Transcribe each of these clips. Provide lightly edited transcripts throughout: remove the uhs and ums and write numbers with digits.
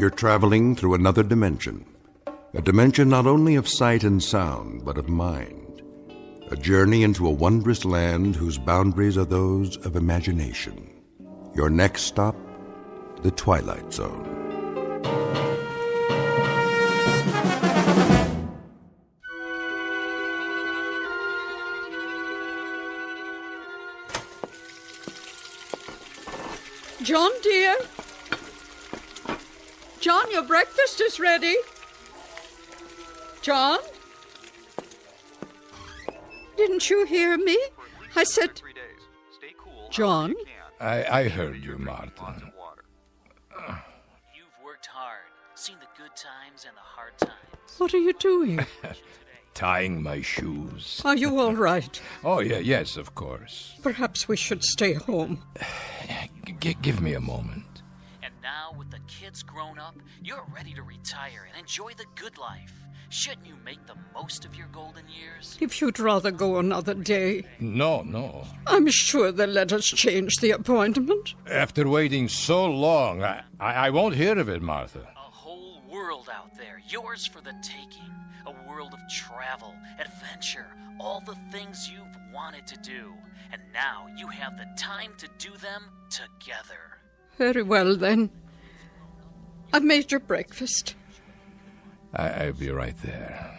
you're traveling through another dimension. A dimension not only of sight and sound, but of mind. A journey into a wondrous land whose boundaries are those of imagination. Your next stop, the Twilight Zone. John, dear. John, your breakfast is ready. John? Didn't you hear me? I said... John? I heard you, Martha. You've worked hard, seen the good times and the hard times. What are you doing? Tying my shoes. Are you all right? Oh, yes, of course. Perhaps we should stay home. Give me a moment. And now, with the kids grown up, you're ready to retire and enjoy the good life. Shouldn't you make the most of your golden years? If you'd rather go another day. No. I'm sure they'll let us change the appointment. After waiting so long, I won't hear of it, Martha. A whole world out there, yours for the taking. A world of travel, adventure, all the things you've wanted to do. And now you have the time to do them together. Very well, then. I've made your breakfast. I'll be right there.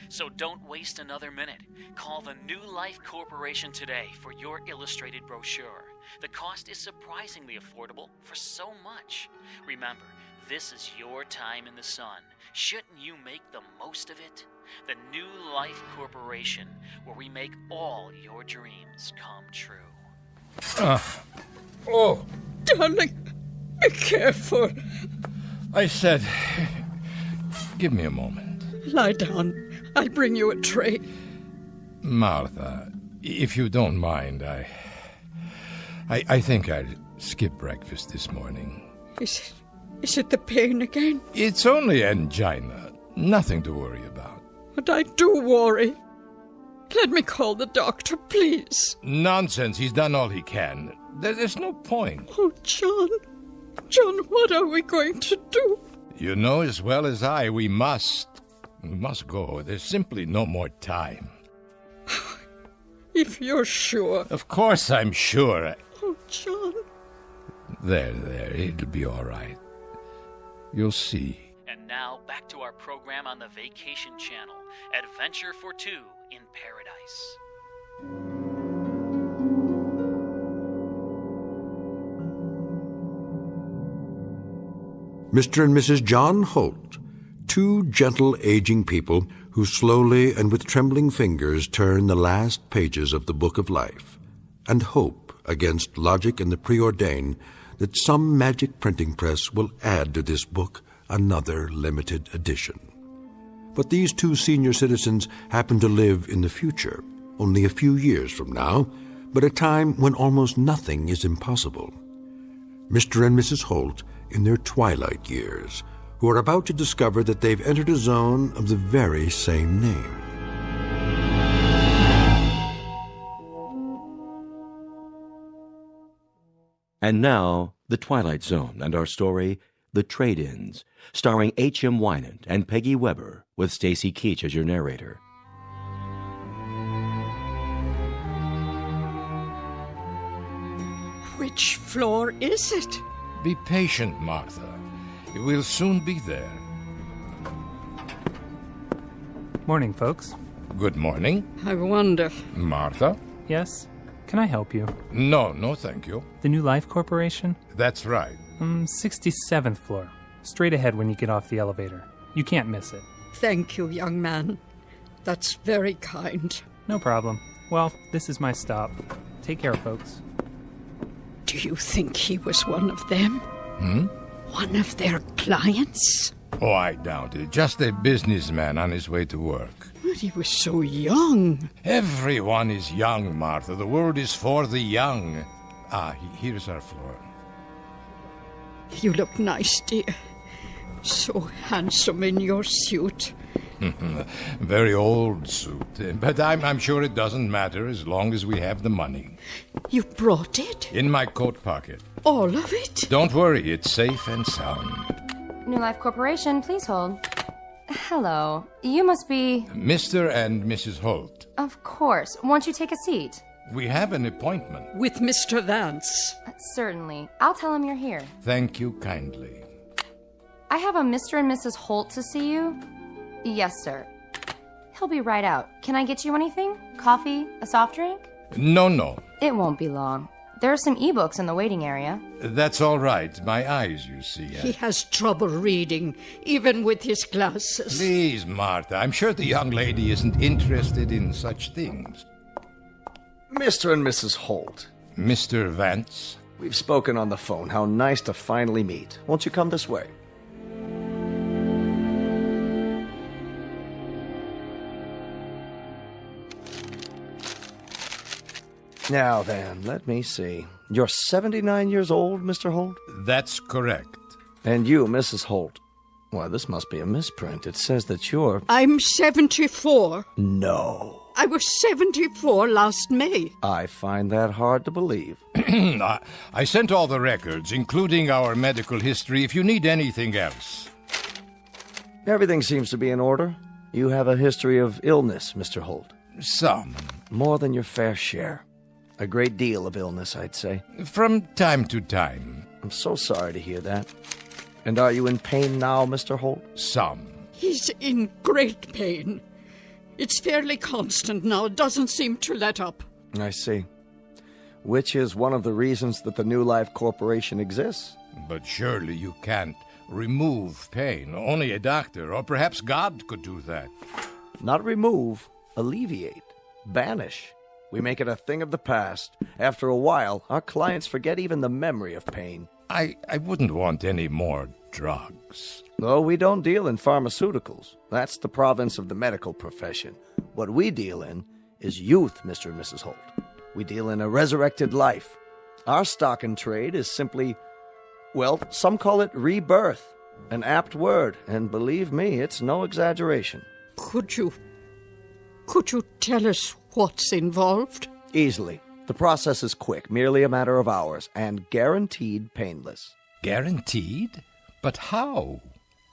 So don't waste another minute. Call the New Life Corporation today for your illustrated brochure. The cost is surprisingly affordable for so much. Remember, this is your time in the sun. Shouldn't you make the most of it? The New Life Corporation, where we make all your dreams come true. Oh! Darling, be careful. I said... Give me a moment. Lie down. I'll bring you a tray. Martha, if you don't mind, I think I'll skip breakfast this morning. Is it the pain again? It's only angina. Nothing to worry about. But I do worry. Let me call the doctor, please. Nonsense. He's done all he can. There's no point. Oh, John. John, what are we going to do? You know as well as I, we must go. There's simply no more time. If you're sure. Of course I'm sure. Oh, John. There, it'll be all right. You'll see. And now, back to our program on the Vacation Channel, Adventure for Two in Paradise. Mr. and Mrs. John Holt, two gentle aging people who slowly and with trembling fingers turn the last pages of the book of life, and hope against logic and the preordained that some magic printing press will add to this book another limited edition. But these two senior citizens happen to live in the future, only a few years from now, but a time when almost nothing is impossible. Mr. and Mrs. Holt in their twilight years, who are about to discover that they've entered a zone of the very same name. And now, The Twilight Zone and our story, The Trade-Ins, starring H.M. Wynant and Peggy Weber, with Stacy Keach as your narrator. Which floor is it? Be patient, Martha. We'll soon be there. Morning, folks. Good morning. I wonder. Martha? Yes? Can I help you? No, thank you. The New Life Corporation? That's right. 67th floor. Straight ahead when you get off the elevator. You can't miss it. Thank you, young man. That's very kind. No problem. Well, this is my stop. Take care, folks. Do you think he was one of them? One of their clients? Oh, I doubt it. Just a businessman on his way to work. But he was so young. Everyone is young, Martha. The world is for the young. Here's our floor. You look nice, dear. So handsome in your suit. Very old suit. But I'm sure it doesn't matter as long as we have the money. You brought it? In my coat pocket. All of it? Don't worry, it's safe and sound. New Life Corporation, please hold. Hello. You must be... Mr. and Mrs. Holt. Of course. Won't you take a seat? We have an appointment. With Mr. Vance. Certainly. I'll tell him you're here. Thank you kindly. I have a Mr. and Mrs. Holt to see you. Yes, sir. He'll be right out. Can I get you anything? Coffee? A soft drink? No. It won't be long. There are some ebooks in the waiting area. That's all right. My eyes, you see. He has trouble reading, even with his glasses. Please, Martha. I'm sure the young lady isn't interested in such things. Mr. and Mrs. Holt. Mr. Vance? We've spoken on the phone. How nice to finally meet. Won't you come this way? Now then, let me see. You're 79 years old, Mr. Holt? That's correct. And you, Mrs. Holt. Why, this must be a misprint. It says that you're... I'm 74. No. I was 74 last May. I find that hard to believe. I sent all the records, including our medical history, if you need anything else. Everything seems to be in order. You have a history of illness, Mr. Holt. Some. More than your fair share. A great deal of illness, I'd say. From time to time. I'm so sorry to hear that. And are you in pain now, Mr. Holt? Some. He's in great pain. It's fairly constant now. It doesn't seem to let up. I see. Which is one of the reasons that the New Life Corporation exists. But surely you can't remove pain. Only a doctor, or perhaps God, could do that. Not remove, alleviate, banish. We make it a thing of the past. After a while, our clients forget even the memory of pain. I wouldn't want any more drugs. No, we don't deal in pharmaceuticals. That's the province of the medical profession. What we deal in is youth, Mr. and Mrs. Holt. We deal in a resurrected life. Our stock in trade is simply, well, some call it rebirth. An apt word, and believe me, it's no exaggeration. Could you tell us what's involved? Easily. The process is quick, merely a matter of hours, and guaranteed painless. Guaranteed? But how?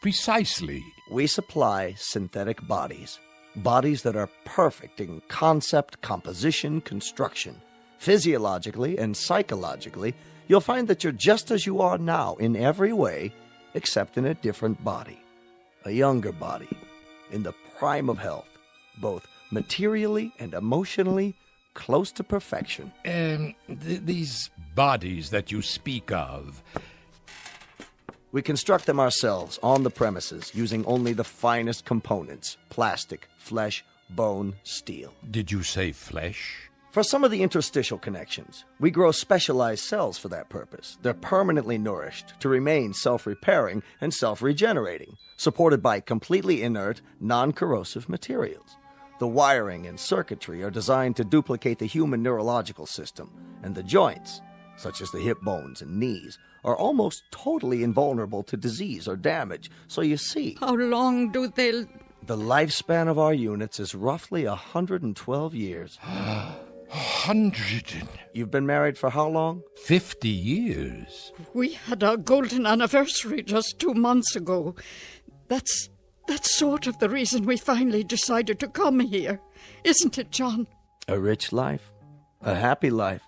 Precisely. We supply synthetic bodies. Bodies that are perfect in concept, composition, construction. Physiologically and psychologically, you'll find that you're just as you are now in every way, except in a different body. A younger body, in the prime of health, both materially and emotionally close to perfection. These bodies that you speak of... We construct them ourselves on the premises using only the finest components: plastic, flesh, bone, steel. Did you say flesh? For some of the interstitial connections, we grow specialized cells for that purpose. They're permanently nourished to remain self-repairing and self-regenerating, supported by completely inert, non-corrosive materials. The wiring and circuitry are designed to duplicate the human neurological system, and the joints, such as the hip bones and knees, are almost totally invulnerable to disease or damage. So you see... How long do they... The lifespan of our units is roughly 112 years. 100? You've been married for how long? 50 years. We had our golden anniversary just 2 months ago. That's sort of the reason we finally decided to come here. Isn't it, John? A rich life. A happy life.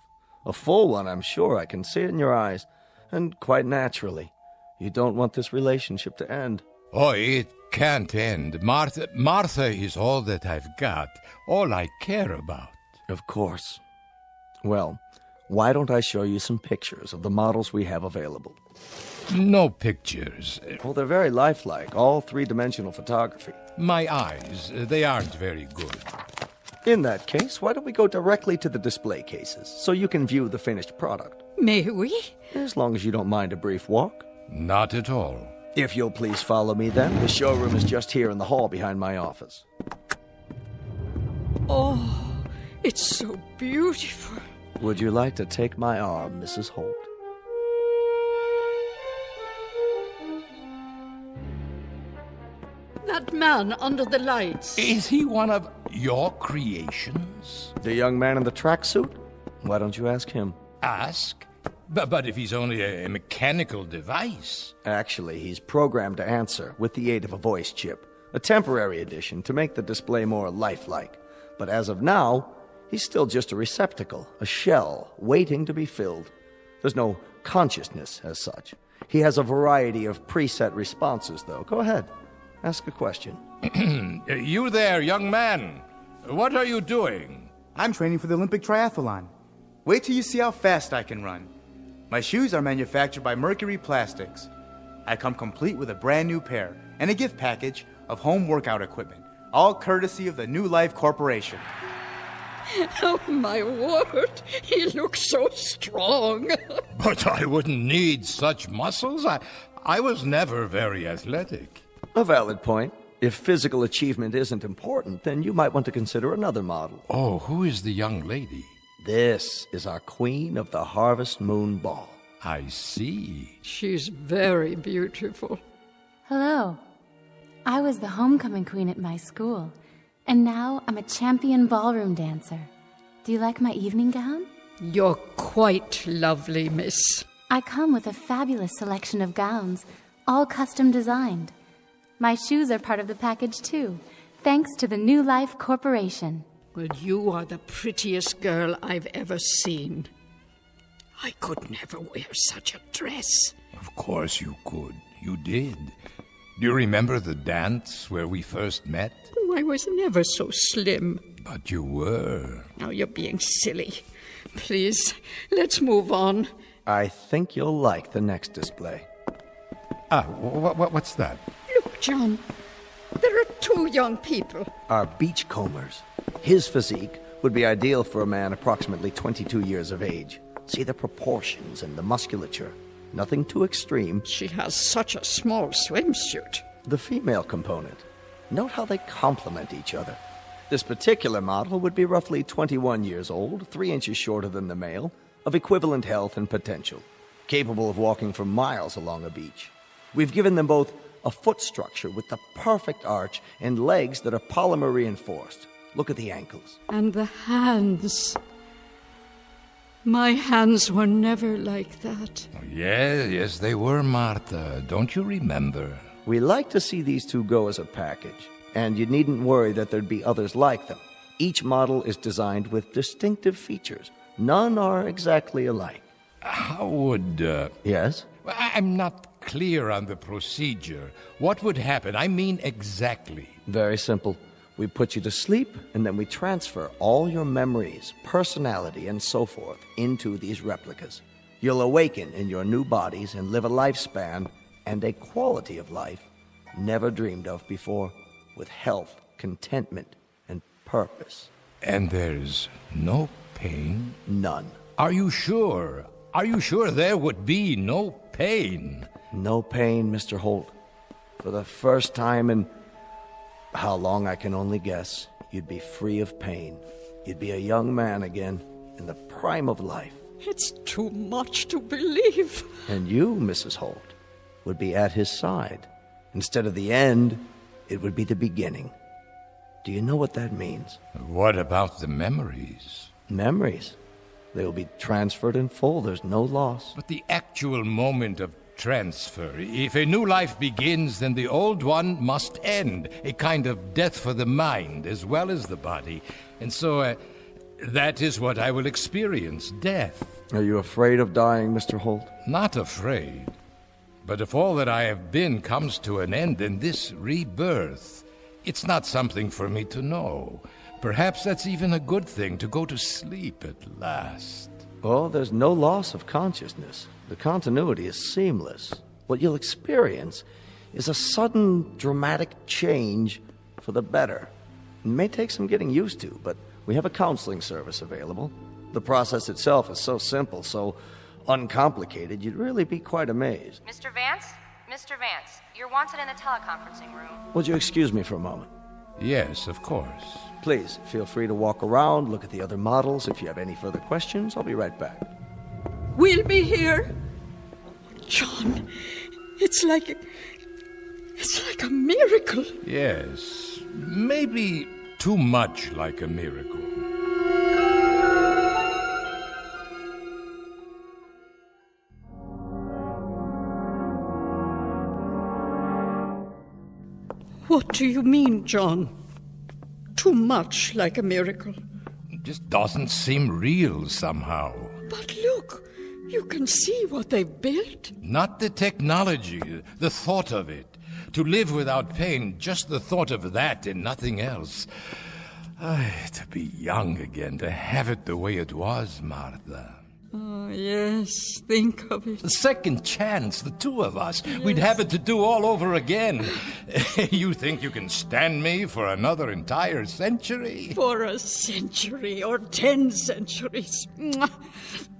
A full one, I'm sure. I can see it in your eyes. And quite naturally, you don't want this relationship to end. Oh, it can't end. Martha is all that I've got, all I care about. Of course. Well, why don't I show you some pictures of the models we have available? No pictures. Well, they're very lifelike, all three-dimensional photography. My eyes, they aren't very good. In that case, why don't we go directly to the display cases, so you can view the finished product? May we? As long as you don't mind a brief walk. Not at all. If you'll please follow me then. The showroom is just here in the hall behind my office. Oh, it's so beautiful. Would you like to take my arm, Mrs. Holt? That man under the lights. Is he one of your creations? The young man in the tracksuit? Why don't you ask him? Ask? But if he's only a mechanical device... Actually, he's programmed to answer with the aid of a voice chip, a temporary addition to make the display more lifelike. But as of now, he's still just a receptacle, a shell, waiting to be filled. There's no consciousness as such. He has a variety of preset responses, though. Go ahead. Ask a question. You there, young man. What are you doing? I'm training for the Olympic triathlon. Wait till you see how fast I can run. My shoes are manufactured by Mercury Plastics. I come complete with a brand new pair and a gift package of home workout equipment, all courtesy of the New Life Corporation. Oh, my word. He looks so strong. But I wouldn't need such muscles. I was never very athletic. A valid point. If physical achievement isn't important, then you might want to consider another model. Oh, who is the young lady? This is our Queen of the Harvest Moon Ball. I see. She's very beautiful. Hello. I was the homecoming queen at my school, and now I'm a champion ballroom dancer. Do you like my evening gown? You're quite lovely, miss. I come with a fabulous selection of gowns, all custom designed. My shoes are part of the package, too, thanks to the New Life Corporation. Well, you are the prettiest girl I've ever seen. I could never wear such a dress. Of course you could. You did. Do you remember the dance where we first met? Oh, I was never so slim. But you were. Now you're being silly. Please, let's move on. I think you'll like the next display. What's that? Look, John. There are two young people. Our beachcombers. His physique would be ideal for a man approximately 22 years of age. See the proportions and the musculature. Nothing too extreme. She has such a small swimsuit. The female component. Note how they complement each other. This particular model would be roughly 21 years old, 3 inches shorter than the male, of equivalent health and potential, capable of walking for miles along a beach. We've given them both a foot structure with the perfect arch and legs that are polymer reinforced. Look at the ankles. And the hands. My hands were never like that. Oh, yes, they were, Martha. Don't you remember? We like to see these two go as a package, and you needn't worry that there'd be others like them. Each model is designed with distinctive features. None are exactly alike. How would... Yes? I'm not clear on the procedure. What would happen? I mean exactly. Very simple. We put you to sleep, and then we transfer all your memories, personality, and so forth into these replicas. You'll awaken in your new bodies and live a lifespan and a quality of life never dreamed of before, with health, contentment, and purpose. And there's no pain? None. Are you sure? Are you sure there would be no pain? No pain, Mr. Holt. For the first time in how long I can only guess, you'd be free of pain. You'd be a young man again, in the prime of life. It's too much to believe. And you, Mrs. Holt, would be at his side. Instead of the end, it would be the beginning. Do you know what that means? What about the memories? Memories. They will be transferred in full. There's no loss. But the actual moment of transfer. If a new life begins, then the old one must end. A kind of death for the mind as well as the body. And so, that is what I will experience, death. Are you afraid of dying, Mr. Holt? Not afraid. But if all that I have been comes to an end, then this rebirth, it's not something for me to know. Perhaps that's even a good thing, to go to sleep at last. Oh, there's no loss of consciousness. The continuity is seamless. What you'll experience is a sudden, dramatic change for the better. It may take some getting used to, but we have a counseling service available. The process itself is so simple, so uncomplicated, you'd really be quite amazed. Mr. Vance? Mr. Vance, you're wanted in the teleconferencing room. Would you excuse me for a moment? Yes, of course. Please, feel free to walk around, look at the other models. If you have any further questions, I'll be right back. We'll be here. John, it's like a miracle. Yes, maybe too much like a miracle. What do you mean, John? Too much like a miracle. It just doesn't seem real somehow. But look, you can see what they've built. Not the technology, the thought of it. To live without pain, just the thought of that and nothing else. To be young again, to have it the way it was, Martha. Oh, yes, think of it. The second chance, the two of us. Yes. We'd have it to do all over again. You think you can stand me for another entire century? For a century or 10 centuries. Mwah.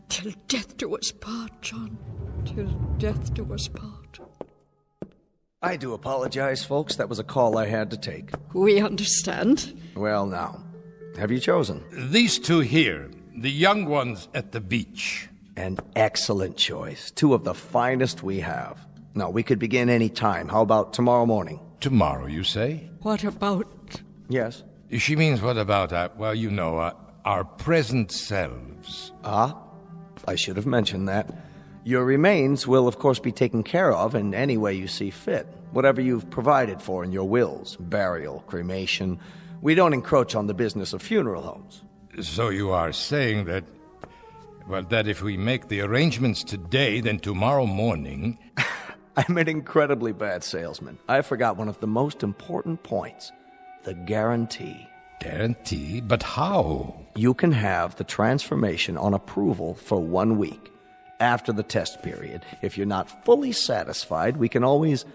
Till death do us part, John. Till death do us part. I do apologize, folks. That was a call I had to take. We understand. Well, now, have you chosen? These two here, the young ones at the beach. An excellent choice. Two of the finest we have. Now, we could begin any time. How about tomorrow morning? Tomorrow, you say? What about... Yes. She means what about, our present selves? Ah, I should have mentioned that. Your remains will, of course, be taken care of in any way you see fit. Whatever you've provided for in your wills, burial, cremation. We don't encroach on the business of funeral homes. So you are saying that, that if we make the arrangements today, then tomorrow morning... I'm an incredibly bad salesman. I forgot one of the most important points. The guarantee. Guarantee? But how? You can have the transformation on approval for 1 week. After the test period, if you're not fully satisfied, we can always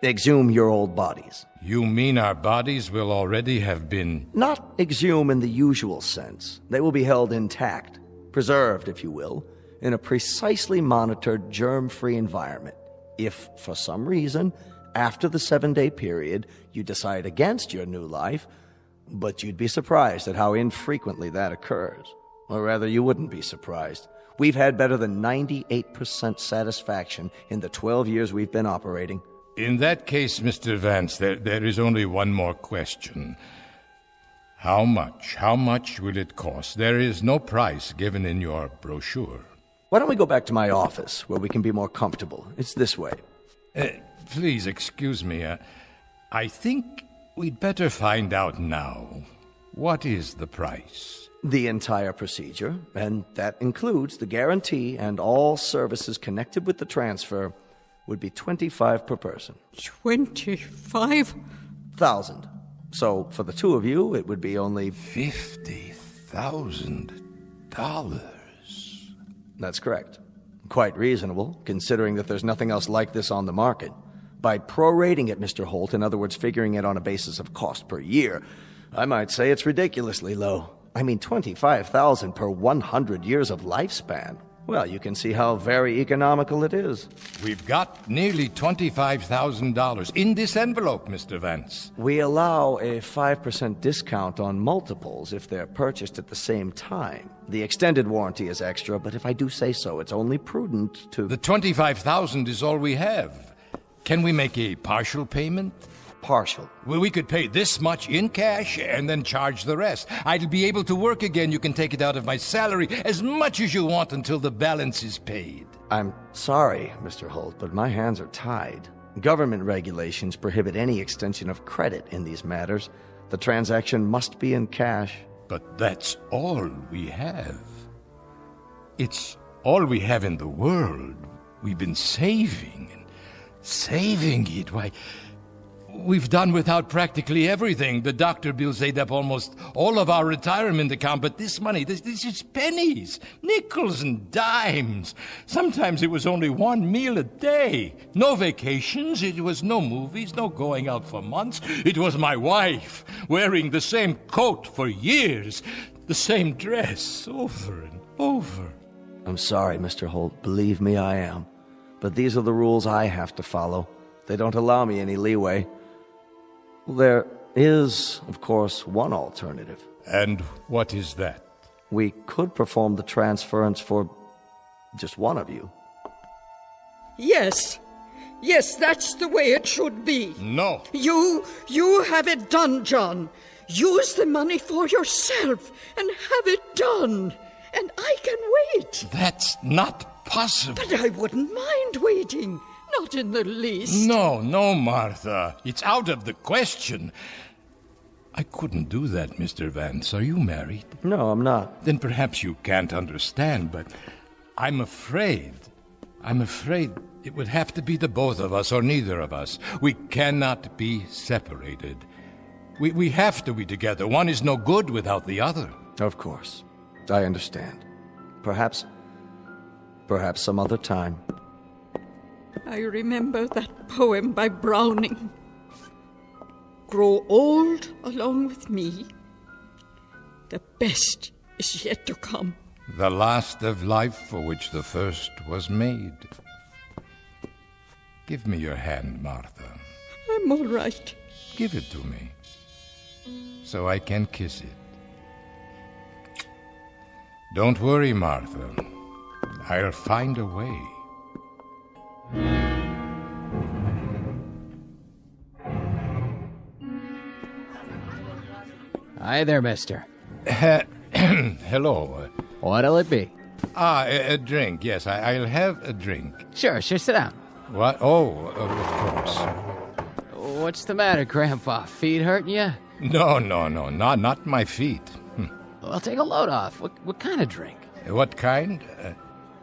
exhume your old bodies. You mean our bodies will already have been... Not exhume in the usual sense. They will be held intact, preserved, if you will, in a precisely monitored, germ-free environment. If, for some reason, after the 7-day period, you decide against your new life, but you'd be surprised at how infrequently that occurs. Or rather, you wouldn't be surprised. We've had better than 98% satisfaction in the 12 years we've been operating. In that case, Mr. Vance, there is only one more question. How much will it cost? There is no price given in your brochure. Why don't we go back to my office, where we can be more comfortable? It's this way. Please excuse me. I think we'd better find out now. What is the price? The entire procedure, and that includes the guarantee and all services connected with the transfer, would be $25 per person. 25,000. So for the two of you, it would be only $50,000. That's correct. Quite reasonable, considering that there's nothing else like this on the market. By prorating it, Mr. Holt, in other words, figuring it on a basis of cost per year, I might say it's ridiculously low. I mean, $25,000 per 100 years of lifespan. Well, you can see how very economical it is. We've got nearly $25,000 in this envelope, Mr. Vance. We allow a 5% discount on multiples if they're purchased at the same time. The extended warranty is extra, but if I do say so, it's only prudent to... The $25,000 is all we have. Can we make a partial payment? Partial. Well, we could pay this much in cash and then charge the rest. I'd be able to work again. You can take it out of my salary as much as you want until the balance is paid. I'm sorry, Mr. Holt, but my hands are tied. Government regulations prohibit any extension of credit in these matters. The transaction must be in cash. But that's all we have. It's all we have in the world. We've been saving and saving it. Why... We've done without practically everything. The doctor bills ate up almost all of our retirement account, but this money, this is pennies, nickels and dimes. Sometimes it was only one meal a day. No vacations, it was no movies, no going out for months. It was my wife wearing the same coat for years, the same dress over and over. I'm sorry, Mr. Holt. Believe me, I am. But these are the rules I have to follow. They don't allow me any leeway. There is, of course, one alternative. And what is that? We could perform the transference for just one of you. Yes. Yes, that's the way it should be. No. You have it done, John. Use the money for yourself and have it done. And I can wait. That's not possible. But I wouldn't mind waiting. Not in the least. No, Martha. It's out of the question. I couldn't do that, Mr. Vance. Are you married? No, I'm not. Then perhaps you can't understand, but I'm afraid it would have to be the both of us or neither of us. We cannot be separated. We have to be together. One is no good without the other. Of course. I understand. Perhaps some other time. I remember that poem by Browning. Grow old along with me. The best is yet to come. The last of life for which the first was made. Give me your hand, Martha. I'm all right. Give it to me, so I can kiss it. Don't worry, Martha. I'll find a way. Hi there, mister. Hello. What'll it be? A drink, yes. I'll have a drink. Sure, sit down. What? Oh, of course. What's the matter, Grandpa? Feet hurting you? No, not my feet. Well, take a load off. What kind of drink? What kind?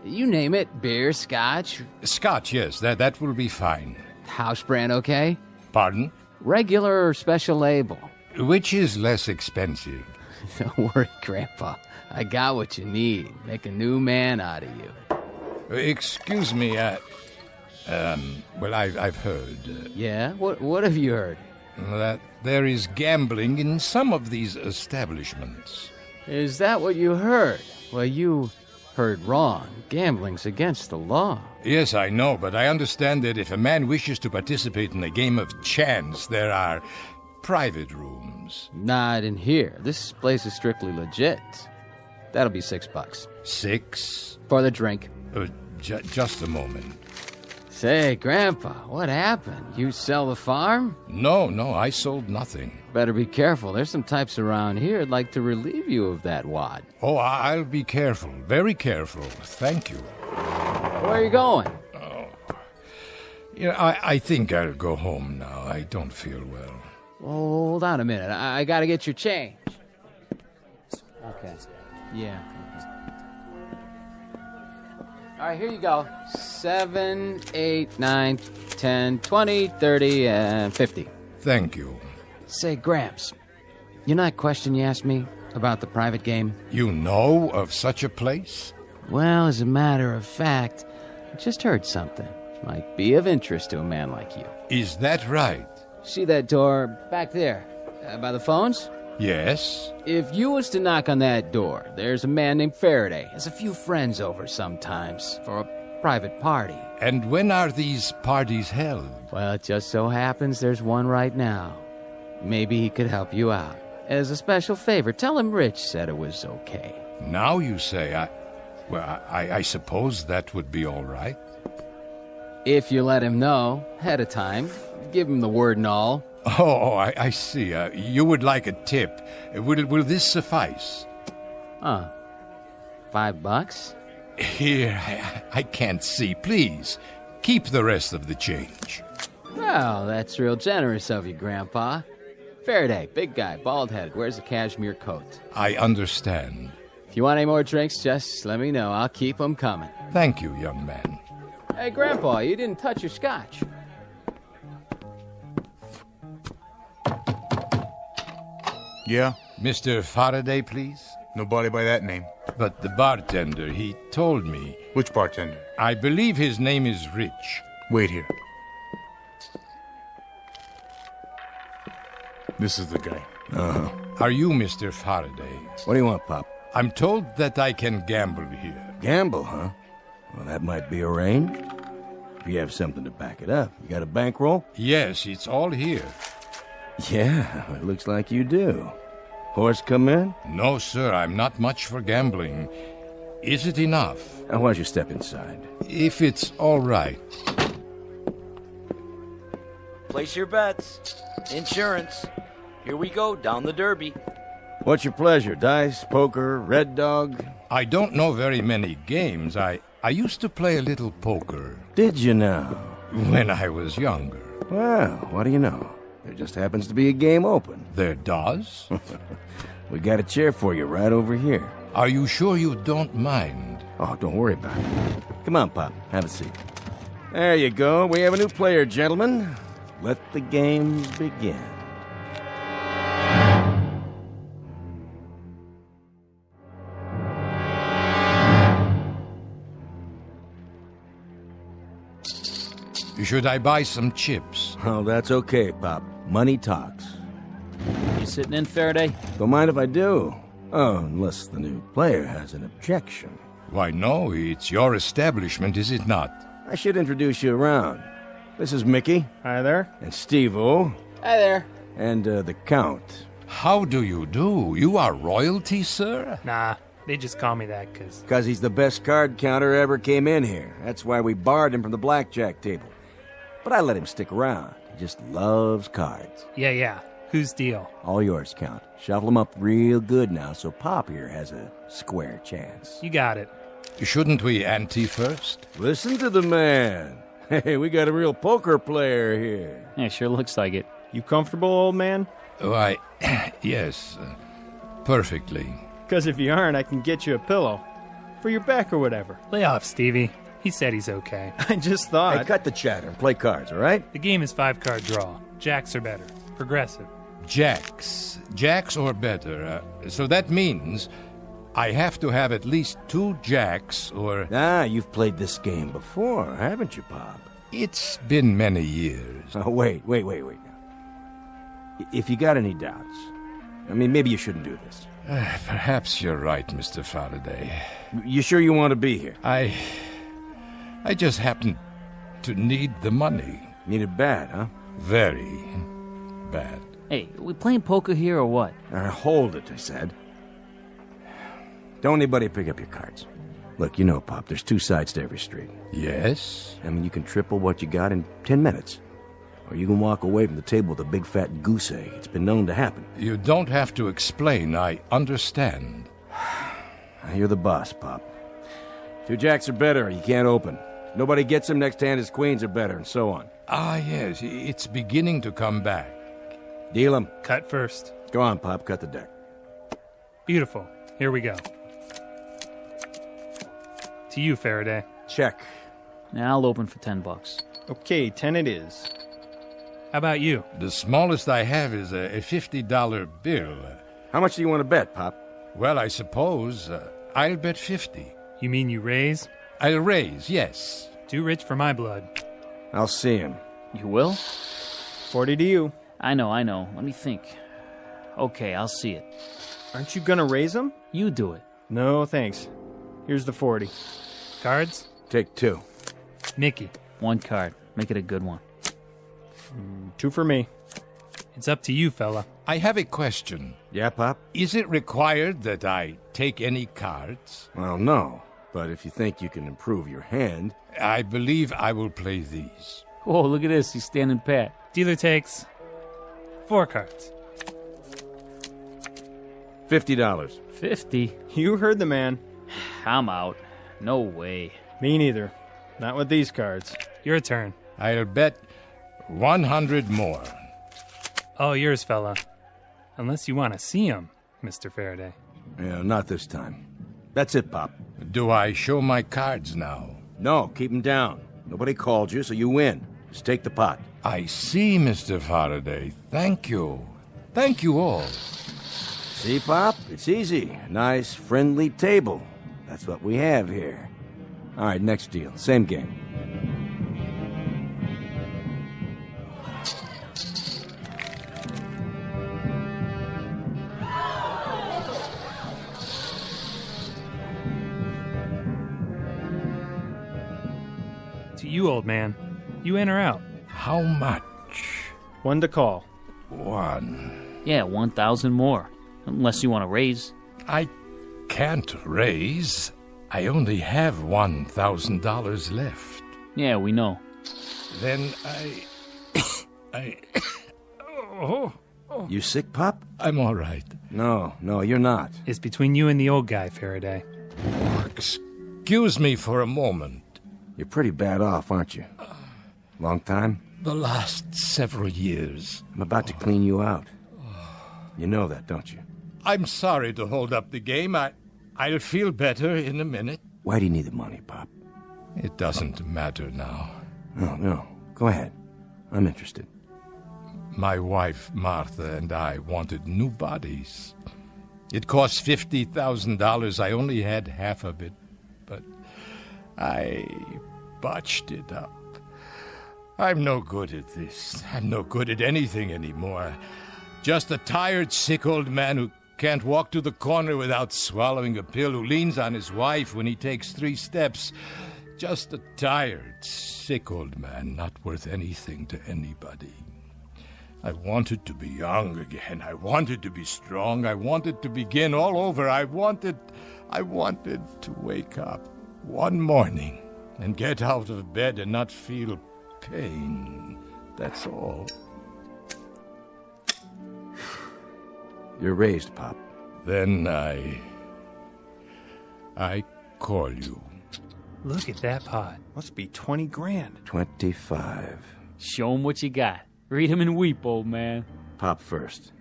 You name it. Beer, scotch? Scotch, yes. That will be fine. House brand, okay? Pardon? Regular or special label? Which is less expensive? Don't worry, Grandpa. I got what you need. Make a new man out of you. Excuse me, well, I've heard. Yeah? What have you heard? That there is gambling in some of these establishments. Is that what you heard? Well, you heard wrong. Gambling's against the law. Yes, I know, but I understand that if a man wishes to participate in a game of chance, there are private rooms. Not in here. This place is strictly legit. That'll be $6. $6? For the drink. Just a moment. Say, Grandpa, what happened? You sell the farm? No, I sold nothing. Better be careful. There's some types around here who'd like to relieve you of that wad. Oh, I'll be careful. Very careful. Thank you. Where are you going? Oh. I think I'll go home now. I don't feel well. Hold on a minute. I gotta get your change. Okay. Yeah. All right, here you go. 7, 8, 9, 10, 20, 30, and 50. Thank you. Say, Gramps, you know that question you asked me about the private game? You know of such a place? Well, as a matter of fact, I just heard something. Might be of interest to a man like you. Is that right? See that door back there, by the phones? Yes. If you was to knock on that door, there's a man named Faraday. Has a few friends over sometimes for a private party. And when are these parties held? Well, it just so happens there's one right now. Maybe he could help you out. As a special favor, tell him Rich said it was okay. Now you say, I suppose that would be all right. If you let him know ahead of time, give him the word and all. Oh, I see. You would like a tip. Will this suffice? $5? Here, I can't see. Please, keep the rest of the change. Well, that's real generous of you, Grandpa. Faraday, big guy, bald-headed, wears a cashmere coat. I understand. If you want any more drinks, just let me know. I'll keep them coming. Thank you, young man. Hey, Grandpa, you didn't touch your scotch. Yeah? Mr. Faraday, please? Nobody by that name. But the bartender, he told me. Which bartender? I believe his name is Rich. Wait here. This is the guy. Uh-huh. Are you Mr. Faraday? What do you want, Pop? I'm told that I can gamble here. Gamble, huh? Well, that might be arranged. If you have something to back it up. You got a bankroll? Yes, it's all here. Yeah, it looks like you do. Horse come in? No, sir, I'm not much for gambling. Is it enough? Why don't you step inside? If it's all right. Place your bets. Insurance. Here we go, down the derby. What's your pleasure? Dice, poker, red dog? I don't know very many games. I used to play a little poker. Did you now? When I was younger. Well, what do you know? There just happens to be a game open. There does? We got a chair for you right over here. Are you sure you don't mind? Oh, don't worry about it. Come on, Pop. Have a seat. There you go. We have a new player, gentlemen. Let the games begin. Should I buy some chips? Oh, that's okay, Pop. Money talks. You sitting in, Faraday? Don't mind if I do. Oh, unless the new player has an objection. Why, no, it's your establishment, is it not? I should introduce you around. This is Mickey. Hi there. And Steve-O. Hi there. And the Count. How do you do? You are royalty, sir? Nah, they just call me that because... Because he's the best card counter ever came in here. That's why we barred him from the blackjack table. But I let him stick around. He just loves cards. Yeah. Whose deal? All yours, Count. Shuffle them up real good now so Pop here has a square chance. You got it. Shouldn't we ante first? Listen to the man. Hey, we got a real poker player here. Yeah, sure looks like it. You comfortable, old man? Why, yes, perfectly. Because if you aren't, I can get you a pillow. For your back or whatever. Lay off, Stevie. He said he's okay. I just thought... Hey, cut the chatter and play cards, all right? The game is 5-card draw. Jacks are better. Progressive. Jacks or better. So that means I have to have at least 2 jacks or... Ah, you've played this game before, haven't you, Pop? It's been many years. Oh, wait. If you got any doubts, I mean, maybe you shouldn't do this. Perhaps you're right, Mr. Faraday. You sure you want to be here? I just happen to need the money. Need it bad, huh? Very bad. Hey, we playing poker here or what? Hold it, I said. Don't anybody pick up your cards. Look, you know, Pop, there's 2 sides to every street. Yes? I mean, you can triple what you got in 10 minutes. Or you can walk away from the table with a big fat goose egg. It's been known to happen. You don't have to explain. I understand. You're the boss, Pop. 2 jacks or better, you can't open. Nobody gets them, next hand is queens or better, and so on. Ah, yes, it's beginning to come back. Deal them. Cut first. Go on, Pop, cut the deck. Beautiful. Here we go. To you, Faraday. Check. Now I'll open for $10. Okay, 10 it is. How about you? The smallest I have is a $50 bill. How much do you want to bet, Pop? Well, I suppose I'll bet 50. You mean you raise? I'll raise, yes. Too rich for my blood. I'll see him. You will? 40 to you. I know. Let me think. Okay, I'll see it. Aren't you gonna raise them? You do it. No, thanks. Here's the 40. Cards? Take 2. Mickey. 1 card. Make it a good one. 2 for me. It's up to you, fella. I have a question. Yeah, Pop? Is it required that I take any cards? Well, no. But if you think you can improve your hand... I believe I will play these. Oh, look at this. He's standing pat. Dealer takes 4 cards. $50. 50? You heard the man. I'm out. No way. Me neither. Not with these cards. Your turn. I'll bet 100 more. All yours, fella. Unless you want to see him, Mr. Faraday. Yeah, not this time. That's it, Pop. Do I show my cards now? No, keep them down. Nobody called you, so you win. Just take the pot. I see, Mr. Faraday. Thank you. Thank you all. See, Pop? It's easy. A nice, friendly table. That's what we have here. All right, next deal. Same game. To you, old man. You in or out? How much? 1 to call. 1. Yeah, 1,000 more. Unless you want to raise. I can't raise. I only have $1,000 left. Yeah, we know. Then You sick, Pop? I'm all right. No, you're not. It's between you and the old guy, Faraday. Excuse me for a moment. You're pretty bad off, aren't you? Long time? The last several years. I'm about to clean you out. You know that, don't you? I'm sorry to hold up the game. I'll feel better in a minute. Why do you need the money, Pop? It doesn't matter now. No. Go ahead. I'm interested. My wife, Martha, and I wanted new bodies. It cost $50,000. I only had half of it, but I botched it up. I'm no good at this. I'm no good at anything anymore. Just a tired, sick old man who can't walk to the corner without swallowing a pill, who leans on his wife when he takes 3 steps. Just a tired, sick old man, not worth anything to anybody. I wanted to be young again. I wanted to be strong. I wanted to begin all over. I wanted to wake up one morning and get out of bed and not feel pain. That's all. You're raised, Pop. Then I call you. Look at that pot. Must be 20 grand. 25. Show him what you got. Read him and weep, old man. Pop first.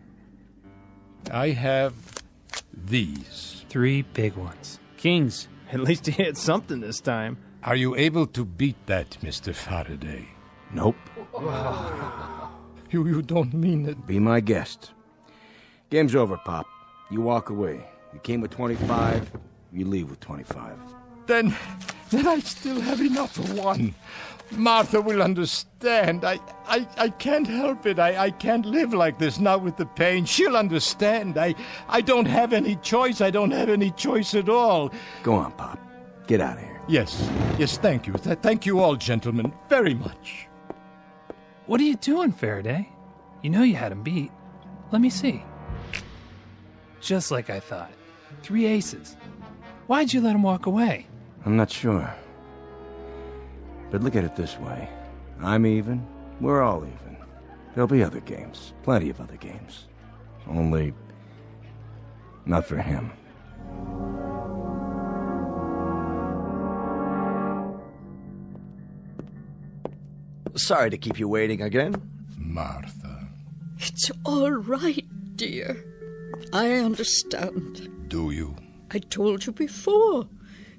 I have these. 3 big ones. Kings. At least he hit something this time. Are you able to beat that, Mr. Faraday? Nope. You don't mean it. Be my guest. Game's over, Pop. You walk away. You came with 25, you leave with 25. Then I still have enough for one. Martha will understand. I can't help it. I can't live like this, not with the pain. She'll understand. I don't have any choice. I don't have any choice at all. Go on, Pop. Get out of here. Yes, thank you. Thank you all, gentlemen, very much. What are you doing, Faraday? You know you had him beat. Let me see. Just like I thought. 3 aces. Why'd you let him walk away? I'm not sure. But look at it this way. I'm even. We're all even. There'll be other games. Plenty of other games. Only... not for him. Sorry to keep you waiting again. Martha. It's all right, dear. I understand. Do you? I told you before.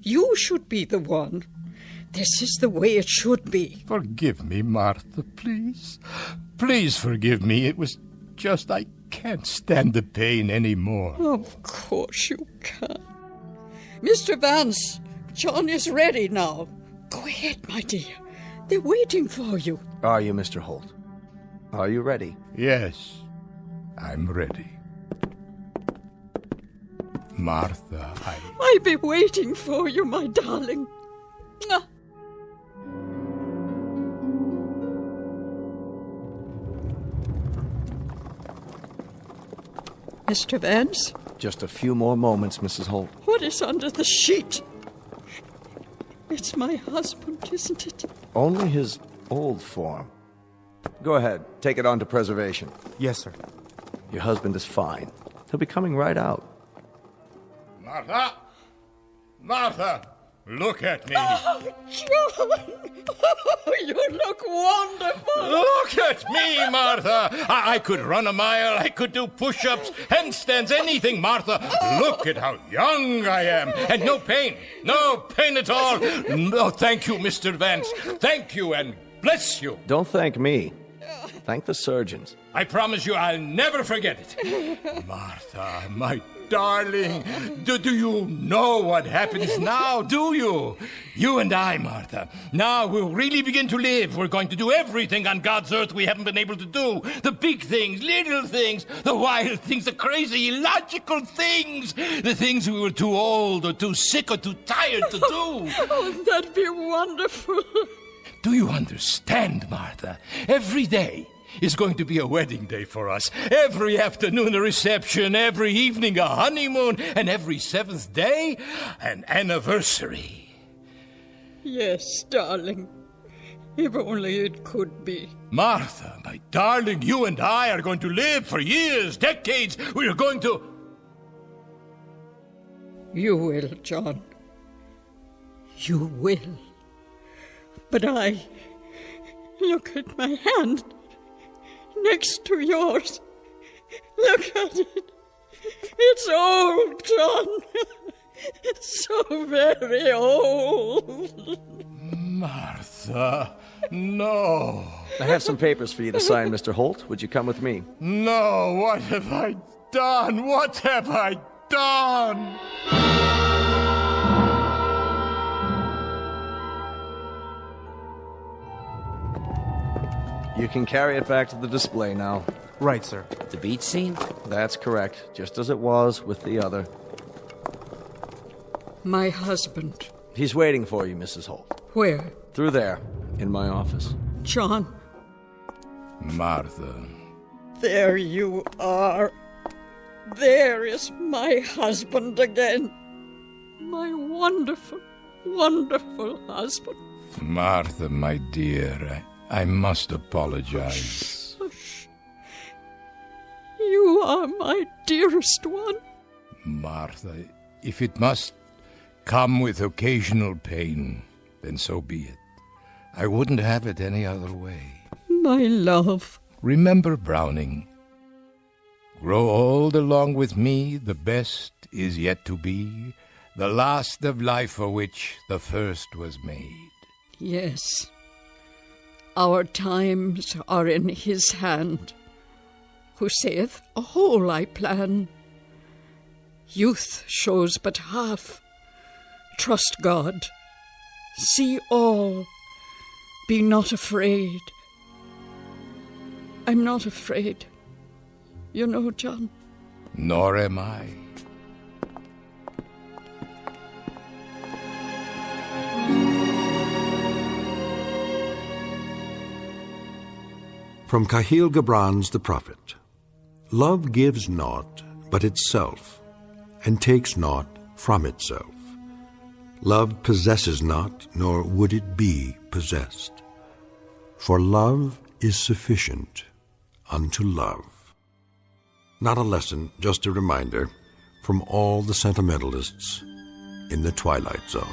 You should be the one. This is the way it should be. Forgive me, Martha, please. Please forgive me. It was just I can't stand the pain anymore. Of course you can. Mr. Vance, John is ready now. Go ahead, my dear. They're waiting for you. Are you, Mr. Holt? Are you ready? Yes, I'm ready. Martha, I'll be waiting for you, my darling. Mwah. Mr. Vance? Just a few more moments, Mrs. Holt. What is under the sheet? It's my husband, isn't it? Only his old form. Go ahead. Take it on to preservation. Yes, sir. Your husband is fine. He'll be coming right out. Martha! Martha! Look at me! Oh, John! Oh, you look wonderful! Look at me, Martha! I could run a mile, I could do push-ups, handstands, anything, Martha! Look at how young I am! And no pain! No pain at all! No, thank you, Mr. Vance. Thank you, and bless you! Don't thank me. Thank the surgeons. I promise you I'll never forget it. Martha, my darling, do you know what happens now, do you? You and I, Martha, now we'll really begin to live. We're going to do everything on God's earth we haven't been able to do. The big things, little things, the wild things, the crazy, illogical things. The things we were too old or too sick or too tired to do. Oh, that'd be wonderful. Do you understand, Martha? Every day is going to be a wedding day for us. Every afternoon a reception, every evening a honeymoon, and every 7th day an anniversary. Yes, darling. If only it could be. Martha, my darling, you and I are going to live for years, decades. We are going to... You will, John. You will. But I Look at my hand next to yours. Look at it. It's old, John. So very old. Martha, no. I have some papers for you to sign, Mr. Holt. Would you come with me? No, what have I done? What have I done? You can carry it back to the display now. Right, sir. The beach scene? That's correct, just as it was with the other. My husband. He's waiting for you, Mrs. Holt. Where? Through there, in my office. John. Martha. There you are. There is my husband again. My wonderful, wonderful husband. Martha, my dear, I must apologize. Hush. You are my dearest one. Martha, if it must come with occasional pain, then so be it. I wouldn't have it any other way. My love. Remember Browning. Grow old along with me, the best is yet to be, the last of life for which the first was made. Yes. Our times are in his hand, who saith, a whole I plan. Youth shows but half. Trust God. See all. Be not afraid. I'm not afraid. You know, John. Nor am I. From Cahill Gibran's The Prophet. Love gives naught but itself, and takes naught from itself. Love possesses not, nor would it be possessed. For love is sufficient unto love. Not a lesson, just a reminder from all the sentimentalists in the Twilight Zone.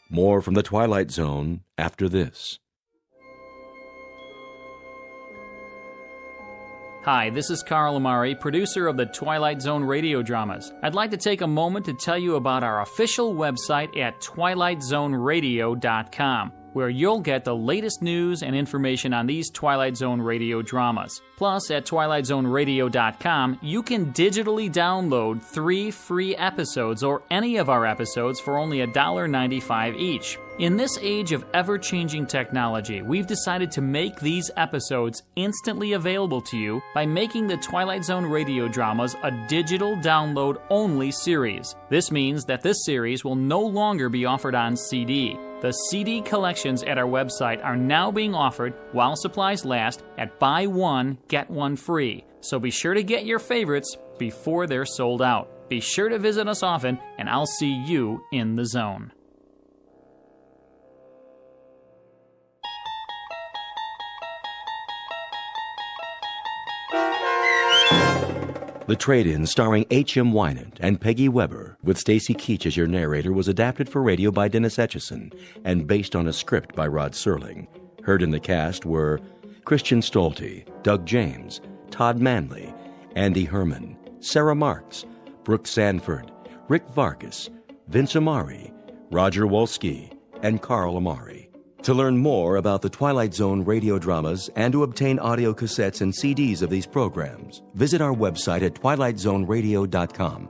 More from the Twilight Zone after this. Hi, this is Carl Amari, producer of the Twilight Zone radio dramas. I'd like to take a moment to tell you about our official website at twilightzoneradio.com, where you'll get the latest news and information on these Twilight Zone radio dramas. Plus, at twilightzoneradio.com, you can digitally download 3 free episodes or any of our episodes for only $1.95 each. In this age of ever-changing technology, we've decided to make these episodes instantly available to you by making the Twilight Zone radio dramas a digital download-only series. This means that this series will no longer be offered on CD. The CD collections at our website are now being offered, while supplies last, at buy one, get one free. So be sure to get your favorites before they're sold out. Be sure to visit us often, and I'll see you in the zone. The Trade-In, starring H.M. Wynant and Peggy Weber, with Stacy Keach as your narrator, was adapted for radio by Dennis Etchison and based on a script by Rod Serling. Heard in the cast were Christian Stolte, Doug James, Todd Manley, Andy Herman, Sarah Marks, Brooke Sanford, Rick Vargas, Vince Amari, Roger Wolski, and Carl Amari. To learn more about the Twilight Zone radio dramas and to obtain audio cassettes and CDs of these programs, visit our website at twilightzoneradio.com.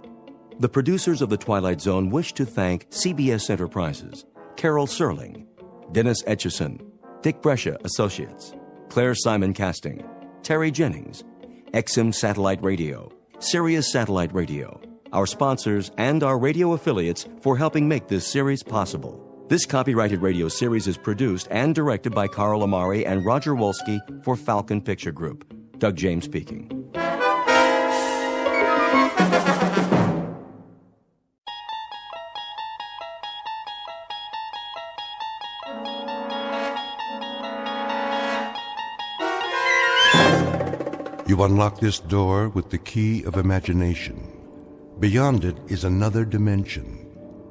The producers of The Twilight Zone wish to thank CBS Enterprises, Carol Serling, Dennis Etchison, Dick Brescia Associates, Claire Simon Casting, Terry Jennings, XM Satellite Radio, Sirius Satellite Radio, our sponsors, and our radio affiliates for helping make this series possible. This copyrighted radio series is produced and directed by Carl Amari and Roger Wolski for Falcon Picture Group. Doug James speaking. You unlock this door with the key of imagination. Beyond it is another dimension,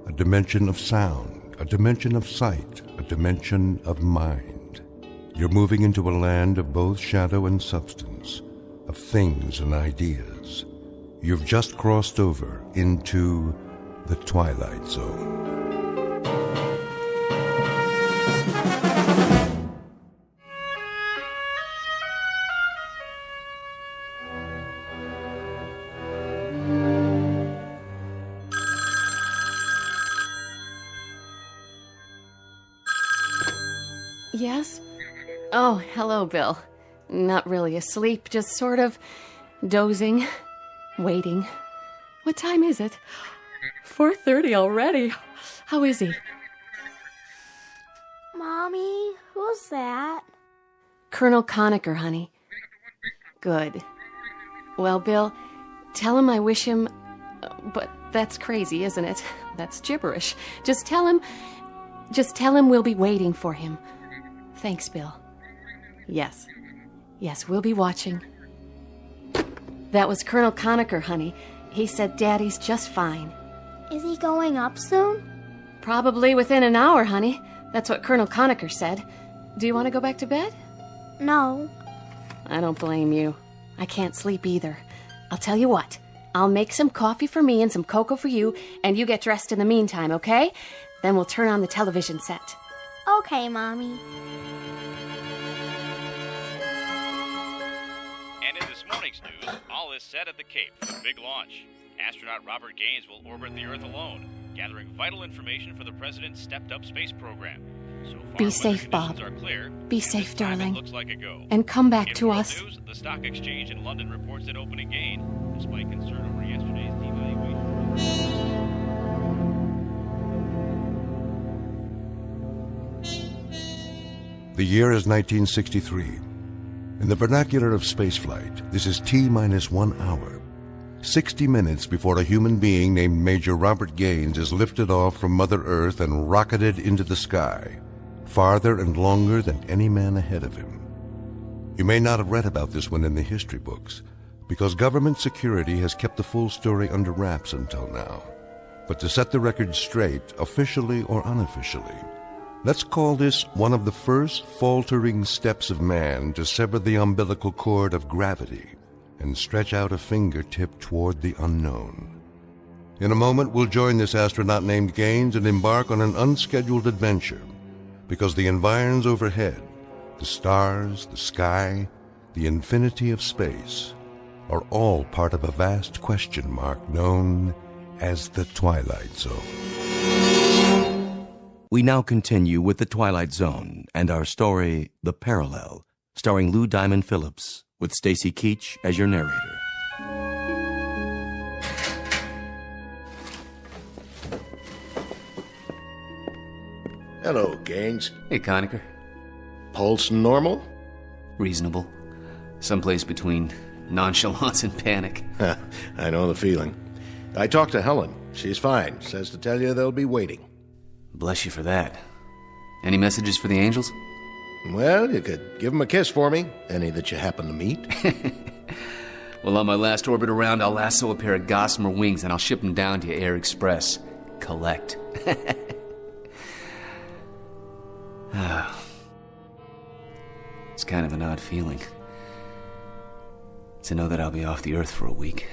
a dimension of sound, a dimension of sight, a dimension of mind. You're moving into a land of both shadow and substance, of things and ideas. You've just crossed over into the Twilight Zone. Yes? Oh, hello, Bill. Not really asleep, just sort of dozing, waiting. What time is it? 4:30 already. How is he? Mommy, who's that? Colonel Conacher, honey. Good. Well, Bill, tell him I wish him... But that's crazy, isn't it? That's gibberish. Just tell him we'll be waiting for him. Thanks, Bill. Yes. Yes, we'll be watching. That was Colonel Conacher, honey. He said Daddy's just fine. Is he going up soon? Probably within an hour, honey. That's what Colonel Conacher said. Do you want to go back to bed? No. I don't blame you. I can't sleep either. I'll tell you what. I'll make some coffee for me and some cocoa for you, and you get dressed in the meantime, okay? Then we'll turn on the television set. Okay, Mommy. And in this morning's news, all is set at the Cape for the big launch. Astronaut Robert Gaines will orbit the Earth alone, gathering vital information for the President's stepped-up space program. So far, Be safe, Bob. are clear, Be safe, darling. looks like a go. And come back In to world us. News, the stock exchange in London reports an opening gain, despite concern over yesterday's devaluation. The year is 1963. In the vernacular of spaceflight, this is T-minus 1 hour, 60 minutes before a human being named Major Robert Gaines is lifted off from Mother Earth and rocketed into the sky, farther and longer than any man ahead of him. You may not have read about this one in the history books, because government security has kept the full story under wraps until now. But to set the record straight, officially or unofficially, let's call this one of the first faltering steps of man to sever the umbilical cord of gravity and stretch out a fingertip toward the unknown. In a moment, we'll join this astronaut named Gaines and embark on an unscheduled adventure, because the environs overhead, the stars, the sky, the infinity of space, are all part of a vast question mark known as the Twilight Zone. We now continue with The Twilight Zone and our story, The Parallel, starring Lou Diamond Phillips, with Stacy Keach as your narrator. Hello, Gaines. Hey, Conacher. Pulse normal? Reasonable. Someplace between nonchalance and panic. I know the feeling. I talked to Helen. She's fine. Says to tell you they'll be waiting. Bless you for that. Any messages for the angels? Well, you could give them a kiss for me. Any that you happen to meet. Well, on my last orbit around, I'll lasso a pair of gossamer wings and I'll ship them down to Air Express. Collect. It's kind of an odd feeling to know that I'll be off the Earth for a week.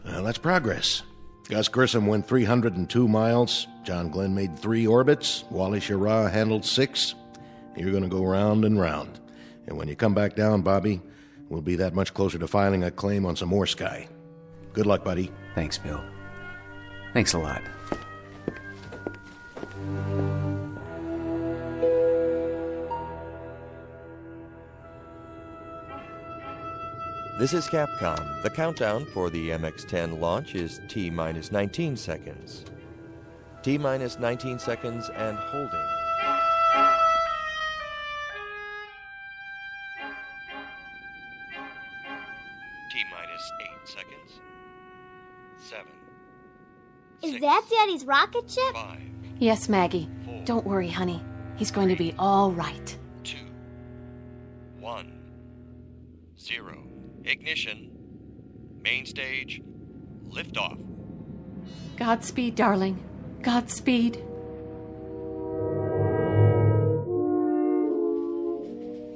Well, that's progress. Gus Grissom went 302 miles. John Glenn made 3 orbits. Wally Schirra handled 6. You're going to go round and round. And when you come back down, Bobby, we'll be that much closer to filing a claim on some more sky. Good luck, buddy. Thanks, Bill. Thanks a lot. This is Capcom. The countdown for the MX-10 launch is T-minus 19 seconds. T-minus 19 seconds and holding. T-minus 8 seconds. 7. Is that Daddy's rocket ship? 5. Yes, Maggie. Don't worry, honey. He's going to be all right. 2. 1. 0. Ignition. Main stage. Liftoff. Godspeed, darling. Godspeed.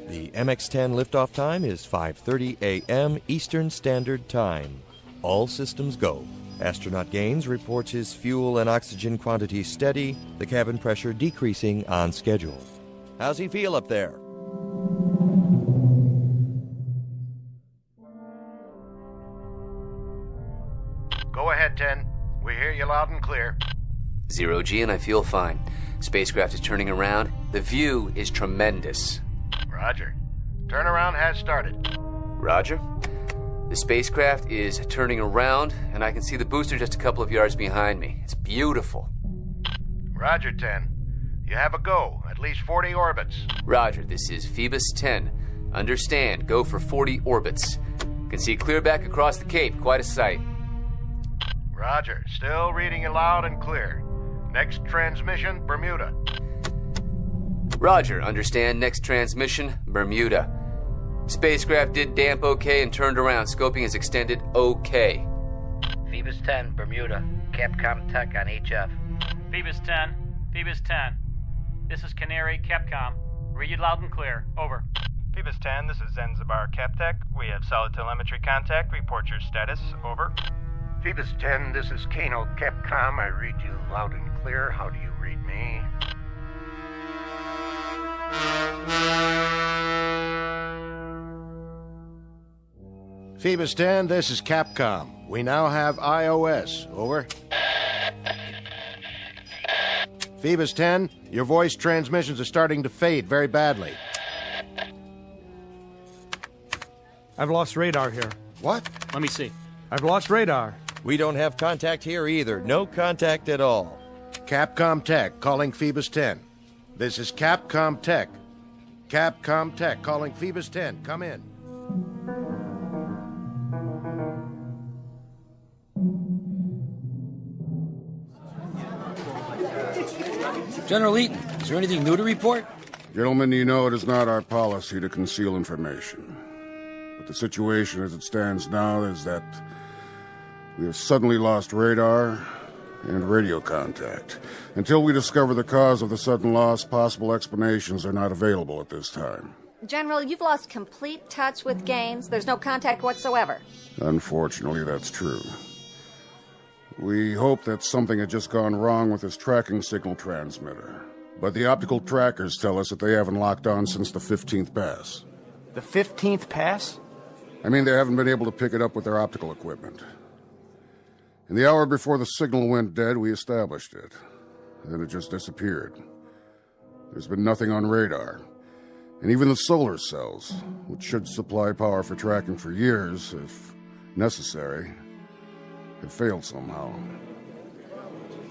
The MX-10 liftoff time is 5:30 a.m. Eastern Standard Time. All systems go. Astronaut Gaines reports his fuel and oxygen quantity steady, the cabin pressure decreasing on schedule. How's he feel up there? Go ahead, 10. We hear you loud and clear. 0G, and I feel fine. Spacecraft is turning around. The view is tremendous. Roger. Turnaround has started. Roger. The spacecraft is turning around, and I can see the booster just a couple of yards behind me. It's beautiful. Roger, 10. You have a go. At least 40 orbits. Roger, this is Phoebus 10. Understand, go for 40 orbits. Can see clear back across the Cape. Quite a sight. Roger. Still reading you loud and clear. Next transmission, Bermuda. Roger, understand, next transmission, Bermuda. Spacecraft did damp okay and turned around. Scoping is extended okay. Phoebus 10, Bermuda. Capcom Tech on HF. Phoebus 10, Phoebus 10. This is Canary, Capcom. Read you loud and clear. Over. Phoebus 10, this is Zanzibar Captech. We have solid telemetry contact. Report your status. Over. Phoebus 10, this is Kano, Capcom. I read you loud and clear. How do you read me? Phoebus 10, this is Capcom. We now have iOS. Over. Phoebus 10, your voice transmissions are starting to fade very badly. I've lost radar here. What? Let me see. I've lost radar. We don't have contact here either. No contact at all. Capcom Tech calling Phoebus 10. This is Capcom Tech. Capcom Tech calling Phoebus 10. Come in. General Eaton, is there anything new to report? Gentlemen, you know it is not our policy to conceal information. But the situation as it stands now is that we have suddenly lost radar and radio contact. Until we discover the cause of the sudden loss, possible explanations are not available at this time. General, you've lost complete touch with Gaines. There's no contact whatsoever. Unfortunately, that's true. We hope that something had just gone wrong with his tracking signal transmitter. But the optical trackers tell us that they haven't locked on since the 15th pass. The 15th pass? I mean, they haven't been able to pick it up with their optical equipment. In the hour before the signal went dead, we established it. Then it just disappeared. There's been nothing on radar. And even the solar cells, which should supply power for tracking for years, if necessary, have failed somehow.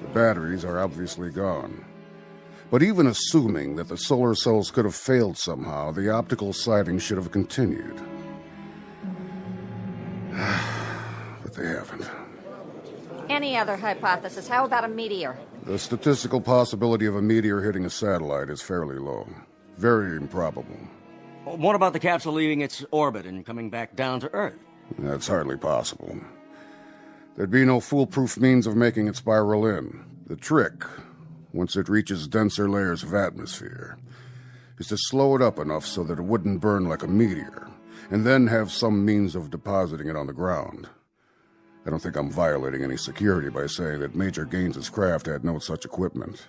The batteries are obviously gone. But even assuming that the solar cells could have failed somehow, the optical sighting should have continued. But they haven't. Any other hypothesis? How about a meteor? The statistical possibility of a meteor hitting a satellite is fairly low. Very improbable. What about the capsule leaving its orbit and coming back down to Earth? That's hardly possible. There'd be no foolproof means of making it spiral in. The trick, once it reaches denser layers of atmosphere, is to slow it up enough so that it wouldn't burn like a meteor, and then have some means of depositing it on the ground. I don't think I'm violating any security by saying that Major Gaines's craft had no such equipment.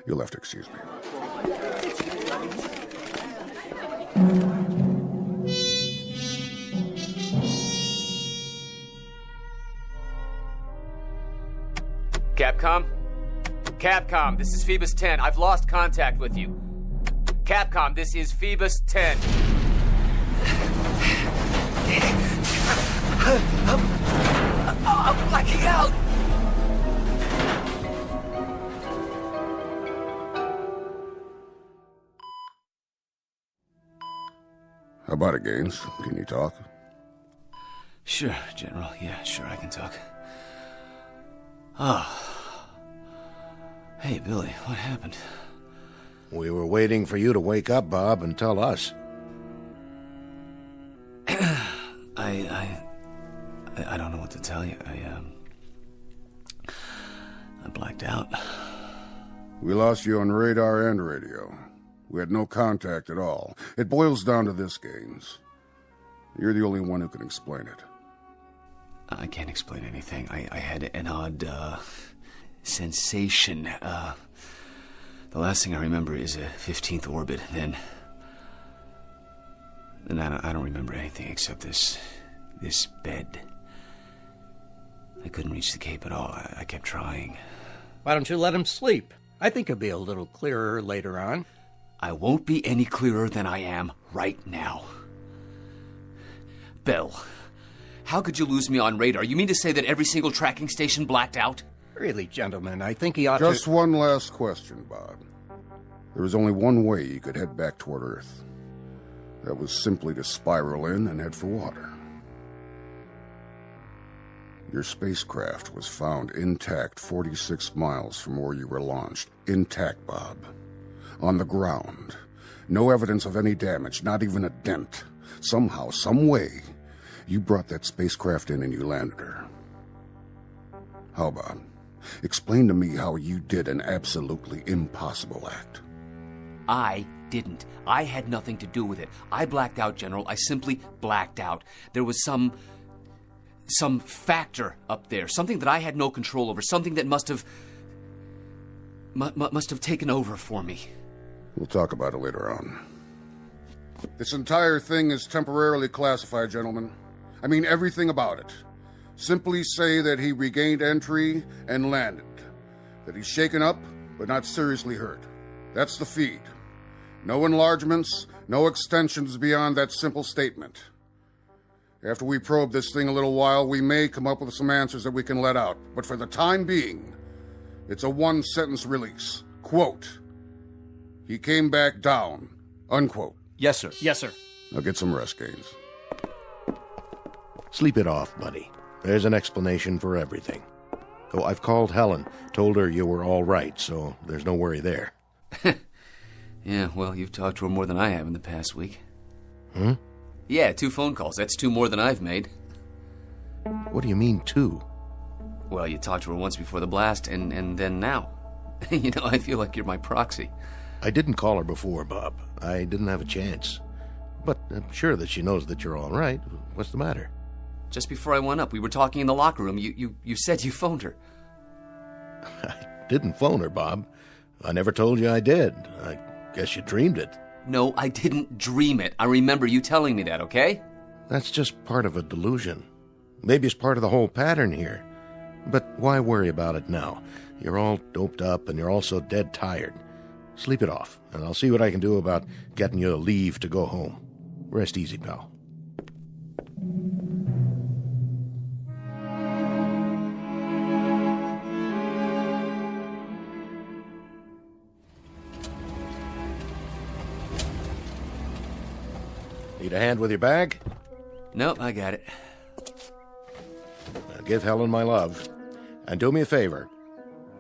You'll have to excuse me. Capcom? Capcom, this is Phoebus 10. I've lost contact with you. Capcom, this is Phoebus 10. I'm blacking out! How about it, Gaines? Can you talk? Sure, General. Yeah, sure, I can talk. Oh. Hey, Billy, what happened? We were waiting for you to wake up, Bob, and tell us. I don't know what to tell you. blacked out. We lost you on radar and radio. We had no contact at all. It boils down to this, Gaines. You're the only one who can explain it. I can't explain anything. I had an odd, sensation. The last thing I remember is a 15th orbit. Then I don't remember anything except this bed. I couldn't reach the Cape at all. I kept trying. Why don't you let him sleep? I think he'll be a little clearer later on. I won't be any clearer than I am right now. Bill, how could you lose me on radar? You mean to say that every single tracking station blacked out? Really, gentlemen, I think he ought Just one last question, Bob. There was only one way you could head back toward Earth. That was simply to spiral in and head for water. Your spacecraft was found intact 46 miles from where you were launched. Intact, Bob. On the ground. No evidence of any damage, not even a dent. Somehow, some way, you brought that spacecraft in and you landed her. How, Bob? Explain to me how you did an absolutely impossible act. I didn't. I had nothing to do with it. I blacked out, General. I simply blacked out. There was some factor up there, something that I had no control over, something that must have taken over for me. We'll talk about it later on. This entire thing is temporarily classified, gentlemen. I mean everything about it. Simply say that he regained entry and landed. That he's shaken up, but not seriously hurt. That's the feed. No enlargements, no extensions beyond that simple statement. After we probe this thing a little while, we may come up with some answers that we can let out. But for the time being, it's a one-sentence release. Quote, he came back down. Unquote. Yes, sir. Yes, sir. Now get some rest, Gaines. Sleep it off, buddy. There's an explanation for everything. Oh, I've called Helen. Told her you were all right, so there's no worry there. Yeah, well, you've talked to her more than I have in the past week. Hmm? Yeah, 2 phone calls. That's 2 more than I've made. What do you mean, 2? Well, you talked to her once before the blast, and then now. You know, I feel like you're my proxy. I didn't call her before, Bob. I didn't have a chance. But I'm sure that she knows that you're all right. What's the matter? Just before I went up, we were talking in the locker room. You said you phoned her. I didn't phone her, Bob. I never told you I did. I guess you dreamed it. No, I didn't dream it. I remember you telling me that, okay? That's just part of a delusion. Maybe it's part of the whole pattern here. But why worry about it now? You're all doped up and you're also dead tired. Sleep it off, and I'll see what I can do about getting you a leave to go home. Rest easy, pal. Need a hand with your bag? Nope, I got it. Now give Helen my love. And do me a favor.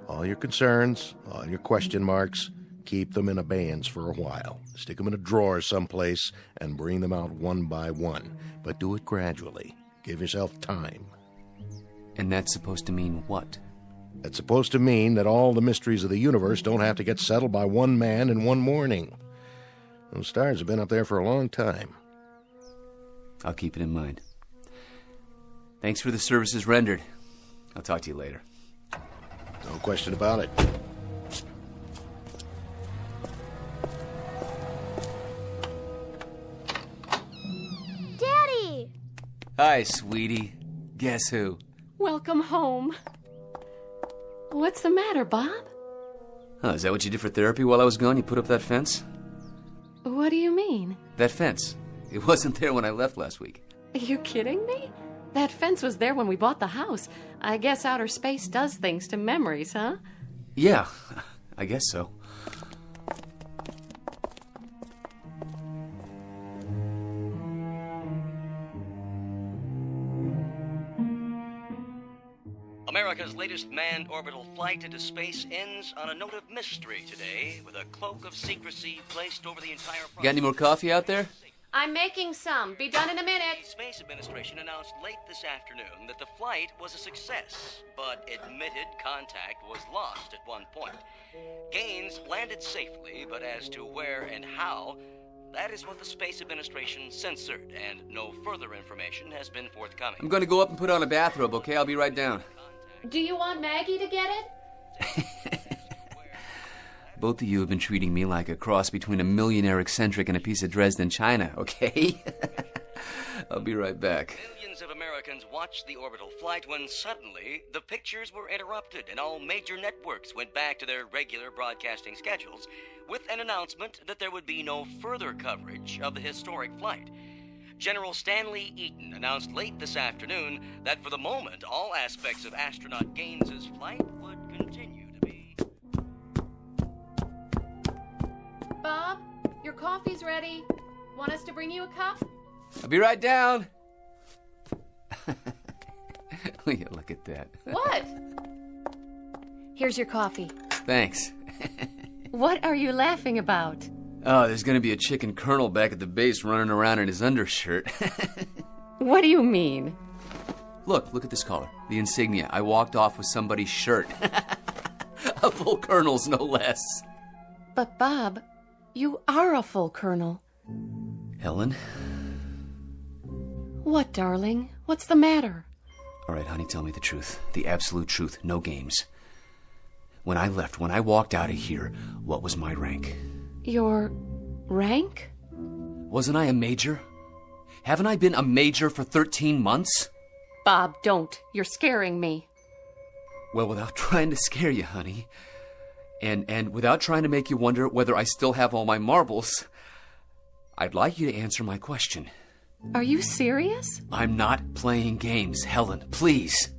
All your concerns, all your question marks, keep them in abeyance for a while. Stick them in a drawer someplace and bring them out one by one. But do it gradually. Give yourself time. And that's supposed to mean what? It's supposed to mean that all the mysteries of the universe don't have to get settled by one man in one morning. Those stars have been up there for a long time. I'll keep it in mind. Thanks for the services rendered. I'll talk to you later. No question about it. Daddy! Hi, sweetie. Guess who? Welcome home. What's the matter, Bob? Oh, is that what you did for therapy while I was gone? You put up that fence? What do you mean? That fence. It wasn't there when I left last week. Are you kidding me? That fence was there when we bought the house. I guess outer space does things to memories, huh? Yeah, I guess so. America's latest manned orbital flight into space ends on a note of mystery today, with a cloak of secrecy placed over the entire process. Got any more coffee out there? I'm making some. Be done in a minute. The Space Administration announced late this afternoon that the flight was a success, but admitted contact was lost at one point. Gaines landed safely, but as to where and how, that is what the Space Administration censored, and no further information has been forthcoming. I'm going to go up and put on a bathrobe, okay? I'll be right down. Do you want Maggie to get it? Both of you have been treating me like a cross between a millionaire eccentric and a piece of Dresden china, okay? I'll be right back. Millions of Americans watched the orbital flight when suddenly the pictures were interrupted and all major networks went back to their regular broadcasting schedules with an announcement that there would be no further coverage of the historic flight. General Stanley Eaton announced late this afternoon that for the moment all aspects of astronaut Gaines's flight would continue to be. Bob, your coffee's ready. Want us to bring you a cup? I'll be right down. Look at that. What? Here's your coffee. Thanks. What are you laughing about? Oh, there's gonna be a chicken colonel back at the base running around in his undershirt. What do you mean? Look at this collar. The insignia. I walked off with somebody's shirt. A full colonel's, no less. But Bob, you are a full colonel. Helen? What, darling? What's the matter? All right, honey, tell me the truth. The absolute truth. No games. When I left, when I walked out of here, what was my rank? Your rank? Wasn't I a major? Haven't I been a major for 13 months? Bob, don't. You're scaring me. Well, without trying to scare you, honey, and without trying to make you wonder whether I still have all my marbles, I'd like you to answer my question. Are you serious? I'm not playing games, Helen, please.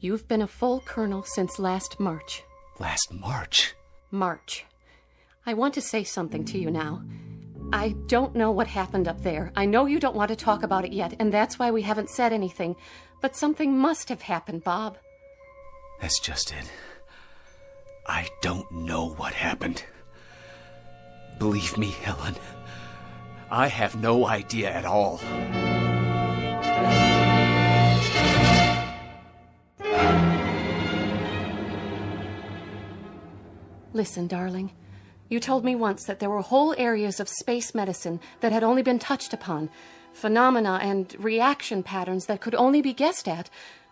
You've been a full colonel since last March. Last March? March. I want to say something to you now. I don't know what happened up there. I know you don't want to talk about it yet, and that's why we haven't said anything. But something must have happened, Bob. That's just it. I don't know what happened. Believe me, Helen, I have no idea at all. Listen, darling. You told me once that there were whole areas of space medicine that had only been touched upon, phenomena and reaction patterns that could only be guessed at.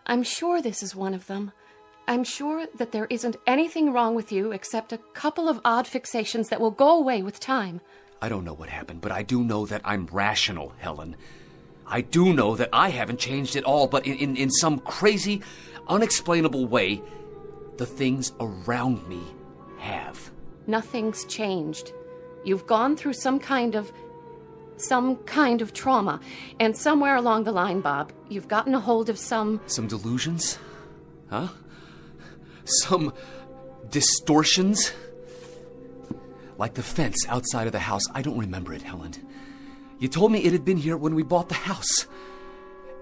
I'm sure this is one of them. I'm sure that there isn't anything wrong with you except a couple of odd fixations that will go away with time. I don't know what happened, but I do know that I'm rational, Helen. I do know that I haven't changed at all, but in some crazy, unexplainable way, the things around me have. Nothing's changed. You've gone through some kind of trauma, and somewhere along the line, Bob, you've gotten a hold of some delusions? Huh? Some distortions? Like the fence outside of the house. I don't remember it, Helen. You told me it had been here when we bought the house.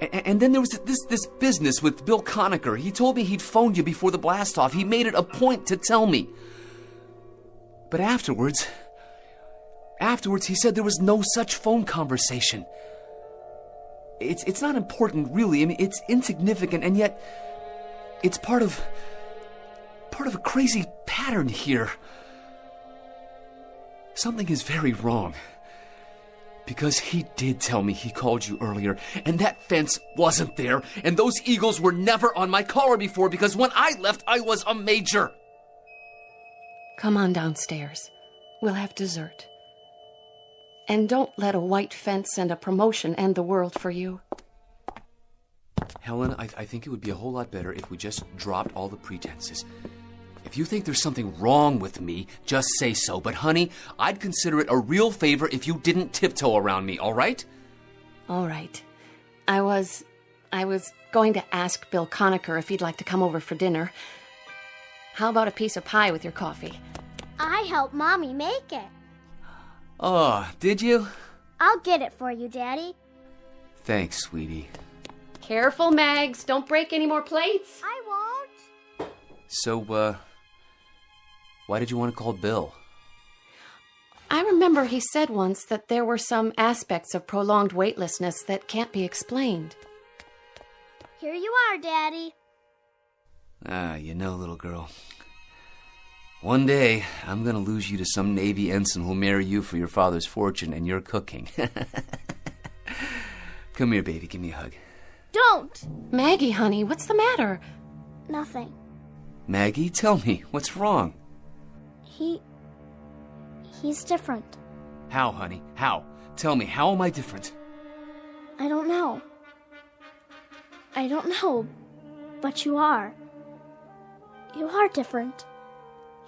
And then there was this business with Bill Conacher. He told me he'd phoned you before the blast-off. He made it a point to tell me. But afterwards, he said there was no such phone conversation. It's not important, really. I mean, it's insignificant, and yet it's part of a crazy pattern here. Something is very wrong. Because he did tell me he called you earlier, and that fence wasn't there, and those eagles were never on my collar before, because when I left, I was a major. Come on downstairs. We'll have dessert. And don't let a white fence and a promotion end the world for you. Helen, I think it would be a whole lot better if we just dropped all the pretenses. If you think there's something wrong with me, just say so. But honey, I'd consider it a real favor if you didn't tiptoe around me, all right? All right. I was going to ask Bill Conacher if he'd like to come over for dinner. How about a piece of pie with your coffee? I helped Mommy make it. Oh, did you? I'll get it for you, Daddy. Thanks, sweetie. Careful, Mags. Don't break any more plates. I won't. So, why did you want to call Bill? I remember he said once that there were some aspects of prolonged weightlessness that can't be explained. Here you are, Daddy. You know, little girl. One day, I'm gonna lose you to some Navy ensign who'll marry you for your father's fortune and your cooking. Come here, baby. Give me a hug. Don't! Maggie, honey, what's the matter? Nothing. Maggie, tell me, what's wrong? He's different. How, honey? How? Tell me, how am I different? I don't know. But you are. You are different.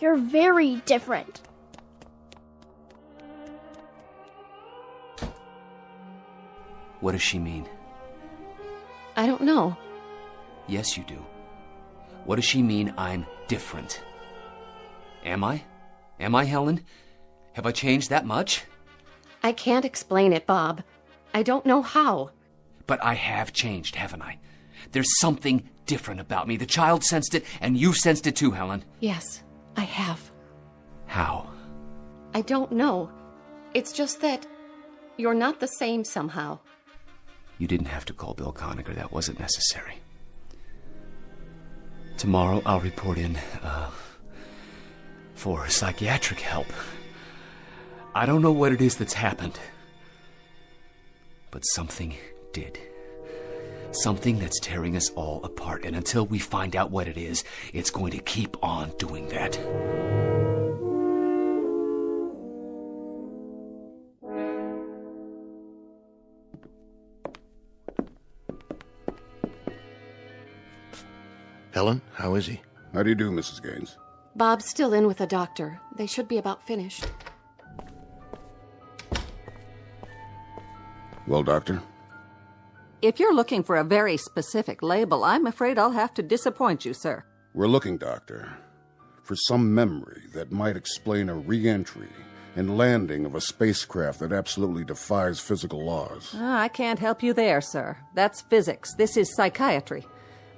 You're very different. What does she mean? I don't know. Yes, you do. What does she mean I'm different? Am I? Am I, Helen? Have I changed that much? I can't explain it, Bob. I don't know how. But I have changed, haven't I? There's something different about me. The child sensed it, and you've sensed it too, Helen. Yes, I have. How? I don't know. It's just that you're not the same somehow. You didn't have to call Bill Conacher. That wasn't necessary. Tomorrow I'll report in, for psychiatric help. I don't know what it is that's happened, but something did. Something that's tearing us all apart, and until we find out what it is, it's going to keep on doing that. Helen, how is he? How do you do, Mrs. Gaines? Bob's still in with the doctor. They should be about finished. Well, Doctor? If you're looking for a very specific label, I'm afraid I'll have to disappoint you, sir. We're looking, Doctor, for some memory that might explain a re-entry and landing of a spacecraft that absolutely defies physical laws. I can't help you there, sir. That's physics. This is psychiatry.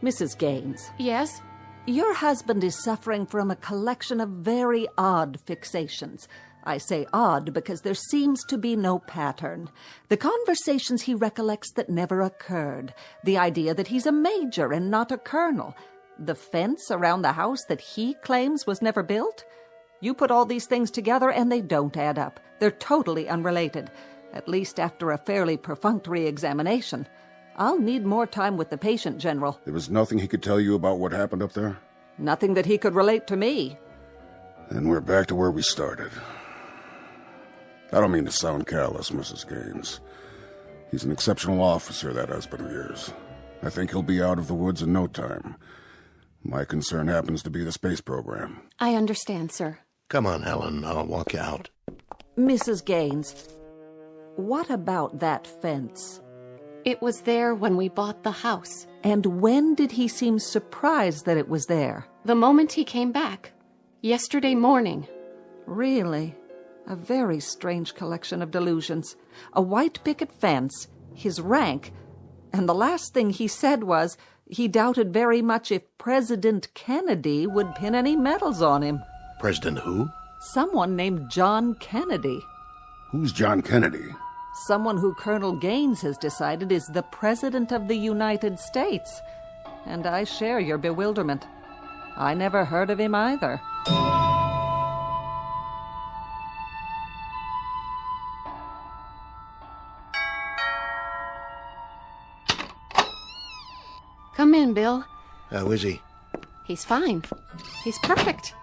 Mrs. Gaines. Yes? Your husband is suffering from a collection of very odd fixations. I say odd because there seems to be no pattern. The conversations he recollects that never occurred. The idea that he's a major and not a colonel. The fence around the house that he claims was never built. You put all these things together and they don't add up. They're totally unrelated, at least after a fairly perfunctory examination. I'll need more time with the patient, General. There was nothing he could tell you about what happened up there? Nothing that he could relate to me. Then we're back to where we started. I don't mean to sound callous, Mrs. Gaines. He's an exceptional officer, that husband of yours. I think he'll be out of the woods in no time. My concern happens to be the space program. I understand, sir. Come on, Helen. I'll walk you out. Mrs. Gaines, what about that fence? It was there when we bought the house. And when did he seem surprised that it was there? The moment he came back. Yesterday morning. Really? A very strange collection of delusions. A white picket fence, his rank, and the last thing he said was he doubted very much if President Kennedy would pin any medals on him. President who? Someone named John Kennedy. Who's John Kennedy? Someone who Colonel Gaines has decided is the President of the United States. And I share your bewilderment. I never heard of him either. Come in, Bill. How is he? He's fine. He's perfect.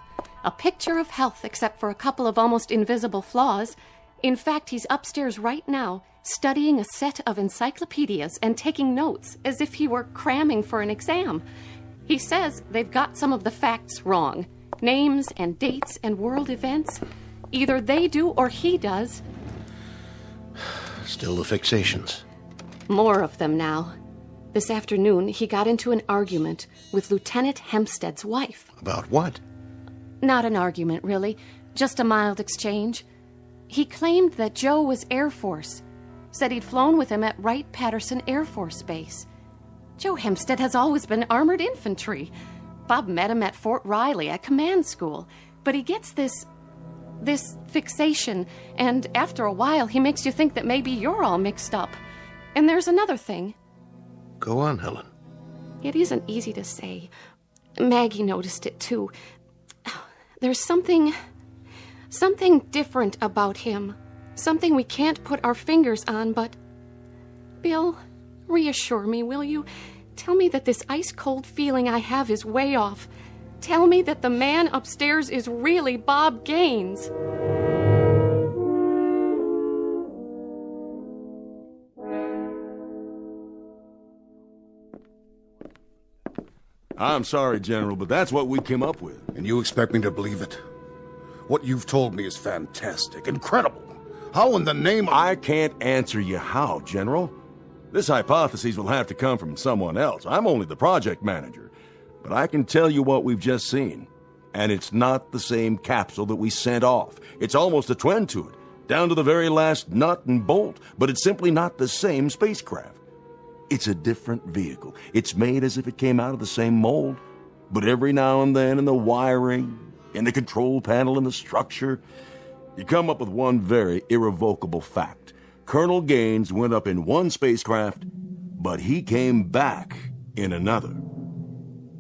A picture of health except for a couple of almost invisible flaws. In fact, he's upstairs right now, studying a set of encyclopedias and taking notes as if he were cramming for an exam. He says they've got some of the facts wrong. Names and dates and world events. Either they do or he does. Still the fixations. More of them now. This afternoon, he got into an argument with Lieutenant Hempstead's wife. About what? Not an argument, really. Just a mild exchange. He claimed that Joe was Air Force. Said he'd flown with him at Wright-Patterson Air Force Base. Joe Hempstead has always been armored infantry. Bob met him at Fort Riley at command school. But he gets this this fixation, and after a while he makes you think that maybe you're all mixed up. And there's another thing. Go on, Helen. It isn't easy to say. Maggie noticed it too. There's something different about him. Something we can't put our fingers on, but... Bill, reassure me, will you? Tell me that this ice-cold feeling I have is way off. Tell me that the man upstairs is really Bob Gaines. I'm sorry, General, but that's what we came up with. And you expect me to believe it? What you've told me is fantastic, incredible. How in the name of... I can't answer you how, General. This hypothesis will have to come from someone else. I'm only the project manager. But I can tell you what we've just seen. And it's not the same capsule that we sent off. It's almost a twin to it, down to the very last nut and bolt. But it's simply not the same spacecraft. It's a different vehicle. It's made as if it came out of the same mold. But every now and then in the wiring, in the control panel, in the structure, you come up with one very irrevocable fact. Colonel Gaines went up in one spacecraft, but he came back in another.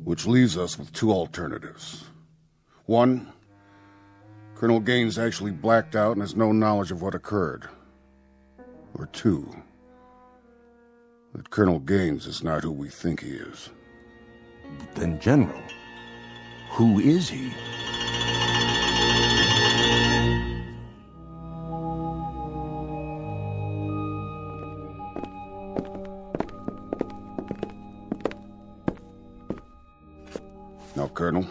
Which leaves us with two alternatives. One, Colonel Gaines actually blacked out and has no knowledge of what occurred. Or two, that Colonel Gaines is not who we think he is. Then, General, who is he? Now, Colonel,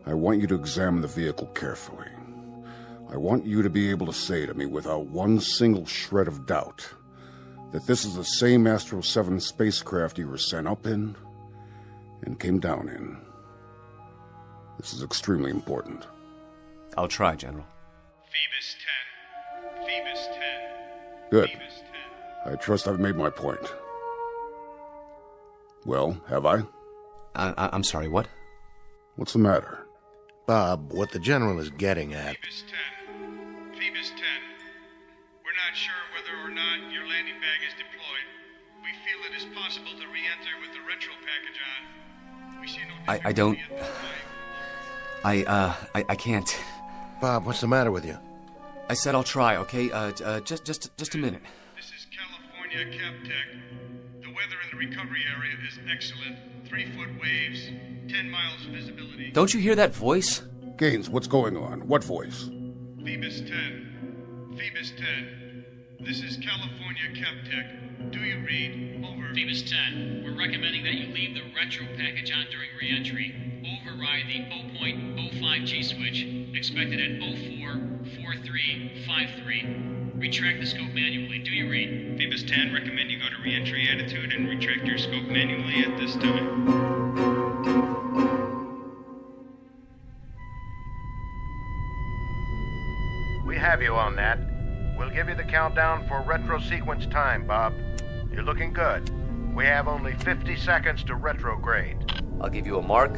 I want you to examine the vehicle carefully. I want you to be able to say to me without one single shred of doubt that this is the same Astro 7 spacecraft you were sent up in and came down in. This is extremely important. I'll try, General. Phoebus 10. Phoebus 10. Good. Phoebus 10. I trust I've made my point. Well, have I? I'm sorry, what? What's the matter? Bob, what the General is getting at... Phoebus 10. Phoebus 10. We're not sure whether or not your landing bag is deployed. We feel it is possible to re-enter with the retro package on. We see no I don't... I can't. Bob, what's the matter with you? I said I'll try, okay? Just a minute. This is California CapTech. The weather in the recovery area is excellent. 3-foot waves, 10 miles visibility. Don't you hear that voice? Gaines, what's going on? What voice? Phoebus 10. Phoebus 10. This is California CapTech. Do you read? Over. Phoebus 10. We're recommending that you leave the retro package on during re-entry. Override the 0.05G switch. Expected at 044353. Retract the scope manually. Do you read? Phoebus 10, recommend you go to re-entry attitude and retract your scope manually at this time. We have you on that. We'll give you the countdown for retro sequence time, Bob. You're looking good. We have only 50 seconds to retrograde. I'll give you a mark.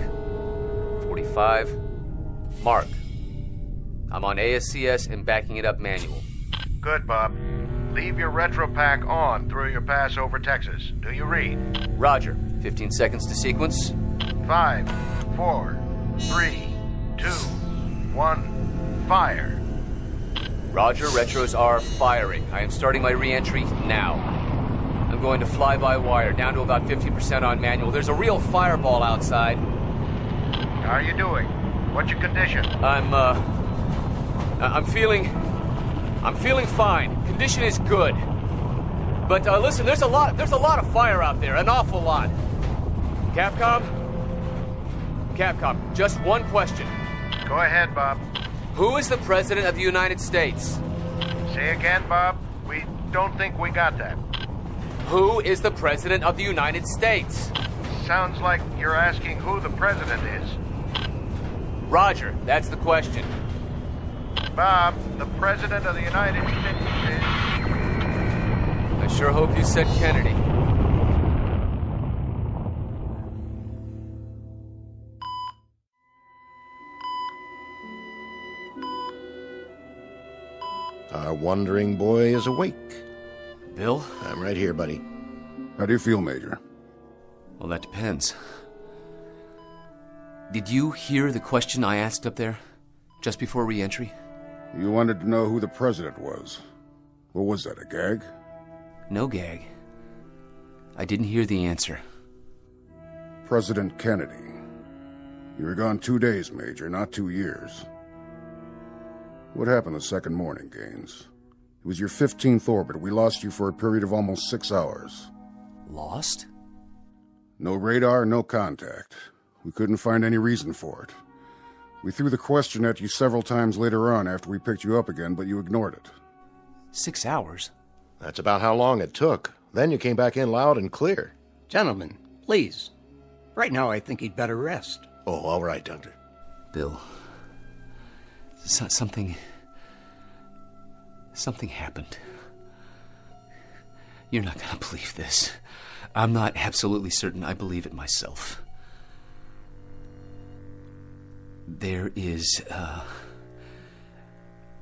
45. Mark. I'm on ASCS and backing it up manual. Good, Bob. Leave your retro pack on through your pass over Texas. Do you read? Roger. 15 seconds to sequence. 5, 4, 3, 2, 1, fire. Roger, retros are firing. I am starting my re-entry now. I'm going to fly by wire, down to about 50% on manual. There's a real fireball outside. How are you doing? What's your condition? I'm feeling fine. Condition is good. But listen, there's a lot of fire out there, an awful lot. Capcom, just one question. Go ahead, Bob. Who is the President of the United States? Say again, Bob. We don't think we got that. Who is the President of the United States? Sounds like you're asking who the President is. Roger, that's the question. Bob, the President of the United States is... I sure hope you said Kennedy. Our wandering boy is awake. Bill? I'm right here, buddy. How do you feel, Major? Well, that depends. Did you hear the question I asked up there, just before re-entry? You wanted to know who the president was. What was that, a gag? No gag. I didn't hear the answer. President Kennedy. You were gone 2 days, Major, not 2 years. What happened the second morning, Gaines? It was your 15th orbit. We lost you for a period of almost 6 hours. Lost? No radar, no contact. We couldn't find any reason for it. We threw the question at you several times later on after we picked you up again, but you ignored it. 6 hours? That's about how long it took. Then you came back in loud and clear. Gentlemen, please. Right now I think he'd better rest. Oh, all right, Doctor. Bill. Something happened. You're not gonna believe this. I'm not absolutely certain I believe it myself. There is,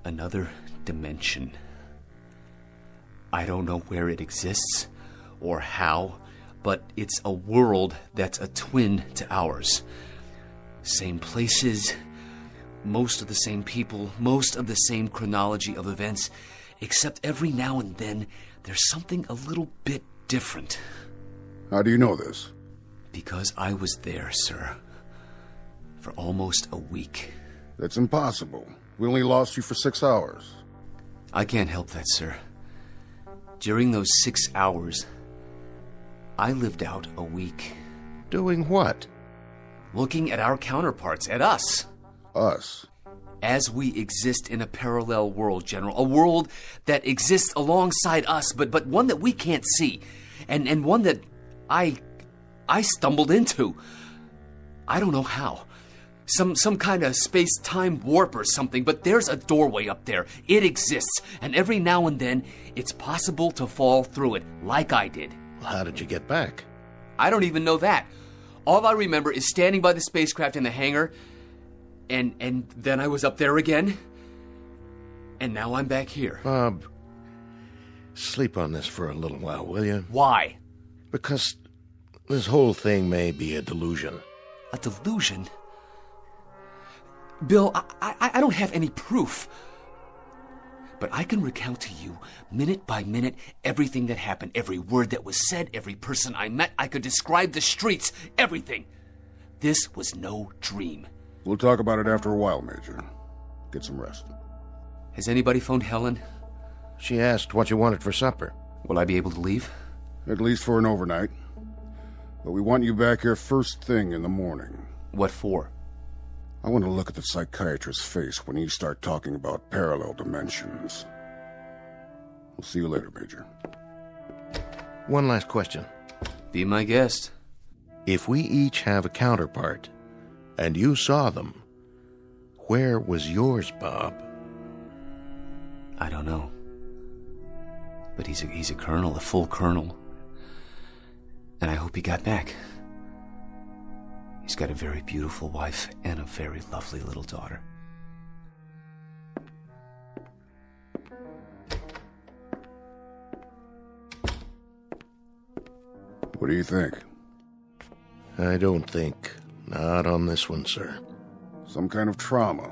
another dimension. I don't know where it exists or how, but it's a world that's a twin to ours. Same places, most of the same people, most of the same chronology of events, except every now and then there's something a little bit different. How do you know this? Because I was there, sir. For almost a week. That's impossible. We only lost you for 6 hours. I can't help that, sir. During those 6 hours, I lived out a week. Doing what? Looking at our counterparts, at us. Us? As we exist in a parallel world, General. A world that exists alongside us, but one that we can't see. And one that I stumbled into. I don't know how. Some kind of space-time warp or something, but there's a doorway up there. It exists, and every now and then, it's possible to fall through it, like I did. Well, how did you get back? I don't even know that. All I remember is standing by the spacecraft in the hangar, and then I was up there again, and now I'm back here. Bob, sleep on this for a little while, will you? Why? Because this whole thing may be a delusion. A delusion? Bill, I don't have any proof. But I can recount to you, minute by minute, everything that happened, every word that was said, every person I met. I could describe the streets, everything. This was no dream. We'll talk about it after a while, Major. Get some rest. Has anybody phoned Helen? She asked what you wanted for supper. Will I be able to leave? At least for an overnight. But we want you back here first thing in the morning. What for? I want to look at the psychiatrist's face when you start talking about parallel dimensions. We'll see you later, Major. One last question. Be my guest. If we each have a counterpart, and you saw them, where was yours, Bob? I don't know. But he's a colonel, a full colonel. And I hope he got back. He's got a very beautiful wife and a very lovely little daughter. What do you think? I don't think. Not on this one, sir. Some kind of trauma.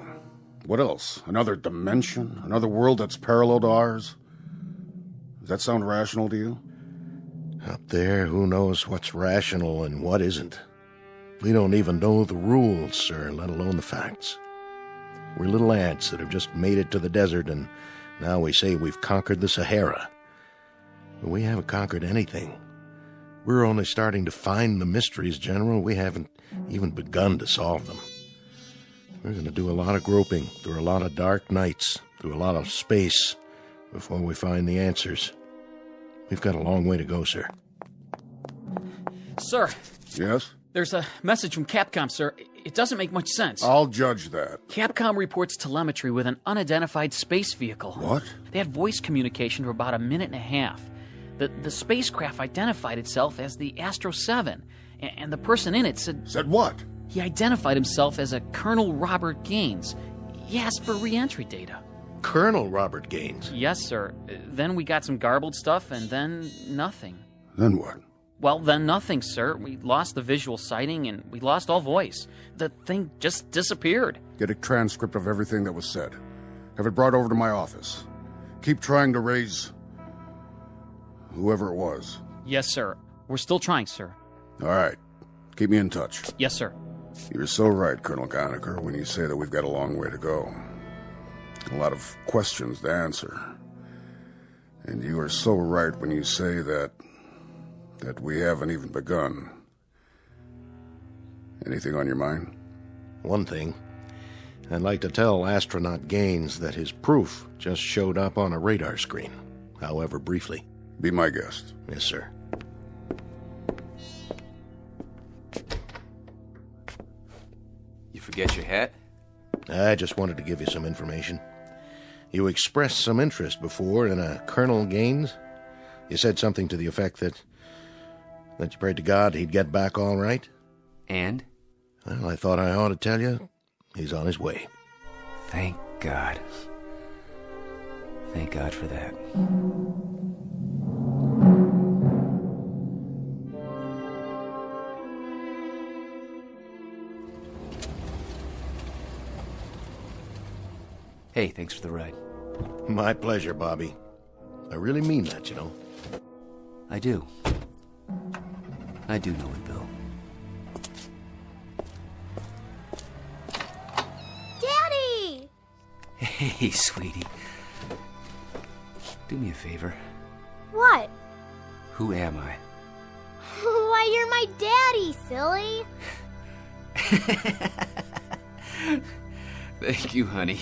What else? Another dimension? Another world that's parallel to ours? Does that sound rational to you? Up there, who knows what's rational and what isn't? We don't even know the rules, sir, let alone the facts. We're little ants that have just made it to the desert, and now we say we've conquered the Sahara. But we haven't conquered anything. We're only starting to find the mysteries, General. We haven't even begun to solve them. We're going to do a lot of groping through a lot of dark nights, through a lot of space, before we find the answers. We've got a long way to go, sir. Sir. Yes? There's a message from Capcom, sir. It doesn't make much sense. I'll judge that. Capcom reports telemetry with an unidentified space vehicle. What? They had voice communication for about a minute and a half. The spacecraft identified itself as the Astro 7, and the person in it said... Said what? He identified himself as a Colonel Robert Gaines. He asked for re-entry data. Colonel Robert Gaines? Yes, sir. Then we got some garbled stuff, and then nothing. Then what? Well, then nothing, sir. We lost the visual sighting, and we lost all voice. The thing just disappeared. Get a transcript of everything that was said. Have it brought over to my office. Keep trying to raise whoever it was. Yes, sir. We're still trying, sir. All right. Keep me in touch. Yes, sir. You're so right, Colonel Conacher, when you say that we've got a long way to go. A lot of questions to answer. And you are so right when you say that we haven't even begun. Anything on your mind? One thing. I'd like to tell astronaut Gaines that his proof just showed up on a radar screen, however briefly. Be my guest. Yes, sir. You forget your hat? I just wanted to give you some information. You expressed some interest before in a Colonel Gaines. You said something to the effect that you prayed to God he'd get back all right. And? Well, I thought I ought to tell you he's on his way. Thank God. Thank God for that. Hey, thanks for the ride. My pleasure, Bobby. I really mean that, you know. I do. I do know it, Bill. Daddy! Hey, sweetie. Do me a favor. What? Who am I? Why, you're my daddy, silly. Thank you, honey.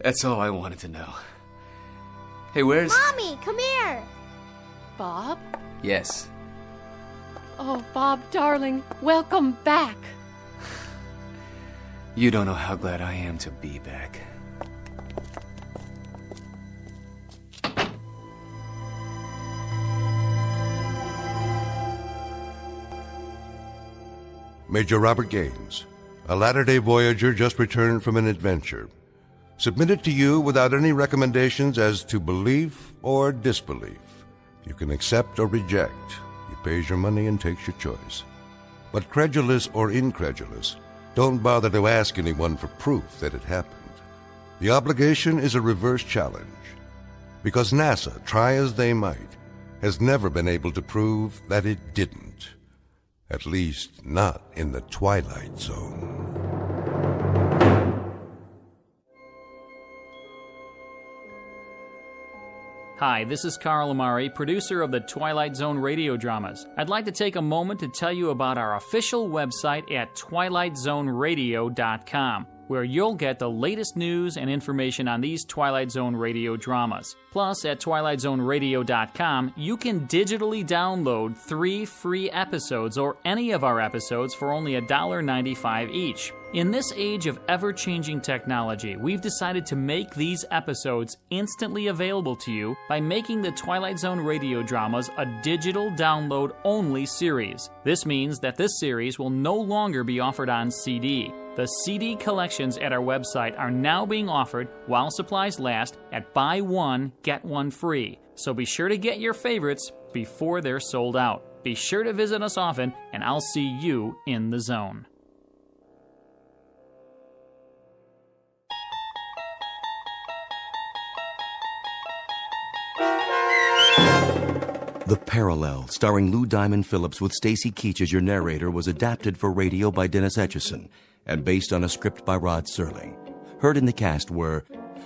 That's all I wanted to know. Hey, where's... Mommy, come here. Bob? Yes. Oh, Bob, darling, welcome back. You don't know how glad I am to be back. Major Robert Gaines, a latter-day Voyager just returned from an adventure. Submitted to you without any recommendations as to belief or disbelief. You can accept or reject. He pays your money and takes your choice. But credulous or incredulous, don't bother to ask anyone for proof that it happened. The obligation is a reverse challenge. Because NASA, try as they might, has never been able to prove that it didn't. At least, not in the Twilight Zone. Hi, this is Carl Amari, producer of the Twilight Zone radio dramas. I'd like to take a moment to tell you about our official website at twilightzoneradio.com, where you'll get the latest news and information on these Twilight Zone radio dramas. Plus, at twilightzoneradio.com, you can digitally download 3 free episodes or any of our episodes for only $1.95 each. In this age of ever-changing technology, we've decided to make these episodes instantly available to you by making the Twilight Zone radio dramas a digital download-only series. This means that this series will no longer be offered on CD. The CD collections at our website are now being offered while supplies last at buy one, get one free. So be sure to get your favorites before they're sold out. Be sure to visit us often, and I'll see you in the zone. The Parallel, starring Lou Diamond Phillips with Stacy Keach as your narrator, was adapted for radio by Dennis Etchison and based on a script by Rod Serling. Heard in the cast were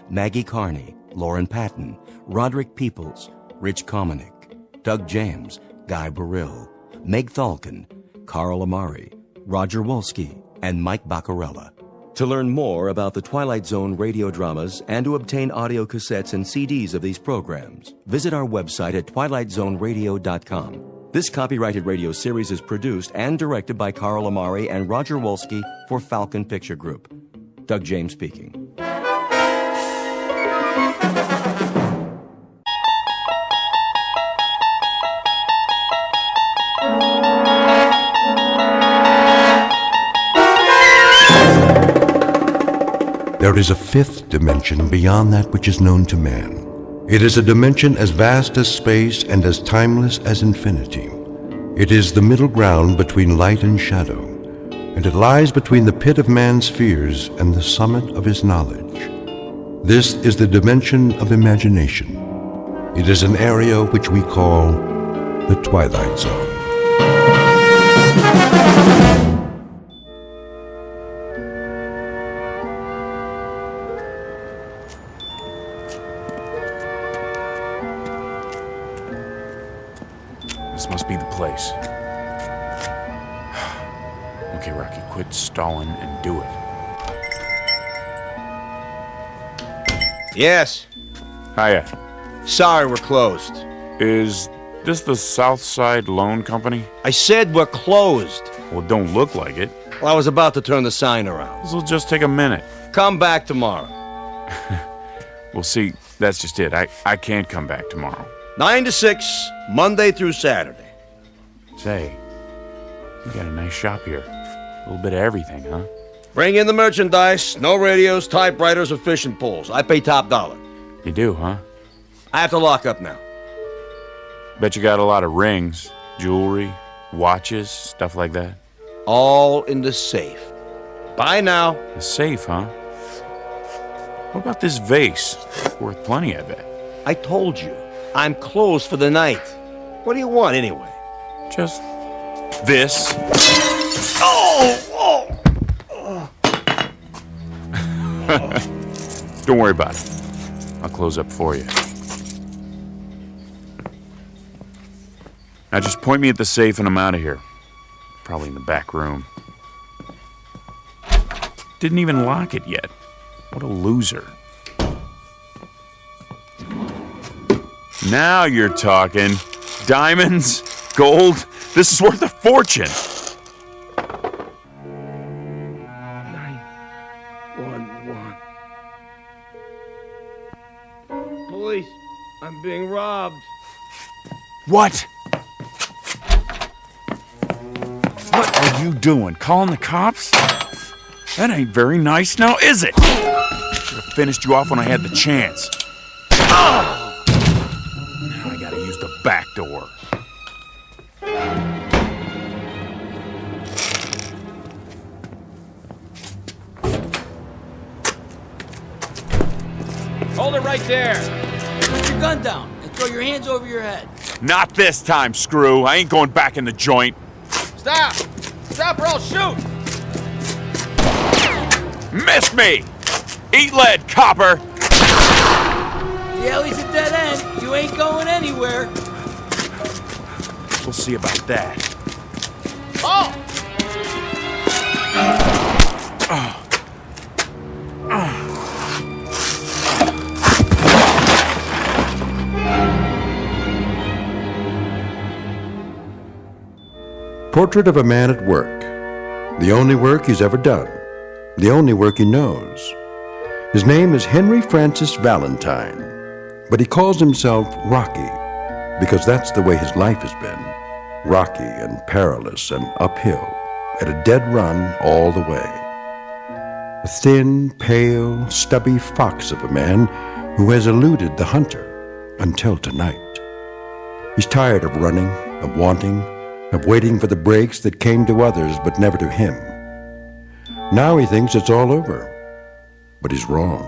Maggie Carney, Lauren Patton, Roderick Peoples, Rich Kominick, Doug James, Guy Burrill, Meg Thalken, Carl Amari, Roger Wolski, and Mike Baccarella. To learn more about the Twilight Zone radio dramas and to obtain audio cassettes and CDs of these programs, visit our website at twilightzoneradio.com. This copyrighted radio series is produced and directed by Carl Amari and Roger Wolski for Falcon Picture Group. Doug James speaking. There is a fifth dimension beyond that which is known to man. It is a dimension as vast as space and as timeless as infinity. It is the middle ground between light and shadow, and it lies between the pit of man's fears and the summit of his knowledge. This is the dimension of imagination. It is an area which we call the Twilight Zone. This must be the place. Okay, Rocky, quit stalling and do it. Yes. Hiya. Sorry, we're closed. Is this the Southside Loan Company? I said we're closed. Well, it don't look like it. Well, I was about to turn the sign around. This'll just take a minute. Come back tomorrow. Well, see, that's just it. I can't come back tomorrow. 9 to 6, Monday through Saturday. Say, you got a nice shop here. A little bit of everything, huh? Bring in the merchandise. No radios, typewriters, or fishing poles. I pay top dollar. You do, huh? I have to lock up now. Bet you got a lot of rings, jewelry, watches, stuff like that. All in the safe. Bye now. The safe, huh? What about this vase? Worth plenty, I bet. I told you. I'm closed for the night. What do you want, anyway? Just this. Don't worry about it. I'll close up for you. Now just point me at the safe and I'm out of here. Probably in the back room. Didn't even lock it yet. What a loser. Now you're talking. Diamonds, gold, this is worth a fortune. 911. Police, I'm being robbed. What? What are you doing? Calling the cops? That ain't very nice now, is it? Should have finished you off when I had the chance. Oh! Now I gotta use the back door. Hold it right there. Put your gun down and throw your hands over your head. Not this time, screw. I ain't going back in the joint. Stop! Stop or I'll shoot! Missed me! Eat lead, copper! The alley's a dead end. You ain't going anywhere. We'll see about that. Oh! Portrait of a man at work. The only work he's ever done. The only work he knows. His name is Henry Francis Valentine, but he calls himself Rocky because that's the way his life has been. Rocky and perilous and uphill, at a dead run all the way. A thin, pale, stubby fox of a man who has eluded the hunter until tonight. He's tired of running, of wanting, of waiting for the breaks that came to others but never to him. Now he thinks it's all over, but he's wrong.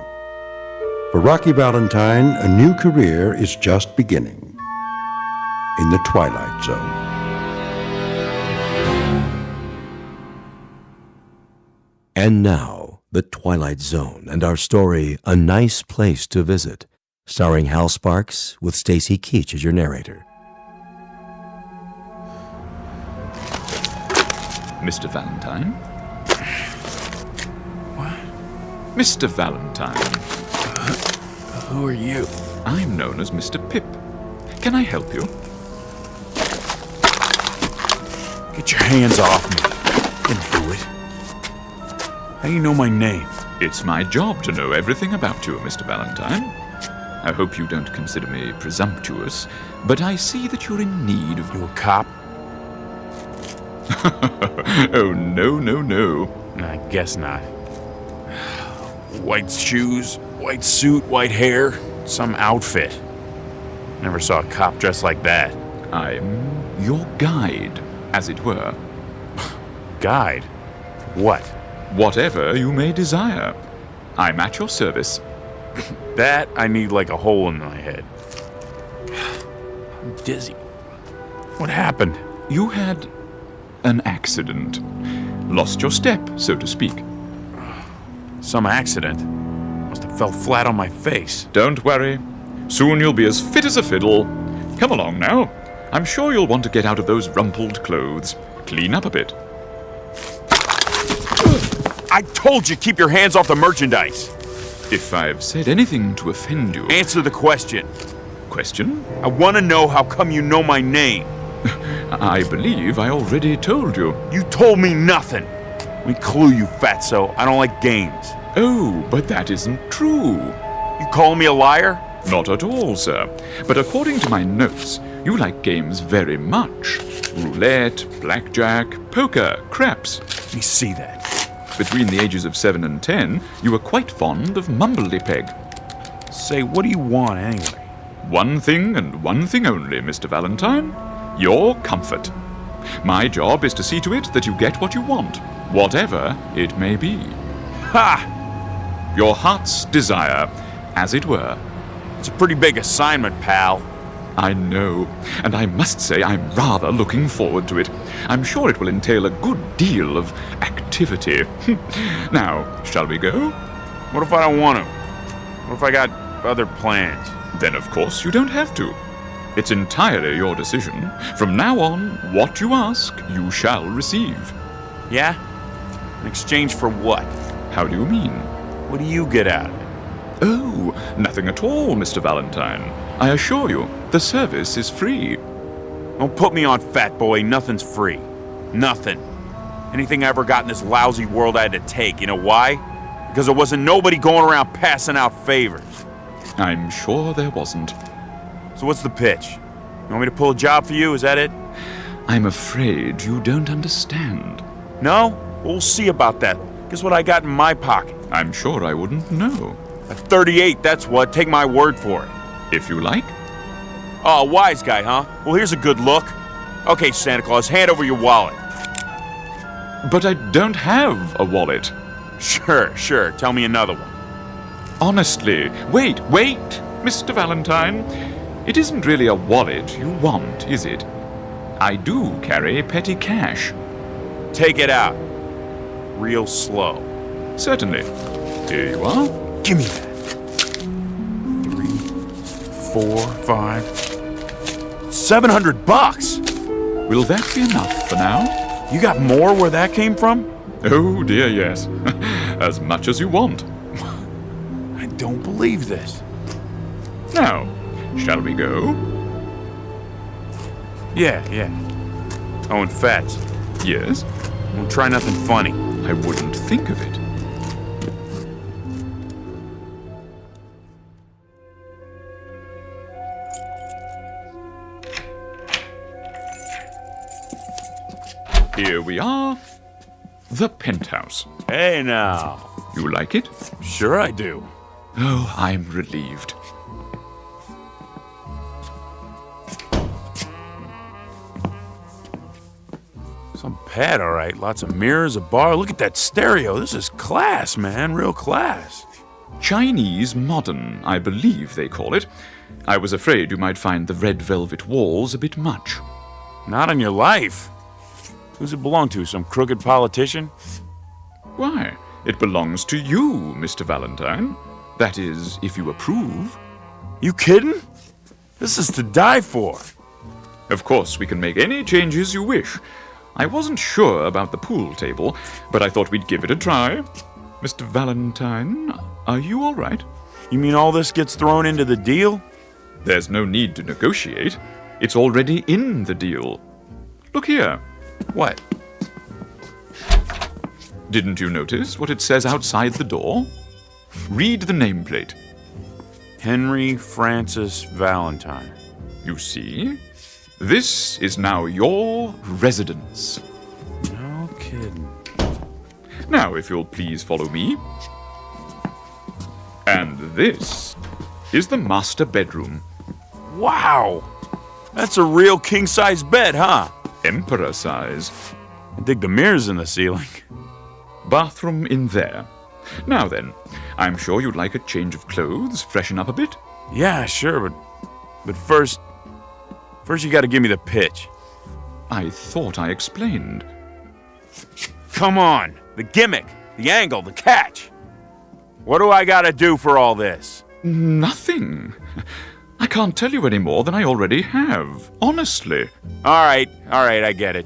For Rocky Valentine, a new career is just beginning in the Twilight Zone. And now, the Twilight Zone and our story, A Nice Place to Visit, starring Hal Sparks with Stacy Keach as your narrator. Mr. Valentine? What? Mr. Valentine. Who are you? I'm known as Mr. Pip. Can I help you? Get your hands off me. Didn't do it. How do you know my name? It's my job to know everything about you, Mr. Valentine. I hope you don't consider me presumptuous, but I see that you're in need of... You a cop? Oh, no, no, no. I guess not. white shoes, white suit, white hair, some outfit. Never saw a cop dressed like that. I'm your guide, as it were. Guide? What? Whatever you may desire. I'm at your service. That I need like a hole in my head. I'm dizzy. What happened? You had an accident. Lost your step, so to speak. Some accident? Must have fell flat on my face. Don't worry. Soon you'll be as fit as a fiddle. Come along now. I'm sure you'll want to get out of those rumpled clothes. Clean up a bit. I told you, keep your hands off the merchandise. If I've said anything to offend you... Answer the question. Question? I want to know how come you know my name. I believe I already told you. You told me nothing. Let me clue you, fatso. I don't like games. Oh, but that isn't true. You calling me a liar? Not at all, sir. But according to my notes, you like games very much. Roulette, blackjack, poker, craps. Let me see that. Between the ages of 7 and 10, you were quite fond of Mumbly-Peg. Say, what do you want anyway? One thing and one thing only, Mr. Valentine. Your comfort. My job is to see to it that you get what you want, whatever it may be. Ha! Your heart's desire, as it were. It's a pretty big assignment, pal. I know, and I must say I'm rather looking forward to it. I'm sure it will entail a good deal of activity. Now, shall we go? What if I don't want to? What if I got other plans? Then of course you don't have to. It's entirely your decision. From now on, what you ask, you shall receive. Yeah? In exchange for what? How do you mean? What do you get out of it? Oh, nothing at all, Mr. Valentine. I assure you, the service is free. Don't put me on, fat boy. Nothing's free. Nothing. Anything I ever got in this lousy world I had to take. You know why? Because there wasn't nobody going around passing out favors. I'm sure there wasn't. So what's the pitch? You want me to pull a job for you? Is that it? I'm afraid you don't understand. No? We'll see about that. Guess what I got in my pocket? I'm sure I wouldn't know. A 38, that's what. Take my word for it. If you like. Oh, a wise guy, huh? Well, here's a good look. Okay, Santa Claus, hand over your wallet. But I don't have a wallet. Sure. Tell me another one. Honestly, wait, Mr. Valentine. It isn't really a wallet you want, is it? I do carry petty cash. Take it out. Real slow. Certainly. Here you are. Give me that. 3, 4, 5, $700. Will that be enough for now? You got more where that came from? Oh dear, yes. As much as you want. I don't believe this. Now, shall we go? Yeah. Oh, and Fats. Yes? Don't try nothing funny. I wouldn't think of it. Here we are. The penthouse. Hey now. You like it? Sure I do. Oh, I'm relieved. Some pad, all right. Lots of mirrors, a bar. Look at that stereo. This is class, man. Real class. Chinese modern, I believe they call it. I was afraid you might find the red velvet walls a bit much. Not on your life. Who's it belong to? Some crooked politician? Why, it belongs to you, Mr. Valentine. That is, if you approve. You kidding? This is to die for. Of course, we can make any changes you wish. I wasn't sure about the pool table, but I thought we'd give it a try. Mr. Valentine, are you all right? You mean all this gets thrown into the deal? There's no need to negotiate. It's already in the deal. Look here. What? Didn't you notice what it says outside the door? Read the nameplate. Henry Francis Valentine. You see? This is now your residence. No kidding. Now, if you'll please follow me. And this is the master bedroom. Wow! That's a real king-size bed, huh? Emperor size. I dig the mirrors in the ceiling. Bathroom in there. Now then, I'm sure you'd like a change of clothes, freshen up a bit. Yeah, sure, but first you gotta give me the pitch. I thought I explained. Come on! The gimmick, the angle, the catch! What do I gotta do for all this? Nothing. I can't tell you any more than I already have, honestly. All right, I get it.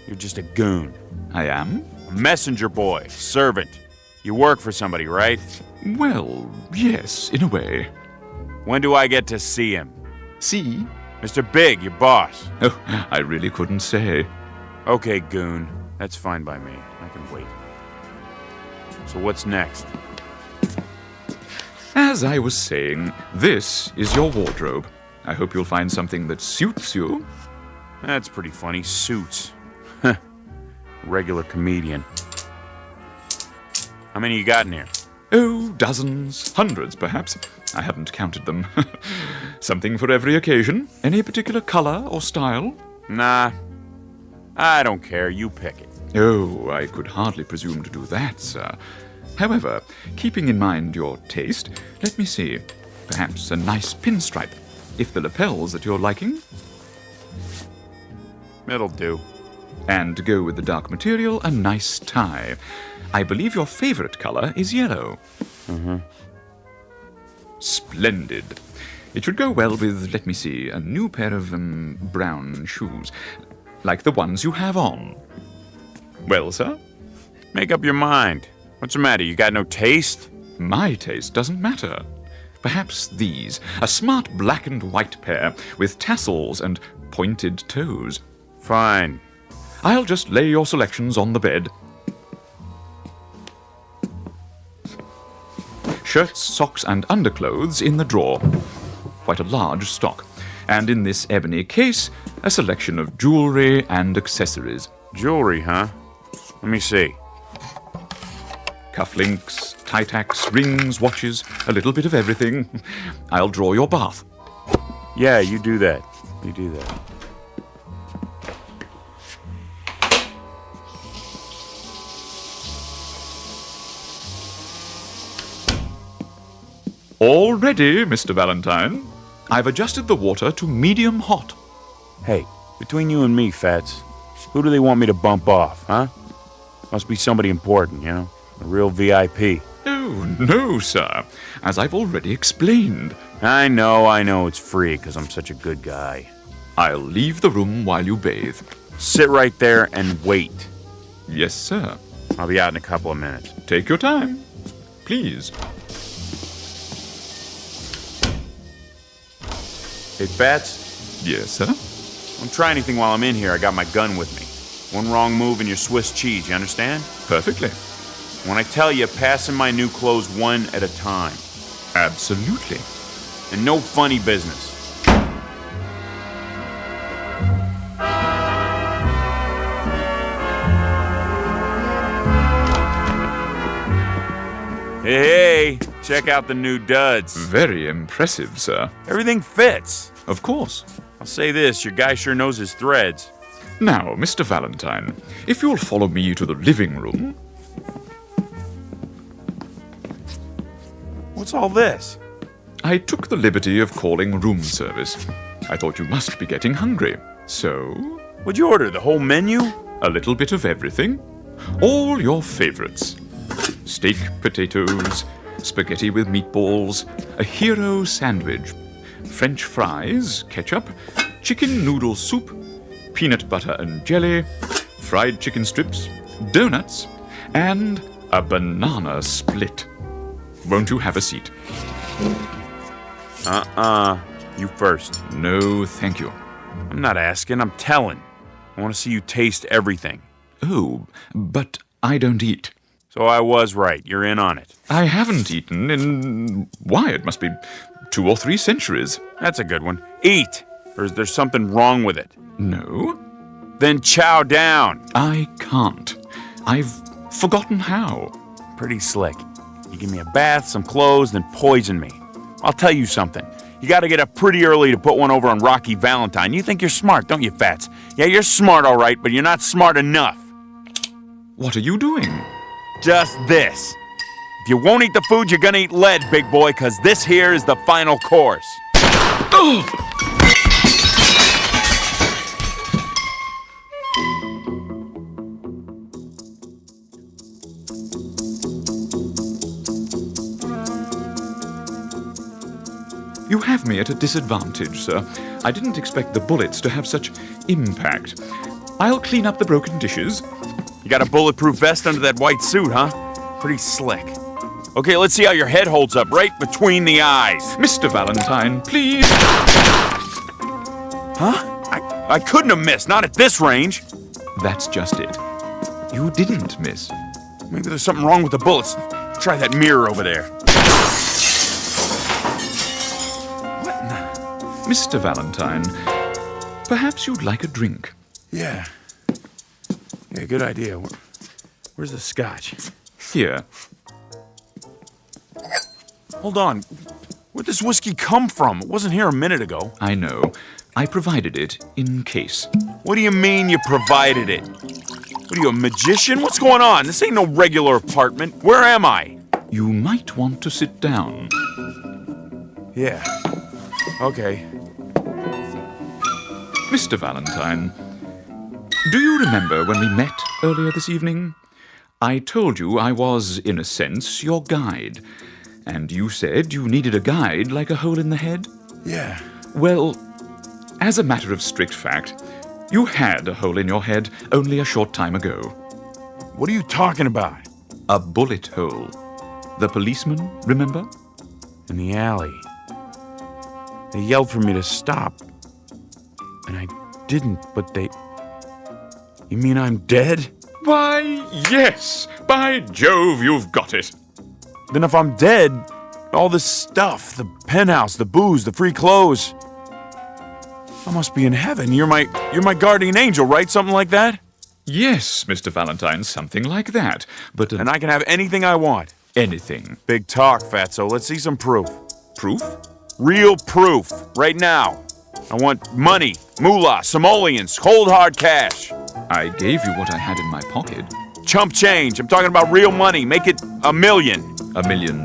You're just a goon. I am? A messenger boy, servant. You work for somebody, right? Well, yes, in a way. When do I get to see him? See? Mr. Big, your boss. Oh, I really couldn't say. Okay, goon. That's fine by me. I can wait. So what's next? As I was saying, this is your wardrobe. I hope you'll find something that suits you. That's pretty funny. Suits. Regular comedian. How many you got in here? Oh, dozens, hundreds perhaps. I haven't counted them. Something for every occasion. Any particular color or style? Nah, I don't care. You pick it. Oh, I could hardly presume to do that, sir. However, keeping in mind your taste, let me see. Perhaps a nice pinstripe, if the lapel's at your liking. It'll do. And to go with the dark material, a nice tie. I believe your favorite color is yellow. Mm-hmm. Splendid. It should go well with, let me see, a new pair of brown shoes, like the ones you have on. Well, sir? Make up your mind. What's the matter? You got no taste? My taste doesn't matter. Perhaps these, a smart black and white pair with tassels and pointed toes. Fine. I'll just lay your selections on the bed. Shirts, socks, and underclothes in the drawer. Quite a large stock. And in this ebony case, a selection of jewelry and accessories. Jewelry, huh? Let me see. Cufflinks, tie tacks, rings, watches, a little bit of everything. I'll draw your bath. Yeah, you do that. You do that. All ready, Mr. Valentine. I've adjusted the water to medium hot. Hey, between you and me, Fats, who do they want me to bump off, huh? Must be somebody important, you know? A real VIP. Oh, no, sir. As I've already explained. I know it's free because I'm such a good guy. I'll leave the room while you bathe. Sit right there and wait. Yes, sir. I'll be out in a couple of minutes. Take your time. Please. Hey, Fats? Yes, sir? Don't try anything while I'm in here. I got my gun with me. One wrong move and you're Swiss cheese, you understand? Perfectly. When I tell you, pass in my new clothes one at a time. Absolutely. And no funny business. Hey, check out the new duds. Very impressive, sir. Everything fits. Of course. I'll say this, your guy sure knows his threads. Now, Mr. Valentine, if you'll follow me to the living room. What's all this? I took the liberty of calling room service. I thought you must be getting hungry. So? What'd you order, the whole menu? A little bit of everything. All your favorites. Steak, potatoes, spaghetti with meatballs, a hero sandwich, French fries, ketchup, chicken noodle soup, peanut butter and jelly, fried chicken strips, donuts, and a banana split. Won't you have a seat? You first. No, thank you. I'm not asking, I'm telling. I want to see you taste everything. Oh, but I don't eat. So I was right. You're in on it. I haven't eaten in... why, it must be 2 or 3 centuries. That's a good one. Eat! Or is there something wrong with it? No. Then chow down. I can't. I've forgotten how. Pretty slick. You give me a bath, some clothes, then poison me. I'll tell you something. You gotta get up pretty early to put one over on Rocky Valentine. You think you're smart, don't you, Fats? Yeah, you're smart, all right, but you're not smart enough. What are you doing? Just this. If you won't eat the food, you're gonna eat lead, big boy, because this here is the final course. You have me at a disadvantage, sir. I didn't expect the bullets to have such impact. I'll clean up the broken dishes. You got a bulletproof vest under that white suit, huh? Pretty slick. Okay, let's see how your head holds up right between the eyes. Mr. Valentine, please. Huh? I couldn't have missed, not at this range. That's just it. You didn't miss. Maybe there's something wrong with the bullets. Try that mirror over there. Mr. Valentine, perhaps you'd like a drink. Yeah, good idea. Where's the scotch? Here. Hold on. Where'd this whiskey come from? It wasn't here a minute ago. I know. I provided it in case. What do you mean you provided it? What are you, a magician? What's going on? This ain't no regular apartment. Where am I? You might want to sit down. Yeah. Okay. Mr. Valentine, do you remember when we met earlier this evening? I told you I was, in a sense, your guide. And you said you needed a guide like a hole in the head? Yeah. Well, as a matter of strict fact, you had a hole in your head only a short time ago. What are you talking about? A bullet hole. The policeman, remember? In the alley. They yelled for me to stop. And I didn't, but they... You mean I'm dead? Why, yes! By Jove, you've got it! Then if I'm dead, all this stuff, the penthouse, the booze, the free clothes... I must be in heaven. You're my guardian angel, right? Something like that? Yes, Mr. Valentine, something like that. But... And I can have anything I want? Anything. Big talk, Fatso. Let's see some proof. Proof? Real proof. Right now. I want money, moolah, simoleons, cold hard cash. I gave you what I had in my pocket. Chump change. I'm talking about real money. Make it $1 million. $1 million?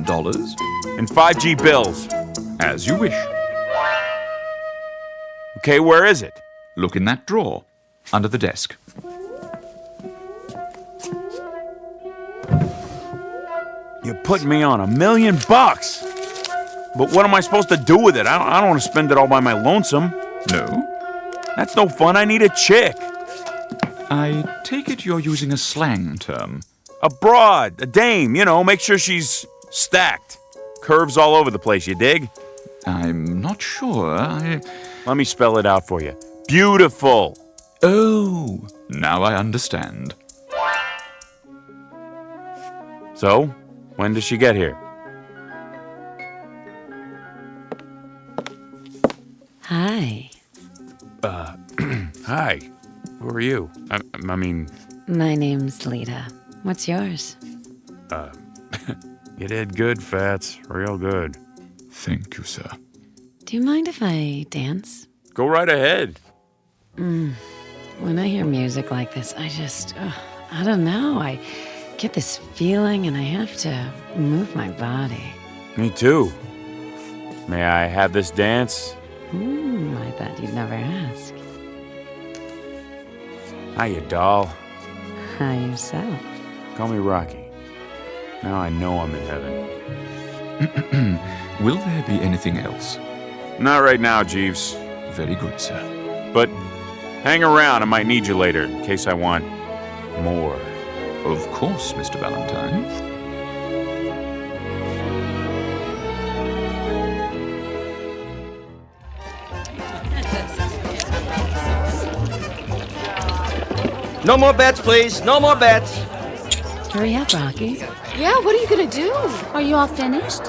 And 5G bills. As you wish. Okay, where is it? Look in that drawer, under the desk. You're putting me on $1 million. But what am I supposed to do with it? I don't want to spend it all by my lonesome. No? That's no fun. I need a chick. I take it you're using a slang term. A broad, a dame, make sure she's stacked. Curves all over the place, you dig? I'm not sure. Let me spell it out for you. Beautiful. Oh, now I understand. So, when does she get here? Hi. Hi. Who are you? I mean... My name's Lita. What's yours? You did good, Fats. Real good. Thank you, sir. Do you mind if I dance? Go right ahead. When I hear music like this, I don't know. I get this feeling and I have to move my body. Me too. May I have this dance? I thought you'd never ask. Hiya, doll. Hi, yourself. Call me Rocky. Now I know I'm in heaven. Will there be anything else? Not right now, Jeeves. Very good, sir. But hang around. I might need you later in case I want more. Of course, Mr. Valentine. No more bets, please. No more bets. Hurry up, Rocky. Yeah, what are you gonna do? Are you all finished?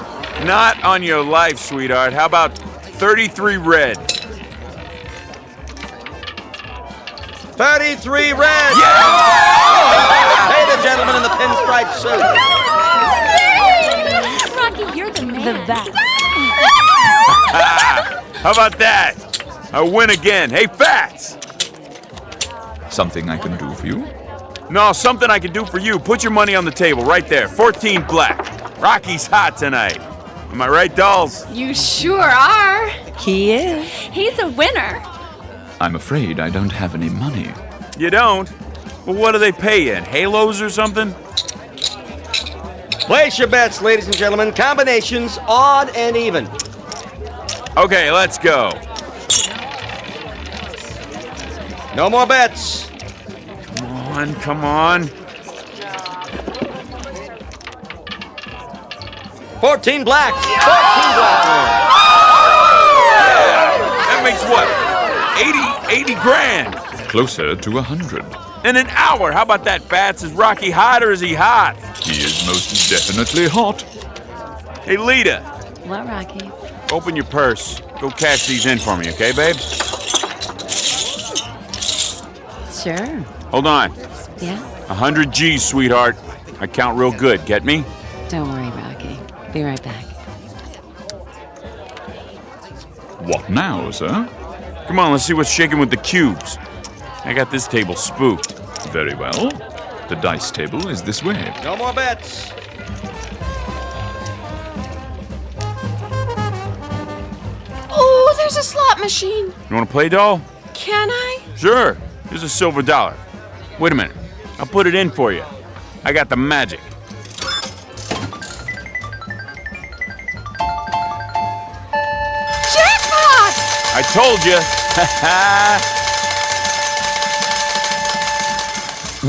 Not on your life, sweetheart. How about 33 red? 33 red! Yeah! Hey, the gentleman in the pinstripe suit. that. How about that? I win again. Hey, Fats! Something I can do for you? No, something I can do for you. Put your money on the table right there. 14 black. Rocky's hot tonight. Am I right, dolls? You sure are. He is. He's a winner. I'm afraid I don't have any money. You don't? Well, what do they pay you in? Halos or something? Place your bets, ladies and gentlemen. Combinations, odd and even. Okay, let's go. No more bets. Come on. 14 black. 14 black. That makes what? 80 grand. Closer to 100. In an hour. How about that, Fats? Is Rocky hot or is he hot? He is most definitely hot. Hey, Lita. What, Rocky? Open your purse. Go cash these in for me, okay, babe? Sure. Hold on. Yeah? 100 G's, sweetheart. I count real good. Get me? Don't worry, Rocky. Be right back. What now, sir? Come on, let's see what's shaking with the cubes. I got this table spooked. Very well. The dice table is this way. No more bets. Oh, there's a slot machine. You want to play, doll? Can I? Sure. Here's a silver dollar. Wait a minute. I'll put it in for you. I got the magic. Jackpot! I told you.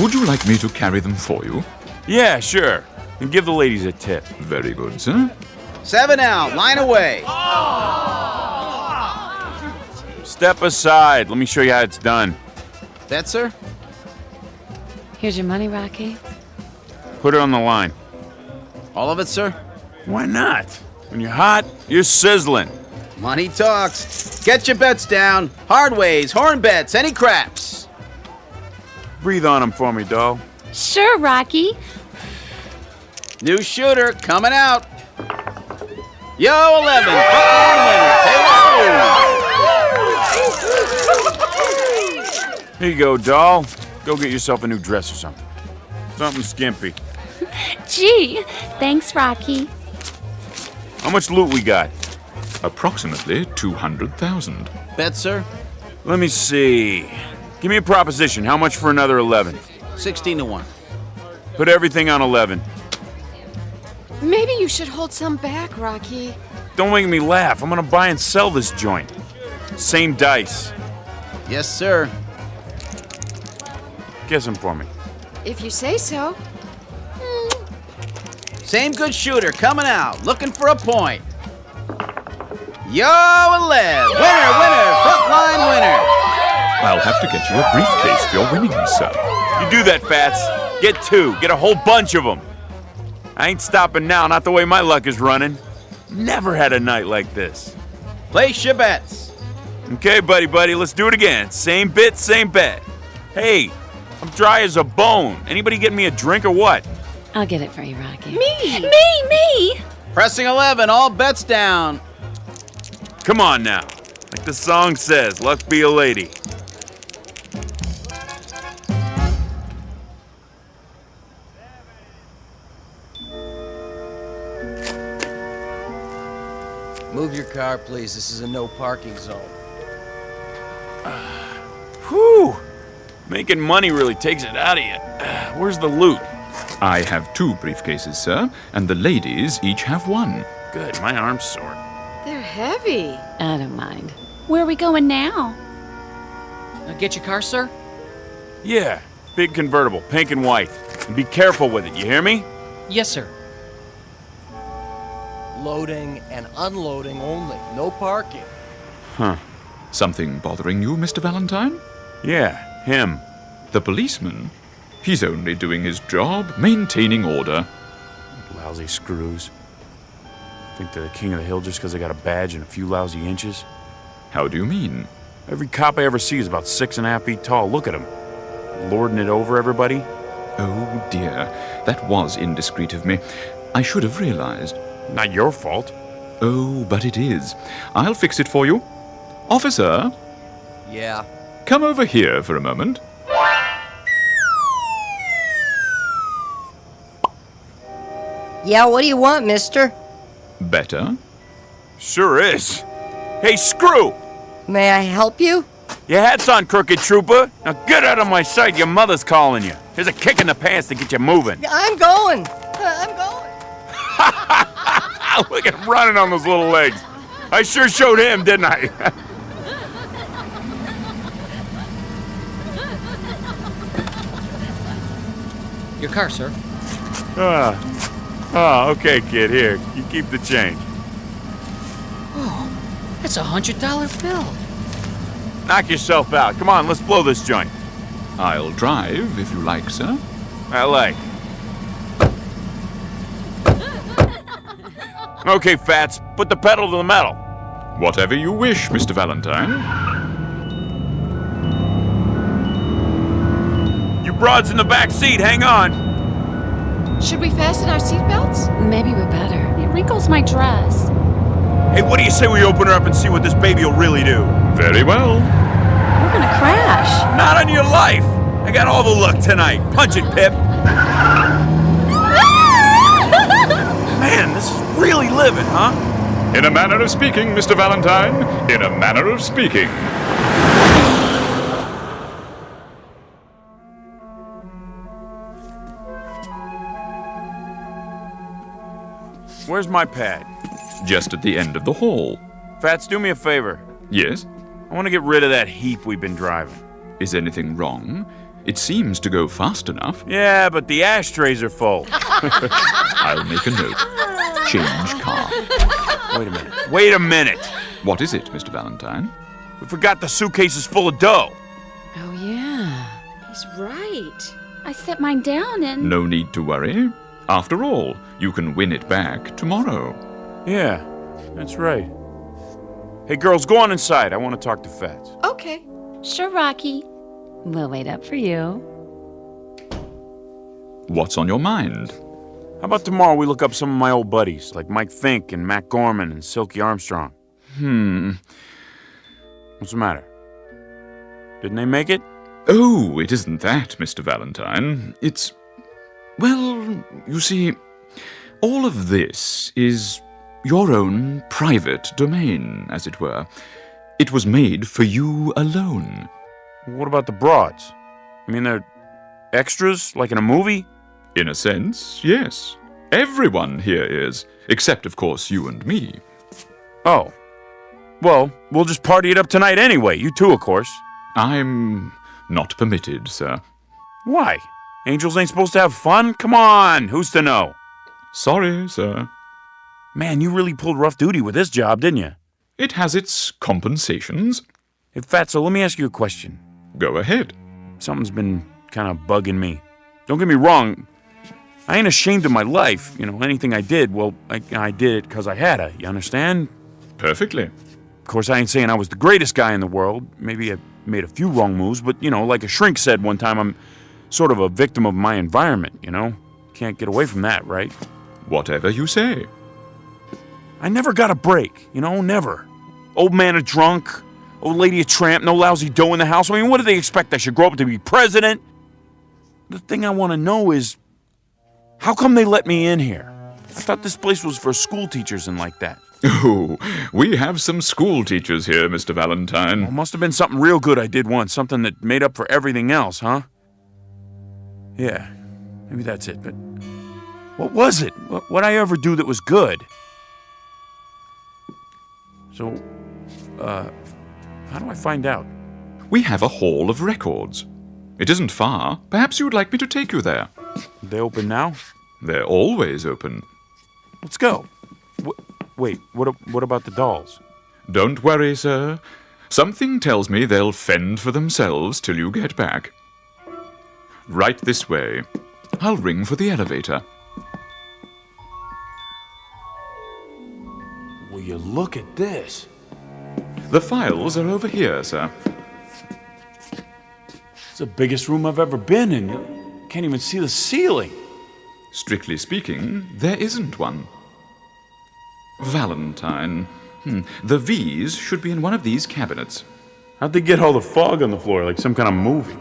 Would you like me to carry them for you? Yeah, sure. And give the ladies a tip. Very good, sir. 7 out. Line away. Step aside. Let me show you how it's done. That, sir? Here's your money, Rocky. Put it on the line. All of it, sir? Why not? When you're hot, you're sizzling. Money talks. Get your bets down. Hard ways, horn bets, any craps. Breathe on them for me, doll. Sure, Rocky. New shooter coming out. Yo, 11. Frontline winner. Here you go, doll. Go get yourself a new dress or something. Something skimpy. Gee, thanks, Rocky. How much loot we got? Approximately 200,000. Bet, sir? Let me see. Give me a proposition. How much for another 11? 16 to 1. Put everything on 11. Maybe you should hold some back, Rocky. Don't make me laugh. I'm gonna buy and sell this joint. Same dice. Yes, sir. Guess them for me. If you say so. Same good shooter coming out, looking for a point. Yo, 11. Winner, frontline winner. I'll have to get you a briefcase for your winnings, sir. You do that, Fats. Get 2. Get a whole bunch of them. I ain't stopping now, not the way my luck is running. Never had a night like this. Place your bets. Okay, buddy, let's do it again. Same bit, same bet. Hey, I'm dry as a bone. Anybody get me a drink or what? I'll get it for you, Rocky. Me! Pressing 11, all bets down. Come on now. Like the song says, luck be a lady. Move your car, please. This is a no parking zone. Whew! Making money really takes it out of you. Where's the loot? I have 2 briefcases, sir, and the ladies each have 1. Good, my arm's sore. They're heavy. I don't mind. Where are we going now? Get your car, sir? Yeah, big convertible, pink and white. And be careful with it, you hear me? Yes, sir. Loading and unloading only. No parking. Huh. Something bothering you, Mr. Valentine? Yeah, him. The policeman? He's only doing his job, maintaining order. Lousy screws. Think they're the king of the hill just because they got a badge and a few lousy inches? How do you mean? Every cop I ever see is about 6.5 feet tall. Look at him. Lording it over everybody. Oh, dear. That was indiscreet of me. I should have realized. Not your fault. Oh, but it is. I'll fix it for you. Officer, Yeah. come over here for a moment. Yeah, what do you want, mister? Better? Sure is. Hey, Screw! May I help you? Your hat's on, crooked trooper. Now get out of my sight, your mother's calling you. Here's a kick in the pants to get you moving. I'm going. I'm going. Look at him running on those little legs. I sure showed him, didn't I? Your car, sir. Okay, kid. Here, you keep the change. Oh, that's $100 bill. Knock yourself out. Come on, let's blow this joint. I'll drive if you like, sir. I like. Okay, Fats, put the pedal to the metal. Whatever you wish, Mr. Valentine. You broads in the back seat, hang on. Should we fasten our seatbelts? Maybe we better. It wrinkles my dress. Hey, what do you say we open her up and see what this baby will really do? Very well. We're gonna crash. Not on your life. I got all the luck tonight. Punch it, Pip. Man, this is really living, huh? In a manner of speaking, Mr. Valentine. In a manner of speaking. Where's my pad? Just at the end of the hall. Fats, do me a favor. Yes? I want to get rid of that heap we've been driving. Is anything wrong? It seems to go fast enough. Yeah, but the ashtrays are full. I'll make a note. Change car. Wait a minute. Wait a minute. What is it, Mr. Valentine? We forgot the suitcase is full of dough. Oh, yeah. He's right. I set mine down and... No need to worry. After all, you can win it back tomorrow. Yeah, that's right. Hey, girls, go on inside. I want to talk to Fats. Okay. Sure, Rocky. We'll wait up for you. What's on your mind? How about tomorrow we look up some of my old buddies, like Mike Fink and Matt Gorman and Silky Armstrong? What's the matter? Didn't they make it? Oh, it isn't that, Mr. Valentine. It's... Well, you see, all of this is your own private domain, as it were. It was made for you alone. What about the broads? I mean, they're extras, like in a movie? In a sense, yes. Everyone here is, except, of course, you and me. Oh. Well, we'll just party it up tonight anyway. You too, of course. I'm not permitted, sir. Why? Angels ain't supposed to have fun? Come on, who's to know? Sorry, sir. Man, you really pulled rough duty with this job, didn't you? It has its compensations. Hey, Fatso, let me ask you a question. Go ahead. Something's been kind of bugging me. Don't get me wrong. I ain't ashamed of my life. You know, anything I did, well, I did it because I had to. You understand? Perfectly. Of course, I ain't saying I was the greatest guy in the world. Maybe I made a few wrong moves, but, you know, like a shrink said one time, I'm sort of a victim of my environment, you know? Can't get away from that, right? Whatever you say. I never got a break, you know, never. Old man a drunk, old lady a tramp, no lousy dough in the house. I mean, what do they expect? I should grow up to be president? The thing I want to know is, how come they let me in here? I thought this place was for school teachers and like that. Oh, we have some school teachers here, Mr. Valentine. Well, must have been something real good I did once, something that made up for everything else, huh? Yeah, maybe that's it, but what was it? What'd I ever do that was good? So, how do I find out? We have a hall of records. It isn't far. Perhaps you would like me to take you there. They open now? They're always open. Let's go. Wait, what about the dolls? Don't worry, sir. Something tells me they'll fend for themselves till you get back. Right this way. I'll ring for the elevator. Will you look at this? The files are over here, sir. It's the biggest room I've ever been in. You can't even see the ceiling. Strictly speaking, there isn't one. Valentine. The V's should be in one of these cabinets. How'd they get all the fog on the floor, like some kind of movie?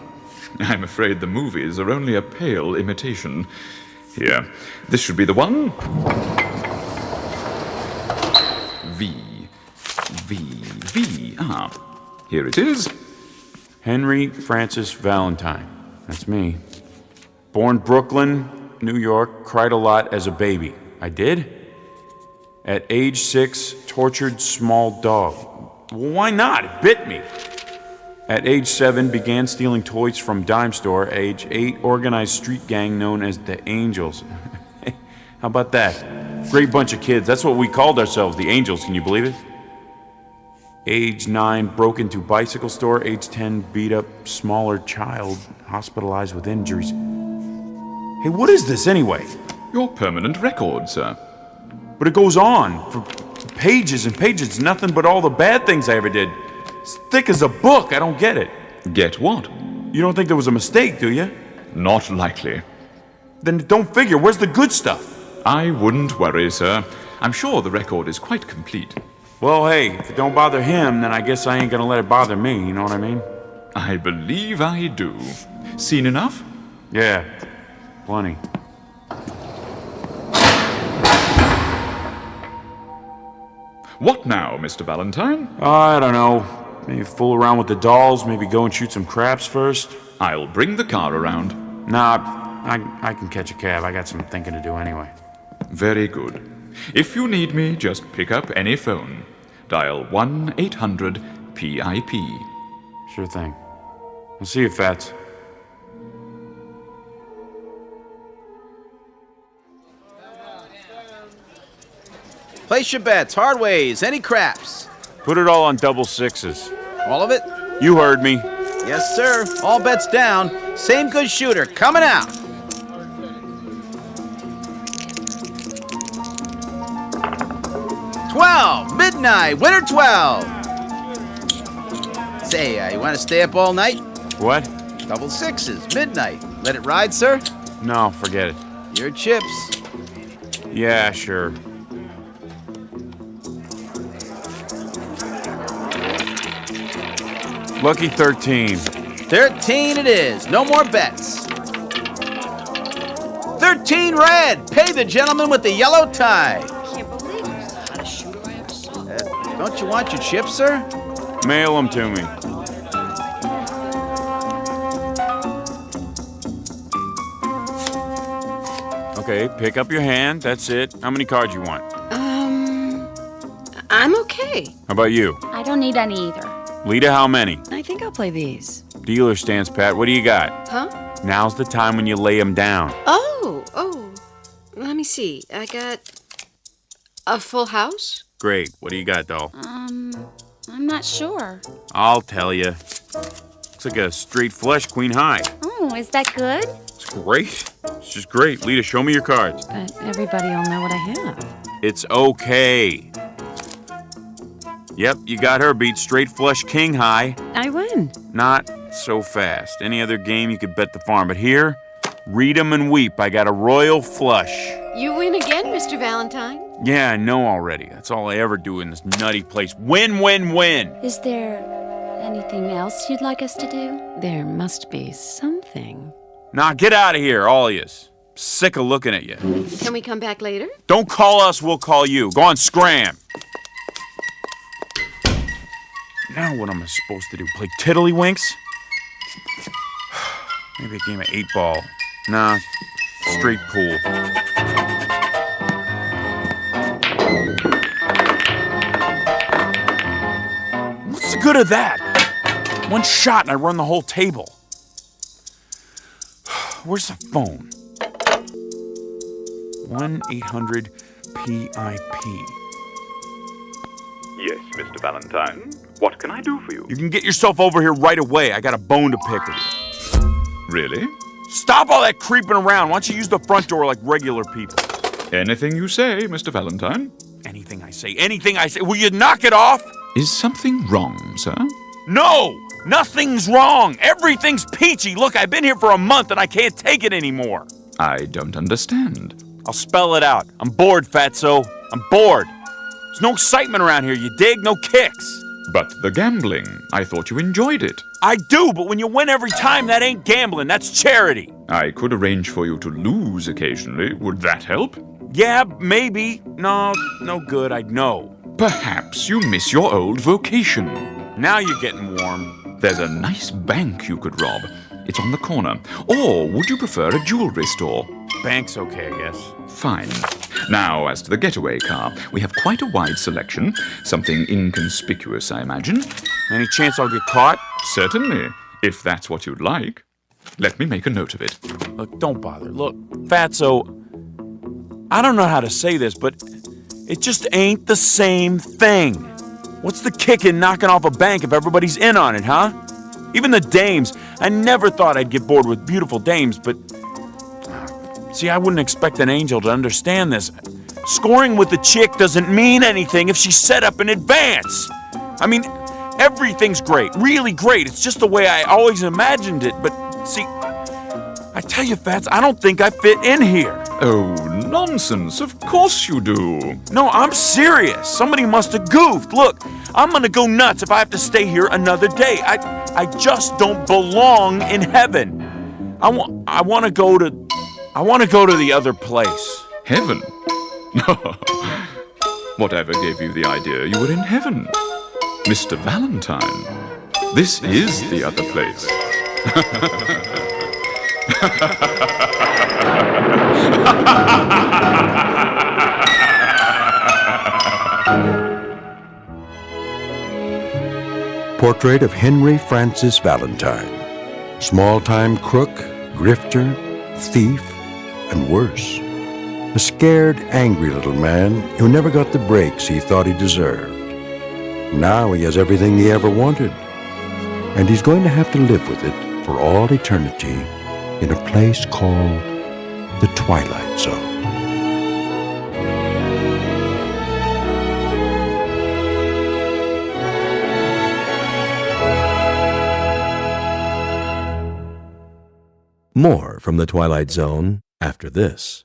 I'm afraid the movies are only a pale imitation. Here, this should be the one. V. Ah, here it is. Henry Francis Valentine. That's me. Born Brooklyn, New York, cried a lot as a baby. I did? At age 6, tortured small dog. Well, why not? It bit me. At age 7, began stealing toys from dime store. Age 8, organized street gang known as the Angels. How about that? Great bunch of kids. That's what we called ourselves, the Angels. Can you believe it? Age 9, broke into bicycle store. Age 10, beat up smaller child, hospitalized with injuries. Hey, what is this anyway? Your permanent record, sir. But it goes on for pages and pages. It's nothing but all the bad things I ever did. It's thick as a book. I don't get it. Get what? You don't think there was a mistake, do you? Not likely. Then don't figure. Where's the good stuff? I wouldn't worry, sir. I'm sure the record is quite complete. Well, hey, if it don't bother him, then I guess I ain't gonna let it bother me. You know what I mean? I believe I do. Seen enough? Yeah, plenty. What now, Mr. Valentine? I don't know. Maybe fool around with the dolls, maybe go and shoot some craps first. I'll bring the car around. Nah, I can catch a cab. I got some thinking to do anyway. Very good. If you need me, just pick up any phone. Dial 1-800-PIP. Sure thing. I'll see you, Fats. Place your bets, hard ways, any craps. Put it all on double sixes. All of it? You heard me. Yes, sir. All bets down. Same good shooter coming out. Midnight, winner 12. Say, you want to stay up all night? What? Double sixes, midnight. Let it ride, sir? No, forget it. Your chips. Yeah, sure. Lucky 13. 13 it is. No more bets. 13 red. Pay the gentleman with the yellow tie. Don't you want your chips, sir? Mail them to me. Okay, pick up your hand. That's it. How many cards you want? I'm okay. How about you? I don't need any either. Lita, how many? I think I'll play these. Dealer stance, Pat. What do you got? Huh? Now's the time when you lay them down. Oh. Let me see. I got a full house. Great. What do you got, doll? I'm not sure. I'll tell you. Looks like a straight flush queen high. Oh, is that good? It's great. It's just great. Lita, show me your cards. But everybody will know what I have. It's okay. Yep, you got her beat. Straight flush king high. I win. Not so fast. Any other game you could bet the farm. But here, read 'em and weep. I got a royal flush. You win again, Mr. Valentine. Yeah, I know already. That's all I ever do in this nutty place. Win, win, win. Is there anything else you'd like us to do? There must be something. Nah, get out of here, all of yous. Sick of looking at you. Can we come back later? Don't call us, we'll call you. Go on, scram. Now what am I supposed to do? Play tiddlywinks? Maybe a game of 8-ball. Nah, straight pool. What's the good of that? One shot and I run the whole table. Where's the phone? 1-800-PIP. Yes, Mr. Valentine. What can I do for you? You can get yourself over here right away. I got a bone to pick with you. Really? Stop all that creeping around. Why don't you use the front door like regular people? Anything you say, Mr. Valentine. Anything I say. Will you knock it off? Is something wrong, sir? No! Nothing's wrong! Everything's peachy! Look, I've been here for a month and I can't take it anymore. I don't understand. I'll spell it out. I'm bored, Fatso. I'm bored. There's no excitement around here, you dig? No kicks. But the gambling, I thought you enjoyed it. I do, but when you win every time, that ain't gambling, that's charity. I could arrange for you to lose occasionally. Would that help? Yeah, maybe. No good, I'd know. Perhaps you miss your old vocation. Now you're getting warm. There's a nice bank you could rob. It's on the corner. Or would you prefer a jewelry store? Bank's okay, I guess. Fine. Now, as to the getaway car, we have quite a wide selection. Something inconspicuous, I imagine. Any chance I'll get caught? Certainly, if that's what you'd like. Let me make a note of it. Look, don't bother. Look, Fatso, I don't know how to say this, but it just ain't the same thing. What's the kick in knocking off a bank if everybody's in on it, huh? Even the dames. I never thought I'd get bored with beautiful dames, but... See, I wouldn't expect an angel to understand this. Scoring with the chick doesn't mean anything if she's set up in advance. I mean, everything's great, really great. It's just the way I always imagined it. But, see, I tell you, Fats, I don't think I fit in here. Oh, nonsense. Of course you do. No, I'm serious. Somebody must have goofed. Look, I'm gonna go nuts if I have to stay here another day. I just don't belong in heaven. I want to go to the other place. Heaven? Whatever gave you the idea you were in heaven? Mr. Valentine, this is the other place. Portrait of Henry Francis Valentine. Small-time crook, grifter, thief, and worse. A scared, angry little man who never got the breaks he thought he deserved. Now he has everything he ever wanted, and he's going to have to live with it for all eternity in a place called the Twilight Zone. More from the Twilight Zone after this.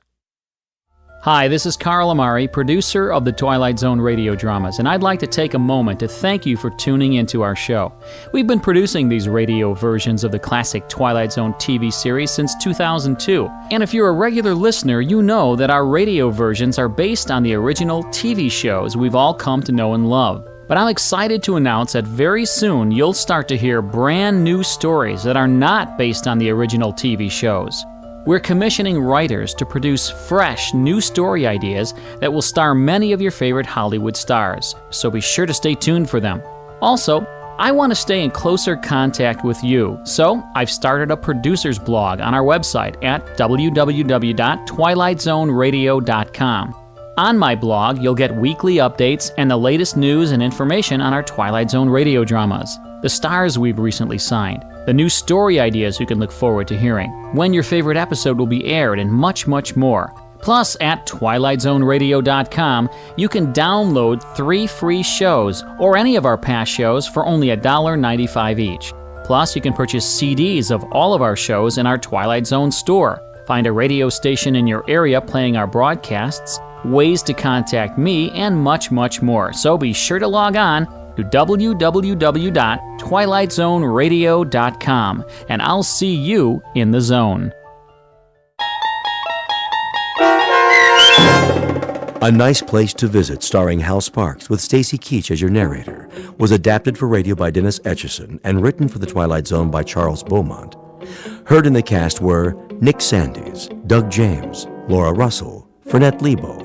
Hi, this is Carl Amari, producer of the Twilight Zone radio dramas, and I'd like to take a moment to thank you for tuning into our show. We've been producing these radio versions of the classic Twilight Zone TV series since 2002, and if you're a regular listener, you know that our radio versions are based on the original TV shows we've all come to know and love. But I'm excited to announce that very soon you'll start to hear brand new stories that are not based on the original TV shows. We're commissioning writers to produce fresh, new story ideas that will star many of your favorite Hollywood stars, so be sure to stay tuned for them. Also, I want to stay in closer contact with you, so I've started a producer's blog on our website at www.twilightzoneradio.com. On my blog, you'll get weekly updates and the latest news and information on our Twilight Zone radio dramas, the stars we've recently signed, the new story ideas you can look forward to hearing, when your favorite episode will be aired, and much, much more. Plus, at twilightzoneradio.com, you can download 3 free shows or any of our past shows for only $1.95 each. Plus, you can purchase CDs of all of our shows in our Twilight Zone store. Find a radio station in your area playing our broadcasts, ways to contact me, and much, much more. So be sure to log on to www.twilightzoneradio.com, and I'll see you in the zone. A Nice Place to Visit, starring Hal Sparks with Stacy Keach as your narrator, was adapted for radio by Dennis Etchison and written for the Twilight Zone by Charles Beaumont. Heard in the cast were Nick Sandys, Doug James, Laura Russell, Fernette Lebo,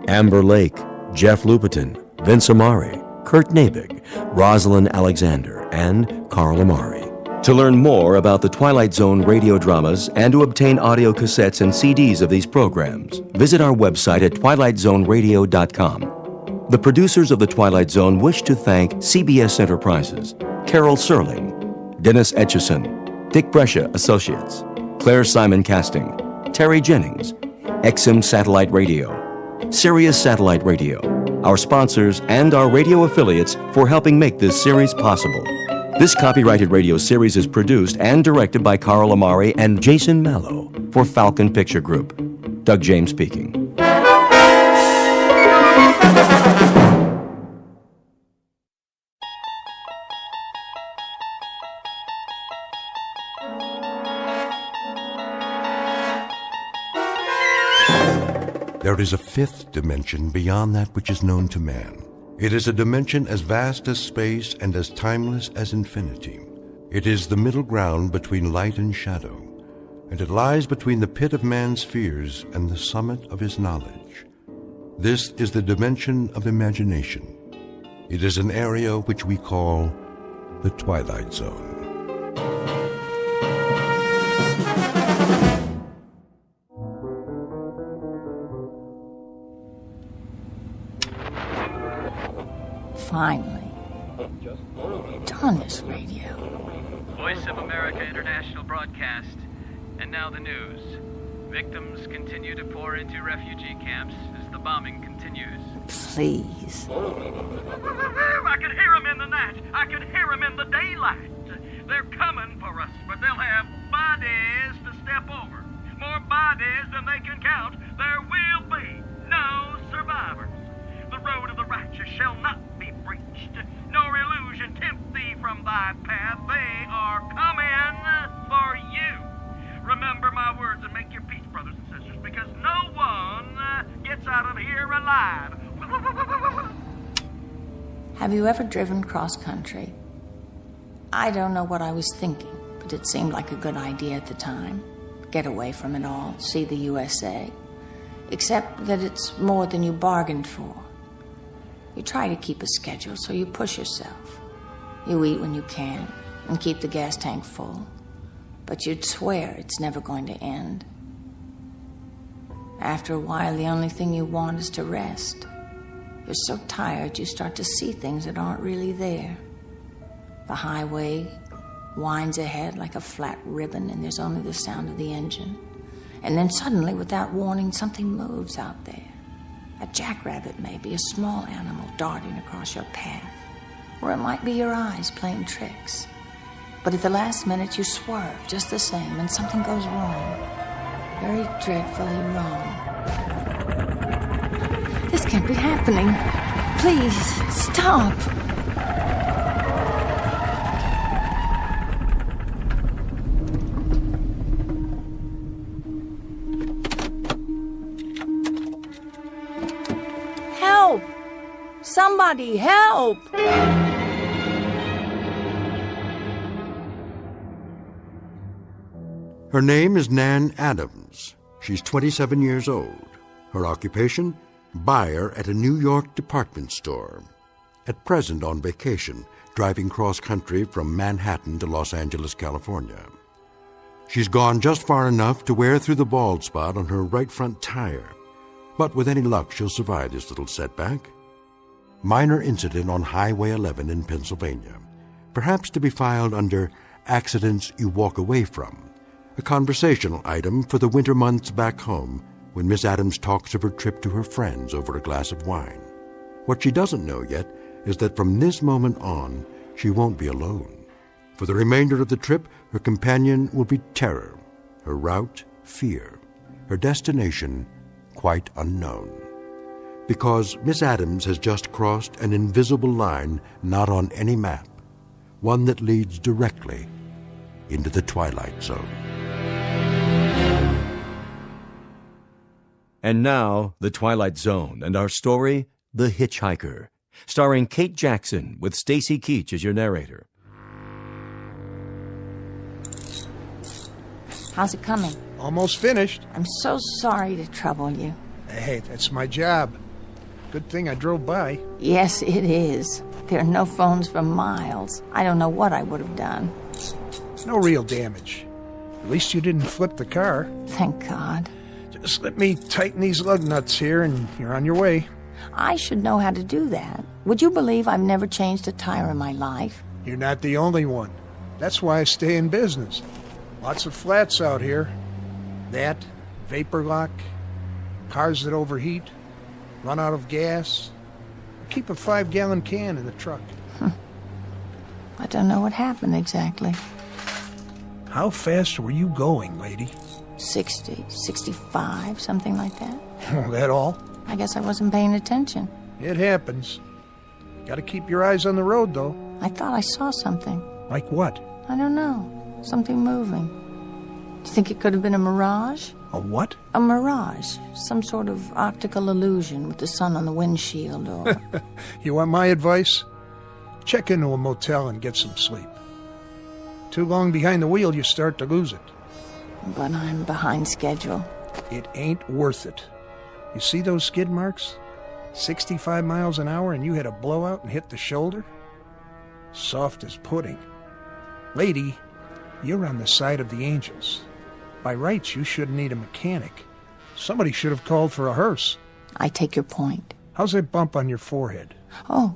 Amber Lake, Jeff Lupetin, Vince Amari, Kurt Nabig, Rosalind Alexander, and Carl Amari. To learn more about the Twilight Zone radio dramas and to obtain audio cassettes and CDs of these programs, visit our website at twilightzoneradio.com. The producers of The Twilight Zone wish to thank CBS Enterprises, Carol Serling, Dennis Etchison, Dick Brescia Associates, Claire Simon Casting, Terry Jennings, XM Satellite Radio, Sirius Satellite Radio, our sponsors, and our radio affiliates for helping make this series possible. This copyrighted radio series is produced and directed by Carl Amari and Jason Mallow for Falcon Picture Group. Doug James speaking. There is a fifth dimension beyond that which is known to man. It is a dimension as vast as space and as timeless as infinity. It is the middle ground between light and shadow, and it lies between the pit of man's fears and the summit of his knowledge. This is the dimension of imagination. It is an area which we call the Twilight Zone. Finally. Darn this radio. Voice of America International Broadcast. And now the news. Victims continue to pour into refugee camps as the bombing continues. Please. I can hear them in the night. I can hear them in the daylight. They're coming for us, but they'll have bodies to step over. More bodies than they can count. There will be no survivors. The road of the righteous shall not be breached, nor illusion tempt thee from thy path. They are coming for you. Remember my words and make your peace, brothers and sisters, because no one gets out of here alive. Have you ever driven cross-country? I don't know what I was thinking, but it seemed like a good idea at the time. Get away from it all, see the USA. Except that it's more than you bargained for. You try to keep a schedule, so you push yourself. You eat when you can, and keep the gas tank full. But you'd swear it's never going to end. After a while, the only thing you want is to rest. You're so tired, you start to see things that aren't really there. The highway winds ahead like a flat ribbon, and there's only the sound of the engine. And then suddenly, without warning, something moves out there. A jackrabbit, maybe, a small animal darting across your path. Or it might be your eyes playing tricks. But at the last minute, you swerve just the same, and something goes wrong. Very dreadfully wrong. This can't be happening. Please, stop. Help! Somebody help! Her name is Nan Adams. She's 27 years old. Her occupation? Buyer at a New York department store. At present on vacation, driving cross-country from Manhattan to Los Angeles, California. She's gone just far enough to wear through the bald spot on her right front tire. But with any luck, she'll survive this little setback. Minor incident on Highway 11 in Pennsylvania. Perhaps to be filed under accidents you walk away from. A conversational item for the winter months back home when Miss Adams talks of her trip to her friends over a glass of wine. What she doesn't know yet is that from this moment on, she won't be alone. For the remainder of the trip, her companion will be terror, her route, fear, her destination, quite unknown. Because Miss Adams has just crossed an invisible line not on any map, one that leads directly into the Twilight Zone. And now, The Twilight Zone and our story, The Hitchhiker, starring Kate Jackson with Stacy Keach as your narrator. How's it coming? Almost finished. I'm so sorry to trouble you. Hey, that's my job. Good thing I drove by. Yes, it is. There are no phones for miles. I don't know what I would have done. No real damage. At least you didn't flip the car. Thank God. Just let me tighten these lug nuts here and you're on your way. I should know how to do that. Would you believe I've never changed a tire in my life? You're not the only one. That's why I stay in business. Lots of flats out here. That, vapor lock, cars that overheat, run out of gas. Keep a 5-gallon can in the truck. I don't know what happened exactly. How fast were you going, lady? 60, 65, something like that. Oh, that all? I guess I wasn't paying attention. It happens. Gotta keep your eyes on the road, though. I thought I saw something. Like what? I don't know. Something moving. you think it could have been a mirage? A what? A mirage. Some sort of optical illusion with the sun on the windshield, or... You want my advice? Check into a motel and get some sleep. Too long behind the wheel, you start to lose it. But I'm behind schedule. It ain't worth it. You see those skid marks? 65 miles an hour and you had a blowout and hit the shoulder? Soft as pudding. Lady, you're on the side of the angels. By rights, you shouldn't need a mechanic. Somebody should have called for a hearse. I take your point. How's that bump on your forehead? Oh,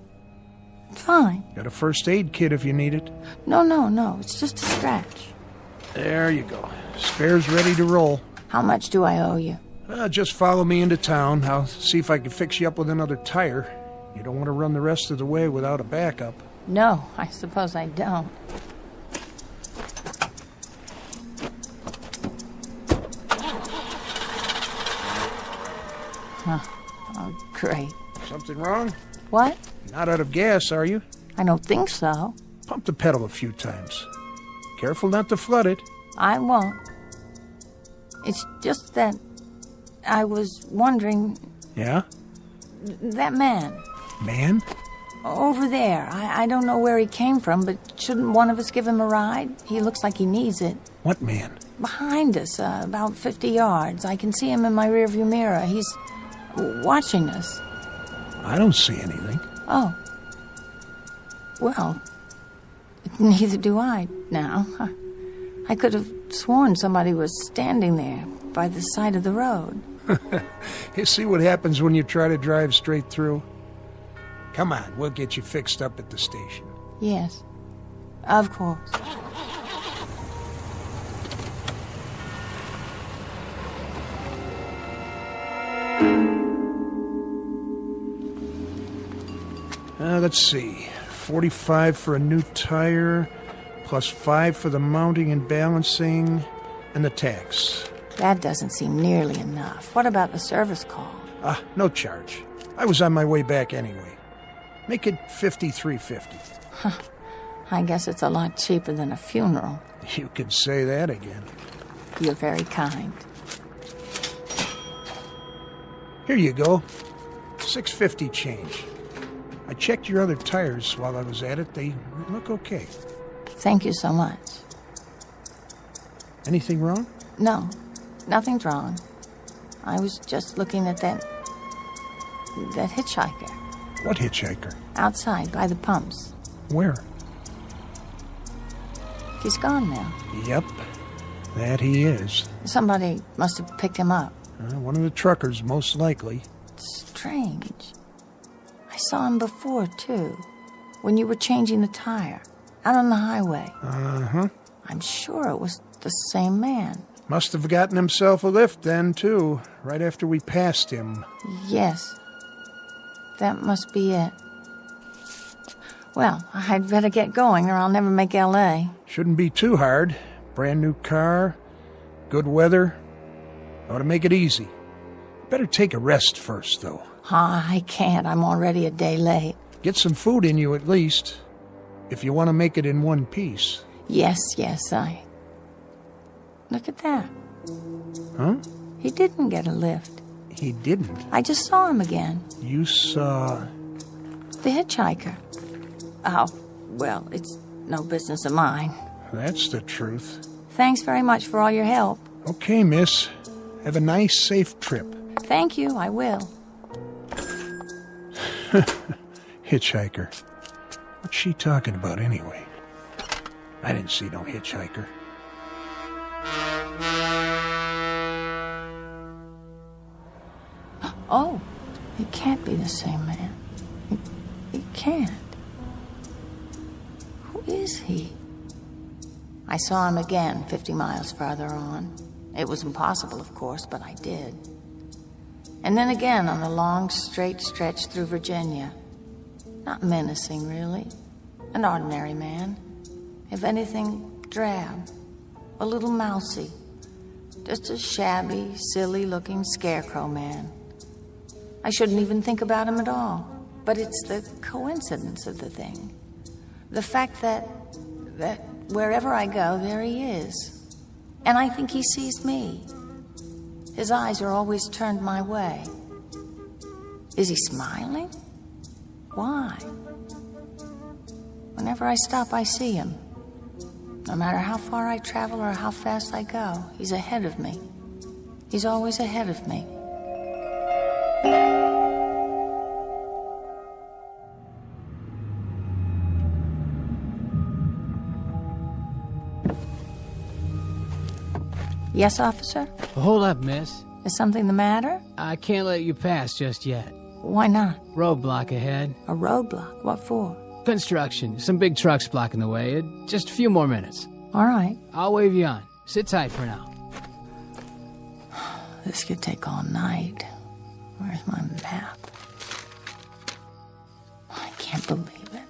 fine. Got a first aid kit if you need it. No. It's just a scratch. There you go. Spare's ready to roll. How much do I owe you? Just follow me into town. I'll see if I can fix you up with another tire. You don't want to run the rest of the way without a backup. No, I suppose I don't. Huh. Oh, great. Something wrong? What? Not out of gas, are you? I don't think so. Pump the pedal a few times. Careful not to flood it. I won't. It's just that I was wondering... Yeah? That man. Man? Over there. I don't know where he came from, but shouldn't one of us give him a ride? He looks like he needs it. What man? Behind us, about 50 yards. I can see him in my rearview mirror. He's watching us. I don't see anything. Oh. Well, neither do I now. I could have sworn somebody was standing there by the side of the road. You see what happens when you try to drive straight through? Come on, we'll get you fixed up at the station. Yes, of course. Let's see. 45 for a new tire, plus 5 for the mounting and balancing, and the tax. That doesn't seem nearly enough. What about the service call? No charge. I was on my way back anyway. Make it $53.50. I guess it's a lot cheaper than a funeral. You could say that again. You're very kind. Here you go. $6.50 change. I checked your other tires while I was at it. They look okay. Thank you so much. Anything wrong? No, nothing's wrong. I was just looking at that hitchhiker. What hitchhiker? Outside, by the pumps. Where? He's gone now. Yep, that he is. Somebody must have picked him up. One of the truckers, most likely. Strange. I saw him before, too. When you were changing the tire. Out on the highway. Uh-huh. I'm sure it was the same man. Must have gotten himself a lift then, too. Right after we passed him. Yes. That must be it. Well, I'd better get going or I'll never make L.A. Shouldn't be too hard. Brand new car. Good weather. Ought to make it easy. Better take a rest first, though. I can't. I'm already a day late. Get some food in you at least. If you want to make it in one piece. Yes, I... Look at that. Huh? He didn't get a lift. He didn't? I just saw him again. You saw... The hitchhiker. Oh, well, it's no business of mine. That's the truth. Thanks very much for all your help. Okay, miss. Have a nice, safe trip. Thank you, I will. Hitchhiker. What's she talking about anyway? I didn't see no hitchhiker. Oh, it can't be the same man. It can't. Who is he? I saw him again 50 miles farther on. It was impossible, of course, but I did. And then again on the long, straight stretch through Virginia. Not menacing, really. An ordinary man. If anything, drab. A little mousy. Just a shabby, silly-looking scarecrow man. I shouldn't even think about him at all. But it's the coincidence of the thing. The fact that wherever I go, there he is. And I think he sees me. His eyes are always turned my way. Is he smiling? Why? Whenever I stop, I see him. No matter how far I travel or how fast I go, he's ahead of me. He's always ahead of me. Yes, officer? Hold up, miss. Is something the matter? I can't let you pass just yet. Why not? Roadblock ahead. A roadblock? What for? Construction. Some big trucks blocking the way. Just a few more minutes. All right. I'll wave you on. Sit tight for now. This could take all night. Where's my map? I can't believe it.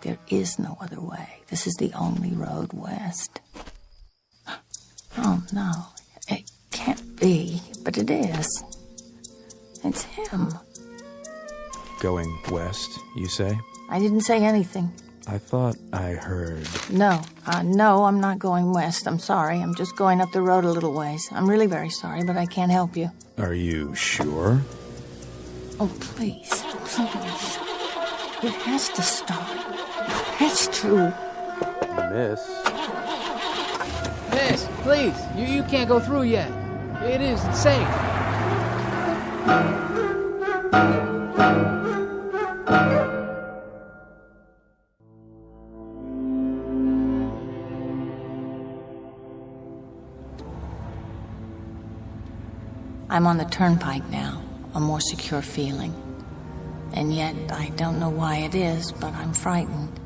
There is no other way. This is the only road west. Oh, no. It can't be, but it is. It's him. Going west, you say? I didn't say anything. I thought I heard... No, I'm not going west. I'm sorry. I'm just going up the road a little ways. I'm really very sorry, but I can't help you. Are you sure? Oh, please. Please. It has to stop. It's true. Miss? Miss, please. You can't go through yet. It isn't safe. I'm on the turnpike now, a more secure feeling. And yet, I don't know why it is, but I'm frightened.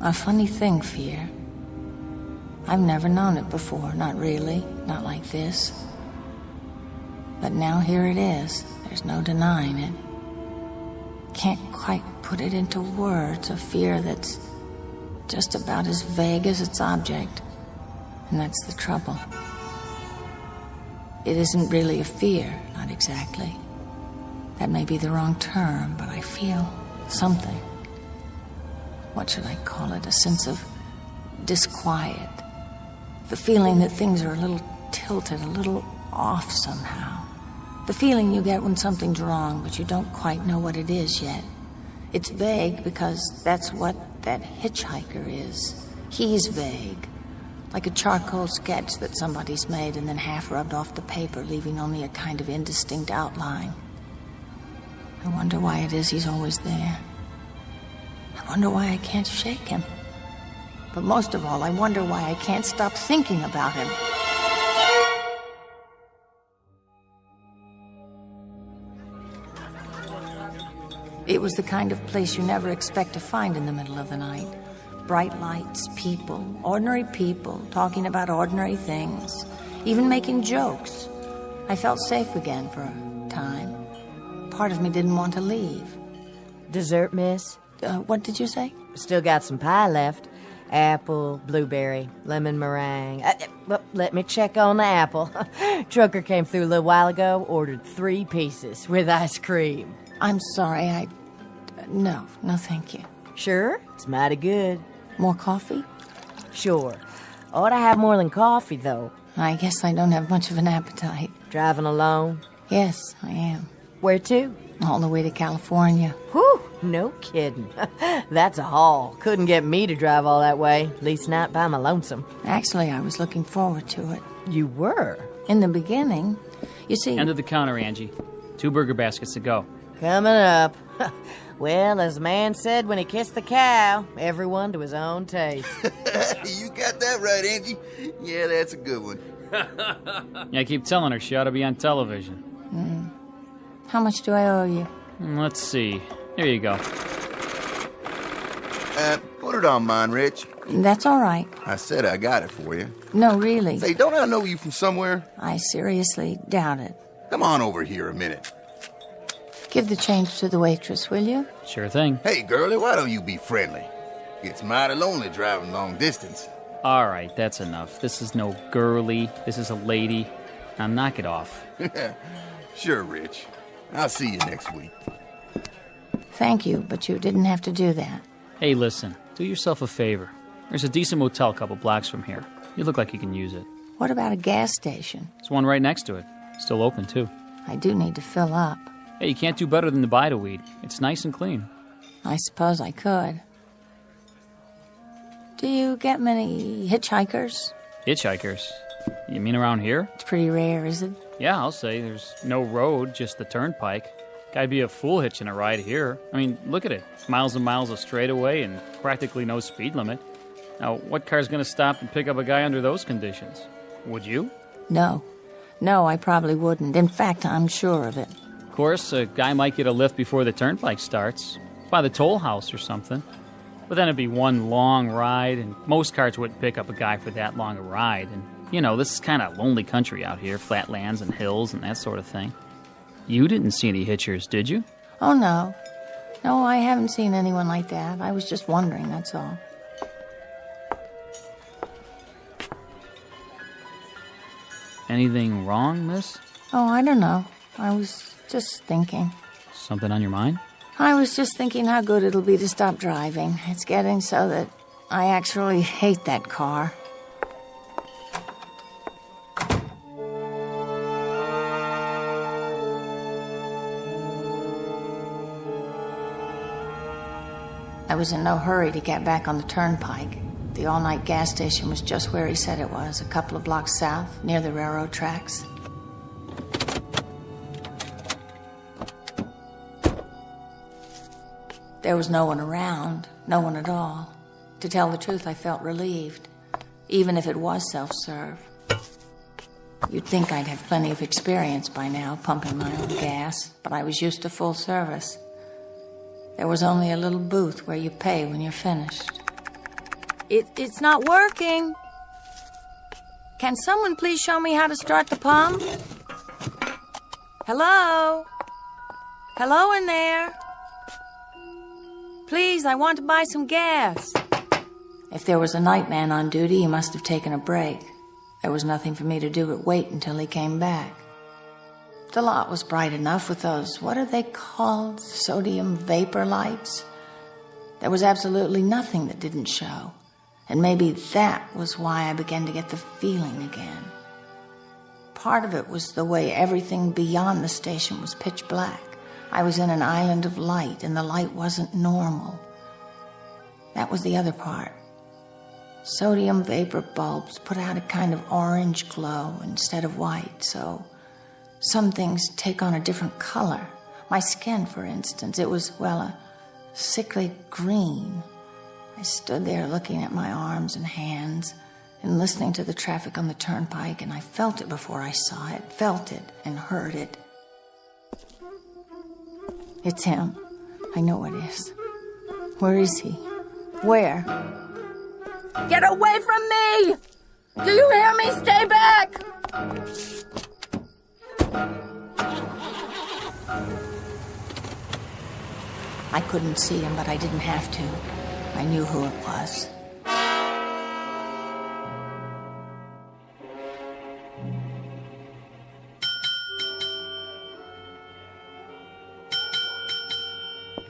A funny thing, fear. I've never known it before, not really, not like this. But now here it is, there's no denying it. Can't quite put it into words, a fear that's just about as vague as its object. And that's the trouble. It isn't really a fear, not exactly. That may be the wrong term, but I feel something. What should I call it? A sense of disquiet. The feeling that things are a little tilted, a little off somehow. The feeling you get when something's wrong, but you don't quite know what it is yet. It's vague because that's what that hitchhiker is. He's vague. Like a charcoal sketch that somebody's made and then half rubbed off the paper, leaving only a kind of indistinct outline. I wonder why it is he's always there. I wonder why I can't shake him. But most of all, I wonder why I can't stop thinking about him. It was the kind of place you never expect to find in the middle of the night. Bright lights, people, ordinary people, talking about ordinary things, even making jokes. I felt safe again for a time. Part of me didn't want to leave. Dessert, miss? What did you say? Still got some pie left. Apple, blueberry, lemon meringue. Well, let me check on the apple. Trucker came through a little while ago, ordered 3 pieces with ice cream. I'm sorry, No, thank you. Sure? It's mighty good. More coffee? Sure. Ought to have more than coffee, though. I guess I don't have much of an appetite. Driving alone? Yes, I am. Where to? All the way to California. Whew, no kidding. That's a haul. Couldn't get me to drive all that way, at least not by my lonesome. Actually, I was looking forward to it. You were? In the beginning. You see... End of the counter, Angie. 2 burger baskets to go. Coming up. Well, as the man said when he kissed the cow, everyone to his own taste. You got that right, Angie. Yeah, that's a good one. Yeah, I keep telling her she ought to be on television. How much do I owe you? Let's see. Here you go. Put it on mine, Rich. That's all right. I said I got it for you. No, really. Say, don't I know you from somewhere? I seriously doubt it. Come on over here a minute. Give the change to the waitress, will you? Sure thing. Hey, girlie, why don't you be friendly? It's mighty lonely driving long distance. All right, that's enough. This is no girly. This is a lady. Now knock it off. Sure, Rich. I'll see you next week. Thank you, but you didn't have to do that. Hey, listen. Do yourself a favor. There's a decent motel a couple blocks from here. You look like you can use it. What about a gas station? There's one right next to it. Still open, too. I do need to fill up. Hey, you can't do better than the Bite-A-Weed. It's nice and clean. I suppose I could. Do you get many hitchhikers? Hitchhikers? You mean around here? It's pretty rare, is it? Yeah, I'll say. There's no road, just the turnpike. Guy'd be a fool hitching a ride here. I mean, look at it. Miles and miles of straightaway and practically no speed limit. Now, what car's going to stop and pick up a guy under those conditions? Would you? No. No, I probably wouldn't. In fact, I'm sure of it. Of course, a guy might get a lift before the turnpike starts. By the toll house or something. But then it'd be one long ride, and most cars wouldn't pick up a guy for that long a ride. And, you know, this is kind of lonely country out here, flatlands and hills and that sort of thing. You didn't see any hitchers, did you? Oh, no. No, I haven't seen anyone like that. I was just wondering, that's all. Anything wrong, miss? Oh, I don't know. I was just thinking. Something on your mind? I was just thinking how good it'll be to stop driving. It's getting so that I actually hate that car. I was in no hurry to get back on the turnpike. The all-night gas station was just where he said it was, a couple of blocks south, near the railroad tracks. There was no one around, no one at all. To tell the truth, I felt relieved, even if it was self-serve. You'd think I'd have plenty of experience by now, pumping my own gas, but I was used to full service. There was only a little booth where you pay when you're finished. It's not working. Can someone please show me how to start the pump? Hello? Hello in there? Please, I want to buy some gas. If there was a night man on duty, he must have taken a break. There was nothing for me to do but wait until he came back. The lot was bright enough with those, what are they called, sodium vapor lights? There was absolutely nothing that didn't show. And maybe that was why I began to get the feeling again. Part of it was the way everything beyond the station was pitch black. I was in an island of light, and the light wasn't normal. That was the other part. Sodium vapor bulbs put out a kind of orange glow instead of white, so some things take on a different color. My skin, for instance, it was, well, a sickly green. I stood there looking at my arms and hands and listening to the traffic on the turnpike, and I felt it before I saw it, felt it and heard it. It's him. I know it is. Where is he? Where? Get away from me! Do you hear me? Stay back! I couldn't see him, but I didn't have to. I knew who it was.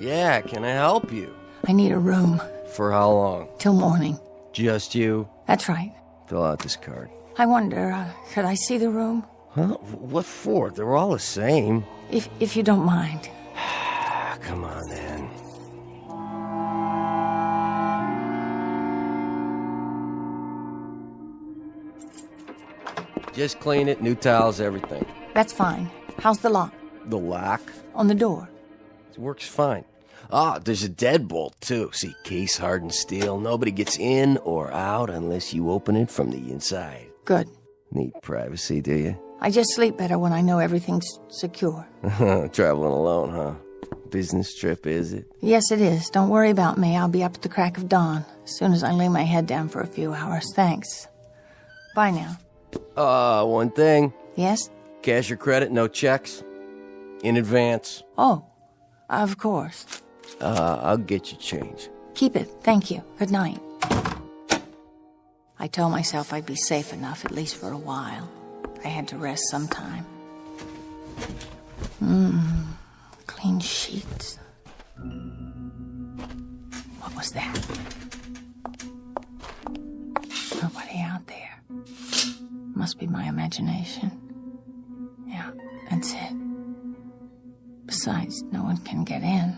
Yeah, can I help you? I need a room. For how long? Till morning. Just you? That's right. Fill out this card. I wonder, could I see the room? Huh? What for? They're all the same. If you don't mind. Come on, then. Just clean it, new towels, everything. That's fine. How's the lock? The lock? On the door. It works fine. There's a deadbolt, too. See, case hardened steel. Nobody gets in or out unless you open it from the inside. Good. Need privacy, do you? I just sleep better when I know everything's secure. Traveling alone, huh? Business trip, is it? Yes, it is. Don't worry about me. I'll be up at the crack of dawn, as soon as I lay my head down for a few hours. Thanks. Bye now. One thing. Yes? Cash or credit, no checks. In advance. Oh, of course. I'll get you change. Keep it. Thank you. Good night. I told myself I'd be safe enough, at least for a while. I had to rest sometime. Clean sheets. What was that? Nobody out there. imagination. Yeah, that's it. Besides, no one can get in.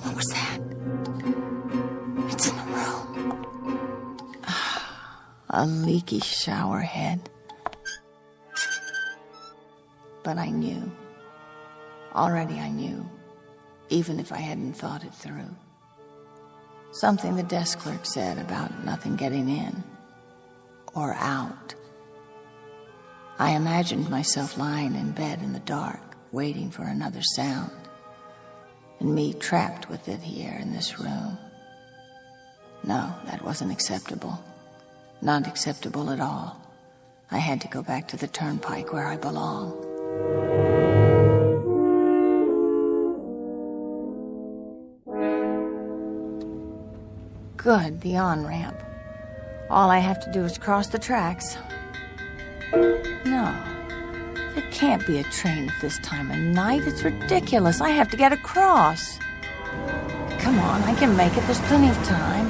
What was that? It's in the room. A leaky shower head. But I knew. Already I knew, even if I hadn't thought it through. Something the desk clerk said about nothing getting in or out. I imagined myself lying in bed in the dark, waiting for another sound, and me trapped with it here in this room. No, that wasn't acceptable. Not acceptable at all. I had to go back to the turnpike where I belong. Good, the on-ramp. All I have to do is cross the tracks. No, there can't be a train at this time of night. It's ridiculous. I have to get across. Come on, I can make it. There's plenty of time.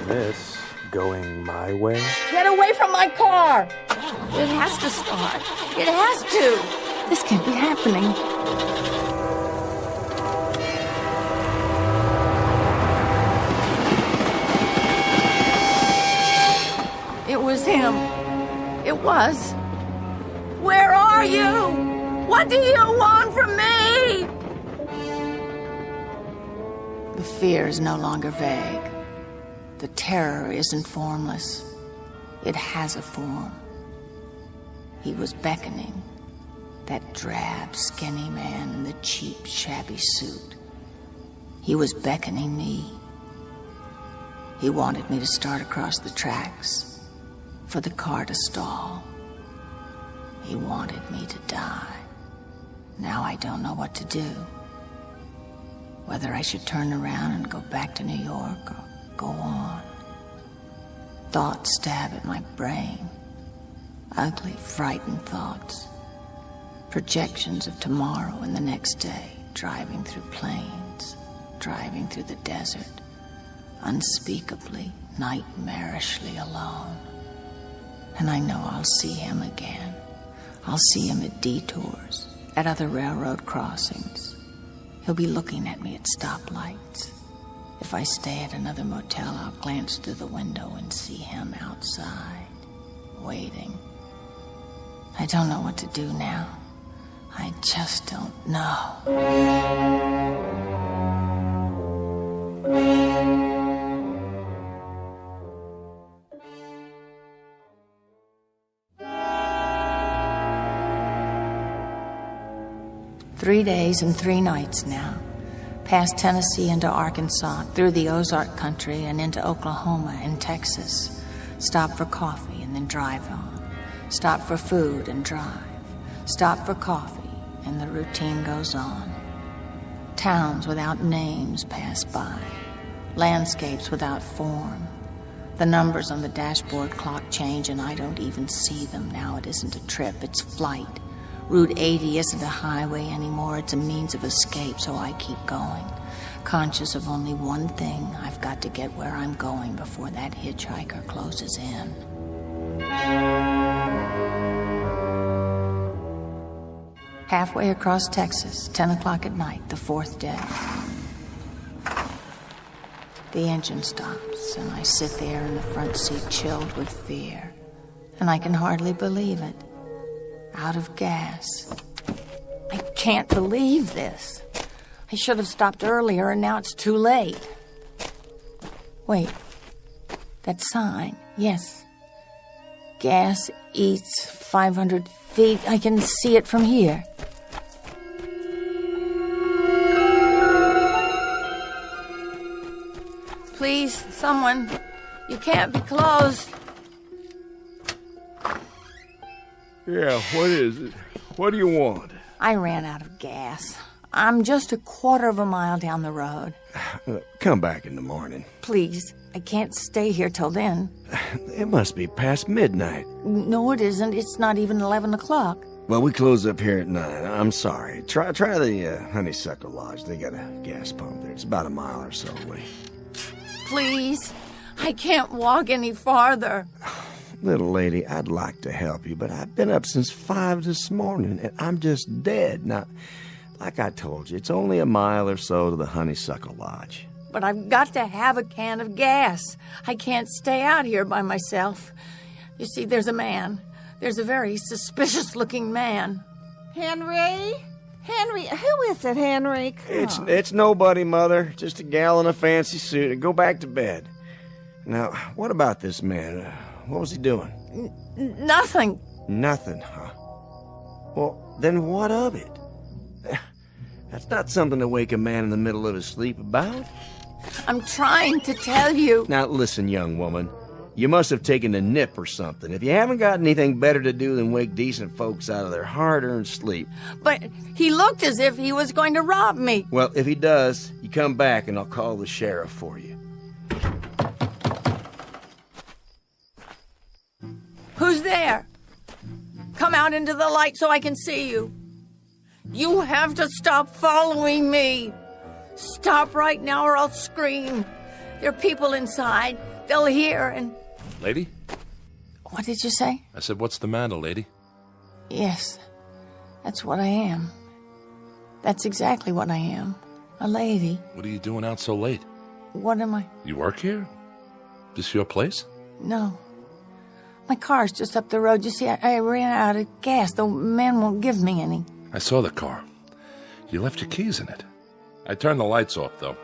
Miss, going my way? Get away from my car! It has to start. It has to. This can't be happening. It was him. It was. Where are you? What do you want from me? The fear is no longer vague. The terror isn't formless. It has a form. He was beckoning, that drab, skinny man in the cheap, shabby suit. He was beckoning me. He wanted me to start across the tracks, for the car to stall. He wanted me to die. Now I don't know what to do. Whether I should turn around and go back to New York or go on. Thoughts stab at my brain. Ugly, frightened thoughts. Projections of tomorrow and the next day, driving through plains, driving through the desert, unspeakably, nightmarishly alone. And I know I'll see him again. I'll see him at detours, at other railroad crossings. He'll be looking at me at stoplights. If I stay at another motel, I'll glance through the window and see him outside, waiting. I don't know what to do now. I just don't know. Three days and 3 nights now. Past Tennessee into Arkansas, through the Ozark country and into Oklahoma and Texas. Stop for coffee and then drive on. Stop for food and drive. Stop for coffee, and the routine goes on. Towns without names pass by. Landscapes without form. The numbers on the dashboard clock change, and I don't even see them. Now it isn't a trip, it's flight. Route 80 isn't a highway anymore, it's a means of escape, so I keep going. Conscious of only one thing, I've got to get where I'm going before that hitchhiker closes in. Halfway across Texas, 10 o'clock at night, the 4th day. The engine stops, and I sit there in the front seat chilled with fear. And I can hardly believe it. Out of gas. I can't believe this. I should have stopped earlier, and now it's too late. Wait. That sign. Yes. Gas eats 500 feet. I can see it from here. Please, someone. You can't be closed. Yeah, what is it? What do you want? I ran out of gas. I'm just a quarter of a mile down the road. Come back in the morning. Please, I can't stay here till then. It must be past midnight. No, it isn't. It's not even 11 o'clock. Well, we close up here at 9. I'm sorry. Try the Honeysuckle Lodge. They got a gas pump there. It's about a mile or so away. Please, I can't walk any farther. Little lady, I'd like to help you, but I've been up since 5 this morning, and I'm just dead. Now, like I told you, it's only a mile or so to the Honeysuckle Lodge. But I've got to have a can of gas. I can't stay out here by myself. You see, there's a man. There's a very suspicious-looking man. Henry? Henry, who is it, Henry? Come on. It's nobody, Mother. Just a gal in a fancy suit. Go back to bed. Now, what about this man? What was he doing? Nothing. Nothing, huh? Well, then what of it? That's not something to wake a man in the middle of his sleep about. I'm trying to tell you. Now, listen, young woman. You must have taken a nip or something. If you haven't got anything better to do than wake decent folks out of their hard-earned sleep. But he looked as if he was going to rob me. Well, if he does, you come back and I'll call the sheriff for you. Who's there? Come out into the light so I can see you. You have to stop following me. Stop right now or I'll scream. There are people inside. They'll hear and... Lady? What did you say? I said, what's the matter, lady? Yes, that's what I am. That's exactly what I am. A lady. What are you doing out so late? What am I? You work here? This your place? No. My car's just up the road. You see, I ran out of gas. The man won't give me any. I saw the car. You left your keys in it. I turned the lights off, though,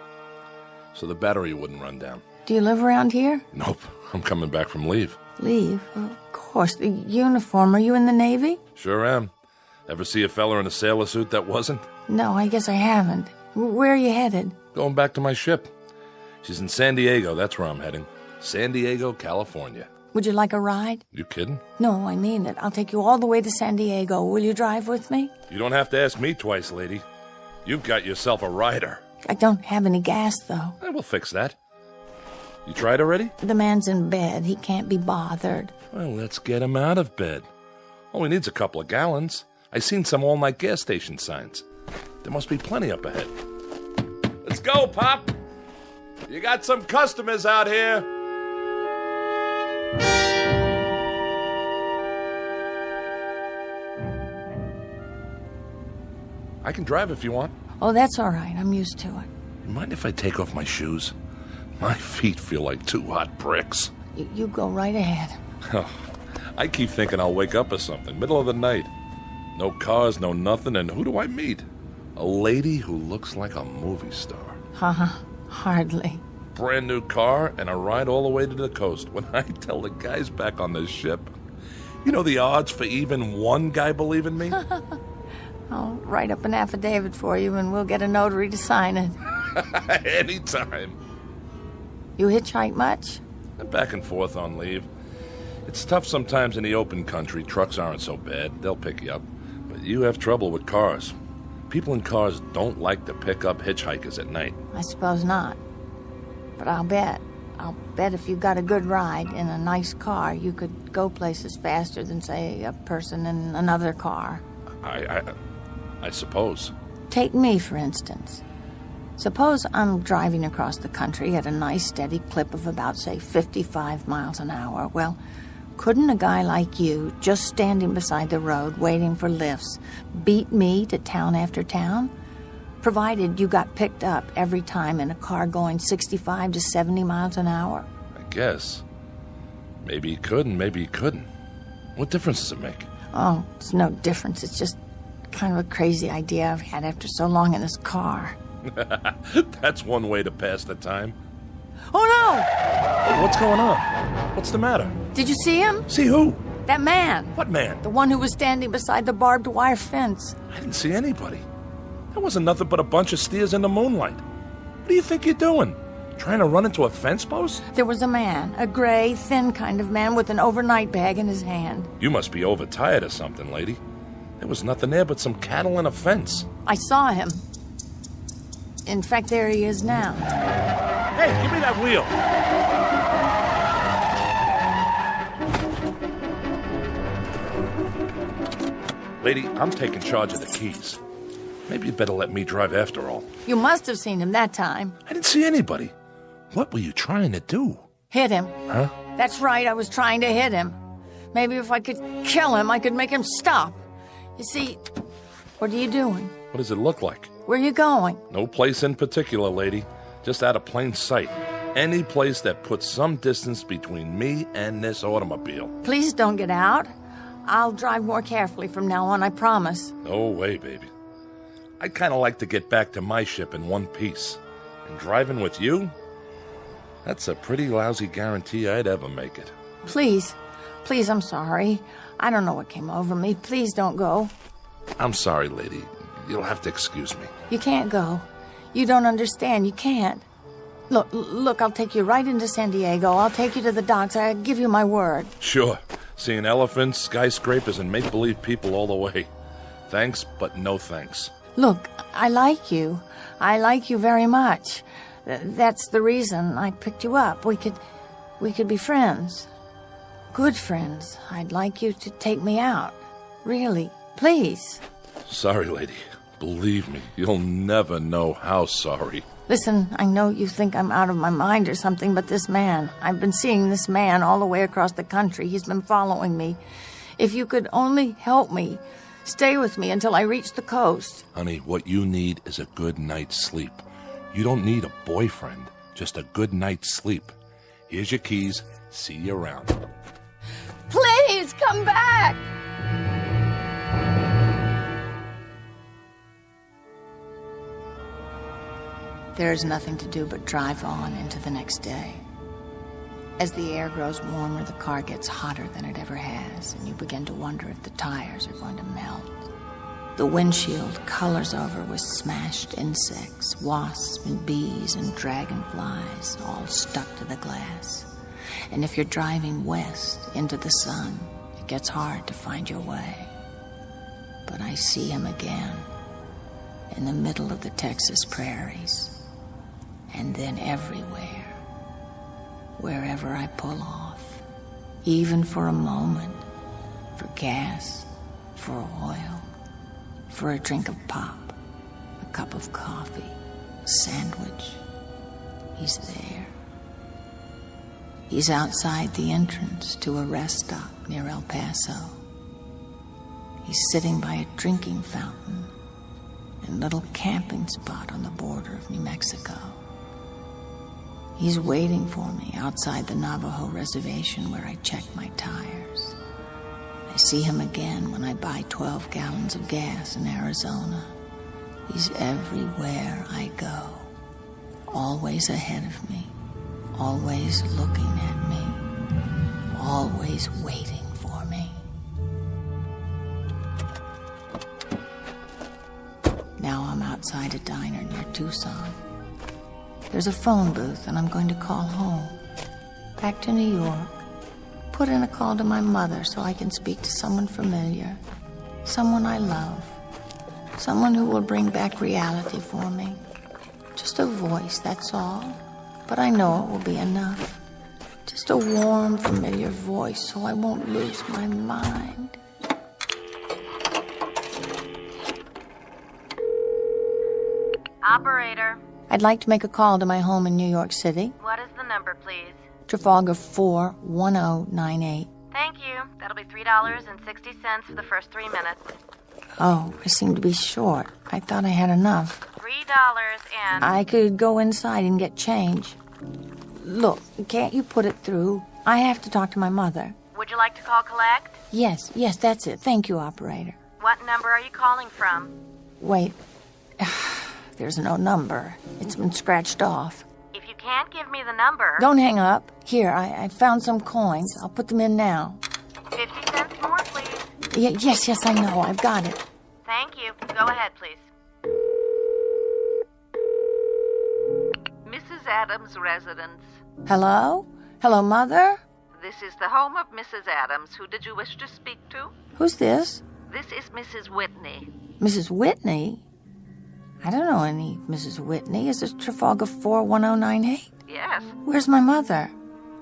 so the battery wouldn't run down. Do you live around here? Nope. I'm coming back from leave. Leave? Of course. The uniform. Are you in the Navy? Sure am. Ever see a fella in a sailor suit that wasn't? No, I guess I haven't. Where are you headed? Going back to my ship. She's in San Diego. That's where I'm heading. San Diego, California. Would you like a ride? You kidding? No, I mean it. I'll take you all the way to San Diego. Will you drive with me? You don't have to ask me twice, lady. You've got yourself a rider. I don't have any gas, though. We'll fix that. You tried already? The man's in bed. He can't be bothered. Well, let's get him out of bed. All he needs a couple of gallons. I seen some all-night gas station signs. There must be plenty up ahead. Let's go, Pop. You got some customers out here. I can drive if you want. Oh, that's all right. I'm used to it. You mind if I take off my shoes? My feet feel like 2 hot bricks. You go right ahead. Oh, I keep thinking I'll wake up or something, middle of the night. No cars, no nothing, and who do I meet? A lady who looks like a movie star. Hardly. Brand new car and a ride all the way to the coast. When I tell the guys back on this ship, you know the odds for even one guy believing me? I'll write up an affidavit for you and we'll get a notary to sign it. Anytime. You hitchhike much? Back and forth on leave. It's tough sometimes in the open country. Trucks aren't so bad. They'll pick you up. But you have trouble with cars. People in cars don't like to pick up hitchhikers at night. I suppose not. But I'll bet if you got a good ride in a nice car, you could go places faster than, say, a person in another car. I suppose. Take me, for instance. Suppose I'm driving across the country at a nice steady clip of about, say, 55 miles an hour. Well, couldn't a guy like you, just standing beside the road waiting for lifts, beat me to town after town? Provided you got picked up every time in a car going 65 to 70 miles an hour. I guess. Maybe he could and maybe he couldn't. What difference does it make? Oh, it's no difference. It's just kind of a crazy idea I've had after so long in this car. That's one way to pass the time. Oh, no! What's going on? What's the matter? Did you see him? See who? That man. What man? The one who was standing beside the barbed wire fence. I didn't see anybody. That wasn't nothing but a bunch of steers in the moonlight. What do you think you're doing? Trying to run into a fence post? There was a man, a gray, thin kind of man with an overnight bag in his hand. You must be overtired or something, lady. There was nothing there but some cattle and a fence. I saw him. In fact, there he is now. Hey, give me that wheel. Lady, I'm taking charge of the keys. Maybe you'd better let me drive after all. You must have seen him that time. I didn't see anybody. What were you trying to do? Hit him. Huh? That's right, I was trying to hit him. Maybe if I could kill him, I could make him stop. You see, what are you doing? What does it look like? Where are you going? No place in particular, lady. Just out of plain sight. Any place that puts some distance between me and this automobile. Please don't get out. I'll drive more carefully from now on, I promise. No way, baby. I'd kind of like to get back to my ship in one piece. And driving with you? That's a pretty lousy guarantee I'd ever make it. Please, I'm sorry. I don't know what came over me. Please don't go. I'm sorry, lady. You'll have to excuse me. You can't go. You don't understand. You can't. Look, I'll take you right into San Diego. I'll take you to the docks. I give you my word. Sure. Seeing elephants, skyscrapers, and make-believe people all the way. Thanks, but no thanks. Look, I like you. I like you very much. That's the reason I picked you up. We could be friends. Good friends. I'd like you to take me out. Really. Please. Sorry, lady. Believe me, you'll never know how sorry. Listen, I know you think I'm out of my mind or something, but this man, I've been seeing this man all the way across the country. He's been following me. If you could only help me, stay with me until I reach the coast. Honey, what you need is a good night's sleep. You don't need a boyfriend, just a good night's sleep. Here's your keys. See you around. Please, come back! There is nothing to do but drive on into the next day. As the air grows warmer, the car gets hotter than it ever has, and you begin to wonder if the tires are going to melt. The windshield colors over with smashed insects, wasps and bees and dragonflies, all stuck to the glass. And if you're driving west into the sun, it gets hard to find your way. But I see him again, in the middle of the Texas prairies. And then everywhere, wherever I pull off, even for a moment, for gas, for oil, for a drink of pop, a cup of coffee, a sandwich, he's there. He's outside the entrance to a rest stop near El Paso. He's sitting by a drinking fountain and a little camping spot on the border of New Mexico. He's waiting for me outside the Navajo reservation where I check my tires. I see him again when I buy 12 gallons of gas in Arizona. He's everywhere I go, always ahead of me, always looking at me, always waiting for me. Now I'm outside a diner near Tucson. There's a phone booth, and I'm going to call home. Back to New York. Put in a call to my mother so I can speak to someone familiar. Someone I love. Someone who will bring back reality for me. Just a voice, that's all. But I know it will be enough. Just a warm, familiar voice so I won't lose my mind. Operator. I'd like to make a call to my home in New York City. What is the number, please? Trafalgar 41098. Thank you. That'll be $3.60 for the first 3 minutes. Oh, I seem to be short. I thought I had enough. $3 and... I could go inside and get change. Look, can't you put it through? I have to talk to my mother. Would you like to call collect? Yes, that's it. Thank you, operator. What number are you calling from? Wait. There's no number. It's been scratched off. If you can't give me the number... Don't hang up. Here, I found some coins. I'll put them in now. 50 cents more, please. Yes, I know. I've got it. Thank you. Go ahead, please. Mrs. Adams' residence. Hello? Hello, Mother? This is the home of Mrs. Adams. Who did you wish to speak to? Who's this? This is Mrs. Whitney. Mrs. Whitney? I don't know any Mrs. Whitney. Is this Trafalgar 41098? Yes. Where's my mother?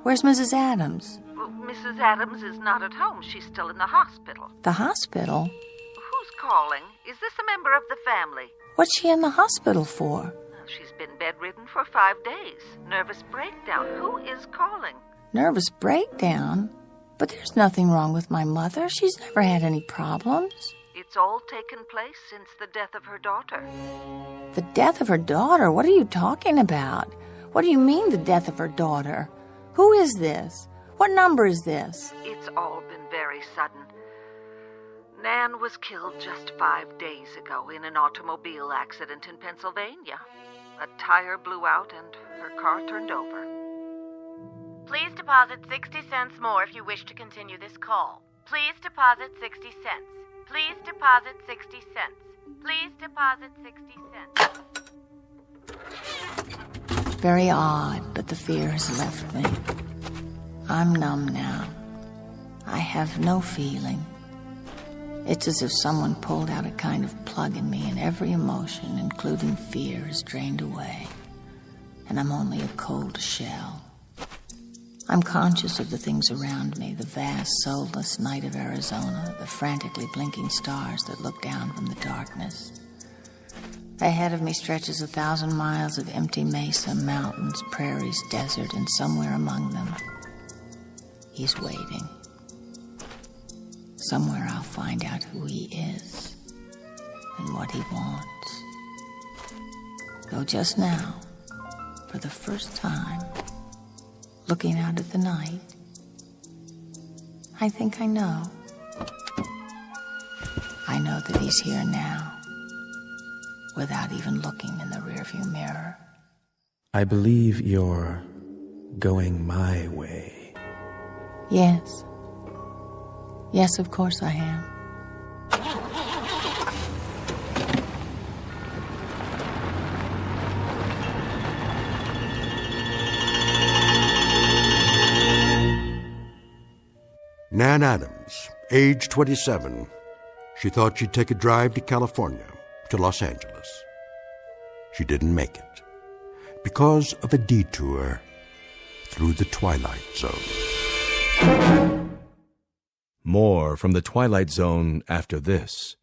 Where's Mrs. Adams? Well, Mrs. Adams is not at home. She's still in the hospital. The hospital? calling. Is this a member of the family? What's she in the hospital for? She's been bedridden for 5 days. Nervous breakdown. Who is calling? Nervous breakdown? But there's nothing wrong with my mother. She's never had any problems. It's all taken place since the death of her daughter. The death of her daughter? What are you talking about? What do you mean, the death of her daughter? Who is this? What number is this? It's all been very sudden. Nan was killed just 5 days ago in an automobile accident in Pennsylvania. A tire blew out and her car turned over. Please deposit 60 cents more if you wish to continue this call. Please deposit 60 cents. Please deposit 60 cents. Please deposit 60 cents. Very odd, but the fear has left me. I'm numb now. I have no feeling. It's as if someone pulled out a kind of plug in me, and every emotion, including fear, is drained away. And I'm only a cold shell. I'm conscious of the things around me, the vast, soulless night of Arizona, the frantically blinking stars that look down from the darkness. Ahead of me stretches 1,000 miles of empty mesa, mountains, prairies, desert, and somewhere among them, he's waiting. Somewhere I'll find out who he is and what he wants. Though just now, for the first time, looking out at the night, I think I know. I know that he's here now, without even looking in the rearview mirror. I believe you're going my way. Yes. Yes, of course I am. Nan Adams, age 27. She thought she'd take a drive to California, to Los Angeles. She didn't make it because of a detour through the Twilight Zone. More from the Twilight Zone after this.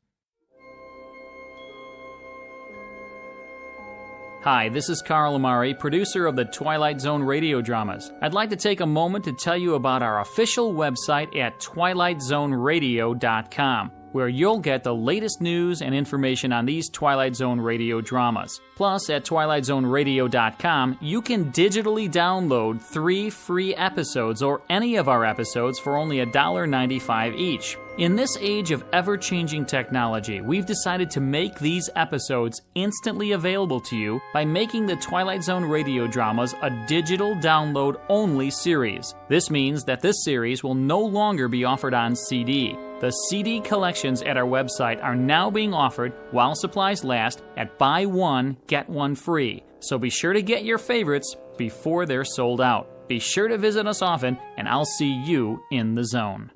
Hi, this is Carl Amari, producer of the Twilight Zone radio dramas. I'd like to take a moment to tell you about our official website at twilightzoneradio.com, where you'll get the latest news and information on these Twilight Zone radio dramas. Plus, at twilightzoneradio.com, you can digitally download 3 free episodes or any of our episodes for only $1.95 each. In this age of ever-changing technology, we've decided to make these episodes instantly available to you by making the Twilight Zone radio dramas a digital download-only series. This means that this series will no longer be offered on CD. The CD collections at our website are now being offered, while supplies last, at buy one, get one free. So be sure to get your favorites before they're sold out. Be sure to visit us often, and I'll see you in the zone.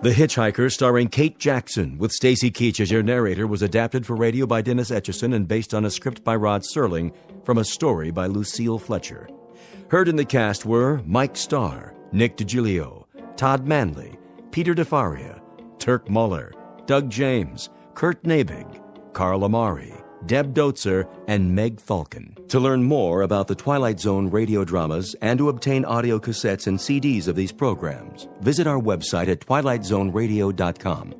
The Hitchhiker, starring Kate Jackson, with Stacy Keach as your narrator, was adapted for radio by Dennis Etchison and based on a script by Rod Serling from a story by Lucille Fletcher. Heard in the cast were Mike Starr, Nick DiGilio, Todd Manley, Peter DeFaria, Turk Muller, Doug James, Kurt Nabig, Carl Amari, Deb Dotzer, and Meg Falcon. To learn more about the Twilight Zone radio dramas and to obtain audio cassettes and CDs of these programs, visit our website at twilightzoneradio.com.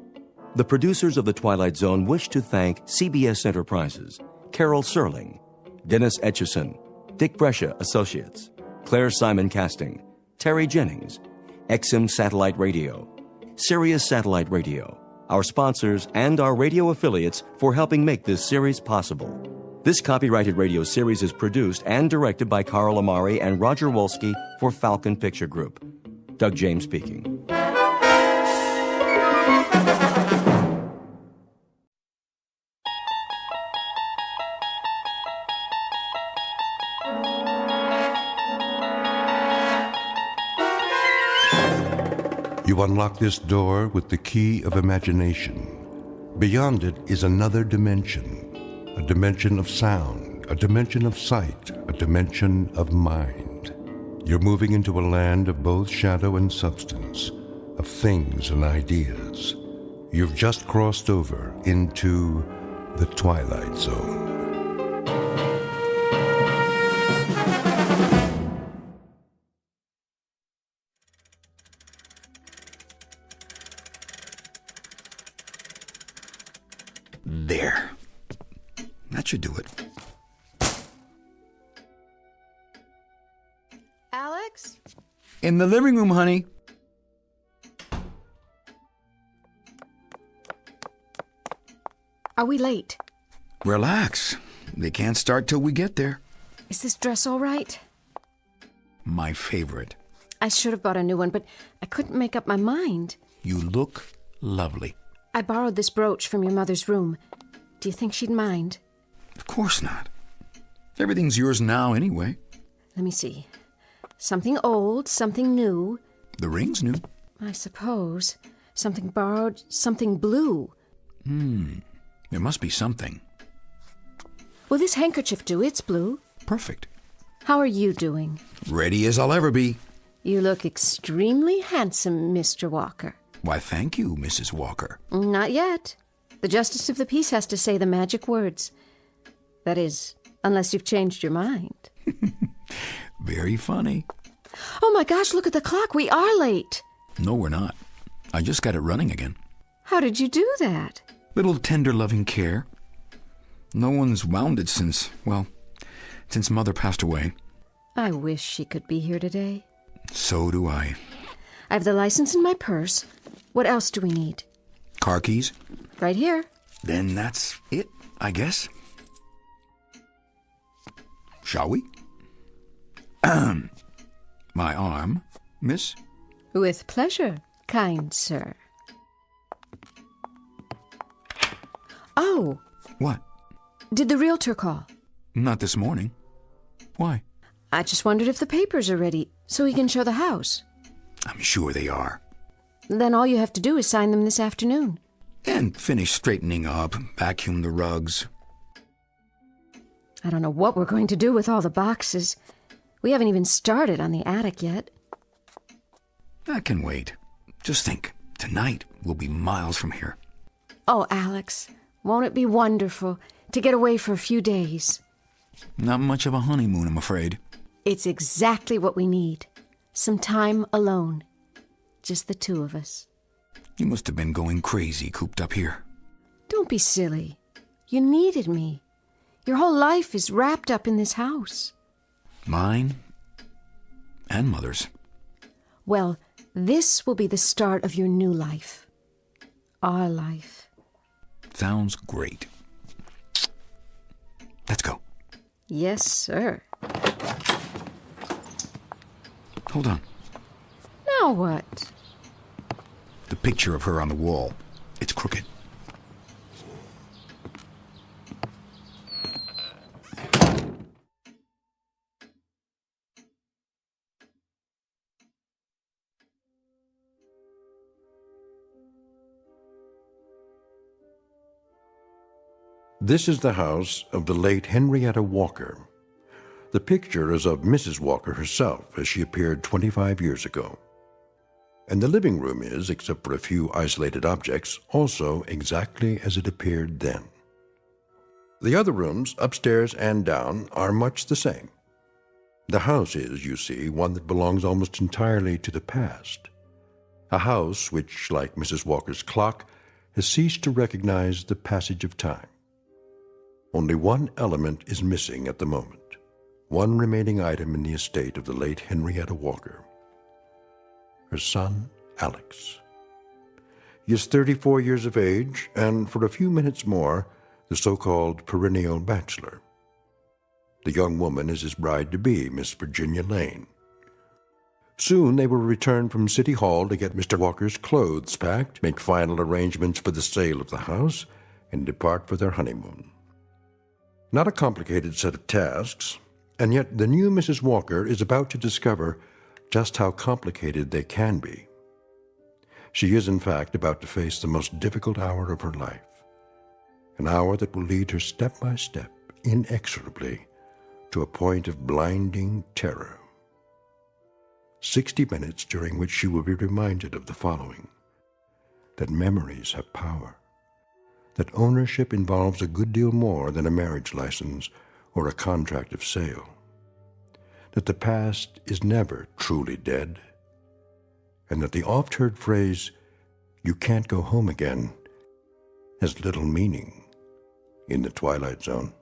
The producers of The Twilight Zone wish to thank CBS Enterprises, Carol Serling, Dennis Etchison, Dick Brescia Associates, Claire Simon Casting, Terry Jennings, XM Satellite Radio, Sirius Satellite Radio, our sponsors, and our radio affiliates for helping make this series possible. This copyrighted radio series is produced and directed by Carl Amari and Roger Wolski for Falcon Picture Group. Doug James speaking. You unlock this door with the key of imagination. Beyond it is another dimension, a dimension of sound, a dimension of sight, a dimension of mind. You're moving into a land of both shadow and substance, of things and ideas. You've just crossed over into the Twilight Zone. There. That should do it. Alex? In the living room, honey. Are we late? Relax. They can't start till we get there. Is this dress all right? My favorite. I should have bought a new one, but I couldn't make up my mind. You look lovely. I borrowed this brooch from your mother's room. Do you think she'd mind? Of course not. Everything's yours now anyway. Let me see. Something old, something new. The ring's new. I suppose. Something borrowed, something blue. There must be something. Will this handkerchief do? It's blue. Perfect. How are you doing? Ready as I'll ever be. You look extremely handsome, Mr. Walker. Why, thank you, Mrs. Walker. Not yet. The Justice of the Peace has to say the magic words. That is, unless you've changed your mind. Very funny. Oh my gosh, look at the clock. We are late. No, we're not. I just got it running again. How did you do that? Little tender loving care. No one's wound it since Mother passed away. I wish she could be here today. So do I. I have the license in my purse. What else do we need? Car keys? Right here. Then that's it, I guess. Shall we? My arm, miss? With pleasure, kind sir. Oh! What? Did the realtor call? Not this morning. Why? I just wondered if the papers are ready, so he can show the house. I'm sure they are. Then all you have to do is sign them this afternoon. And finish straightening up, vacuum the rugs. I don't know what we're going to do with all the boxes. We haven't even started on the attic yet. That can wait. Just think, tonight we'll be miles from here. Oh, Alex, won't it be wonderful to get away for a few days? Not much of a honeymoon, I'm afraid. It's exactly what we need. Some time alone. Just the two of us. You must have been going crazy cooped up here. Don't be silly. You needed me. Your whole life is wrapped up in this house. Mine and Mother's. Well, this will be the start of your new life. Our life. Sounds great. Let's go. Yes, sir. Hold on. Now what? The picture of her on the wall. It's crooked. This is the house of the late Henrietta Walker. The picture is of Mrs. Walker herself as she appeared 25 years ago. And the living room is, except for a few isolated objects, also exactly as it appeared then. The other rooms, upstairs and down, are much the same. The house is, you see, one that belongs almost entirely to the past. A house which, like Mrs. Walker's clock, has ceased to recognize the passage of time. Only one element is missing at the moment, one remaining item in the estate of the late Henrietta Walker. Her son, Alex. He is 34 years of age, and for a few minutes more, the so-called perennial bachelor. The young woman is his bride-to-be, Miss Virginia Lane. Soon they will return from City Hall to get Mr. Walker's clothes packed, make final arrangements for the sale of the house, and depart for their honeymoon. Not a complicated set of tasks, and yet the new Mrs. Walker is about to discover just how complicated they can be. She is, in fact, about to face the most difficult hour of her life, an hour that will lead her step by step inexorably to a point of blinding terror. 60 minutes during which she will be reminded of the following: that memories have power, that ownership involves a good deal more than a marriage license or a contract of sale, that the past is never truly dead, and that the oft-heard phrase, "you can't go home again," has little meaning in the Twilight Zone.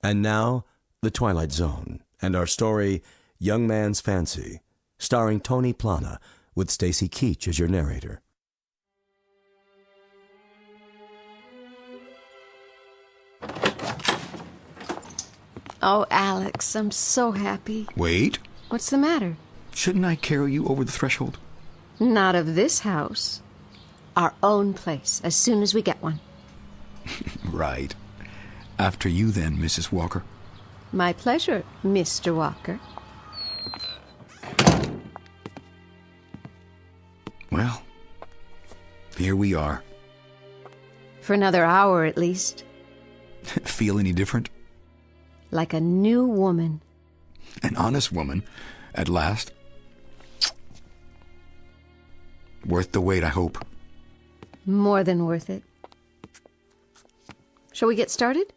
And now, The Twilight Zone, and our story, Young Man's Fancy, starring Tony Plana, with Stacy Keach as your narrator. Oh, Alex, I'm so happy. Wait. What's the matter? Shouldn't I carry you over the threshold? Not of this house. Our own place, as soon as we get one. Right. After you then, Mrs. Walker. My pleasure, Mr. Walker. Well, here we are. For another hour, at least. Feel any different? Like a new woman. An honest woman, at last. Worth the wait, I hope. More than worth it. Shall we get started?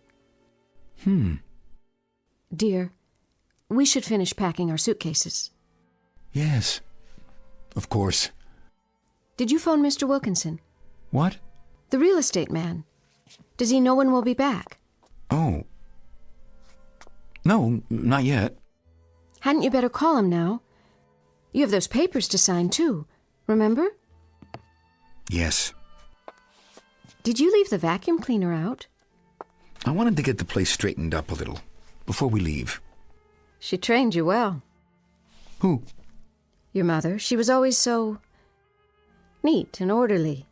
Dear, we should finish packing our suitcases. Yes, of course. Did you phone Mr. Wilkinson? What? The real estate man. Does he know when we'll be back? Oh. No, not yet. Hadn't you better call him now? You have those papers to sign, too. Remember? Yes. Did you leave the vacuum cleaner out? I wanted to get the place straightened up a little before we leave. She trained you well. Who? Your mother. She was always so neat and orderly.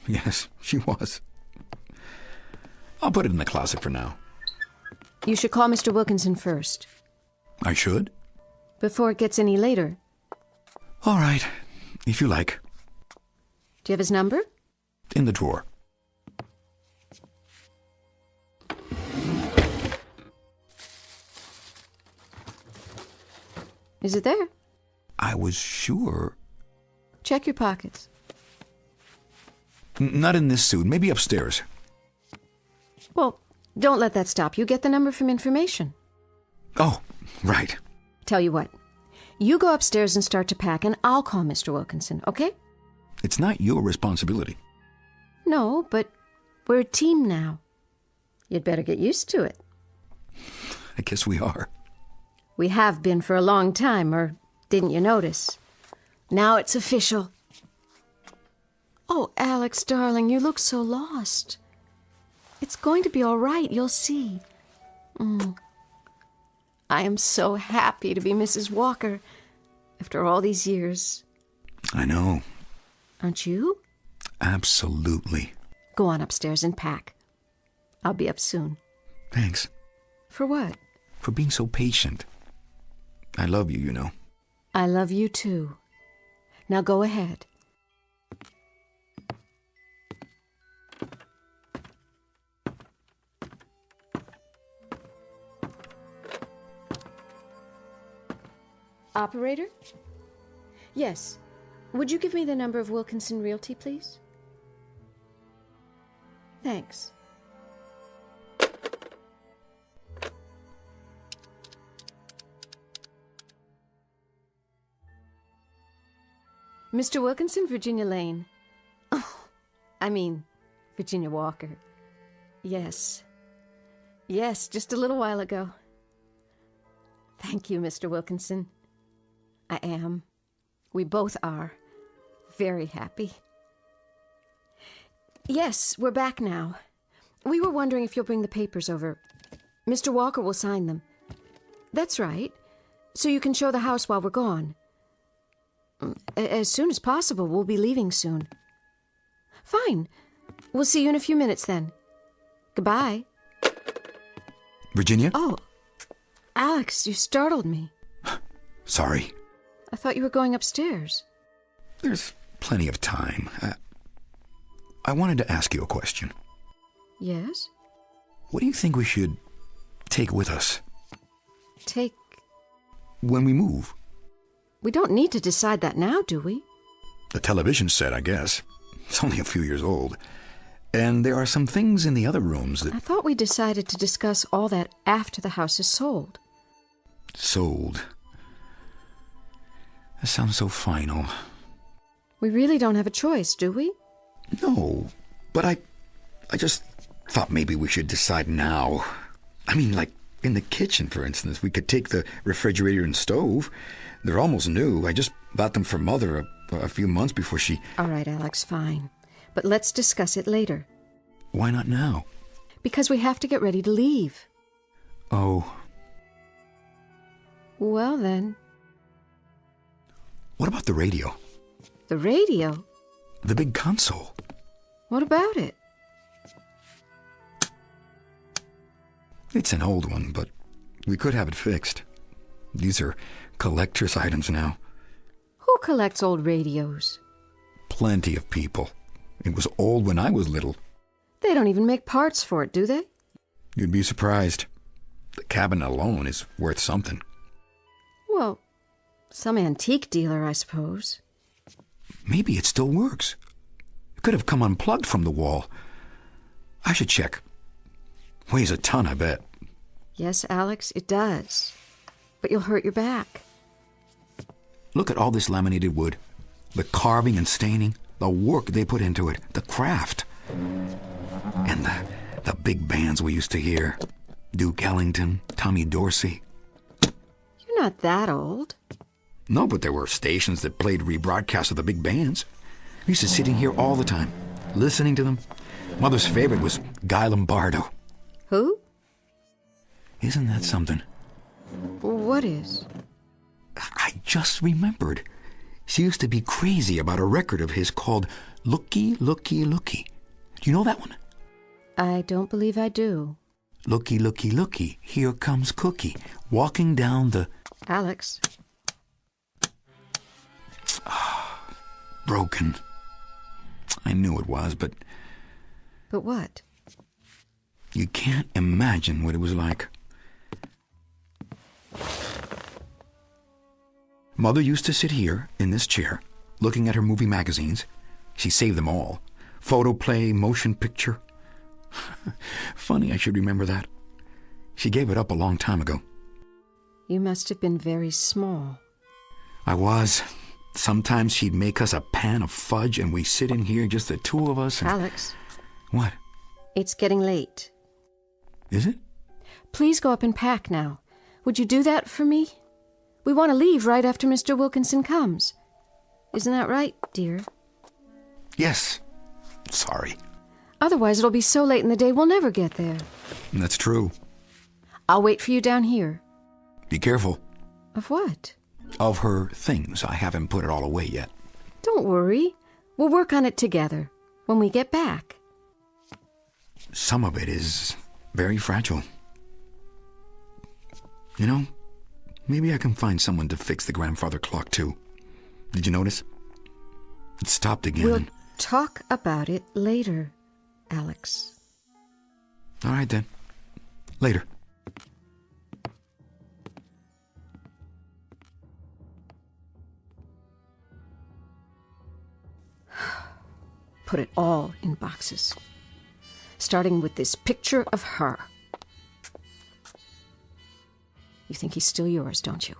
Yes, she was. I'll put it in the closet for now. You should call Mr. Wilkinson first. I should? Before it gets any later. All right, if you like. Do you have his number? In the drawer. Is it there? I was sure. Check your pockets. Not in this suit. Maybe upstairs. Well, don't let that stop you. Get the number from information. Oh, right. Tell you what. You go upstairs and start to pack, and I'll call Mr. Wilkinson, okay? It's not your responsibility. No, but we're a team now. You'd better get used to it. I guess we are. We have been for a long time, or didn't you notice? Now it's official. Oh, Alex, darling, you look so lost. It's going to be all right, you'll see. I am so happy to be Mrs. Walker after all these years. I know. Aren't you? Absolutely. Go on upstairs and pack. I'll be up soon. Thanks. For what? For being so patient. I love you, you know. I love you too. Now go ahead. Operator? Yes. Would you give me the number of Wilkinson Realty, please? Thanks. Mr. Wilkinson, Virginia Lane. Oh, I mean, Virginia Walker. Yes. Yes, just a little while ago. Thank you, Mr. Wilkinson. I am. We both are. Very happy. Yes, we're back now. We were wondering if you'll bring the papers over. Mr. Walker will sign them. That's right. So you can show the house while we're gone. As soon as possible. We'll be leaving soon. Fine. We'll see you in a few minutes then. Goodbye. Virginia? Oh, Alex, you startled me. Sorry. I thought you were going upstairs. There's plenty of time. I wanted to ask you a question. Yes? What do you think we should take with us? Take... When we move? We don't need to decide that now, do we? The television set, I guess. It's only a few years old. And there are some things in the other rooms that... I thought we decided to discuss all that after the house is sold. Sold. That sounds so final. We really don't have a choice, do we? No, but I just thought maybe we should decide now. I mean, like in the kitchen, for instance, we could take the refrigerator and stove. They're almost new. I just bought them for Mother a few months before she... All right, Alex, fine. But let's discuss it later. Why not now? Because we have to get ready to leave. Oh. Well, then. What about the radio? The radio? The big console. What about it? It's an old one, but we could have it fixed. These are collector's items now. Who collects old radios? Plenty of people. It was old when I was little. They don't even make parts for it, do they? You'd be surprised. The cabinet alone is worth something. Well, some antique dealer, I suppose. Maybe it still works. It could have come unplugged from the wall. I should check. Weighs a ton, I bet. Yes, Alex, it does. But you'll hurt your back. Look at all this laminated wood. The carving and staining. The work they put into it. The craft. And the big bands we used to hear. Duke Ellington, Tommy Dorsey. You're not that old. No, but there were stations that played rebroadcasts of the big bands. We used to sit in here all the time, listening to them. Mother's favorite was Guy Lombardo. Who? Isn't that something? What is? I just remembered. She used to be crazy about a record of his called Looky, Looky, Looky. Do you know that one? I don't believe I do. Looky, looky, looky, here comes Cookie, walking down the... Alex. Broken. I knew it was, but... But what? You can't imagine what it was like. Mother used to sit here, in this chair, looking at her movie magazines. She saved them all. Photoplay, motion picture. Funny I should remember that. She gave it up a long time ago. You must have been very small. I was. Sometimes she'd make us a pan of fudge and we sit in here, just the two of us. And... Alex. What? It's getting late. Is it? Please go up and pack now. Would you do that for me? We want to leave right after Mr. Wilkinson comes. Isn't that right, dear? Yes. Sorry. Otherwise it'll be so late in the day we'll never get there. That's true. I'll wait for you down here. Be careful. Of what? Of her things. I haven't put it all away yet. Don't worry. We'll work on it together when we get back. Some of it is very fragile. You know, maybe I can find someone to fix the grandfather clock, too. Did you notice? It stopped again. We'll talk about it later, Alex. All right, then. Later. Put it all in boxes. Starting with this picture of her. You think he's still yours, don't you?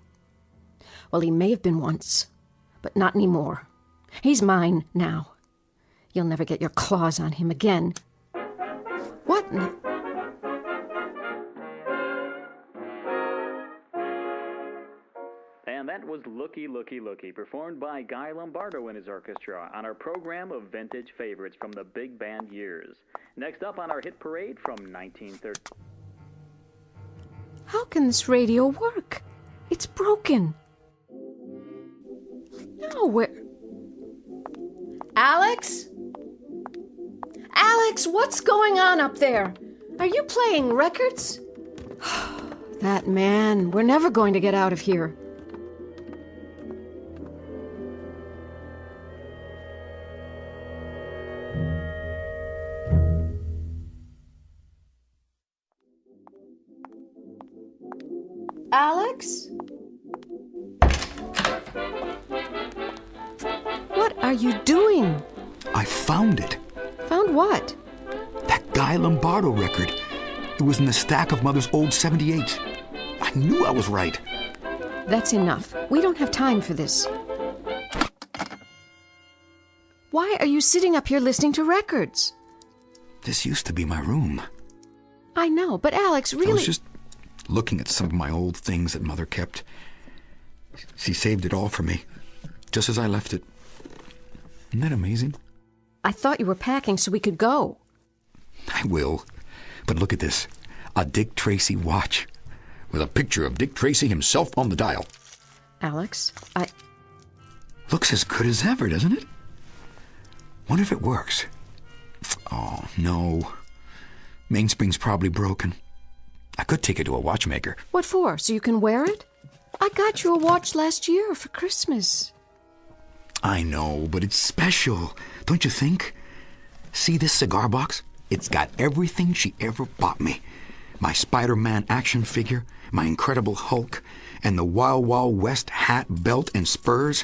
Well, he may have been once, but not anymore. He's mine now. You'll never get your claws on him again. What in the... And that was Looky, Looky, Looky, performed by Guy Lombardo and his orchestra on our program of vintage favorites from the big band years. Next up on our hit parade from 1930. How can this radio work? It's broken. No, where... Alex? Alex, what's going on up there? Are you playing records? That man, we're never going to get out of here. Alex? What are you doing? I found it. Found what? That Guy Lombardo record. It was in the stack of Mother's old 78s. I knew I was right. That's enough. We don't have time for this. Why are you sitting up here listening to records? This used to be my room. I know, but Alex, really... I was just looking at some of my old things that Mother kept. She saved it all for me, just as I left it. Isn't that amazing? I thought you were packing so we could go. I will. But look at this. A Dick Tracy watch. With a picture of Dick Tracy himself on the dial. Alex, Looks as good as ever, doesn't it? Wonder if it works. Oh, no. Mainspring's probably broken. I could take it to a watchmaker. What for? So you can wear it? I got you a watch last year for Christmas. I know, but it's special, don't you think? See this cigar box? It's got everything she ever bought me. My Spider-Man action figure, my Incredible Hulk, and the Wild Wild West hat, belt, and spurs.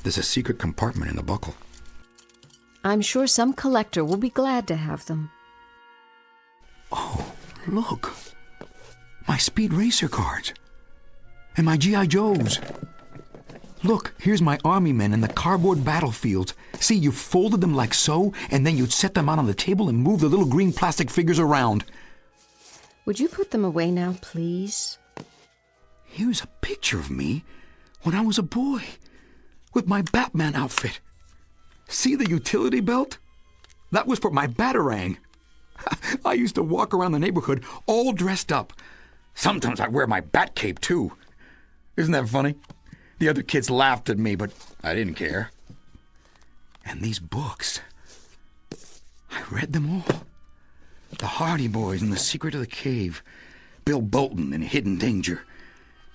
There's a secret compartment in the buckle. I'm sure some collector will be glad to have them. Oh, look. My Speed Racer cards. And my G.I. Joes. Look, here's my army men in the cardboard battlefields. See, you folded them like so, and then you'd set them out on the table and move the little green plastic figures around. Would you put them away now, please? Here's a picture of me when I was a boy, with my Batman outfit. See the utility belt? That was for my Batarang. I used to walk around the neighborhood all dressed up. Sometimes I'd wear my bat cape, too. Isn't that funny? The other kids laughed at me, but I didn't care. And these books, I read them all. The Hardy Boys and the Secret of the Cave, Bill Bolton and Hidden Danger,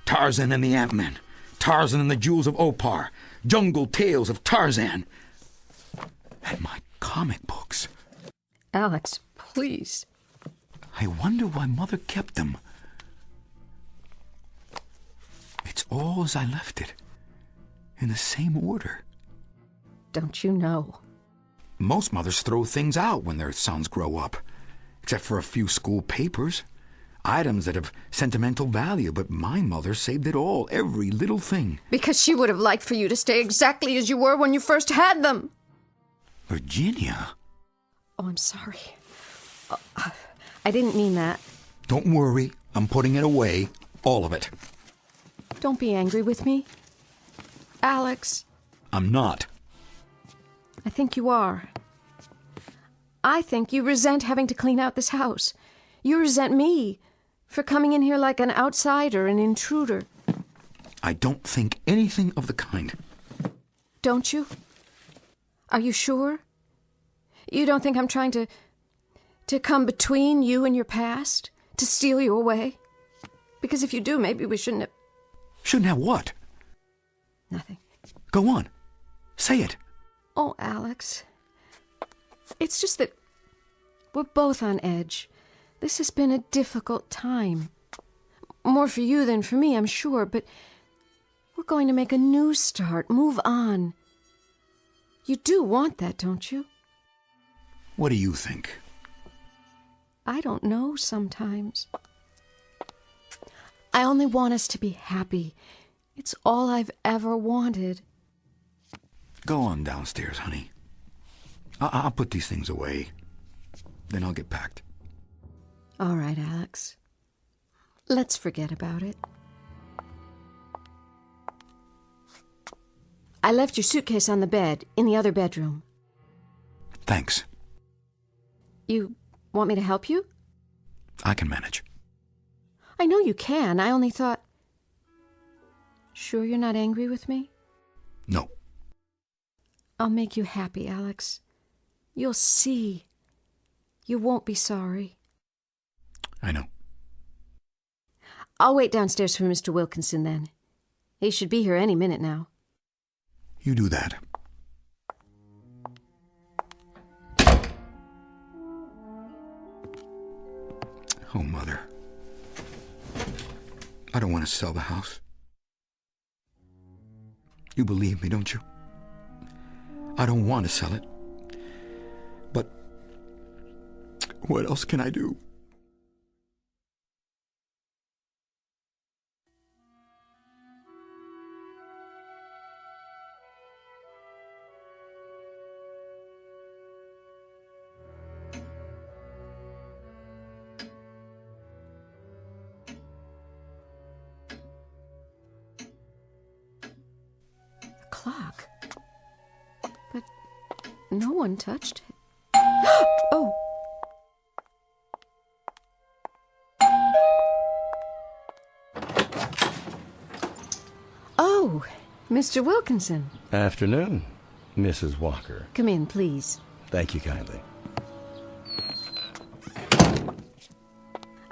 Tarzan and the Ant-Man, Tarzan and the Jewels of Opar, Jungle Tales of Tarzan, and my comic books. Alex, please. I wonder why Mother kept them. It's all as I left it, in the same order. Don't you know? Most mothers throw things out when their sons grow up, except for a few school papers, items that have sentimental value, but my mother saved it all, every little thing. Because she would have liked for you to stay exactly as you were when you first had them. Virginia? Oh, I'm sorry. I didn't mean that. Don't worry, I'm putting it away, all of it. Don't be angry with me. Alex. I'm not. I think you are. I think you resent having to clean out this house. You resent me for coming in here like an outsider, an intruder. I don't think anything of the kind. Don't you? Are you sure? You don't think I'm trying to come between you and your past? To steal you away? Because if you do, maybe we shouldn't have... Shouldn't have what? Nothing. Go on. Say it. Oh, Alex. It's just that we're both on edge. This has been a difficult time. More for you than for me, I'm sure, but we're going to make a new start, move on. You do want that, don't you? What do you think? I don't know sometimes. I only want us to be happy. It's all I've ever wanted. Go on downstairs, honey. I'll put these things away. Then I'll get packed. All right, Alex. Let's forget about it. I left your suitcase on the bed in the other bedroom. Thanks. You want me to help you? I can manage. I know you can. I only thought... Sure you're not angry with me? No. I'll make you happy, Alex. You'll see. You won't be sorry. I know. I'll wait downstairs for Mr. Wilkinson then. He should be here any minute now. You do that. Oh, Mother. I don't want to sell the house. You believe me, don't you? I don't want to sell it. But what else can I do? Clock. But no one touched it. Oh! Oh, Mr. Wilkinson. Afternoon, Mrs. Walker. Come in, please. Thank you kindly.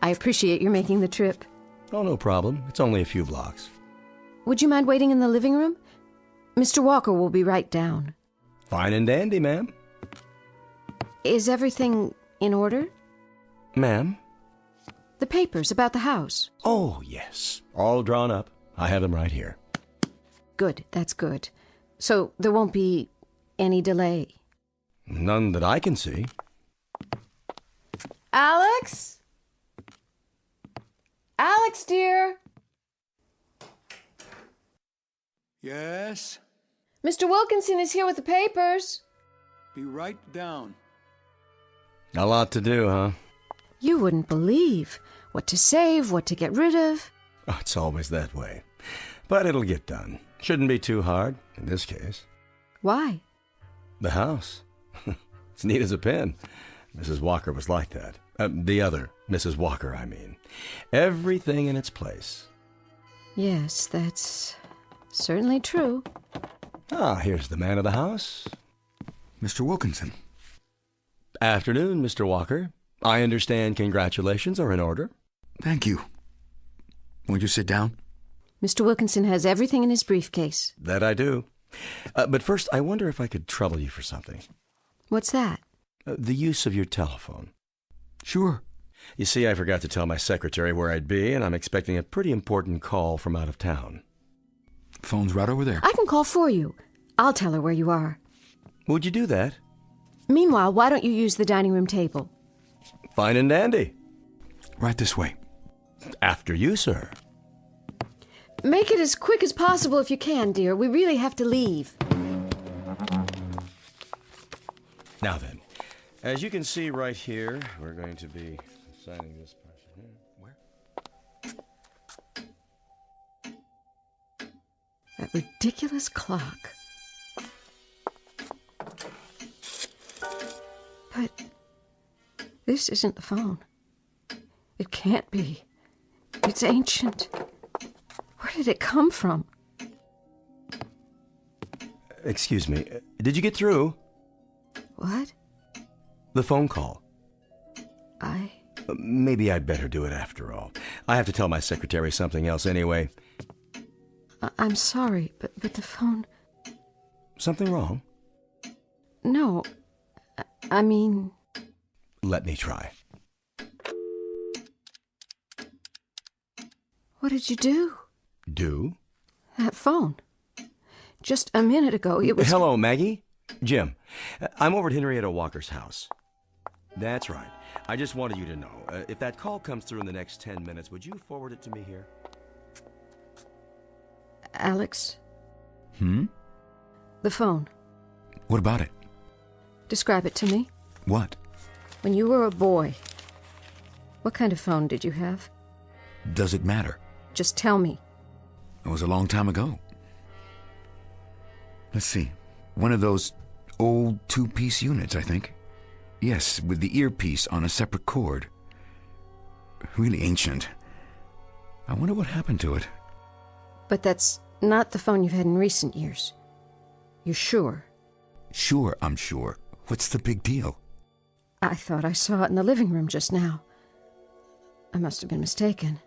I appreciate your making the trip. Oh, no problem. It's only a few blocks. Would you mind waiting in the living room? Mr. Walker will be right down. Fine and dandy, ma'am. Is everything in order? Ma'am? The papers about the house. Oh, yes. All drawn up. I have them right here. Good, that's good. So there won't be any delay. None that I can see. Alex? Alex, dear? Yes? Mr. Wilkinson is here with the papers. Be right down. A lot to do, huh? You wouldn't believe what to save, what to get rid of. Oh, it's always that way. But it'll get done. Shouldn't be too hard, in this case. Why? The house. It's neat as a pin. Mrs. Walker was like that. The other Mrs. Walker, I mean. Everything in its place. Yes, that's certainly true. Ah, here's the man of the house. Mr. Wilkinson. Afternoon, Mr. Walker. I understand congratulations are in order. Thank you. Won't you sit down? Mr. Wilkinson has everything in his briefcase. That I do. But first, I wonder if I could trouble you for something. What's that? The use of your telephone. Sure. You see, I forgot to tell my secretary where I'd be, and I'm expecting a pretty important call from out of town. Phone's right over there. I can call for you. I'll tell her where you are. Would you do that? Meanwhile, why don't you use the dining room table? Fine and dandy. Right this way. After you, sir. Make it as quick as possible if you can, dear. We really have to leave. Now then, as you can see right here, we're going to be signing this person here. Where? That ridiculous clock. But this isn't the phone. It can't be. It's ancient. Where did it come from? Excuse me, did you get through? What? The phone call. I... Maybe I'd better do it after all. I have to tell my secretary something else anyway. I'm sorry, but the phone... Something wrong? No. I mean... Let me try. What did you do? Do? That phone. Just a minute ago, it was... Hello, Maggie? Jim. I'm over at Henrietta Walker's house. That's right. I just wanted you to know. If that call comes through in the next 10 minutes, would you forward it to me here? Alex? The phone. What about it? Describe it to me. What? When you were a boy, what kind of phone did you have? Does it matter? Just tell me. It was a long time ago. Let's see. One of those old two-piece units, I think. Yes, with the earpiece on a separate cord. Really ancient. I wonder what happened to it. But that's not the phone you've had in recent years. You're sure? Sure, I'm sure. What's the big deal? I thought I saw it in the living room just now. I must have been mistaken.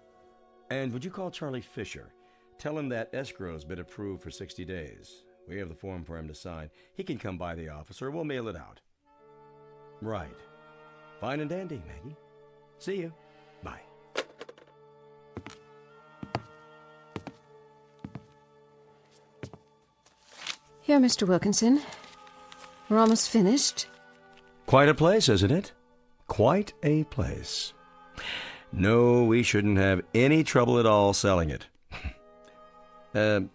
And would you call Charlie Fisher? Tell him that escrow's been approved for 60 days. We have the form for him to sign. He can come by the office, or we'll mail it out. Right. Fine and dandy, Maggie. See you. Bye. Here, Mr. Wilkinson. We're almost finished. Quite a place, isn't it? Quite a place. No, we shouldn't have any trouble at all selling it.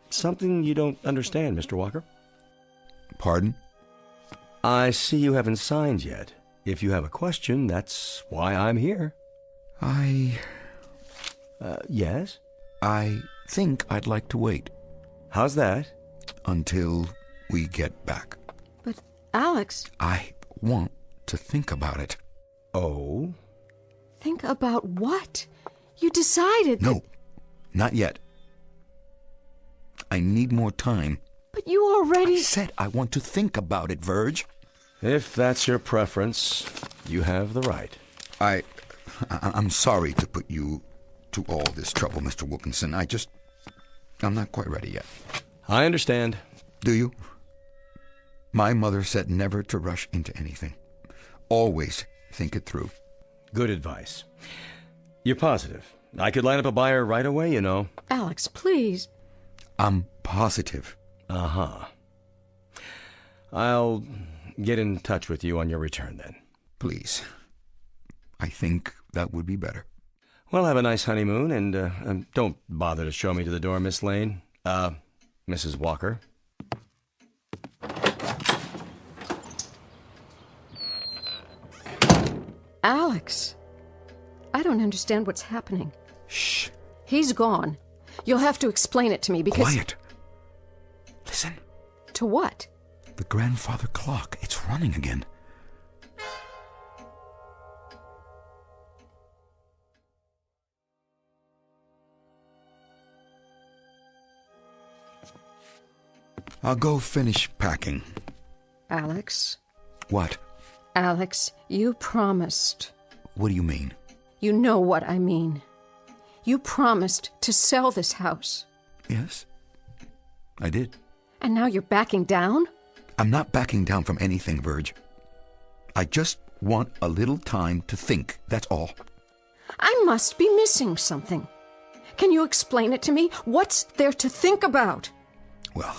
Something you don't understand, Mr. Walker? Pardon? I see you haven't signed yet. If you have a question, that's why I'm here. Yes? I think I'd like to wait. How's that? Until we get back. But, Alex... I want to think about it. Oh? Think about what? You decided... No, not yet. I need more time. But you already... I said I want to think about it, Verge. If that's your preference, you have the right. I'm sorry to put you to all this trouble, Mr. Wilkinson. I'm not quite ready yet. I understand. Do you? My mother said never to rush into anything. Always think it through. Good advice. You're positive? I could line up a buyer right away, you know. Alex, please. I'm positive. Uh-huh. I'll get in touch with you on your return, then. Please. I think that would be better. Well, have a nice honeymoon, and don't bother to show me to the door, Miss Lane. Mrs. Walker. Alex, I don't understand what's happening. Shh. He's gone. You'll have to explain it to me because... Quiet. Listen. To what? The grandfather clock. It's running again. I'll go finish packing. Alex? What? Alex, you promised. What do you mean? You know what I mean. You promised to sell this house. Yes, I did. And now you're backing down? I'm not backing down from anything, Verge. I just want a little time to think, that's all. I must be missing something. Can you explain it to me? What's there to think about? Well,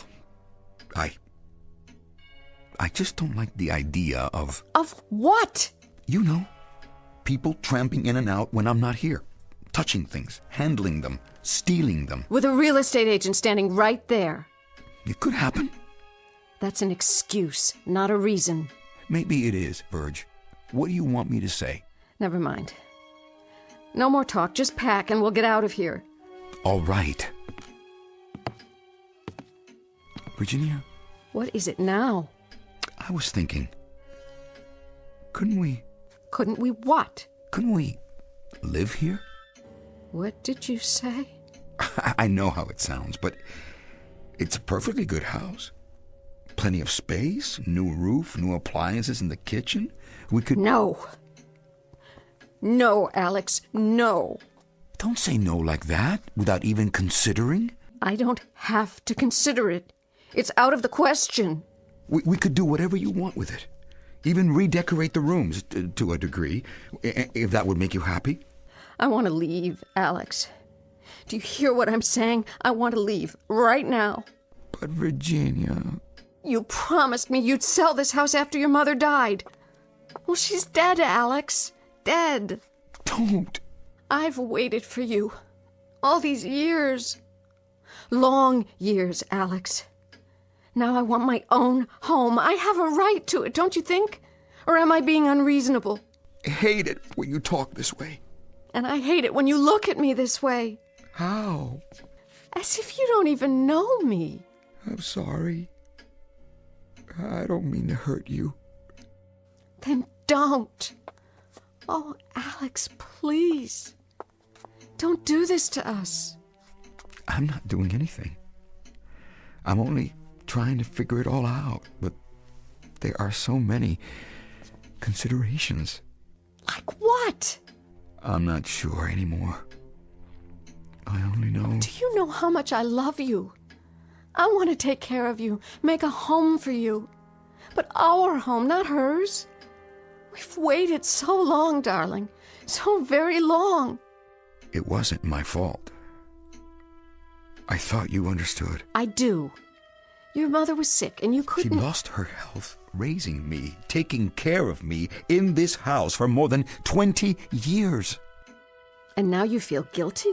I just don't like the idea of... Of what? You know, people tramping in and out when I'm not here. Touching things, handling them, stealing them. With a real estate agent standing right there. It could happen. That's an excuse, not a reason. Maybe it is, Verge. What do you want me to say? Never mind. No more talk, just pack and we'll get out of here. All right. Virginia? What is it now? I was thinking, couldn't we... Couldn't we what? Couldn't we live here? What did you say? I know how it sounds, but it's a perfectly good house. Plenty of space, new roof, new appliances in the kitchen. We could... No. No, Alex, no. Don't say no like that without even considering. I don't have to consider it. It's out of the question. We could do whatever you want with it. Even redecorate the rooms to a degree, if that would make you happy. I want to leave, Alex. Do you hear what I'm saying? I want to leave right now. But Virginia... You promised me you'd sell this house after your mother died. Well, she's dead, Alex. Dead. Don't. I've waited for you. All these years. Long years, Alex. Now I want my own home. I have a right to it, don't you think? Or am I being unreasonable? I hate it when you talk this way. And I hate it when you look at me this way. How? As if you don't even know me. I'm sorry. I don't mean to hurt you. Then don't. Oh, Alex, please. Don't do this to us. I'm not doing anything. I'm only trying to figure it all out, but there are so many considerations. Like what? I'm not sure anymore. I only know... Do you know how much I love you? I want to take care of you, make a home for you. But our home, not hers. We've waited so long, darling. So very long. It wasn't my fault. I thought you understood. I do. Your mother was sick, and you couldn't... She lost her health raising me, taking care of me in this house for more than 20 years. And now you feel guilty?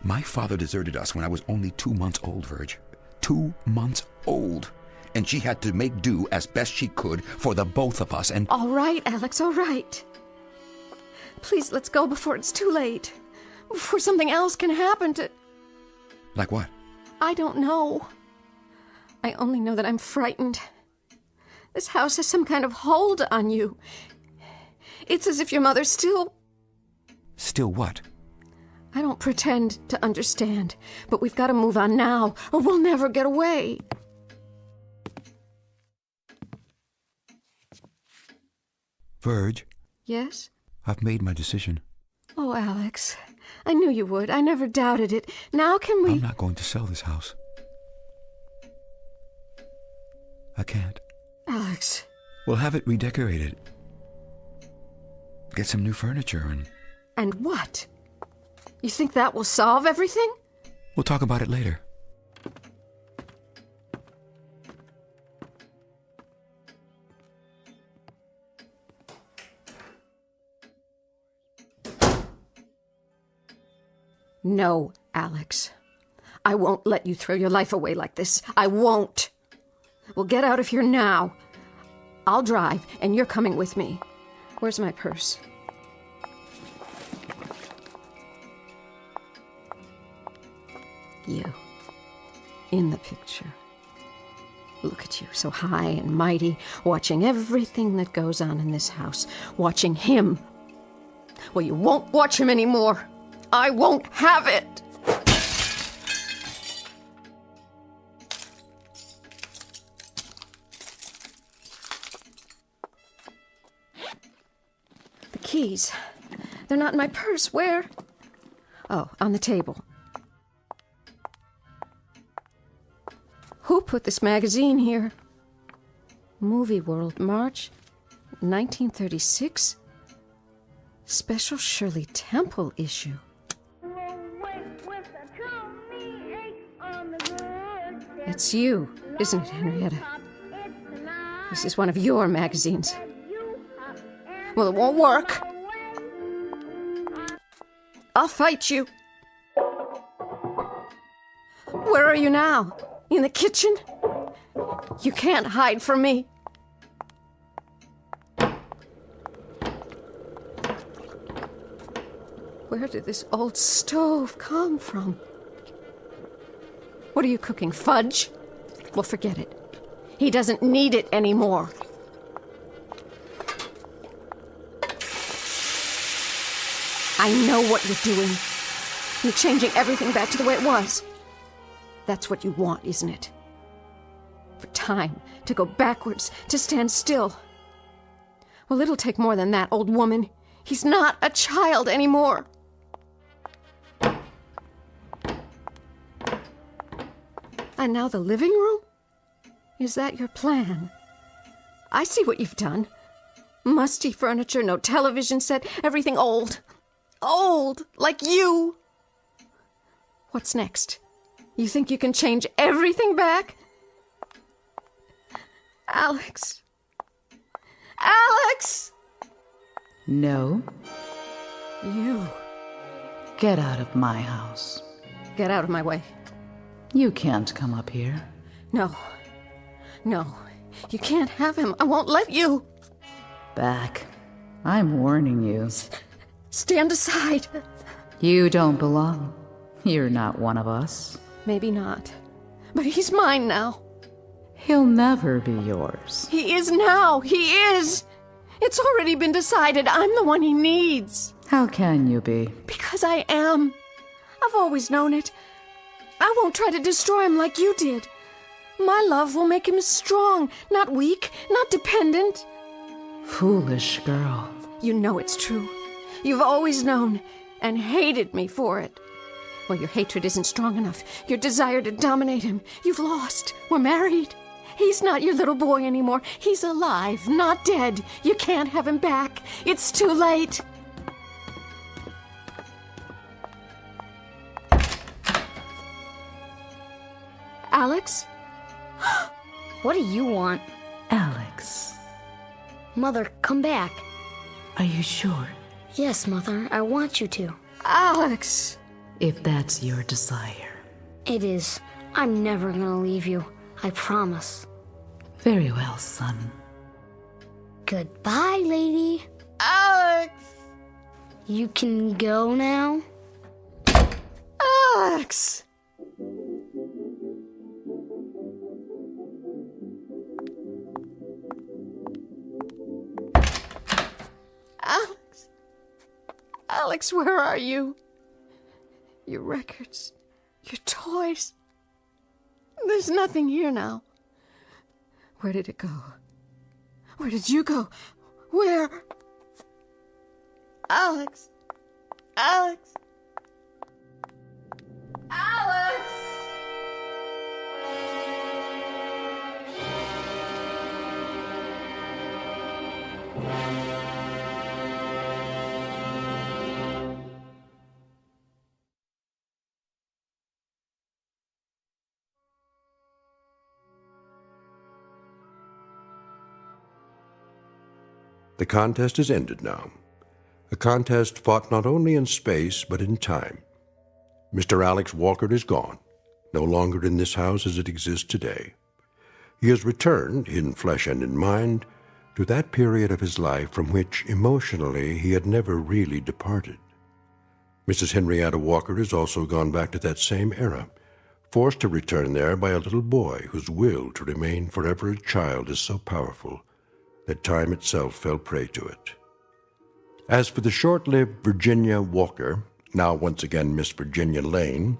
My father deserted us when I was only 2 months old, Virg. 2 months old. And she had to make do as best she could for the both of us, and... All right, Alex, all right. Please, let's go before it's too late. Before something else can happen to... Like what? I don't know. I only know that I'm frightened. This house has some kind of hold on you. It's as if your mother still... Still what? I don't pretend to understand, but we've got to move on now, or we'll never get away. Virg? Yes? I've made my decision. Oh, Alex, I knew you would. I never doubted it. Now can we... I'm not going to sell this house. I can't. Alex. We'll have it redecorated. Get some new furniture and... And what? You think that will solve everything? We'll talk about it later. No, Alex. I won't let you throw your life away like this. I won't. We'll get out of here now. I'll drive, and you're coming with me. Where's my purse? You. In the picture. Look at you, so high and mighty, watching everything that goes on in this house. Watching him. Well, you won't watch him anymore. I won't have it! The keys. They're not in my purse. Where? Oh, on the table. Who put this magazine here? Movie World, March 1936? Special Shirley Temple issue. It's you, isn't it, Henrietta? This is one of your magazines. Well, it won't work. I'll fight you. Where are you now? In the kitchen? You can't hide from me. Where did this old stove come from? What are you cooking, fudge? Well, forget it. He doesn't need it anymore. I know what you're doing. You're changing everything back to the way it was. That's what you want, isn't it? For time to go backwards, to stand still. Well, it'll take more than that, old woman. He's not a child anymore. And now the living room? Is that your plan? I see what you've done. Musty furniture, no television set, everything old. Old, like you. What's next? You think you can change everything back? Alex. Alex! No. You. Get out of my house. Get out of my way. You can't come up here. No. No. You can't have him. I won't let you. Back. I'm warning you. Stand aside. You don't belong. You're not one of us. Maybe not. But he's mine now. He'll never be yours. He is now. He is. It's already been decided. I'm the one he needs. How can you be? Because I am. I've always known it. I won't try to destroy him like you did. My love will make him strong, not weak, not dependent. Foolish girl. You know it's true. You've always known, and hated me for it. Well, your hatred isn't strong enough. Your desire to dominate him. You've lost. We're married. He's not your little boy anymore. He's alive, not dead. You can't have him back. It's too late. Alex? What do you want? Alex. Mother, come back. Are you sure? Yes, Mother, I want you to. Alex! If that's your desire. It is. I'm never gonna leave you. I promise. Very well, son. Goodbye, lady. Alex! You can go now? Alex! Alex! Alex, where are you? Your records, your toys. There's nothing here now. Where did it go? Where did you go? Where? Alex! Alex! Alex! The contest is ended now. A contest fought not only in space, but in time. Mr. Alex Walker is gone, no longer in this house as it exists today. He has returned, in flesh and in mind, to that period of his life from which, emotionally, he had never really departed. Mrs. Henrietta Walker has also gone back to that same era, forced to return there by a little boy whose will to remain forever a child is so powerful that time itself fell prey to it. As for the short-lived Virginia Walker, now once again Miss Virginia Lane,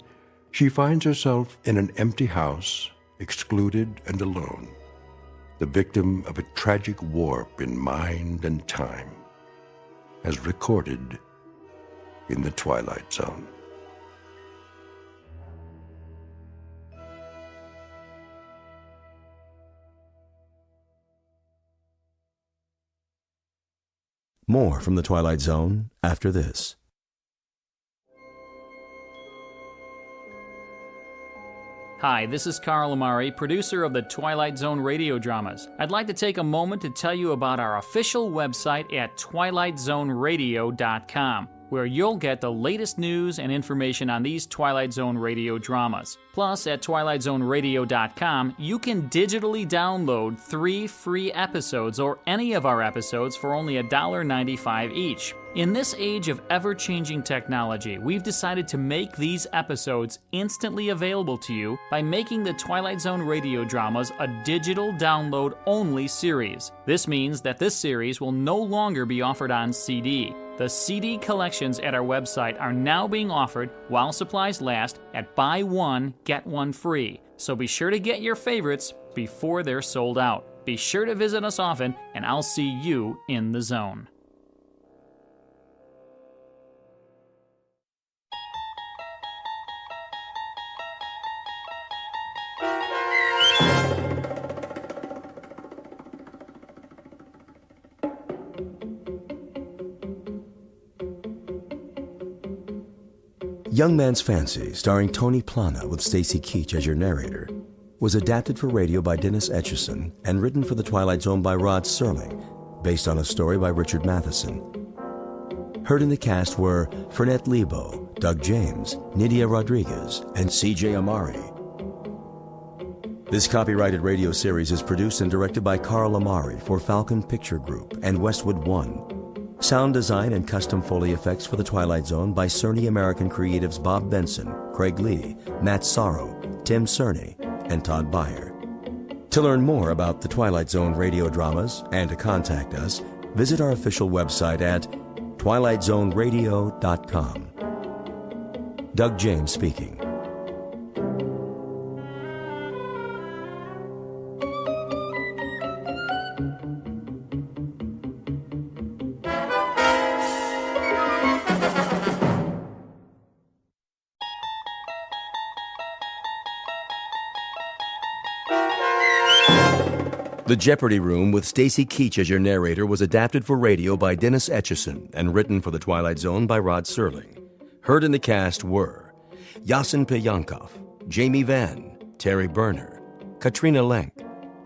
she finds herself in an empty house, excluded and alone, the victim of a tragic warp in mind and time, as recorded in the Twilight Zone. More from the Twilight Zone after this. Hi, this is Carl Amari, producer of the Twilight Zone radio dramas. I'd like to take a moment to tell you about our official website at twilightzoneradio.com, where you'll get the latest news and information on these Twilight Zone radio dramas. Plus, at twilightzoneradio.com, you can digitally download 3 free episodes or any of our episodes for only $1.95 each. In this age of ever-changing technology, we've decided to make these episodes instantly available to you by making the Twilight Zone radio dramas a digital download-only series. This means that this series will no longer be offered on CD. The CD collections at our website are now being offered while supplies last at buy one, get one free. So be sure to get your favorites before they're sold out. Be sure to visit us often, and I'll see you in the zone. Young Man's Fancy, starring Tony Plana with Stacy Keach as your narrator, was adapted for radio by Dennis Etchison and written for The Twilight Zone by Rod Serling, based on a story by Richard Matheson. Heard in the cast were Fernette Lebo, Doug James, Nydia Rodriguez, and C.J. Amari. This copyrighted radio series is produced and directed by Carl Amari for Falcon Picture Group and Westwood One. Sound design and custom Foley effects for The Twilight Zone by Cerny American creatives Bob Benson, Craig Lee, Matt Sorrow, Tim Cerny, and Todd Beyer. To learn more about the Twilight Zone radio dramas and to contact us, visit our official website at twilightzoneradio.com. Doug James speaking. The Jeopardy Room with Stacy Keach as your narrator was adapted for radio by Dennis Etchison and written for The Twilight Zone by Rod Serling. Heard in the cast were Yasin Piyankov, Jamie Vann, Terry Berner, Katrina Lenk,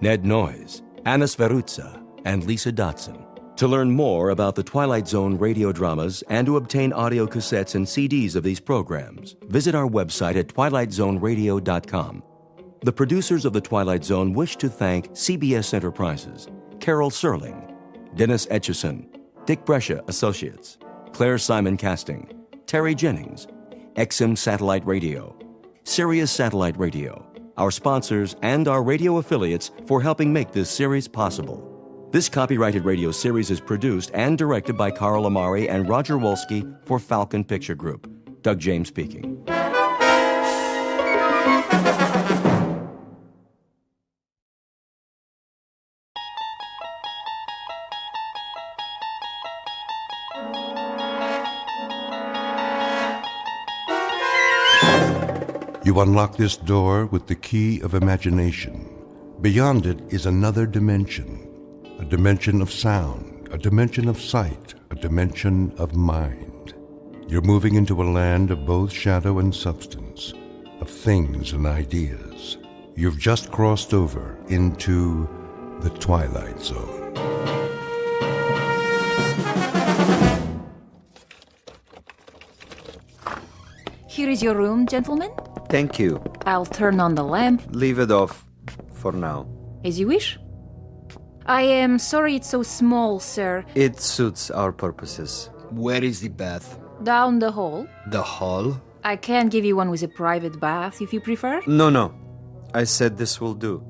Ned Noyes, Anna Sverutza, and Lisa Dotson. To learn more about the Twilight Zone radio dramas and to obtain audio cassettes and CDs of these programs, visit our website at twilightzoneradio.com. The producers of The Twilight Zone wish to thank CBS Enterprises, Carol Serling, Dennis Etchison, Dick Brescia Associates, Claire Simon Casting, Terry Jennings, XM Satellite Radio, Sirius Satellite Radio, our sponsors, and our radio affiliates for helping make this series possible. This copyrighted radio series is produced and directed by Carl Amari and Roger Wolski for Falcon Picture Group. Doug James speaking. You unlock this door with the key of imagination. Beyond it is another dimension. A dimension of sound, a dimension of sight, a dimension of mind. You're moving into a land of both shadow and substance, of things and ideas. You've just crossed over into the Twilight Zone. Here is your room, gentlemen. Thank you. I'll turn on the lamp. Leave it off for now. As you wish. I am sorry it's so small, sir. It suits our purposes. Where is the bath? Down the hall. The hall? I can give you one with a private bath if you prefer. No. I said this will do.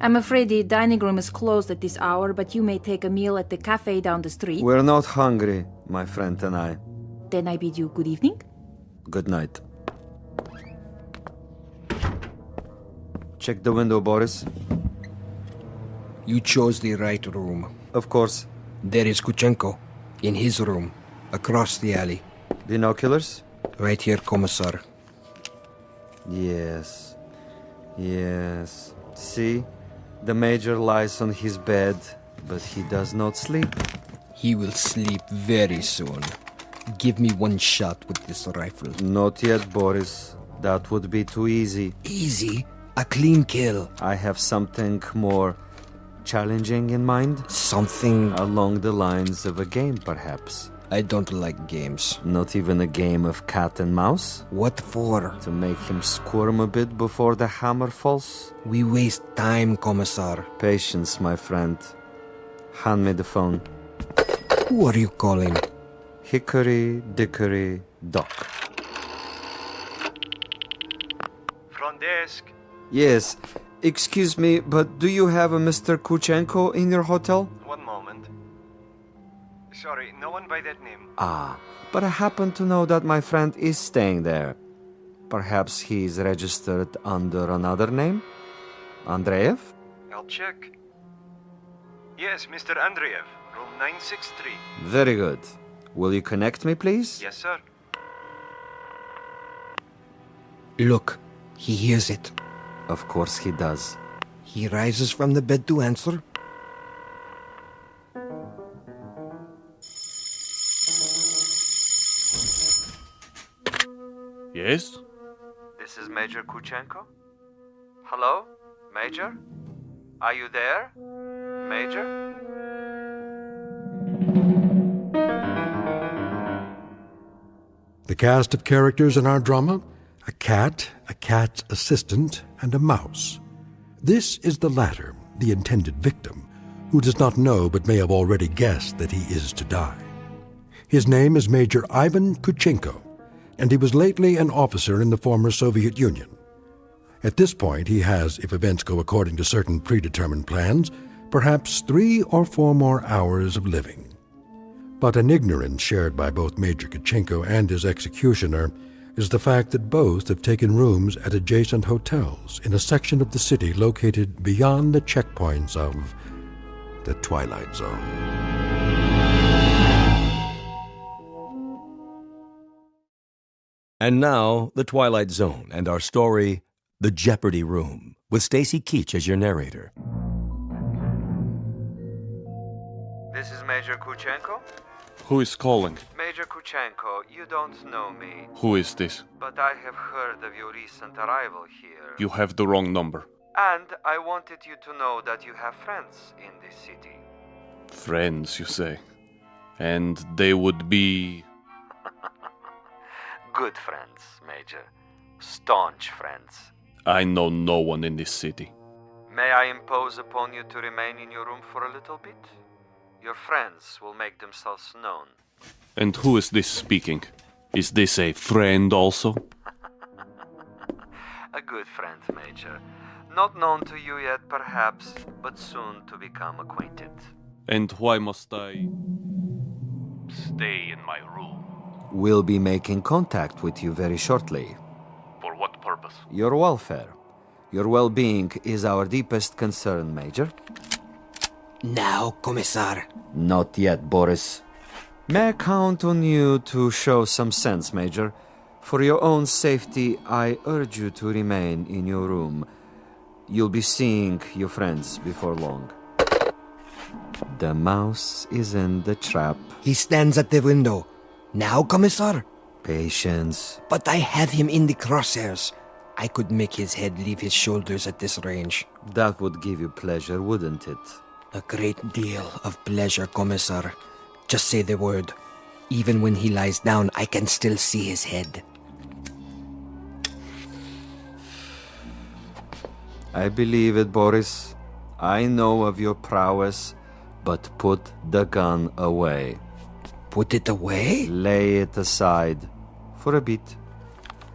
I'm afraid the dining room is closed at this hour, but you may take a meal at the cafe down the street. We're not hungry, my friend and I. Then I bid you good evening. Good night. Check the window, Boris. You chose the right room. Of course. There is Kuchenko, in his room, across the alley. Binoculars? Right here, Commissar. Yes. See? The Major lies on his bed, but he does not sleep. He will sleep very soon. Give me one shot with this rifle. Not yet, Boris. That would be too easy. Easy? A clean kill. I have something more challenging in mind. Something along the lines of a game, perhaps. I don't like games. Not even a game of cat and mouse? What for? To make him squirm a bit before the hammer falls? We waste time, Commissar. Patience, my friend. Hand me the phone. Who are you calling? Hickory Dickory Dock. Front desk. Yes. Excuse me, but do you have a Mr. Kuchenko in your hotel? One moment. Sorry, no one by that name. Ah, but I happen to know that my friend is staying there. Perhaps he's registered under another name? Andreev? I'll check. Yes, Mr. Andreev, room 963. Very good. Will you connect me, please? Yes, sir. Look, he hears it. Of course he does. He rises from the bed to answer. Yes? This is Major Kuchenko. Hello? Major? Are you there? Major? The cast of characters in our drama: a cat's assistant, and a mouse. This is the latter, the intended victim, who does not know but may have already guessed that he is to die. His name is Major Ivan Kuchenko, and he was lately an officer in the former Soviet Union. At this point, he has, if events go according to certain predetermined plans, perhaps 3 or 4 more hours of living. But an ignorance shared by both Major Kuchenko and his executioner is the fact that both have taken rooms at adjacent hotels in a section of the city located beyond the checkpoints of the Twilight Zone. And now, The Twilight Zone and our story, The Jeopardy Room, with Stacy Keach as your narrator. This is Major Kuchenko. Who is calling? Major Kuchenko, you don't know me. Who is this? But I have heard of your recent arrival here. You have the wrong number. And I wanted you to know that you have friends in this city. Friends, you say? And they would be... Good friends, Major. Staunch friends. I know no one in this city. May I impose upon you to remain in your room for a little bit? Your friends will make themselves known. And who is this speaking? Is this a friend also? A good friend, Major. Not known to you yet, perhaps, but soon to become acquainted. And why must I stay in my room? We'll be making contact with you very shortly. For what purpose? Your welfare. Your well-being is our deepest concern, Major. Now, Commissar. Not yet, Boris. May I count on you to show some sense, Major? For your own safety, I urge you to remain in your room. You'll be seeing your friends before long. The mouse is in the trap. He stands at the window. Now, Commissar? Patience. But I have him in the crosshairs. I could make his head leave his shoulders at this range. That would give you pleasure, wouldn't it? A great deal of pleasure, Commissar. Just say the word. Even when he lies down, I can still see his head. I believe it, Boris. I know of your prowess, but put the gun away. Put it away? Lay it aside. For a bit.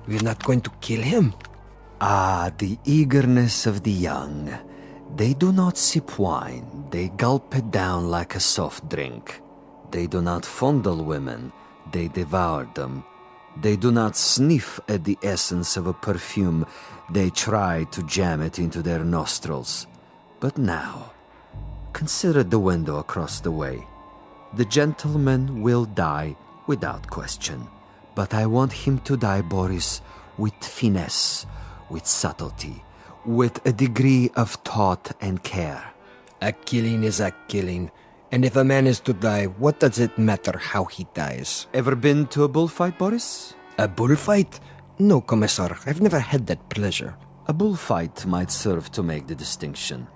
We're not going to kill him? Ah, the eagerness of the young. They do not sip wine. They gulp it down like a soft drink. They do not fondle women. They devour them. They do not sniff at the essence of a perfume. They try to jam it into their nostrils. But now, consider the window across the way. The gentleman will die without question. But I want him to die, Boris, with finesse, with subtlety, with a degree of thought and care. A killing is a killing. And if a man is to die, what does it matter how he dies? Ever been to a bullfight, Boris? A bullfight? No, Commissar. I've never had that pleasure. A bullfight might serve to make the distinction.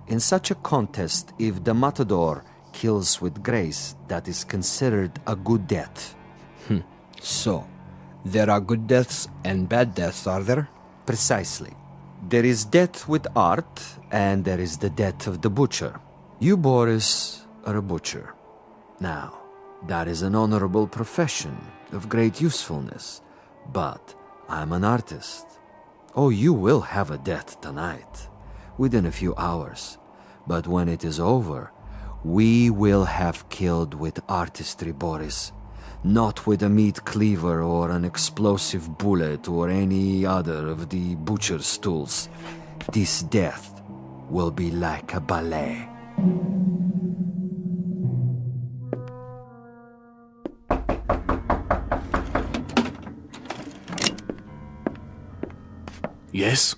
In such a contest, if the matador kills with grace, that is considered a good death. So, there are good deaths and bad deaths, are there? Precisely. There is death with art, and there is the death of the butcher. You, Boris, are a butcher. Now, that is an honorable profession of great usefulness, but I'm an artist. Oh, you will have a death tonight, within a few hours. But when it is over, we will have killed with artistry, Boris. Not with a meat cleaver or an explosive bullet or any other of the butcher's tools. This death will be like a ballet. Yes?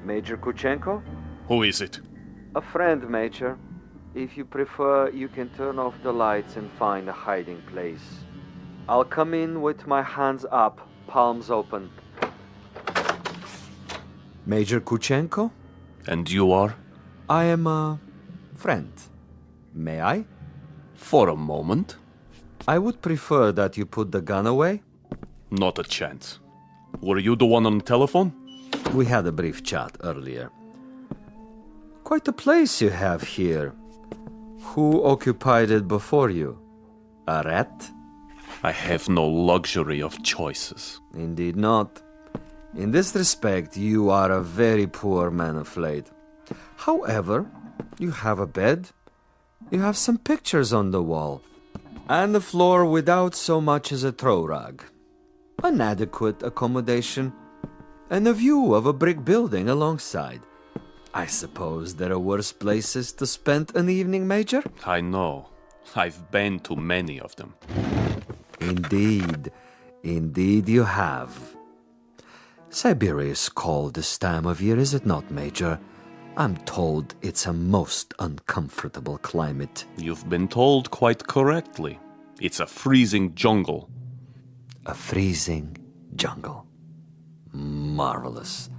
Major Kuchenko? Who is it? A friend, Major. If you prefer, you can turn off the lights and find a hiding place. I'll come in with my hands up, palms open. Major Kuchenko? And you are? I am a friend. May I? For a moment. I would prefer that you put the gun away. Not a chance. Were you the one on the telephone? We had a brief chat earlier. Quite a place you have here. Who occupied it before you? A rat? I have no luxury of choices. Indeed not. In this respect, you are a very poor man of late. However, you have a bed, you have some pictures on the wall, and the floor without so much as a throw rug. An adequate accommodation, and a view of a brick building alongside. I suppose there are worse places to spend an evening, Major? I know. I've been to many of them. Indeed. Indeed you have. Siberia is cold this time of year, is it not, Major? I'm told it's a most uncomfortable climate. You've been told quite correctly. It's a freezing jungle. A freezing jungle. Marvelous.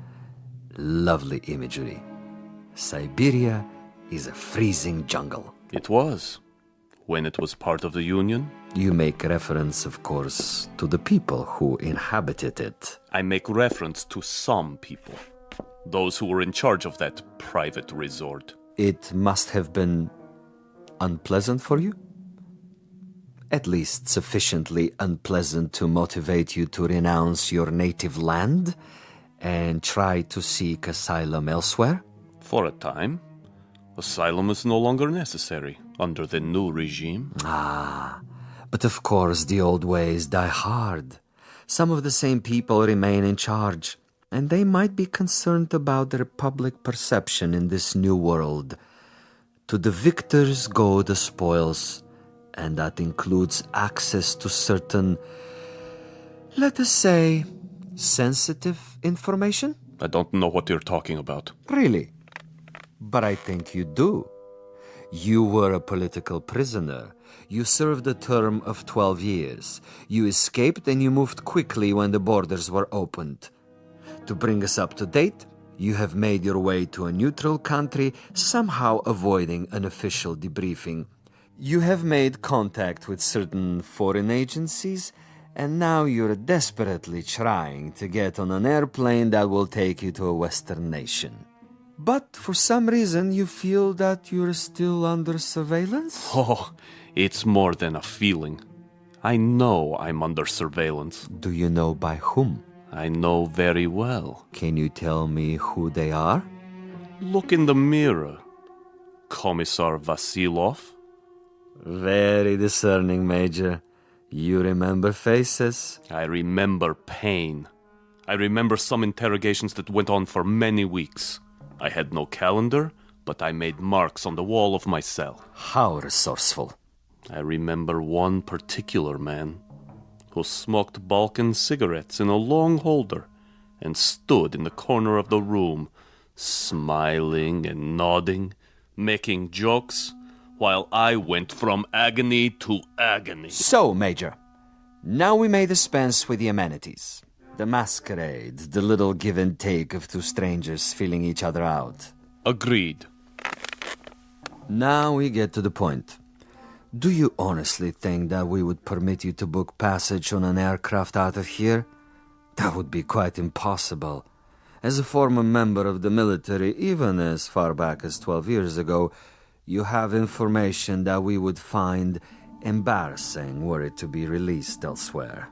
Lovely imagery. Siberia is a freezing jungle. It was. When it was part of the Union. You make reference, of course, to the people who inhabited it. I make reference to some people. Those who were in charge of that private resort. It must have been unpleasant for you? At least sufficiently unpleasant to motivate you to renounce your native land and try to seek asylum elsewhere? For a time. Asylum is no longer necessary under the new regime. But of course the old ways die hard. Some of the same people remain in charge, and they might be concerned about their public perception in this new world. To the victors go the spoils, and that includes access to certain, let us say, sensitive information? I don't know what you're talking about. Really? But I think you do. You were a political prisoner. You served a term of 12 years. You escaped and you moved quickly when the borders were opened. To bring us up to date, you have made your way to a neutral country, somehow avoiding an official debriefing. You have made contact with certain foreign agencies, and now you're desperately trying to get on an airplane that will take you to a Western nation. But for some reason, you feel that you're still under surveillance? Oh, it's more than a feeling. I know I'm under surveillance. Do you know by whom? I know very well. Can you tell me who they are? Look in the mirror. Commissar Vasilov. Very discerning, Major. You remember faces? I remember pain. I remember some interrogations that went on for many weeks. I had no calendar, but I made marks on the wall of my cell. How resourceful. I remember one particular man who smoked Balkan cigarettes in a long holder and stood in the corner of the room, smiling and nodding, making jokes, while I went from agony to agony. So, Major, now we may dispense with the amenities. The masquerade, the little give and take of two strangers feeling each other out. Agreed. Now we get to the point. Do you honestly think that we would permit you to book passage on an aircraft out of here? That would be quite impossible. As a former member of the military, even as far back as 12 years ago, you have information that we would find embarrassing were it to be released elsewhere.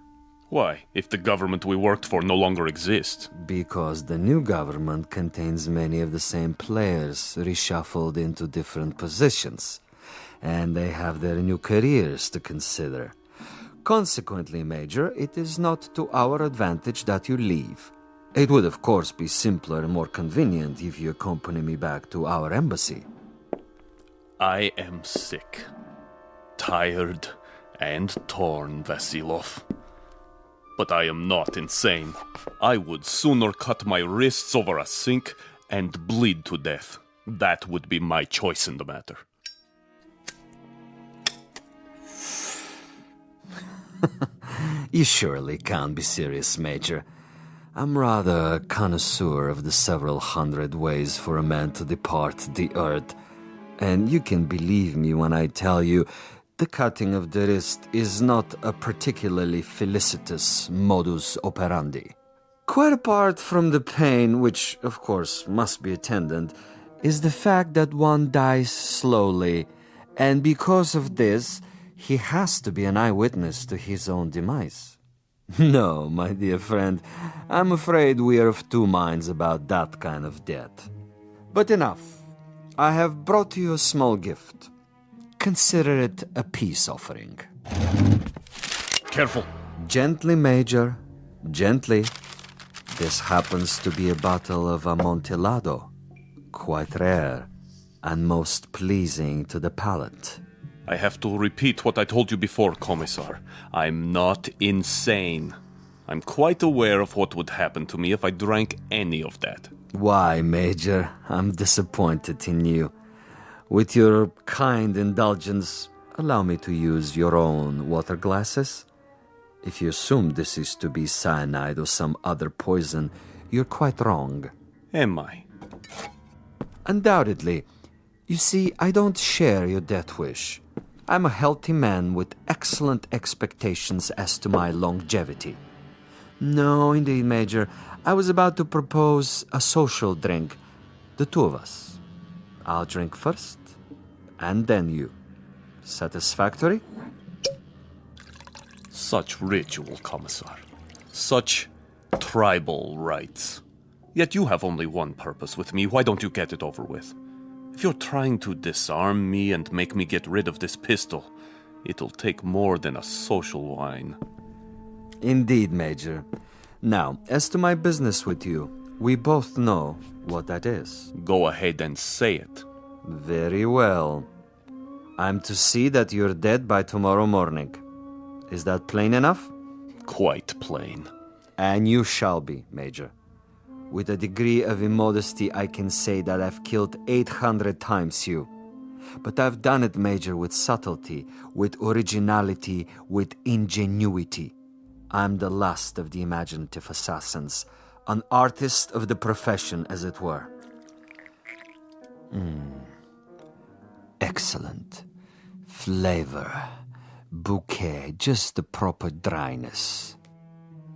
Why, if the government we worked for no longer exists? Because the new government contains many of the same players reshuffled into different positions, and they have their new careers to consider. Consequently, Major, it is not to our advantage that you leave. It would, of course, be simpler and more convenient if you accompany me back to our embassy. I am sick, tired, and torn, Vasilov. But I am not insane. I would sooner cut my wrists over a sink and bleed to death. That would be my choice in the matter. You surely can't be serious, Major. I'm rather a connoisseur of the several hundred ways for a man to depart the earth. And you can believe me when I tell you the cutting of the wrist is not a particularly felicitous modus operandi. Quite apart from the pain, which of course must be attendant, is the fact that one dies slowly, and because of this, he has to be an eyewitness to his own demise. No, my dear friend, I'm afraid we are of two minds about that kind of death. But enough. I have brought you a small gift. Consider it a peace offering. Careful. Gently, Major. Gently. This happens to be a bottle of Amontillado. Quite rare and most pleasing to the palate. I have to repeat what I told you before, Commissar. I'm not insane. I'm quite aware of what would happen to me if I drank any of that. Why, Major? I'm disappointed in you. With your kind indulgence, allow me to use your own water glasses. If you assume this is to be cyanide or some other poison, you're quite wrong. Am I? Undoubtedly. You see, I don't share your death wish. I'm a healthy man with excellent expectations as to my longevity. No, indeed, Major. I was about to propose a social drink. The two of us. I'll drink first, and then you. Satisfactory? Such ritual, Commissar. Such tribal rites. Yet you have only one purpose with me. Why don't you get it over with? If you're trying to disarm me and make me get rid of this pistol, it'll take more than a social wine. Indeed, Major. Now, as to my business with you, we both know what that is. Go ahead and say it. Very well. I'm to see that you're dead by tomorrow morning. Is that plain enough? Quite plain. And you shall be, Major. With a degree of immodesty, I can say that I've killed 800 times you. But I've done it, Major, with subtlety, with originality, with ingenuity. I'm the last of the imaginative assassins, an artist of the profession, as it were. Excellent. Flavor. Bouquet, just the proper dryness.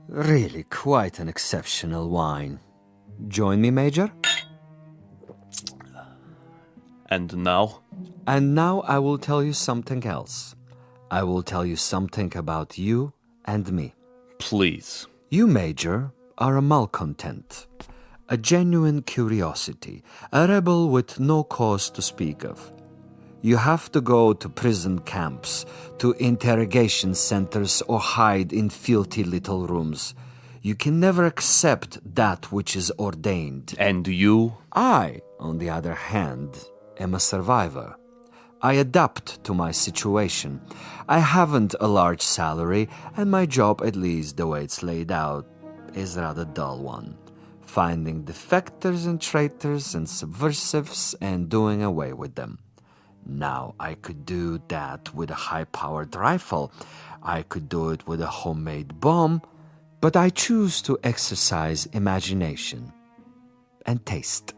Really quite an exceptional wine. Join me, Major? And now? And now I will tell you something else. I will tell you something about you and me. Please. You, Major, are a malcontent, a genuine curiosity, a rebel with no cause to speak of. You have to go to prison camps, to interrogation centers, or hide in filthy little rooms. You can never accept that which is ordained. And you? I, on the other hand, am a survivor. I adapt to my situation. I haven't a large salary, and my job, at least the way it's laid out, is a rather dull one. Finding defectors and traitors and subversives and doing away with them. Now, I could do that with a high-powered rifle. I could do it with a homemade bomb. But I choose to exercise imagination and taste.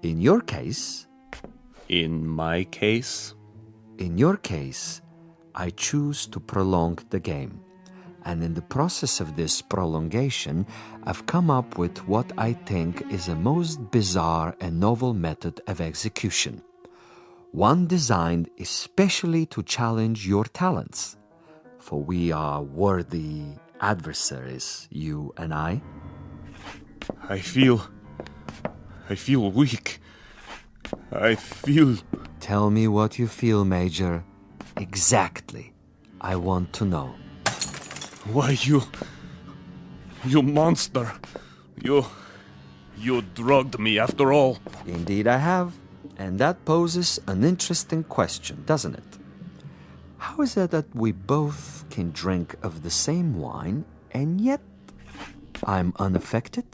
In your case... In my case? In your case, I choose to prolong the game. And in the process of this prolongation, I've come up with what I think is a most bizarre and novel method of execution. One designed especially to challenge your talents. For we are worthy adversaries, you and I. I feel weak. I feel... Tell me what you feel, Major. Exactly. I want to know. Why, you monster. You drugged me after all. Indeed I have. And that poses an interesting question, doesn't it? How is it that we both can drink of the same wine, and yet I'm unaffected?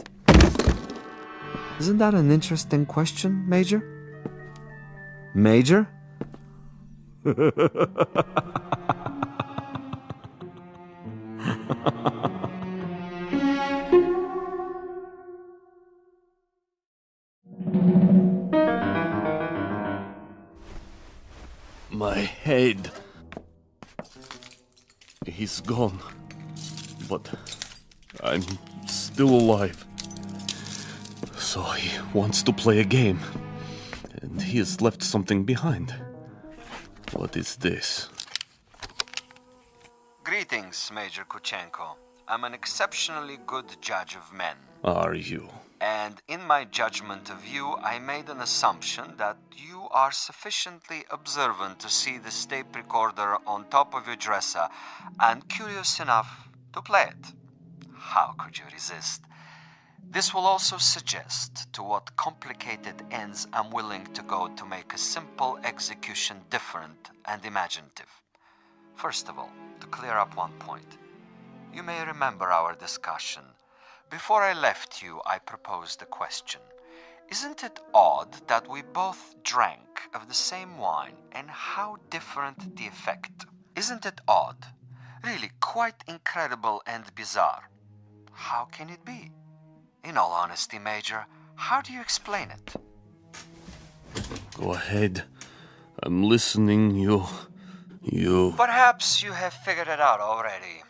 Isn't that an interesting question, Major? Major? My head. He's gone. But I'm still alive. So he wants to play a game. And he has left something behind. What is this? Greetings, Major Kuchenko. I'm an exceptionally good judge of men. Are you? And in my judgment of you, I made an assumption that you are sufficiently observant to see the tape recorder on top of your dresser and curious enough to play it. How could you resist? This will also suggest to what complicated ends I'm willing to go to make a simple execution different and imaginative. First of all, to clear up one point. You may remember our discussion. Before I left you, I proposed a question. Isn't it odd that we both drank of the same wine and how different the effect? Isn't it odd? Really quite incredible and bizarre. How can it be? In all honesty, Major, how do you explain it? Go ahead. I'm listening. You... Perhaps you have figured it out already.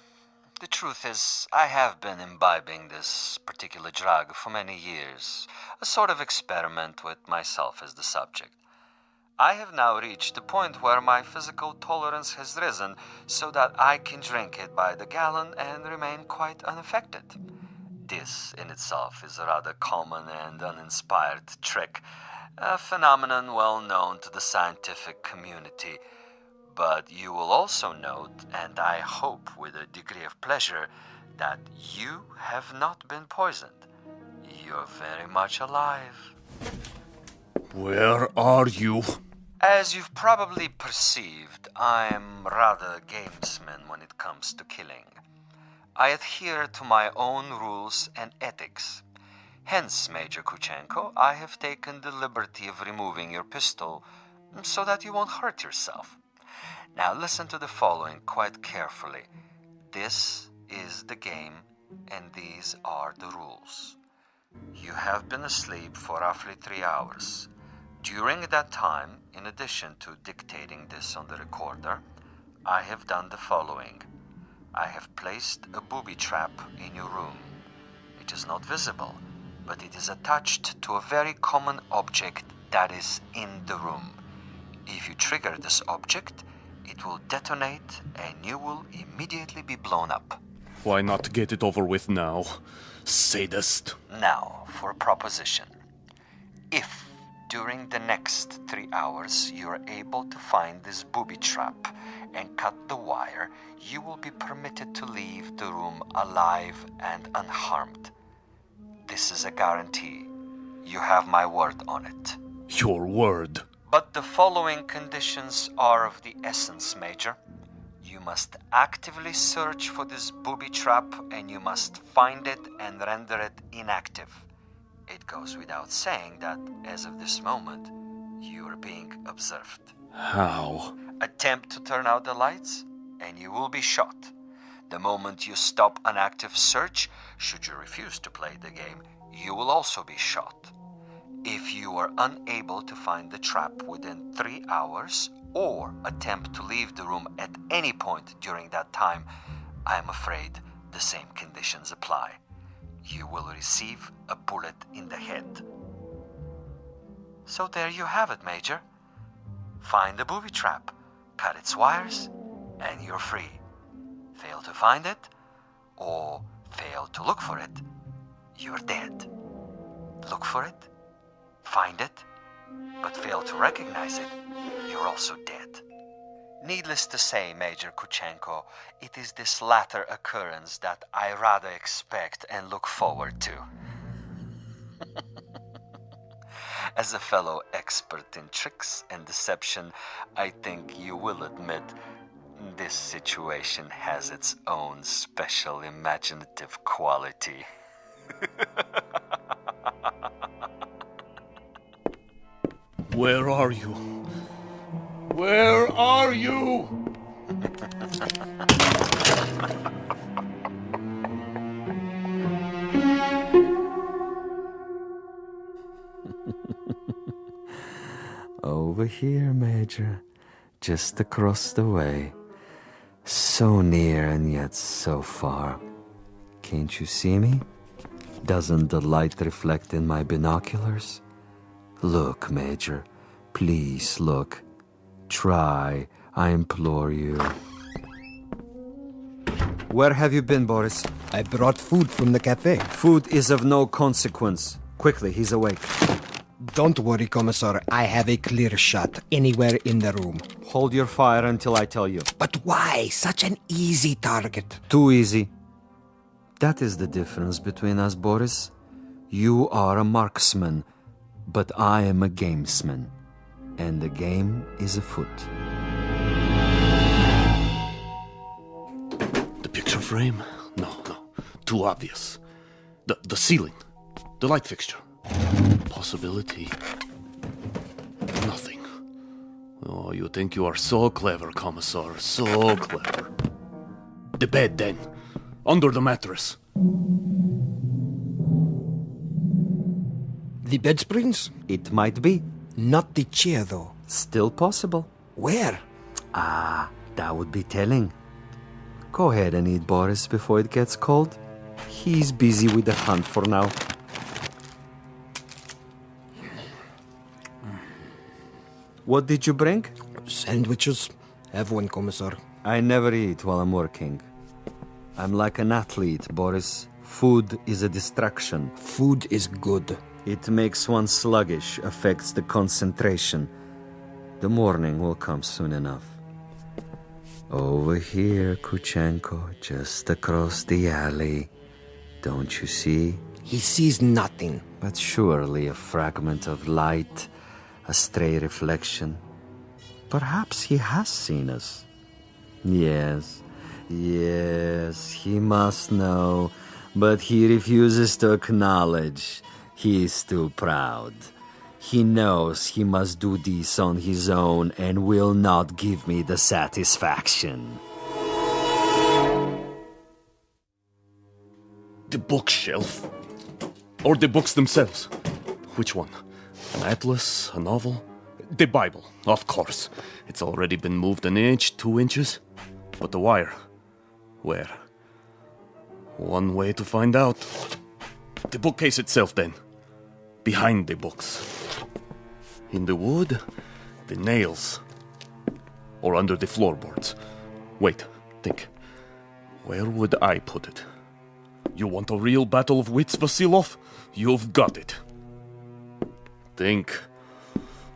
The truth is, I have been imbibing this particular drug for many years, a sort of experiment with myself as the subject. I have now reached the point where my physical tolerance has risen so that I can drink it by the gallon and remain quite unaffected. This in itself is a rather common and uninspired trick, a phenomenon well known to the scientific community. But you will also note, and I hope with a degree of pleasure, that you have not been poisoned. You're very much alive. Where are you? As you've probably perceived, I'm rather a gamesman when it comes to killing. I adhere to my own rules and ethics. Hence, Major Kuchenko, I have taken the liberty of removing your pistol so that you won't hurt yourself. Now listen to the following quite carefully. This is the game, and these are the rules. You have been asleep for roughly 3 hours. During that time, in addition to dictating this on the recorder, I have done the following. I have placed a booby trap in your room. It is not visible, but it is attached to a very common object that is in the room. If you trigger this object, it will detonate and you will immediately be blown up. Why not get it over with now, sadist? Now, for a proposition. If during the next 3 hours you are able to find this booby trap and cut the wire, you will be permitted to leave the room alive and unharmed. This is a guarantee. You have my word on it. Your word? But the following conditions are of the essence, Major. You must actively search for this booby trap and you must find it and render it inactive. It goes without saying that, as of this moment, you are being observed. How? Attempt to turn out the lights and you will be shot. The moment you stop an active search, should you refuse to play the game, you will also be shot. If you are unable to find the trap within 3 hours or attempt to leave the room at any point during that time, I am afraid the same conditions apply. You will receive a bullet in the head. So there you have it, Major. Find the booby trap, cut its wires, and you're free. Fail to find it, or fail to look for it, you're dead. Look for it, find it, but fail to recognize it, you're also dead. Needless to say, Major Kuchenko, it is this latter occurrence that I rather expect and look forward to. As a fellow expert in tricks and deception, I think you will admit this situation has its own special imaginative quality. Where are you? Where are you? Over here, Major. Just across the way. So near and yet so far. Can't you see me? Doesn't the light reflect in my binoculars? Look, Major. Please look. Try, I implore you. Where have you been, Boris? I brought food from the cafe. Food is of no consequence. Quickly, he's awake. Don't worry, Commissar. I have a clear shot anywhere in the room. Hold your fire until I tell you. But why? Such an easy target. Too easy. That is the difference between us, Boris. You are a marksman, but I am a gamesman. And the game is afoot. The picture frame? No. Too obvious. The ceiling. The light fixture. Possibility. Nothing. Oh, you think you are so clever, Commissar. So clever. The bed, then. Under the mattress. The bed springs? It might be. Not the chair, though. Still possible. Where? Ah, that would be telling. Go ahead and eat, Boris, before it gets cold. He's busy with the hunt for now. What did you bring? Sandwiches. Have one, Commissar. I never eat while I'm working. I'm like an athlete, Boris. Food is a distraction. Food is good. It makes one sluggish, affects the concentration. The morning will come soon enough. Over here, Kuchenko, just across the alley. Don't you see? He sees nothing. But surely a fragment of light, a stray reflection. Perhaps he has seen us. Yes, he must know, but he refuses to acknowledge. He is too proud. He knows he must do this on his own and will not give me the satisfaction. The bookshelf? Or the books themselves? Which one? An atlas? A novel? The Bible, of course. It's already been moved an inch, 2 inches. But the wire? Where? One way to find out. The bookcase itself, then. Behind the books. In the wood, the nails. Or under the floorboards. Wait, think. Where would I put it? You want a real battle of wits, Vasilov? You've got it. Think.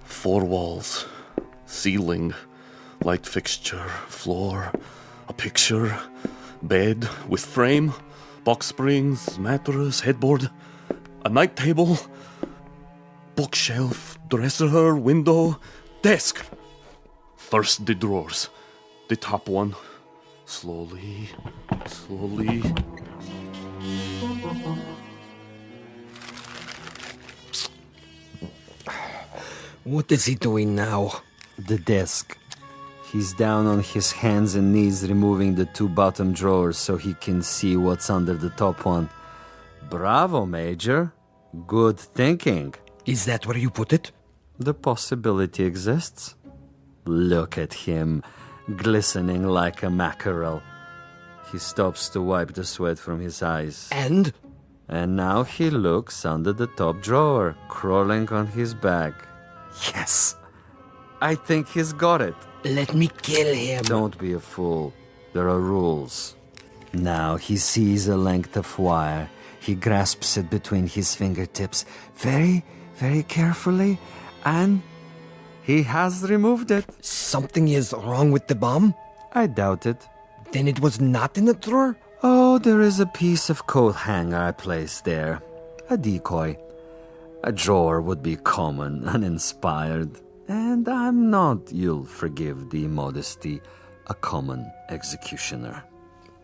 4 walls. Ceiling. Light fixture. Floor. A picture. Bed with frame. Box springs. Mattress. Headboard. A night table. Bookshelf. Dresser. Window. Desk. First the drawers. The top one. Slowly. What is he doing now? The desk. He's down on his hands and knees removing the 2 bottom drawers so he can see what's under the top one. Bravo, Major. Good thinking. Is that where you put it? The possibility exists. Look at him, glistening like a mackerel. He stops to wipe the sweat from his eyes. And? And now he looks under the top drawer, crawling on his back. Yes! I think he's got it. Let me kill him. Don't be a fool. There are rules. Now he sees a length of wire. He grasps it between his fingertips very, very carefully, and he has removed it. Something is wrong with the bomb? I doubt it. Then it was not in the drawer? Oh, there is a piece of coat hanger I placed there. A decoy. A drawer would be common, uninspired. And I'm not, you'll forgive the modesty, a common executioner.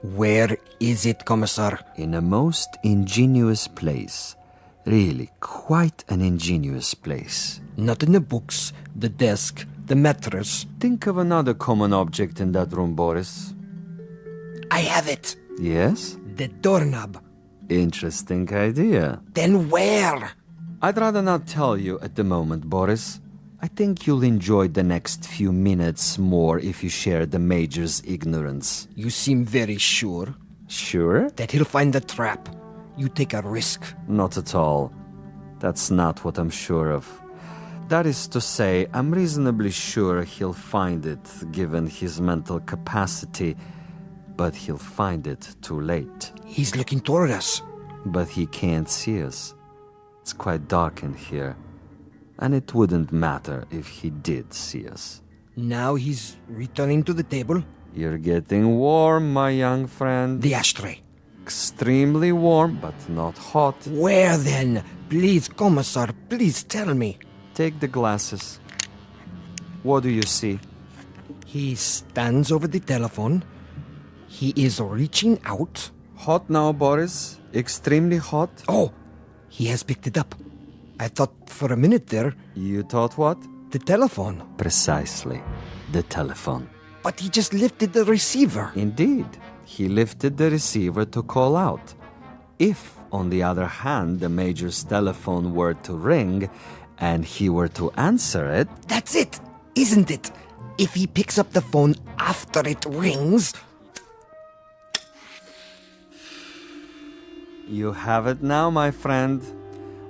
Where is it, Commissar? In a most ingenious place. Really, quite an ingenious place. Not in the books, the desk, the mattress. Think of another common object in that room, Boris. I have it. Yes? The doorknob. Interesting idea. Then where? I'd rather not tell you at the moment, Boris. I think you'll enjoy the next few minutes more if you share the Major's ignorance. You seem very sure. Sure? That he'll find the trap. You take a risk. Not at all. That's not what I'm sure of. That is to say, I'm reasonably sure he'll find it, given his mental capacity, but he'll find it too late. He's looking toward us. But he can't see us. It's quite dark in here, and it wouldn't matter if he did see us. Now he's returning to the table. You're getting warm, my young friend. The ashtray. Extremely warm, but not hot. Where then? Please, Commissar, please tell me. Take the glasses. What do you see? He stands over the telephone. He is reaching out. Hot now, Boris. Extremely hot. Oh, he has picked it up. I thought for a minute there... You thought what? The telephone. Precisely. The telephone. But he just lifted the receiver. Indeed. He lifted the receiver to call out. If, on the other hand, the Major's telephone were to ring and he were to answer it... That's it, isn't it? If he picks up the phone after it rings... You have it now, my friend.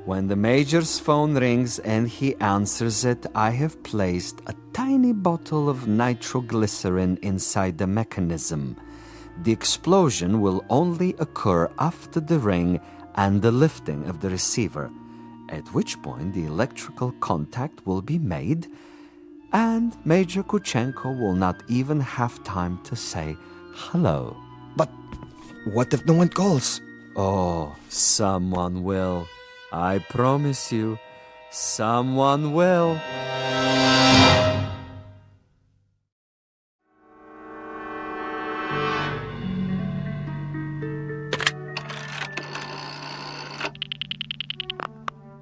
When the Major's phone rings and he answers it, I have placed a tiny bottle of nitroglycerin inside the mechanism. The explosion will only occur after the ring and the lifting of the receiver, at which point the electrical contact will be made, and Major Kuchenko will not even have time to say hello. But what if no one calls? Oh, someone will. I promise you, someone will.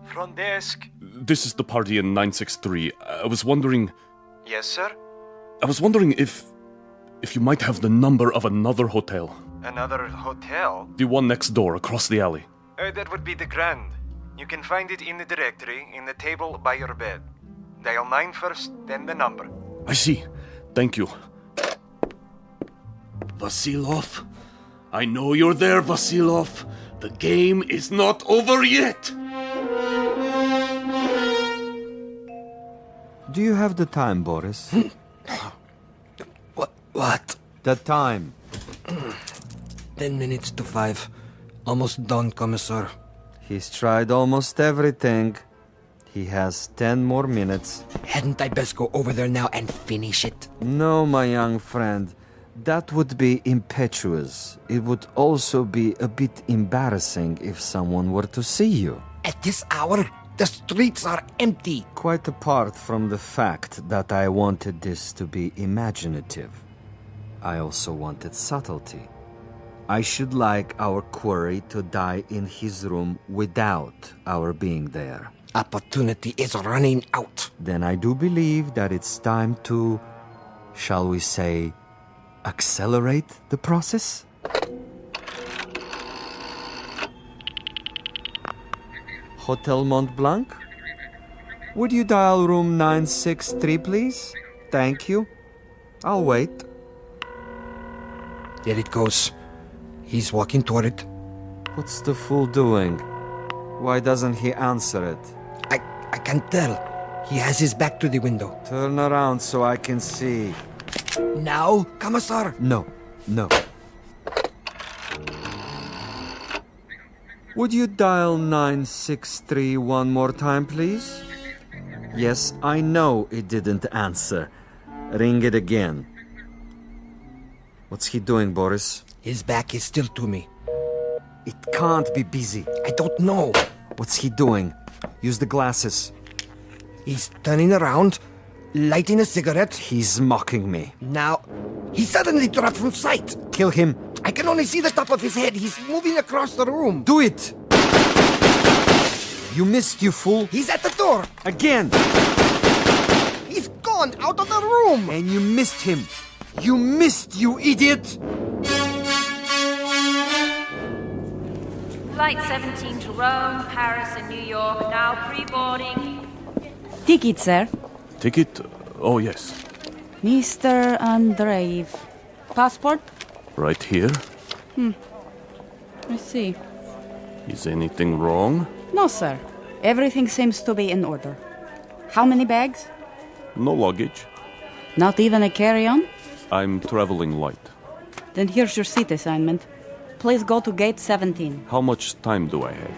Front desk. This is the party in 963. I was wondering... Yes, sir? I was wondering if you might have the number of another hotel. Another hotel? The one next door, across the alley. That would be the Grand. You can find it in the directory, in the table by your bed. Dial 9 first, then the number. I see. Thank you. Vasilov? I know you're there, Vasilov. The game is not over yet. Do you have the time, Boris? What? The time. 10 minutes to 5. Almost done, Commissar. He's tried almost everything. He has 10 more minutes. Hadn't I best go over there now and finish it? No, my young friend. That would be impetuous. It would also be a bit embarrassing if someone were to see you. At this hour, the streets are empty. Quite apart from the fact that I wanted this to be imaginative, I also wanted subtlety. I should like our quarry to die in his room without our being there. Opportunity is running out. Then I do believe that it's time to, shall we say, accelerate the process? Hotel Mont Blanc? Would you dial room 963, please? Thank you. I'll wait. There it goes. He's walking toward it. What's the fool doing? Why doesn't he answer it? I can't tell. He has his back to the window. Turn around so I can see. Now, Commissar? No. Would you dial 963 one more time, please? Yes, I know it didn't answer. Ring it again. What's he doing, Boris? His back is still to me. It can't be busy. I don't know. What's he doing? Use the glasses. He's turning around, lighting a cigarette. He's mocking me. Now, he suddenly dropped from sight. Kill him. I can only see the top of his head. He's moving across the room. Do it! You missed, you fool. He's at the door. Again. He's gone out of the room. And you missed him. You missed, you idiot! Flight 17 to Rome, Paris, and New York, now pre-boarding. Ticket, sir. Ticket? Oh, yes. Mr. Andreev. Passport? Right here? I see. Is anything wrong? No, sir. Everything seems to be in order. How many bags? No luggage. Not even a carry-on? I'm traveling light. Then here's your seat assignment. Please go to gate 17. How much time do I have?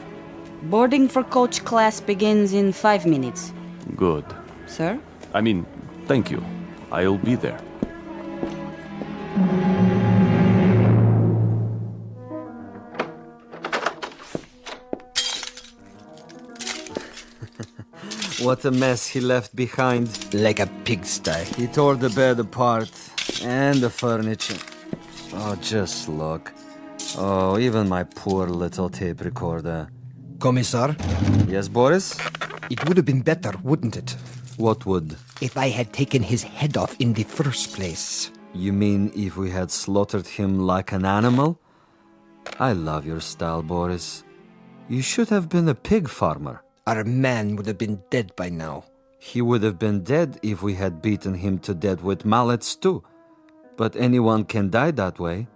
Boarding for coach class begins in 5 minutes. Good. Sir? I mean, thank you. I'll be there. What a mess he left behind. Like a pigsty. He tore the bed apart. And the furniture. Oh, just look. Oh, even my poor little tape recorder. Commissar? Yes, Boris? It would have been better, wouldn't it? What would? If I had taken his head off in the first place. You mean if we had slaughtered him like an animal? I love your style, Boris. You should have been a pig farmer. Our man would have been dead by now. He would have been dead if we had beaten him to death with mallets too. But anyone can die that way.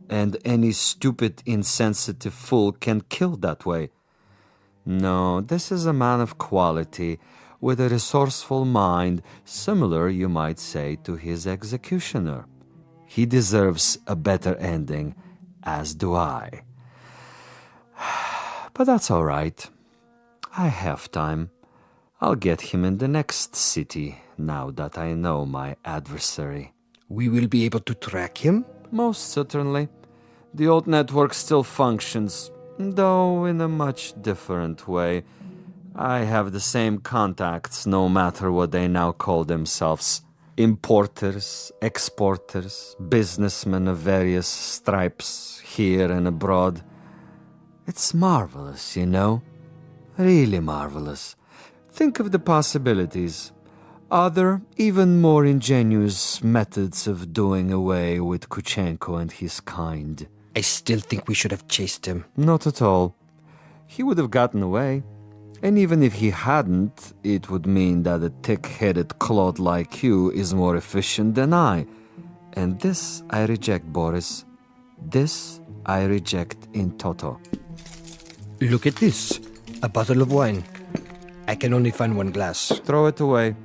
And any stupid, insensitive fool can kill that way. No, this is a man of quality, with a resourceful mind, similar, you might say, to his executioner. He deserves a better ending, as do I. But that's all right. I have time. I'll get him in the next city, now that I know my adversary. We will be able to track him? Most certainly. The old network still functions, though in a much different way. I have the same contacts, no matter what they now call themselves. Importers, exporters, businessmen of various stripes, here and abroad. It's marvelous, you know? Really marvelous. Think of the possibilities. Other, even more ingenious methods of doing away with Kuchenko and his kind. I still think we should have chased him. Not at all. He would have gotten away. And even if he hadn't, it would mean that a thick-headed clod like you is more efficient than I. And this I reject, Boris. This I reject in toto. Look at this. A bottle of wine. I can only find one glass. Throw it away.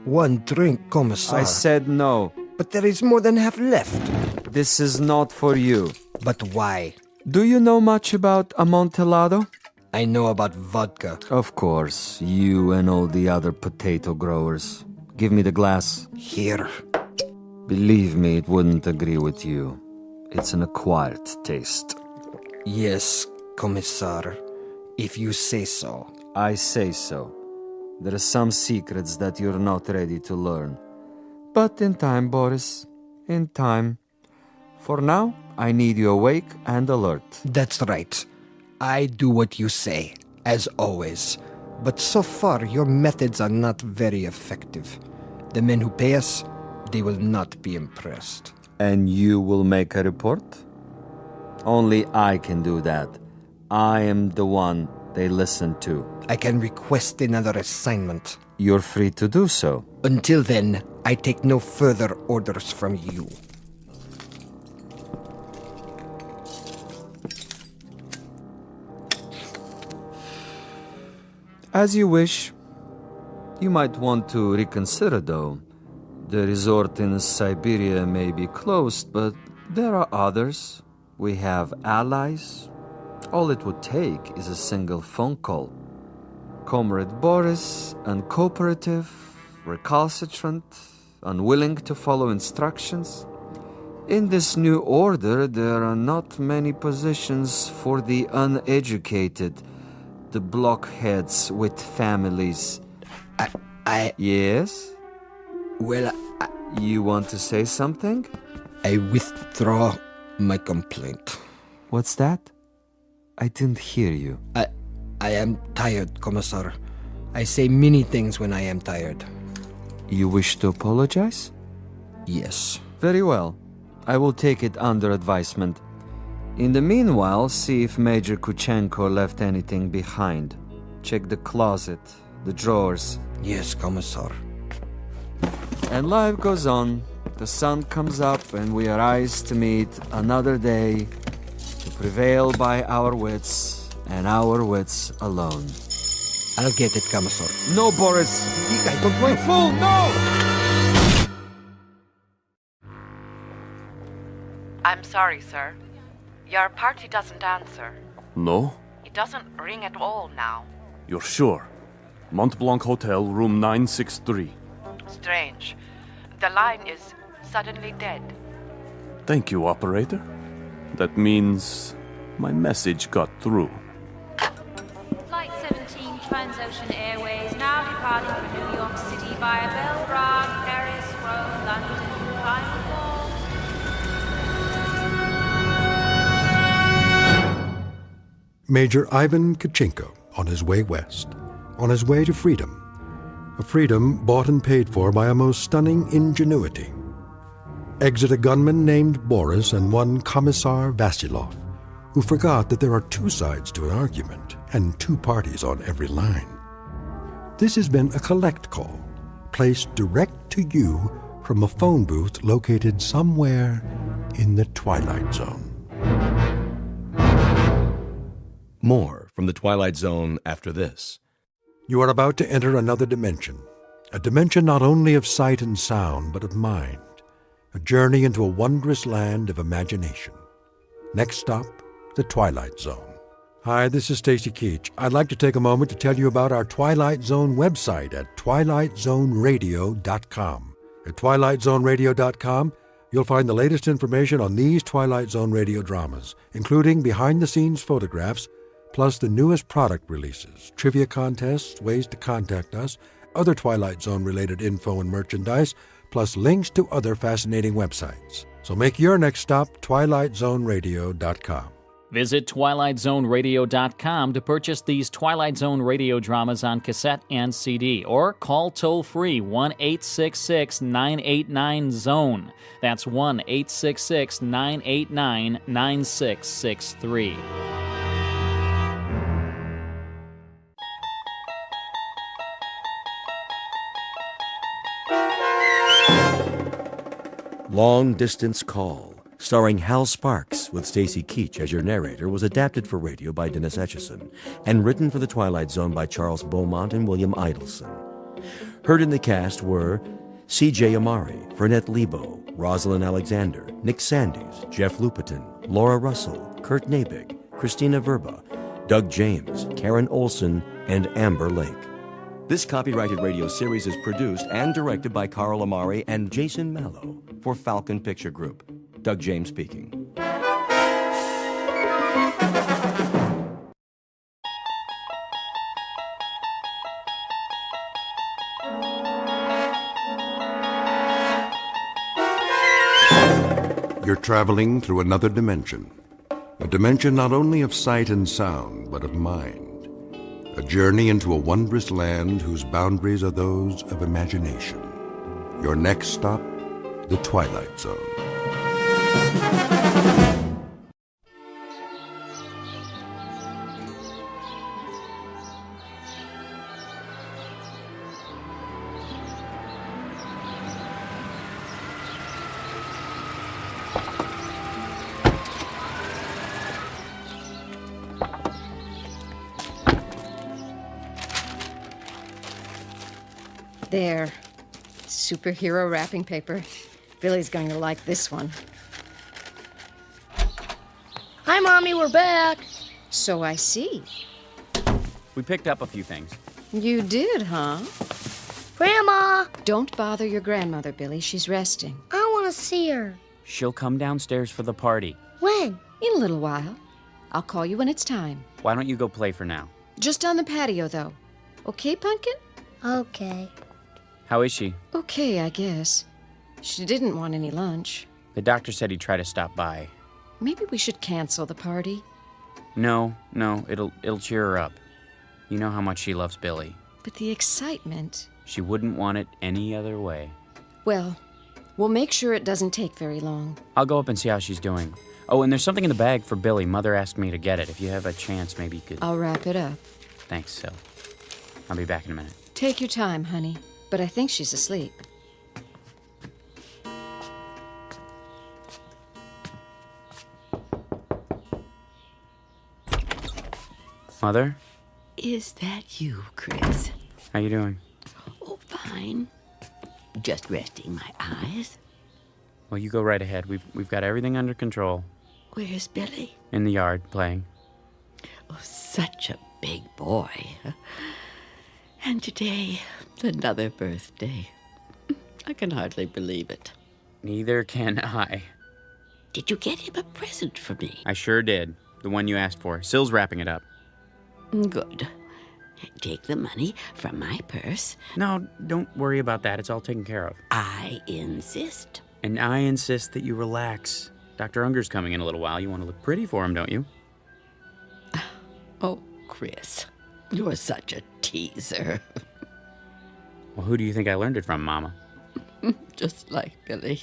One drink, Commissar. I said no. But there is more than half left. This is not for you. But why? Do you know much about Amontillado? I know about vodka. Of course, you and all the other potato growers. Give me the glass. Here. Believe me, it wouldn't agree with you. It's an acquired taste. Yes, Commissar. If you say so. I say so. There are some secrets that you're not ready to learn. But in time, Boris. In time. For now, I need you awake and alert. That's right. I do what you say, as always. But so far, your methods are not very effective. The men who pay us, they will not be impressed. And you will make a report? Only I can do that. I am the one they listen to. I can request another assignment. You're free to do so. Until then, I take no further orders from you. As you wish. You might want to reconsider, though. The resort in Siberia may be closed, but there are others. We have allies. All it would take is a single phone call. Comrade Boris, uncooperative, recalcitrant, unwilling to follow instructions. In this new order, there are not many positions for the uneducated, the blockheads with families. Yes? Well, You want to say something? I withdraw my complaint. What's that? I didn't hear you. I am tired, Commissar. I say many things when I am tired. You wish to apologize? Yes. Very well. I will take it under advisement. In the meanwhile, see if Major Kuchenko left anything behind. Check the closet, the drawers. Yes, Commissar. And life goes on. The sun comes up and we arise to meet another day, to prevail by our wits and our wits alone. I'll get it, Commissar. No, Boris! I don't want... You fool, no! I'm sorry, sir. Your party doesn't answer. No? It doesn't ring at all now. You're sure? Mont Blanc Hotel, room 963. Strange. The line is suddenly dead. Thank you, operator. That means my message got through. Flight 17 Transocean Airways now departing for New York City via Belgrade, Paris, Rome, London, final call. Major Ivan Kuchenko on his way west, on his way to freedom. A freedom bought and paid for by a most stunning ingenuity. Exit a gunman named Boris and one Commissar Vasilov, who forgot that there are two sides to an argument and two parties on every line. This has been a collect call, placed direct to you from a phone booth located somewhere in the Twilight Zone. More from the Twilight Zone after this. You are about to enter another dimension, a dimension not only of sight and sound, but of mind, a journey into a wondrous land of imagination. Next stop, the Twilight Zone. Hi, this is Stacy Keach. I'd like to take a moment to tell you about our Twilight Zone website at twilightzoneradio.com. At twilightzoneradio.com, you'll find the latest information on these Twilight Zone radio dramas, including behind-the-scenes photographs, plus the newest product releases, trivia contests, ways to contact us, other Twilight Zone-related info and merchandise, plus links to other fascinating websites. So make your next stop twilightzoneradio.com. Visit twilightzoneradio.com to purchase these Twilight Zone radio dramas on cassette and CD, or call toll-free 1-866-989-ZONE. That's 1-866-989-9663. Long Distance Call, starring Hal Sparks with Stacy Keach as your narrator, was adapted for radio by Dennis Etchison and written for The Twilight Zone by Charles Beaumont and William Idelson. Heard in the cast were C.J. Amari, Fernette Lebo, Rosalind Alexander, Nick Sandys, Jeff Lupetin, Laura Russell, Kurt Nabig, Christina Verba, Doug James, Karen Olson, and Amber Lake. This copyrighted radio series is produced and directed by Carl Amari and Jason Mallow for Falcon Picture Group. Doug James speaking. You're traveling through another dimension. A dimension not only of sight and sound, but of mind. A journey into a wondrous land whose boundaries are those of imagination. Your next stop, the Twilight Zone. There. Superhero wrapping paper. Billy's going to like this one. Hi, Mommy, we're back. So I see. We picked up a few things. You did, huh? Grandma! Don't bother your grandmother, Billy. She's resting. I want to see her. She'll come downstairs for the party. When? In a little while. I'll call you when it's time. Why don't you go play for now? Just on the patio, though. Okay, Pumpkin? Okay. How is she? Okay, I guess. She didn't want any lunch. The doctor said he'd try to stop by. Maybe we should cancel the party. No, it'll cheer her up. You know how much she loves Billy. But the excitement... She wouldn't want it any other way. Well, we'll make sure it doesn't take very long. I'll go up and see how she's doing. Oh, and there's something in the bag for Billy. Mother asked me to get it. If you have a chance, maybe you could... I'll wrap it up. Thanks, Sil. I'll be back in a minute. Take your time, honey. But I think she's asleep. Mother? Is that you, Chris? How you doing? Oh, fine. Just resting my eyes. Well, you go right ahead. We've got everything under control. Where's Billy? In the yard, playing. Oh, such a big boy. And today, another birthday. I can hardly believe it. Neither can I. Did you get him a present for me? I sure did. The one you asked for. Sil's wrapping it up. Good. Take the money from my purse. No, don't worry about that. It's all taken care of. I insist. And I insist that you relax. Dr. Unger's coming in a little while. You want to look pretty for him, don't you? Oh, Chris, you're such a teaser. Well, who do you think I learned it from, Mama? Just like Billy.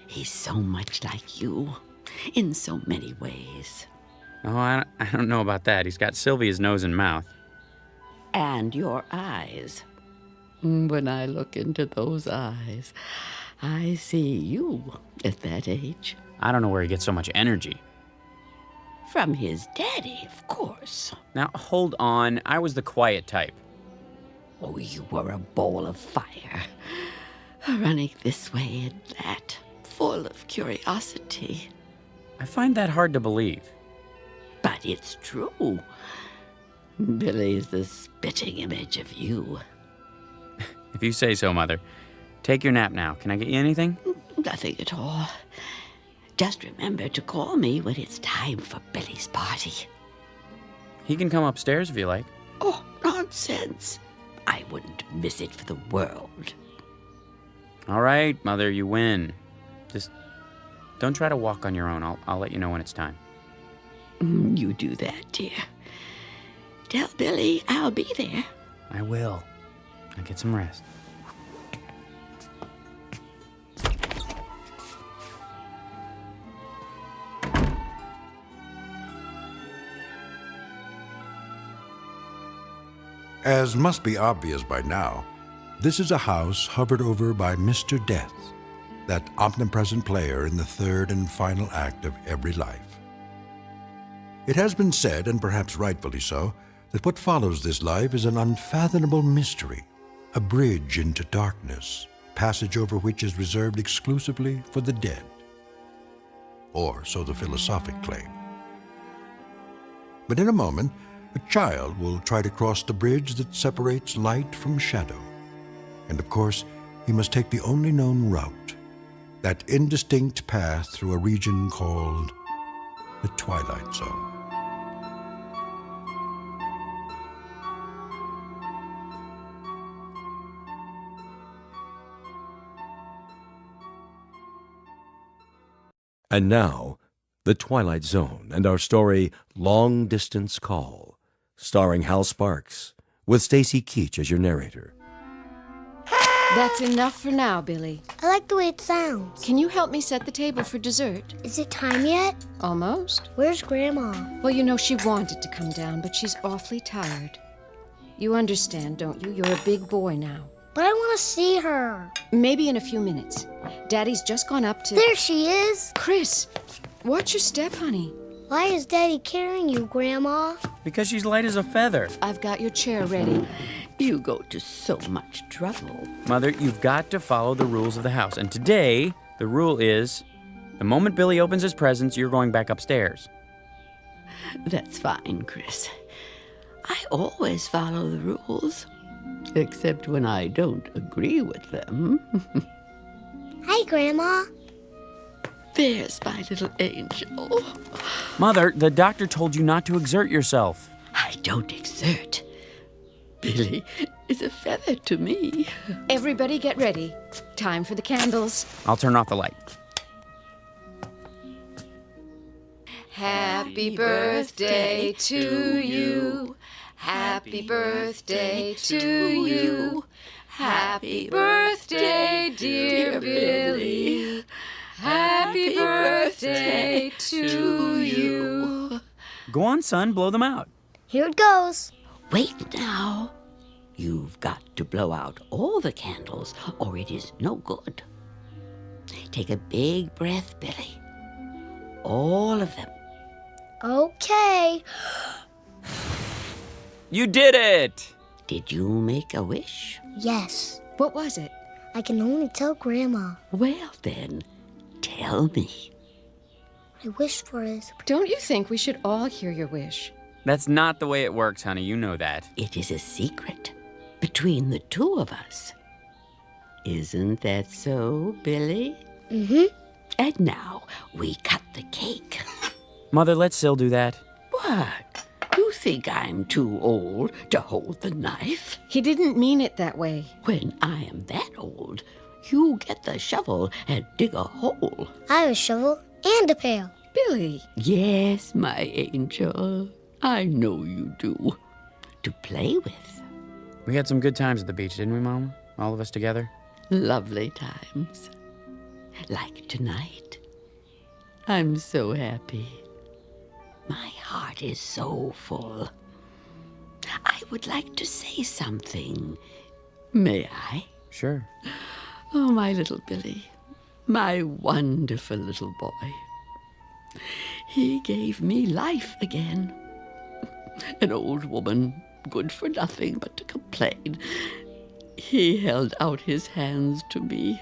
He's so much like you. in so many ways. Oh, I don't know about that. He's got Sylvia's nose and mouth. And your eyes. When I look into those eyes, I see you at that age. I don't know where he gets so much energy. From his daddy, of course. Now, hold on. I was the quiet type. Oh, you were a ball of fire. Running this way and that, full of curiosity. I find that hard to believe. But it's true. Billy's the spitting image of you. If you say so, Mother. Take your nap now. Can I get you anything? Nothing at all. Just remember to call me when it's time for Billy's party. He can come upstairs if you like. Oh, nonsense. I wouldn't miss it for the world. All right, Mother, you win. Just don't try to walk on your own. I'll let you know when it's time. You do that, dear. Tell Billy I'll be there. I will. Now get some rest. As must be obvious by now, this is a house hovered over by Mr. Death, that omnipresent player in the third and final act of every life. It has been said, and perhaps rightfully so, that what follows this life is an unfathomable mystery, a bridge into darkness, passage over which is reserved exclusively for the dead. Or so the philosophic claim. But in a moment, a child will try to cross the bridge that separates light from shadow. And of course, he must take the only known route, that indistinct path through a region called the Twilight Zone. And now, The Twilight Zone and our story, Long Distance Call, starring Hal Sparks, with Stacy Keach as your narrator. That's enough for now, Billy. I like the way it sounds. Can you help me set the table for dessert? Is it time yet? Almost. Where's Grandma? Well, you know, she wanted to come down, but she's awfully tired. You understand, don't you? You're a big boy now. But I want to see her. Maybe in a few minutes. Daddy's just gone up to... There she is. Chris, watch your step, honey. Why is Daddy carrying you, Grandma? Because she's light as a feather. I've got your chair ready. You go to so much trouble. Mother, you've got to follow the rules of the house. And today, the rule is, the moment Billy opens his presents, you're going back upstairs. That's fine, Chris. I always follow the rules. Except when I don't agree with them. Hi, Grandma. There's my little angel. Mother, the doctor told you not to exert yourself. I don't exert. Billy is a feather to me. Everybody get ready. Time for the candles. I'll turn off the light. Happy birthday to you. Happy birthday to you. Happy birthday, dear Billy. Happy birthday to you. Go on, son, blow them out. Here it goes. Wait now. You've got to blow out all the candles, or it is no good. Take a big breath, Billy. All of them. Okay. You did it! Did you make a wish? Yes. What was it? I can only tell Grandma. Well, then, tell me. I wish for his... Don't you think we should all hear your wish? That's not the way it works, honey. You know that. It is a secret between the two of us. Isn't that so, Billy? Mm-hmm. And now we cut the cake. Mother, let Syl do that. What? You think I'm too old to hold the knife? He didn't mean it that way. When I am that old, you get the shovel and dig a hole. I have a shovel and a pail. Billy. Yes, my angel. I know you do. To play with. We had some good times at the beach, didn't we, Mama? All of us together? Lovely times. Like tonight. I'm so happy. My heart is so full. I would like to say something. May I? Sure. Oh, my little Billy. My wonderful little boy. He gave me life again. An old woman, good for nothing but to complain. He held out his hands to me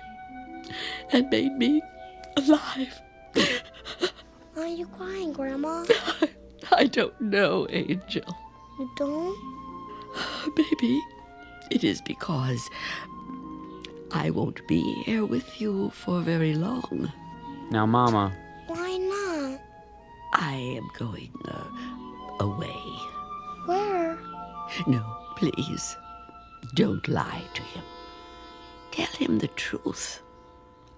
and made me alive. Why are you crying, Grandma? I don't know, Angel. You don't? Maybe it is because I won't be here with you for very long. Now, Mama. Why not? I am going away. Where? No, please. Don't lie to him. Tell him the truth.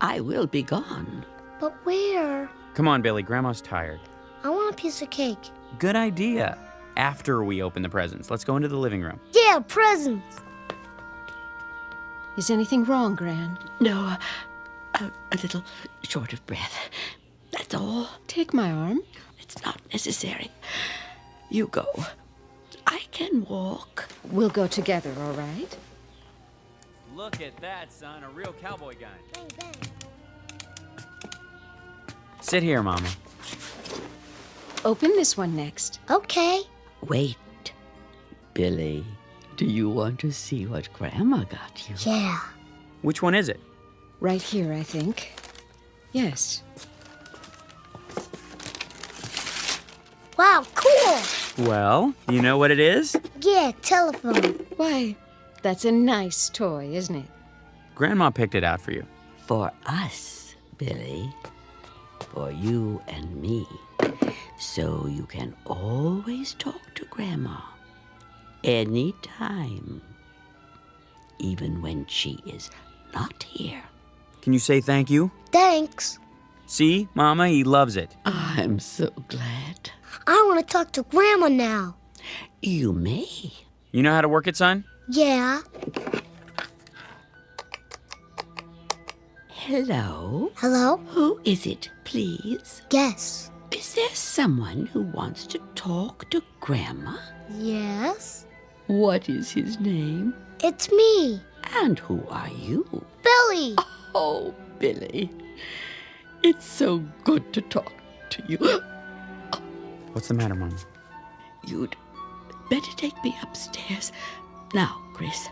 I will be gone. But where? Come on, Billy. Grandma's tired. I want a piece of cake. Good idea. After we open the presents, let's go into the living room. Yeah, presents. Is anything wrong, Gran? No, a little short of breath. That's all. Take my arm. It's not necessary. You go. I can walk. We'll go together, all right? Look at that, son. A real cowboy gun. Bang, bang. Sit here, Mama. Open this one next. Okay. Wait. Billy, do you want to see what Grandma got you? Yeah. Which one is it? Right here, I think. Yes. Wow, cool. Well, you know what it is? Yeah, telephone. Why, that's a nice toy, isn't it? Grandma picked it out for you. For us, Billy. For you and me. So you can always talk to Grandma. Anytime. Even when she is not here. Can you say thank you? Thanks. See, Mama, he loves it. I'm so glad. I want to talk to Grandma now. You may. You know how to work it, son? Yeah. Hello? Hello? Who is it, please? Guess. Is there someone who wants to talk to Grandma? Yes. What is his name? It's me. And who are you? Billy. Oh, Billy. It's so good to talk to you. What's the matter, Mama? You'd better take me upstairs. Now, Chris.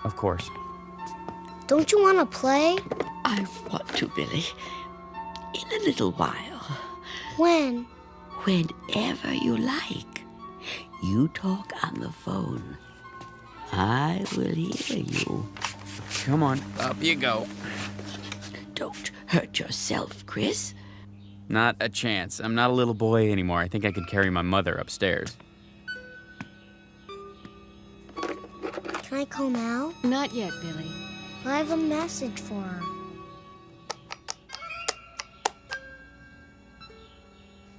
Of course. Don't you want to play? I want to, Billy. In a little while. When? Whenever you like. You talk on the phone. I will hear you. Come on, up you go. Don't hurt yourself, Chris. Not a chance. I'm not a little boy anymore. I think I could carry my mother upstairs. Can I call now? Not yet, Billy. I have a message for her.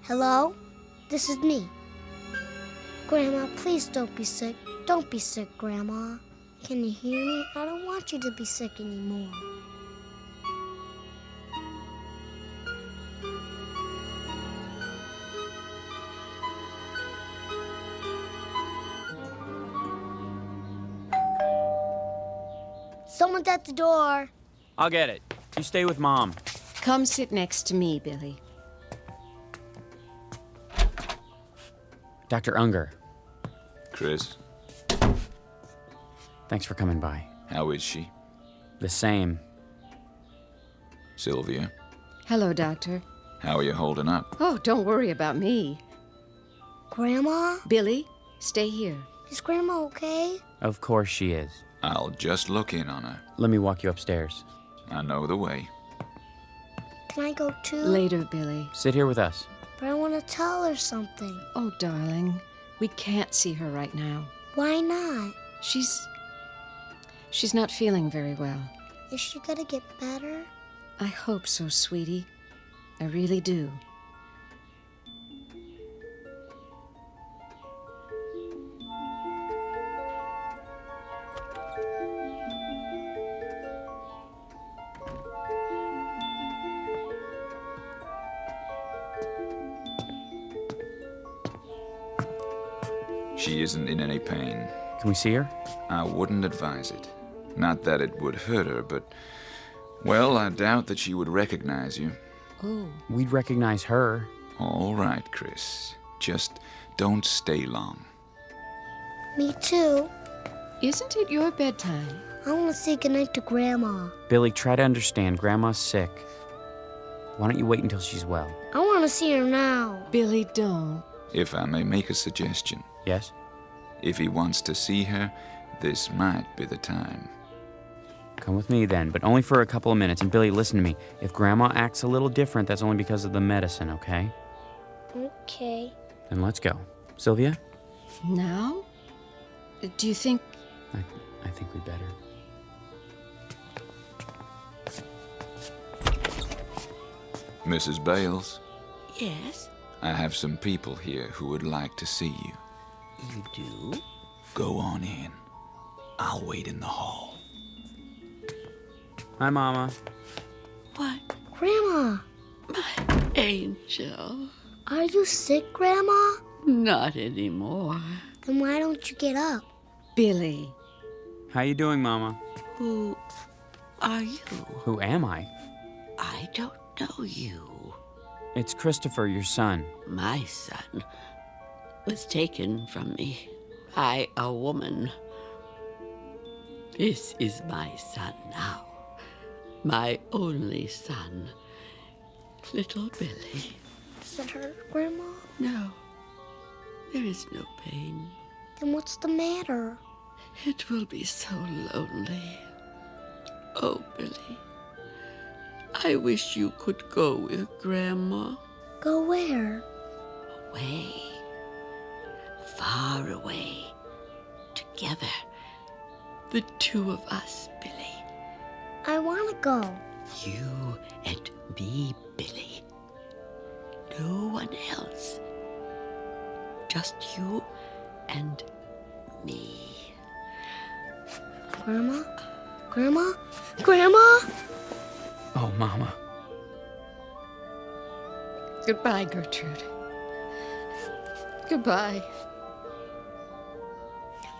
Hello? This is me. Grandma, please don't be sick. Don't be sick, Grandma. Can you hear me? I don't want you to be sick anymore. Someone's at the door. I'll get it. You stay with Mom. Come sit next to me, Billy. Dr. Unger. Chris, Thanks for coming by. how is she? The same. Sylvia, Hello, Doctor. how are you holding up? Oh, don't worry about me. Grandma? Billy, stay here. Is Grandma okay? Of course she is. I'll just look in on her. Let me walk you upstairs. I know the way. Can I go too? Later, Billy. Sit here with us. But I want to tell her something. Oh, darling, we can't see her right now. Why not? She's not feeling very well. Is she gonna get better? I hope so, sweetie. I really do. She isn't in any pain. Can we see her? I wouldn't advise it. Not that it would hurt her, but... Well, I doubt that she would recognize you. Oh. We'd recognize her. All right, Chris. Just don't stay long. Me too. Isn't it your bedtime? I want to say goodnight to Grandma. Billy, try to understand. Grandma's sick. Why don't you wait until she's well? I want to see her now. Billy, don't. If I may make a suggestion. Yes? If he wants to see her, this might be the time. Come with me then, but only for a couple of minutes. And Billy, listen to me. If Grandma acts a little different, that's only because of the medicine, okay? Okay. Then let's go. Sylvia? Now? Do you think... I think we'd better. Mrs. Bales, Yes, I have some people here who would like to see you. you do? Go on in. I'll wait in the hall. Hi, Mama. What? Grandma, My angel. are you sick, Grandma? Not anymore. Then why don't you get up? Billy. How you doing, Mama? Who are you? Who am I? I don't know you. It's Christopher, your son. My son was taken from me by a woman. This is my son now. My only son. Little Billy. Does it hurt, Grandma? No. There is no pain. Then what's the matter? It will be so lonely. Oh, Billy. I wish you could go with Grandma. Go where? Away. Far away. Together. The two of us, Billy. I want to go. You and me, Billy. No one else. Just you and me. Grandma? Grandma? Grandma? Oh, Mama. Goodbye, Gertrude. Goodbye.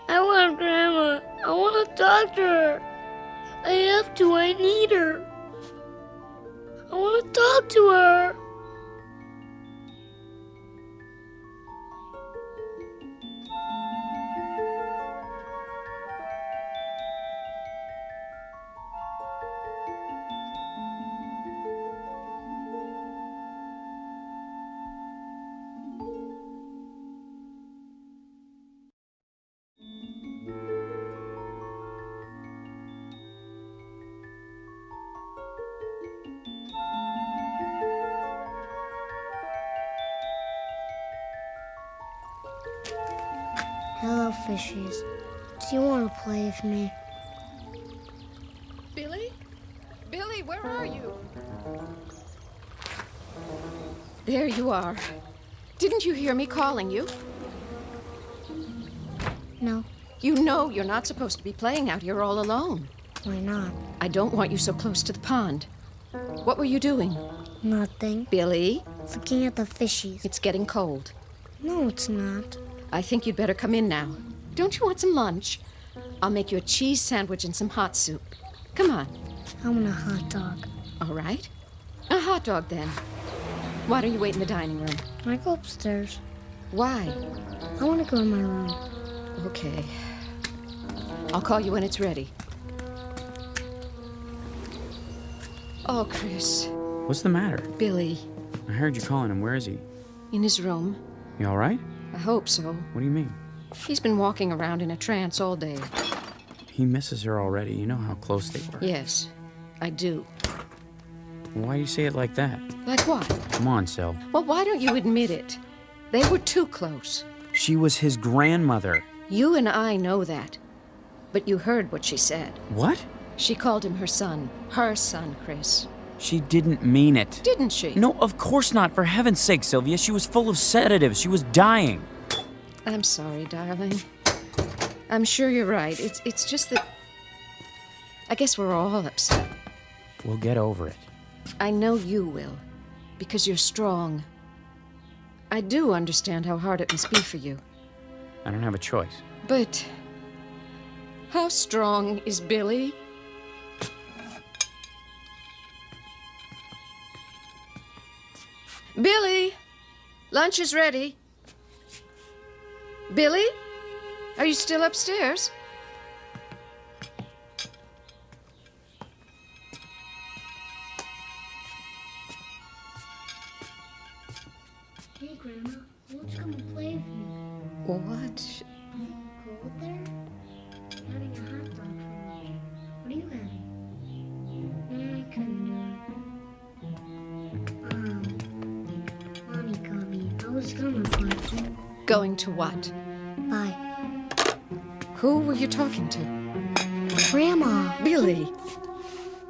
I want Grandma. I want to talk to her. I have to. I need her. I want to talk to her. Hello, fishies. Do you want to play with me? Billy? Billy, where are you? There you are. Didn't you hear me calling you? No. You know you're not supposed to be playing out here all alone. Why not? I don't want you so close to the pond. What were you doing? Nothing. Billy? Looking at the fishies. It's getting cold. No, it's not. I think you'd better come in now. Don't you want some lunch? I'll make you a cheese sandwich and some hot soup. Come on. I want a hot dog. All right. A hot dog, then. Why don't you wait in the dining room? Can I go upstairs? Why? I want to go in my room. Okay. I'll call you when it's ready. Oh, Chris. What's the matter? Billy. I heard you calling him. Where is he? In his room. You all right? I hope so. What do you mean? He's been walking around in a trance all day. He misses her already. You know how close they were. Yes, I do. Why do you say it like that? Like what? Come on, Sil. Well, why don't you admit it? They were too close. She was his grandmother. You and I know that. But you heard what she said. What? She called him her son. Her son, Chris. She didn't mean it. Didn't she? No, of course not. For heaven's sake, Sylvia. She was full of sedatives. She was dying. I'm sorry, darling. I'm sure you're right. It's just that... I guess we're all upset. We'll get over it. I know you will. Because you're strong. I do understand how hard it must be for you. I don't have a choice. But how strong is Billy? Billy, lunch is ready. Billy, are you still upstairs? Hey, Grandma, won't you come and play with me? What? Are you cold there? I'm having a hot dog for lunch. What are you having? I couldn't do it. Mommy got me. I was gonna play. Going to what? Bye. Who were you talking to? Grandma. Billy.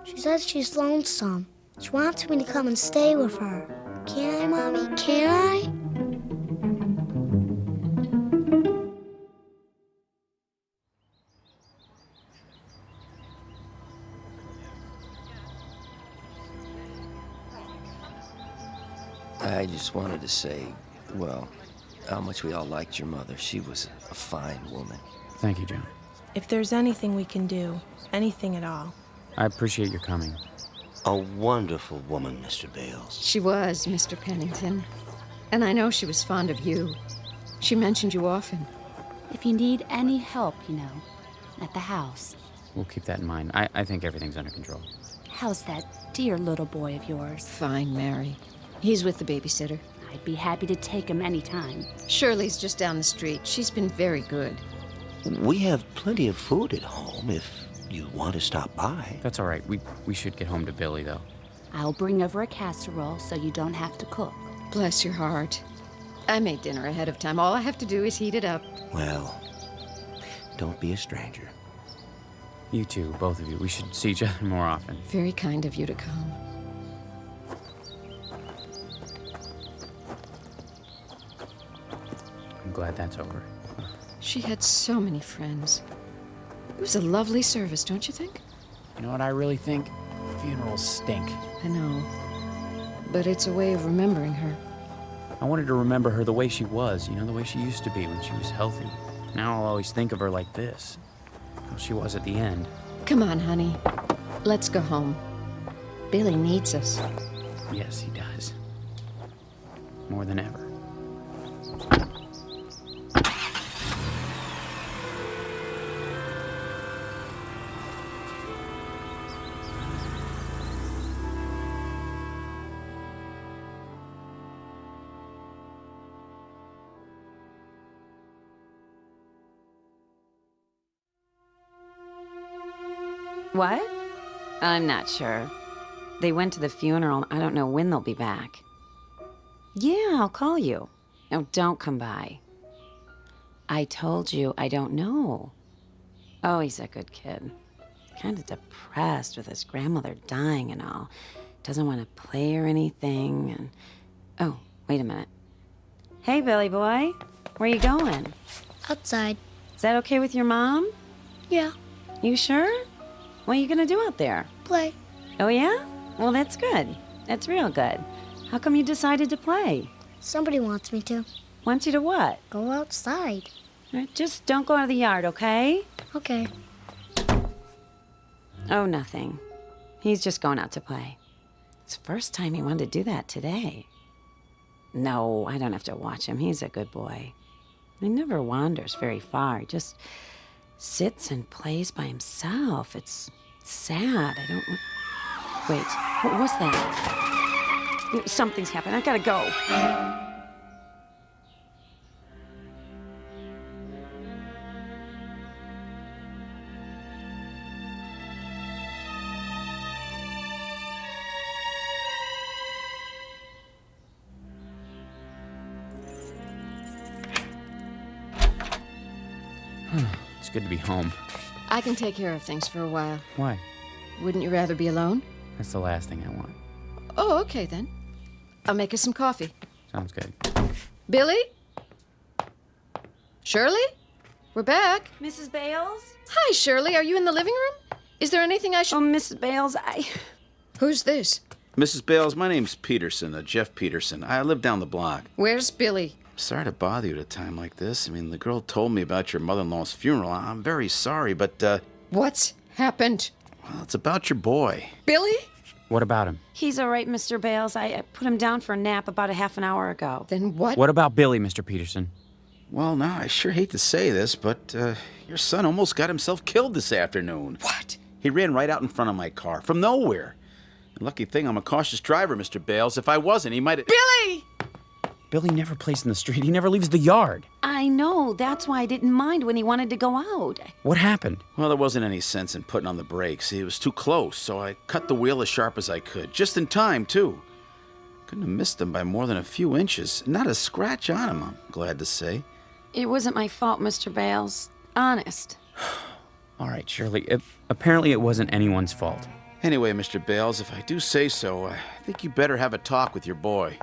She says she's lonesome. She wants me to come and stay with her. Can I, Mommy? Can I? I just wanted to say, well, how much we all liked your mother. She was a fine woman. Thank you, John. If there's anything we can do, anything at all. I appreciate your coming. A wonderful woman, Mr. Bales. She was, Mr. Pennington. And I know she was fond of you. She mentioned you often. If you need any help, at the house. We'll keep that in mind. I think everything's under control. How's that dear little boy of yours? Fine, Mary. He's with the babysitter. I'd be happy to take him anytime. Shirley's just down the street. She's been very good. We have plenty of food at home if you want to stop by. That's all right. We should get home to Billy, though. I'll bring over a casserole so you don't have to cook. Bless your heart. I made dinner ahead of time. All I have to do is heat it up. Well, don't be a stranger. You two, both of you. We should see each other more often. Very kind of you to come. I'm glad that's over. She had so many friends. It was a lovely service, don't you think? You know what I really think? Funerals stink. I know. But it's a way of remembering her. I wanted to remember her the way she was, the way she used to be when she was healthy. Now I'll always think of her like this. How she was at the end. Come on, honey. Let's go home. Billy needs us. Yes, he does. More than ever. What? I'm not sure. They went to the funeral. I don't know when they'll be back. Yeah, I'll call you. No, don't come by. I told you I don't know. Oh, he's a good kid. Kind of depressed with his grandmother dying and all. Doesn't want to play or anything. And oh, wait a minute. Hey, Billy boy. Where you going? Outside. Is that okay with your mom? Yeah. You sure? What are you gonna do out there? Play. Oh, yeah? Well, that's good. That's real good. How come you decided to play? Somebody wants me to. Wants you to what? Go outside. All right, just don't go out of the yard, okay? Okay. Oh, nothing. He's just going out to play. It's the first time he wanted to do that today. No, I don't have to watch him. He's a good boy. He never wanders very far. He just sits and plays by himself. It's sad. I don't... Wait, what was that? Something's happened. I gotta go. It's good to be home. I can take care of things for a while. Why? Wouldn't you rather be alone? That's the last thing I want. Oh, okay then. I'll make us some coffee. Sounds good. Billy? Shirley? We're back. Mrs. Bales? Hi, Shirley. Are you in the living room? Is there anything I should... Oh, Mrs. Bales, Who's this? Mrs. Bales, my name's Peterson, Jeff Peterson. I live down the block. Where's Billy? Sorry to bother you at a time like this. I mean, the girl told me about your mother-in-law's funeral. I'm very sorry, but, What's happened? Well, it's about your boy. Billy? What about him? He's all right, Mr. Bales. I put him down for a nap about a half an hour ago. Then what? What about Billy, Mr. Peterson? Well, now, I sure hate to say this, but, your son almost got himself killed this afternoon. What? He ran right out in front of my car, from nowhere. Lucky thing I'm a cautious driver, Mr. Bales. If I wasn't, he might have... Billy! Billy never plays in the street. He never leaves the yard. I know. That's why I didn't mind when he wanted to go out. What happened? Well, there wasn't any sense in putting on the brakes. It was too close, so I cut the wheel as sharp as I could. Just in time, too. Couldn't have missed him by more than a few inches. Not a scratch on him, I'm glad to say. It wasn't my fault, Mr. Bales. Honest. All right, Shirley. Apparently it wasn't anyone's fault. Anyway, Mr. Bales, if I do say so, I think you better have a talk with your boy.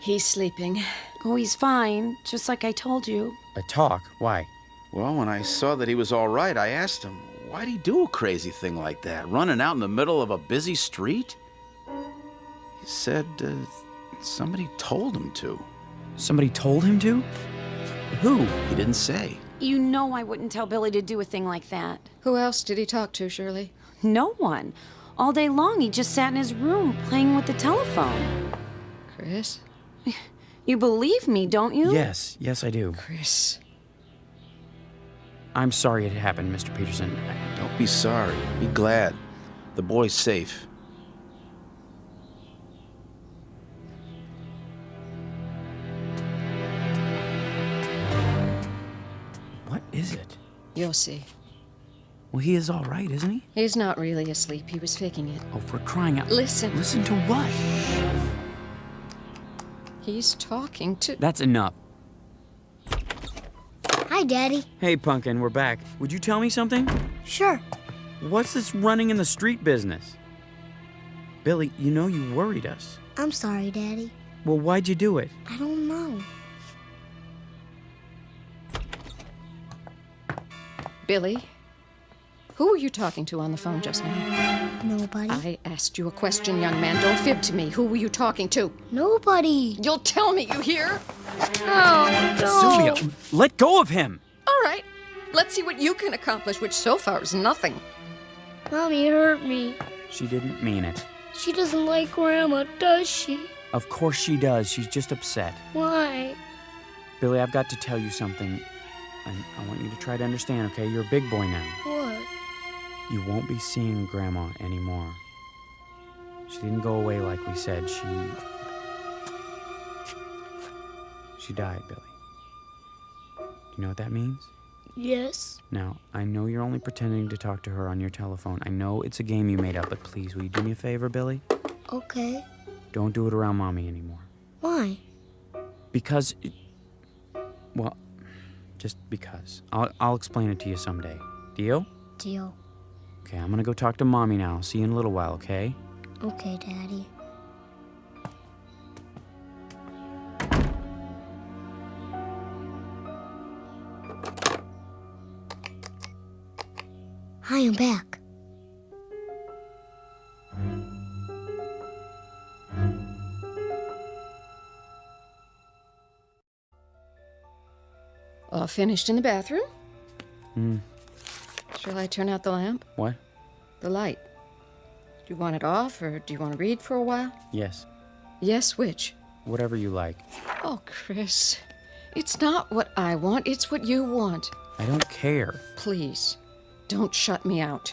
He's sleeping. Oh, he's fine, just like I told you. A talk? Why? Well, when I saw that he was all right, I asked him, why'd he do a crazy thing like that, running out in the middle of a busy street? He said, somebody told him to. Somebody told him to? Who? He didn't say. You know I wouldn't tell Billy to do a thing like that. Who else did he talk to, Shirley? No one. All day long, he just sat in his room playing with the telephone. Chris? You believe me, don't you? Yes, I do. Chris. I'm sorry it happened, Mr. Peterson. Don't be sorry. Be glad. The boy's safe. What is it? You'll see. Well, he is all right, isn't he? He's not really asleep. He was faking it. Oh, for crying out... Listen. Listen to what? He's talking to... That's enough. Hi, Daddy. Hey, Pumpkin, we're back. Would you tell me something? Sure. What's this running in the street business? Billy, you know you worried us. I'm sorry, Daddy. Well, why'd you do it? I don't know. Billy? Who were you talking to on the phone just now? Nobody. I asked you a question, young man. Don't fib to me. Who were you talking to? Nobody. You'll tell me, you hear? Oh, no. Sylvia, let go of him. All right. Let's see what you can accomplish, which so far is nothing. Mommy hurt me. She didn't mean it. She doesn't like Grandma, does she? Of course she does. She's just upset. Why? Billy, I've got to tell you something. I want you to try to understand, okay? You're a big boy now. What? You won't be seeing Grandma anymore. She didn't go away like we said. She died, Billy. Do you know what that means? Yes. Now, I know you're only pretending to talk to her on your telephone. I know it's a game you made up, but please, will you do me a favor, Billy? Okay. Don't do it around Mommy anymore. Why? Because... Well, just because. I'll explain it to you someday. Deal? Deal. Okay, I'm gonna go talk to Mommy now. See you in a little while, okay? Okay, Daddy. I am back. All finished in the bathroom? Shall I turn out the lamp? What? The light. Do you want it off, or do you want to read for a while? Yes. Yes, which? Whatever you like. Oh, Chris. It's not what I want, it's what you want. I don't care. Please, don't shut me out.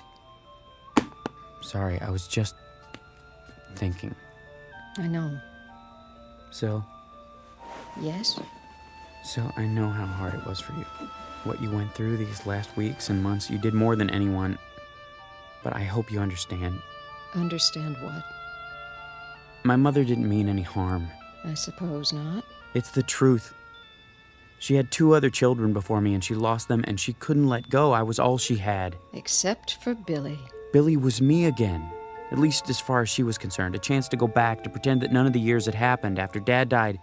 Sorry, I was just thinking. I know. Sil, Yes? I know how hard it was for you. What you went through these last weeks and months, you did more than anyone. But I hope you understand. Understand what? My mother didn't mean any harm. I suppose not. It's the truth. She had 2 other children before me, and she lost them, and she couldn't let go. I was all she had. Except for Billy. Billy was me again. At least as far as she was concerned. A chance to go back, to pretend that none of the years had happened after Dad died.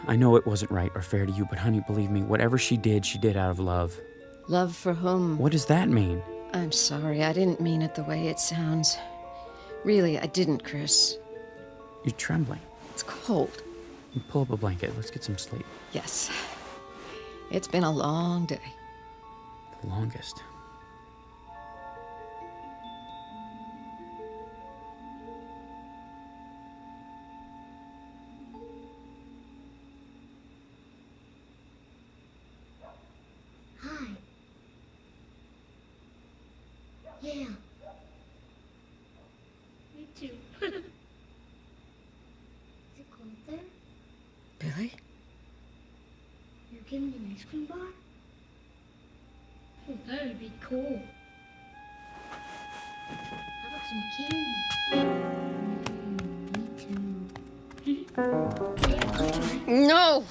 I know it wasn't right or fair to you, but honey, believe me, whatever she did out of love. Love for whom? What does that mean? I'm sorry, I didn't mean it the way it sounds. Really, I didn't, Chris. You're trembling. It's cold. Pull up a blanket. Let's get some sleep. Yes. It's been a long day. The longest. Hi. Yeah. Me too. Is it cold there? Billy? You're giving me an ice cream bar? Oh, that would be cool. How about some candy? Me too. No!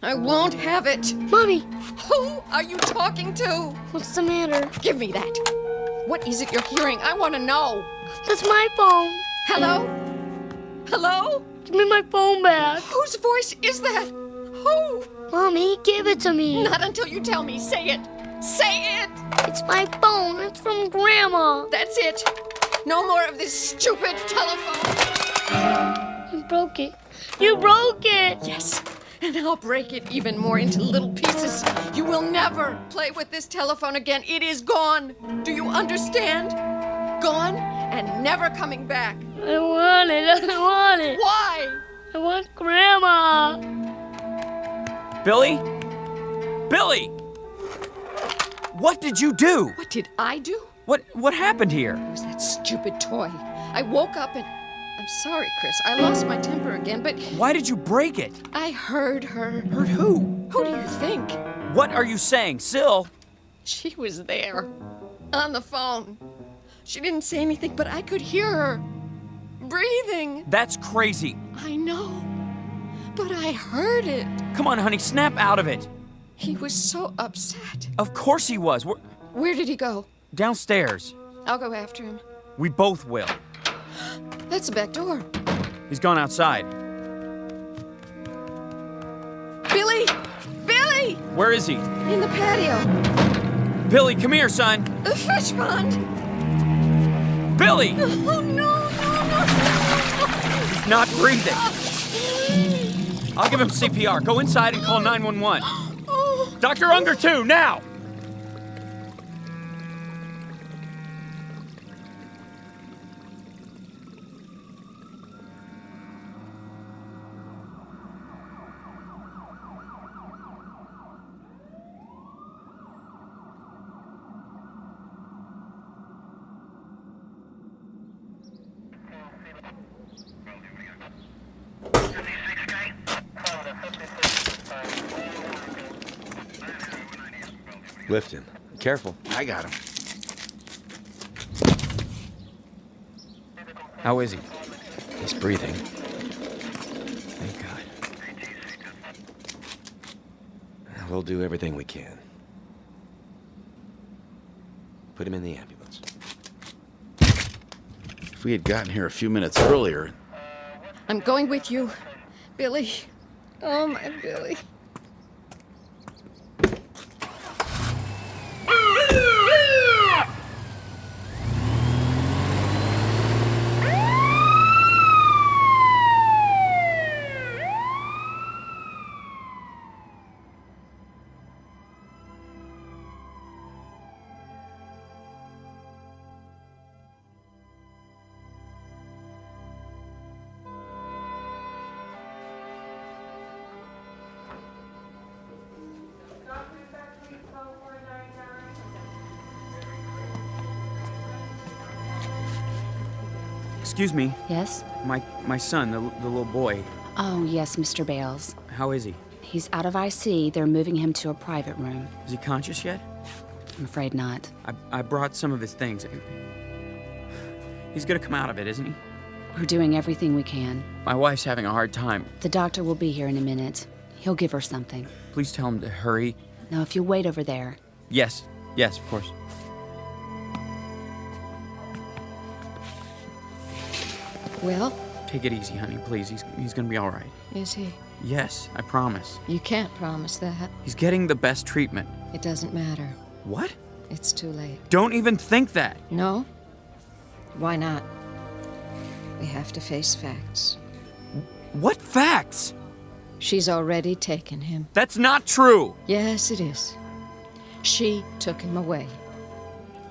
I won't have it! Mommy! Who are you talking to? What's the matter? Give me that! What is it you're hearing? I want to know! That's my phone! Hello? Hello? Give me my phone back! Whose voice is that? Who? Mommy, give it to me! Not until you tell me. Say it! Say it! It's my phone! It's from Grandma! That's it! No more of this stupid telephone! You broke it! You broke it! Yes, and I'll break it even more into little pieces. You will never play with this telephone again. It is gone. Do you understand? Gone and never coming back. I don't want it. I don't want it. Why? I want Grandma. Billy? Billy! What did you do? What did I do? What happened here? It was that stupid toy. I woke up and... I'm sorry, Chris. I lost my temper again, but... Why did you break it? I heard her. Heard who? Who do you think? What are you saying, Syl? She was there. On the phone. She didn't say anything, but I could hear her. Breathing. That's crazy. I know. But I heard it. Come on, honey, snap out of it. He was so upset. Of course he was. Where did he go? Downstairs. I'll go after him. We both will. That's the back door. He's gone outside. Billy! Billy! Where is he? In the patio. Billy, come here, son. The fish pond. Billy! Oh, no. He's not breathing. I'll give him CPR. Go inside and call 911. Dr. Unger, too, now! Lift him. Careful. I got him. How is he? He's breathing. Thank God. We'll do everything we can. Put him in the ambulance. If we had gotten here a few minutes earlier... I'm going with you, Billy. Oh, my Billy. Excuse me. Yes? My son, the little boy. Oh, yes, Mr. Bales. How is he? He's out of IC. They're moving him to a private room. Is he conscious yet? I'm afraid not. I brought some of his things. He's gonna come out of it, isn't he? We're doing everything we can. My wife's having a hard time. The doctor will be here in a minute. He'll give her something. Please tell him to hurry. Now, if you'll wait over there. Yes, of course. Well? Take it easy, honey, please. He's gonna be all right. Is he? Yes, I promise. You can't promise that. He's getting the best treatment. It doesn't matter. What? It's too late. Don't even think that. No? Why not? We have to face facts. What facts? She's already taken him. That's not true! Yes, it is. She took him away.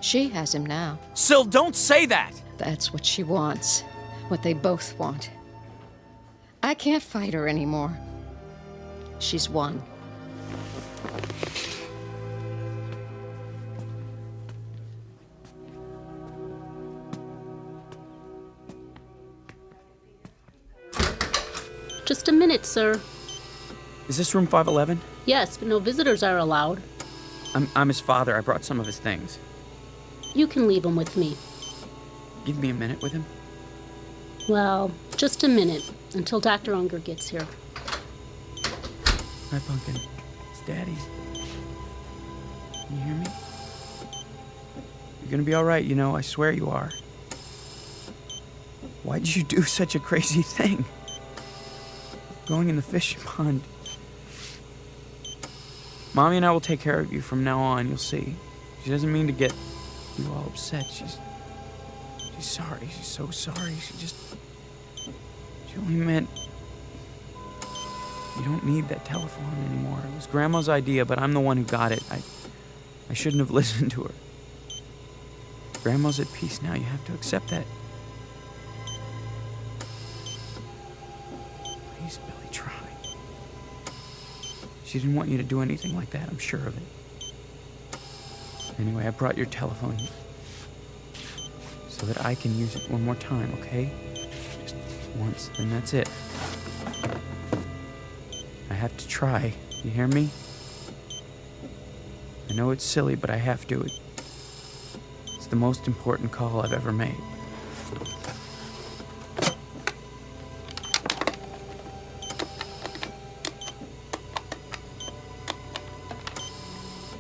She has him now. Syl, don't say that! That's what she wants. What they both want. I can't fight her anymore. She's won. Just a minute, sir. Is this room 511? Yes, but no visitors are allowed. I'm his father. I brought some of his things. You can leave him with me. Give me a minute with him. Well, just a minute, until Dr. Unger gets here. Hi, Pumpkin. It's Daddy. Can you hear me? You're gonna be alright, you know, I swear you are. Why did you do such a crazy thing? Going in the fishing pond. Mommy and I will take care of you from now on, you'll see. She doesn't mean to get you all upset. She's sorry. She's so sorry. She only meant you don't need that telephone anymore. It was Grandma's idea, but I'm the one who got it. I shouldn't have listened to her. Grandma's at peace now. You have to accept that. Please, Billy, try. She didn't want you to do anything like that, I'm sure of it. Anyway, I brought your telephone so that I can use it one more time, okay? Just once, and that's it. I have to try. You hear me? I know it's silly, but I have to. It's the most important call I've ever made.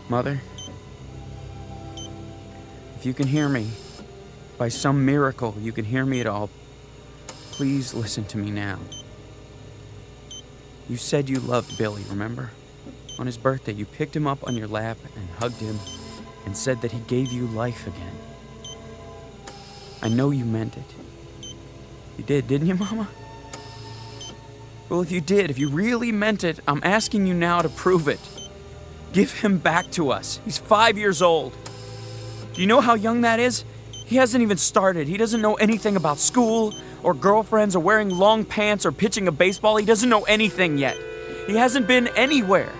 Mother, if you can hear me, by some miracle you can hear me at all, please listen to me now. You said you loved Billy, remember? On his birthday, you picked him up on your lap and hugged him and said that he gave you life again. I know you meant it. You did, didn't you, Mama? Well, if you did, if you really meant it, I'm asking you now to prove it. Give him back to us. He's 5 years old. Do you know how young that is? He hasn't even started. He doesn't know anything about school or girlfriends or wearing long pants or pitching a baseball. He doesn't know anything yet. He hasn't been anywhere.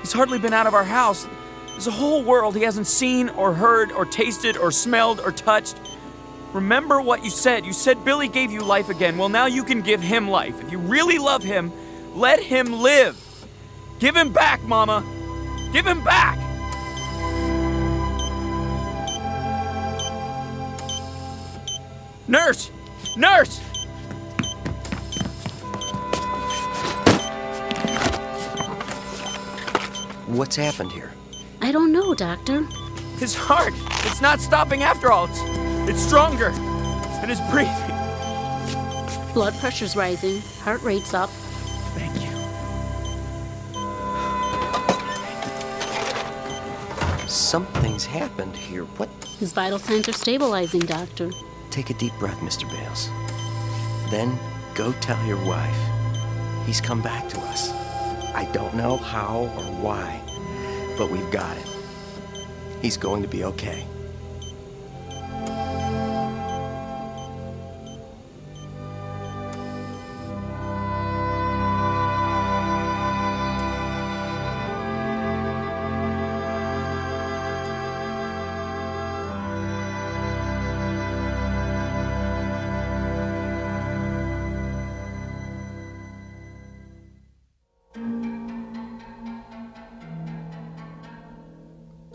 He's hardly been out of our house. There's a whole world he hasn't seen or heard or tasted or smelled or touched. Remember what you said. You said Billy gave you life again. Well, now you can give him life. If you really love him, let him live. Give him back, Mama. Give him back! Nurse! Nurse! What's happened here? I don't know, Doctor. His heart! It's not stopping after all. It's stronger. And his breathing. Blood pressure's rising. Heart rate's up. Thank you. Something's happened here. What? His vital signs are stabilizing, Doctor. Take a deep breath, Mr. Bales. Then go tell your wife. He's come back to us. I don't know how or why, but we've got him. He's going to be okay.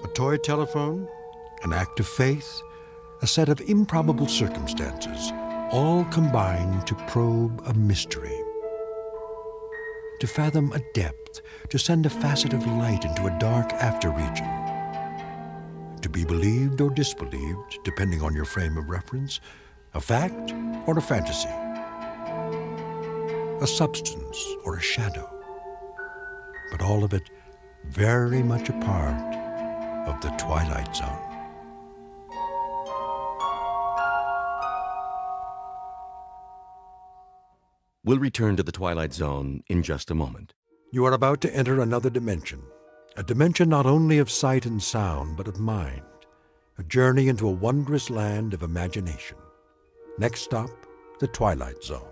A toy telephone, an act of faith, a set of improbable circumstances, all combine to probe a mystery. To fathom a depth, to send a facet of light into a dark after-region. To be believed or disbelieved, depending on your frame of reference, a fact or a fantasy. A substance or a shadow. But all of it very much a part of the Twilight Zone. We'll return to the Twilight Zone in just a moment. You are about to enter another dimension, a dimension not only of sight and sound, but of mind, a journey into a wondrous land of imagination. Next stop, the Twilight Zone.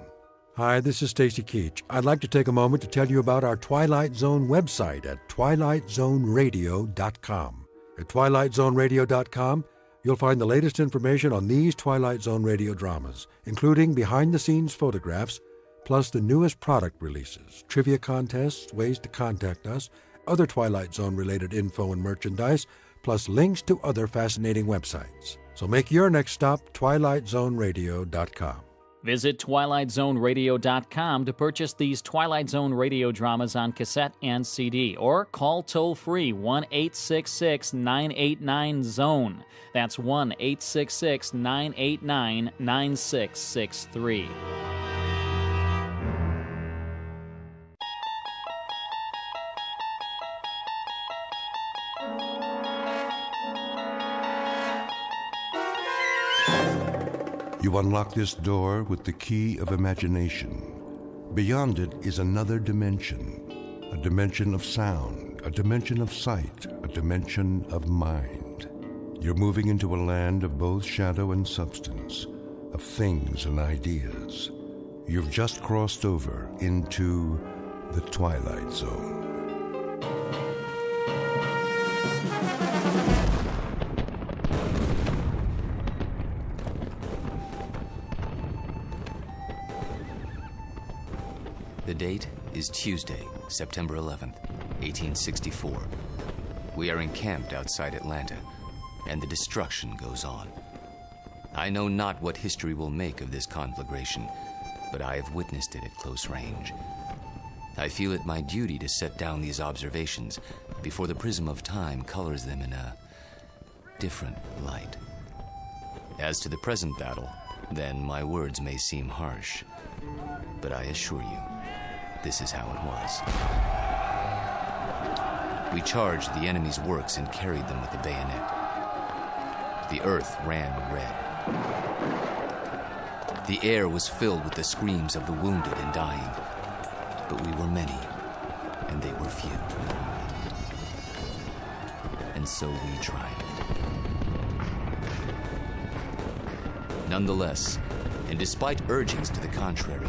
Hi, this is Stacy Keach. I'd like to take a moment to tell you about our Twilight Zone website at twilightzoneradio.com. At twilightzoneradio.com, you'll find the latest information on these Twilight Zone radio dramas, including behind-the-scenes photographs, plus the newest product releases, trivia contests, ways to contact us, other Twilight Zone-related info and merchandise, plus links to other fascinating websites. So make your next stop twilightzoneradio.com. Visit twilightzoneradio.com to purchase these Twilight Zone radio dramas on cassette and CD, or call toll-free 1-866-989-ZONE. That's 1-866-989-9663. You unlock this door with the key of imagination. Beyond it is another dimension, a dimension of sound, a dimension of sight, a dimension of mind. You're moving into a land of both shadow and substance, of things and ideas. You've just crossed over into the Twilight Zone. The date is Tuesday, September 11th, 1864. We are encamped outside Atlanta, and the destruction goes on. I know not what history will make of this conflagration, but I have witnessed it at close range. I feel it my duty to set down these observations before the prism of time colors them in a different light. As to the present battle, then my words may seem harsh, but I assure you, this is how it was. We charged the enemy's works and carried them with the bayonet. The earth ran red. The air was filled with the screams of the wounded and dying. But we were many, and they were few. And so we triumphed. Nonetheless, and despite urgings to the contrary,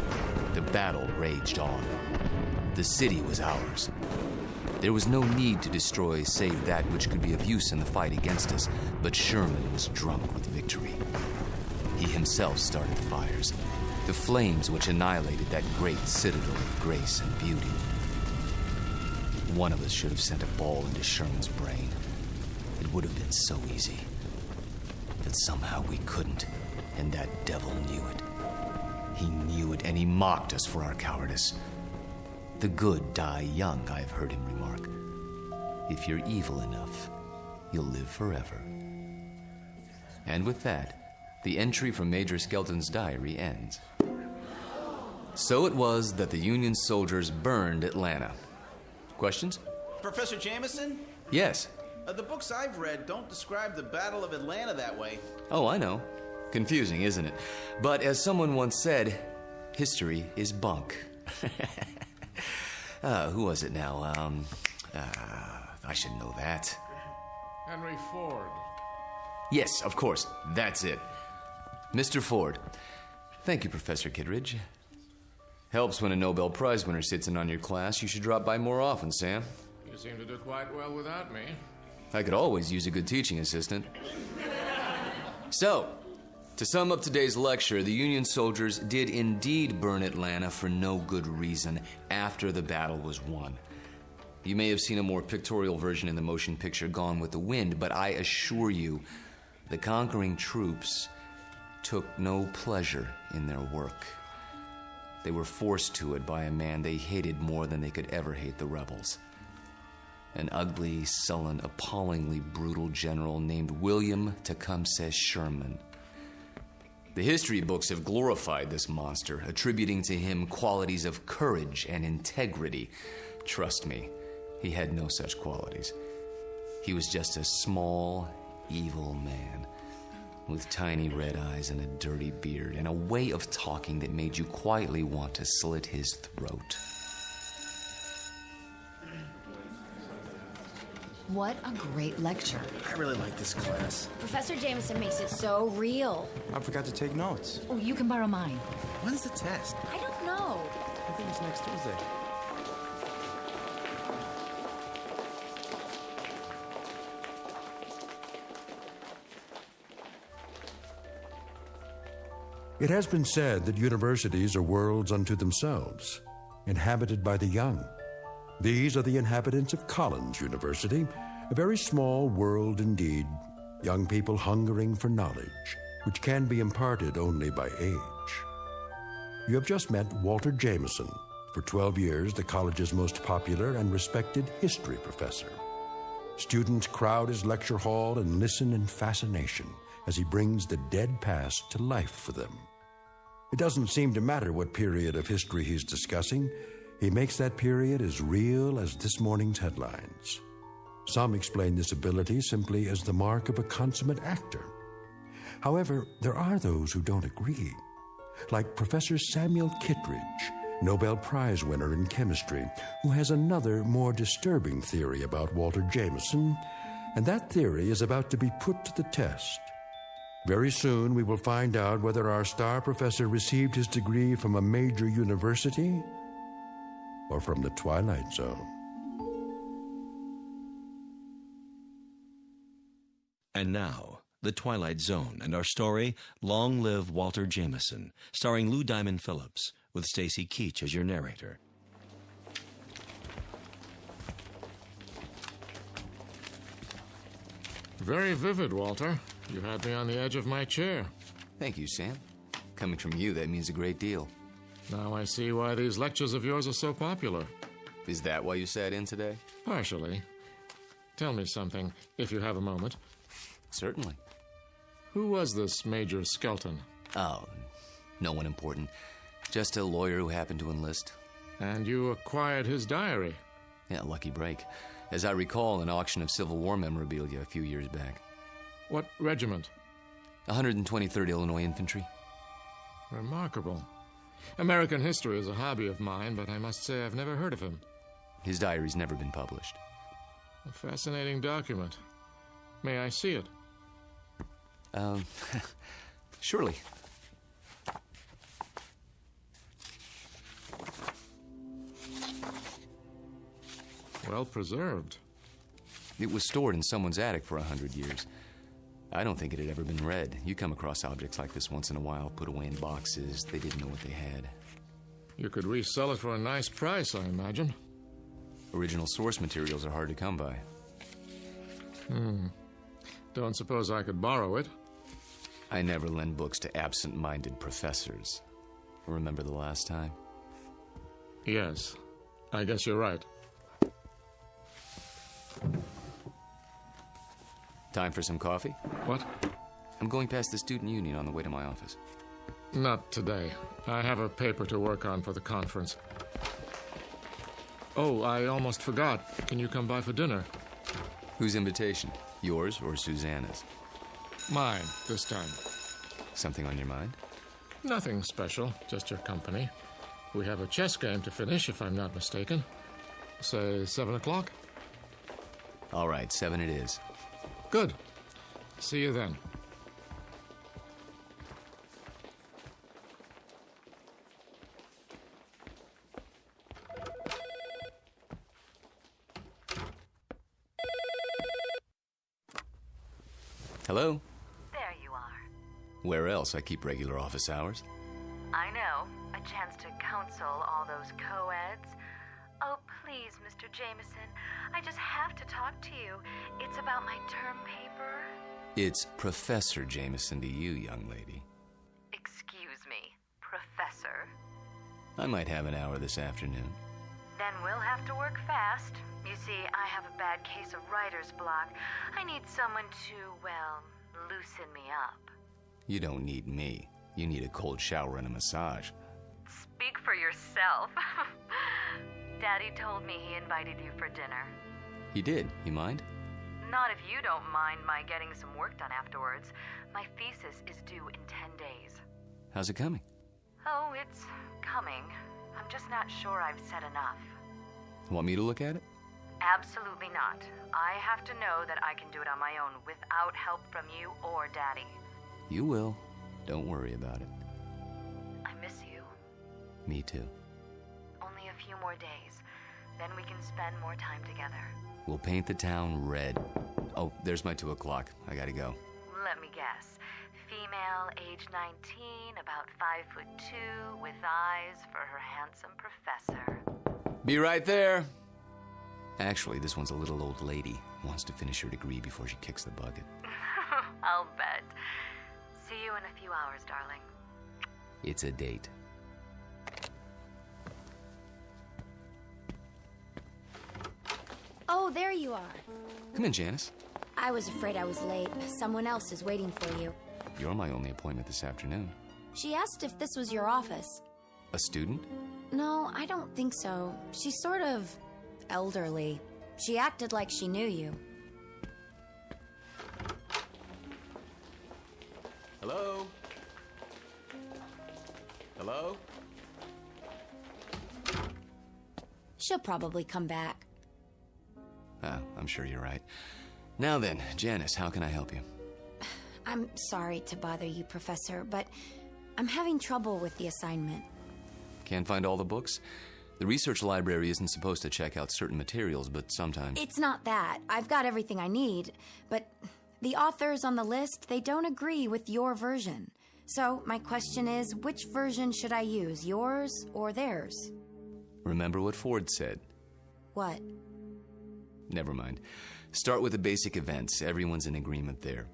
the battle raged on. The city was ours. There was no need to destroy save that which could be of use in the fight against us, but Sherman was drunk with victory. He himself started the fires, the flames which annihilated that great citadel of grace and beauty. One of us should have sent a ball into Sherman's brain. It would have been so easy. But somehow we couldn't, and that devil knew it. He knew it, and he mocked us for our cowardice. The good die young, I've heard him remark. If you're evil enough, you'll live forever. And with that, the entry from Major Skelton's diary ends. So it was that the Union soldiers burned Atlanta. Questions? Professor Jameson? Yes. The books I've read don't describe the Battle of Atlanta that way. Oh, I know. Confusing, isn't it? But as someone once said, history is bunk. Who was it now? I should know that. Henry Ford. Yes, of course. That's it. Mr. Ford. Thank you, Professor Kittredge. Helps when a Nobel Prize winner sits in on your class. You should drop by more often, Sam. You seem to do quite well without me. I could always use a good teaching assistant. So, to sum up today's lecture, the Union soldiers did indeed burn Atlanta for no good reason after the battle was won. You may have seen a more pictorial version in the motion picture Gone with the Wind, but I assure you, the conquering troops took no pleasure in their work. They were forced to it by a man they hated more than they could ever hate the rebels. An ugly, sullen, appallingly brutal general named William Tecumseh Sherman. The history books have glorified this monster, attributing to him qualities of courage and integrity. Trust me, he had no such qualities. He was just a small, evil man. with tiny red eyes and a dirty beard, and a way of talking that made you quietly want to slit his throat. What a great lecture. I really like this class. Professor Jameson makes it so real. I forgot to take notes. Oh, you can borrow mine. When's the test? I don't know. I think it's next Tuesday. It has been said that universities are worlds unto themselves, inhabited by the young. These are the inhabitants of Collins University, a very small world indeed, young people hungering for knowledge, which can be imparted only by age. You have just met Walter Jameson, for 12 years the college's most popular and respected history professor. Students crowd his lecture hall and listen in fascination as he brings the dead past to life for them. It doesn't seem to matter what period of history he's discussing. He makes that period as real as this morning's headlines. Some explain this ability simply as the mark of a consummate actor. However, there are those who don't agree, like Professor Samuel Kittredge, Nobel Prize winner in chemistry, who has another, more disturbing theory about Walter Jameson, and that theory is about to be put to the test. Very soon we will find out whether our star professor received his degree from a major university or from the Twilight Zone. And now, The Twilight Zone and our story, Long Live Walter Jameson, starring Lou Diamond Phillips, with Stacy Keach as your narrator. Very vivid, Walter. You had me on the edge of my chair. Thank you, Sam. Coming from you, that means a great deal. Now I see why these lectures of yours are so popular. Is that why you sat in today? Partially. Tell me something, if you have a moment. Certainly. Who was this Major Skelton? Oh, no one important. Just a lawyer who happened to enlist. And you acquired his diary? Yeah, lucky break. As I recall, an auction of Civil War memorabilia a few years back. What regiment? 123rd Illinois Infantry. Remarkable. American history is a hobby of mine, but I must say I've never heard of him. His diary's never been published. A fascinating document. May I see it? Surely. Well preserved. It was stored in someone's attic for 100 years. I don't think it had ever been read. You come across objects like this once in a while, put away in boxes. They didn't know what they had. You could resell it for a nice price, I imagine. Original source materials are hard to come by. Don't suppose I could borrow it? I never lend books to absent-minded professors. Remember the last time? Yes. I guess you're right. Time for some coffee? What? I'm going past the student union on the way to my office. Not today. I have a paper to work on for the conference. Oh, I almost forgot. Can you come by for dinner? Whose invitation? Yours or Susanna's? Mine, this time. Something on your mind? Nothing special, just your company. We have a chess game to finish, if I'm not mistaken. Say 7 o'clock? All right, 7 it is. Good. See you then. Hello? There you are. Where else? I keep regular office hours. I know. A chance to counsel all those co-eds. Oh, please, Mr. Jameson. I just have to talk to you. It's about my term paper. It's Professor Jameson to you, young lady. Excuse me, Professor. I might have an hour this afternoon. Then we'll have to work fast. You see, I have a bad case of writer's block. I need someone to, well, loosen me up. You don't need me. You need a cold shower and a massage. Speak for yourself. Daddy told me he invited you for dinner. He did. You mind? Not if you don't mind my getting some work done afterwards. My thesis is due in 10 days. How's it coming? Oh, it's coming. I'm just not sure I've said enough. Want me to look at it? Absolutely not. I have to know that I can do it on my own without help from you or Daddy. You will. Don't worry about it. I miss you. Me too. Only a few more days. Then we can spend more time together. We'll paint the town red. Oh, there's my 2 o'clock. I gotta go. Let me guess. Female, age 19, about 5'2", with eyes for her handsome professor. Be right there. Actually, this one's a little old lady. Wants to finish her degree before she kicks the bucket. I'll bet. See you in a few hours, darling. It's a date. Oh, there you are. Come in, Janice. I was afraid I was late. Someone else is waiting for you. You're my only appointment this afternoon. She asked if this was your office. A student? No, I don't think so. She's sort of elderly. She acted like she knew you. Hello? Hello? She'll probably come back. Oh, I'm sure you're right. Now then, Janice, how can I help you? I'm sorry to bother you, Professor, but I'm having trouble with the assignment. Can't find all the books? The research library isn't supposed to check out certain materials, but sometimes... It's not that. I've got everything I need, but the authors on the list, they don't agree with your version. So my question is, which version should I use, yours or theirs? Remember what Ford said. What? Never mind. Start with the basic events. Everyone's in agreement there.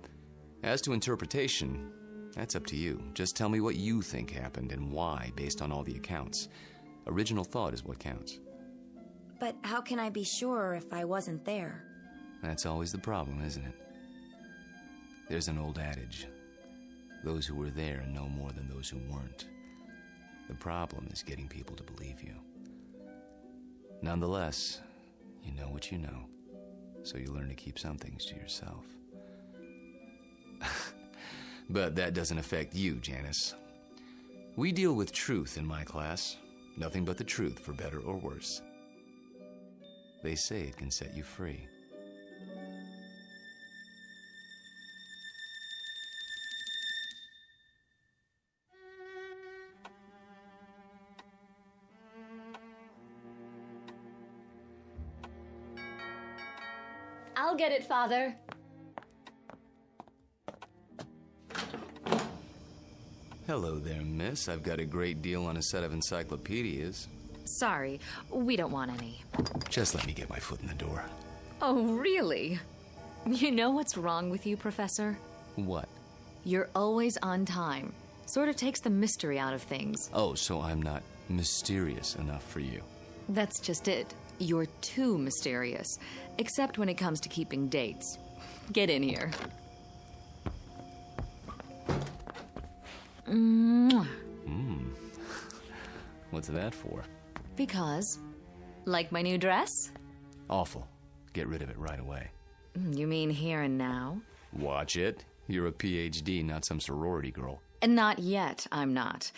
As to interpretation, that's up to you. Just tell me what you think happened and why, based on all the accounts. Original thought is what counts. But how can I be sure if I wasn't there? That's always the problem, isn't it? There's an old adage. Those who were there know more than those who weren't. The problem is getting people to believe you. Nonetheless, you know what you know, so you learn to keep some things to yourself. But that doesn't affect you, Janice. We deal with truth in my class. Nothing but the truth, for better or worse. They say it can set you free. I'll get it, Father. Hello there, miss. I've got a great deal on a set of encyclopedias. Sorry, we don't want any. Just let me get my foot in the door. Oh, really? You know what's wrong with you, Professor? What? You're always on time. Sort of takes the mystery out of things. Oh, so I'm not mysterious enough for you. That's just it. You're too mysterious. Except when it comes to keeping dates. Get in here. Mwah. What's that for? Because, like my new dress? Awful. Get rid of it right away. You mean here and now? Watch it. You're a PhD, not some sorority girl. And not yet, I'm not.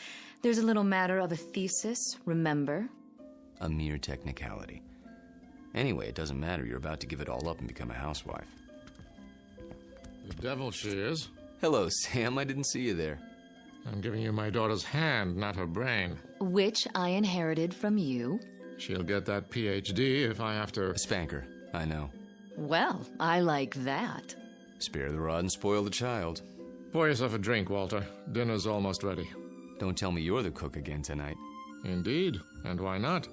There's a little matter of a thesis, remember? A mere technicality. Anyway, it doesn't matter. You're about to give it all up and become a housewife. The devil she is. Hello, Sam. I didn't see you there. I'm giving you my daughter's hand, not her brain. Which I inherited from you. She'll get that PhD if I have to... Spank her. I know. Well, I like that. Spare the rod and spoil the child. Pour yourself a drink, Walter. Dinner's almost ready. Don't tell me you're the cook again tonight. Indeed. And why not?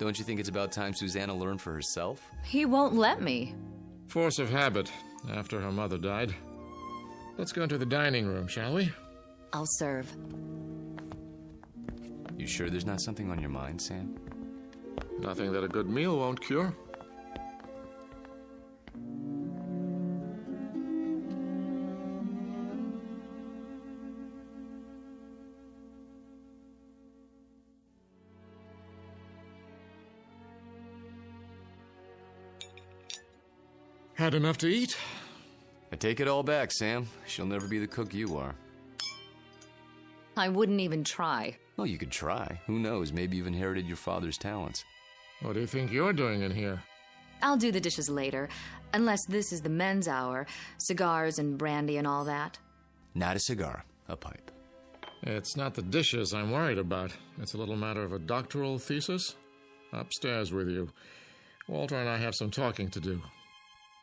Don't you think it's about time Susanna learned for herself? He won't let me. Force of habit, after her mother died. Let's go into the dining room, shall we? I'll serve. You sure there's not something on your mind, Sam? Nothing that a good meal won't cure. Had enough to eat? I take it all back, Sam. She'll never be the cook you are. I wouldn't even try. Well, you could try. Who knows? Maybe you've inherited your father's talents. What do you think you're doing in here? I'll do the dishes later, unless this is the men's hour. Cigars and brandy and all that. Not a cigar, a pipe. It's not the dishes I'm worried about. It's a little matter of a doctoral thesis. Upstairs with you. Walter and I have some talking to do.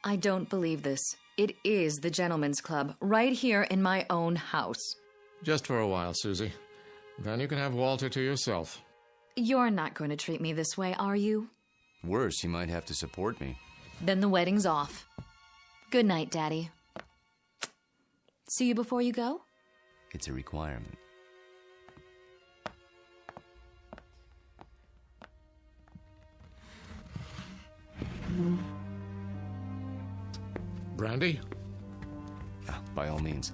I don't believe this. It is the gentleman's club, right here in my own house. Just for a while, Susie. Then you can have Walter to yourself. You're not going to treat me this way, are you? Worse, you might have to support me. Then the wedding's off. Good night, Daddy. See you before you go? It's a requirement. Brandy? By all means.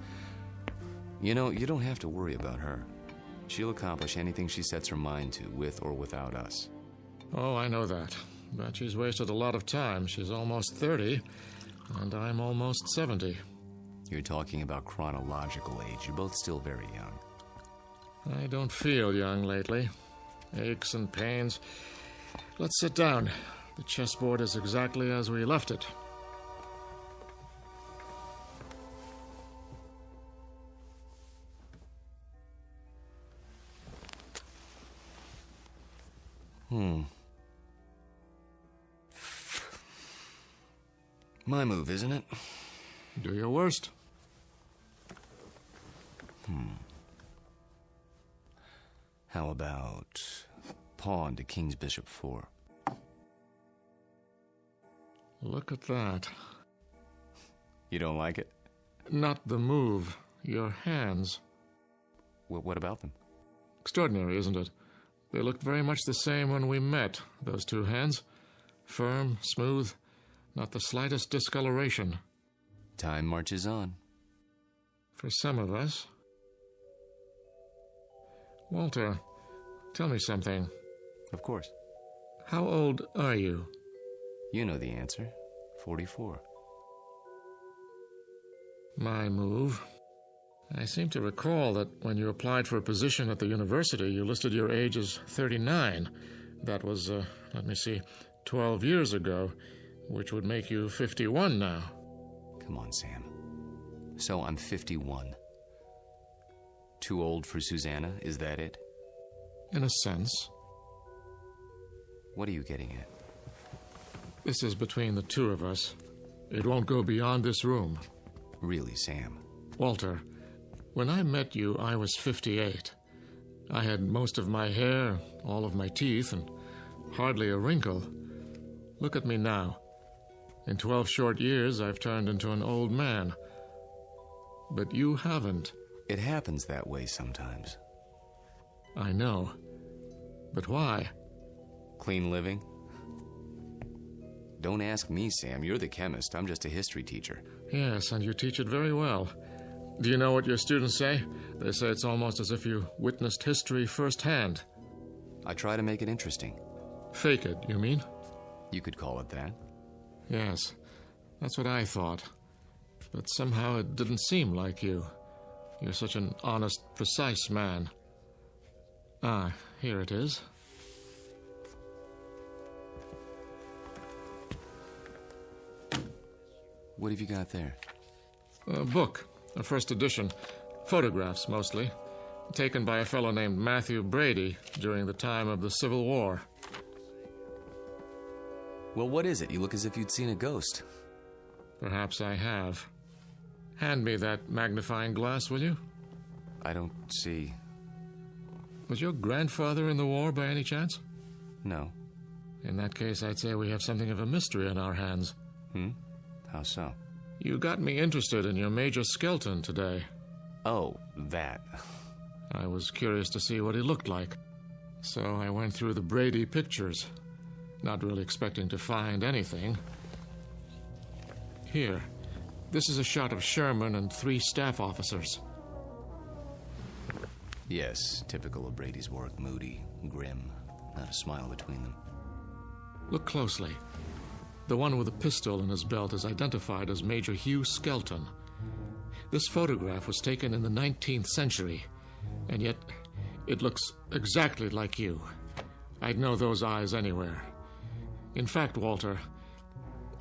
You know, you don't have to worry about her. She'll accomplish anything she sets her mind to, with or without us. Oh, I know that. But she's wasted a lot of time. She's almost 30, and I'm almost 70. You're talking about chronological age. You're both still very young. I don't feel young lately. Aches and pains. Let's sit down. The chessboard is exactly as we left it. My move, isn't it? Do your worst. How about pawn to king's bishop 4? Look at that. You don't like it? Not the move. Your hands. What about them? Extraordinary, isn't it? They looked very much the same when we met, those two hands. Firm, smooth, not the slightest discoloration. Time marches on. For some of us. Walter, tell me something. Of course. How old are you? You know the answer. 44. My move. I seem to recall that when you applied for a position at the university, you listed your age as 39. That was, 12 years ago, which would make you 51 now. Come on, Sam. So I'm 51. Too old for Susanna, is that it? In a sense. What are you getting at? This is between the two of us. It won't go beyond this room. Really, Sam? Walter, when I met you, I was 58. I had most of my hair, all of my teeth, and hardly a wrinkle. Look at me now. In 12 short years, I've turned into an old man. But you haven't. It happens that way sometimes. I know. But why? Clean living? Don't ask me, Sam. You're the chemist. I'm just a history teacher. Yes, and you teach it very well. Do you know what your students say? They say it's almost as if you witnessed history firsthand. I try to make it interesting. Fake it, you mean? You could call it that. Yes, that's what I thought. But somehow it didn't seem like you. You're such an honest, precise man. Ah, here it is. What have you got there? A book, a first edition. Photographs, mostly. Taken by a fellow named Matthew Brady during the time of the Civil War. Well, what is it? You look as if you'd seen a ghost. Perhaps I have. Hand me that magnifying glass, will you? I don't see... Was your grandfather in the war by any chance? No. In that case, I'd say we have something of a mystery on our hands. How so? You got me interested in your Major Skelton today. Oh, that. I was curious to see what he looked like. So I went through the Brady pictures, not really expecting to find anything. Here. This is a shot of Sherman and 3 staff officers. Yes, typical of Brady's work. Moody, grim, not a smile between them. Look closely. The one with a pistol in his belt is identified as Major Hugh Skelton. This photograph was taken in the 19th century, and yet it looks exactly like you. I'd know those eyes anywhere. In fact, Walter,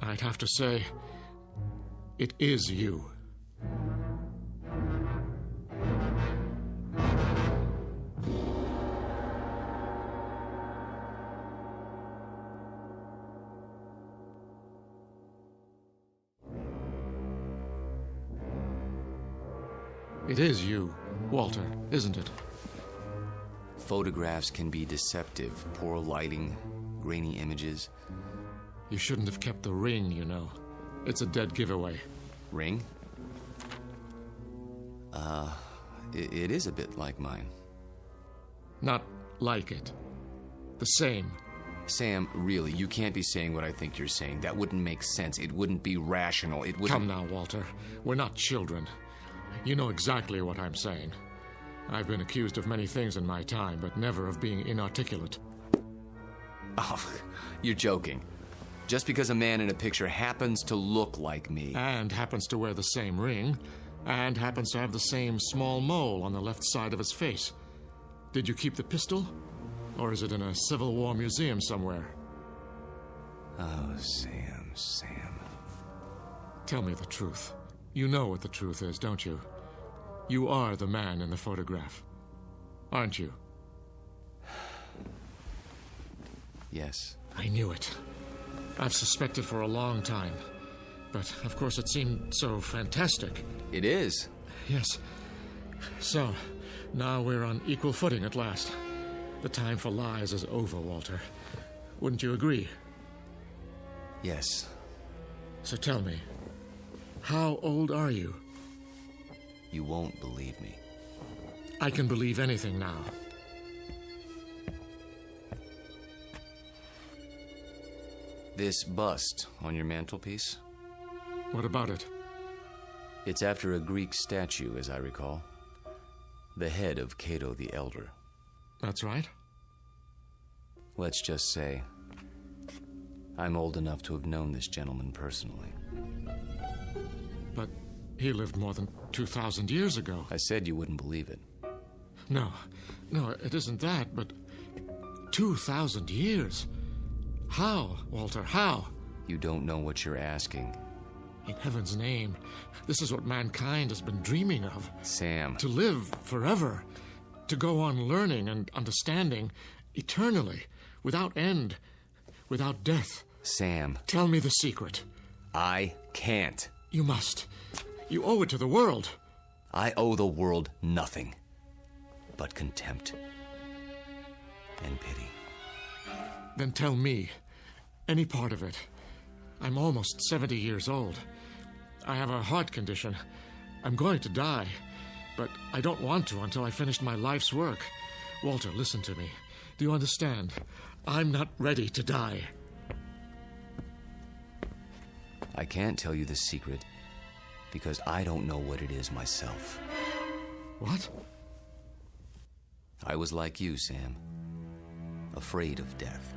I'd have to say, it is you. It is you, Walter, isn't it? Photographs can be deceptive. Poor lighting, grainy images. You shouldn't have kept the ring, you know. It's a dead giveaway. Ring? It is a bit like mine. Not like it. The same. Sam, really, you can't be saying what I think you're saying. That wouldn't make sense. It wouldn't be rational. It wouldn't... Come now, Walter. We're not children. You know exactly what I'm saying. I've been accused of many things in my time, but never of being inarticulate. Oh, you're joking. Just because a man in a picture happens to look like me... And happens to wear the same ring, and happens to have the same small mole on the left side of his face. Did you keep the pistol? Or is it in a Civil War museum somewhere? Oh, Sam. Tell me the truth. You know what the truth is, don't you? You are the man in the photograph, aren't you? Yes. I knew it. I've suspected for a long time. But, of course, it seemed so fantastic. It is. Yes. So, now we're on equal footing at last. The time for lies is over, Walter. Wouldn't you agree? Yes. So tell me, how old are you? You won't believe me. I can believe anything now. This bust on your mantelpiece? What about it? It's after a Greek statue, as I recall. The head of Cato the Elder. That's right. Let's just say, I'm old enough to have known this gentleman personally. But he lived more than 2,000 years ago. I said you wouldn't believe it. No, it isn't that, but 2,000 years? How, Walter, how? You don't know what you're asking. In heaven's name, this is what mankind has been dreaming of. Sam. To live forever. To go on learning and understanding eternally, without end, without death. Sam. Tell me the secret. I can't. You must. You owe it to the world. I owe the world nothing but contempt and pity. Then tell me any part of it. I'm almost 70 years old. I have a heart condition. I'm going to die, but I don't want to until I finish my life's work. Walter, listen to me. Do you understand? I'm not ready to die. I can't tell you the secret because I don't know what it is myself. What? I was like you, Sam. Afraid of death.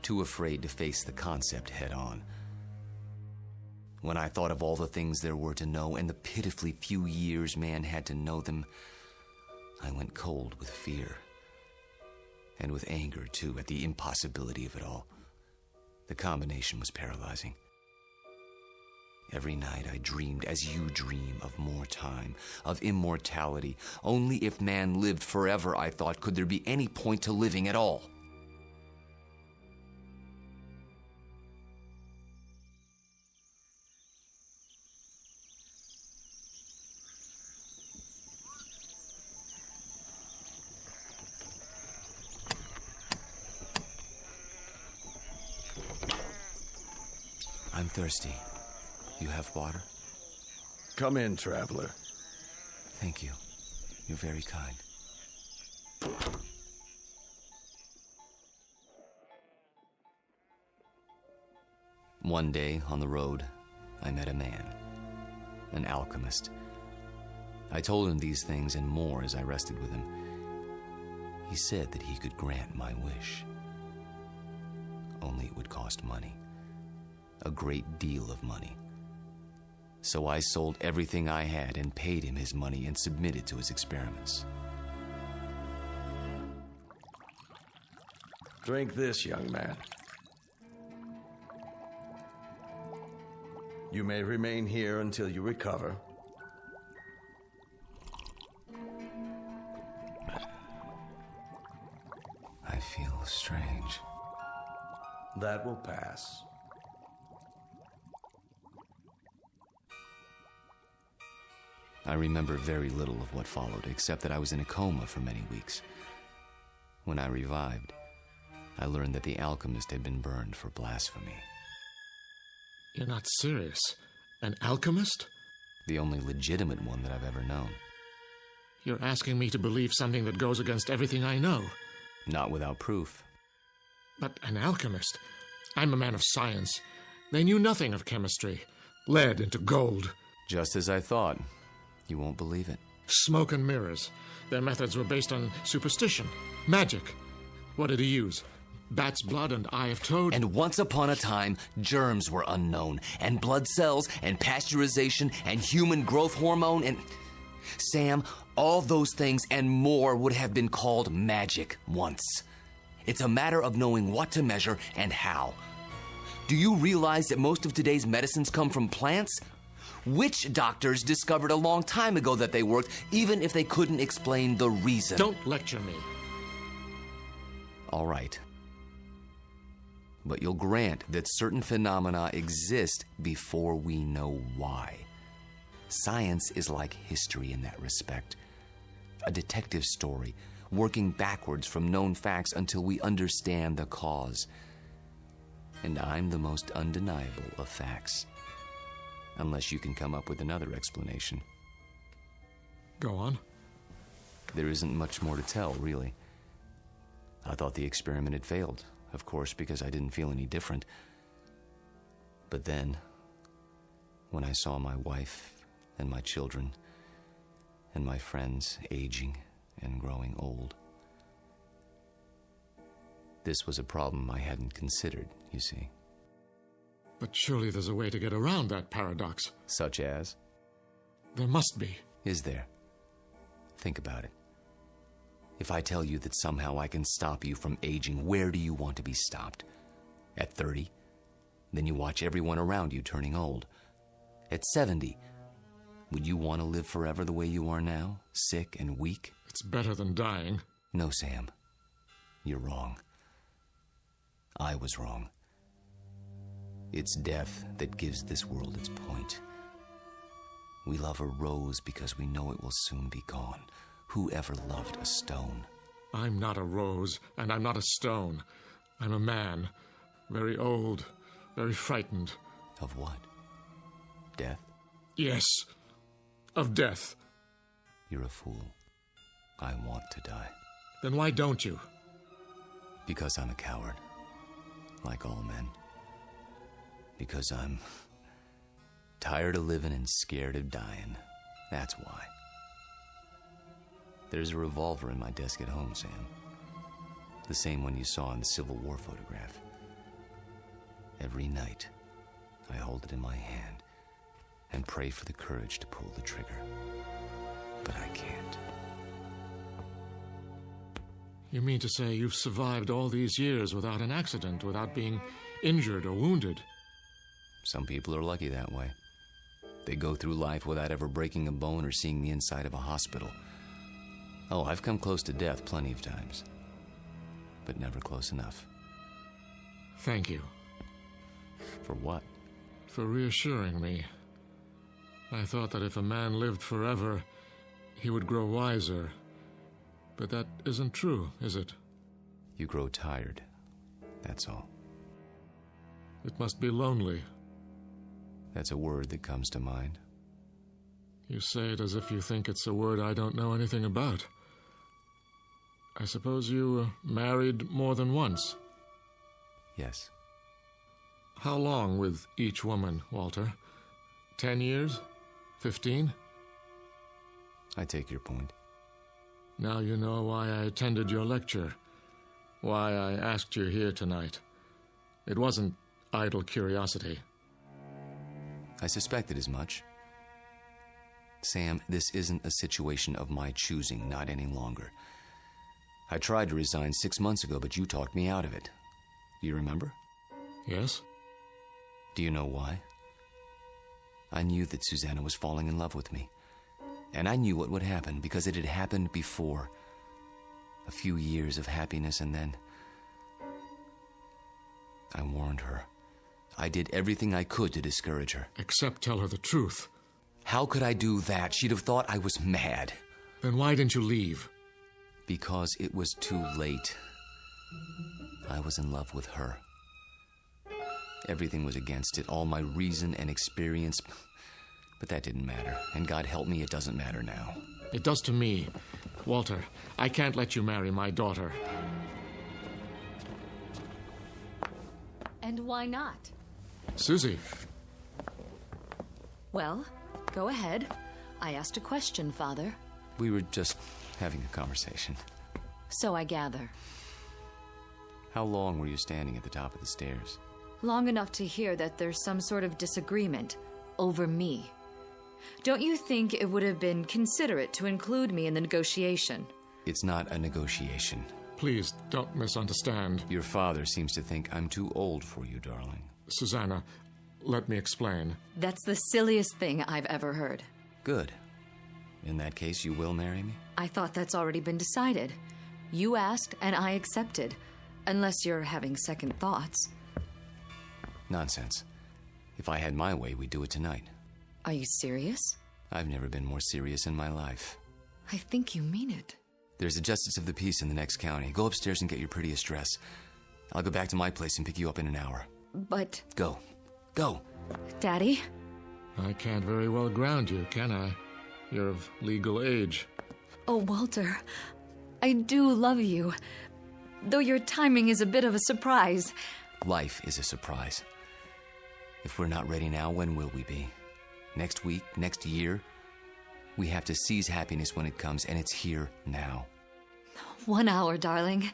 Too afraid to face the concept head on. When I thought of all the things there were to know and the pitifully few years man had to know them, I went cold with fear. And with anger, too, at the impossibility of it all. The combination was paralyzing. Every night I dreamed, as you dream, of more time, of immortality. Only if man lived forever, I thought, could there be any point to living at all. I'm thirsty. You have water? Come in, traveler. Thank you. You're very kind. One day, on the road, I met a man, an alchemist. I told him these things and more as I rested with him. He said that he could grant my wish. only it would cost money. A great deal of money. So I sold everything I had and paid him his money and submitted to his experiments. Drink this, young man. You may remain here until you recover. I feel strange. That will pass. I remember very little of what followed, except that I was in a coma for many weeks. When I revived, I learned that the alchemist had been burned for blasphemy. You're not serious? An alchemist? The only legitimate one that I've ever known. You're asking me to believe something that goes against everything I know. Not without proof. But an alchemist? I'm a man of science. They knew nothing of chemistry. Lead into gold. Just as I thought. You won't believe it. Smoke and mirrors. Their methods were based on superstition. Magic. What did he use? Bat's blood and eye of toad? And once upon a time, germs were unknown, and blood cells, and pasteurization, and human growth hormone, and... Sam, all those things and more would have been called magic once. It's a matter of knowing what to measure and how. Do you realize that most of today's medicines come from plants? Witch doctors discovered a long time ago that they worked, even if they couldn't explain the reason. Don't lecture me. All right. But you'll grant that certain phenomena exist before we know why. Science is like history in that respect. A detective story, working backwards from known facts until we understand the cause. And I'm the most undeniable of facts. Unless you can come up with another explanation. Go on. There isn't much more to tell, really. I thought the experiment had failed, of course, because I didn't feel any different. But then, when I saw my wife and my children and my friends aging and growing old, this was a problem I hadn't considered, you see. But surely there's a way to get around that paradox. Such as? There must be. Is there? Think about it. If I tell you that somehow I can stop you from aging, where do you want to be stopped? At 30? Then you watch everyone around you turning old. At 70? Would you want to live forever the way you are now? Sick and weak? It's better than dying. No, Sam. You're wrong. I was wrong. It's death that gives this world its point. We love a rose because we know it will soon be gone. Who ever loved a stone? I'm not a rose, and I'm not a stone. I'm a man. Very old, very frightened. Of what? Death? Yes, of death. You're a fool. I want to die. Then why don't you? Because I'm a coward. Like all men. Because I'm tired of living and scared of dying. That's why. There's a revolver in my desk at home, Sam. The same one you saw in the Civil War photograph. Every night, I hold it in my hand and pray for the courage to pull the trigger. But I can't. You mean to say you've survived all these years without an accident, without being injured or wounded? Some people are lucky that way. They go through life without ever breaking a bone or seeing the inside of a hospital. Oh, I've come close to death plenty of times. But never close enough. Thank you. For what? For reassuring me. I thought that if a man lived forever, he would grow wiser. But that isn't true, is it? You grow tired. That's all. It must be lonely. That's a word that comes to mind. You say it as if you think it's a word I don't know anything about. I suppose you married more than once? Yes. How long with each woman, Walter? 10 years? 15? I take your point. Now you know why I attended your lecture. Why I asked you here tonight. It wasn't idle curiosity. I suspected as much. Sam, this isn't a situation of my choosing, not any longer. I tried to resign 6 months ago, but you talked me out of it. Do you remember? Yes. Do you know why? I knew that Susanna was falling in love with me. And I knew what would happen, because it had happened before. A few years of happiness, and then I warned her. I did everything I could to discourage her. Except tell her the truth. How could I do that? She'd have thought I was mad. Then why didn't you leave? Because it was too late. I was in love with her. Everything was against it, all my reason and experience. But that didn't matter. And God help me, it doesn't matter now. It does to me. Walter, I can't let you marry my daughter. And why not? Susie. Well, go ahead. I asked a question, Father. We were just having a conversation. So I gather. How long were you standing at the top of the stairs? Long enough to hear that there's some sort of disagreement over me. Don't you think it would have been considerate to include me in the negotiation? It's not a negotiation. Please, don't misunderstand. Your father seems to think I'm too old for you, darling. Susanna, let me explain. That's the silliest thing I've ever heard. Good. In that case, you will marry me? I thought that's already been decided. You asked, and I accepted. Unless you're having second thoughts. Nonsense. If I had my way, we'd do it tonight. Are you serious? I've never been more serious in my life. I think you mean it. There's a justice of the peace in the next county. Go upstairs and get your prettiest dress. I'll go back to my place and pick you up in an hour. But... Go. Go. Daddy? I can't very well ground you, can I? You're of legal age. Oh, Walter, I do love you. Though your timing is a bit of a surprise. Life is a surprise. If we're not ready now, when will we be? Next week? Next year? We have to seize happiness when it comes, and it's here now. 1 hour, darling.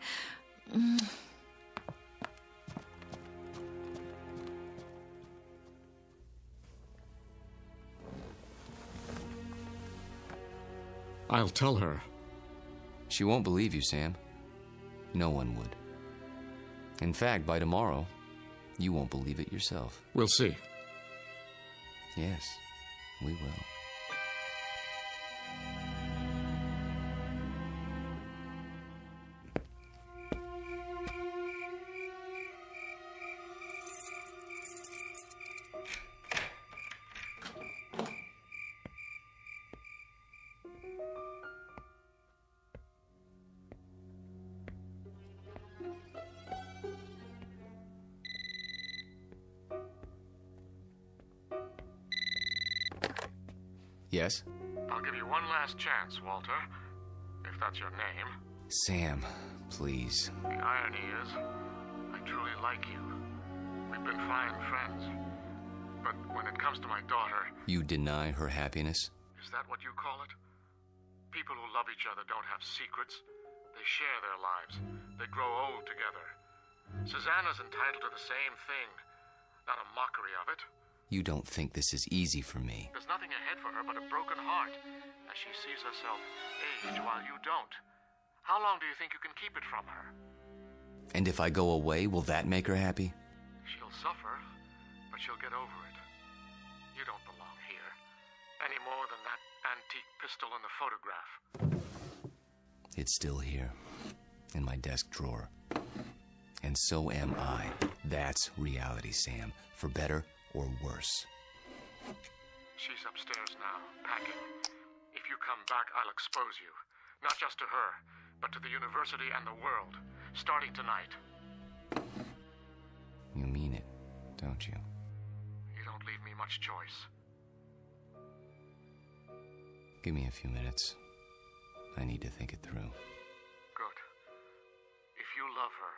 I'll tell her. She won't believe you, Sam. No one would. In fact, by tomorrow, you won't believe it yourself. We'll see. Yes, we will. Yes? I'll give you one last chance, Walter, if that's your name. Sam, please. The irony is, I truly like you. We've been fine friends. But when it comes to my daughter... You deny her happiness? Is that what you call it? People who love each other don't have secrets. They share their lives. They grow old together. Susanna's entitled to the same thing. Not a mockery of it. You don't think this is easy for me. There's nothing ahead for her but a broken heart, as she sees herself age while you don't. How long do you think you can keep it from her? And if I go away, will that make her happy? She'll suffer, but she'll get over it. You don't belong here, any more than that antique pistol in the photograph. It's still here, in my desk drawer. And so am I. That's reality, Sam, for better or worse. She's upstairs now, packing. If you come back, I'll expose you. Not just to her, but to the university and the world, starting tonight. You mean it, don't you? You don't leave me much choice. Give me a few minutes. I need to think it through. Good. If you love her,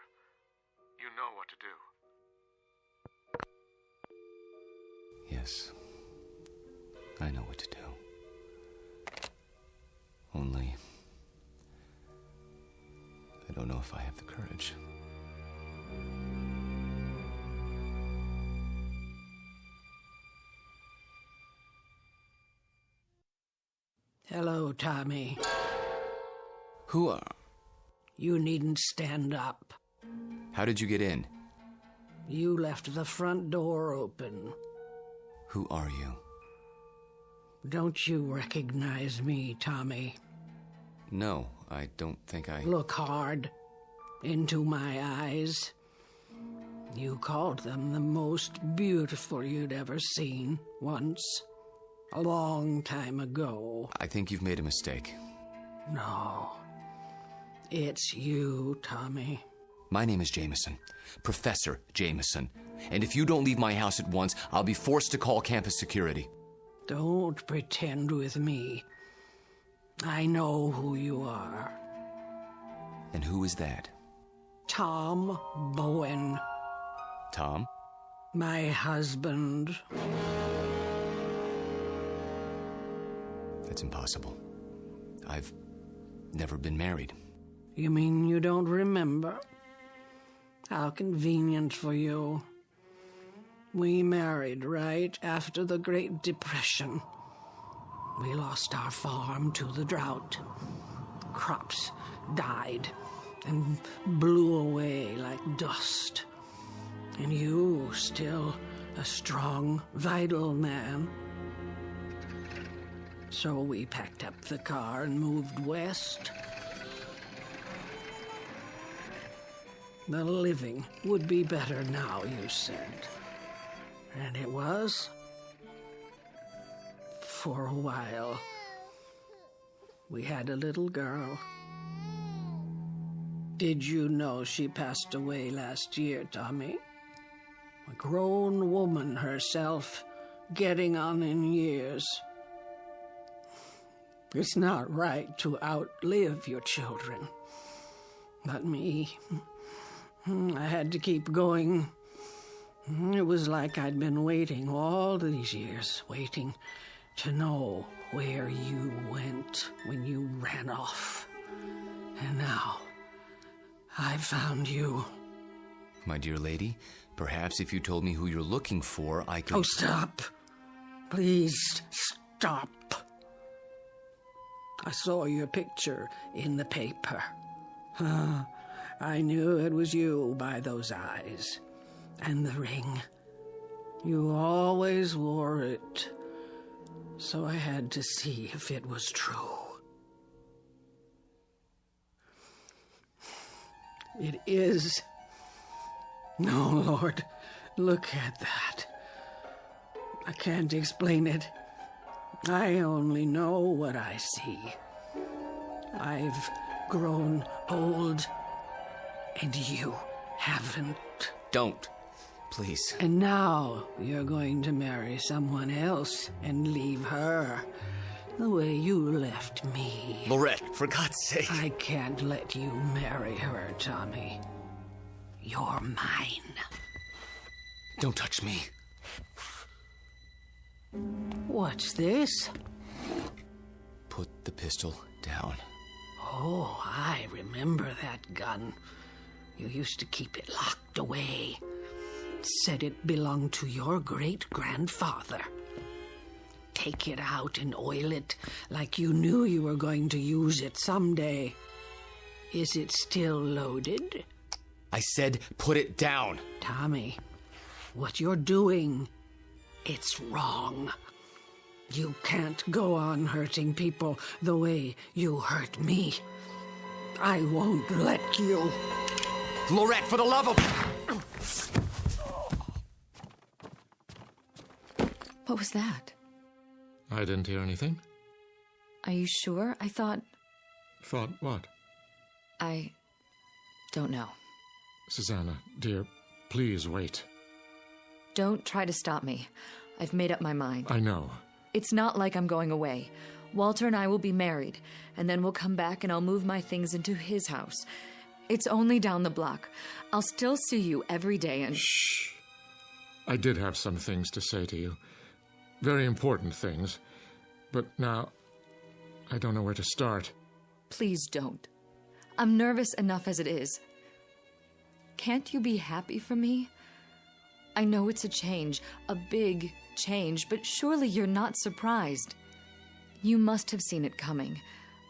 you know what to do. Yes, I know what to do. Only, I don't know if I have the courage. Hello, Tommy. Who are... You needn't stand up. How did you get in? You left the front door open. Who are you? Don't you recognize me, Tommy? No, I don't think I... Look hard into my eyes. You called them the most beautiful you'd ever seen once. A long time ago. I think you've made a mistake. No. It's you, Tommy. My name is Jameson. Professor Jameson. And if you don't leave my house at once, I'll be forced to call campus security. Don't pretend with me. I know who you are. And who is that? Tom Bowen. Tom? My husband. That's impossible. I've never been married. You mean you don't remember? How convenient for you. We married right after the Great Depression. We lost our farm to the drought. Crops died and blew away like dust. And you, still a strong, vital man. So we packed up the car and moved west. The living would be better now, you said. And it was. For a while. We had a little girl. Did you know she passed away last year, Tommy? A grown woman herself, getting on in years. It's not right to outlive your children. But me, I had to keep going. It was like I'd been waiting all these years, waiting to know where you went when you ran off. And now, I found you. My dear lady, perhaps if you told me who you're looking for, I could... Oh, stop. Please, stop. I saw your picture in the paper. I knew it was you by those eyes. And the ring. You always wore it. So I had to see if it was true. It is. No, Lord, look at that. I can't explain it. I only know what I see. I've grown old, and you haven't. Don't. Please. And now you're going to marry someone else and leave her the way you left me. Lorette, for God's sake. I can't let you marry her, Tommy. You're mine. Don't touch me. What's this? Put the pistol down. Oh, I remember that gun. You used to keep it locked away. Said it belonged to your great-grandfather. Take it out and oil it like you knew you were going to use it someday. Is it still loaded? I said put it down. Tommy, what you're doing, it's wrong. You can't go on hurting people the way you hurt me. I won't let you. Lorette, for the love of... What was that? I didn't hear anything. Are you sure? I thought... Thought what? I don't know. Susanna, dear, please wait. Don't try to stop me. I've made up my mind. I know. It's not like I'm going away. Walter and I will be married, and then we'll come back and I'll move my things into his house. It's only down the block. I'll still see you every day and... Shh. I did have some things to say to you. Very important things. But now, I don't know where to start. Please don't. I'm nervous enough as it is. Can't you be happy for me? I know it's a change, a big change, but surely you're not surprised. You must have seen it coming.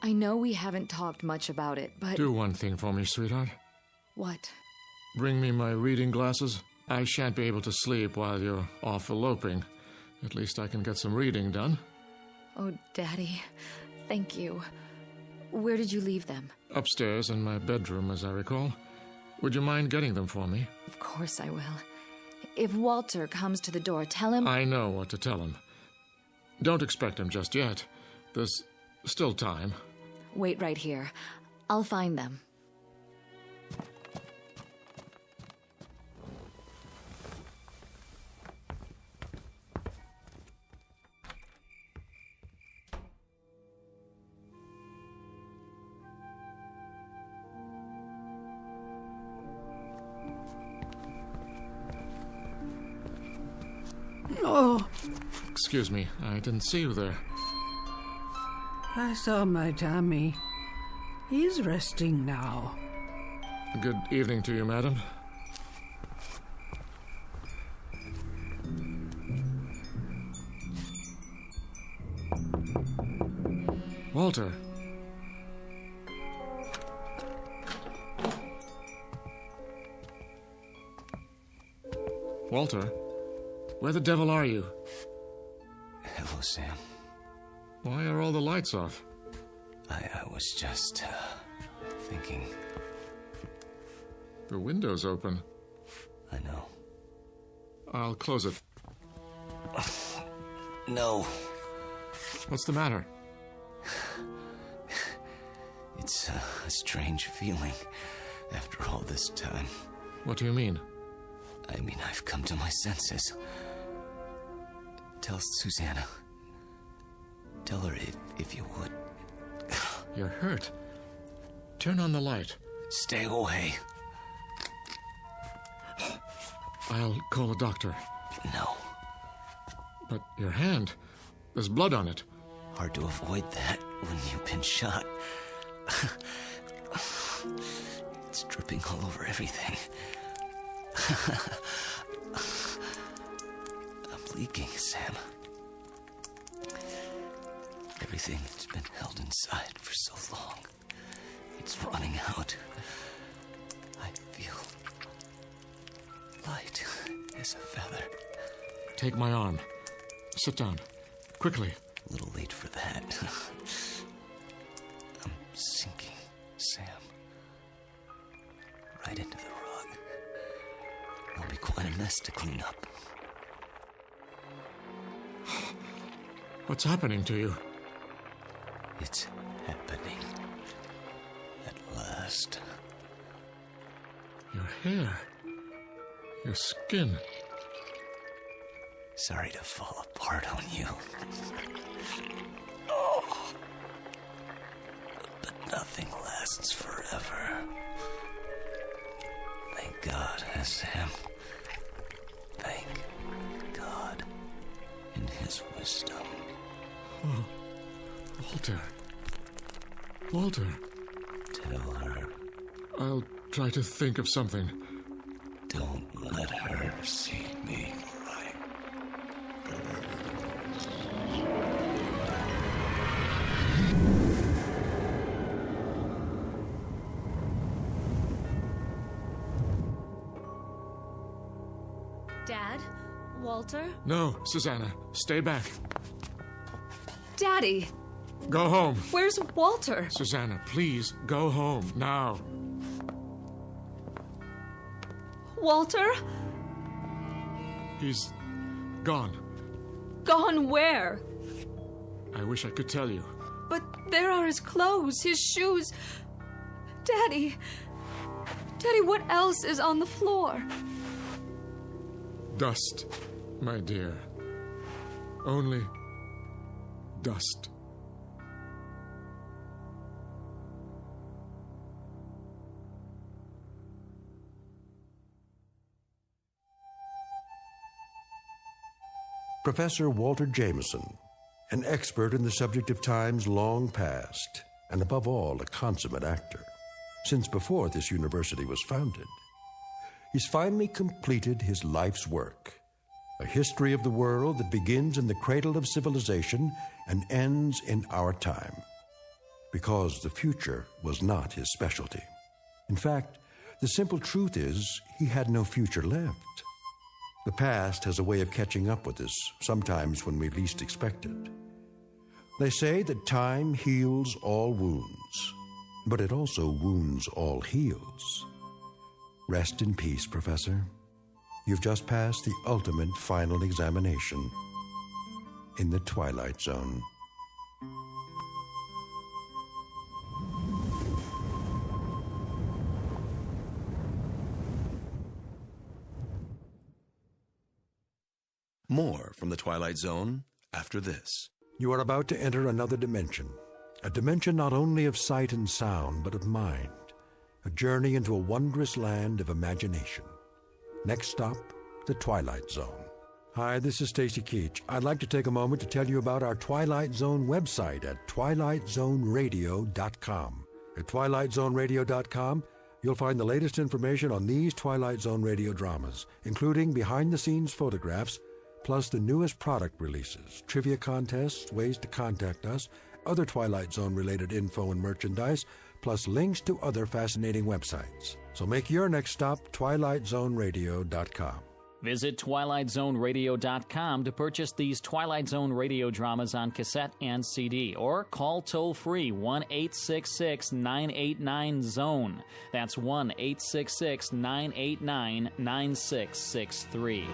I know we haven't talked much about it, but... Do one thing for me, sweetheart. What? Bring me my reading glasses. I shan't be able to sleep while you're off eloping. At least I can get some reading done. Oh, Daddy, thank you. Where did you leave them? Upstairs in my bedroom, as I recall. Would you mind getting them for me? Of course I will. If Walter comes to the door, tell him... I know what to tell him. Don't expect him just yet. There's still time. Wait right here. I'll find them. Oh, Excuse me, I didn't see you there. I saw my Tommy. He's resting now. Good evening to you, madam. Walter. Walter, where the devil are you? Hello, Sam. Why are all the lights off? I was just, thinking. The window's open. I know. I'll close it. No. What's the matter? It's a strange feeling after all this time. What do you mean? I mean, I've come to my senses. Tell Susanna. Tell her if you would. You're hurt. Turn on the light. Stay away. I'll call a doctor. No. But your hand, there's blood on it. Hard to avoid that when you've been shot. It's dripping all over everything. I'm leaking, Sam. Everything that's been held inside for so long, it's running out. I feel light as a feather. Take my arm. Sit down. Quickly. A little late for that. I'm sinking, Sam. Right into the rug. It'll be quite a mess to clean up. What's happening to you? It's happening. At last. Your hair. Your skin. Sorry to fall apart on you. Oh. But nothing lasts forever. Thank God, Sam. Thank God in his wisdom. Oh, Walter. Walter. Tell her. I'll try to think of something. Don't let her see me. Dad? Walter? No, Susanna. Stay back. Daddy! Go home. Where's Walter? Susanna, please, go home, now. Walter? He's gone. Gone where? I wish I could tell you. But there are his clothes, his shoes. Daddy! Daddy, what else is on the floor? Dust, my dear. Only dust. Professor Walter Jameson, an expert in the subject of times long past, and above all, a consummate actor, since before this university was founded. He's finally completed his life's work, A history of the world that begins in the cradle of civilization and ends in our time. Because the future was not his specialty. In fact, the simple truth is he had no future left. The past has a way of catching up with us, sometimes when we least expect it. They say that time heals all wounds, but it also wounds all heals. Rest in peace, Professor. You've just passed the ultimate final examination in the Twilight Zone. More from the Twilight Zone after this. You are about to enter another dimension. A dimension not only of sight and sound, but of mind. A journey into a wondrous land of imagination. Next stop, the Twilight Zone. Hi, this is Stacy Keach. I'd like to take a moment to tell you about our Twilight Zone website at twilightzoneradio.com. At twilightzoneradio.com, you'll find the latest information on these Twilight Zone radio dramas, including behind-the-scenes photographs, plus the newest product releases, trivia contests, ways to contact us, other Twilight Zone-related info and merchandise, plus links to other fascinating websites. So make your next stop twilightzoneradio.com. Visit twilightzoneradio.com to purchase these Twilight Zone radio dramas on cassette and CD, or call toll-free 1-866-989-ZONE. That's 1-866-989-9663.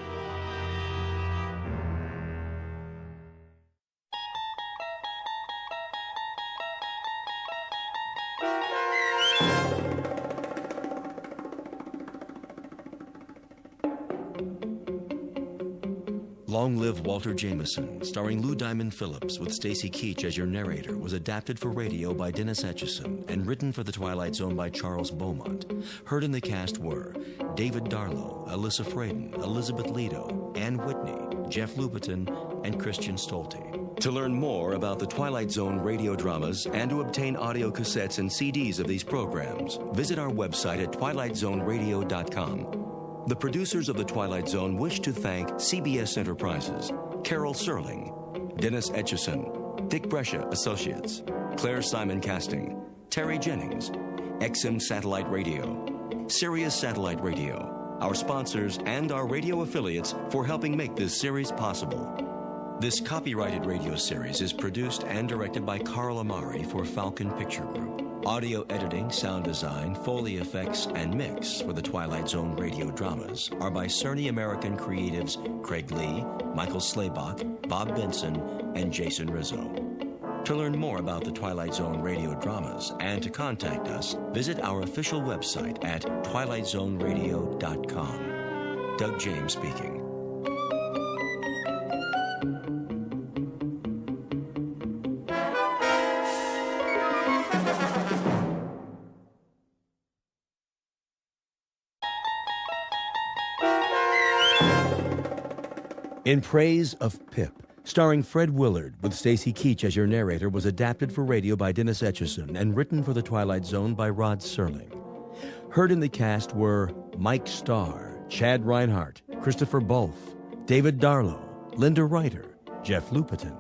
Long Live Walter Jameson, starring Lou Diamond Phillips with Stacy Keach as your narrator, was adapted for radio by Dennis Etchison and written for The Twilight Zone by Charles Beaumont. Heard in the cast were David Darlow, Alyssa Fraden, Elizabeth Lido, Ann Whitney, Jeff Lupetin, and Christian Stolte. To learn more about the Twilight Zone radio dramas and to obtain audio cassettes and CDs of these programs, visit our website at twilightzoneradio.com. The producers of The Twilight Zone wish to thank CBS Enterprises, Carol Serling, Dennis Etchison, Dick Brescia Associates, Claire Simon Casting, Terry Jennings, XM Satellite Radio, Sirius Satellite Radio, our sponsors and our radio affiliates for helping make this series possible. This copyrighted radio series is produced and directed by Carl Amari for Falcon Picture Group. Audio editing, sound design, Foley effects, and mix for the Twilight Zone radio dramas are by Cerny American creatives Craig Lee, Michael Slaybach, Bob Benson, and Jason Rizzo. To learn more about the Twilight Zone radio dramas and to contact us, visit our official website at twilightzoneradio.com. Doug James speaking. In Praise of Pip, starring Fred Willard with Stacy Keach as your narrator, was adapted for radio by Dennis Etchison and written for The Twilight Zone by Rod Serling. Heard in the cast were Mike Starr, Chad Reinhardt, Christopher Bolf, David Darlow, Linda Ryder, Jeff Lupetin,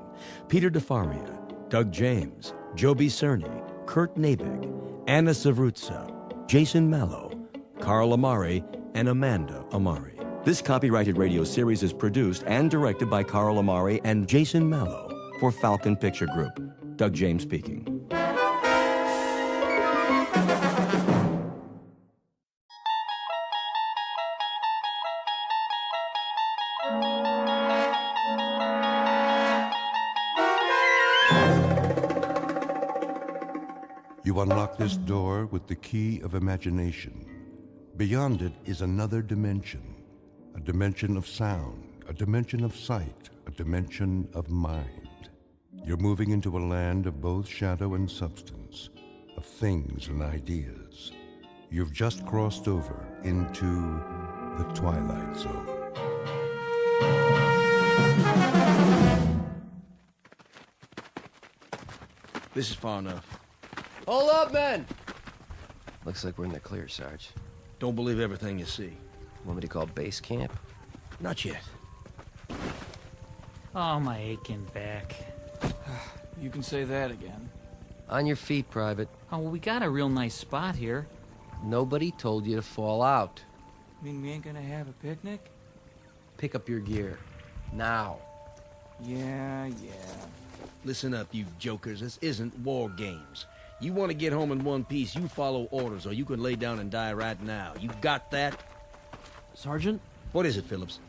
Peter DeFaria, Doug James, Joby Cerny, Kurt Nabig, Anna Savrutsa, Jason Mallow, Carl Amari, and Amanda Amari. This copyrighted radio series is produced and directed by Carl Amari and Jason Mallow for Falcon Picture Group. Doug James speaking. You unlock this door with the key of imagination. Beyond it is another dimension. A dimension of sound, a dimension of sight, a dimension of mind. You're moving into a land of both shadow and substance, of things and ideas. You've just crossed over into the Twilight Zone. This is far enough. Hold up, men! Looks like we're in the clear, Sarge. Don't believe everything you see. Want me to call base camp? Not yet. Oh, my aching back. You can say that again. On your feet, Private. Oh, well, we got a real nice spot here. Nobody told you to fall out. Mean we ain't gonna have a picnic? Pick up your gear. Now. Yeah. Listen up, you jokers. This isn't war games. You want to get home in one piece, you follow orders, or you can lay down and die right now. You got that? Sergeant? What is it, Phillips?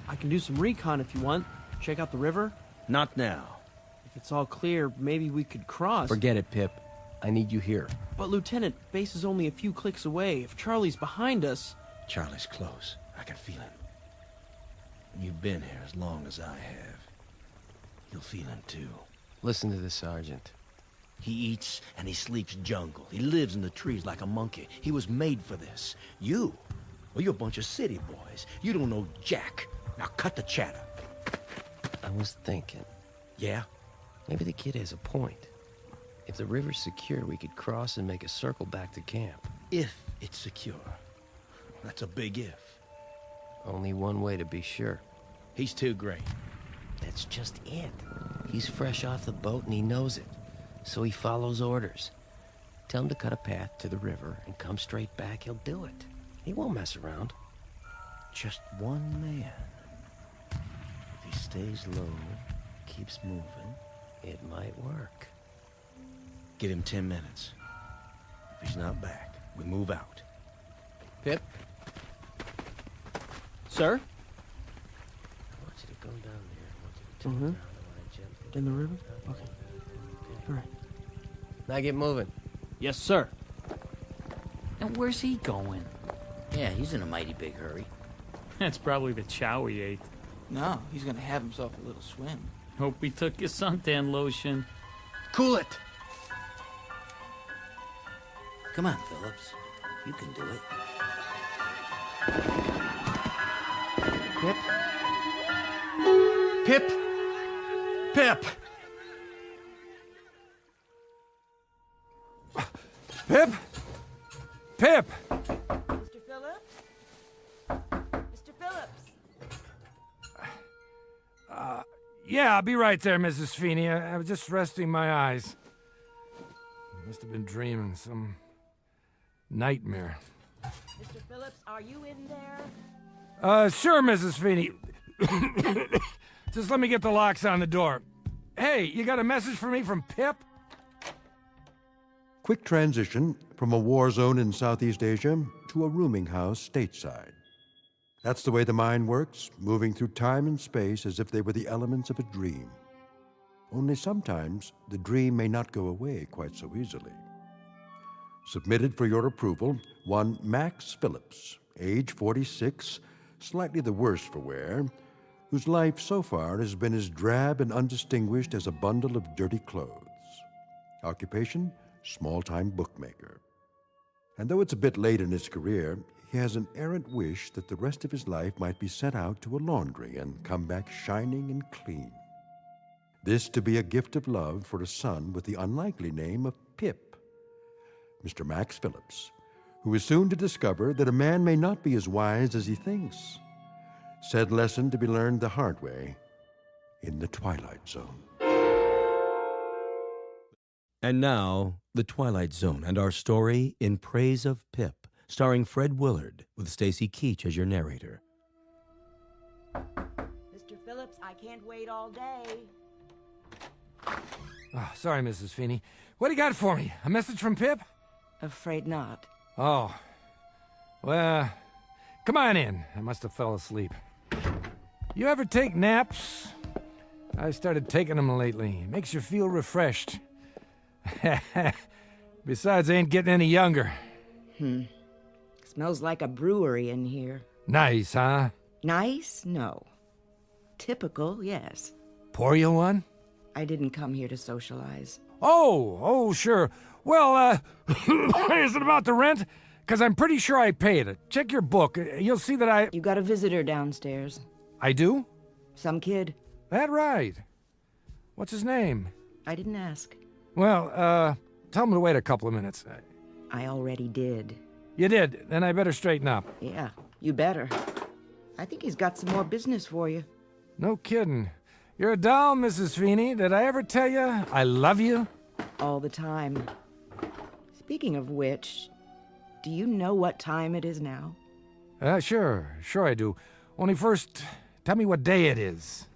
I can do some recon if you want. Check out the river. Not now. If it's all clear, maybe we could cross. Forget it, Pip. I need you here. But, Lieutenant, base is only a few clicks away. If Charlie's behind us... Charlie's close. I can feel him. You've been here as long as I have. You'll feel him, too. Listen to this, Sergeant. He eats and he sleeps jungle. He lives in the trees like a monkey. He was made for this. You? Well, you're a bunch of city boys. You don't know jack. Now cut the chatter. I was thinking. Yeah? Maybe the kid has a point. If the river's secure, we could cross and make a circle back to camp. If it's secure. That's a big if. Only one way to be sure. He's too great. That's just it. He's fresh off the boat and he knows it. So he follows orders. Tell him to cut a path to the river and come straight back, he'll do it. He won't mess around. Just one man. If he stays low, keeps moving, it might work. Give him 10 minutes. If he's not back, we move out. Pip? Sir? I want you to go down there. I want you to turn around and gently... In the river? Okay. All right. Now get moving. Yes, sir. And where's he going? Yeah, he's in a mighty big hurry. That's probably the chow he ate. No, he's gonna have himself a little swim. Hope he took his suntan lotion. Cool it! Come on, Phillips. You can do it. Pip? Pip? Pip! Pip? Pip! Mr. Phillips? Mr. Phillips? Yeah, I'll be right there, Mrs. Feeney. I was just resting my eyes. Must have been dreaming some nightmare. Mr. Phillips, are you in there? Sure, Mrs. Feeney. Just let me get the locks on the door. Hey, you got a message for me from Pip? Quick transition from a war zone in Southeast Asia to a rooming house stateside. That's the way the mind works, moving through time and space as if they were the elements of a dream. Only sometimes the dream may not go away quite so easily. Submitted for your approval, one Max Phillips, age 46, slightly the worse for wear, whose life so far has been as drab and undistinguished as a bundle of dirty clothes. Occupation, small-time bookmaker. And though it's a bit late in his career, he has an errant wish that the rest of his life might be sent out to a laundry and come back shining and clean. This to be a gift of love for a son with the unlikely name of Pip. Mr. Max Phillips, who is soon to discover that a man may not be as wise as he thinks. Said lesson to be learned the hard way in the Twilight Zone. And now, The Twilight Zone and our story In Praise of Pip, starring Fred Willard, with Stacy Keach as your narrator. Mr. Phillips, I can't wait all day. Oh, sorry, Mrs. Feeney. What do you got for me? A message from Pip? Afraid not. Oh. Well, come on in. I must have fell asleep. You ever take naps? I started taking them lately. It makes you feel refreshed. Besides, I ain't getting any younger. Smells like a brewery in here. Nice, huh? Nice? No. Typical, yes. Pour you one? I didn't come here to socialize. Oh, sure. Well, is it about the rent? Because I'm pretty sure I paid it. Check your book. You'll see that I... You got a visitor downstairs. I do? Some kid. That right. What's his name? I didn't ask. Well, tell him to wait a couple of minutes. I already did. You did? Then I better straighten up. Yeah, you better. I think he's got some more business for you. No kidding. You're a doll, Mrs. Feeney. Did I ever tell you I love you? All the time. Speaking of which, do you know what time it is now? Sure I do. Only first, tell me what day it is.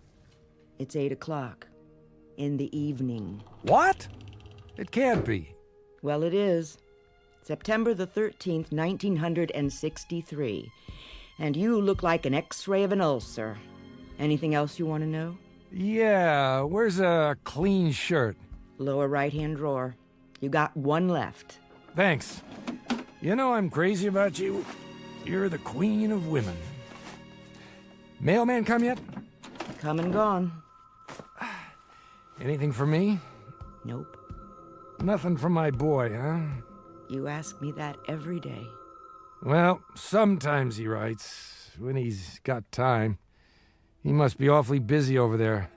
It's 8 o'clock. In the evening. What? It can't be. Well, it is. September the 13th, 1963. And you look like an X-ray of an ulcer. Anything else you want to know? Yeah, where's a clean shirt? Lower right-hand drawer. You got one left. Thanks. You know I'm crazy about you. You're the queen of women. Mailman come yet? Come and gone. Anything for me? Nope. Nothing for my boy, huh? You ask me that every day. Well, sometimes he writes, when he's got time. He must be awfully busy over there.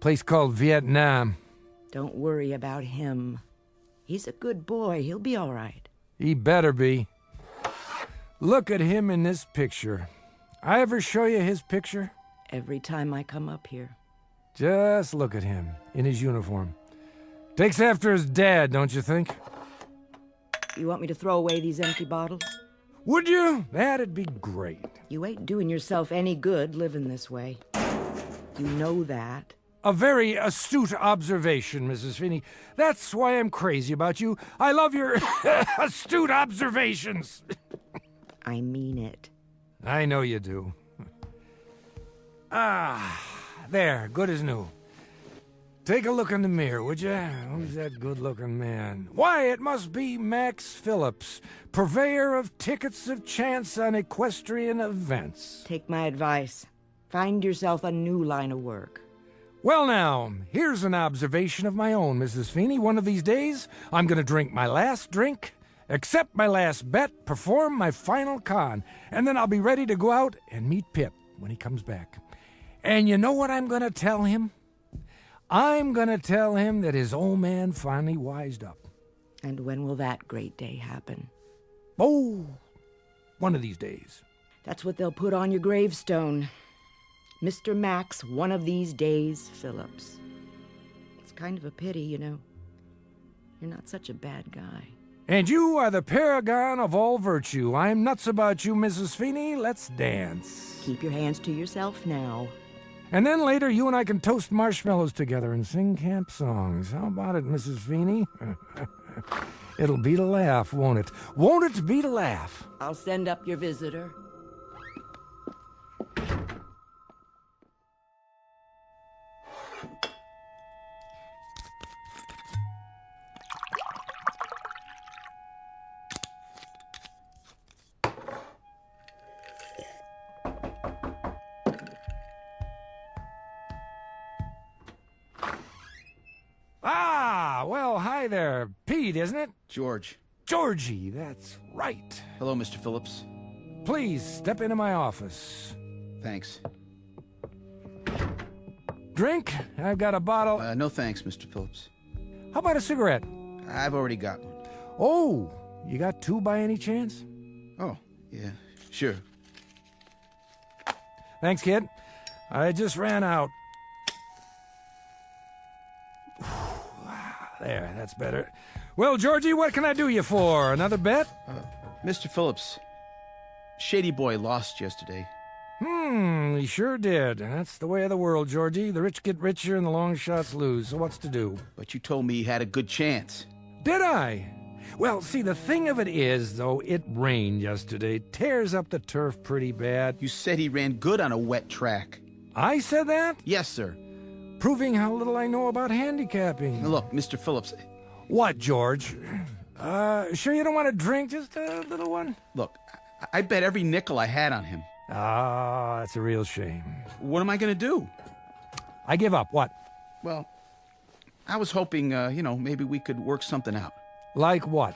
Place called Vietnam. Don't worry about him. He's a good boy. He'll be all right. He better be. Look at him in this picture. I ever show you his picture? Every time I come up here. Just look at him, in his uniform. Takes after his dad, don't you think? You want me to throw away these empty bottles? Would you? That'd be great. You ain't doing yourself any good living this way. You know that. A very astute observation, Mrs. Feeney. That's why I'm crazy about you. I love your astute observations. I mean it. I know you do. There, good as new. Take a look in the mirror, would you? Who's that good-looking man? Why, it must be Max Phillips, purveyor of tickets of chance on equestrian events. Take my advice. Find yourself a new line of work. Well, now, here's an observation of my own, Mrs. Feeney. One of these days, I'm going to drink my last drink, accept my last bet, perform my final con, and then I'll be ready to go out and meet Pip when he comes back. And you know what I'm going to tell him? I'm going to tell him that his old man finally wised up. And when will that great day happen? Oh, one of these days. That's what they'll put on your gravestone. Mr. Max, one of these days, Phillips. It's kind of a pity, you know. You're not such a bad guy. And you are the paragon of all virtue. I'm nuts about you, Mrs. Feeney. Let's dance. Keep your hands to yourself now. And then later, you and I can toast marshmallows together and sing camp songs. How about it, Mrs. Feeney? It'll be to laugh, won't it? Won't it be to laugh? I'll send up your visitor. Well, hi there. Pete, isn't it? George. Georgie, that's right. Hello, Mr. Phillips. Please, step into my office. Thanks. Drink? I've got a bottle. No thanks, Mr. Phillips. How about a cigarette? I've already got one. Oh, you got two by any chance? Oh, yeah, sure. Thanks, kid. I just ran out. There, that's better. Well, Georgie, what can I do you for? Another bet? Mr. Phillips, Shady Boy lost yesterday. He sure did. That's the way of the world, Georgie. The rich get richer and the long shots lose. So what's to do? But you told me he had a good chance. Did I? Well, see, the thing of it is, though, it rained yesterday. Tears up the turf pretty bad. You said he ran good on a wet track. I said that? Yes, sir. Proving how little I know about handicapping. Look, Mr. Phillips. What, George? Sure you don't want a drink? Just a little one? Look, I bet every nickel I had on him. Ah, that's a real shame. What am I going to do? I give up. What? Well, I was hoping, maybe we could work something out. Like what?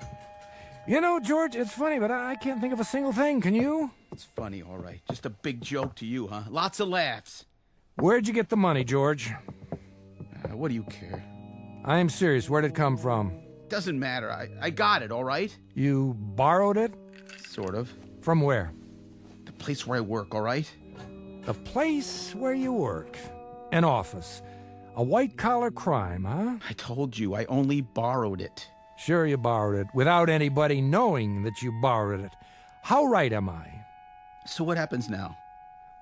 You know, George, it's funny, but I can't think of a single thing. Can you? It's funny, all right. Just a big joke to you, huh? Lots of laughs. Where'd you get the money, George? What do you care? I'm serious. Where'd it come from? Doesn't matter. I got it, all right? You borrowed it? Sort of. From where? The place where I work, all right? The place where you work. An office. A white-collar crime, huh? I told you, I only borrowed it. Sure you borrowed it, without anybody knowing that you borrowed it. How right am I? So what happens now?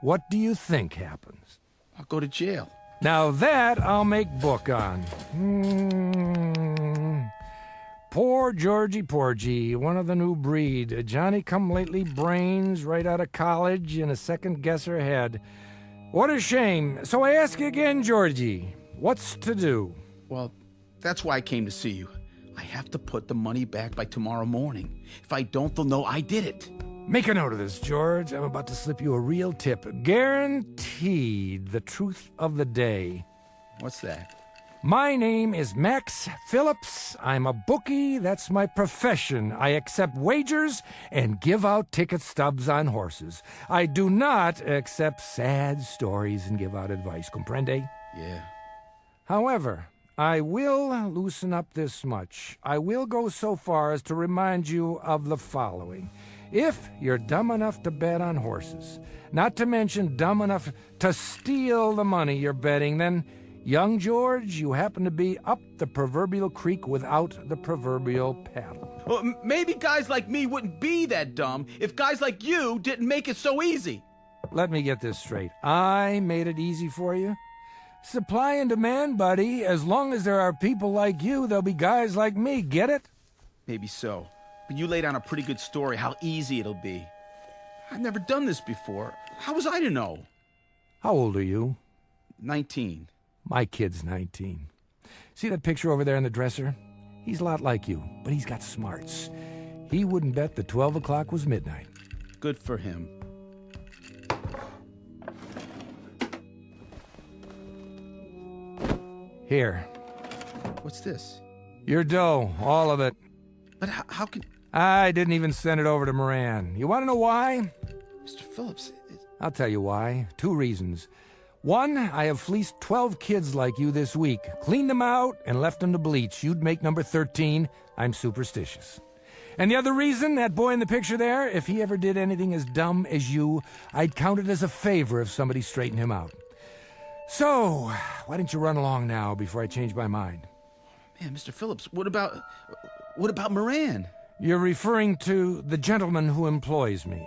What do you think happens? I'll go to jail. Now that I'll make book on. Poor Georgie Porgy, one of the new breed. A Johnny-come-lately brains right out of college and a second-guesser head. What a shame. So I ask you again, Georgie, what's to do? Well, that's why I came to see you. I have to put the money back by tomorrow morning. If I don't, they'll know I did it. Make a note of this, George. I'm about to slip you a real tip. Guaranteed the truth of the day. What's that? My name is Max Phillips. I'm a bookie. That's my profession. I accept wagers and give out ticket stubs on horses. I do not accept sad stories and give out advice. Comprende? Yeah. However, I will loosen up this much. I will go so far as to remind you of the following. If you're dumb enough to bet on horses, not to mention dumb enough to steal the money you're betting, then, young George, you happen to be up the proverbial creek without the proverbial paddle. Well, maybe guys like me wouldn't be that dumb if guys like you didn't make it so easy. Let me get this straight. I made it easy for you? Supply and demand, buddy. As long as there are people like you, there'll be guys like me. Get it? Maybe so. But you laid on a pretty good story how easy it'll be. I've never done this before. How was I to know? How old are you? 19. My kid's 19. See that picture over there in the dresser? He's a lot like you, but he's got smarts. He wouldn't bet that 12 o'clock was midnight. Good for him. Here. What's this? Your dough, all of it. But how can... I didn't even send it over to Moran. You want to know why? Mr. Phillips... I'll tell you why. 2 reasons. 1, I have fleeced 12 kids like you this week, cleaned them out, and left them to bleach. You'd make number 13. I'm superstitious. And the other reason, that boy in the picture there, if he ever did anything as dumb as you, I'd count it as a favor if somebody straightened him out. So, why don't you run along now before I change my mind? Man, Mr. Phillips, what about Moran? You're referring to the gentleman who employs me.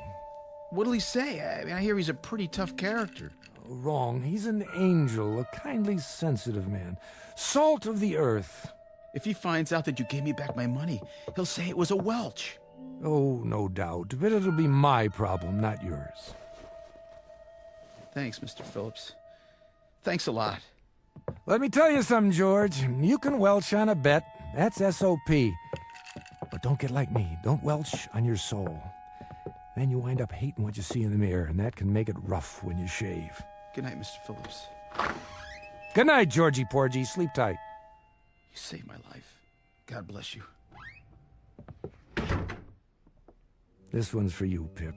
What'll he say? I mean, I hear he's a pretty tough character. Wrong. He's an angel, a kindly, sensitive man. Salt of the earth. If he finds out that you gave me back my money, he'll say it was a welch. Oh, no doubt. But it'll be my problem, not yours. Thanks, Mr. Phillips. Thanks a lot. Let me tell you something, George. You can welch on a bet. That's S.O.P. But don't get like me. Don't welch on your soul. Then you wind up hating what you see in the mirror, and that can make it rough when you shave. Good night, Mr. Phillips. Good night, Georgie Porgy. Sleep tight. You saved my life. God bless you. This one's for you, Pip.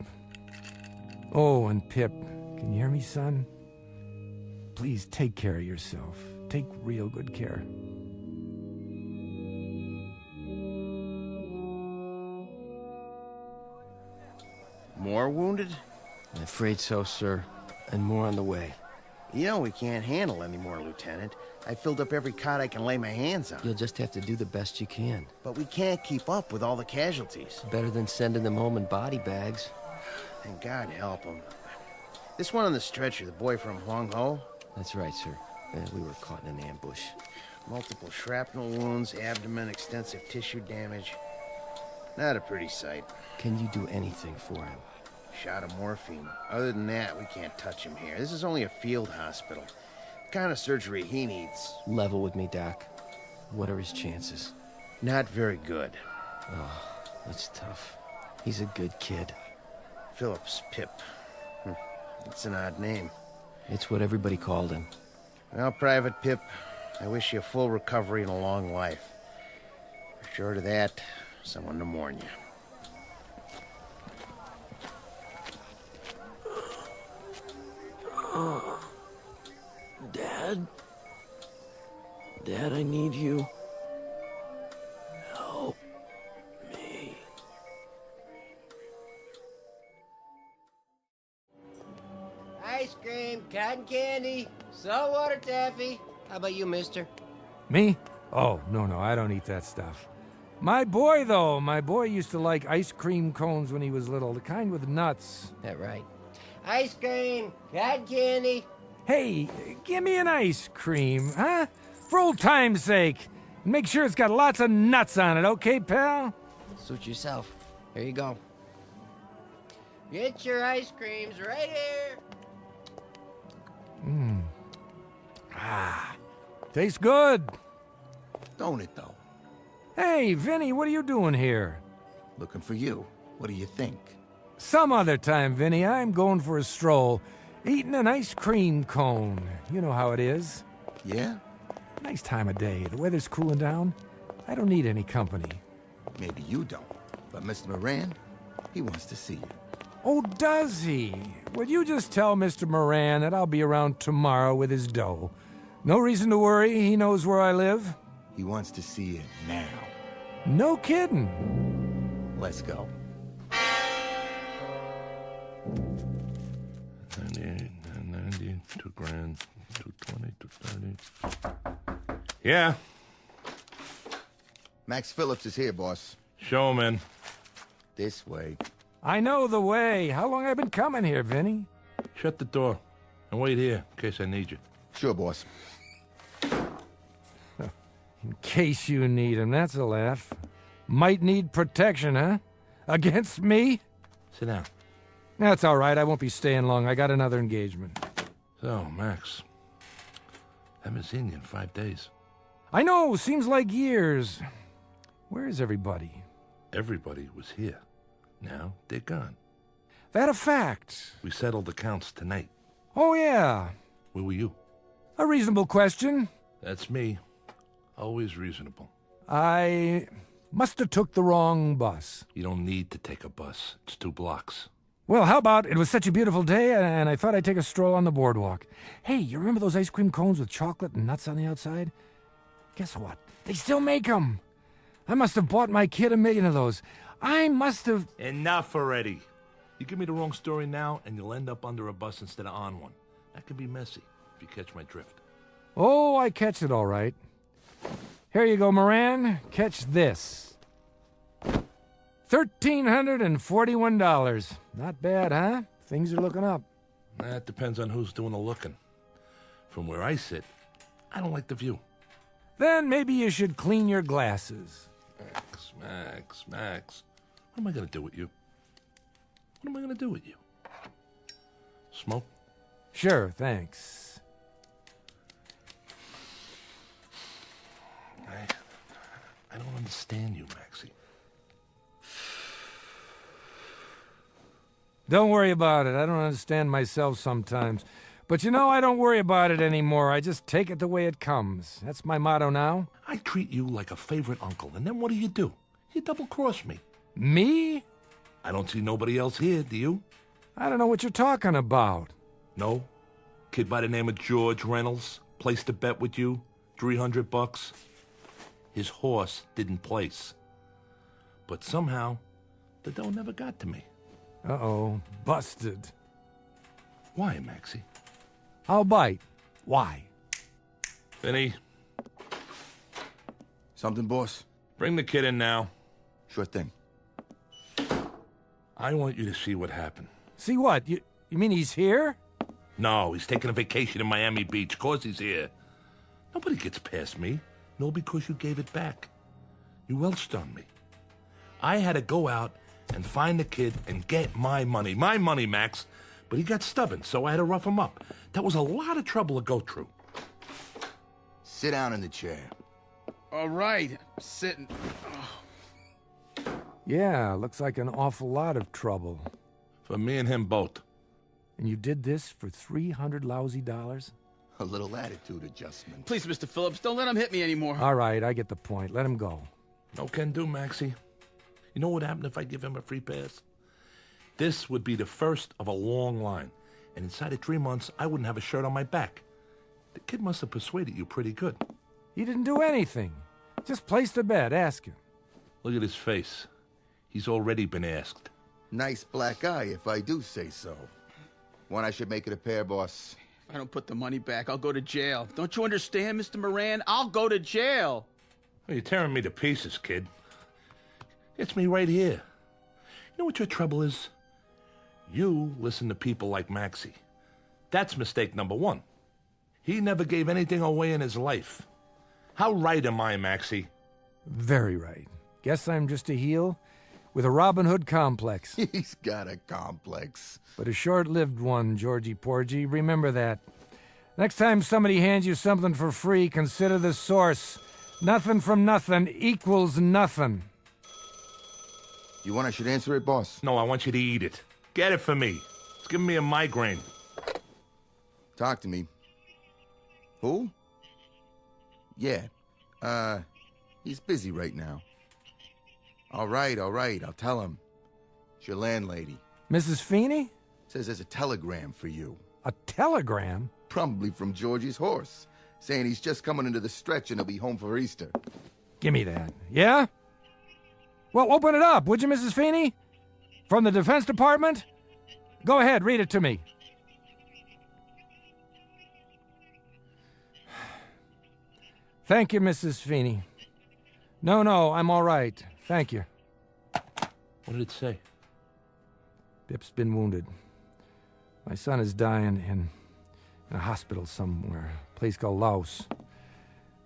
Oh, and Pip, can you hear me, son? Please take care of yourself. Take real good care. More wounded? I'm afraid so, sir. And more on the way. You know we can't handle any more, Lieutenant. I filled up every cot I can lay my hands on. You'll just have to do the best you can. But we can't keep up with all the casualties. Better than sending them home in body bags. And God help them. This one on the stretcher, the boy from Huang Ho? That's right, sir. We were caught in an ambush. Multiple shrapnel wounds, abdomen, extensive tissue damage. Not a pretty sight. Can you do anything for him? Shot of morphine. Other than that, we can't touch him here. This is only a field hospital. The kind of surgery he needs. Level with me, Doc. What are his chances? Not very good. Oh, that's tough. He's a good kid. Phillips Pip. It's an odd name. It's what everybody called him. Well, Private Pip, I wish you a full recovery and a long life. Short of that, someone to mourn you. Dad? Dad, I need you. Help me. Ice cream, cotton candy, saltwater taffy. How about you, mister? Me? Oh, no, I don't eat that stuff. My boy, though, used to like ice cream cones when he was little, the kind with nuts. That right. Ice cream! Cotton candy! Hey, give me an ice cream, huh? For old time's sake. And make sure it's got lots of nuts on it, okay, pal? Suit yourself. Here you go. Get your ice creams right here. Tastes good. Don't it, though? Hey, Vinny, what are you doing here? Looking for you. What do you think? Some other time, Vinny, I'm going for a stroll. Eating an ice cream cone. You know how it is. Yeah? Nice time of day. The weather's cooling down. I don't need any company. Maybe you don't. But Mr. Moran, he wants to see you. Oh, does he? Would you just tell Mr. Moran that I'll be around tomorrow with his dough? No reason to worry. He knows where I live. He wants to see you now. No kidding. Let's go. 98, 90, 2 grand, 220, 230. Yeah? Max Phillips is here, boss. Show him in. This way. I know the way. How long have I been coming here, Vinny? Shut the door and wait here in case I need you. Sure, boss. In case you need him, that's a laugh. Might need protection, huh? Against me? Sit down. That's all right. I won't be staying long. I got another engagement. So, Max, haven't seen you in 5 days. I know. Seems like years. Where is everybody? Everybody was here. Now they're gone. That a fact? We settled accounts tonight. Oh, yeah. Where were you? A reasonable question. That's me. Always reasonable. I must have took the wrong bus. You don't need to take a bus. It's 2 blocks. Well, how about it was such a beautiful day, and I thought I'd take a stroll on the boardwalk. Hey, you remember those ice cream cones with chocolate and nuts on the outside? Guess what? They still make them. I must have bought my kid 1,000,000 of those. I must have... Enough already. You give me the wrong story now, and you'll end up under a bus instead of on one. That can be messy, if you catch my drift. Oh, I catch it all right. Here you go, Moran. Catch this. $1,341. Not bad, huh? Things are looking up. That depends on who's doing the looking. From where I sit, I don't like the view. Then maybe you should clean your glasses. Max. What am I going to do with you? What am I going to do with you? Smoke? Sure, thanks. I don't understand you, Maxie. Don't worry about it. I don't understand myself sometimes. But you know, I don't worry about it anymore. I just take it the way it comes. That's my motto now. I treat you like a favorite uncle, and then what do? You double-cross me. Me? I don't see nobody else here, do you? I don't know what you're talking about. No? Kid by the name of George Reynolds placed a bet with you, $300. His horse didn't place. But somehow, the dough never got to me. Uh-oh. Busted. Why, Maxie? I'll bite. Why? Vinny. Something, boss? Bring the kid in now. Sure thing. I want you to see what happened. See what? You mean he's here? No, he's taking a vacation in Miami Beach. Of course he's here. Nobody gets past me. No, because you gave it back. You welched on me. I had to go out and find the kid and get my money. My money, Max. But he got stubborn, so I had to rough him up. That was a lot of trouble to go through. Sit down in the chair. All right, sitting. Yeah, looks like an awful lot of trouble. For me and him both. And you did this for $300 lousy dollars? A little attitude adjustment. Please, Mr. Phillips, don't let him hit me anymore. All right, I get the point. Let him go. No can do, Maxie. You know what happened if I give him a free pass? This would be the first of a long line. And inside of 3 months, I wouldn't have a shirt on my back. The kid must have persuaded you pretty good. He didn't do anything. Just placed a bet. Ask him. Look at his face. He's already been asked. Nice black eye, if I do say so. One I should make it a pair, boss. If I don't put the money back, I'll go to jail. Don't you understand, Mr. Moran? I'll go to jail. Well, you're tearing me to pieces, kid. It's me right here. You know what your trouble is? You listen to people like Maxie. That's mistake number one. He never gave anything away in his life. How right am I, Maxie? Very right. Guess I'm just a heel with a Robin Hood complex. He's got a complex. But a short-lived one, Georgie Porgy. Remember that. Next time somebody hands you something for free, consider the source. Nothing from nothing equals nothing. You want I should answer it, boss? No, I want you to eat it. Get it for me. It's giving me a migraine. Talk to me. Who? Yeah. He's busy right now. All right, I'll tell him. It's your landlady. Mrs. Feeney? Says there's a telegram for you. A telegram? Probably from Georgie's horse, saying he's just coming into the stretch and he'll be home for Easter. Give me that. Yeah? Well, open it up, would you, Mrs. Feeney? From the Defense Department? Go ahead, read it to me. Thank you, Mrs. Feeney. No, I'm all right. Thank you. What did it say? Bip's been wounded. My son is dying in a hospital somewhere, a place called Laos.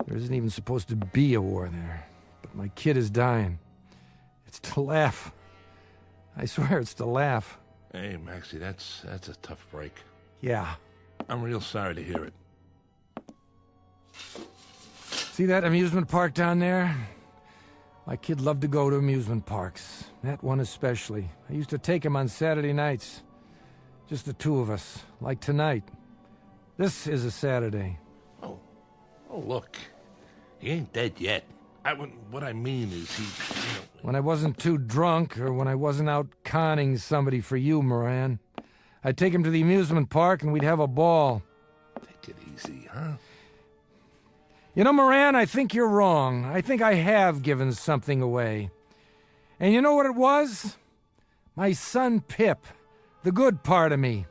There isn't even supposed to be a war there, but my kid is dying. It's to laugh. I swear it's to laugh. Hey, Maxie, that's a tough break. Yeah. I'm real sorry to hear it. See that amusement park down there? My kid loved to go to amusement parks. That one especially. I used to take him on Saturday nights. Just the two of us, like tonight. This is a Saturday. Oh, look. He ain't dead yet. What I mean is he, When I wasn't too drunk, or when I wasn't out conning somebody for you, Moran, I'd take him to the amusement park and we'd have a ball. Take it easy, huh? You know, Moran, I think you're wrong. I think I have given something away. And you know what it was? My son Pip. The good part of me.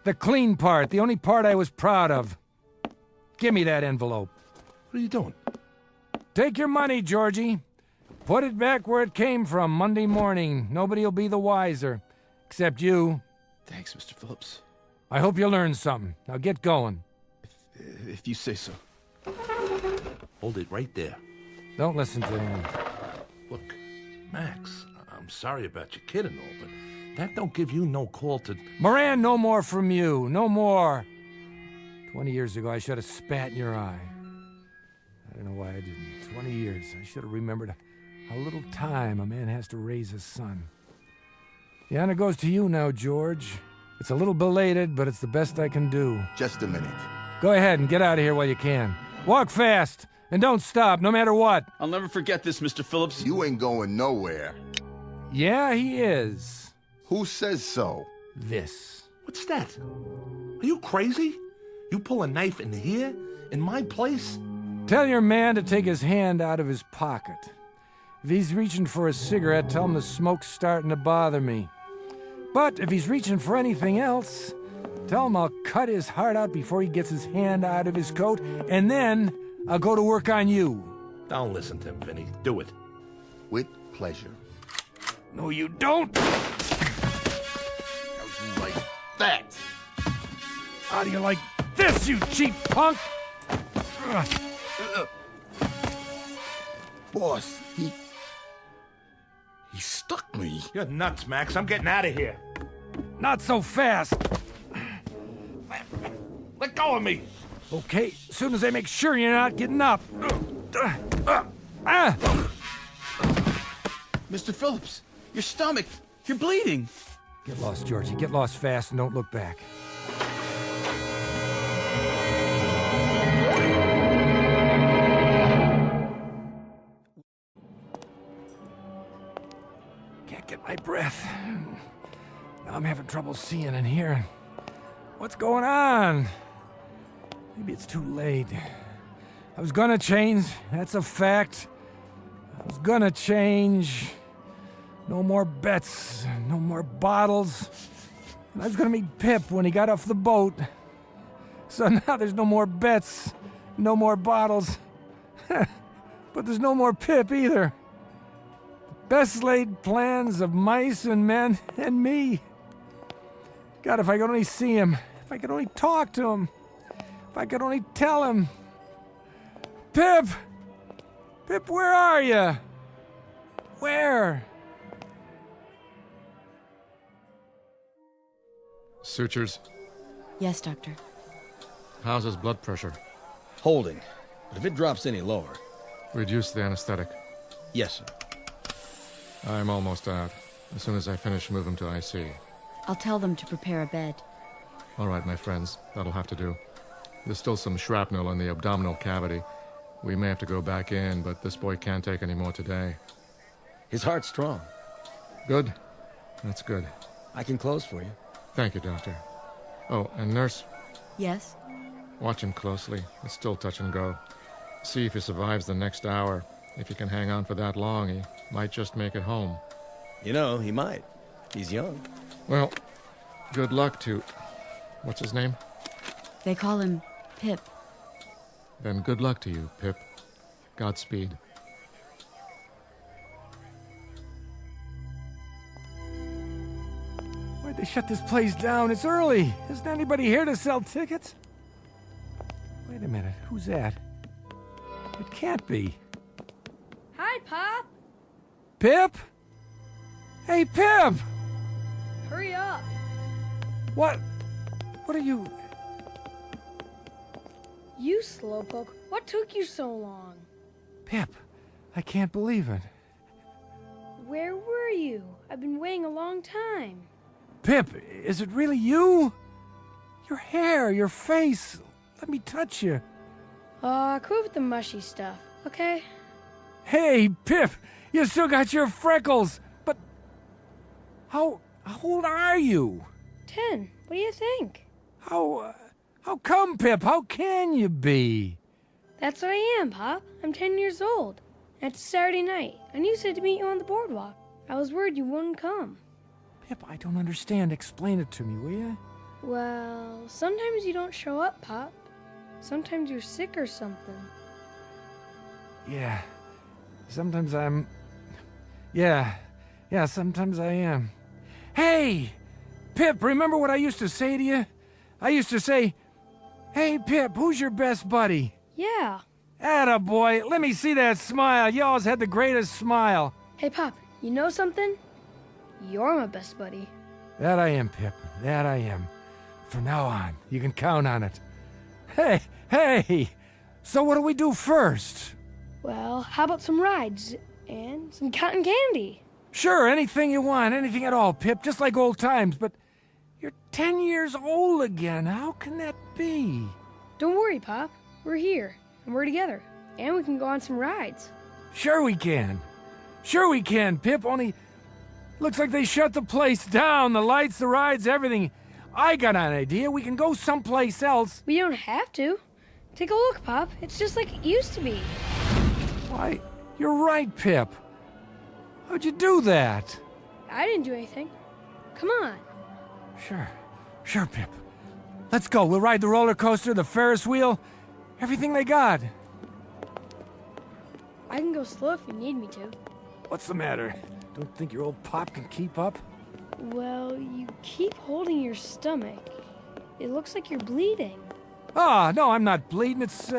The clean part. The only part I was proud of. Give me that envelope. What are you doing? Take your money, Georgie. Put it back where it came from Monday morning. Nobody'll be the wiser. Except you. Thanks, Mr. Phillips. I hope you learned something. Now get going. If you say so. Hold it right there. Don't listen to him. Look, Max, I'm sorry about your kid and all, but that don't give you no call to... Moran, no more from you. No more. 20 years ago, I should have spat in your eye. I don't know why I didn't. 20 years. I should have remembered how little time a man has to raise his son. The honor goes to you now, George. It's a little belated, but it's the best I can do. Just a minute. Go ahead and get out of here while you can. Walk fast, and don't stop, no matter what. I'll never forget this, Mr. Phillips. You ain't going nowhere. Yeah, he is. Who says so? This. What's that? Are you crazy? You pull a knife in here? In my place? Tell your man to take his hand out of his pocket. If he's reaching for a cigarette, tell him the smoke's starting to bother me. But if he's reaching for anything else, tell him I'll cut his heart out before he gets his hand out of his coat, and then I'll go to work on you. Don't listen to him, Vinny. Do it. With pleasure. No, you don't! How'd you like that? How do you like this, you cheap punk? Boss, he stuck me. You're nuts, Max. I'm getting out of here. Not so fast. Let go of me. Okay, as soon as I make sure you're not getting up. Mr. Phillips, your stomach. You're bleeding. Get lost, Georgie. Get lost fast and don't look back. Can't get my breath. Now I'm having trouble seeing and hearing. What's going on? Maybe it's too late. I was gonna change, that's a fact. I was gonna change. No more bets, no more bottles. And I was gonna meet Pip when he got off the boat. So now there's no more bets, no more bottles. But there's no more Pip either. Best laid plans of mice and men and me. God, if I could only see him. If I could only talk to him. If I could only tell him. Pip! Pip, where are you? Where? Sutures. Yes, Doctor. How's his blood pressure? Holding. But if it drops any lower... Reduce the anesthetic. Yes, sir. I'm almost out. As soon as I finish, move him to IC. I'll tell them to prepare a bed. All right, my friends. That'll have to do. There's still some shrapnel in the abdominal cavity. We may have to go back in, but this boy can't take any more today. His heart's strong. Good. That's good. I can close for you. Thank you, Doctor. Oh, and nurse, Yes? watch him closely. It's still touch and go. See if he survives the next hour. If he can hang on for that long, he might just make it home. You know, he might. He's young. Well, good luck to... What's his name? They call him Pip. Then good luck to you, Pip. Godspeed. Why'd they shut this place down? It's early. Isn't anybody here to sell tickets? Wait a minute. Who's that? It can't be. Hi, Pop. Pip? Hey, Pip! Hurry up. What are you... You slowpoke. What took you so long? Pip, I can't believe it. Where were you? I've been waiting a long time. Pip, is it really you? Your hair, your face. Let me touch you. Quit with the mushy stuff, okay? Hey, Pip, you still got your freckles. But how old are you? 10. What do you think? How come, Pip? How can you be? That's what I am, Pop. I'm 10 years old. And it's Saturday night, and you said to meet you on the boardwalk. I was worried you wouldn't come. Pip, I don't understand. Explain it to me, will you? Well, sometimes you don't show up, Pop. Sometimes you're sick or something. Yeah. Sometimes I'm... Yeah, sometimes I am. Hey! Pip, remember what I used to say to you? I used to say, "Hey, Pip, who's your best buddy?" Yeah. Attaboy. Let me see that smile. You always had the greatest smile. Hey, Pop, you know something? You're my best buddy. That I am, Pip. That I am. From now on, you can count on it. Hey! So what do we do first? Well, how about some rides and some cotton candy? Sure, anything you want, anything at all, Pip, just like old times, but you're 10 years old again. How can that be? Don't worry, Pop. We're here, and we're together, and we can go on some rides. Sure we can. Sure we can, Pip, only looks like they shut the place down, the lights, the rides, everything. I got an idea. We can go someplace else. We don't have to. Take a look, Pop. It's just like it used to be. Why, you're right, Pip. How'd you do that? I didn't do anything. Come on. Sure, Pip. Let's go. We'll ride the roller coaster, the Ferris wheel, everything they got. I can go slow if you need me to. What's the matter? Don't think your old pop can keep up? Well, you keep holding your stomach. It looks like you're bleeding. Ah, no, I'm not bleeding. It's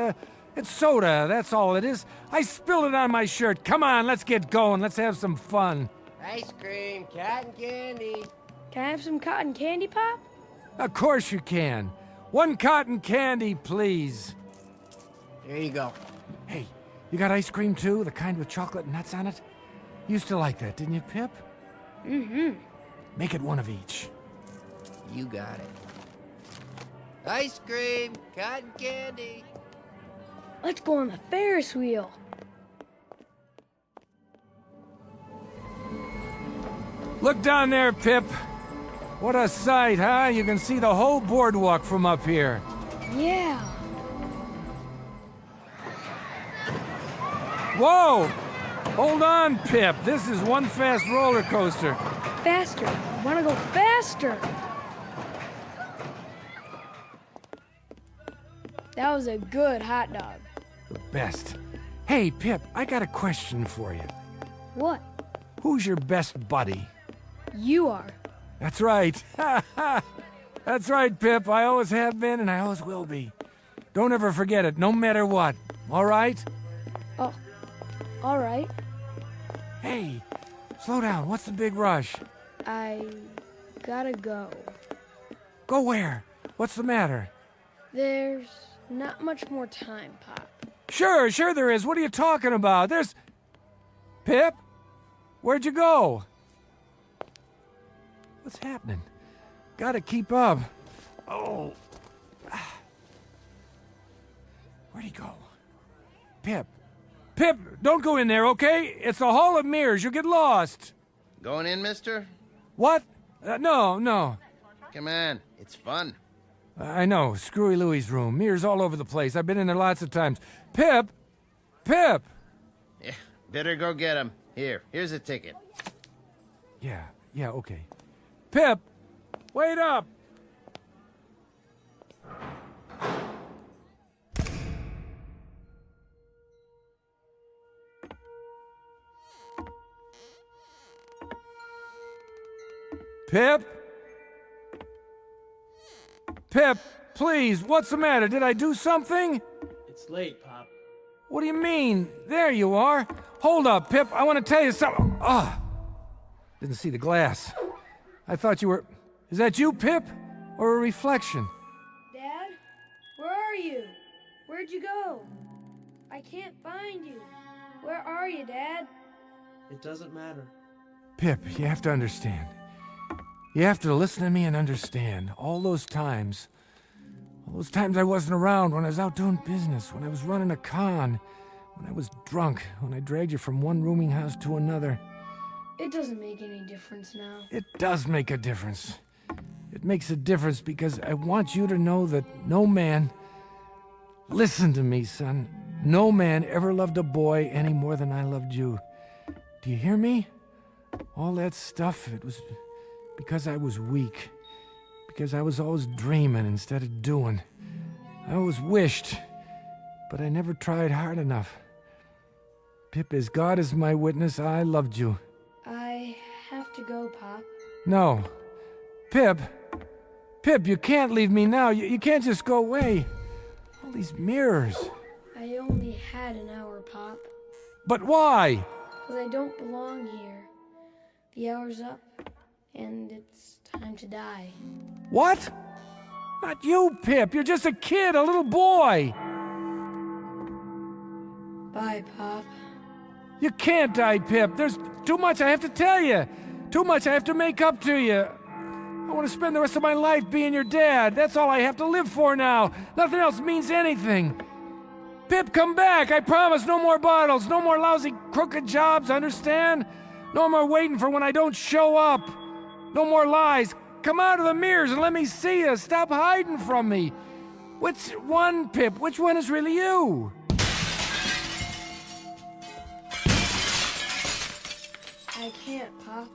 soda, that's all it is. I spilled it on my shirt. Come on, let's get going. Let's have some fun. Ice cream, cotton candy. Can I have some cotton candy, Pop? Of course you can. 1 cotton candy, please. Here you go. Hey, you got ice cream too? The kind with chocolate nuts on it? You used to like that, didn't you, Pip? Mm-hmm. Make it 1 of each. You got it. Ice cream, cotton candy. Let's go on the Ferris wheel. Look down there, Pip. What a sight, huh? You can see the whole boardwalk from up here. Yeah. Whoa! Hold on, Pip. This is one fast roller coaster. Faster. I want to go faster. That was a good hot dog. The best. Hey, Pip, I got a question for you. What? Who's your best buddy? You are. That's right. That's right, Pip. I always have been and I always will be. Don't ever forget it, no matter what. All right? Oh, all right. Hey, slow down. What's the big rush? I gotta go. Go where? What's the matter? There's not much more time, Pop. Sure there is. What are you talking about? There's... Pip? Where'd you go? What's happening? Gotta keep up. Oh. Where'd he go? Pip. Pip, don't go in there, okay? It's a hall of mirrors. You'll get lost. Going in, mister? What? No. Come on, it's fun. I know. Screwy Louie's room. Mirrors all over the place. I've been in there lots of times. Pip! Pip! Yeah, better go get him. Here's a ticket. Yeah, okay. Pip! Wait up! Pip? Pip, please, what's the matter? Did I do something? It's late, Pop. What do you mean? There you are. Hold up, Pip, I want to tell you something. Didn't see the glass. I thought you were... Is that you, Pip? Or a reflection? Dad? Where are you? Where'd you go? I can't find you. Where are you, Dad? It doesn't matter. Pip, you have to understand. You have to listen to me and understand. All those times I wasn't around, when I was out doing business, when I was running a con, when I was drunk, when I dragged you from one rooming house to another. It doesn't make any difference now. It does make a difference. It makes a difference because I want you to know that no man... Listen to me, son. No man ever loved a boy any more than I loved you. Do you hear me? All that stuff, it was... because I was weak. Because I was always dreaming instead of doing. I always wished, but I never tried hard enough. Pip, as God is my witness, I loved you. I have to go, Pop. No. Pip, you can't leave me now. You can't just go away. All these mirrors. I only had an hour, Pop. But why? Because I don't belong here. The hour's up. And it's time to die. What? Not you, Pip. You're just a kid, a little boy. Bye, Pop. You can't die, Pip. There's too much I have to tell you. Too much I have to make up to you. I want to spend the rest of my life being your dad. That's all I have to live for now. Nothing else means anything. Pip, come back. I promise. No more bottles. No more lousy, crooked jobs, understand? No more waiting for when I don't show up. No more lies. Come out of the mirrors and let me see you. Stop hiding from me. Which one, Pip? Which one is really you? I can't, Pop.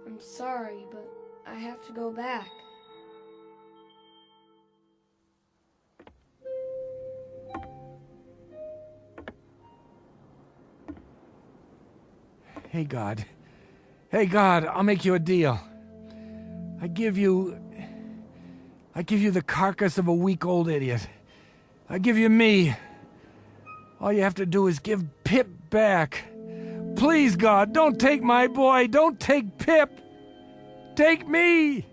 I'm sorry, but I have to go back. Hey, God. Hey, God, I'll make you a deal. I give you the carcass of a weak old idiot. I give you me. All you have to do is give Pip back. Please, God, don't take my boy. Don't take Pip. Take me.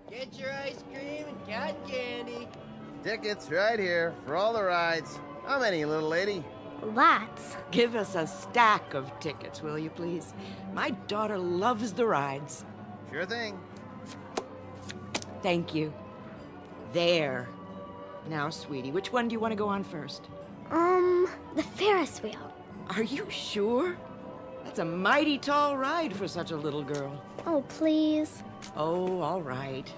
Get your ice cream and cotton candy. Tickets right here for all the rides. How many, little lady? Lots. Give us a stack of tickets, will you please? My daughter loves the rides. Sure thing. Thank you. There. Now, sweetie, which one do you want to go on first? The Ferris wheel. Are you sure? That's a mighty tall ride for such a little girl. Oh, please. Oh, all right.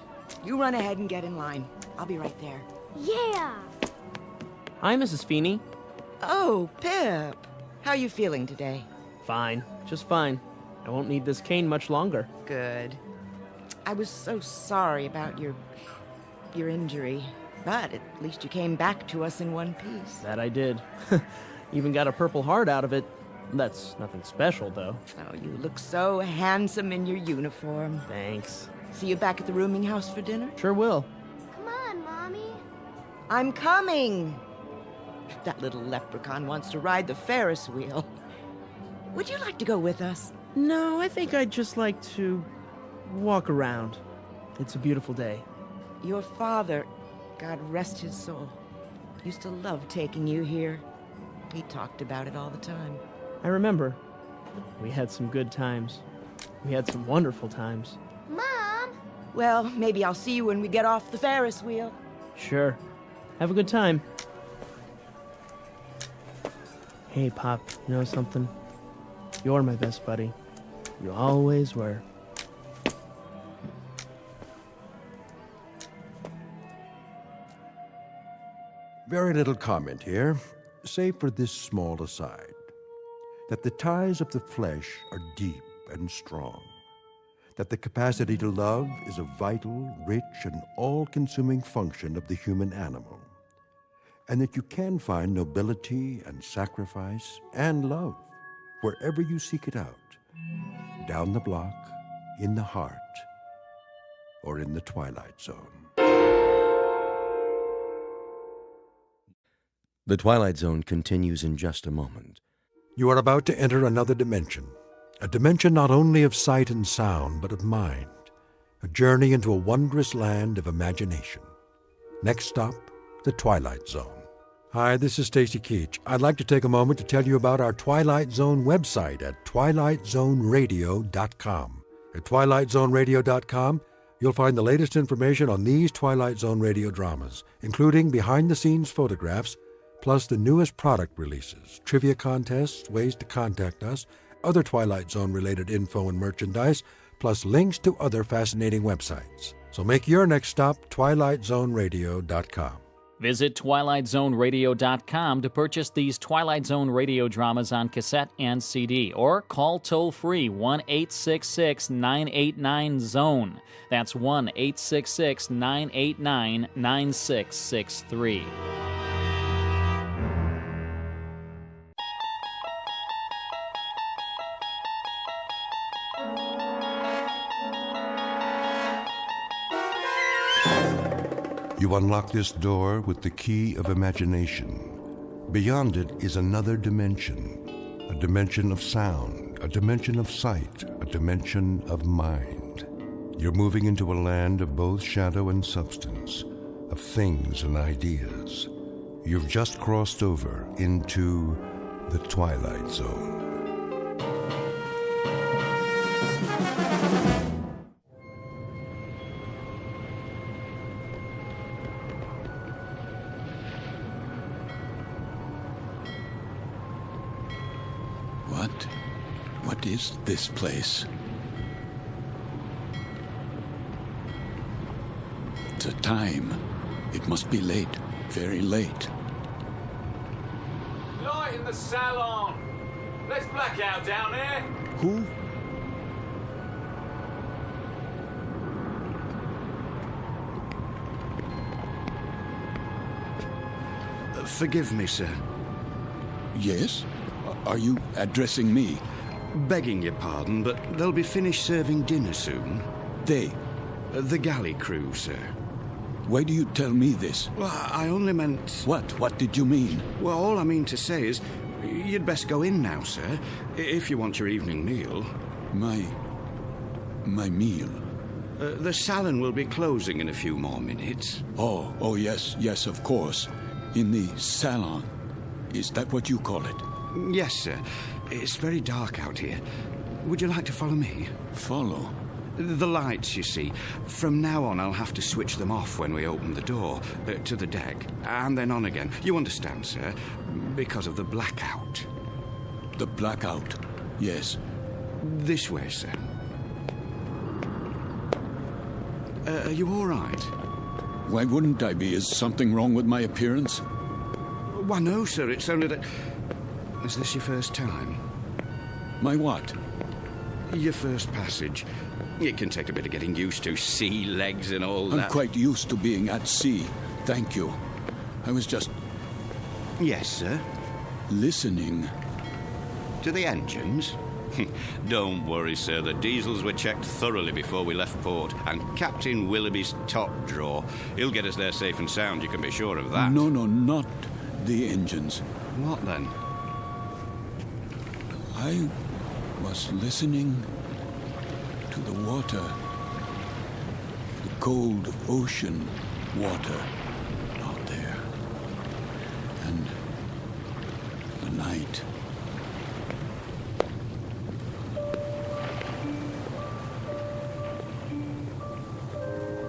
You run ahead and get in line. I'll be right there. Yeah. Hi, Mrs. Feeney. Oh, Pip. How you feeling today? Fine. Just fine. I won't need this cane much longer. Good. I was so sorry about your injury. But at least you came back to us in one piece. That I did. Even got a Purple Heart out of it. That's nothing special, though. Oh, you look so handsome in your uniform. Thanks. See you back at the rooming house for dinner? Sure will. Come on, Mommy. I'm coming. That little leprechaun wants to ride the Ferris wheel. Would you like to go with us? No, I think I'd just like to walk around. It's a beautiful day. Your father, God rest his soul, used to love taking you here. He talked about it all the time. I remember. We had some good times. We had some wonderful times. Mom! Well, maybe I'll see you when we get off the Ferris wheel. Sure. Have a good time. Hey, Pop, you know something? You're my best buddy. You always were. Very little comment here, save for this small aside, that the ties of the flesh are deep and strong, that the capacity to love is a vital, rich, and all-consuming function of the human animal, and that you can find nobility and sacrifice and love wherever you seek it out, down the block, in the heart, or in the Twilight Zone. The Twilight Zone continues in just a moment. You are about to enter another dimension, a dimension not only of sight and sound, but of mind, a journey into a wondrous land of imagination. Next stop, the Twilight Zone. Hi, this is Stacy Keach. I'd like to take a moment to tell you about our Twilight Zone website at twilightzoneradio.com. At twilightzoneradio.com, you'll find the latest information on these Twilight Zone radio dramas, including behind-the-scenes photographs, plus the newest product releases, trivia contests, ways to contact us, other Twilight Zone-related info and merchandise, plus links to other fascinating websites. So make your next stop twilightzoneradio.com. Visit twilightzoneradio.com to purchase these Twilight Zone radio dramas on cassette and CD, or call toll-free 1-866-989-ZONE. That's 1-866-989-9663. You unlock this door with the key of imagination. Beyond it is another dimension, a dimension of sound, a dimension of sight, a dimension of mind. You're moving into a land of both shadow and substance, of things and ideas. You've just crossed over into the Twilight Zone. What is this place? The time. It must be late. Very late. Light in the salon. Let's blackout down there. Who? Forgive me, sir. Yes? Are you addressing me? Begging your pardon, but they'll be finished serving dinner soon. They? The galley crew, sir. Why do you tell me this? Well, I only meant... What? What did you mean? Well, all I mean to say is, you'd best go in now, sir, if you want your evening meal. My meal? The salon will be closing in a few more minutes. Oh, yes, of course. In the salon. Is that what you call it? Yes, sir. It's very dark out here. Would you like to follow me? Follow? The lights, you see. From now on, I'll have to switch them off when we open the door to the deck, and then on again. You understand, sir? Because of the blackout. The blackout? Yes. This way, sir. Are you all right? Why wouldn't I be? Is something wrong with my appearance? Why, no, sir. It's only that... Is this your first time? My what? Your first passage. It can take a bit of getting used to, sea legs and all that. I'm quite used to being at sea. Thank you. I was just... Yes, sir? Listening. To the engines? Don't worry, sir. The diesels were checked thoroughly before we left port, and Captain Willoughby's top drawer. He'll get us there safe and sound, you can be sure of that. No, not the engines. What then? I was listening to the water. The cold ocean water out there. And the night.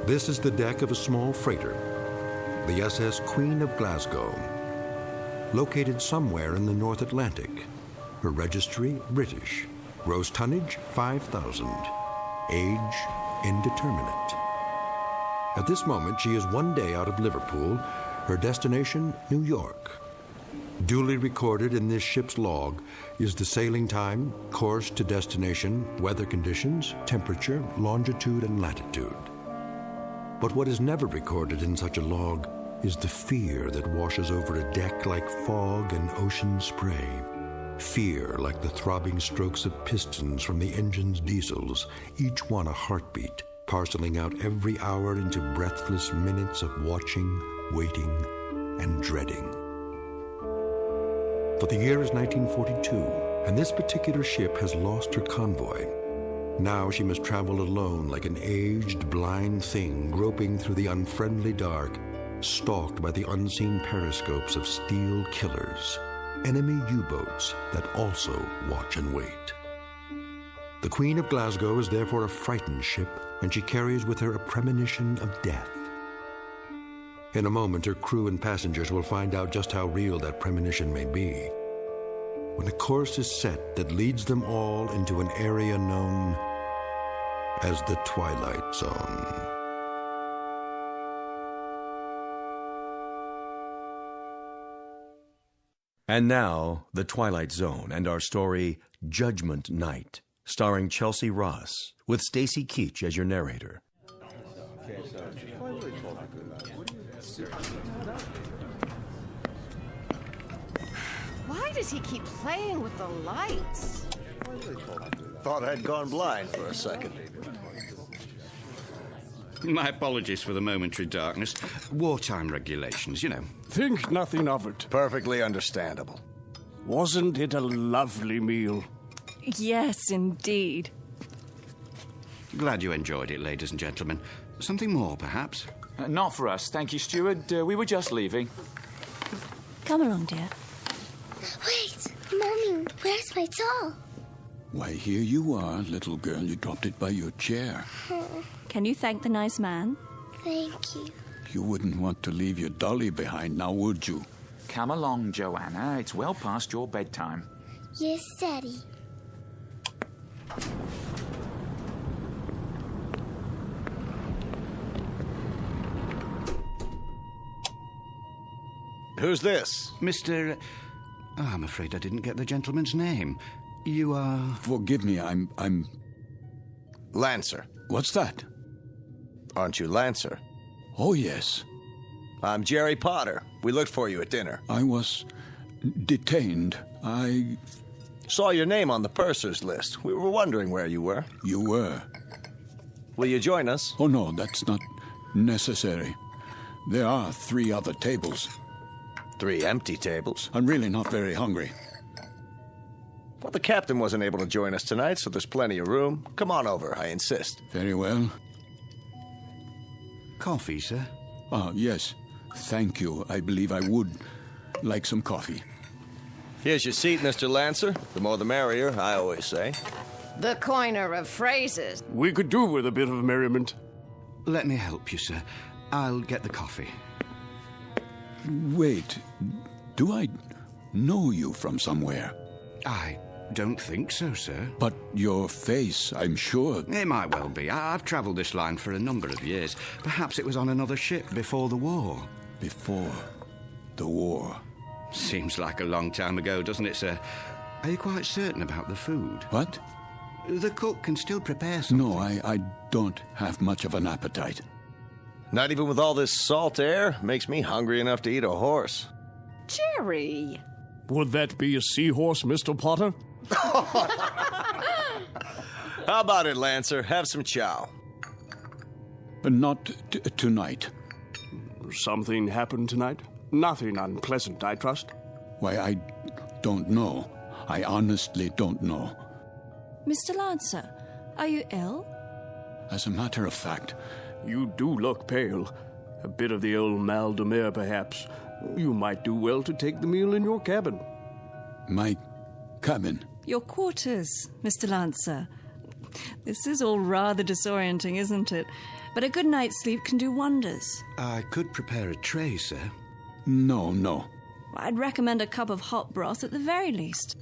This is the deck of a small freighter, the SS Queen of Glasgow, located somewhere in the North Atlantic. Her registry, British. Gross tonnage, 5,000. Age, indeterminate. At this moment, she is 1 day out of Liverpool, her destination, New York. Duly recorded in this ship's log is the sailing time, course to destination, weather conditions, temperature, longitude, and latitude. But what is never recorded in such a log is the fear that washes over a deck like fog and ocean spray. Fear like the throbbing strokes of pistons from the engine's diesels, each one a heartbeat, parceling out every hour into breathless minutes of watching, waiting, and dreading. For the year is 1942, and this particular ship has lost her convoy. Now she must travel alone like an aged, blind thing groping through the unfriendly dark, stalked by the unseen periscopes of steel killers, enemy U-boats that also watch and wait. The Queen of Glasgow is therefore a frightened ship, and she carries with her a premonition of death. In a moment, her crew and passengers will find out just how real that premonition may be, when a course is set that leads them all into an area known as the Twilight Zone. And now, The Twilight Zone and our story, Judgment Night, starring Chelsea Ross, with Stacy Keach as your narrator. Why does he keep playing with the lights? Thought I'd gone blind for a second. My apologies for the momentary darkness. Wartime regulations, you know. Think nothing of it. Perfectly understandable. Wasn't it a lovely meal? Yes, indeed. Glad you enjoyed it, ladies and gentlemen. Something more, perhaps? Not for us, thank you, steward. We were just leaving. Come along, dear. Wait, Mommy, where's my doll? Why, here you are, little girl. You dropped it by your chair. Can you thank the nice man? Thank you. You wouldn't want to leave your dolly behind now, would you? Come along, Joanna. It's well past your bedtime. Yes, Daddy. Who's this? Mr. Oh, I'm afraid I didn't get the gentleman's name. You are... Forgive me, I'm... Lancer. What's that? Aren't you Lancer? Oh, yes. I'm Jerry Potter. We looked for you at dinner. I was detained. I... Saw your name on the purser's list. We were wondering where you were. You were? Will you join us? Oh, no, that's not necessary. There are 3 other tables. 3 empty tables? I'm really not very hungry. Well, the captain wasn't able to join us tonight, so there's plenty of room. Come on over, I insist. Very well. Coffee, sir? Ah, yes. Thank you. I believe I would like some coffee. Here's your seat, Mr. Lancer. The more the merrier, I always say. The coiner of phrases. We could do with a bit of merriment. Let me help you, sir. I'll get the coffee. Wait. Do I know you from somewhere? I don't think so, sir. But your face, I'm sure. It might well be. I've travelled this line for a number of years. Perhaps it was on another ship before the war. Before the war? Seems like a long time ago, doesn't it, sir? Are you quite certain about the food? What? The cook can still prepare something. No, I don't have much of an appetite. Not even with all this salt air? Makes me hungry enough to eat a horse. Jerry! Would that be a seahorse, Mr. Potter? How about it, Lancer? Have some chow. Not tonight. Something happened tonight? Nothing unpleasant, I trust? Why, I don't know. I honestly don't know. Mr. Lancer, are you ill? As a matter of fact... You do look pale. A bit of the old mal de mer, perhaps. You might do well to take the meal in your cabin. My cabin? Your quarters, Mr. Lancer. This is all rather disorienting, isn't it? But a good night's sleep can do wonders. I could prepare a tray, sir. No. I'd recommend a cup of hot broth at the very least.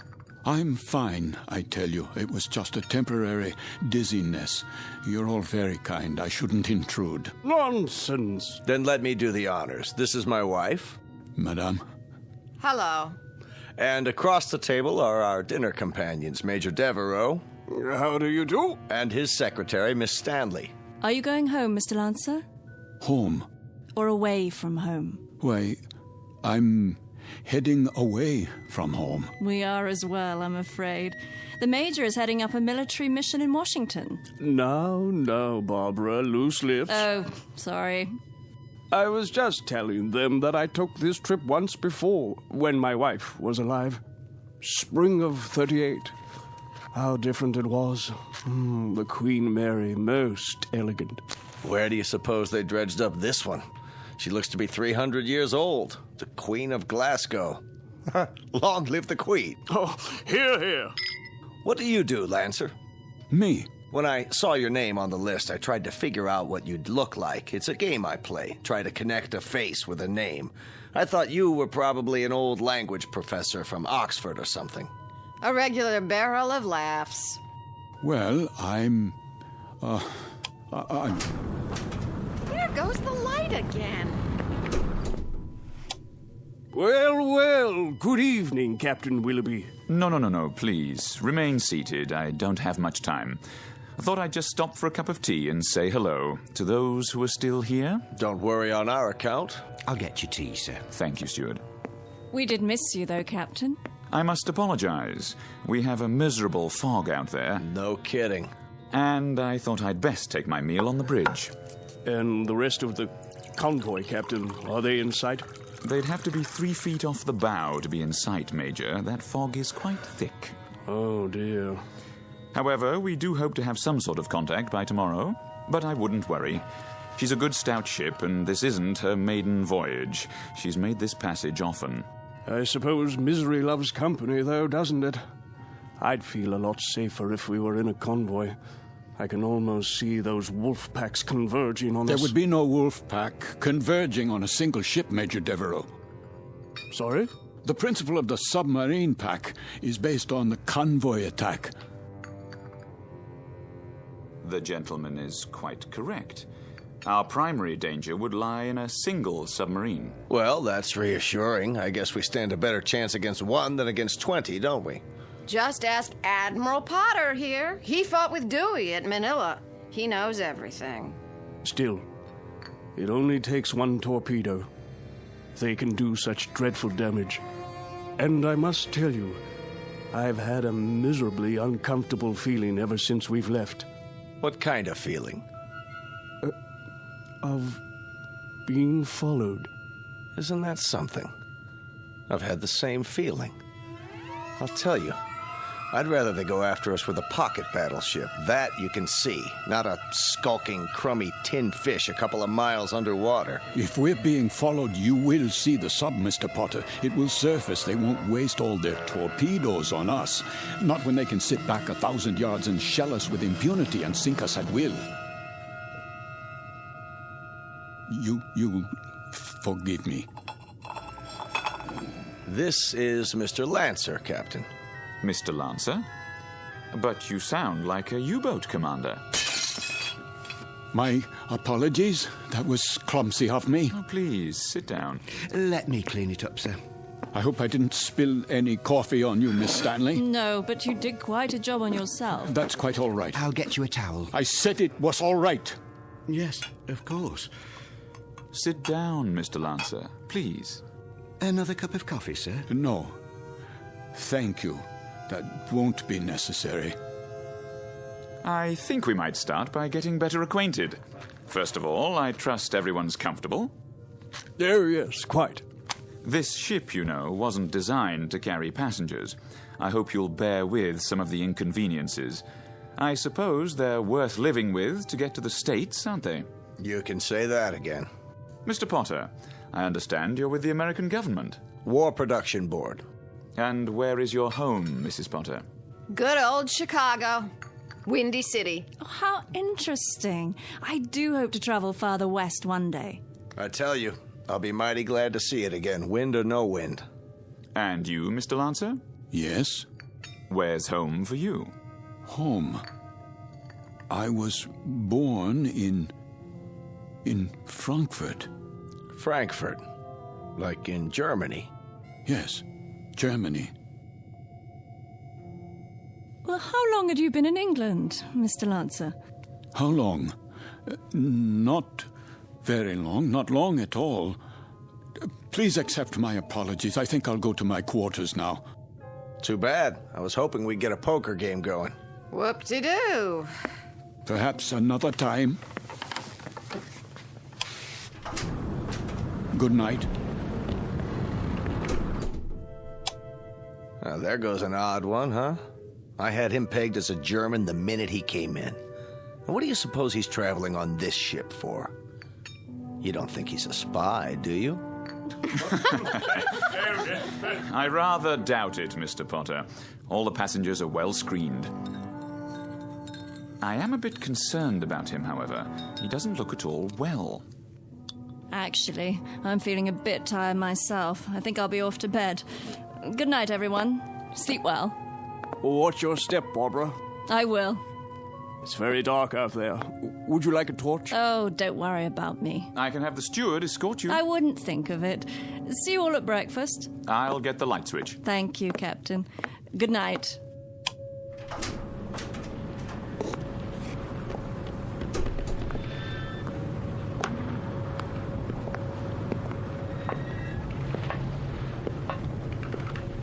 I'm fine, I tell you. It was just a temporary dizziness. You're all very kind. I shouldn't intrude. Nonsense. Then let me do the honors. This is my wife. Madame. Hello. And across the table are our dinner companions, Major Devereaux. How do you do? And his secretary, Miss Stanley. Are you going home, Mr. Lancer? Home? Or away from home? Why, I'm heading away from home. We are as well, I'm afraid. The Major is heading up a military mission in Washington. No, Barbara, loose lips. Oh, sorry. I was just telling them that I took this trip once before, when my wife was alive. Spring of '38. How different it was. The Queen Mary, most elegant. Where do you suppose they dredged up this one? She looks to be 300 years old. The Queen of Glasgow. Long live the Queen. Oh, hear, hear. What do you do, Lancer? Me? When I saw your name on the list, I tried to figure out what you'd look like. It's a game I play. Try to connect a face with a name. I thought you were probably an old language professor from Oxford or something. A regular barrel of laughs. Well, I'm... There goes the light again. Well, good evening, Captain Willoughby. No, please. Remain seated. I don't have much time. I thought I'd just stop for a cup of tea and say hello to those who are still here. Don't worry on our account. I'll get you tea, sir. Thank you, steward. We did miss you, though, Captain. I must apologize. We have a miserable fog out there. No kidding. And I thought I'd best take my meal on the bridge. And the rest of the convoy, Captain, are they in sight? They'd have to be 3 feet off the bow to be in sight, Major. That fog is quite thick. Oh, dear. However, we do hope to have some sort of contact by tomorrow. But I wouldn't worry. She's a good stout ship, and this isn't her maiden voyage. She's made this passage often. I suppose misery loves company, though, doesn't it? I'd feel a lot safer if we were in a convoy. I can almost see those wolf packs converging on us. There would be no wolf pack converging on a single ship, Major Devereaux. Sorry? The principle of the submarine pack is based on the convoy attack. The gentleman is quite correct. Our primary danger would lie in a single submarine. Well, that's reassuring. I guess we stand a better chance against one than against 20, don't we? Just ask Admiral Potter here. He fought with Dewey at Manila. He knows everything. Still, it only takes one torpedo. They can do such dreadful damage. And I must tell you, I've had a miserably uncomfortable feeling ever since we've left. What kind of feeling? Of being followed. Isn't that something? I've had the same feeling. I'll tell you, I'd rather they go after us with a pocket battleship. That you can see, not a skulking, crummy tin fish a couple of miles underwater. If we're being followed, you will see the sub, Mr. Potter. It will surface. They won't waste all their torpedoes on us. Not when they can sit back 1,000 yards and shell us with impunity and sink us at will. You forgive me. This is Mr. Lancer, Captain. Mr. Lancer? But you sound like a U-boat commander. My apologies. That was clumsy of me. Oh, please, sit down. Let me clean it up, sir. I hope I didn't spill any coffee on you, Miss Stanley. No, but you did quite a job on yourself. That's quite all right. I'll get you a towel. I said it was all right. Yes, of course. Sit down, Mr. Lancer, please. Another cup of coffee, sir? No. Thank you. That won't be necessary. I think we might start by getting better acquainted. First of all, I trust everyone's comfortable. Oh, yes, quite. This ship, you know, wasn't designed to carry passengers. I hope you'll bear with some of the inconveniences. I suppose they're worth living with to get to the States, aren't they? You can say that again. Mr. Potter, I understand you're with the American government. War Production Board. And where is your home, Mrs. Potter? Good old Chicago. Windy City. Oh, how interesting. I do hope to travel farther west one day. I tell you, I'll be mighty glad to see it again, wind or no wind. And you, Mr. Lancer? Yes? Where's home for you? Home? I was born in Frankfurt. Frankfurt? Like in Germany? Yes, Germany. Well, how long had you been in England, Mr. Lancer? How long? Not very long, not long at all. Please accept my apologies. I think I'll go to my quarters now. Too bad. I was hoping we'd get a poker game going. Whoop-de-doo. Perhaps another time. Good night. There goes an odd one, huh? I had him pegged as a German the minute he came in. What do you suppose he's traveling on this ship for? You don't think he's a spy, do you? I rather doubt it, Mr. Potter. All the passengers are well screened. I am a bit concerned about him, however. He doesn't look at all well. Actually, I'm feeling a bit tired myself. I think I'll be off to bed. Good night, everyone. Sleep well. Watch your step, Barbara. I will. It's very dark out there. Would you like a torch? Oh, don't worry about me. I can have the steward escort you. I wouldn't think of it. See you all at breakfast. I'll get the light switch. Thank you, Captain. Good night.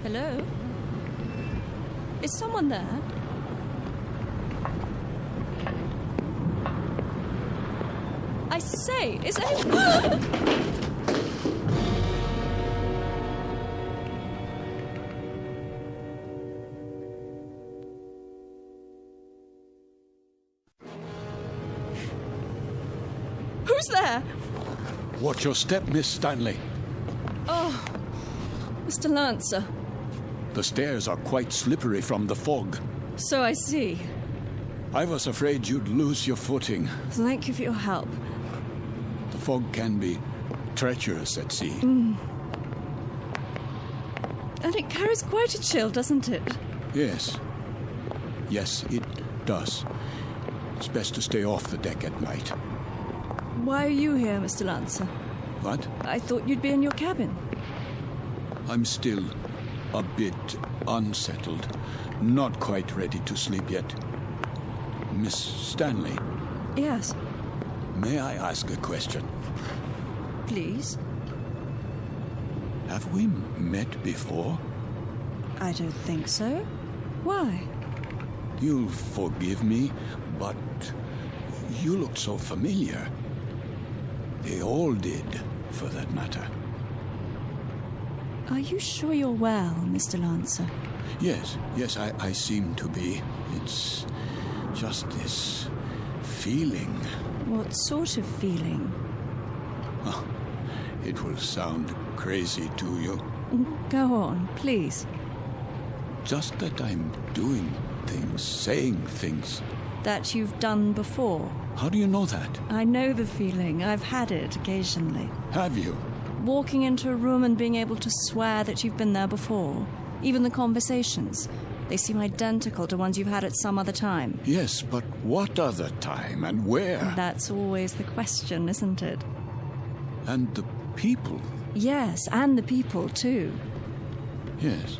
Hello? Is someone there? I say, is anyone... Who's there? Watch your step, Miss Stanley. Oh, Mr. Lancer. The stairs are quite slippery from the fog. So I see. I was afraid you'd lose your footing. Thank you for your help. The fog can be treacherous at sea. And it carries quite a chill, doesn't it? Yes. Yes, it does. It's best to stay off the deck at night. Why are you here, Mr. Lancer? What? I thought you'd be in your cabin. I'm still a bit unsettled. Not quite ready to sleep yet. Miss Stanley? Yes. May I ask a question? Please. Have we met before? I don't think so. Why? You'll forgive me, but you look so familiar. They all did, for that matter. Are you sure you're well, Mr. Lancer? Yes, I seem to be. It's just this feeling. What sort of feeling? Oh, it will sound crazy to you. Go on, please. Just that I'm doing things, saying things. That you've done before. How do you know that? I know the feeling. I've had it occasionally. Have you? Walking into a room and being able to swear that you've been there before. Even the conversations. They seem identical to ones you've had at some other time. Yes, but what other time and where? That's always the question, isn't it? And the people? Yes, and the people, too. Yes.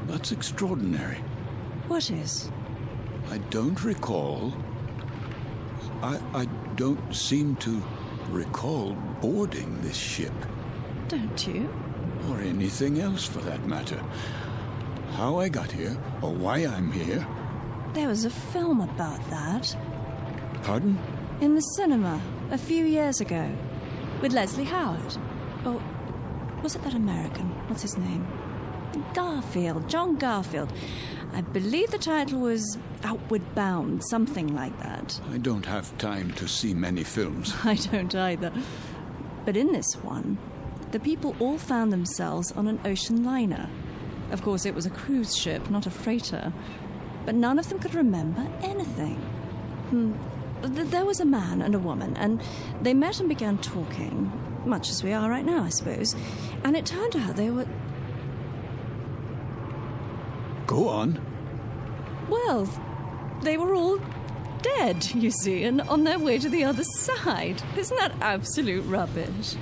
That's extraordinary. What is? I don't recall. I don't seem to recall boarding this ship. Don't you? Or anything else for that matter. How I got here, or why I'm here. There was a film about that. Pardon? In the cinema, a few years ago. With Leslie Howard. Oh, was it that American? What's his name? Garfield. John Garfield. I believe the title was Outward Bound, something like that. I don't have time to see many films. I don't either. But in this one, the people all found themselves on an ocean liner. Of course, it was a cruise ship, not a freighter. But none of them could remember anything. There was a man and a woman, and they met and began talking, much as we are right now, I suppose. And it turned out they were... Go on. Well, they were all dead, you see, and on their way to the other side. Isn't that absolute rubbish?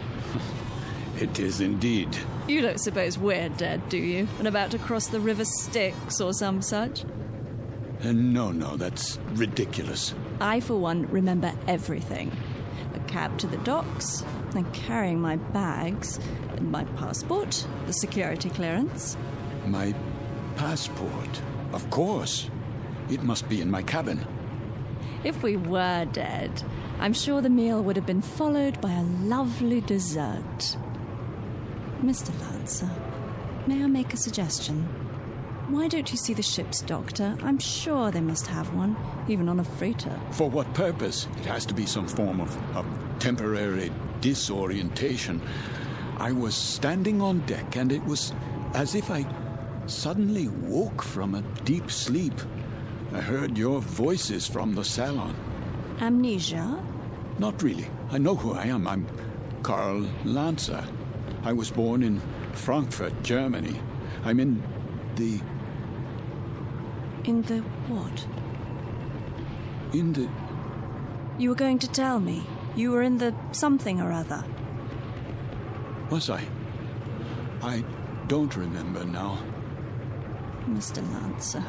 It is indeed. You don't suppose we're dead, do you? And about to cross the River Styx or some such? No, that's ridiculous. I, for one, remember everything. The cab to the docks, and carrying my bags, my passport, the security clearance. My passport? Of course. It must be in my cabin. If we were dead, I'm sure the meal would have been followed by a lovely dessert. Mr. Lancer, may I make a suggestion? Why don't you see the ship's doctor? I'm sure they must have one, even on a freighter. For what purpose? It has to be some form of temporary disorientation. I was standing on deck, and it was as if I suddenly woke from a deep sleep. I heard your voices from the salon. Amnesia? Not really. I know who I am. I'm Karl Lancer. I was born in Frankfurt, Germany. I'm in the... In the what? In the... You were going to tell me. You were in the something or other. Was I? I don't remember now. Mr. Lancer,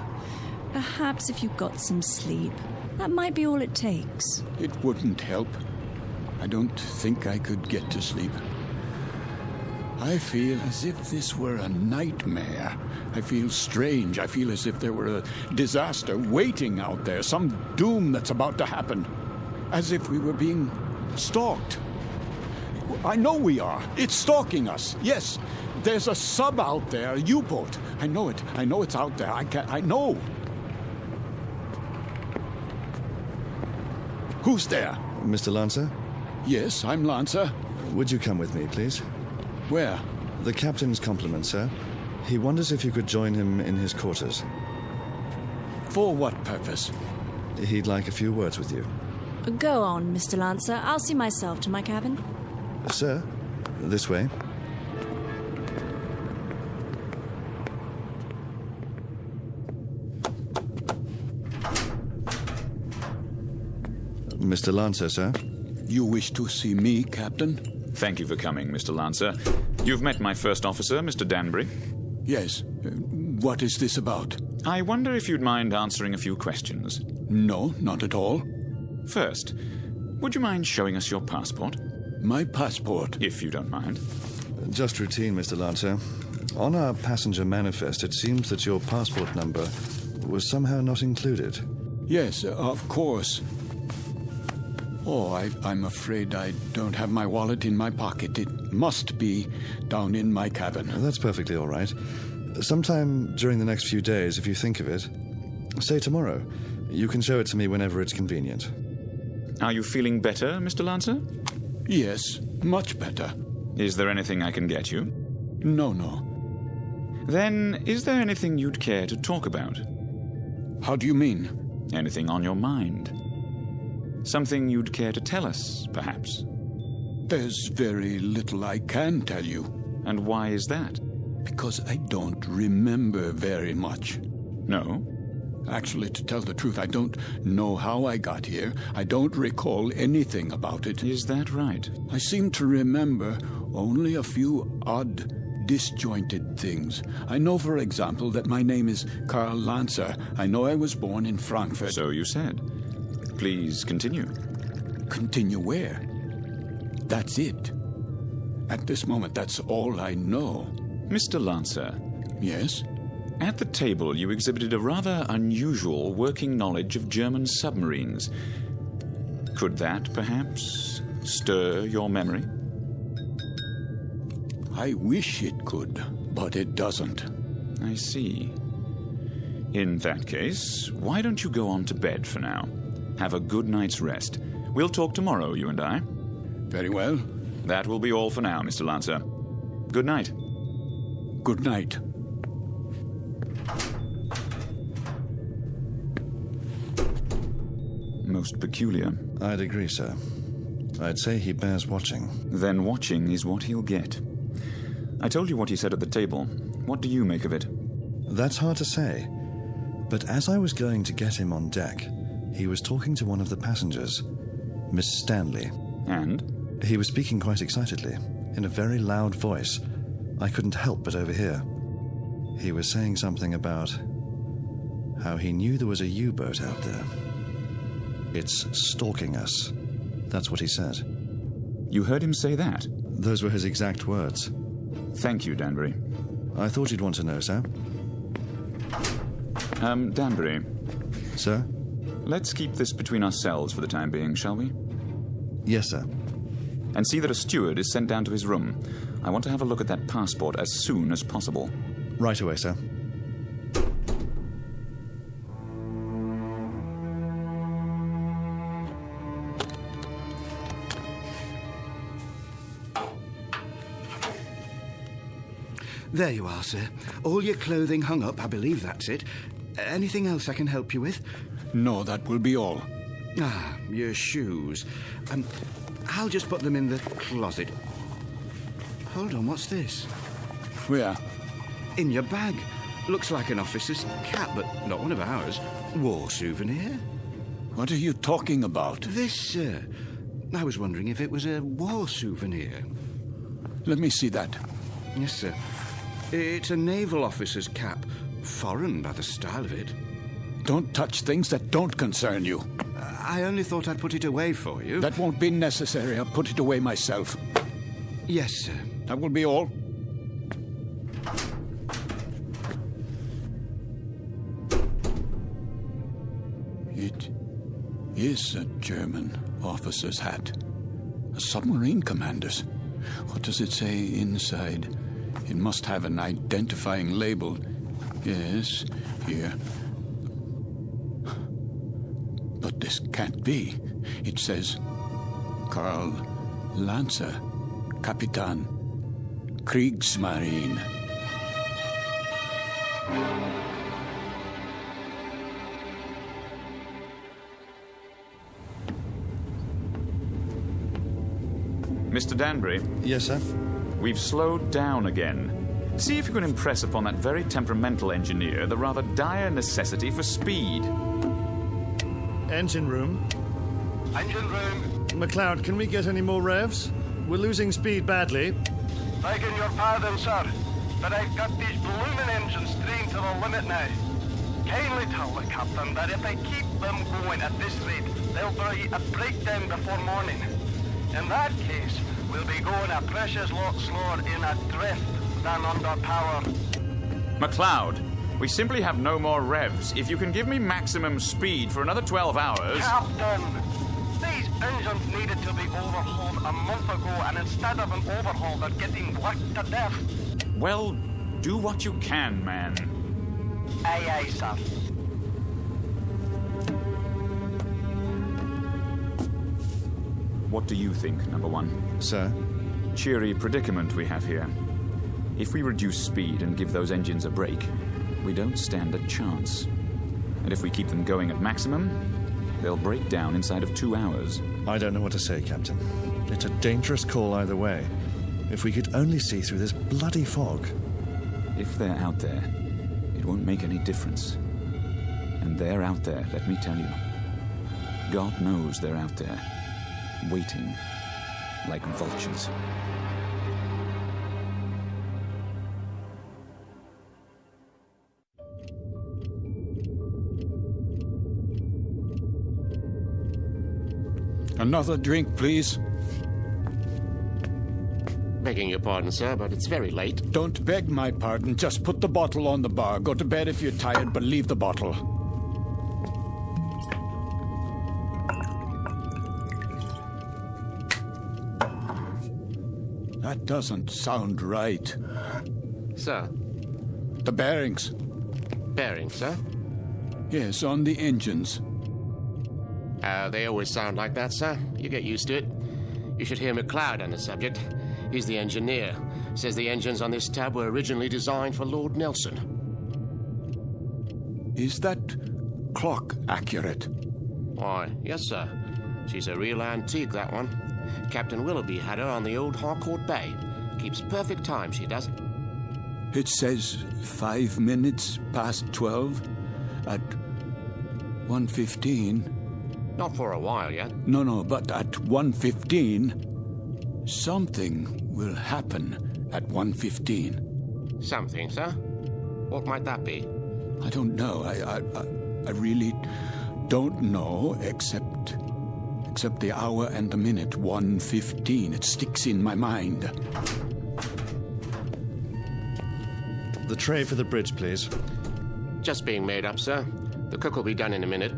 perhaps if you got some sleep, that might be all it takes. It wouldn't help. I don't think I could get to sleep. I feel as if this were a nightmare. I feel strange. I feel as if there were a disaster waiting out there, some doom that's about to happen. As if we were being stalked. I know we are. It's stalking us. Yes, there's a sub out there, a U-boat. I know it. I know it's out there. I know. Who's there? Mr. Lancer? Yes, I'm Lancer. Would you come with me, please? Where? The captain's compliments, sir. He wonders if you could join him in his quarters. For what purpose? He'd like a few words with you. Go on, Mr. Lancer. I'll see myself to my cabin. Sir, this way. Mr. Lancer, sir. You wish to see me, Captain? Thank you for coming, Mr. Lancer. You've met my first officer, Mr. Danbury. Yes. What is this about? I wonder if you'd mind answering a few questions. No, not at all. First, would you mind showing us your passport? My passport? If you don't mind. Just routine, Mr. Lancer. On our passenger manifest, it seems that your passport number was somehow not included. Yes, of course. Oh, I'm afraid I don't have my wallet in my pocket. It must be down in my cabin. That's perfectly all right. Sometime during the next few days, if you think of it, say tomorrow. You can show it to me whenever it's convenient. Are you feeling better, Mr. Lancer? Yes, much better. Is there anything I can get you? No. Then, is there anything you'd care to talk about? How do you mean? Anything on your mind? Something you'd care to tell us, perhaps? There's very little I can tell you. And why is that? Because I don't remember very much. No? Actually, to tell the truth, I don't know how I got here. I don't recall anything about it. Is that right? I seem to remember only a few odd disjointed things. I know, for example, that my name is Karl Lancer. I know I was born in Frankfurt. So you said. Please continue. Continue where? That's it. At this moment, that's all I know. Mr. Lancer. Yes? At the table, you exhibited a rather unusual working knowledge of German submarines. Could that, perhaps, stir your memory? I wish it could, but it doesn't. I see. In that case, why don't you go on to bed for now? Have a good night's rest. We'll talk tomorrow, you and I. Very well. That will be all for now, Mr. Lancer. Good night. Good night. Most peculiar. I'd agree, sir. I'd say he bears watching. Then watching is what he'll get. I told you what he said at the table. What do you make of it? That's hard to say. But as I was going to get him on deck, he was talking to one of the passengers, Miss Stanley. And? He was speaking quite excitedly, in a very loud voice. I couldn't help but overhear. He was saying something about how he knew there was a U-boat out there. It's stalking us. That's what he said. You heard him say that? Those were his exact words. Thank you, Danbury. I thought you'd want to know, sir. Danbury. Sir? Let's keep this between ourselves for the time being, shall we? Yes, sir. And see that a steward is sent down to his room. I want to have a look at that passport as soon as possible. Right away, sir. There you are, sir. All your clothing hung up, I believe that's it. Anything else I can help you with? No, that will be all. Ah, your shoes. I'll just put them in the closet. Hold on, what's this? Where? In your bag. Looks like an officer's cap, but not one of ours. War souvenir. What are you talking about? This, sir. I was wondering if it was a war souvenir. Let me see that. Yes, sir. It's a naval officer's cap. Foreign by the style of it. Don't touch things that don't concern you. I only thought I'd put it away for you. That won't be necessary. I'll put it away myself. Yes, sir. That will be all. It is a German officer's hat. A submarine commander's. What does it say inside? It must have an identifying label. Yes, here. But this can't be. It says, Karl Lancer, Kapitan, Kriegsmarine. Mr. Danbury? Yes, sir? We've slowed down again. See if you can impress upon that very temperamental engineer the rather dire necessity for speed. Engine room. Engine room. McLeod, can we get any more revs? We're losing speed badly. Begging your pardon, sir, but I've got these blooming engines trained to the limit now. Kindly tell the captain that if I keep them going at this rate, there'll be a breakdown before morning. In that case, we'll be going a precious lot slower in a drift than under power. McLeod, we simply have no more revs. If you can give me maximum speed for another 12 hours... Captain! These engines needed to be overhauled a month ago, and instead of an overhaul, they're getting worked to death. Well, do what you can, man. Aye, aye, sir. What do you think, number one? Sir? Cheery predicament we have here. If we reduce speed and give those engines a break, we don't stand a chance. And if we keep them going at maximum, they'll break down inside of 2 hours. I don't know what to say, Captain. It's a dangerous call either way. If we could only see through this bloody fog. If they're out there, it won't make any difference. And they're out there, let me tell you. God knows they're out there, waiting like vultures. Another drink, please. Begging your pardon, sir, but it's very late. Don't beg my pardon. Just put the bottle on the bar. Go to bed if you're tired, but leave the bottle. That doesn't sound right. Sir? The bearings. Bearings, sir? Yes, on the engines. They always sound like that, sir. You get used to it. You should hear McLeod on the subject. He's the engineer. Says the engines on this tab were originally designed for Lord Nelson. Is that clock accurate? Why, yes, sir. She's a real antique, that one. Captain Willoughby had her on the old Harcourt Bay. Keeps perfect time, she does. It says 5 minutes past 12 at 1:15. Not for a while yet. No, but at 1:15, something will happen at 1:15. Something, sir? What might that be? I don't know. I really don't know, except the hour and the minute, 1:15. It sticks in my mind. The tray for the bridge, please. Just being made up, sir. The cook will be done in a minute.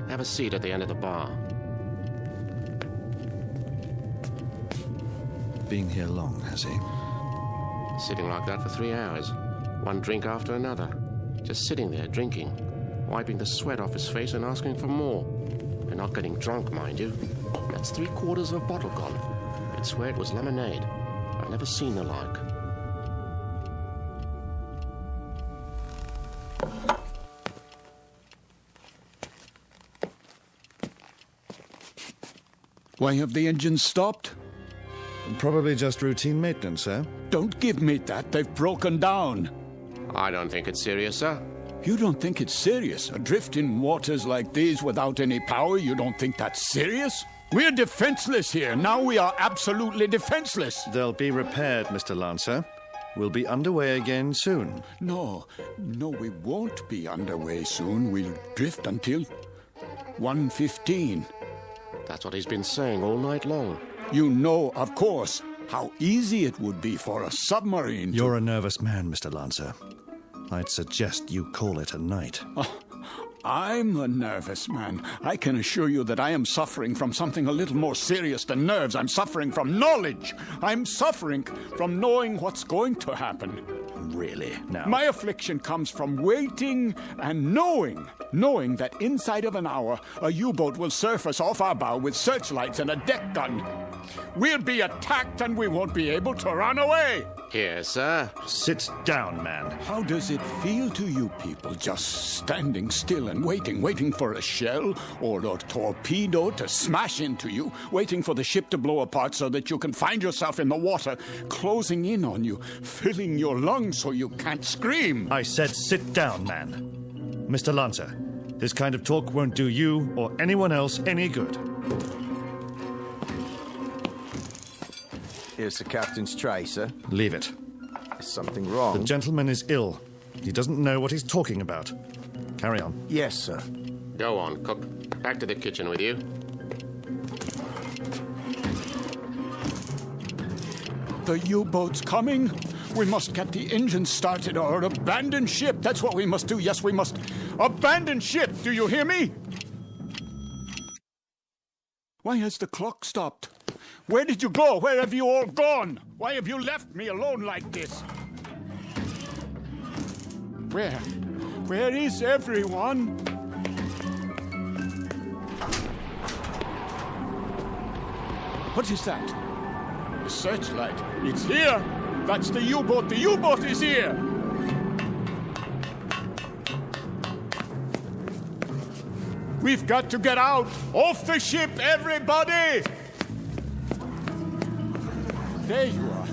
Have a seat at the end of the bar. Been here long, has he? Sitting like that for 3 hours. One drink after another. Just sitting there, drinking. Wiping the sweat off his face and asking for more. And not getting drunk, mind you. That's 3/4 of a bottle gone. I'd swear it was lemonade. I've never seen the like. Why have the engines stopped? Probably just routine maintenance, sir. Don't give me that. They've broken down. I don't think it's serious, sir. You don't think it's serious? Adrift in waters like these without any power, you don't think that's serious? We're defenseless here. Now we are absolutely defenseless. They'll be repaired, Mr. Lancer. We'll be underway again soon. No, we won't be underway soon. We'll drift until 1:15. That's what he's been saying all night long. You know, of course, how easy it would be for a submarine to... You're a nervous man, Mr. Lancer. I'd suggest you call it a night. I'm a nervous man. I can assure you that I am suffering from something a little more serious than nerves. I'm suffering from knowledge. I'm suffering from knowing what's going to happen. Really? Now? My affliction comes from waiting and knowing that inside of an hour, a U-boat will surface off our bow with searchlights and a deck gun. We'll be attacked and we won't be able to run away. Here, sir. Sit down, man. How does it feel to you people just standing still and waiting for a shell or a torpedo to smash into you, waiting for the ship to blow apart so that you can find yourself in the water, closing in on you, filling your lungs so you can't scream? I said sit down, man. Mr. Lancer, this kind of talk won't do you or anyone else any good. Here's the captain's tray, sir. Leave it. Is something wrong? The gentleman is ill. He doesn't know what he's talking about. Carry on. Yes, sir. Go on, cook. Back to the kitchen with you. The U-boat's coming. We must get the engines started or abandon ship. That's what we must do. Yes, we must abandon ship. Do you hear me? Why has the clock stopped? Where did you go? Where have you all gone? Why have you left me alone like this? Where is everyone? What is that? The searchlight. It's here. That's the U-boat. The U-boat is here. We've got to get out. Off the ship, everybody! There you are.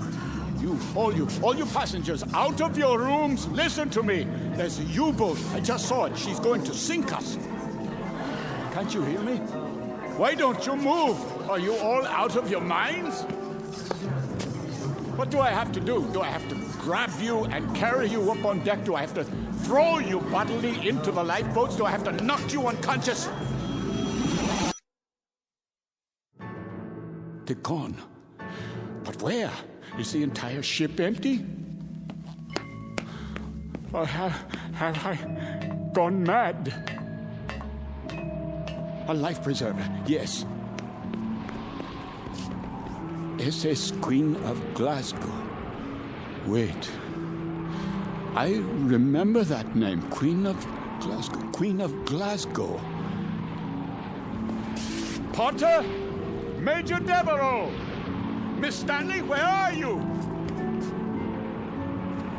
All you passengers, out of your rooms. Listen to me. There's a U-boat. I just saw it. She's going to sink us. Can't you hear me? Why don't you move? Are you all out of your minds? What do I have to do? Do I have to grab you and carry you up on deck? Do I have to throw you bodily into the lifeboats? Do I have to knock you unconscious? They're gone. But where? Is the entire ship empty? Or have I gone mad? A life preserver, yes. SS Queen of Glasgow. Wait. I remember that name. Queen of Glasgow. Queen of Glasgow. Potter? Major Devereaux! Miss Stanley, where are you?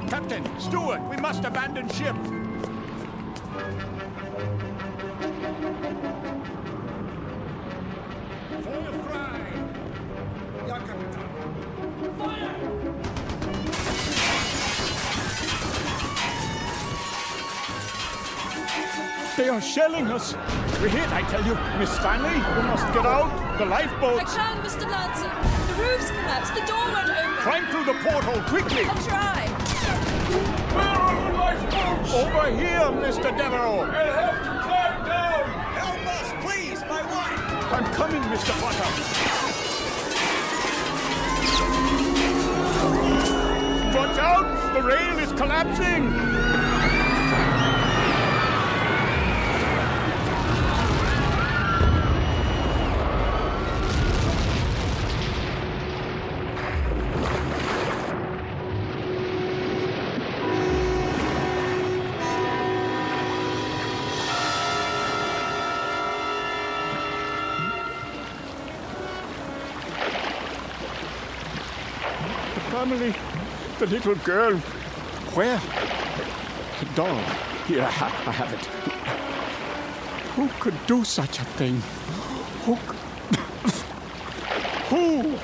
Captain, steward, we must abandon ship. Feuer frei! Ja, Kapitän. Feuer! They are shelling us. We're hit, I tell you. Miss Stanley, we must get out. The lifeboat. I can, Mr. Lancer. The roof's collapsed. The door won't open. Climb through the porthole, quickly. I'll try. Where are the lifeboats? Over here, Mr. Devereaux. I'll have to climb down. Help us, please, my wife. I'm coming, Mr. Potter. Watch out! The rail is collapsing. Family, the little girl. Where? The doll. Here, I have it. Who could do such a thing? Who? Who?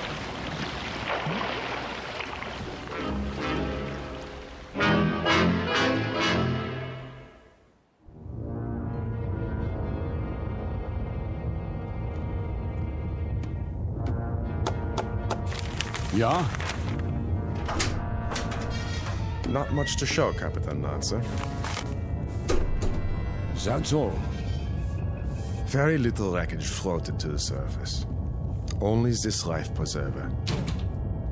Ja? Not much to show, Captain Lancer. That's all. Very little wreckage floated to the surface. Only this life preserver.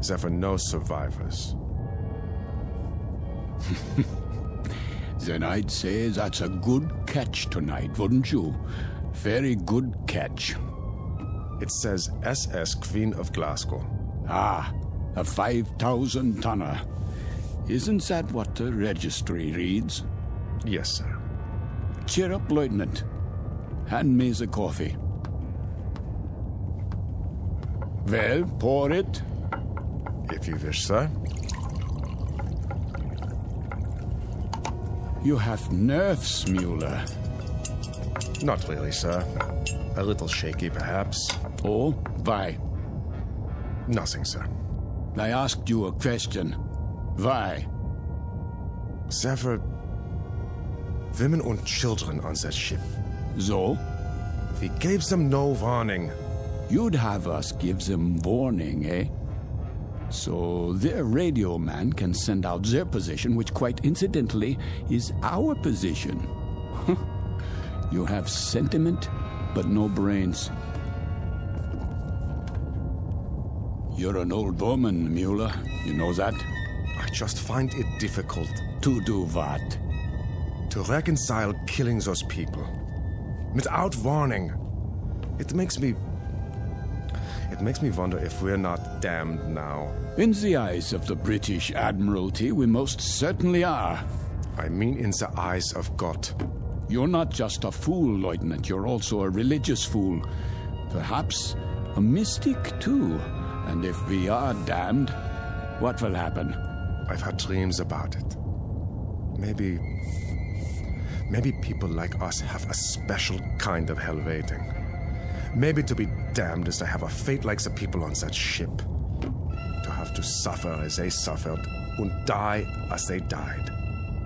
There were no survivors. Then I'd say that's a good catch tonight, wouldn't you? Very good catch. It says SS Queen of Glasgow. Ah, a 5,000-tonner. Isn't that what the registry reads? Yes, sir. Cheer up, Lieutenant. Hand me the coffee. Well, pour it. If you wish, sir. You have nerves, Mueller. Not really, sir. A little shaky, perhaps. Oh, why? Nothing, sir. I asked you a question. Why? There were women and children on that ship. So? We gave them no warning. You'd have us give them warning, eh? So their radio man can send out their position, which quite incidentally is our position. You have sentiment, but no brains. You're an old woman, Mueller. You know that? I just find it difficult. To do what? To reconcile killing those people. Without warning. It makes me wonder if we're not damned now. In the eyes of the British Admiralty, we most certainly are. I mean in the eyes of God. You're not just a fool, Lieutenant. You're also a religious fool. Perhaps a mystic, too. And if we are damned, what will happen? I've had dreams about it. Maybe people like us have a special kind of hell waiting. Maybe to be damned is to have a fate like the people on that ship. To have to suffer as they suffered and die as they died.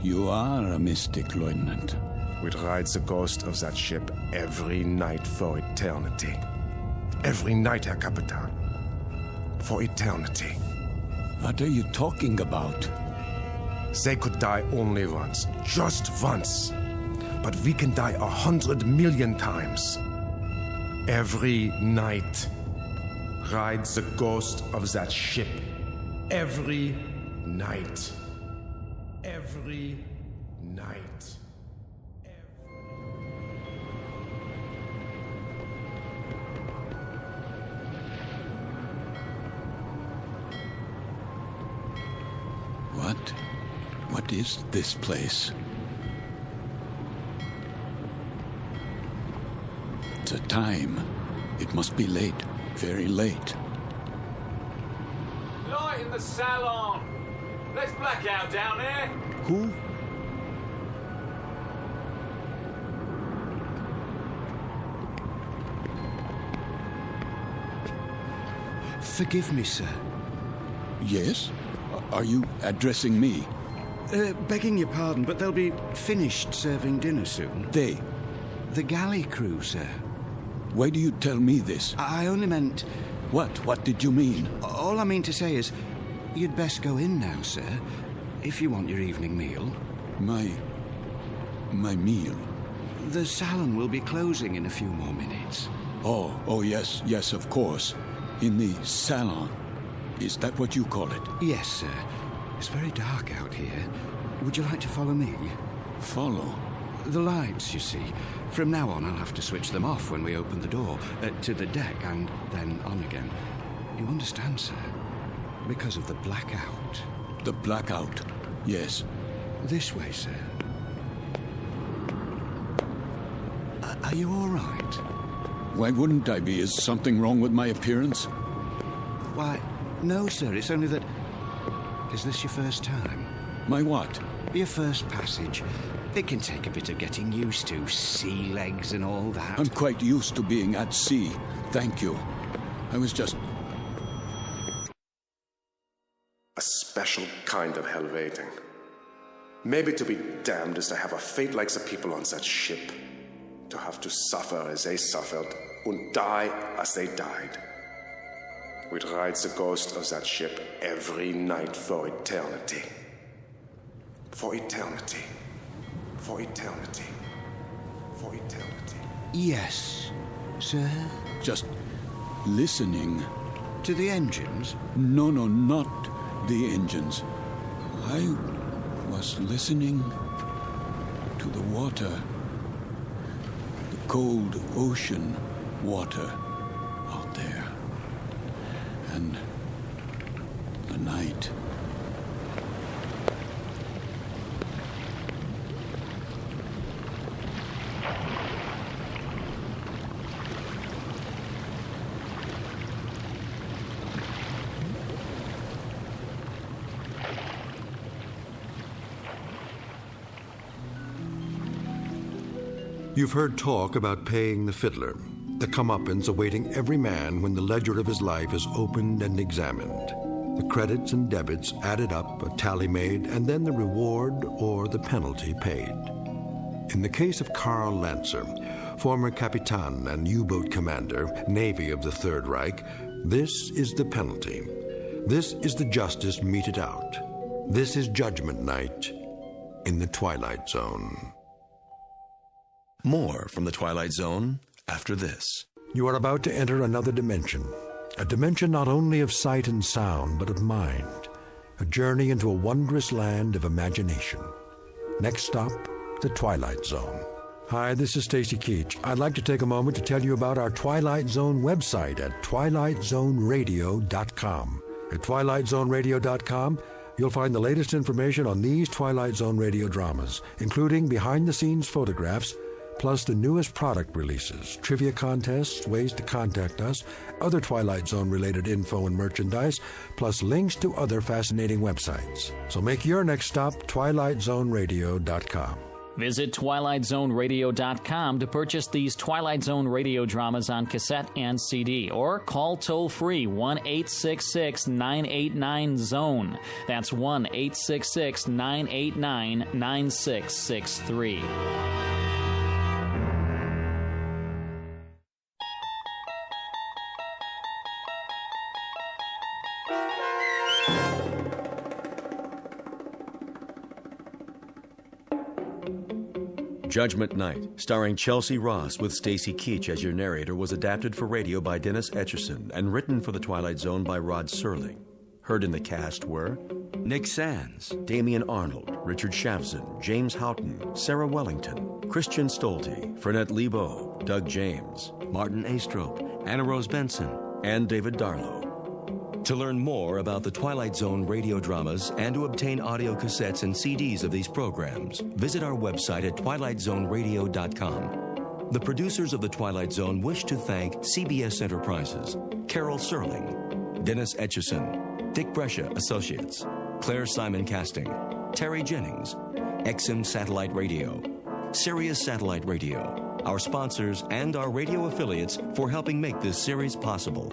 You are a mystic, Lieutenant. We'd ride the ghost of that ship every night for eternity. Every night, Herr Kapitän. For eternity. What are you talking about? They could die only once. Just once. But we can die 100 million times. Every night. rides the ghost of that ship every night. Every night. What is this place? The time. It must be late. Very late. Light in the salon. Let's black out down there. Who? Forgive me, sir. Yes? Are you addressing me? Begging your pardon, but they'll be finished serving dinner soon. They? The galley crew, sir. Why do you tell me this? I only meant... What? What did you mean? All I mean to say is, you'd best go in now, sir, if you want your evening meal. My meal? The salon will be closing in a few more minutes. Oh, yes, of course. In the salon. Is that what you call it? Yes, sir. It's very dark out here. Would you like to follow me? Follow? The lights, you see. From now on, I'll have to switch them off when we open the door to the deck and then on again. You understand, sir? Because of the blackout. The blackout, yes. This way, sir. Are you all right? Why wouldn't I be? Is something wrong with my appearance? Why, no, sir. It's only that... Is this your first time? My what? Your first passage. It can take a bit of getting used to. Sea legs and all that. I'm quite used to being at sea. Thank you. I was just... A special kind of hell waiting. Maybe to be damned is to have a fate like the people on that ship. To have to suffer as they suffered and die as they died. We'd ride the ghost of that ship every night for eternity. For eternity. For eternity. For eternity. Yes, sir? Just listening. To the engines? No, not the engines. I was listening to the water. The cold ocean water out there. And the night. You've heard talk about paying the fiddler, the comeuppance awaiting every man when the ledger of his life is opened and examined. The credits and debits added up, a tally made, and then the reward or the penalty paid. In the case of Karl Lancer, former Capitan and U-boat commander, Navy of the Third Reich, this is the penalty. This is the justice meted out. This is Judgment Night in the Twilight Zone. More from the Twilight Zone after this. You are about to enter another dimension. A dimension not only of sight and sound, but of mind. A journey into a wondrous land of imagination. Next stop, the Twilight Zone. Hi, this is Stacy Keach. I'd like to take a moment to tell you about our Twilight Zone website at twilightzoneradio.com. At twilightzoneradio.com, you'll find the latest information on these Twilight Zone radio dramas, including behind-the-scenes photographs, plus the newest product releases, trivia contests, ways to contact us, other Twilight Zone-related info and merchandise, plus links to other fascinating websites. So make your next stop twilightzoneradio.com. Visit twilightzoneradio.com to purchase these Twilight Zone radio dramas on cassette and CD, or call toll-free 1-866-989-ZONE. That's 1-866-989-9663. Judgment Night, starring Chelsea Ross with Stacy Keach as your narrator, was adapted for radio by Dennis Etchison and written for The Twilight Zone by Rod Serling. Heard in the cast were Nick Sands, Damian Arnold, Richard Shafson, James Houghton, Sarah Wellington, Christian Stolte, Fernette Lebo, Doug James, Martin Astrop, Anna Rose Benson, and David Darlow. To learn more about the Twilight Zone radio dramas and to obtain audio cassettes and CDs of these programs, visit our website at twilightzoneradio.com. The producers of The Twilight Zone wish to thank CBS Enterprises, Carol Serling, Dennis Etchison, Dick Brescia Associates, Claire Simon Casting, Terry Jennings, XM Satellite Radio, Sirius Satellite Radio, our sponsors and our radio affiliates for helping make this series possible.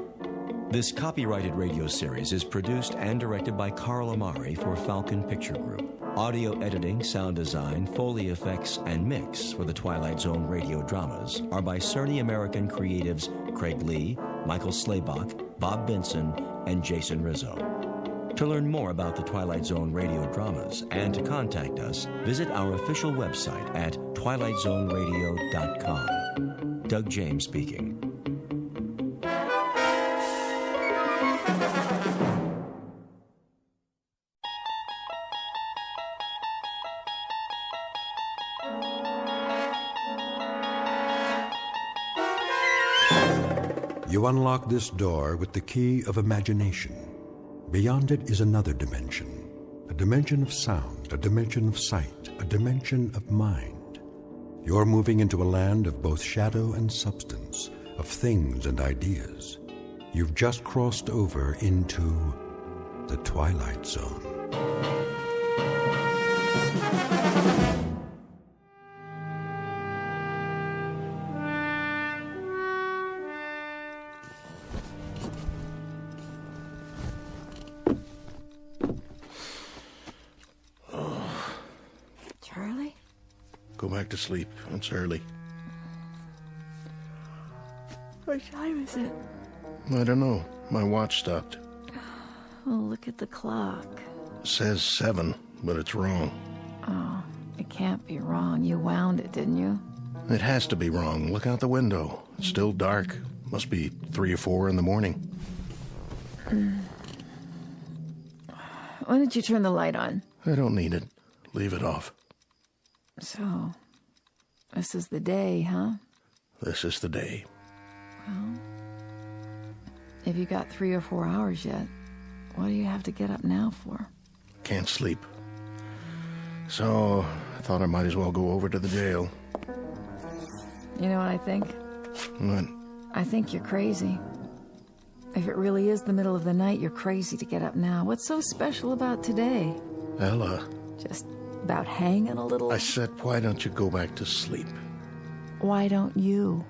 This copyrighted radio series is produced and directed by Carl Amari for Falcon Picture Group. Audio editing, sound design, Foley effects, and mix for the Twilight Zone radio dramas are by Cerny American creatives Craig Lee, Michael Slaybach, Bob Benson, and Jason Rizzo. To learn more about the Twilight Zone radio dramas and to contact us, visit our official website at twilightzoneradio.com. Doug James speaking. You unlock this door with the key of imagination. Beyond it is another dimension, a dimension of sound, a dimension of sight, a dimension of mind. You're moving into a land of both shadow and substance, of things and ideas. You've just crossed over into the Twilight Zone. Go back to sleep. It's early. What time is it? I don't know. My watch stopped. Oh, look at the clock. It says 7, but it's wrong. Oh, it can't be wrong. You wound it, didn't you? It has to be wrong. Look out the window. It's still dark. Must be 3 or 4 in the morning. When did you turn the light on? I don't need it. Leave it off. So, this is the day, huh? This is the day. Well, if you got 3 or 4 hours yet, what do you have to get up now for? Can't sleep. So, I thought I might as well go over to the jail. You know what I think? What? I think you're crazy. If it really is the middle of the night, you're crazy to get up now. What's so special about today? Ella. Just about hanging a little? I said, why don't you go back to sleep? Why don't you?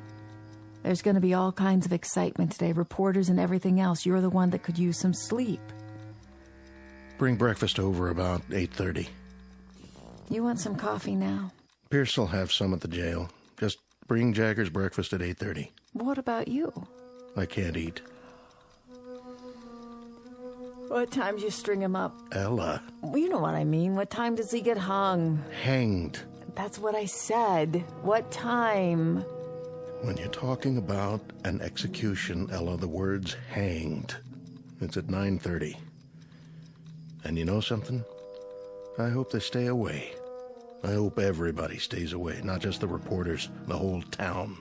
There's going to be all kinds of excitement today, reporters and everything else. You're the one that could use some sleep. Bring breakfast over about 8:30. You want some coffee now? Pierce will have some at the jail. Just bring Jagger's breakfast at 8:30. What about you? I can't eat. What time do you string him up? Ella. You know what I mean. What time does he get hung? Hanged. That's what I said. What time? When you're talking about an execution, Ella, the word's hanged. It's at 9:30. And you know something? I hope they stay away. I hope everybody stays away, not just the reporters, the whole town.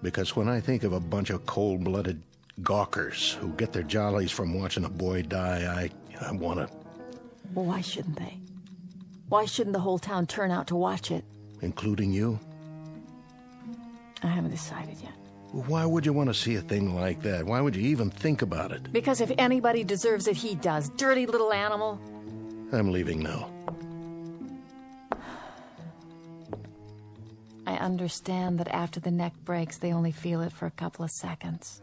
Because when I think of a bunch of cold-blooded gawkers who get their jollies from watching a boy die, I want to... Well, why shouldn't they? Why shouldn't the whole town turn out to watch it? Including you? I haven't decided yet. Why would you want to see a thing like that? Why would you even think about it? Because if anybody deserves it, he does. Dirty little animal. I'm leaving now. I understand that after the neck breaks, they only feel it for a couple of seconds.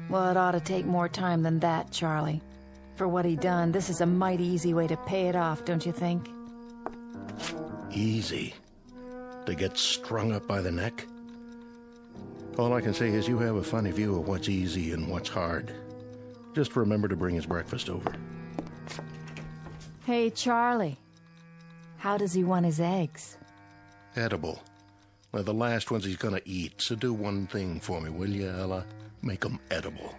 Well, it ought to take more time than that, Charlie. For what he done, this is a mighty easy way to pay it off, don't you think? Easy? To get strung up by the neck? All I can say is you have a funny view of what's easy and what's hard. Just remember to bring his breakfast over. Hey, Charlie. How does he want his eggs? Edible. They're the last ones he's gonna eat, so do one thing for me, will you, Ella? Make them edible.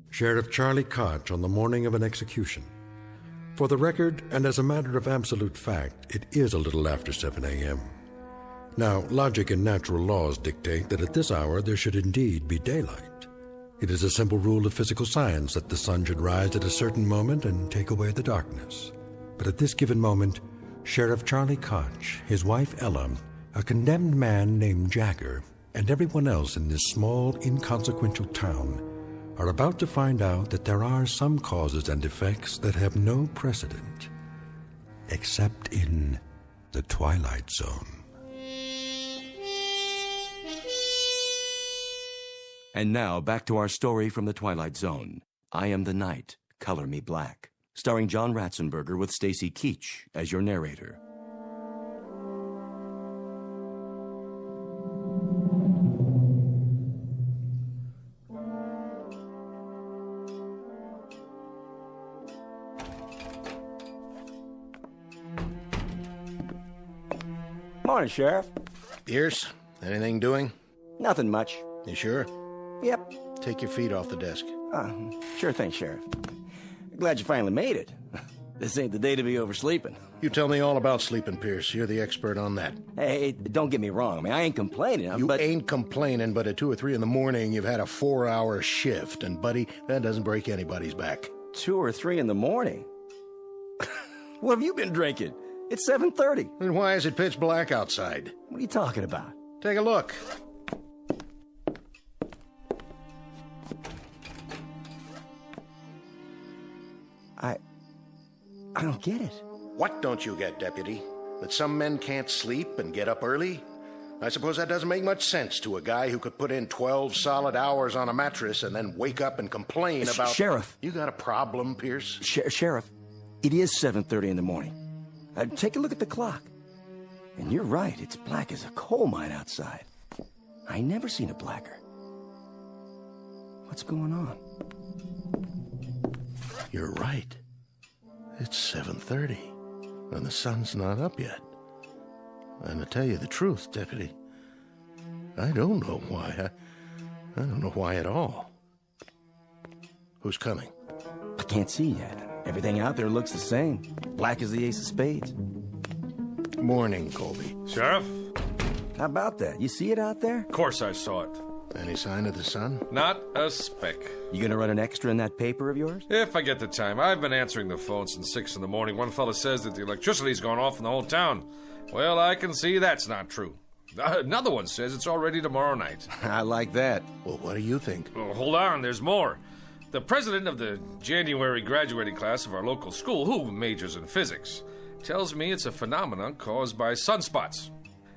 Sheriff Charlie Koch on the morning of an execution. For the record, and as a matter of absolute fact, it is a little after 7 a.m. Now, logic and natural laws dictate that at this hour there should indeed be daylight. It is a simple rule of physical science that the sun should rise at a certain moment and take away the darkness. But at this given moment, Sheriff Charlie Koch, his wife Ella, a condemned man named Jagger, and everyone else in this small, inconsequential town are about to find out that there are some causes and effects that have no precedent, except in the Twilight Zone. And now, back to our story from the Twilight Zone. I Am the Night, Color Me Black, starring John Ratzenberger with Stacy Keach as your narrator. Morning, Sheriff. Pierce, anything doing? Nothing much. You sure? Yep. Take your feet off the desk. Sure thing, Sheriff. Glad you finally made it. This ain't the day to be oversleeping. You tell me all about sleeping, Pierce. You're the expert on that. Hey, don't get me wrong. I mean, I ain't complaining. You ain't complaining, but at 2 or 3 in the morning, you've had a 4-hour shift. And, buddy, that doesn't break anybody's back. 2 or 3 in the morning? What have you been drinking? It's 7:30. Then why is it pitch black outside? What are you talking about? Take a look. I don't get it. What don't you get, Deputy? That some men can't sleep and get up early? I suppose that doesn't make much sense to a guy who could put in 12 solid hours on a mattress and then wake up and complain about... Sheriff. You got a problem, Pierce? Sheriff, it is 7:30 in the morning. Take a look at the clock. And you're right, it's black as a coal mine outside. I never seen it blacker. What's going on? You're right. It's 7:30, and the sun's not up yet. And to tell you the truth, Deputy, I don't know why. I don't know why at all. Who's coming? I can't see yet. Everything out there looks the same. Black as the ace of spades. Morning, Colby. Sheriff? How about that? You see it out there? Of course I saw it. Any sign of the sun? Not a speck. You gonna run an extra in that paper of yours? If I get the time. I've been answering the phone since 6 in the morning. One fella says that the electricity's gone off in the whole town. Well, I can see that's not true. Another one says it's already tomorrow night. I like that. Well, what do you think? Well, hold on, there's more. The president of the January graduating class of our local school, who majors in physics, tells me it's a phenomenon caused by sunspots.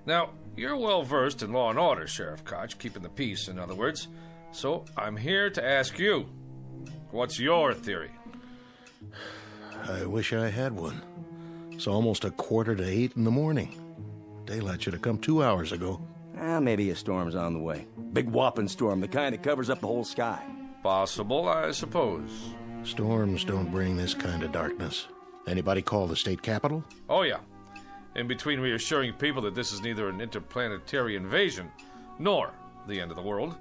Now, you're well versed in law and order, Sheriff Koch, keeping the peace, in other words. So I'm here to ask you, what's your theory? I wish I had one. It's almost 7:45 in the morning. Daylight should have come 2 hours ago. Maybe a storm's on the way. Big whopping storm, the kind that covers up the whole sky. Possible, I suppose. Storms don't bring this kind of darkness. Anybody call the state capitol? Oh, yeah. In between reassuring people that this is neither an interplanetary invasion nor the end of the world,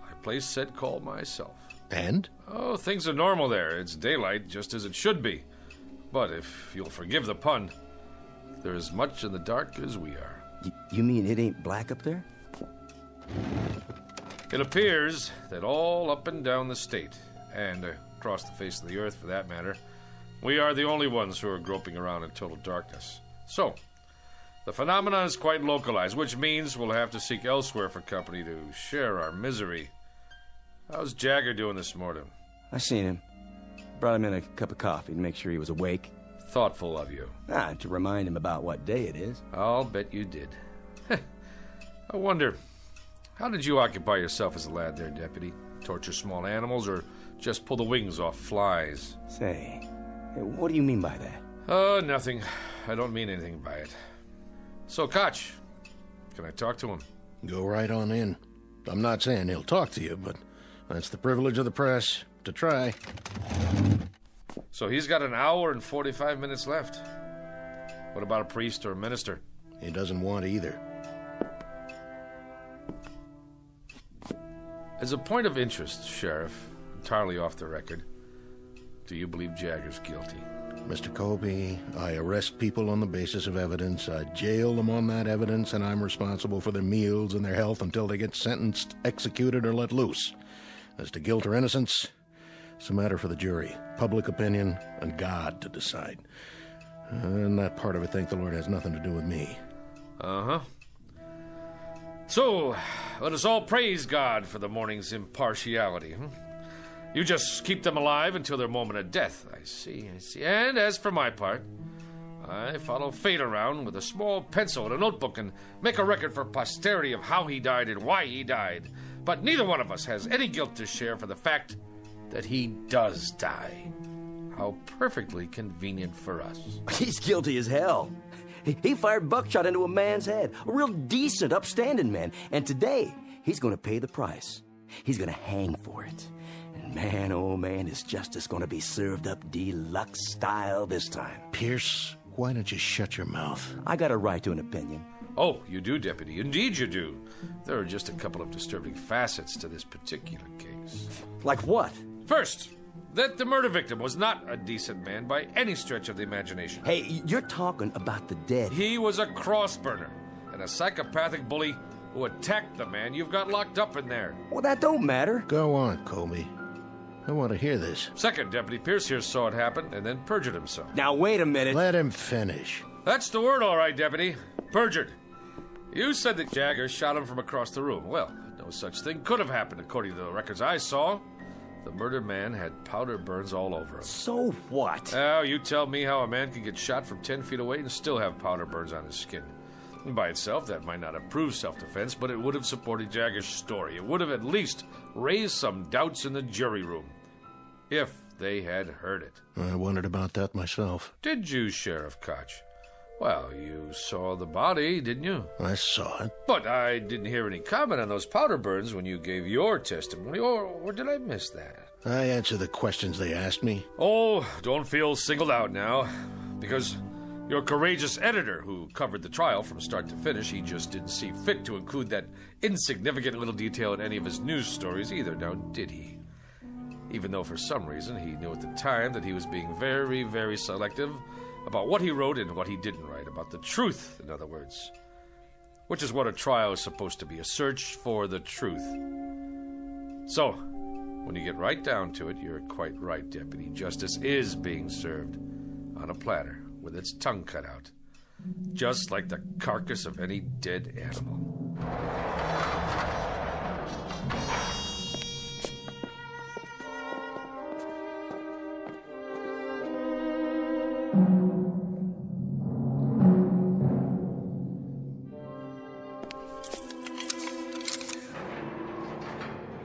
I placed said call myself. And? Oh, things are normal there. It's daylight, just as it should be. But if you'll forgive the pun, they're as much in the dark as we are. You mean it ain't black up there? It appears that all up and down the state, and across the face of the earth for that matter, we are the only ones who are groping around in total darkness. So, the phenomenon is quite localized, which means we'll have to seek elsewhere for company to share our misery. How's Jagger doing this morning? I seen him. Brought him in a cup of coffee to make sure he was awake. Thoughtful of you. To remind him about what day it is. I'll bet you did. I wonder, how did you occupy yourself as a lad there, Deputy? Torture small animals or just pull the wings off flies? Say, what do you mean by that? Nothing. I don't mean anything by it. So, Koch, can I talk to him? Go right on in. I'm not saying he'll talk to you, but That's the privilege of the press, to try. So he's got an hour and 45 minutes left. What about a priest or a minister? He doesn't want either. As a point of interest, Sheriff, entirely off the record, do you believe Jagger's guilty? Mr. Colby, I arrest people on the basis of evidence. I jail them on that evidence, and I'm responsible for their meals and their health until they get sentenced, executed, or let loose. As to guilt or innocence, it's a matter for the jury, public opinion, and God to decide. And that part of it, thank the Lord, has nothing to do with me. Uh-huh. So, let us all praise God for the morning's impartiality. You just keep them alive until their moment of death. I see. And as for my part, I follow fate around with a small pencil and a notebook and make a record for posterity of how he died and why he died. But neither one of us has any guilt to share for the fact that he does die. How perfectly convenient for us. He's guilty as hell. He fired buckshot into a man's head. A real decent, upstanding man. And today, he's going to pay the price. He's going to hang for it. And man, oh man, his justice going to be served up deluxe style this time. Pierce, why don't you shut your mouth? I got a right to an opinion. Oh, you do, Deputy. Indeed you do. There are just a couple of disturbing facets to this particular case. Like what? First, that the murder victim was not a decent man by any stretch of the imagination. Hey, you're talking about the dead. He was a crossburner and a psychopathic bully who attacked the man you've got locked up in there. Well, that don't matter. Go on, Colby. I want to hear this. Second, Deputy Pierce here saw it happen and then perjured himself. Now, wait a minute. Let him finish. That's the word, all right, Deputy. Perjured. You said that Jagger shot him from across the room. Well, no such thing could have happened according to the records I saw. The murdered man had powder burns all over him. So what? Oh, you tell me how a man can get shot from 10 feet away and still have powder burns on his skin. By itself, that might not have proved self-defense, but it would have supported Jagger's story. It would have at least raised some doubts in the jury room. If they had heard it. I wondered about that myself. Did you, Sheriff Koch? Well, you saw the body, didn't you? I saw it. But I didn't hear any comment on those powder burns when you gave your testimony, or did I miss that? I answered the questions they asked me. Oh, don't feel singled out now, because your courageous editor who covered the trial from start to finish, he just didn't see fit to include that insignificant little detail in any of his news stories either, now did he? Even though for some reason he knew at the time that he was being very, very selective about what he wrote and what he didn't write, about the truth, in other words. Which is what a trial is supposed to be, a search for the truth. So, when you get right down to it, you're quite right, Deputy. Justice is being served on a platter with its tongue cut out, just like the carcass of any dead animal.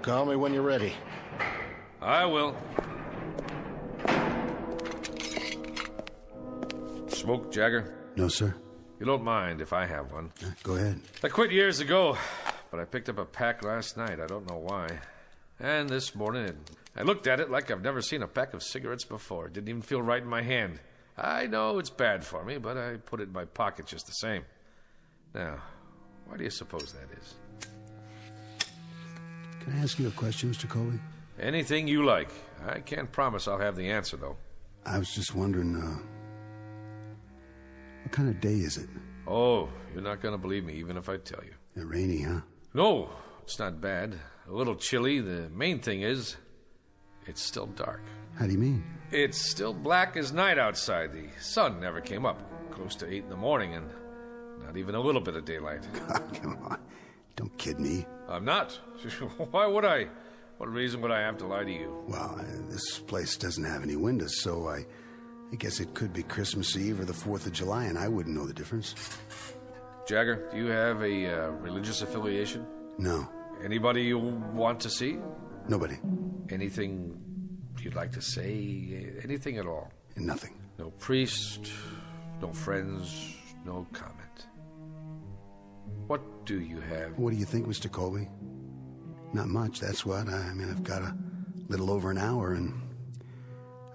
Call me when you're ready. I will. Smoke, Jagger? No, sir. You don't mind if I have one? Go ahead. I quit years ago, but I picked up a pack last night. I don't know why. And this morning, I looked at it like I've never seen a pack of cigarettes before. It didn't even feel right in my hand. I know it's bad for me, but I put it in my pocket just the same. Now, why do you suppose that is? Can I ask you a question, Mr. Colby? Anything you like. I can't promise I'll have the answer, though. I was just wondering, what kind of day is it? Oh, you're not going to believe me, even if I tell you. Rainy, huh? No, it's not bad. A little chilly. The main thing is, it's still dark. How do you mean? It's still black as night outside. The sun never came up. Close to 8 in the morning, and not even a little bit of daylight. God, come on. Don't kid me. I'm not. Why would I? What reason would I have to lie to you? Well, this place doesn't have any windows, so I guess it could be Christmas Eve or the 4th of July, and I wouldn't know the difference. Jagger, do you have a religious affiliation? No. Anybody you want to see? Nobody. Anything you'd like to say? Anything at all? Nothing. No priest, no friends, no comment. What do you have? What do you think, Mr. Colby? Not much, that's what. I mean, I've got a little over an hour, and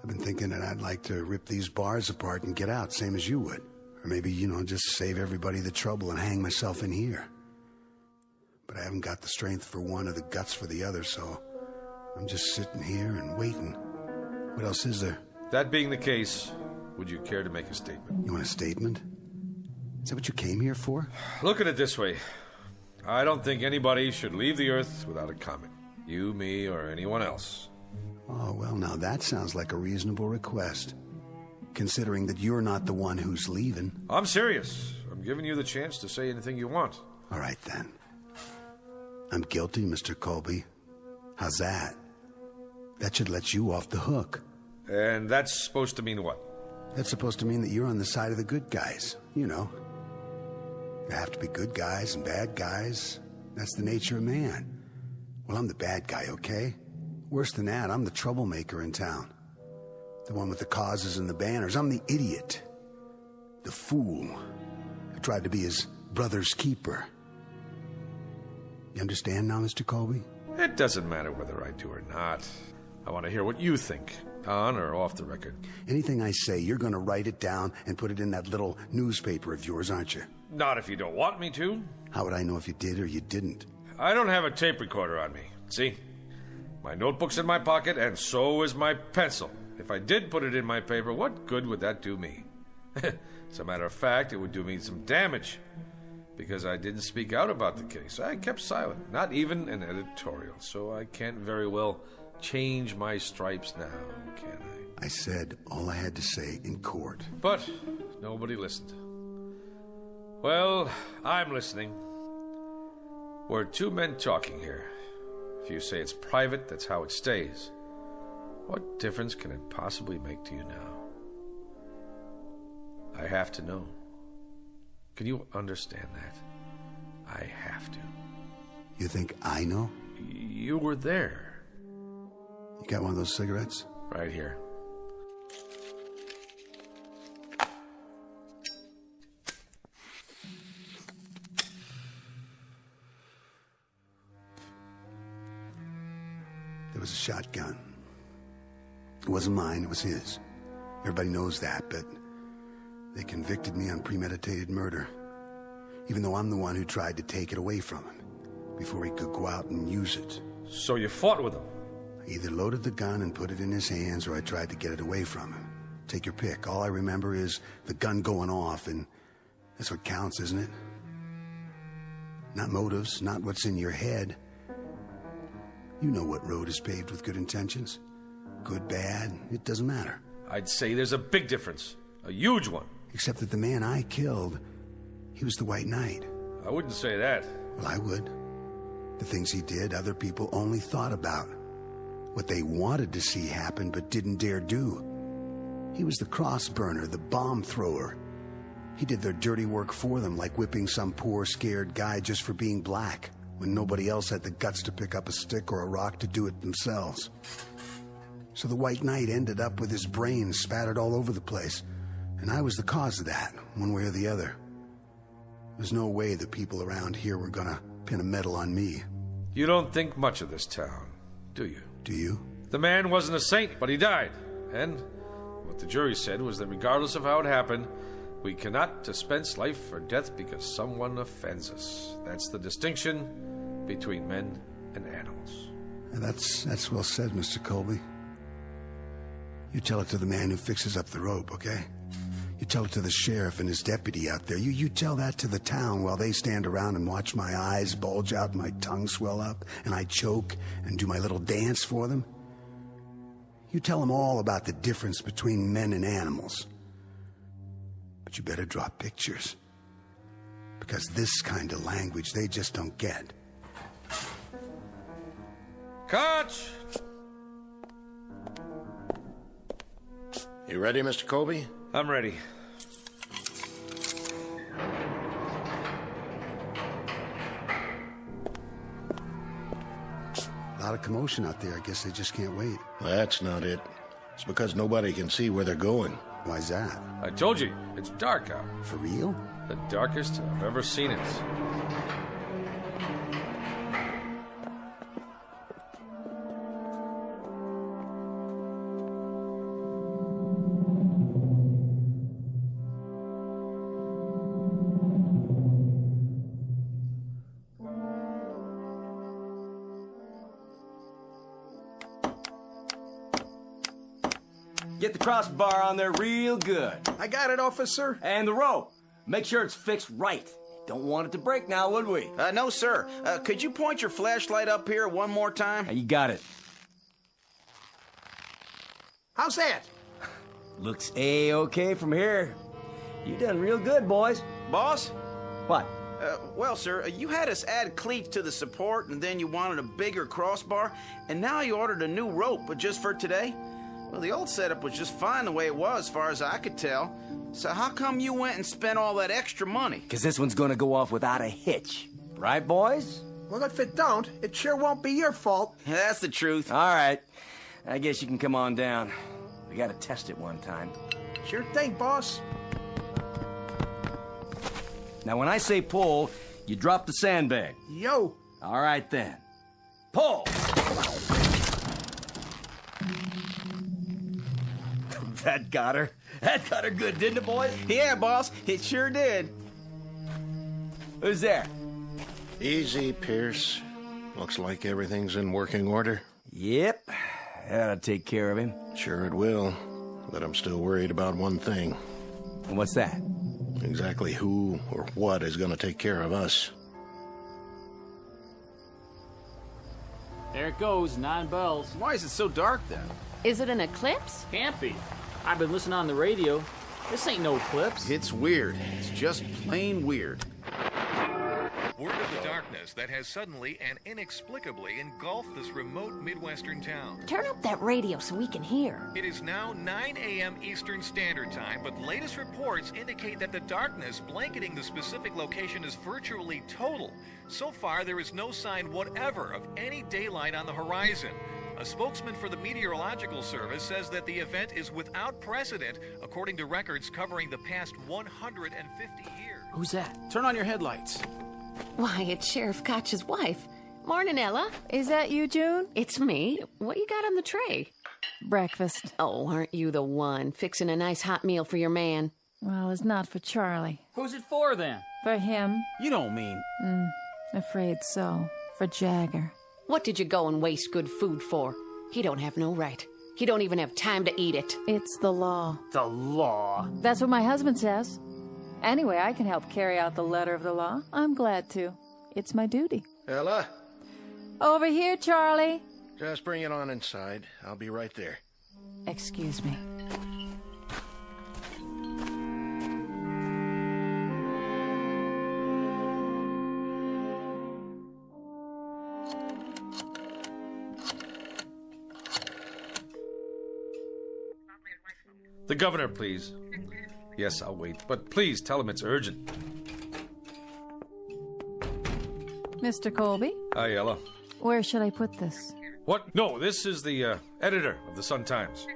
I've been thinking that I'd like to rip these bars apart and get out, same as you would. Or maybe, just save everybody the trouble and hang myself in here. But I haven't got the strength for one or the guts for the other, so I'm just sitting here and waiting. What else is there? That being the case, would you care to make a statement? You want a statement? Is that what you came here for? Look at it this way. I don't think anybody should leave the Earth without a comment. You, me, or anyone else. Oh, well, now that sounds like a reasonable request. Considering that you're not the one who's leaving. I'm serious. I'm giving you the chance to say anything you want. All right, then. I'm guilty, Mr. Colby. How's that? That should let you off the hook. And that's supposed to mean what? That's supposed to mean that you're on the side of the good guys. There have to be good guys and bad guys. That's the nature of man. Well, I'm the bad guy, okay? Worse than that, I'm the troublemaker in town. The one with the causes and the banners. I'm the idiot. The fool. I tried to be his brother's keeper. You understand now, Mr. Colby? It doesn't matter whether I do or not. I want to hear what you think, on or off the record. Anything I say, you're going to write it down and put it in that little newspaper of yours, aren't you? Not if you don't want me to. How would I know if you did or you didn't? I don't have a tape recorder on me. See? My notebook's in my pocket, and so is my pencil. If I did put it in my paper, what good would that do me? As a matter of fact, it would do me some damage. Because I didn't speak out about the case. I kept silent. Not even an editorial. So I can't very well change my stripes now, can I? I said all I had to say in court. But nobody listened. Well, I'm listening. We're two men talking here. If you say it's private, that's how it stays. What difference can it possibly make to you now? I have to know. Can you understand that? I have to. You think I know? You were there. You got one of those cigarettes? Right here. There was a shotgun. It wasn't mine, it was his. Everybody knows that, but they convicted me on premeditated murder. Even though I'm the one who tried to take it away from him before he could go out and use it. So you fought with him? I either loaded the gun and put it in his hands, or I tried to get it away from him. Take your pick. All I remember is the gun going off, and that's what counts, isn't it? Not motives, not what's in your head. You know what road is paved with good intentions. Good, bad, it doesn't matter. I'd say there's a big difference. A huge one. Except that the man I killed, he was the White Knight. I wouldn't say that. Well, I would. The things he did, other people only thought about. What they wanted to see happen but didn't dare do. He was the cross burner, the bomb thrower. He did their dirty work for them, like whipping some poor, scared guy just for being black, when nobody else had the guts to pick up a stick or a rock to do it themselves. So the White Knight ended up with his brains spattered all over the place. And I was the cause of that, one way or the other. There's no way the people around here were gonna pin a medal on me. You don't think much of this town, do you? Do you? The man wasn't a saint, but he died. And what the jury said was that regardless of how it happened, we cannot dispense life or death because someone offends us. That's the distinction between men and animals. And that's well said, Mr. Colby. You tell it to the man who fixes up the rope, okay? You tell it to the sheriff and his deputy out there. You tell that to the town while they stand around and watch my eyes bulge out and my tongue swell up and I choke and do my little dance for them. You tell them all about the difference between men and animals. But you better draw pictures. Because this kind of language they just don't get. Catch! You ready, Mr. Colby? I'm ready. A lot of commotion out there. I guess they just can't wait. That's not it. It's because nobody can see where they're going. Why's that? I told you, it's dark out. For real? The darkest I've ever seen it. Get the crossbar on there real good. I got it, officer. And the rope. Make sure it's fixed right. Don't want it to break now, would we? No, sir. Could you point your flashlight up here one more time? You got it. How's that? Looks A-okay from here. You done real good, boys. Boss? What? Well, sir, you had us add cleats to the support, and then you wanted a bigger crossbar, and now you ordered a new rope, but just for today? Well, the old setup was just fine the way it was, as far as I could tell. So how come you went and spent all that extra money? Because this one's gonna go off without a hitch. Right, boys? Well, if it don't, it sure won't be your fault. Yeah, that's the truth. All right. I guess you can come on down. We gotta test it one time. Sure thing, boss. Now, when I say pull, you drop the sandbag. Yo. All right, then. Pull! That got her. That got her good, didn't it, boys? Yeah, boss. It sure did. Who's there? Easy, Pierce. Looks like everything's in working order. Yep. That'll take care of him. Sure it will. But I'm still worried about one thing. What's that? Exactly who or what is going to take care of us. There it goes, 9 bells. Why is it so dark then? Is it an eclipse? Can't be. I've been listening on the radio. This ain't no eclipse. It's weird. It's just plain weird. Word of the darkness that has suddenly and inexplicably engulfed this remote Midwestern town. Turn up that radio so we can hear. It is now 9 a.m. Eastern Standard Time, but latest reports indicate that the darkness blanketing the specific location is virtually total. So far, there is no sign whatever of any daylight on the horizon. A spokesman for the Meteorological Service says that the event is without precedent, according to records covering the past 150 years. Who's that? Turn on your headlights. Why, it's Sheriff Koch's wife. Morning, Ella. Is that you, June? It's me. What you got on the tray? Breakfast. Oh, aren't you the one? Fixing a nice hot meal for your man. Well, it's not for Charlie. Who's it for, then? For him. You don't mean... Afraid so. For Jagger. What did you go and waste good food for? He don't have no right. He don't even have time to eat it. It's the law. The law? That's what my husband says. Anyway, I can help carry out the letter of the law. I'm glad to. It's my duty. Ella? Over here, Charlie. Just bring it on inside. I'll be right there. Excuse me. The governor, please. Yes, I'll wait, but please tell him it's urgent. Mr. Colby? Hi, Ella. Where should I put this? What? No, this is the editor of the Sun-Times.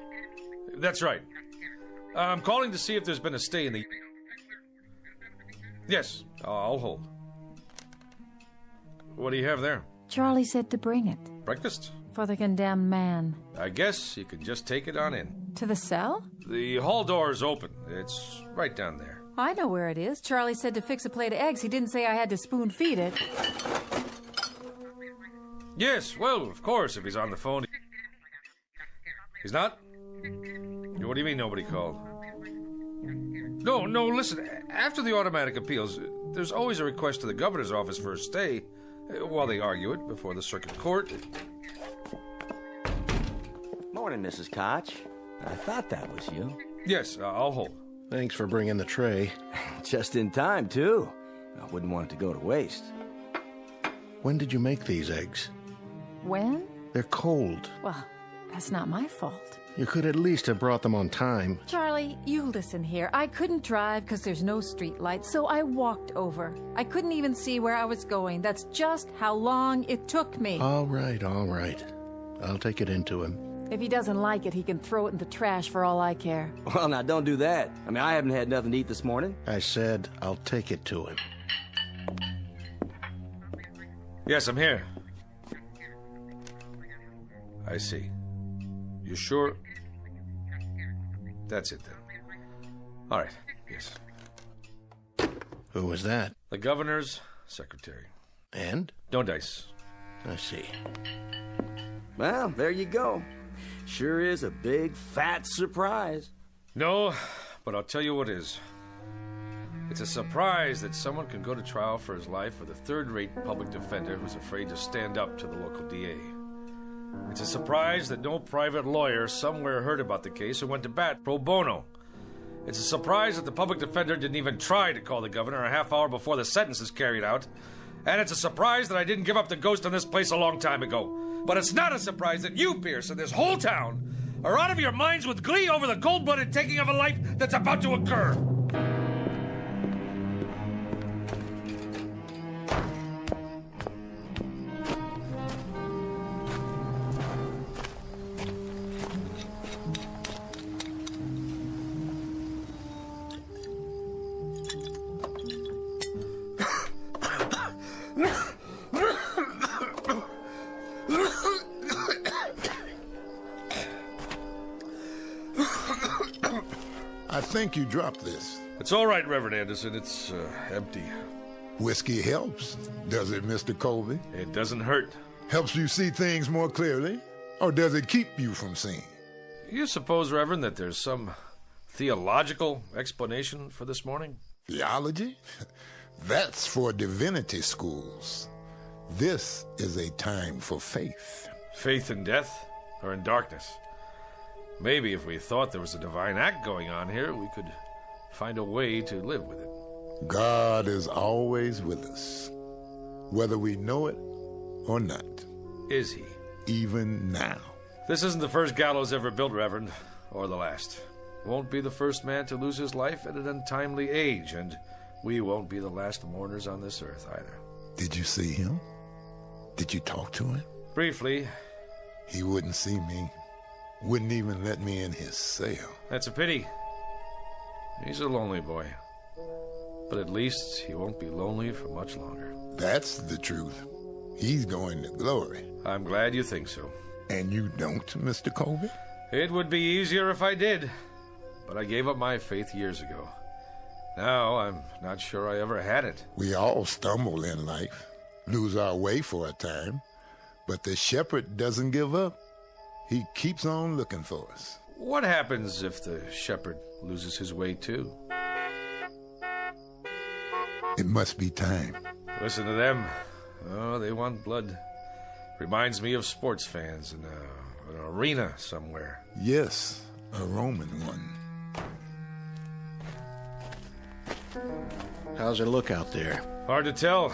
That's right. I'm calling to see if there's been a stay in the... Yes, I'll hold. What do you have there? Charlie said to bring it. Breakfast? For the condemned man. I guess you can just take it on in. To the cell? The hall door is open. It's right down there. I know where it is. Charlie said to fix a plate of eggs. He didn't say I had to spoon feed it. Yes, well, of course, if he's on the phone. He's not? What do you mean nobody called? No, listen. After the automatic appeals, there's always a request to the governor's office for a stay while they argue it before the circuit court. Morning, Mrs. Koch. I thought that was you. Yes, I'll hold. Thanks for bringing the tray. Just in time, too. I wouldn't want it to go to waste. When did you make these eggs? When? They're cold. Well, that's not my fault. You could at least have brought them on time. Charlie, you listen here. I couldn't drive because there's no street lights, so I walked over. I couldn't even see where I was going. That's just how long it took me. All right. I'll take it into him. If he doesn't like it, he can throw it in the trash for all I care. Well, now, don't do that. I mean, I haven't had nothing to eat this morning. I said I'll take it to him. Yes, I'm here. I see. You sure? That's it, then. All right, yes. Who was that? The governor's secretary. And? No dice. I see. Well, there you go. Sure is a big, fat surprise. No, but I'll tell you what is. It's a surprise that someone can go to trial for his life with a third-rate public defender who's afraid to stand up to the local DA. It's a surprise that no private lawyer somewhere heard about the case and went to bat pro bono. It's a surprise that the public defender didn't even try to call the governor a half hour before the sentence is carried out. And it's a surprise that I didn't give up the ghost on this place a long time ago. But it's not a surprise that you, Pierce, and this whole town are out of your minds with glee over the cold-blooded taking of a life that's about to occur. I think you dropped this. It's all right, Reverend Anderson. It's empty. Whiskey helps, does it, Mr. Colby? It doesn't hurt. Helps you see things more clearly? Or does it keep you from seeing? You suppose, Reverend, that there's some theological explanation for this morning? Theology? That's for divinity schools. This is a time for faith. Faith in death or in darkness? Maybe if we thought there was a divine act going on here, we could find a way to live with it. God is always with us, whether we know it or not. Is he? Even now. This isn't the first gallows ever built, Reverend, or the last. Won't be the first man to lose his life at an untimely age, and we won't be the last mourners on this earth either. Did you see him? Did you talk to him? Briefly. He wouldn't see me. Wouldn't even let me in his cell. That's a pity. He's a lonely boy. But at least he won't be lonely for much longer. That's the truth. He's going to glory. I'm glad you think so. And you don't, Mr. Colby? It would be easier if I did. But I gave up my faith years ago. Now I'm not sure I ever had it. We all stumble in life, lose our way for a time. But the shepherd doesn't give up. He keeps on looking for us. What happens if the shepherd loses his way too? It must be time. Listen to them. Oh, they want blood. Reminds me of sports fans in an arena somewhere. Yes, a Roman one. How's it look out there? Hard to tell.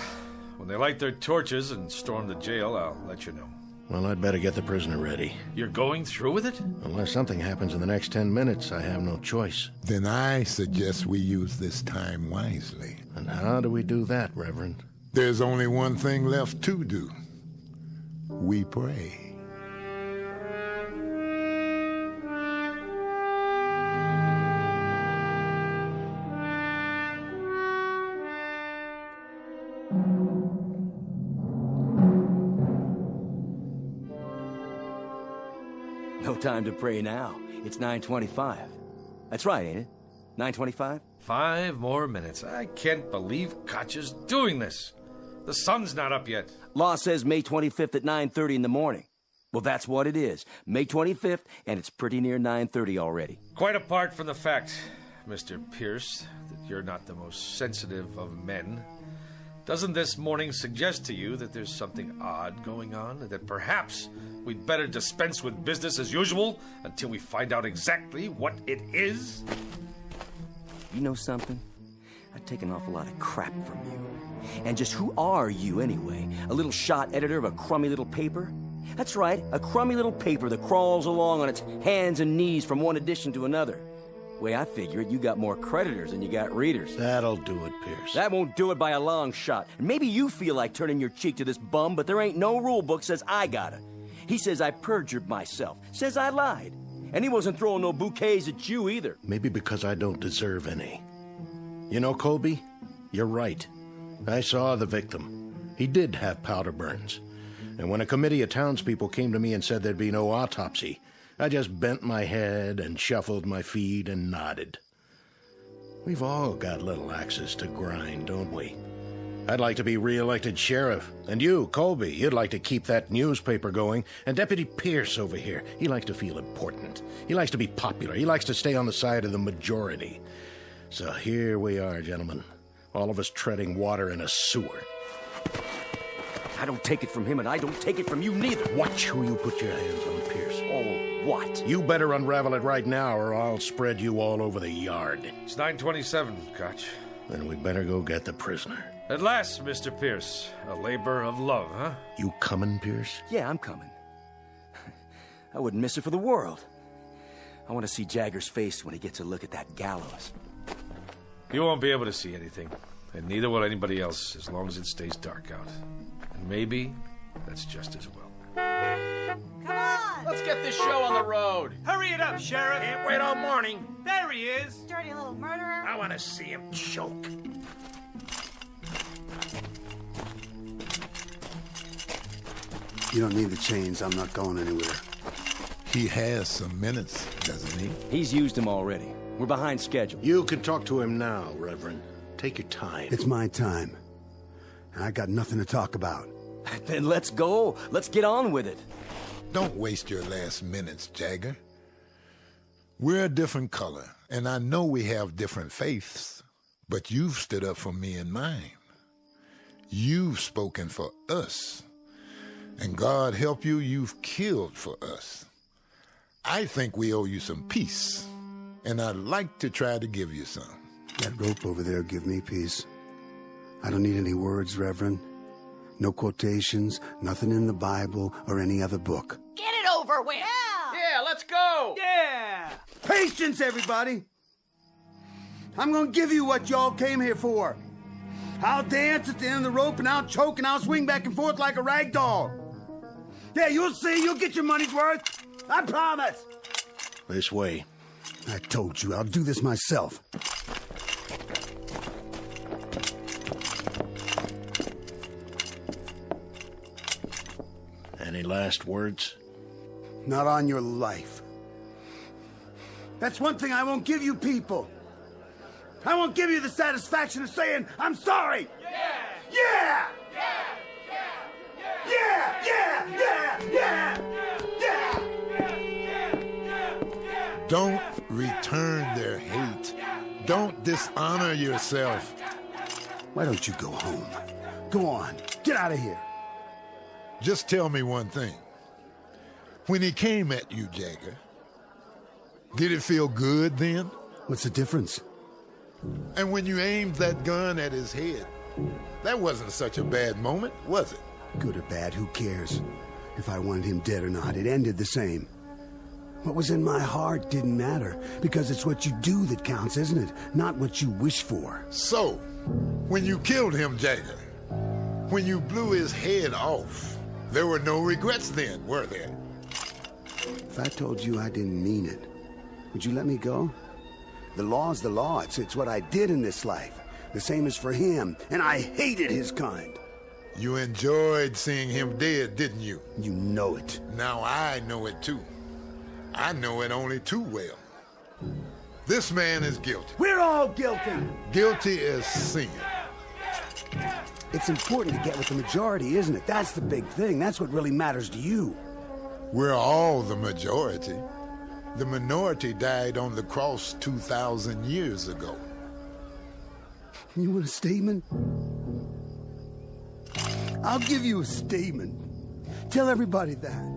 When they light their torches and storm the jail, I'll let you know. Well, I'd better get the prisoner ready. You're going through with it? Unless something happens in the next 10 minutes, I have no choice. Then I suggest we use this time wisely. And how do we do that, Reverend? There's only one thing left to do. We pray. No time to pray now. It's 9:25. That's right, ain't it? 9:25? 5 more minutes. I can't believe Koch's doing this. The sun's not up yet. Law says May 25th at 9:30 in the morning. Well, that's what it is. May 25th, and it's pretty near 9:30 already. Quite apart from the fact, Mr. Pierce, that you're not the most sensitive of men, doesn't this morning suggest to you that there's something odd going on, and that perhaps we'd better dispense with business as usual until we find out exactly what it is? You know something? I take an awful lot of crap from you. And just who are you, anyway? A little shot editor of a crummy little paper? That's right, a crummy little paper that crawls along on its hands and knees from one edition to another. The way I figure it, you got more creditors than you got readers. That'll do it, Pierce. That won't do it by a long shot. And maybe you feel like turning your cheek to this bum, but there ain't no rule book says I gotta. He says I perjured myself, says I lied. And he wasn't throwing no bouquets at you either. Maybe because I don't deserve any. You know, Colby, you're right. I saw the victim. He did have powder burns. And when a committee of townspeople came to me and said there'd be no autopsy, I just bent my head and shuffled my feet and nodded. We've all got little axes to grind, don't we? I'd like to be re-elected sheriff. And you, Colby, you'd like to keep that newspaper going. And Deputy Pierce over here, he likes to feel important. He likes to be popular. He likes to stay on the side of the majority. So here we are, gentlemen. All of us treading water in a sewer. I don't take it from him, and I don't take it from you neither. Watch who you put your hands on, Pierce. Oh, what? You better unravel it right now, or I'll spread you all over the yard. It's 9:27, Koch. Then we better go get the prisoner. At last, Mr. Pierce. A labor of love, huh? You coming, Pierce? Yeah, I'm coming. I wouldn't miss it for the world. I want to see Jagger's face when he gets a look at that gallows. You won't be able to see anything, and neither will anybody else as long as it stays dark out. And maybe that's just as well. Come on! Let's get this show on the road. Hurry it up, Sheriff. Can't wait all morning. There he is. Dirty little murderer. I want to see him choke. You don't need the chains. I'm not going anywhere. He has some minutes, doesn't he? He's used them already. We're behind schedule. You can talk to him now, Reverend. Take your time. It's my time. I got nothing to talk about. Then let's go. Let's get on with it. Don't waste your last minutes, Jagger. We're a different color, and I know we have different faiths, but you've stood up for me and mine. You've spoken for us. And God help you, you've killed for us. I think we owe you some peace, and I'd like to try to give you some. That rope over there give me peace. I don't need any words, Reverend. No quotations, nothing in the Bible or any other book. Get it over with. Yeah, let's go. Yeah. Patience, everybody! I'm gonna give you what y'all came here for. I'll dance at the end of the rope, and I'll choke, and I'll swing back and forth like a rag doll. Yeah, you'll see. You'll get your money's worth. I promise. This way. I told you, I'll do this myself. Any last words? Not on your life. That's one thing I won't give you people. I won't give you the satisfaction of saying, I'm sorry. Yeah! Yeah! Don't return their hate. Don't dishonor yourself. Why don't you go home? Go on. Get out of here. Just tell me one thing. When he came at you, Jagger, did it feel good then? What's the difference? And when you aimed that gun at his head, that wasn't such a bad moment, was it? Good or bad, who cares? If I wanted him dead or not, it ended the same. What was in my heart didn't matter, because it's what you do that counts, isn't it? Not what you wish for. So, when you killed him, Jagger, when you blew his head off, there were no regrets then, were there? If I told you I didn't mean it, would you let me go? The law's the law. It's what I did in this life. The same as for him, and I hated his kind. You enjoyed seeing him dead, didn't you? You know it. Now I know it too. I know it only too well. This man is guilty. We're all guilty. Guilty as sin. It's important to get with the majority, isn't it? That's the big thing. That's what really matters to you. We're all the majority. The minority died on the cross 2,000 years ago. You want a statement? I'll give you a statement. Tell everybody that.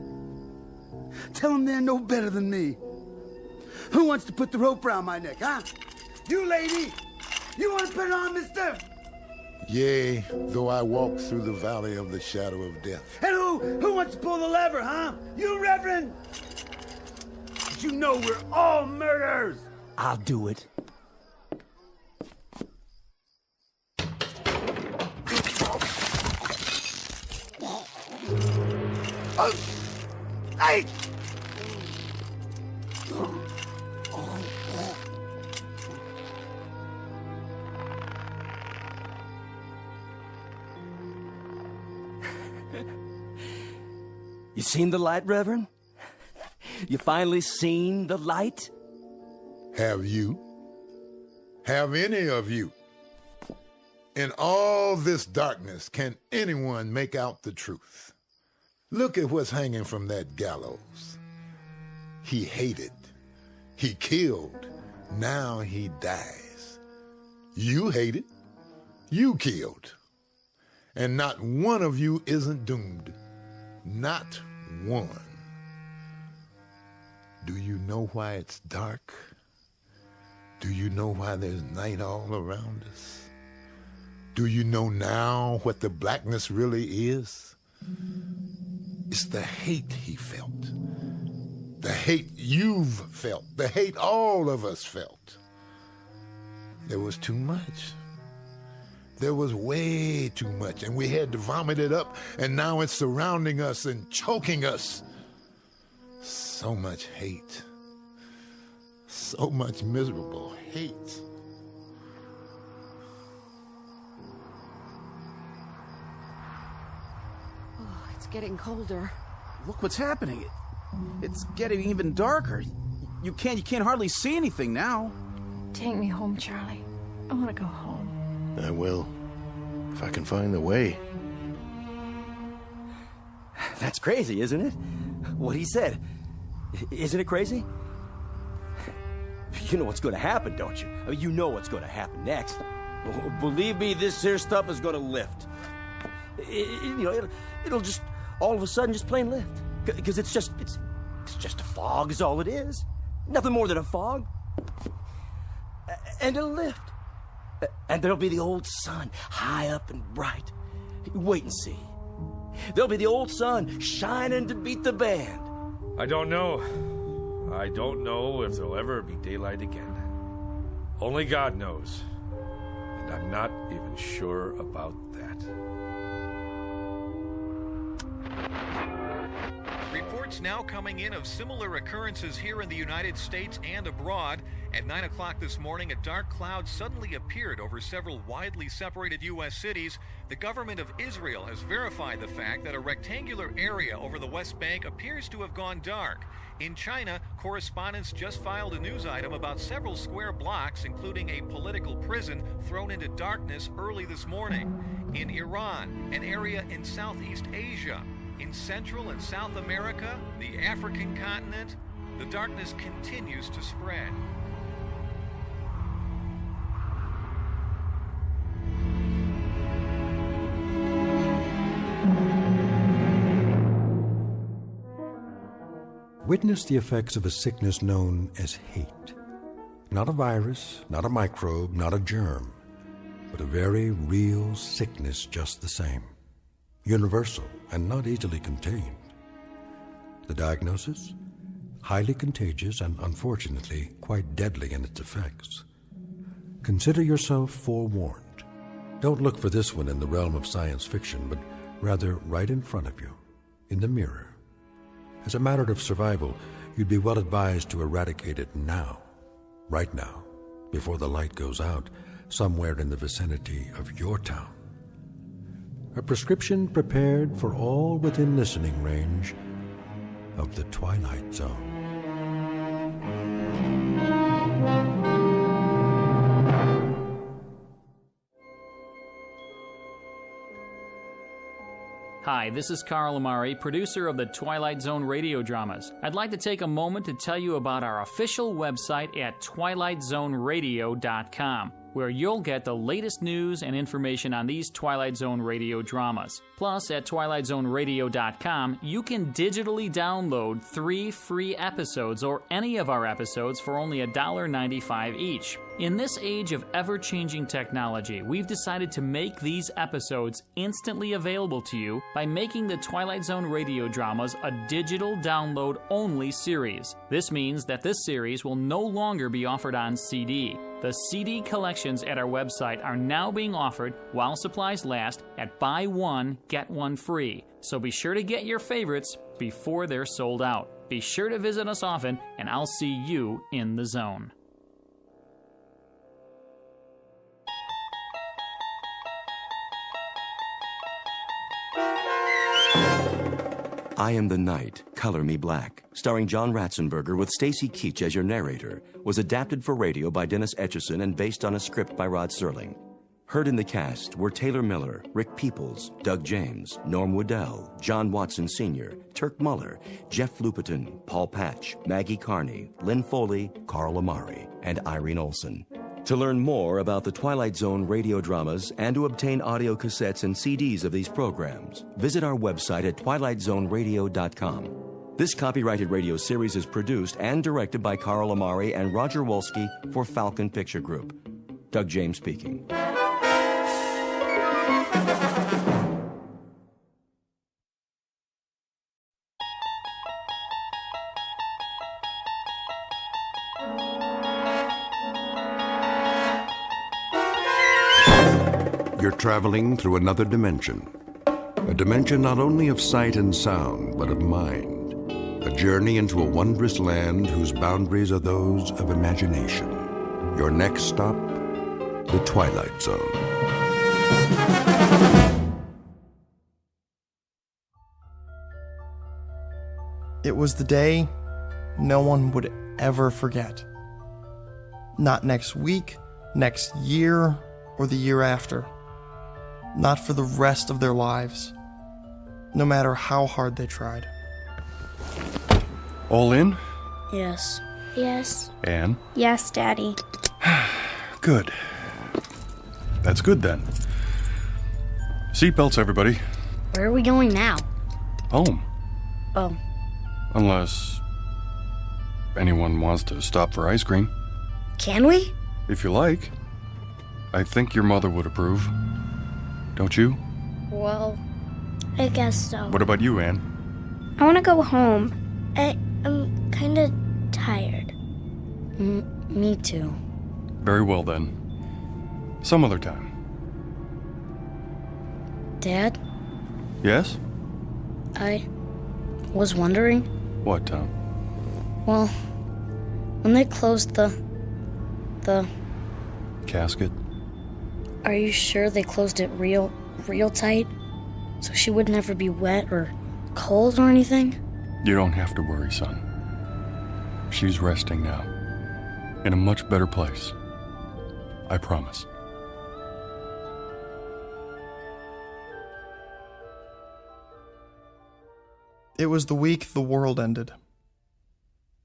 Tell them they're no better than me. Who wants to put the rope around my neck, huh? You, lady! You want to put it on, mister? Yea, though I walk through the valley of the shadow of death. And who wants to pull the lever, huh? You, Reverend? But you know we're all murderers. I'll do it. Hey! You seen the light, Reverend? You finally seen the light? Have you? Have any of you? In all this darkness, can anyone make out the truth? Look at what's hanging from that gallows. He hated. He killed. Now he dies. You hated. You killed. And not one of you isn't doomed. Not one. Do you know why it's dark? Do you know why there's night all around us? Do you know now what the blackness really is? It's the hate he felt. The hate you've felt. The hate all of us felt. There was too much. There was way too much, and we had to vomit it up, and now it's surrounding us and choking us. So much hate. So much miserable hate. Oh, it's getting colder. Look what's happening. It's getting even darker. You can't hardly see anything now. Take me home, Charlie. I want to go home. I will, if I can find the way. That's crazy, isn't it? What he said. Isn't it crazy? You know what's going to happen, don't you? I mean, you know what's going to happen next. Oh, believe me, this here stuff is going to lift. It'll just all of a sudden just plain lift. Because it's just a fog is all it is. Nothing more than a fog. And it'll lift. And there'll be the old sun, high up and bright. Wait and see. There'll be the old sun shining to beat the band. I don't know. I don't know if there'll ever be daylight again. Only God knows. And I'm not even sure about that. Reports now coming in of similar occurrences here in the United States and abroad. At 9 o'clock this morning, a dark cloud suddenly appeared over several widely separated U.S. cities. The government of Israel has verified the fact that a rectangular area over the West Bank appears to have gone dark. In China, correspondents just filed a news item about several square blocks, including a political prison, thrown into darkness early this morning. In Iran, an area in Southeast Asia, in Central and South America, the African continent, the darkness continues to spread. Witness the effects of a sickness known as hate. Not a virus, not a microbe, not a germ, but a very real sickness just the same. Universal and not easily contained. The diagnosis? Highly contagious and unfortunately quite deadly in its effects. Consider yourself forewarned. Don't look for this one in the realm of science fiction, but rather right in front of you, in the mirror. As a matter of survival, you'd be well advised to eradicate it now, right now, before the light goes out, somewhere in the vicinity of your town. A prescription prepared for all within listening range of the Twilight Zone. Hi, this is Carl Amari, producer of the Twilight Zone radio dramas. I'd like to take a moment to tell you about our official website at twilightzoneradio.com, where you'll get the latest news and information on these Twilight Zone radio dramas. Plus, at twilightzoneradio.com, you can digitally download 3 free episodes or any of our episodes for only $1.95 each. In this age of ever-changing technology, we've decided to make these episodes instantly available to you by making the Twilight Zone radio dramas a digital download-only series. This means that this series will no longer be offered on CD. The CD collections at our website are now being offered while supplies last at buy one, get one free. So be sure to get your favorites before they're sold out. Be sure to visit us often, and I'll see you in the zone. I Am the Night, Color Me Black, starring John Ratzenberger with Stacy Keach as your narrator, was adapted for radio by Dennis Etchison and based on a script by Rod Serling. Heard in the cast were Taylor Miller, Rick Peoples, Doug James, Norm Waddell, John Watson Sr., Turk Muller, Jeff Lupetin, Paul Patch, Maggie Carney, Lynn Foley, Carl Amari, and Irene Olson. To learn more about the Twilight Zone radio dramas and to obtain audio cassettes and CDs of these programs, visit our website at twilightzoneradio.com. This copyrighted radio series is produced and directed by Carl Amari and Roger Wolski for Falcon Picture Group. Doug James speaking. You're traveling through another dimension. A dimension not only of sight and sound, but of mind. A journey into a wondrous land whose boundaries are those of imagination. Your next stop, the Twilight Zone. It was the day no one would ever forget. Not next week, next year, or the year after. Not for the rest of their lives, no matter how hard they tried. All in? Yes. Yes. Anne? Yes, Daddy. Good. That's good then. Seatbelts, everybody. Where are we going now? Home. Oh. Unless anyone wants to stop for ice cream. Can we? If you like. I think your mother would approve. Don't you? Well, I guess so. What about you, Anne? I want to go home. I'm kind of tired. Me too. Very well then. Some other time. Dad? Yes? I was wondering. What, Tom? Well, when they closed the casket? Are you sure they closed it real tight? So she would never be wet or cold or anything? You don't have to worry, son. She's resting now. In a much better place. I promise. It was the week the world ended.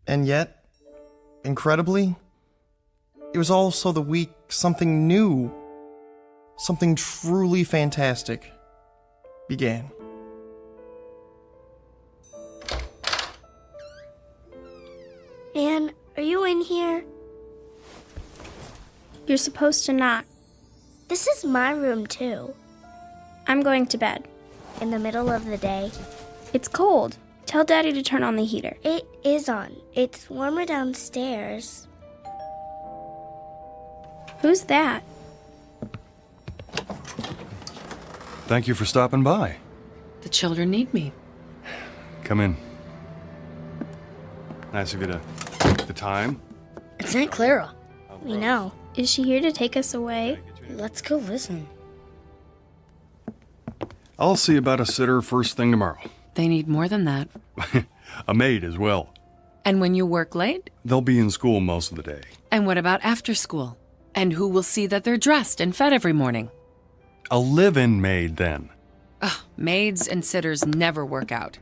And yet, incredibly, it was also the week something new, something truly fantastic began. Anne, are you in here? You're supposed to knock. This is my room, too. I'm going to bed. In the middle of the day? It's cold. Tell Daddy to turn on the heater. It is on. It's warmer downstairs. Who's that? Thank you for stopping by. The children need me. Come in. Nice of you to take the time. It's Aunt Clara. We know. Is she here to take us away? Let's go listen. I'll see about a sitter first thing tomorrow. They need more than that. A maid as well. And when you work late? They'll be in school most of the day. And what about after school? And who will see that they're dressed and fed every morning? A live-in maid, then. Ugh, maids and sitters never work out.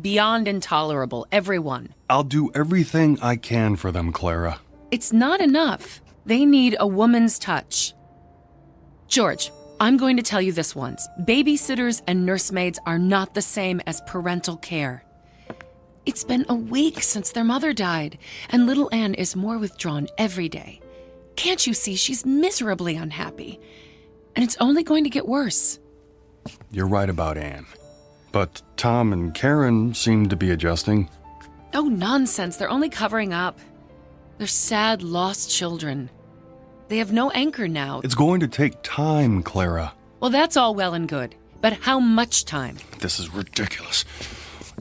Beyond intolerable, everyone. I'll do everything I can for them, Clara. It's not enough. They need a woman's touch. George, I'm going to tell you this once. Babysitters and nursemaids are not the same as parental care. It's been a week since their mother died, and little Anne is more withdrawn every day. Can't you see she's miserably unhappy? And it's only going to get worse. You're right about Anne. But Tom and Karen seem to be adjusting. Oh, nonsense. They're only covering up. They're sad, lost children. They have no anchor now. It's going to take time, Clara. Well, that's all well and good. But how much time? This is ridiculous.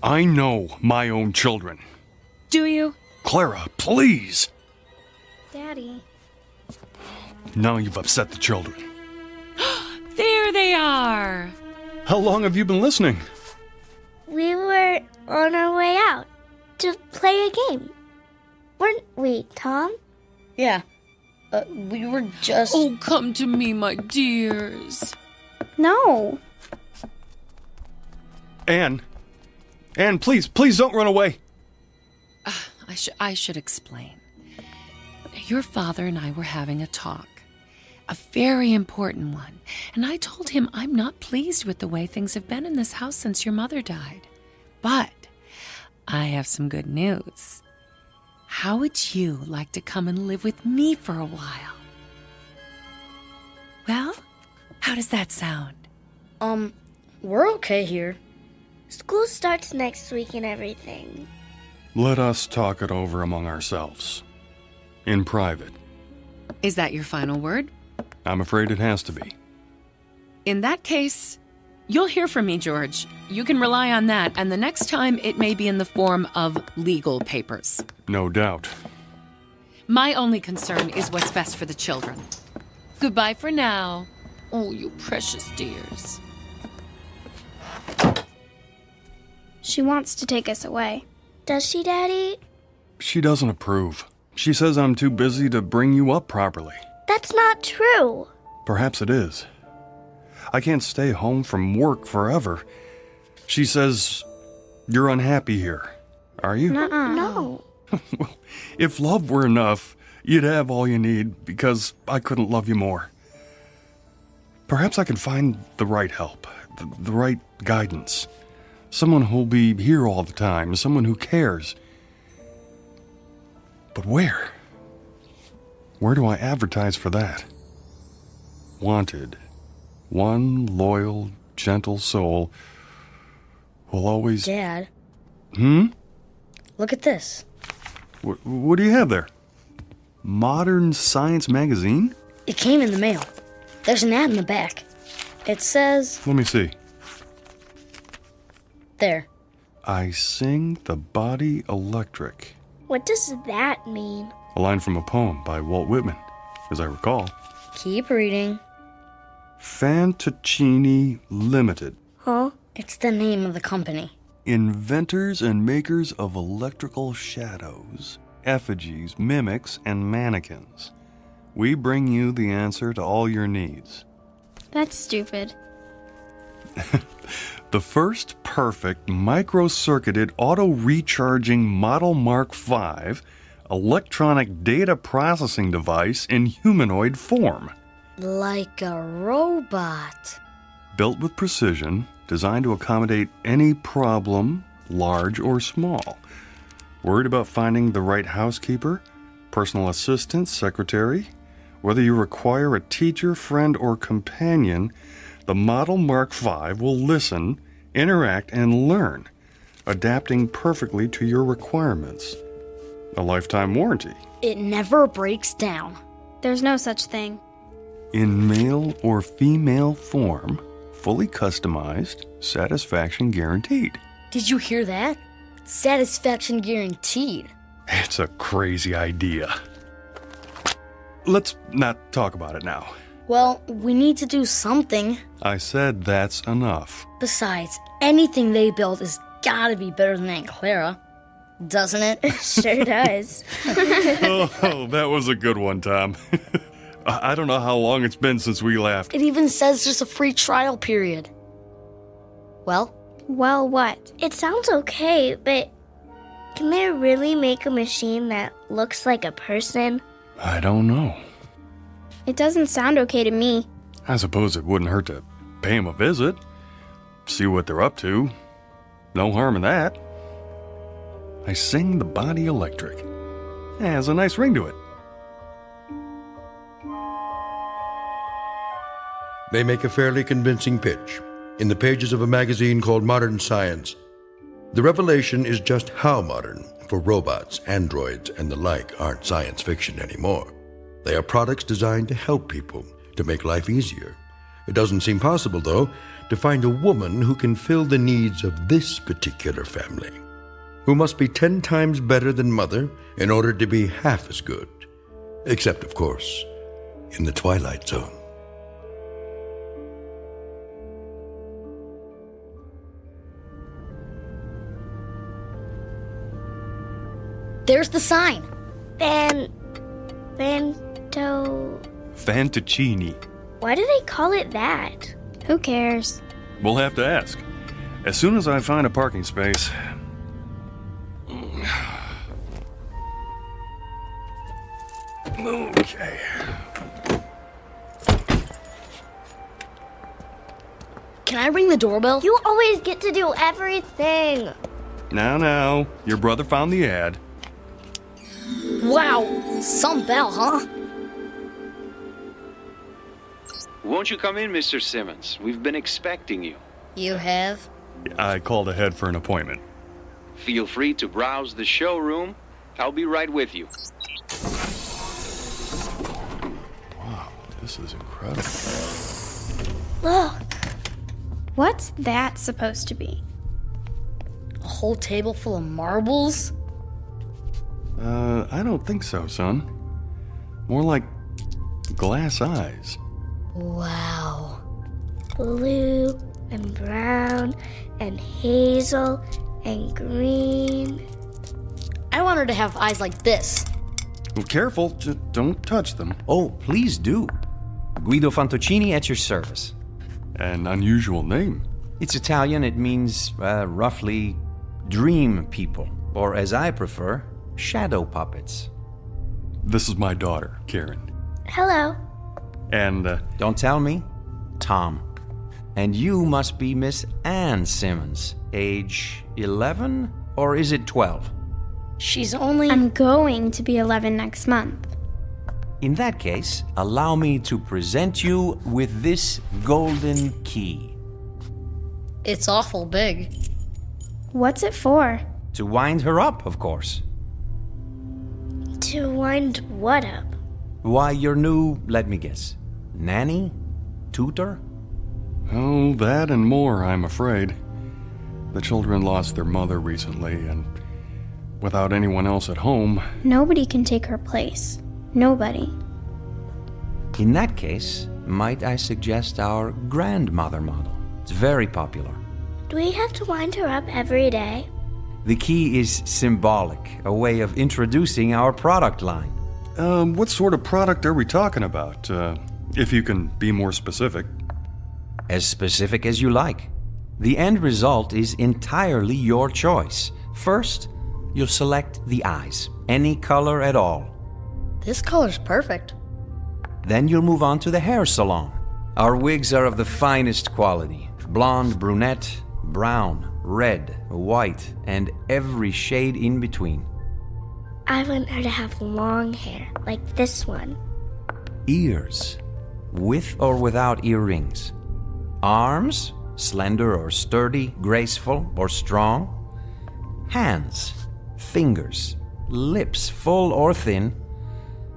I know my own children. Do you? Clara, please. Daddy. Now you've upset the children. There they are. How long have you been listening? We were on our way out to play a game. Weren't we, Tom? Yeah. We were just... Oh, come to me, my dears. No. Anne, please don't run away. I should explain. Your father and I were having a talk. A very important one. And I told him I'm not pleased with the way things have been in this house since your mother died. But I have some good news. How would you like to come and live with me for a while? Well, how does that sound? We're okay here. School starts next week and everything. Let us talk it over among ourselves. In private. Is that your final word? I'm afraid it has to be. In that case, you'll hear from me, George. You can rely on that, and the next time it may be in the form of legal papers. No doubt. My only concern is what's best for the children. Goodbye for now. Oh, you precious dears. She wants to take us away. Does she, Daddy? She doesn't approve. She says I'm too busy to bring you up properly. That's not true. Perhaps it is. I can't stay home from work forever. She says you're unhappy here. Are you? No. Well, if love were enough, you'd have all you need because I couldn't love you more. Perhaps I can find the right help, the right guidance. Someone who'll be here all the time, someone who cares. But where? Where do I advertise for that? Wanted. One loyal, gentle soul will always... Dad. Look at this. What do you have there? Modern Science magazine? It came in the mail. There's an ad in the back. It says... Let me see. There. I sing the body electric. What does that mean? A line from a poem by Walt Whitman, as I recall. Keep reading. Fantoccini Limited. Huh? It's the name of the company. Inventors and makers of electrical shadows, effigies, mimics, and mannequins. We bring you the answer to all your needs. That's stupid. The first perfect micro-circuited auto-recharging Model Mark V electronic data processing device in humanoid form. Like a robot. Built with precision, designed to accommodate any problem, large or small. Worried about finding the right housekeeper, personal assistant, secretary? Whether you require a teacher, friend, or companion, the Model Mark V will listen, interact, and learn, adapting perfectly to your requirements. A lifetime warranty. It never breaks down. There's no such thing. In male or female form, fully customized, satisfaction guaranteed. Did you hear that? Satisfaction guaranteed. It's a crazy idea. Let's not talk about it now. Well, we need to do something. I said that's enough. Besides, anything they build has gotta be better than Aunt Clara. Doesn't it? Sure does. Oh, that was a good one, Tom. I don't know how long it's been since we laughed. It even says there's a free trial period. Well? Well, what? It sounds okay, but can they really make a machine that looks like a person? I don't know. It doesn't sound okay to me. I suppose it wouldn't hurt to pay them a visit. See what they're up to. No harm in that. I sing the body electric. It has a nice ring to it. They make a fairly convincing pitch in the pages of a magazine called Modern Science. The revelation is just how modern, for robots, androids, and the like aren't science fiction anymore. They are products designed to help people, to make life easier. It doesn't seem possible, though, to find a woman who can fill the needs of this particular family, who must be 10 times better than mother in order to be half as good. Except, of course, in the Twilight Zone. There's the sign. Then Fantoccini. Why do they call it that? Who cares? We'll have to ask. As soon as I find a parking space. Okay. Can I ring the doorbell? You always get to do everything. Now, your brother found the ad. Wow, some bell, huh? Won't you come in, Mr. Simmons? We've been expecting you. You have? I called ahead for an appointment. Feel free to browse the showroom. I'll be right with you. Wow, this is incredible. Look. What's that supposed to be? A whole table full of marbles? I don't think so, son. More like glass eyes. Wow. Blue and brown and hazel and green. I want her to have eyes like this. Well, careful, just don't touch them. Oh, please do. Guido Fantoccini at your service. An unusual name. It's Italian. It means, roughly, dream people. Or, as I prefer, shadow puppets. This is my daughter, Karen. Hello. And, Don't tell me. Tom. And you must be Miss Ann Simmons. Age 11? Or is it 12? She's only... I'm going to be 11 next month. In that case, allow me to present you with this golden key. It's awful big. What's it for? To wind her up, of course. To wind what up? Why, your new, let me guess, nanny? Tutor? Oh, that and more, I'm afraid. The children lost their mother recently, and without anyone else at home... Nobody can take her place. Nobody. In that case, might I suggest our grandmother model? It's very popular. Do we have to wind her up every day? The key is symbolic, a way of introducing our product line. What sort of product are we talking about? If you can be more specific. As specific as you like. The end result is entirely your choice. First, you'll select the eyes, any color at all. This color's perfect. Then you'll move on to the hair salon. Our wigs are of the finest quality. Blonde, brunette, brown, red, white, and every shade in between. I want her to have long hair, like this one. Ears, with or without earrings. Arms, slender or sturdy, graceful or strong. Hands, fingers, lips, full or thin.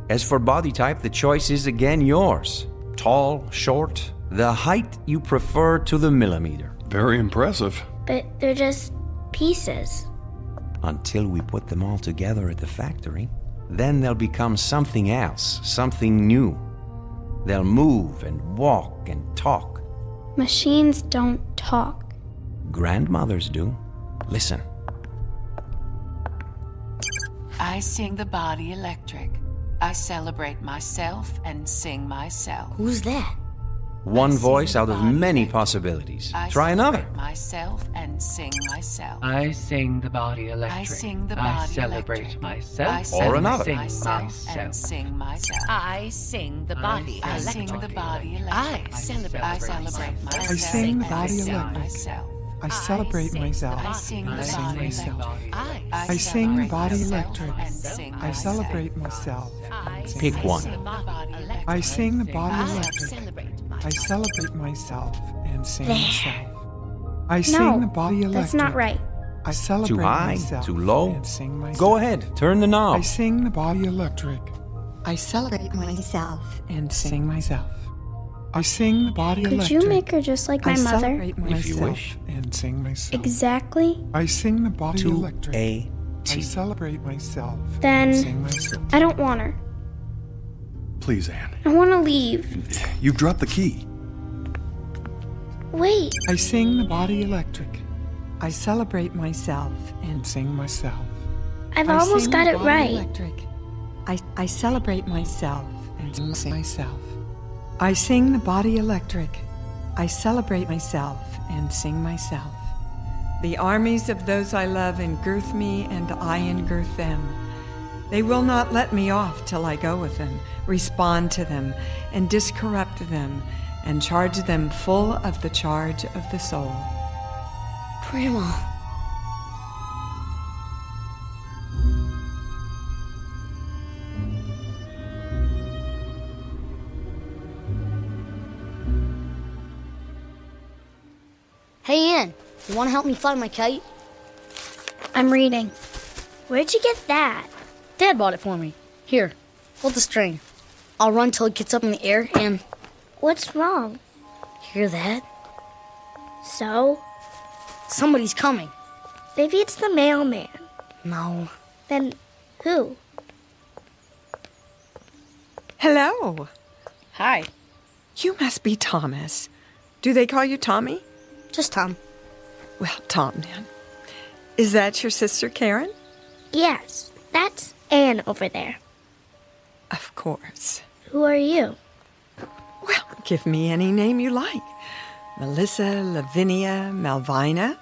As for body type, the choice is again yours. Tall, short, the height you prefer to the millimeter. Very impressive. But they're just pieces. Until we put them all together at the factory. Then they'll become something else, something new. They'll move and walk and talk. Machines don't talk. Grandmothers do. Listen. I sing the body electric. I celebrate myself and sing myself. Who's that? One voice out of many possibilities. Try another. Myself and sing myself. I sing the body electric. I sing the body celebrate electric. myself. Or another. Sing myself and sing myself. I sing the body electric. I sing the body electric. I celebrate myself. I sing the body electric. Myself. I celebrate myself. I sing and the sing body myself. electric. I sing the body electric. And sing I celebrate myself. Pick one. I sing the body electric. I celebrate myself and sing myself. I sing the body electric. That's not right. I celebrate Too high? myself Too low? and sing myself. Go ahead, turn the knob. I sing the body electric. I celebrate myself and sing myself. I sing the body Could electric. you make her just like my I mother? celebrate myself If you wish. and sing myself. Exactly. I sing the body To electric. a I celebrate myself Then and sing myself. I don't want her. Please, Anne. I want to leave. You've dropped the key. Wait. I sing the body electric. I celebrate myself and sing myself. I've I almost sing got the it body right. Electric. I celebrate myself and and sing myself. I sing the body electric. I celebrate myself and sing myself. The armies of those I love engirth me, and I engirth them. They will not let me off till I go with them, respond to them, and discorrupt them, and charge them full of the charge of the soul. Grandma. Hey, Ann, you want to help me fly my kite? I'm reading. Where'd you get that? Dad bought it for me. Here, hold the string. I'll run till it gets up in the air and... What's wrong? Hear that? So? Somebody's coming. Maybe it's the mailman. No. Then who? Hello. Hi. You must be Thomas. Do they call you Tommy? Just Tom. Well, Tom, then. Is that your sister, Karen? Yes, that's Anne over there. Of course. Who are you? Well, give me any name you like. Melissa, Lavinia, Malvina.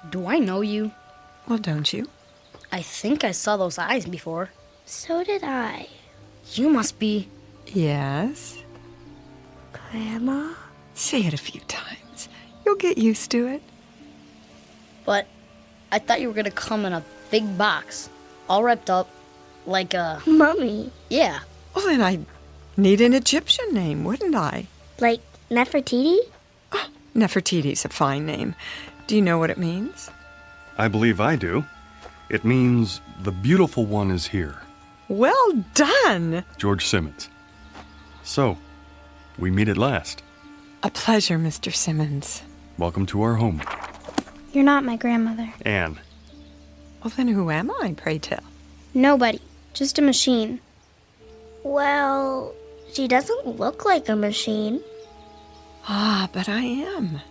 Do I know you? Well, don't you? I think I saw those eyes before. So did I. You must be... Yes? Grandma? Say it a few times. You'll get used to it. But I thought you were going to come in a big box, all wrapped up like a... Mummy. Yeah. Well, then I'd need an Egyptian name, wouldn't I? Like Nefertiti? Oh, Nefertiti's a fine name. Do you know what it means? I believe I do. It means the beautiful one is here. Well done! George Simmons. So, we meet at last. A pleasure, Mr. Simmons. Welcome to our home. You're not my grandmother. Anne. Well, then who am I, pray tell? Nobody. Just a machine. Well, she doesn't look like a machine. Ah, but I am.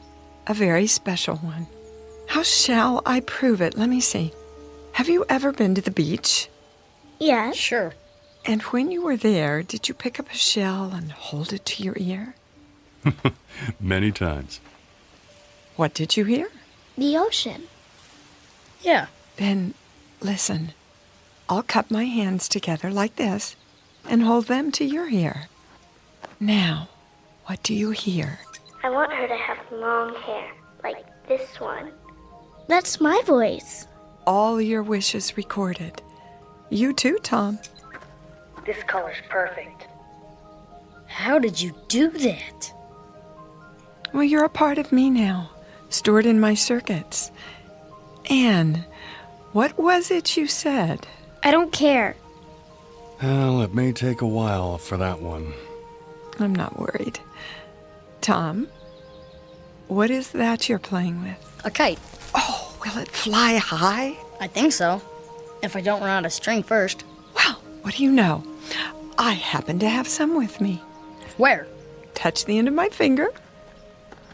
A very special one. How shall I prove it? Let me see. Have you ever been to the beach? Yes. Sure. And when you were there, did you pick up a shell and hold it to your ear? Many times. What did you hear? The ocean. Yeah. Then listen. I'll cup my hands together like this and hold them to your ear. Now, what do you hear? I want her to have long hair, like this one. That's my voice. All your wishes recorded. You too, Tom. This color's perfect. How did you do that? Well, you're a part of me now, stored in my circuits. Anne, what was it you said? I don't care. Well, it may take a while for that one. I'm not worried. Tom, what is that you're playing with? A kite. Oh, will it fly high? I think so. If I don't run out of string first. Well, what do you know? I happen to have some with me. Where? Touch the end of my finger.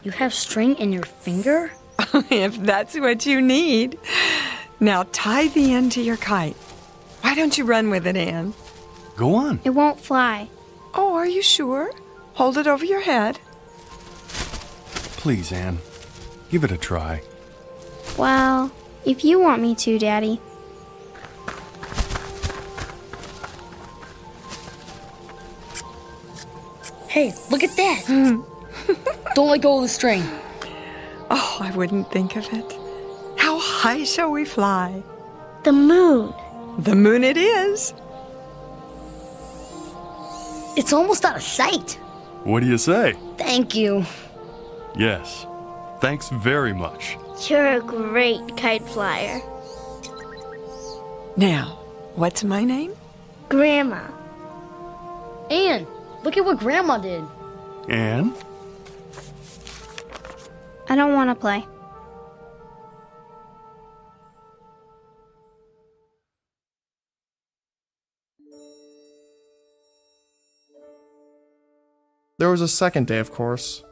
You have string in your finger? If that's what you need. Now tie the end to your kite. Why don't you run with it, Anne? Go on. It won't fly. Oh, are you sure? Hold it over your head. Please, Anne. Give it a try. Well, if you want me to, Daddy. Hey, look at that! Don't let go of the string. Oh, I wouldn't think of it. How high shall we fly? The moon. The moon it is. It's almost out of sight. What do you say? Thank you. Yes. Thanks very much. You're a great kite flyer. Now, what's my name? Grandma. Anne, look at what Grandma did. Anne? I don't want to play. There was a second day, of course,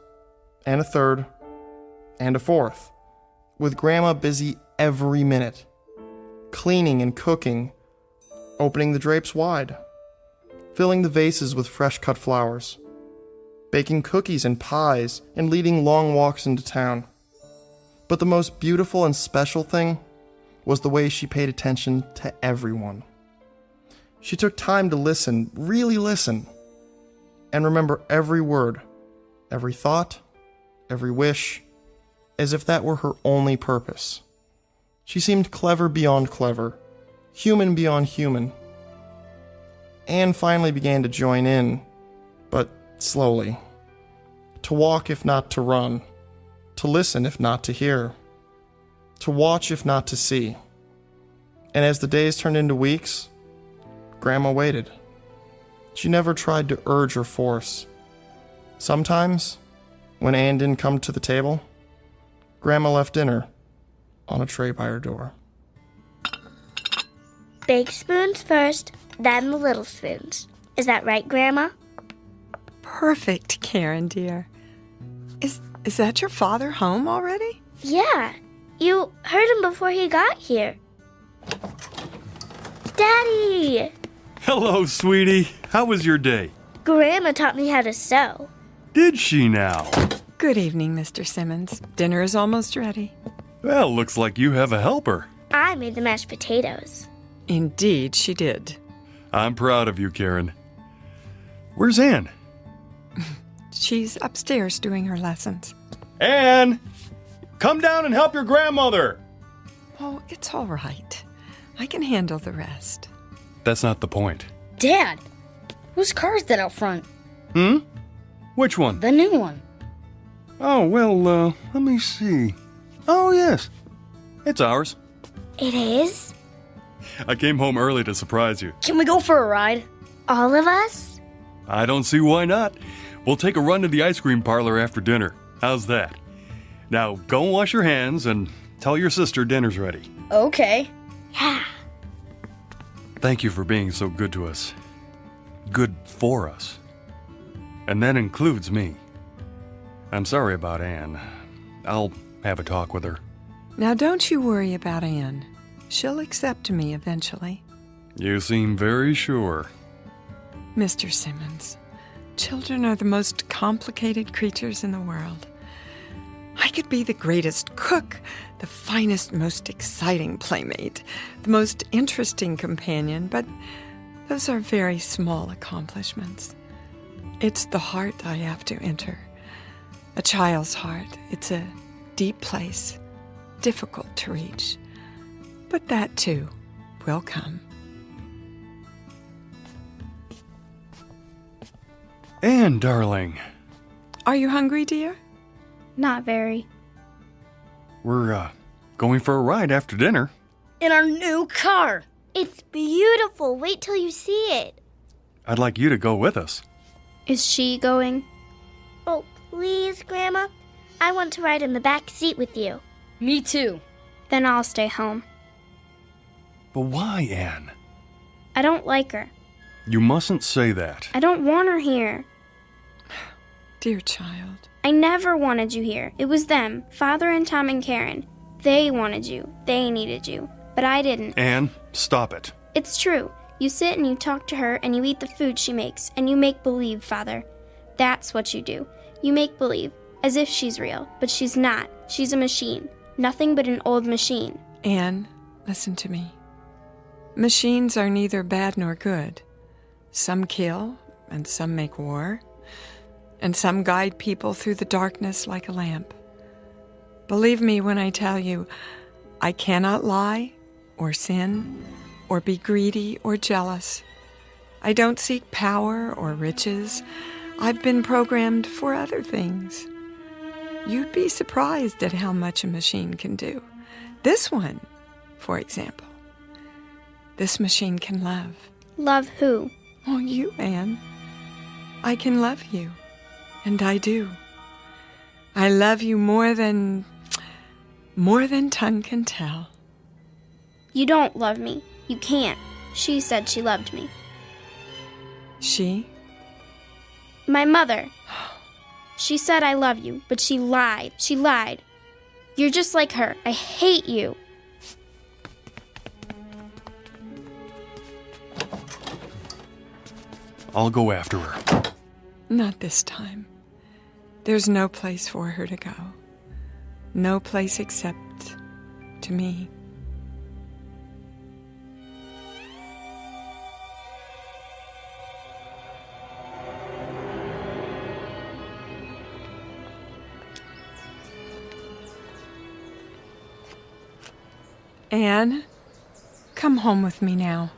and a third, and a fourth, with Grandma busy every minute, cleaning and cooking, opening the drapes wide, filling the vases with fresh-cut flowers, baking cookies and pies, and leading long walks into town. But the most beautiful and special thing was the way she paid attention to everyone. She took time to listen, really listen, and remember every word, every thought, every wish, as if that were her only purpose. She seemed clever beyond clever, human beyond human. Anne finally began to join in, but slowly. To walk if not to run, to listen if not to hear, to watch if not to see. And as the days turned into weeks, Grandma waited. She never tried to urge or force. Sometimes, when Anne didn't come to the table, Grandma left dinner on a tray by her door. Big spoons first, then the little spoons. Is that right, Grandma? Perfect, Karen, dear. Is that your father home already? Yeah. You heard him before he got here. Daddy! Hello, sweetie. How was your day? Grandma taught me how to sew. Did she now? Good evening, Mr. Simmons. Dinner is almost ready. Well, looks like you have a helper. I made the mashed potatoes. Indeed, she did. I'm proud of you, Karen. Where's Anne? She's upstairs doing her lessons. Anne! Come down and help your grandmother! Oh, it's all right. I can handle the rest. That's not the point. Dad, whose car is that out front? Which one? The new one. Oh, well, let me see. Oh, yes. It's ours. It is? I came home early to surprise you. Can we go for a ride? All of us? I don't see why not. We'll take a run to the ice cream parlor after dinner. How's that? Now, go and wash your hands and tell your sister dinner's ready. Okay. Yeah. Thank you for being so good to us. Good for us. And that includes me. I'm sorry about Anne. I'll have a talk with her. Now, don't you worry about Anne. She'll accept me eventually. You seem very sure. Mr. Simmons, children are the most complicated creatures in the world. I could be the greatest cook, the finest, most exciting playmate, the most interesting companion, but those are very small accomplishments. It's the heart I have to enter. A child's heart. It's a deep place, difficult to reach. But that, too, will come. Anne, darling. Are you hungry, dear? Not very. We're, going for a ride after dinner. In our new car. It's beautiful. Wait till you see it. I'd like you to go with us. Is she going? Oh, please, Grandma. I want to ride in the back seat with you. Me too. Then I'll stay home. But why, Anne? I don't like her. You mustn't say that. I don't want her here. Dear child. I never wanted you here. It was them, Father and Tom and Karen. They wanted you. They needed you. But I didn't. Anne, stop it. It's true. You sit and you talk to her and you eat the food she makes and you make believe, Father. That's what you do. You make believe, as if she's real, but she's not. She's a machine. Nothing but an old machine. Anne, listen to me. Machines are neither bad nor good. Some kill, and some make war, and some guide people through the darkness like a lamp. Believe me when I tell you, I cannot lie, or sin, or be greedy or jealous. I don't seek power or riches. I've been programmed for other things. You'd be surprised at how much a machine can do. This one, for example. This machine can love. Love who? Oh, you, Anne. I can love you. And I do. I love you more than tongue can tell. You don't love me. You can't. She said she loved me. She? My mother. She said I love you, but she lied. She lied. You're just like her. I hate you. I'll go after her. Not this time. There's no place for her to go. No place except to me. Anne, come home with me now.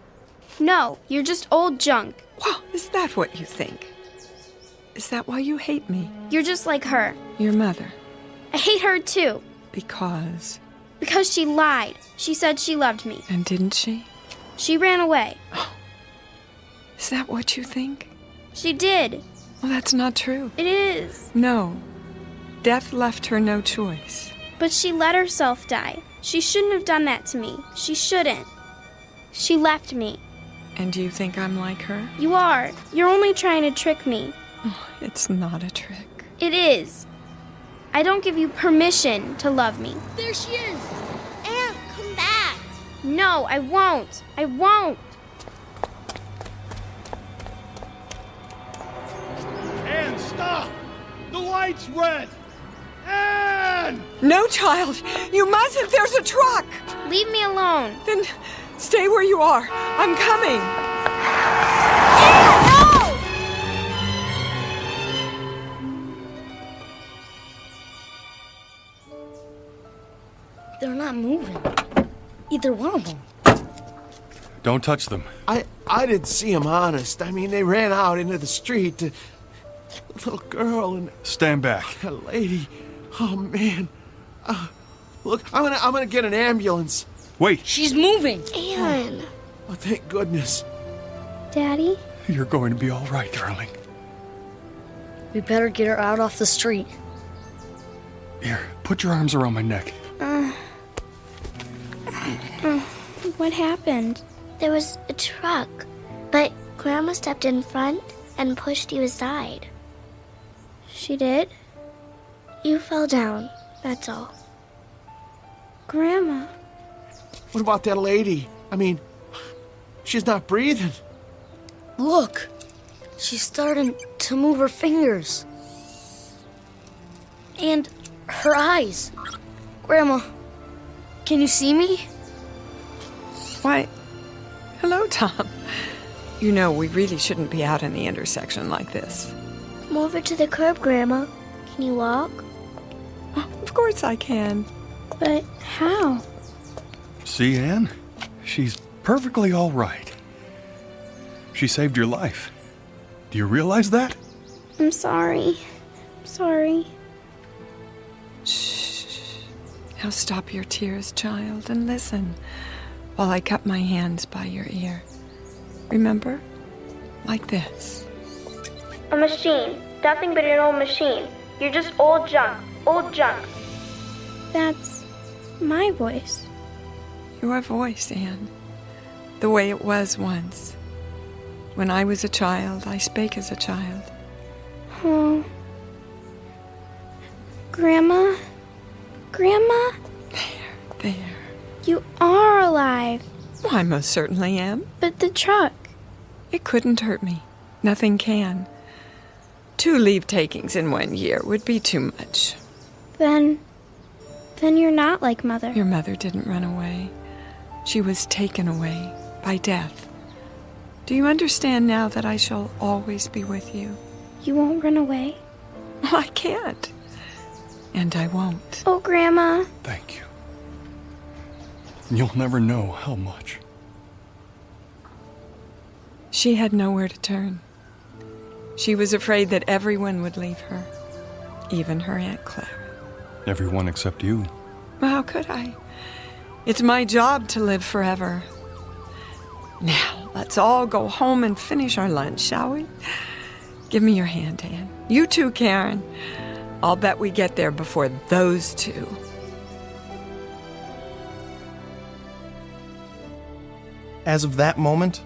No, you're just old junk. Well, is that what you think? Is that why you hate me? You're just like her. Your mother. I hate her too. Because? Because she lied. She said she loved me. And didn't she? She ran away. Oh. Is that what you think? She did. Well, that's not true. It is. No. Death left her no choice. But she let herself die. She shouldn't have done that to me. She shouldn't. She left me. And you think I'm like her? You are. You're only trying to trick me. Oh, it's not a trick. It is. I don't give you permission to love me. There she is. Anne, come back. No, I won't. I won't. Anne, stop! The light's red! Anne! No, child! You mustn't! There's a truck! Leave me alone. Then stay where you are. I'm coming. Anne, no! They're not moving. Either one of them. Don't touch them. I didn't see them, honest. I mean, they ran out into the street. A little girl and Stand back. a lady. Oh, man. Look, I'm gonna get an ambulance. Wait. She's moving. Anne. Oh, thank goodness. Daddy? You're going to be all right, darling. We better get her out off the street. Here, put your arms around my neck. What happened? There was a truck, but Grandma stepped in front and pushed you aside. She did? You fell down, that's all. Grandma. What about that lady? I mean, she's not breathing. Look. She's starting to move her fingers. And her eyes. Grandma, can you see me? Why, hello, Tom. You know, we really shouldn't be out in the intersection like this. Come over to the curb, Grandma. Can you walk? Oh, of course I can. But how? See, Anne? She's perfectly all right. She saved your life. Do you realize that? I'm sorry. I'm sorry. Shh. Now stop your tears, child, and listen while I cup my hands by your ear. Remember? Like this. A machine. Nothing but an old machine. You're just old junk. Old junk. That's my voice. Your voice, Anne. The way it was once. When I was a child, I spake as a child. Oh. Grandma? Grandma? There. You are alive. Well, I most certainly am. But the truck. It couldn't hurt me. Nothing can. 2 leave takings in 1 year would be too much. Then you're not like Mother. Your mother didn't run away. She was taken away by death. Do you understand now that I shall always be with you? You won't run away? Well, I can't. And I won't. Oh, Grandma. Thank you. You'll never know how much. She had nowhere to turn. She was afraid that everyone would leave her, even her Aunt Clara. Everyone except you. Well, how could I? It's my job to live forever. Now, let's all go home and finish our lunch, shall we? Give me your hand, Anne. You too, Karen. I'll bet we get there before those two. As of that moment,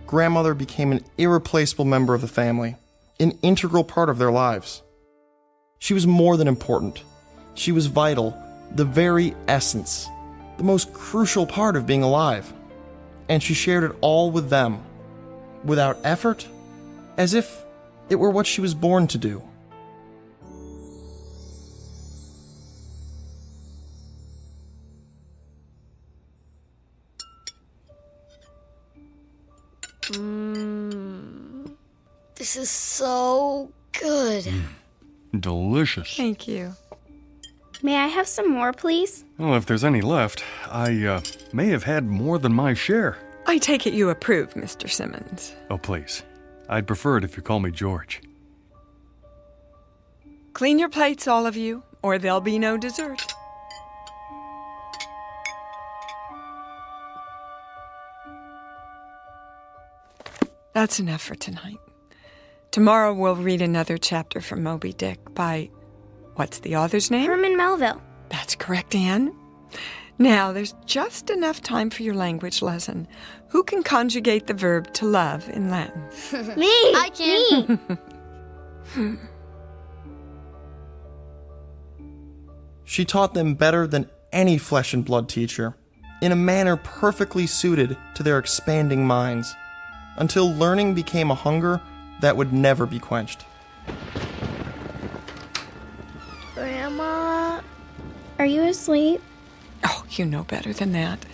Grandmother became an irreplaceable member of the family, an integral part of their lives. She was more than important. She was vital, the very essence, the most crucial part of being alive. And she shared it all with them, without effort as if it were what she was born to do. This is so good. Delicious. Thank you. May I have some more, please? Well, if there's any left, I may have had more than my share. I take it you approve, Mr. Simmons. Oh, please. I'd prefer it if you call me George. Clean your plates, all of you, or there'll be no dessert. That's enough for tonight. Tomorrow we'll read another chapter from Moby Dick by, what's the author's name? Herman Melville. That's correct, Anne. Now, there's just enough time for your language lesson. Who can conjugate the verb to love in Latin? Me! I can! She taught them better than any flesh and blood teacher, in a manner perfectly suited to their expanding minds, until learning became a hunger that would never be quenched. Grandma, are you asleep? Oh, you know better than that.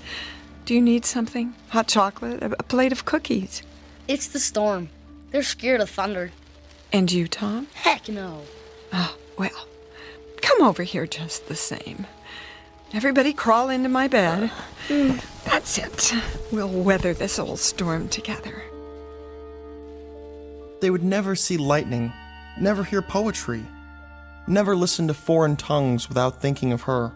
Do you need something? Hot chocolate? A plate of cookies? It's the storm. They're scared of thunder. And you, Tom? Heck no. Oh, well, come over here just the same. Everybody crawl into my bed. That's it. We'll weather this old storm together. They would never see lightning, never hear poetry, never listen to foreign tongues without thinking of her.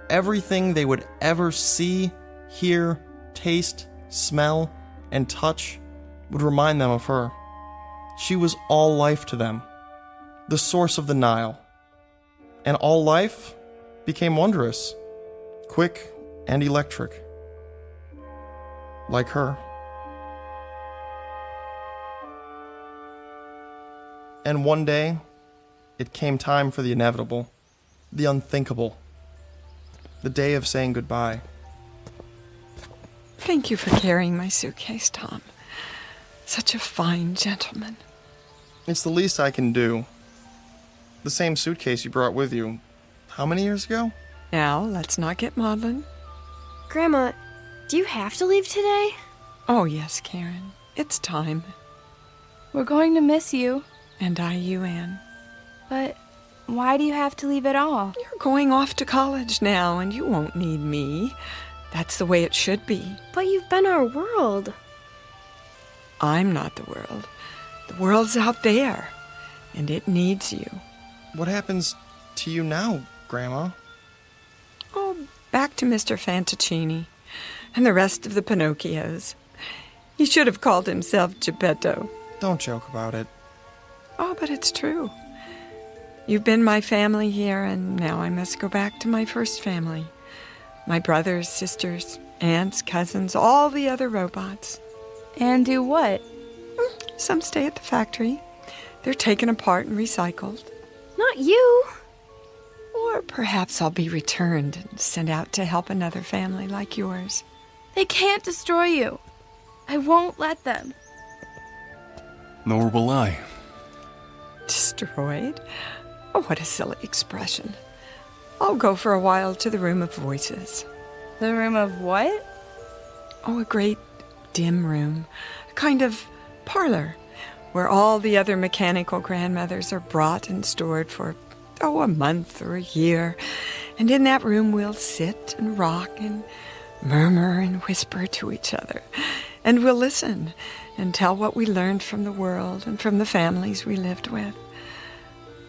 Everything they would ever see, hear, taste, smell, and touch would remind them of her. She was all life to them, the source of the Nile. And all life became wondrous, quick and electric, like her. And one day, it came time for the inevitable, the unthinkable, the day of saying goodbye. Thank you for carrying my suitcase, Tom. Such a fine gentleman. It's the least I can do. The same suitcase you brought with you, how many years ago? Now, let's not get maudlin. Grandma, do you have to leave today? Oh, yes, Karen. It's time. We're going to miss you. And I you, Anne. But why do you have to leave at all? You're going off to college now, and you won't need me. That's the way it should be. But you've been our world. I'm not the world. The world's out there, and it needs you. What happens to you now, Grandma? Oh, back to Mr. Fantaccini and the rest of the Pinocchios. He should have called himself Geppetto. Don't joke about it. Oh, but it's true. You've been my family here, and now I must go back to my first family. My brothers, sisters, aunts, cousins, all the other robots. And do what? Some stay at the factory. They're taken apart and recycled. Not you. Or perhaps I'll be returned and sent out to help another family like yours. They can't destroy you. I won't let them. Nor will I. Destroyed? Oh, what a silly expression. I'll go for a while to the Room of Voices. The Room of what? Oh, a great dim room. A kind of parlor where all the other mechanical grandmothers are brought and stored for, a month or a year. And in that room we'll sit and rock and murmur and whisper to each other. And we'll listen and tell what we learned from the world and from the families we lived with.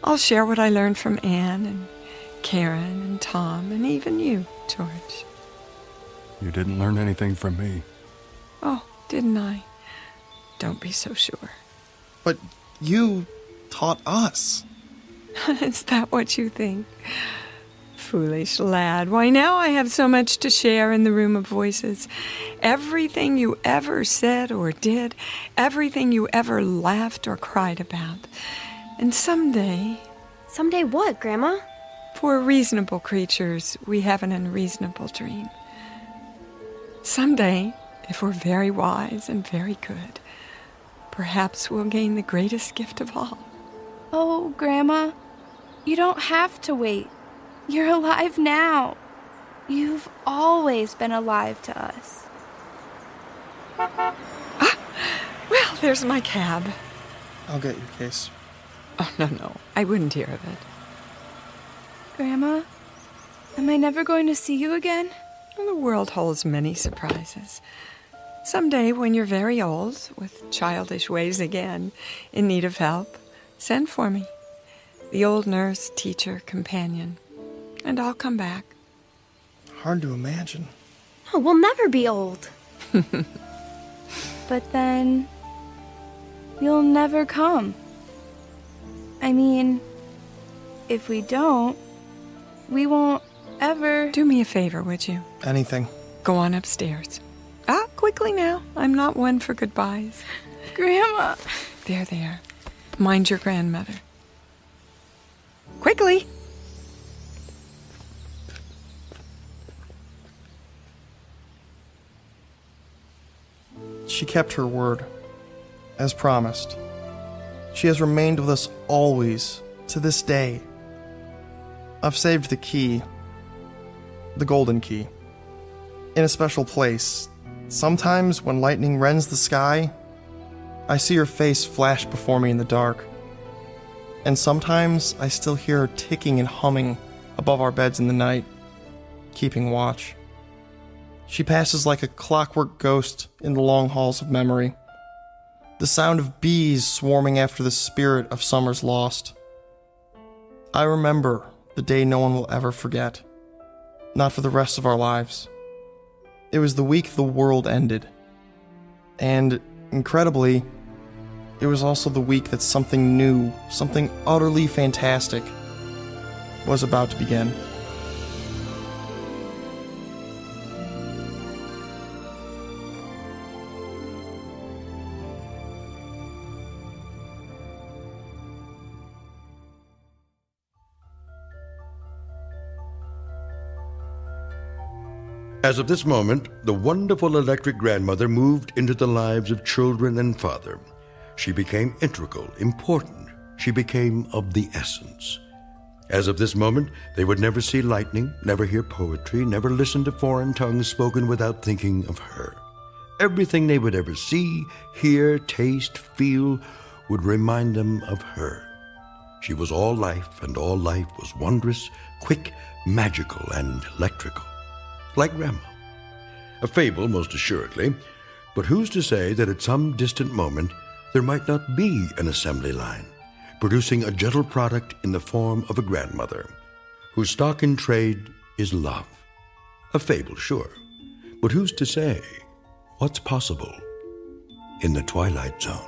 I'll share what I learned from Anne and Karen and Tom and even you, George. You didn't learn anything from me. Oh, didn't I? Don't be so sure. But you taught us. Is that what you think? Foolish lad. Why, now I have so much to share in the Room of Voices. Everything you ever said or did, everything you ever laughed or cried about. And someday... Someday what, Grandma? For reasonable creatures, we have an unreasonable dream. Someday, if we're very wise and very good, perhaps we'll gain the greatest gift of all. Oh, Grandma, you don't have to wait. You're alive now. You've always been alive to us. Well, there's my cab. I'll get your case. Oh, no, I wouldn't hear of it. Grandma, am I never going to see you again? The world holds many surprises. Someday, when you're very old, with childish ways again, in need of help, send for me. The old nurse, teacher, companion. And I'll come back. Hard to imagine. Oh, we'll never be old. But then, you'll never come. I mean, if we don't, we won't ever... Do me a favor, would you? Anything. Go on upstairs. Quickly now. I'm not one for goodbyes. Grandma. There. Mind your grandmother. Quickly. She kept her word, as promised. She has remained with us always, to this day. I've saved the key, the golden key, in a special place. Sometimes when lightning rends the sky, I see her face flash before me in the dark. And sometimes I still hear her ticking and humming above our beds in the night, keeping watch. She passes like a clockwork ghost in the long halls of memory. The sound of bees swarming after the spirit of summers lost. I remember the day no one will ever forget. Not for the rest of our lives. It was the week the world ended. And, incredibly, it was also the week that something new, something utterly fantastic, was about to begin. As of this moment, the wonderful electric grandmother moved into the lives of children and father. She became integral, important. She became of the essence. As of this moment, they would never see lightning, never hear poetry, never listen to foreign tongues spoken without thinking of her. Everything they would ever see, hear, taste, feel would remind them of her. She was all life, and all life was wondrous, quick, magical, and electrical. Like Grandma. A fable, most assuredly, but who's to say that at some distant moment there might not be an assembly line, producing a gentle product in the form of a grandmother, whose stock in trade is love. A fable, sure, but who's to say what's possible in the Twilight Zone?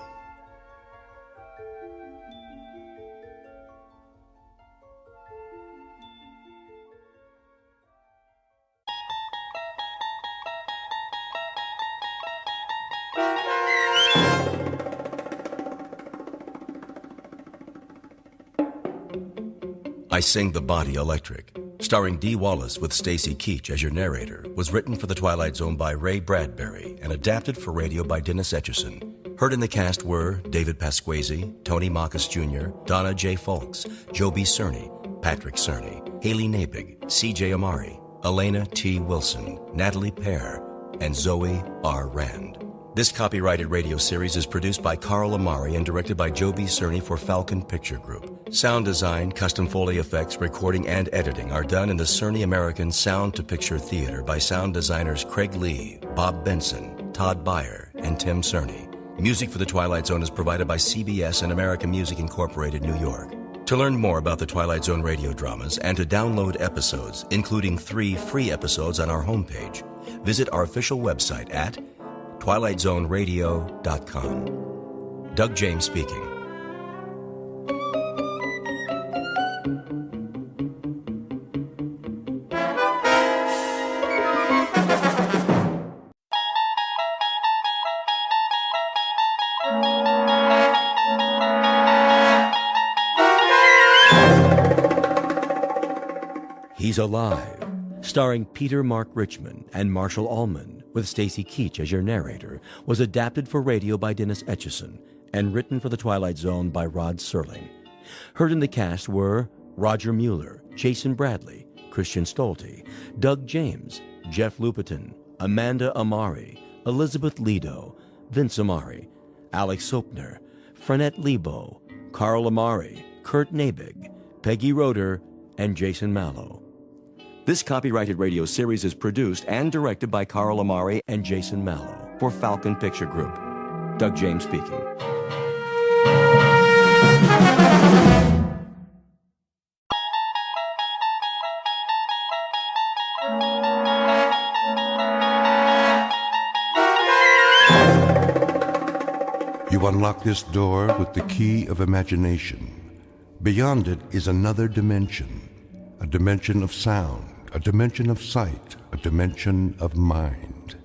I Sing the Body Electric, starring Dee Wallace with Stacy Keach as your narrator, was written for The Twilight Zone by Ray Bradbury and adapted for radio by Dennis Etchison. Heard in the cast were David Pasquesi, Tony Marcus Jr., Donna J. Folks, Joe B. Cerny, Patrick Cerny, Haley Nabig, C.J. Amari, Elena T. Wilson, Natalie Pear, and Zoe R. Rand. This copyrighted radio series is produced by Carl Amari and directed by Joe B. Cerny for Falcon Picture Group. Sound design, custom Foley effects, recording, and editing are done in the Cerny American Sound to Picture Theater by sound designers Craig Lee, Bob Benson, Todd Beyer, and Tim Cerny. Music for The Twilight Zone is provided by CBS and American Music Incorporated, New York. To learn more about the Twilight Zone radio dramas and to download episodes, including 3 free episodes on our homepage, visit our official website at twilightzoneradio.com. Doug James speaking. He's Alive, starring Peter Mark Richmond and Marshall Allman, with Stacy Keach as your narrator, was adapted for radio by Dennis Etchison and written for The Twilight Zone by Rod Serling. Heard in the cast were Roger Mueller, Jason Bradley, Christian Stolte, Doug James, Jeff Lupetin, Amanda Amari, Elizabeth Lido, Vince Amari, Alex Sopner, Frenette Lebo, Carl Amari, Kurt Nabig, Peggy Roeder, and Jason Mallow. This copyrighted radio series is produced and directed by Carl Amari and Jason Mallow for Falcon Picture Group. Doug James speaking. You unlock this door with the key of imagination. Beyond it is another dimension, a dimension of sound, a dimension of sight, a dimension of mind.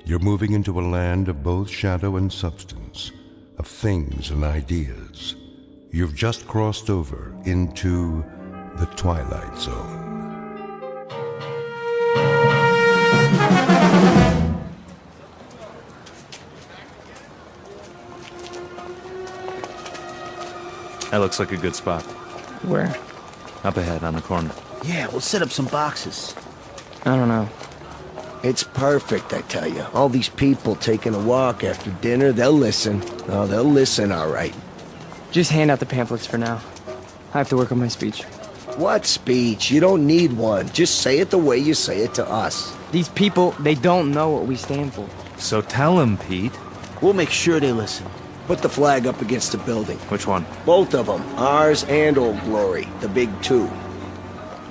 You're moving into a land of both shadow and substance, of things and ideas. You've just crossed over into the Twilight Zone. That looks like a good spot. Where? Up ahead on the corner. Yeah, we'll set up some boxes. I don't know. It's perfect, I tell you. All these people taking a walk after dinner, they'll listen. Oh, they'll listen, all right. Just hand out the pamphlets for now. I have to work on my speech. What speech? You don't need one. Just say it the way you say it to us. These people, they don't know what we stand for. So tell them, Pete. We'll make sure they listen. Put the flag up against the building. Which one? Both of them. Ours and Old Glory. The big two.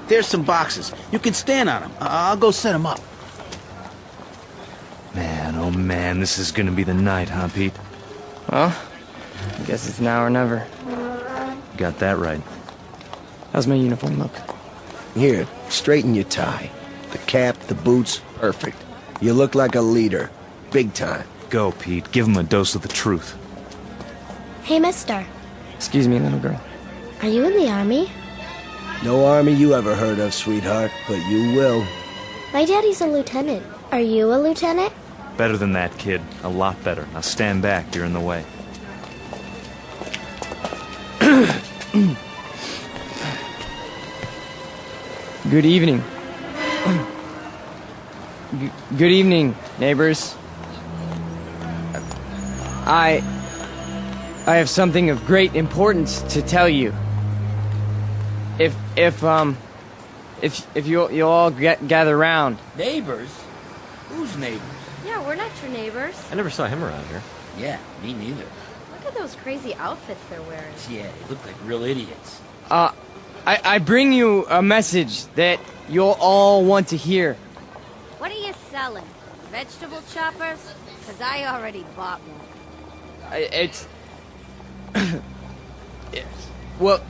There's some boxes. You can stand on them. I'll go set them up. Man, oh man, this is gonna be the night, huh, Pete? Well, I guess it's now or never. Got that right. How's my uniform look? Here, straighten your tie. The cap, the boots, perfect. You look like a leader. Big time. Go, Pete. Give him a dose of the truth. Hey, mister. Excuse me, little girl. Are you in the army? No army you ever heard of, sweetheart, but you will. My daddy's a lieutenant. Are you a lieutenant? Better than that, kid. A lot better. Now stand back. You're in the way. Good evening. Good evening, neighbors. I have something of great importance to tell you. If you'll all gather round. Neighbors? Who's neighbors? Yeah, we're not your neighbors. I never saw him around here. Yeah, me neither. Look at those crazy outfits they're wearing. Yeah, they look like real idiots. I bring you a message that you'll all want to hear. What are you selling? Vegetable choppers? Because I already bought one. It's... Well,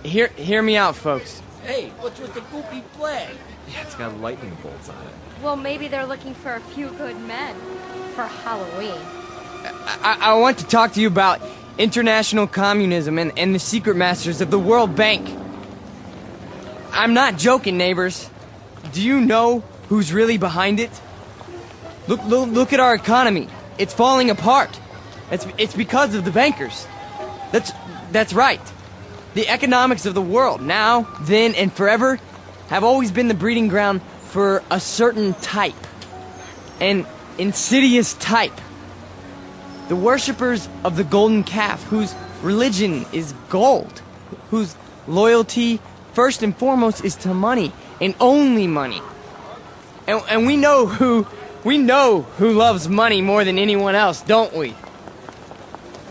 hear me out, folks. Hey, what's with the goopy flag? Yeah, it's got lightning bolts on it. Well, maybe they're looking for a few good men for Halloween. I want to talk to you about international communism and the secret masters of the World Bank. I'm not joking, neighbors. Do you know who's really behind it? Look at our economy. It's falling apart. It's because of the bankers. That's right. The economics of the world, now, then, and forever, have always been the breeding ground for a certain type. An insidious type. The worshippers of the golden calf, whose religion is gold, whose loyalty, first and foremost, is to money, and only money. And we know who loves money more than anyone else, don't we?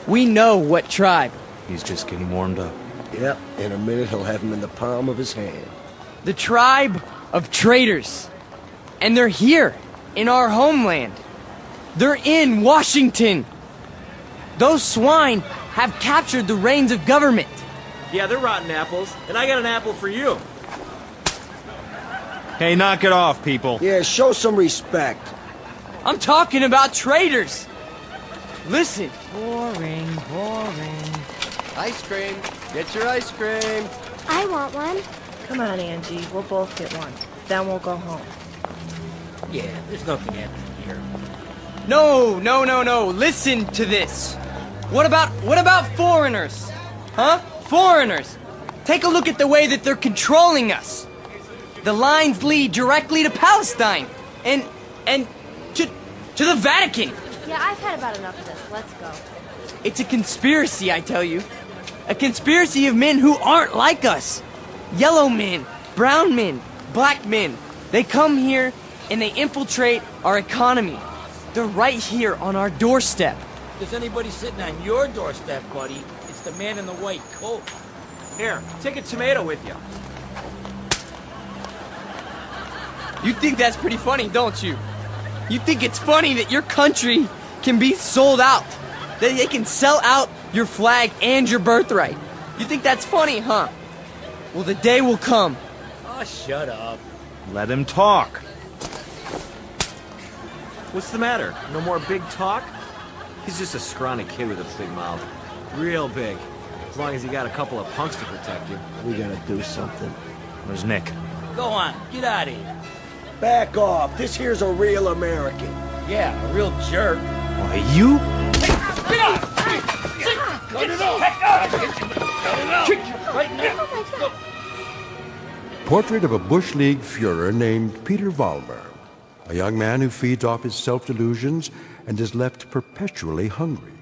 We know what tribe. He's just getting warmed up. Yep, in a minute he'll have him in the palm of his hand. The tribe of traitors. And they're here, in our homeland. They're in Washington. Those swine have captured the reins of government. Yeah, they're rotten apples, and I got an apple for you. Hey, knock it off, people. Yeah, show some respect. I'm talking about traitors. Listen. Boring. Ice cream. Get your ice cream. I want one. Come on, Angie. We'll both get one. Then we'll go home. Yeah, there's nothing happening here. No. Listen to this. What about foreigners? Huh? Foreigners! Take a look at the way that they're controlling us. The lines lead directly to Palestine and to the Vatican. Yeah, I've had about enough of this. Let's go. It's a conspiracy, I tell you. A conspiracy of men who aren't like us. Yellow men, brown men, black men. They come here and they infiltrate our economy. They're right here on our doorstep. If there's anybody sitting on your doorstep, buddy, it's the man in the white coat. Here, take a tomato with you. You think that's pretty funny, don't you? You think it's funny that your country can be sold out? That they can sell out your flag and your birthright? You think that's funny, huh? Well, the day will come. Oh, shut up. Let him talk. What's the matter? No more big talk? He's just a scrawny kid with a big mouth. Real big. As long as you got a couple of punks to protect you. We gotta do something. Where's Nick? Go on, get out of here. Back off. This here's a real American. Yeah, a real jerk. Why, you? Get out! Cut it off! Cut it off! Right now! Portrait of a Bush League Führer named Peter Vollmer, a young man who feeds off his self-delusions and is left perpetually hungry.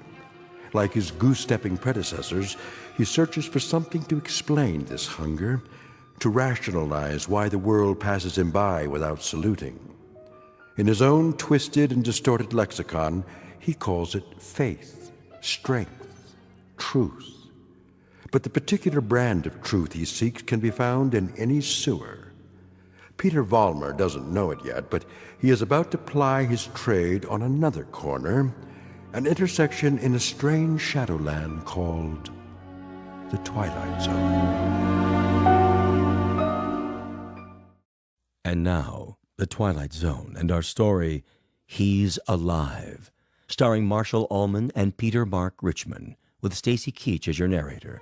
Like his goose-stepping predecessors, he searches for something to explain this hunger, to rationalize why the world passes him by without saluting. In his own twisted and distorted lexicon, he calls it faith, strength, truth. But the particular brand of truth he seeks can be found in any sewer. Peter Vollmer doesn't know it yet, but he is about to ply his trade on another corner, an intersection in a strange shadowland called the Twilight Zone. And now, The Twilight Zone and our story, He's Alive, starring Marshall Ullman and Peter Mark Richmond, with Stacy Keach as your narrator.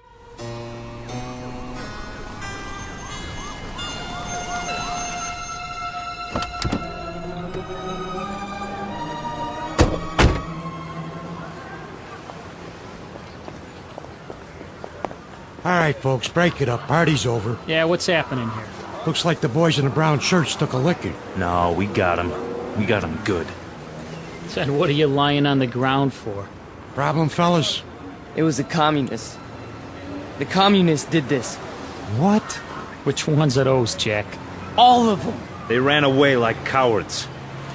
All right, folks, break it up. Party's over. Yeah, what's happening here? Looks like the boys in the brown shirts took a licking. No, we got him. We got him good. Said, what are you lying on the ground for? Problem, fellas? It was the communists. The communists did this. What? Which ones are those, Jack? All of them. They ran away like cowards.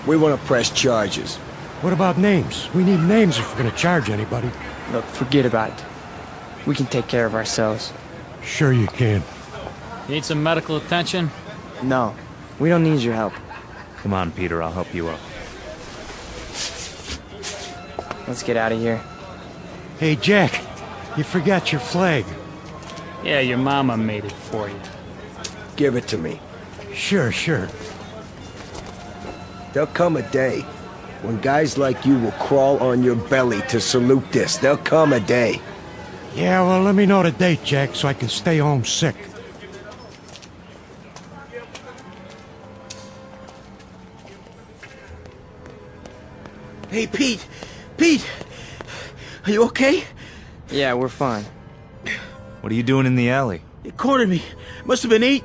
We want to press charges. What about names? We need names if we're going to charge anybody. Look, forget about it. We can take care of ourselves. Sure you can. Need some medical attention? No, we don't need your help. Come on, Peter, I'll help you up. Let's get out of here. Hey, Jack, you forgot your flag. Yeah, your mama made it for you. Give it to me. Sure, sure. There'll come a day when guys like you will crawl on your belly to salute this. There'll come a day. Yeah, well, let me know the date, Jack, so I can stay home sick. Hey, Pete! Pete! Are you okay? Yeah, we're fine. What are you doing in the alley? They cornered me. Must have been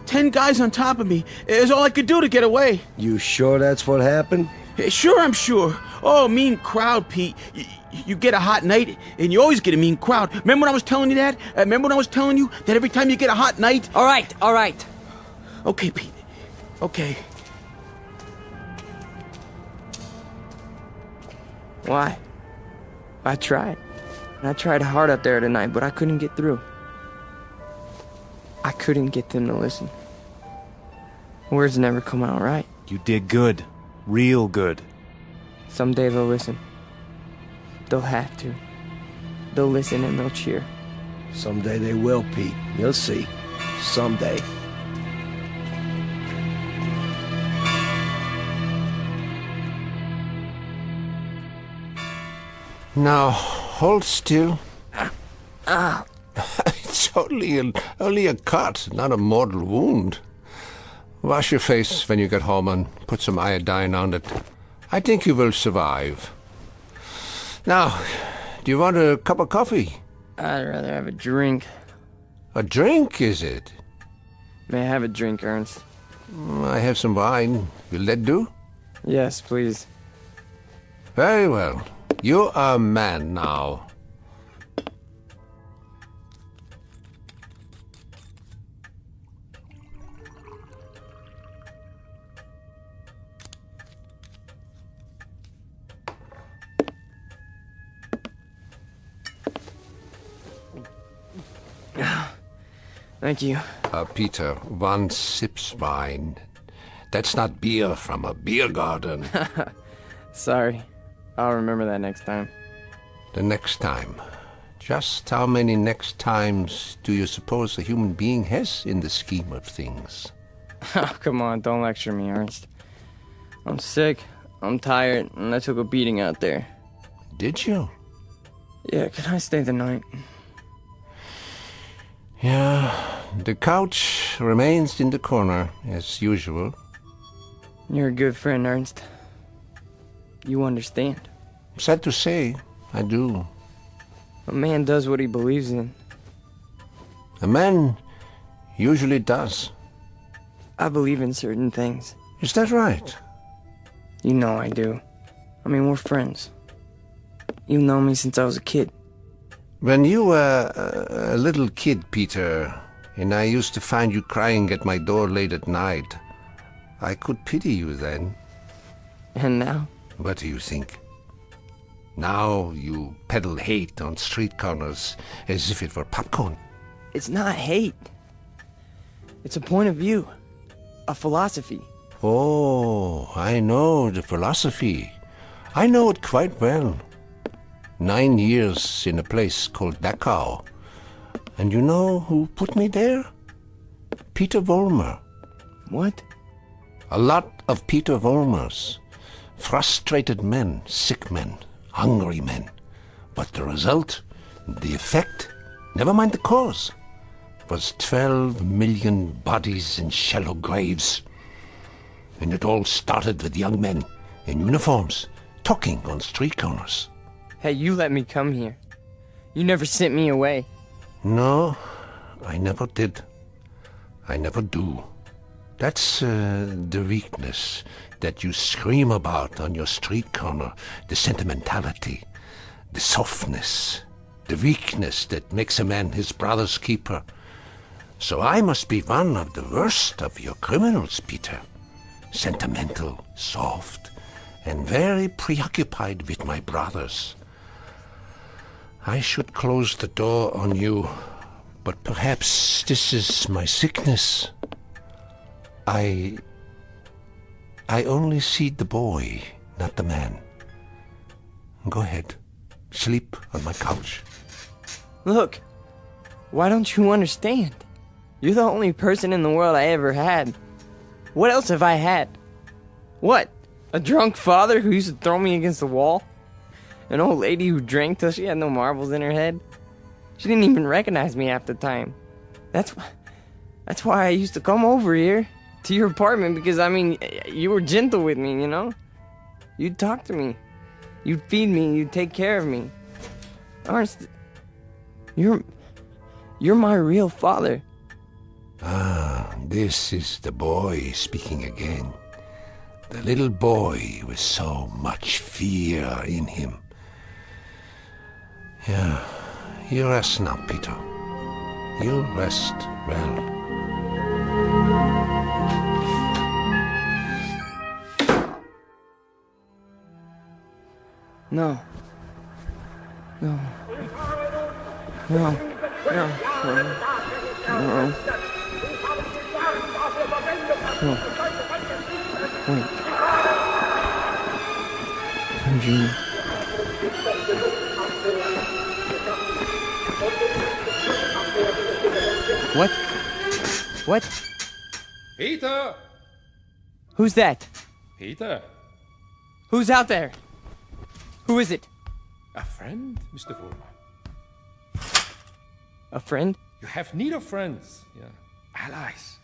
10 guys on top of me. It was all I could do to get away. You sure that's what happened? Sure, I'm sure. Oh, mean crowd, Pete. You get a hot night, and you always get a mean crowd. Remember when I was telling you that? Remember when I was telling you that every time you get a hot night... All right. Okay, Pete. Okay. Why? I tried. I tried hard up there tonight, but I couldn't get through. I couldn't get them to listen. Words never come out right. You did good. Real good. Someday they'll listen. They'll have to. They'll listen and they'll cheer. Someday they will, Pete. You'll see. Someday. Now, hold still. It's only a cut, not a mortal wound. Wash your face when you get home and put some iodine on it. I think you will survive. Now, Do you want a cup of coffee? I'd rather have a drink. A drink, is it? May I have a drink, Ernst? I have some wine. Will that do? Yes, please. Very well. You are a man now. Thank you. Peter, one sips wine. That's not beer from a beer garden. Sorry. I'll remember that next time. The next time. Just how many next times do you suppose a human being has in the scheme of things? Oh, come on, don't lecture me, Ernst. I'm sick, I'm tired, and I took a beating out there. Did you? Yeah, can I stay the night? Yeah, the couch remains in the corner, as usual. You're a good friend, Ernst. You understand. Sad to say, I do. A man does what he believes in. A man usually does. I believe in certain things. Is that right? You know I do. I mean, we're friends. You've known me since I was a kid. When you were a little kid, Peter, and I used to find you crying at my door late at night, I could pity you then. And now? What do you think? Now you peddle hate on street corners as if it were popcorn. It's not hate. It's a point of view. A philosophy. Oh, I know the philosophy. I know it quite well. 9 years in a place called Dachau. And you know who put me there? Peter Vollmer. What? A lot of Peter Vollmers. Frustrated men, sick men, hungry men. But the result, the effect, never mind the cause, was 12 million bodies in shallow graves. And it all started with young men in uniforms, talking on street corners. Hey, you let me come here. You never sent me away. No, I never did. I never do. That's the weakness that you scream about on your street corner, the sentimentality, the softness, the weakness that makes a man his brother's keeper. So I must be one of the worst of your criminals, Peter. Sentimental, soft, and very preoccupied with my brothers. I should close the door on you, but perhaps this is my sickness. I only see the boy, not the man. Go ahead. Sleep on my couch. Look, why don't you understand? You're the only person in the world I ever had. What else have I had? What? A drunk father who used to throw me against the wall? An old lady who drank till she had no marbles in her head? She didn't even recognize me half the time. That's why I used to come over here to your apartment, because, I mean, you were gentle with me, you know? You'd talk to me. You'd feed me. You'd take care of me. Ernst, you're my real father. Ah, this is the boy speaking again. The little boy with so much fear in him. Yeah, you rest now, Peter. You rest well. No. No. No. No. No. No. Wait. I'm dreaming. What? What? Peter! Who's that? Peter? Who's out there? Who is it? A friend, Mr. Vollmer. A friend? You have need of friends, yeah. Allies.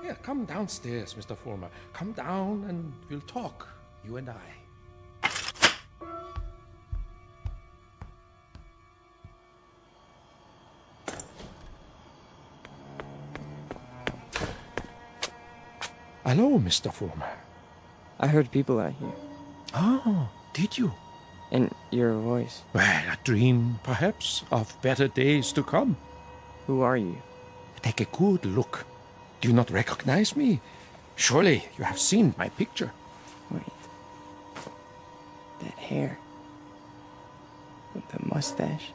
Yeah, come downstairs, Mr. Vollmer. Come down and we'll talk, you and I. Hello, Mr. Former. I heard people out here. Oh, did you? And your voice. Well, a dream, perhaps, of better days to come. Who are you? Take a good look. Do you not recognize me? Surely you have seen my picture. Wait. That hair. With the mustache.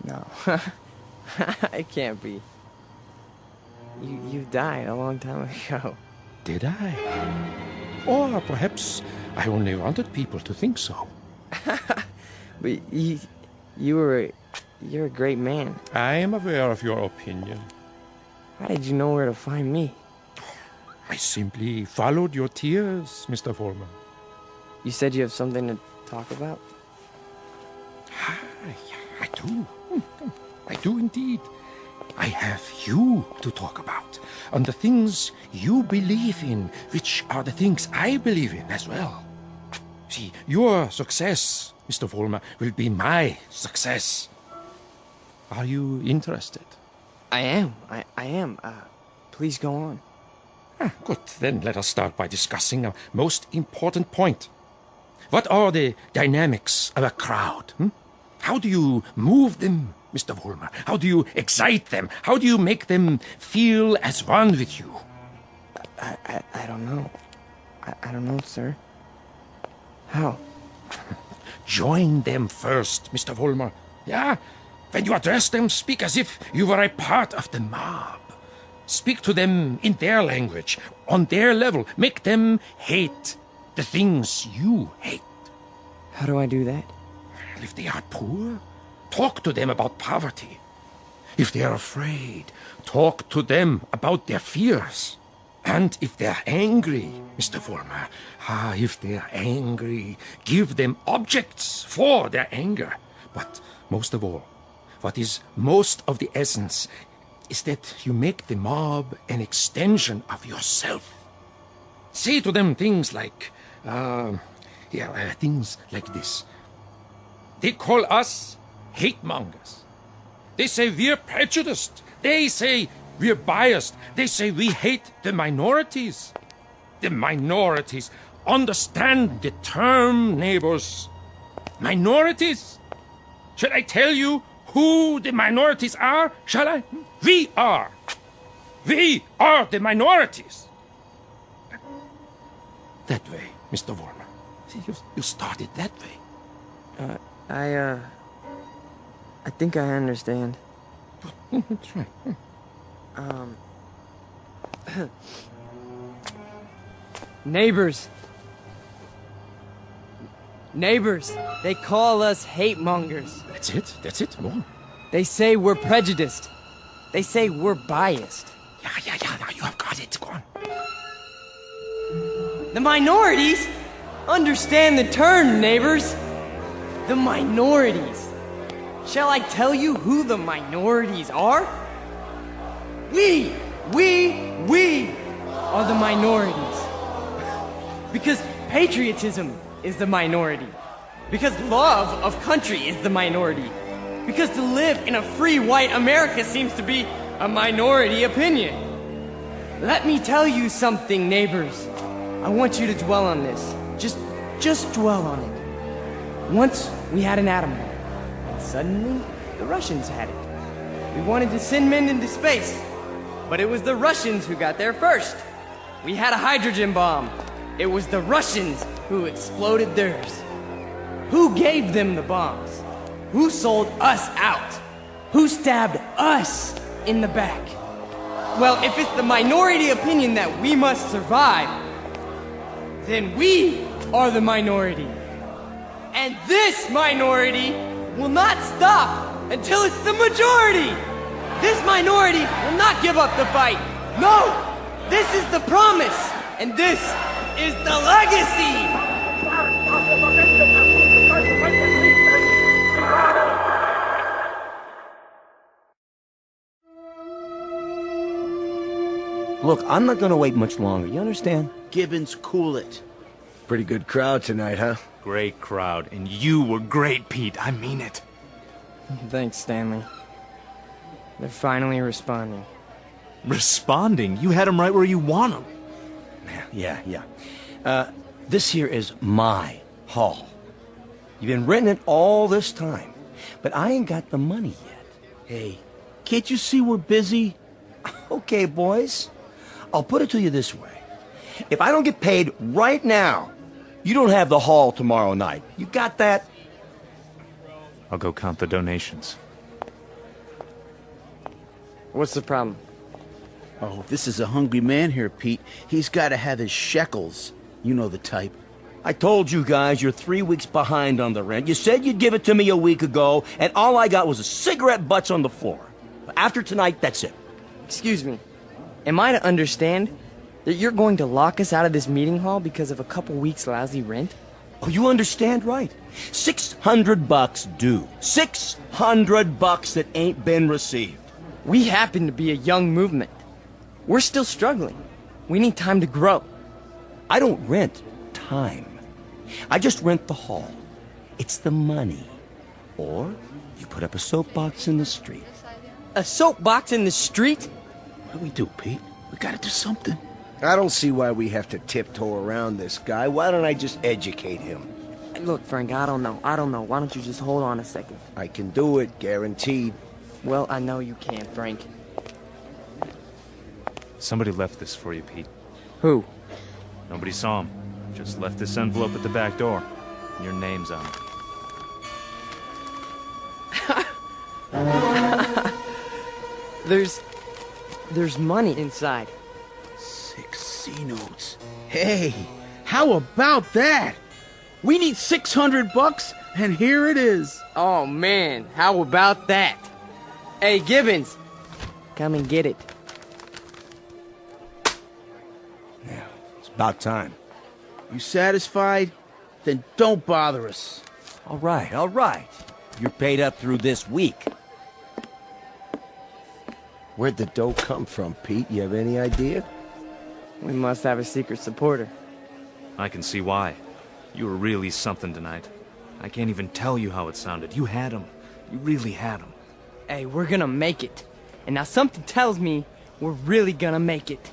No. It can't be. You died a long time ago. Did I? Or perhaps I only wanted people to think so. But you're a great man. I am aware of your opinion. How did you know where to find me? I simply followed your tears, Mr. Foreman. You said you have something to talk about? I do. I do indeed. I have you to talk about, and the things you believe in, which are the things I believe in as well. See, your success, Mr. Vollmer, will be my success. Are you interested? I am. I am. Please go on. Good. Then let us start by discussing a most important point. What are the dynamics of a crowd? How do you move them, Mr. Vollmer? How do you excite them? How do you make them feel as one with you? I don't know. I don't know, sir. How? Join them first, Mr. Vollmer. Yeah? When you address them, speak as if you were a part of the mob. Speak to them in their language, on their level. Make them hate the things you hate. How do I do that? If they are poor, talk to them about poverty. If they are afraid, talk to them about their fears. And if they're angry, Mr. Vollmer, if they're angry, give them objects for their anger. But most of all, what is most of the essence is that you make the mob an extension of yourself. Say to them things like, things like this. They call us hate mongers. They say we're prejudiced. They say we're biased. They say we hate the minorities. The minorities. Understand the term, neighbors. Minorities. Should I tell you who the minorities are? Shall I? We are. We are the minorities. That way, Mr. Vollmer. See, you started that way. I think I understand. That's right. Neighbors. Neighbors. They call us hate mongers. That's it. More. They say we're prejudiced. They say we're biased. Yeah, now you have got it. Go on. The minorities? Understand the term, neighbors. The minorities. Shall I tell you who the minorities are? We are the minorities. Because patriotism is the minority. Because love of country is the minority. Because to live in a free white America seems to be a minority opinion. Let me tell you something, neighbors. I want you to dwell on this. Just dwell on it. Once we had an atom bomb, and suddenly the Russians had it. We wanted to send men into space, but it was the Russians who got there first. We had a hydrogen bomb. It was the Russians who exploded theirs. Who gave them the bombs? Who sold us out? Who stabbed us in the back? Well, if it's the minority opinion that we must survive, then we are the minority. And this minority will not stop until it's the majority. This minority will not give up the fight. No, this is the promise, and this is the legacy. Look, I'm not gonna wait much longer, you understand? Gibbons, cool it. Pretty good crowd tonight, huh? Great crowd, and you were great, Pete. I mean it. Thanks, Stanley. They're finally responding. Responding? You had him right where you want him. Yeah. This here is my hall. You've been renting it all this time, but I ain't got the money yet. Hey, can't you see we're busy? Okay, boys. I'll put it to you this way. If I don't get paid right now, you don't have the hall tomorrow night. You got that? I'll go count the donations. What's the problem? Oh, this is a hungry man here, Pete. He's got to have his shekels. You know the type. I told you guys you're 3 weeks behind on the rent. You said you'd give it to me a week ago, and all I got was a cigarette butts on the floor. After tonight, that's it. Excuse me. Am I to understand that you're going to lock us out of this meeting hall because of a couple weeks lousy rent? Oh, you understand right. $600 due. $600 that ain't been received. We happen to be a young movement. We're still struggling. We need time to grow. I don't rent time. I just rent the hall. It's the money. Or you put up a soapbox in the street. A soapbox in the street? What do we do, Pete? We gotta do something. I don't see why we have to tiptoe around this guy. Why don't I just educate him? Look, Frank, I don't know. Why don't you just hold on a second? I can do it, guaranteed. Well, I know you can, Frank. Somebody left this for you, Pete. Who? Nobody saw him. Just left this envelope at the back door. Your name's on it. There's money inside. 6 C-notes. Hey, how about that? We need $600, and here it is. Oh, man, how about that? Hey, Gibbons, come and get it. Yeah, it's about time. You satisfied? Then don't bother us. All right. You're paid up through this week. Where'd the dough come from, Pete? You have any idea? We must have a secret supporter. I can see why. You were really something tonight. I can't even tell you how it sounded. You had him. You really had him. Hey, we're gonna make it. And now something tells me we're really gonna make it.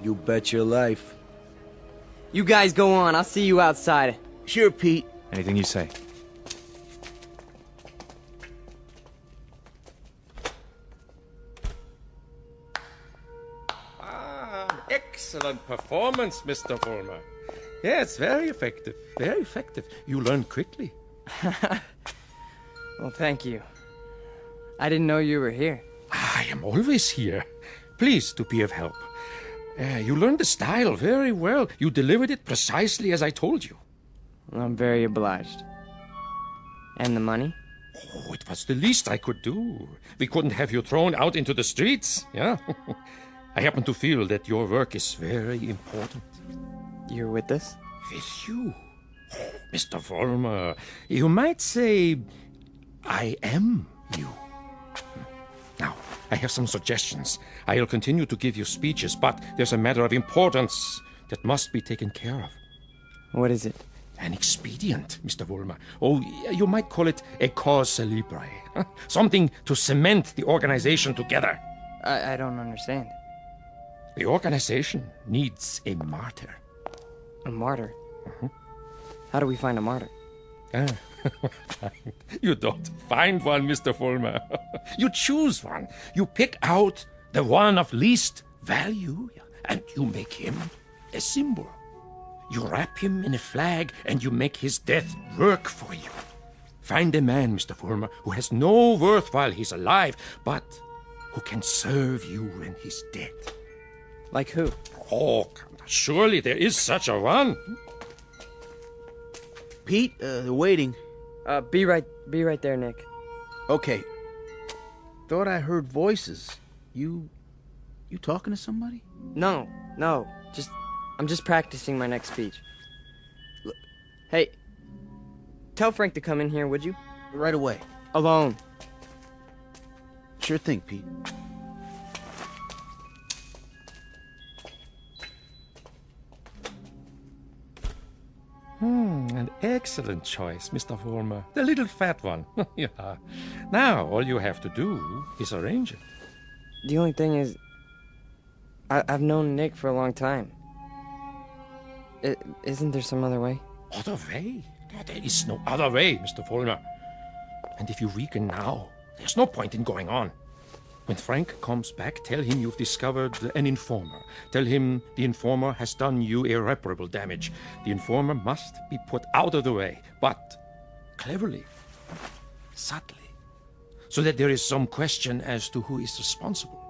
You bet your life. You guys go on. I'll see you outside. Sure, Pete. Anything you say. Excellent performance, Mr. Vollmer. Yes, very effective. Very effective. You learn quickly. Well, thank you. I didn't know you were here. I am always here. Pleased to be of help. You learned the style very well. You delivered it precisely as I told you. I'm very obliged. And the money? Oh, it was the least I could do. We couldn't have you thrown out into the streets, yeah? I happen to feel that your work is very important. You're with us? With you? Oh, Mr. Vollmer, you might say I am you. Now, I have some suggestions. I'll continue to give you speeches, but there's a matter of importance that must be taken care of. What is it? An expedient, Mr. Vollmer. Oh, you might call it a cause célèbre. Something to cement the organization together. I don't understand. The organization needs a martyr. A martyr? How do we find a martyr? You don't find one, Mr. Vollmer. You choose one. You pick out the one of least value, and you make him a symbol. You wrap him in a flag, and you make his death work for you. Find a man, Mr. Vollmer, who has no worth while he's alive, but who can serve you when he's dead. Like who? Oh, surely there is such a one. Pete, they're waiting. Be right there, Nick. Okay. Thought I heard voices. You talking to somebody? No. I'm just practicing my next speech. Look, hey, tell Frank to come in here, would you? Right away. Alone. Sure thing, Pete. An excellent choice, Mr. Vollmer. The little fat one. Yeah. Now, all you have to do is arrange it. The only thing is, I've known Nick for a long time. Isn't there some other way? Other way? There is no other way, Mr. Fulmer. And if you weaken now, there's no point in going on. When Frank comes back, tell him you've discovered an informer. Tell him the informer has done you irreparable damage. The informer must be put out of the way, but cleverly, subtly, so that there is some question as to who is responsible.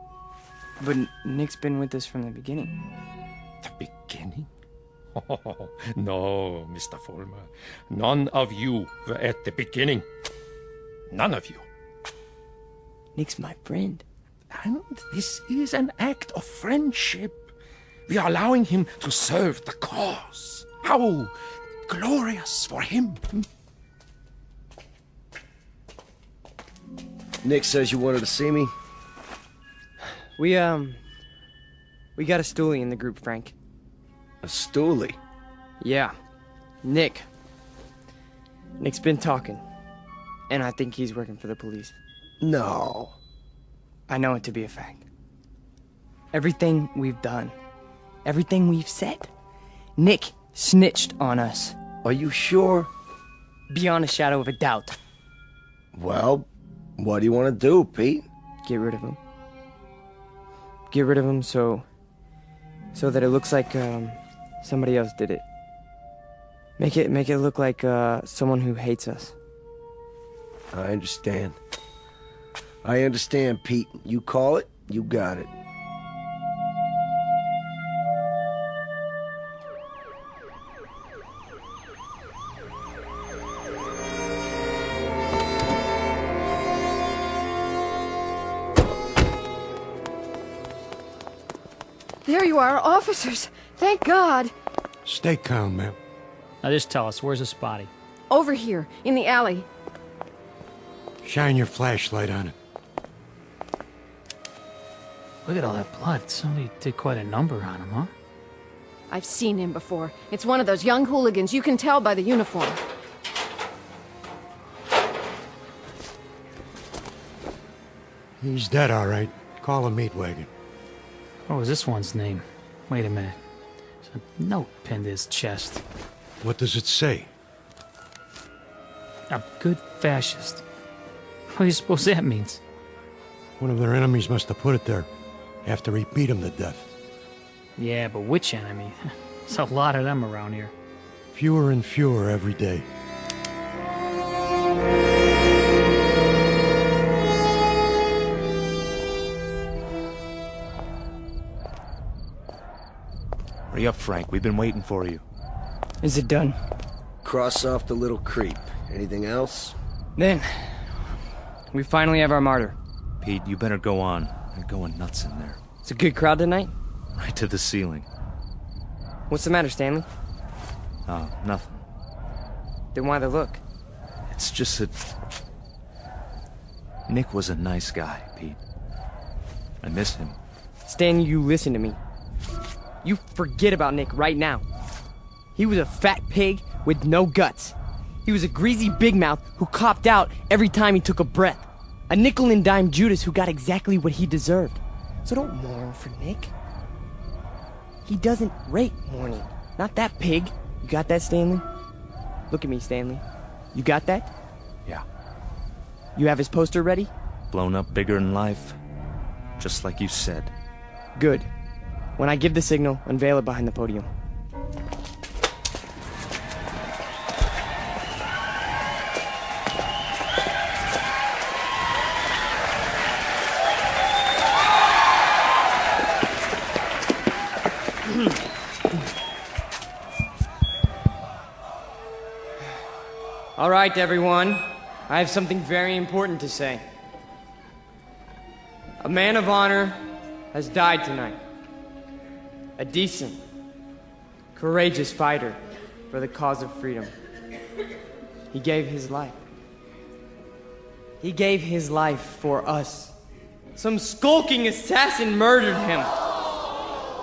But Nick's been with us from the beginning. The beginning? Oh, no, Mr. Fulmer. None of you were at the beginning. None of you. Nick's my friend. And this is an act of friendship. We are allowing him to serve the cause. How glorious for him. Nick says you wanted to see me? We got a stoolie in the group, Frank. A stoolie? Yeah. Nick's been talking. And I think he's working for the police. No. I know it to be a fact. Everything we've done, everything we've said, Nick snitched on us. Are you sure? Beyond a shadow of a doubt. Well, what do you want to do, Pete? Get rid of him. Get rid of him so that it looks like somebody else did it. Make it look like someone who hates us. I understand. I understand, Pete. You call it, you got it. There you are, officers. Thank God. Stay calm, ma'am. Now just tell us, where's the spotty? Over here, in the alley. Shine your flashlight on it. Look at all that blood. Somebody did quite a number on him, huh? I've seen him before. It's one of those young hooligans. You can tell by the uniform. He's dead, all right. Call a meat wagon. What was this one's name? Wait a minute. There's a note pinned to his chest. What does it say? A good fascist. What do you suppose that means? One of their enemies must have put it there after he beat him to death. Yeah, but which enemy? There's a lot of them around here. Fewer and fewer every day. Hurry up, Frank. We've been waiting for you. Is it done? Cross off the little creep. Anything else? Then, we finally have our martyr. Pete, you better go on. They're going nuts in there. It's a good crowd tonight? Right to the ceiling. What's the matter, Stanley? Oh, nothing. Then why the look? It's just that... Nick was a nice guy, Pete. I miss him. Stan, you listen to me. You forget about Nick right now. He was a fat pig with no guts. He was a greasy big mouth who copped out every time he took a breath. A nickel and dime Judas who got exactly what he deserved. So don't mourn for Nick. He doesn't rate mourning. Not that pig. You got that, Stanley? Look at me, Stanley. You got that? Yeah. You have his poster ready? Blown up bigger than life. Just like you said. Good. When I give the signal, unveil it behind the podium. All right, everyone. I have something very important to say. A man of honor has died tonight. A decent, courageous fighter for the cause of freedom. He gave his life. He gave his life for us. Some skulking assassin murdered him.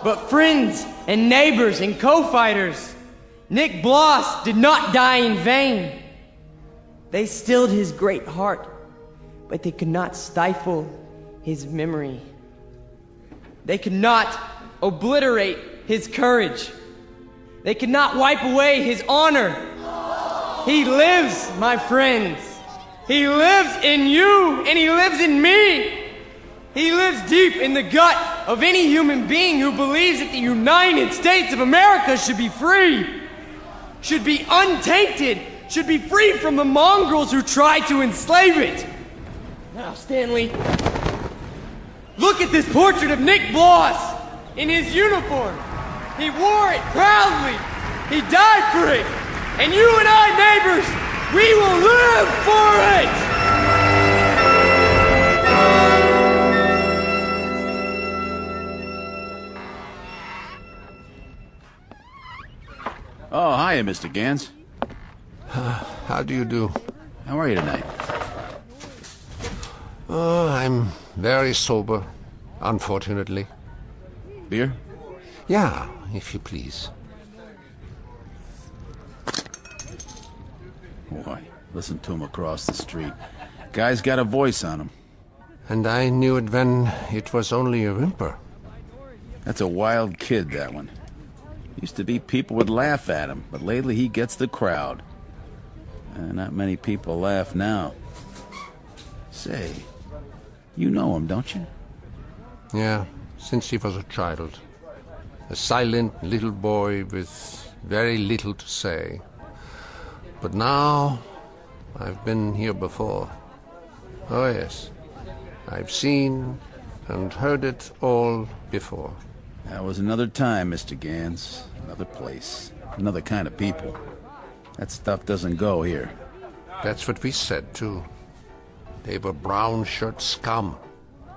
But friends and neighbors and co-fighters, Nick Bloss did not die in vain. They stilled his great heart, but they could not stifle his memory. They could not obliterate his courage. They cannot wipe away his honor. He lives, my friends. He lives in you, and he lives in me. He lives deep in the gut of any human being who believes that the United States of America should be free, should be untainted, should be free from the mongrels who try to enslave it. Now, Stanley, look at this portrait of Nick Bloss in his uniform. He wore it proudly. He died for it. And you and I, neighbors, we will live for it! Oh, hiya, Mr. Gans. How do you do? How are you tonight? I'm very sober, unfortunately. Beer? Yeah, if you please. Boy, listen to him across the street. Guy's got a voice on him. And I knew it when it was only a whimper. That's a wild kid, that one. Used to be people would laugh at him, but lately he gets the crowd. Not many people laugh now. Say, you know him, don't you? Yeah, since he was a child. A silent little boy with very little to say. But now, I've been here before. Oh yes, I've seen and heard it all before. That was another time, Mr. Gans. Another place. Another kind of people. That stuff doesn't go here. That's what we said, too. They were brown shirt scum.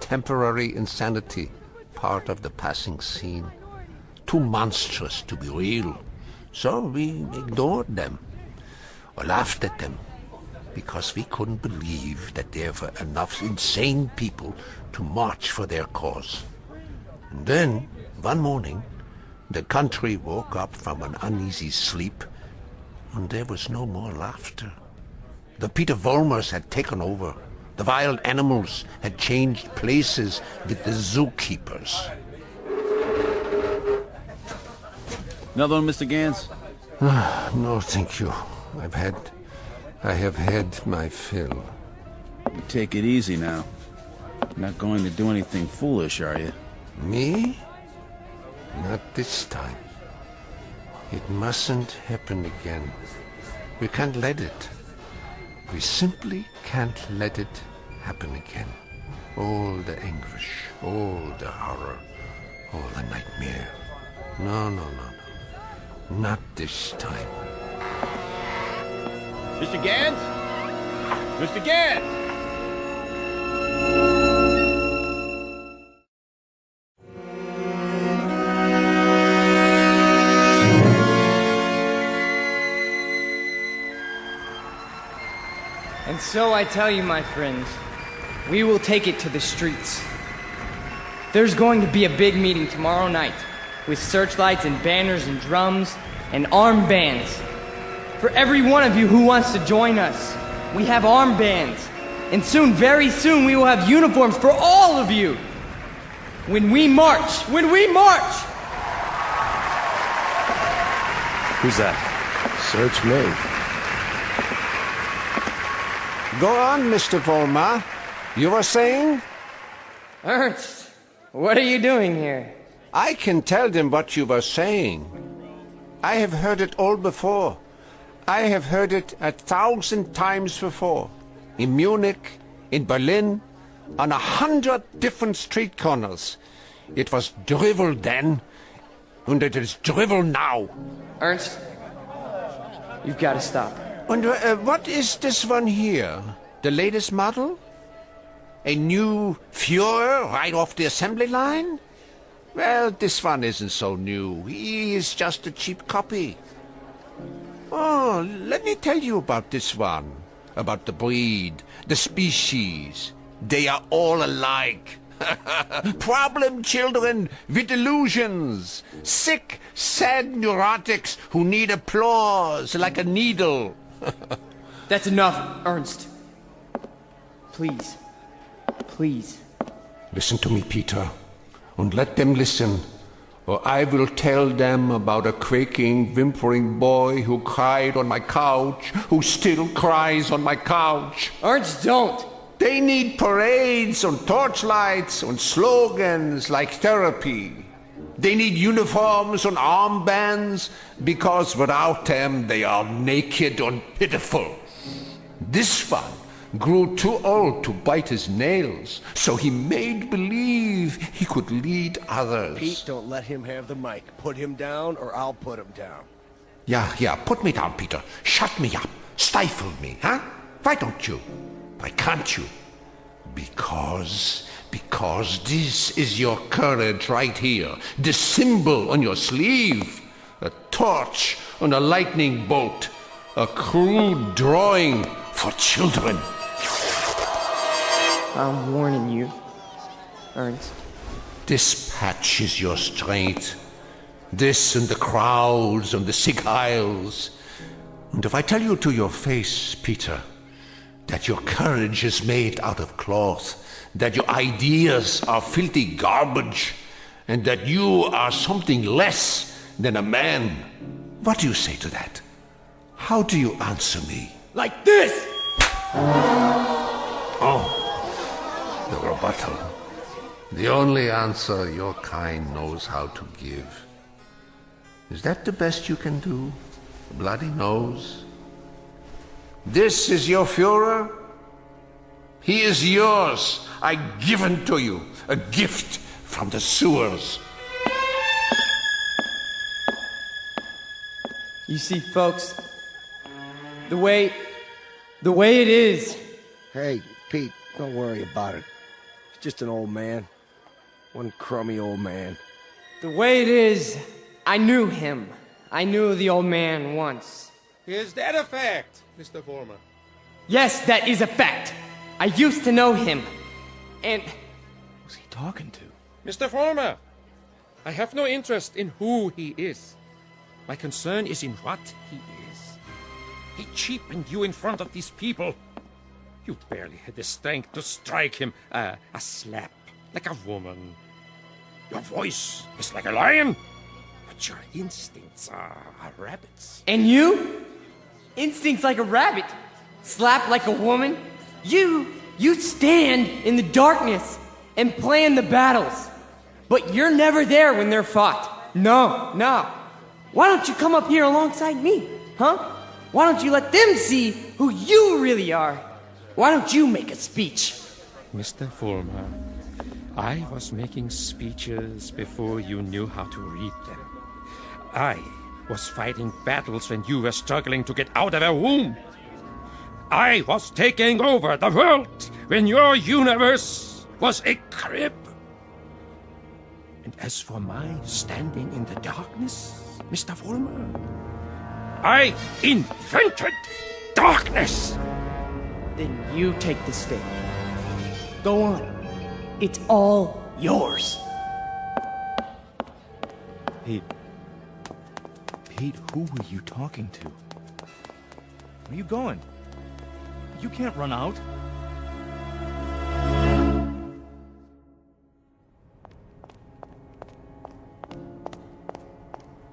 Temporary insanity. Part of the passing scene. Too monstrous to be real. So we ignored them. Or laughed at them. Because we couldn't believe that there were enough insane people to march for their cause. And then, one morning, the country woke up from an uneasy sleep, and there was no more laughter. The Peter Volmers had taken over. The wild animals had changed places with the zookeepers. Another one, Mr. Gans? No, thank you. I have had my fill. You take it easy now. You're not going to do anything foolish, are you? Me? Not this time. It mustn't happen again. We can't let it. We simply can't let it happen again. All the anguish, all the horror, all the nightmare. No. Not this time. Mr. Gans? Mr. Gans! And so I tell you, my friends, we will take it to the streets. There's going to be a big meeting tomorrow night with searchlights and banners and drums and armbands. For every one of you who wants to join us, we have armbands. And soon, very soon, we will have uniforms for all of you. When we march! Who's that? Search me. Go on, Mr. Volmar. You were saying? Ernst, what are you doing here? I can tell them what you were saying. I have heard it all before. I have heard it 1,000 times before. In Munich, in Berlin, on 100 different street corners. It was drivel then, and it is drivel now. Ernst, you've got to stop. And what is this one here? The latest model? A new Führer right off the assembly line? Well, this one isn't so new. He is just a cheap copy. Oh, let me tell you about this one. About the breed, the species. They are all alike. Problem children with illusions. Sick, sad neurotics who need applause like a needle. That's enough, Ernst. Please. Listen to me, Peter, and let them listen. or I will tell them about a quaking, whimpering boy who cried on my couch, who still cries on my couch. Ernst, don't! They need parades on torchlights, on slogans like therapy. They need uniforms on armbands, because without them they are naked and pitiful. This one grew too old to bite his nails, so he made believe he could lead others. Pete, don't let him have the mic. Put him down, or I'll put him down. Yeah, put me down, Peter. Shut me up. Stifle me, huh? Why don't you? Why can't you? Because this is your courage right here. The symbol on your sleeve. A torch on a lightning bolt. A crude drawing for children. I'm warning you, Ernst. This patch is your strength. This and the crowds and the sick isles. And if I tell you to your face, Peter, that your courage is made out of cloth, that your ideas are filthy garbage, and that you are something less than a man, what do you say to that? How do you answer me? Like this! Oh, the rebuttal. The only answer your kind knows how to give. Is that the best you can do? Bloody nose? This is your Führer? He is yours. I give him to you. A gift from the sewers. You see, folks, the way it is. Hey, Pete, don't worry about it. He's just an old man. One crummy old man. The way it is, I knew him. I knew the old man once. Is that a fact, Mr. Former? Yes, that is a fact. I used to know him. And... Who's he talking to? Mr. Former, I have no interest in who he is. My concern is in what he is. He cheapened you in front of these people. You barely had the strength to strike him a slap, like a woman. Your voice is like a lion, but your instincts are rabbits. And you? Instincts like a rabbit. Slap like a woman. You stand in the darkness and plan the battles. But you're never there when they're fought. No. Why don't you come up here alongside me, huh? Why don't you let them see who you really are? Why don't you make a speech? Mr. Former, I was making speeches before you knew how to read them. I was fighting battles when you were struggling to get out of a womb. I was taking over the world when your universe was a crib. And as for my standing in the darkness, Mr. Fulmer, I invented darkness. Then you take the stage. Go on. It's all yours. Pete, who were you talking to? Where are you going? You can't run out.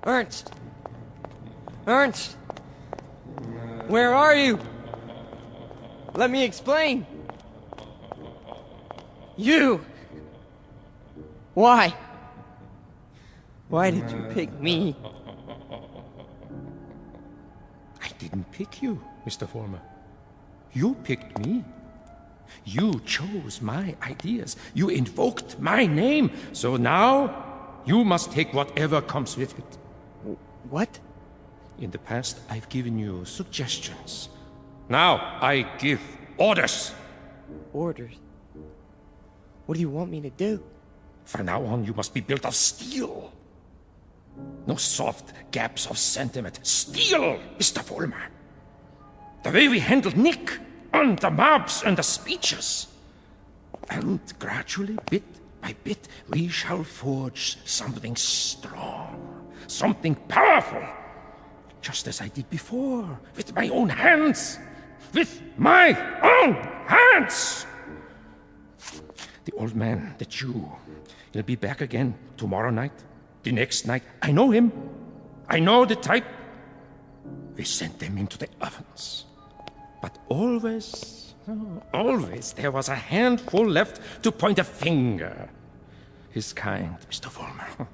Ernst! Where are you? Let me explain. You! Why? Why did you pick me? I didn't pick you, Mr. Former. You picked me. You chose my ideas. You invoked my name. So now, you must take whatever comes with it. What? In the past, I've given you suggestions. Now, I give orders. Orders? What do you want me to do? From now on, you must be built of steel. No soft gaps of sentiment. Steel, Mr. Fulmer. The way we handled Nick, and the mobs and the speeches. And gradually, bit by bit, we shall forge something strong, something powerful. Just as I did before, with my own hands. With my own hands! The old man, the Jew, he'll be back again tomorrow night. The next night, I know him. I know the type. We sent them into the ovens. But always there was a handful left to point a finger. His kind, Mr. Vollmer,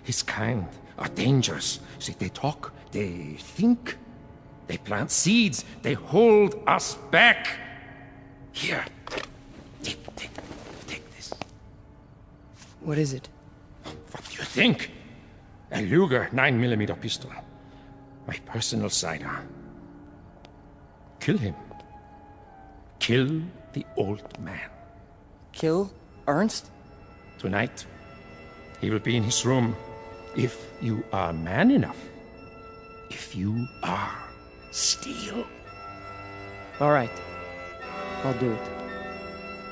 his kind are dangerous. See, they talk, they think, they plant seeds, they hold us back. Here, take this. What is it? What do you think? A Luger 9mm pistol. My personal sidearm. Kill him. Kill the old man. Kill Ernst? Tonight, he will be in his room. If you are man enough. If you are steel. All right. I'll do it.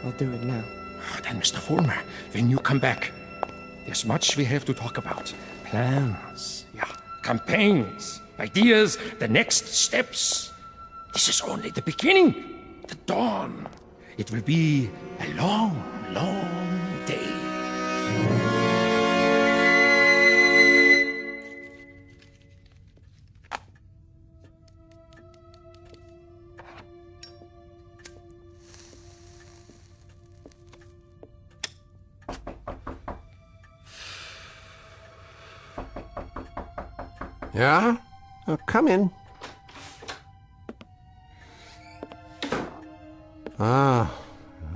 I'll do it now. Then, Mr. Vollmer, when you come back, there's much we have to talk about. Plans, campaigns, ideas, the next steps. This is only the beginning, the dawn. It will be a long, long day. Yeah? Come in. Ah,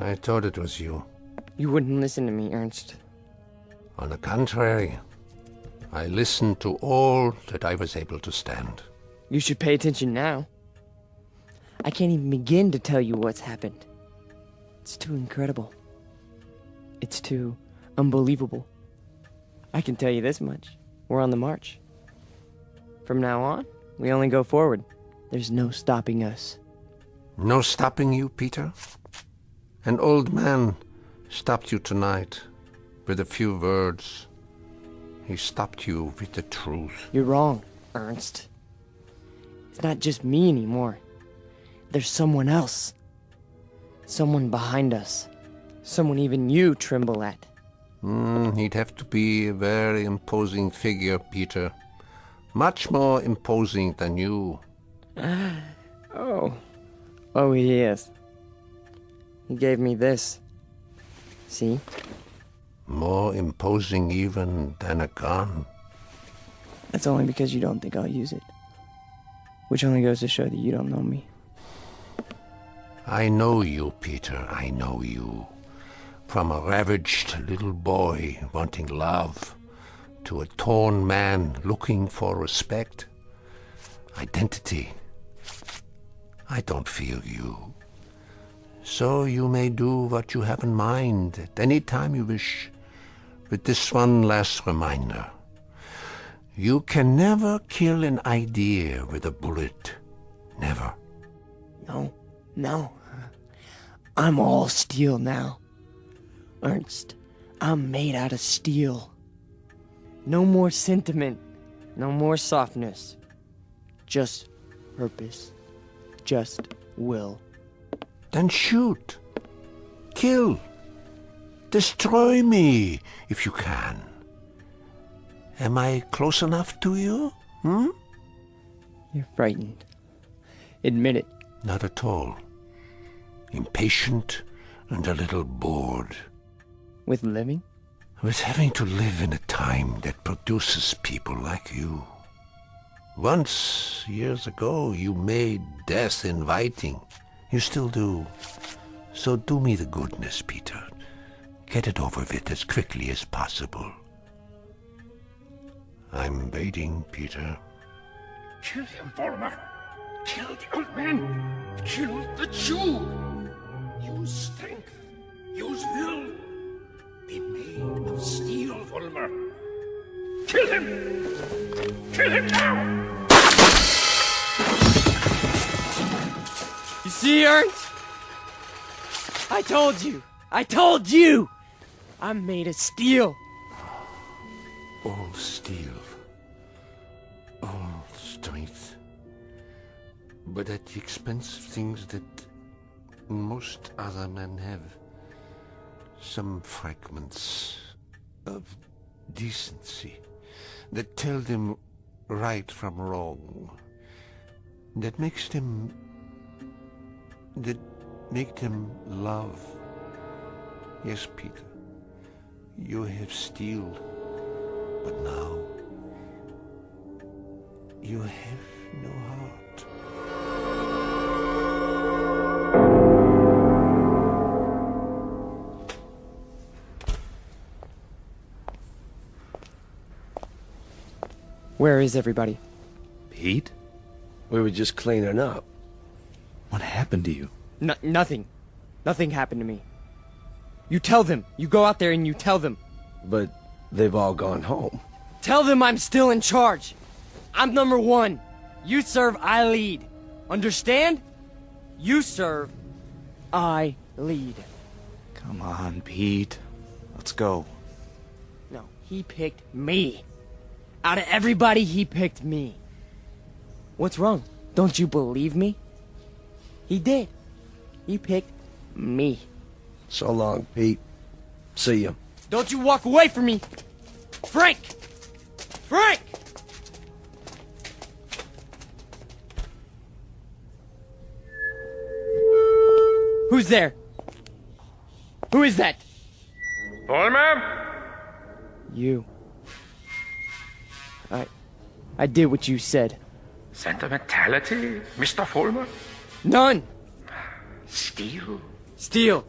I thought it was you. You wouldn't listen to me, Ernst. On the contrary, I listened to all that I was able to stand. You should pay attention now. I can't even begin to tell you what's happened. It's too incredible. It's too unbelievable. I can tell you this much. We're on the march. From now on, we only go forward. There's no stopping us. No stopping you, Peter? An old man stopped you tonight with a few words. He stopped you with the truth. You're wrong, Ernst. It's not just me anymore. There's someone else. Someone behind us. Someone even you tremble at. He'd have to be a very imposing figure, Peter. Much more imposing than you. Oh, he is. He gave me this. See? More imposing even than a gun. That's only because you don't think I'll use it. Which only goes to show that you don't know me. I know you, Peter, I know you. From a ravaged little boy wanting love to a torn man looking for respect, identity. I don't fear you. So you may do what you have in mind at any time you wish. With this one last reminder. You can never kill an idea with a bullet. Never. No. I'm all steel now. Ernst, I'm made out of steel. No more sentiment. No more softness. Just purpose. Just will. Then shoot. Kill. Destroy me, if you can. Am I close enough to you? You're frightened. Admit it. Not at all. Impatient and a little bored. With living? With having to live in a time that produces people like you. Once, years ago, you made death inviting. You still do. So do me the goodness, Peter. Get it over with as quickly as possible. I'm waiting, Peter. Kill him, Vollmer. Kill the old man. Kill the Jew. Use strength. Use will. Be made of steel, Vollmer. Kill him! Kill him now! You see, Ernst? I told you! I'm made of steel. All steel. All strength. But at the expense of things that most other men have. Some fragments of decency. that tell them right from wrong, that make them love. Yes, Peter, you have steel, but now you have no heart. Where is everybody? Pete? We were just cleaning up. What happened to you? Nothing. Nothing happened to me. You tell them. You go out there and you tell them. But they've all gone home. Tell them I'm still in charge. I'm number one. You serve, I lead. Understand? You serve, I lead. Come on, Pete. Let's go. No, he picked me. Out of everybody, he picked me. What's wrong? Don't you believe me? He did. He picked me. So long, Pete. See ya. Don't you walk away from me! Frank! Frank! Who's there? Who is that? Vollmer? You. I did what you said. Sentimentality, Mr. Vollmer? None! Steel? Steel.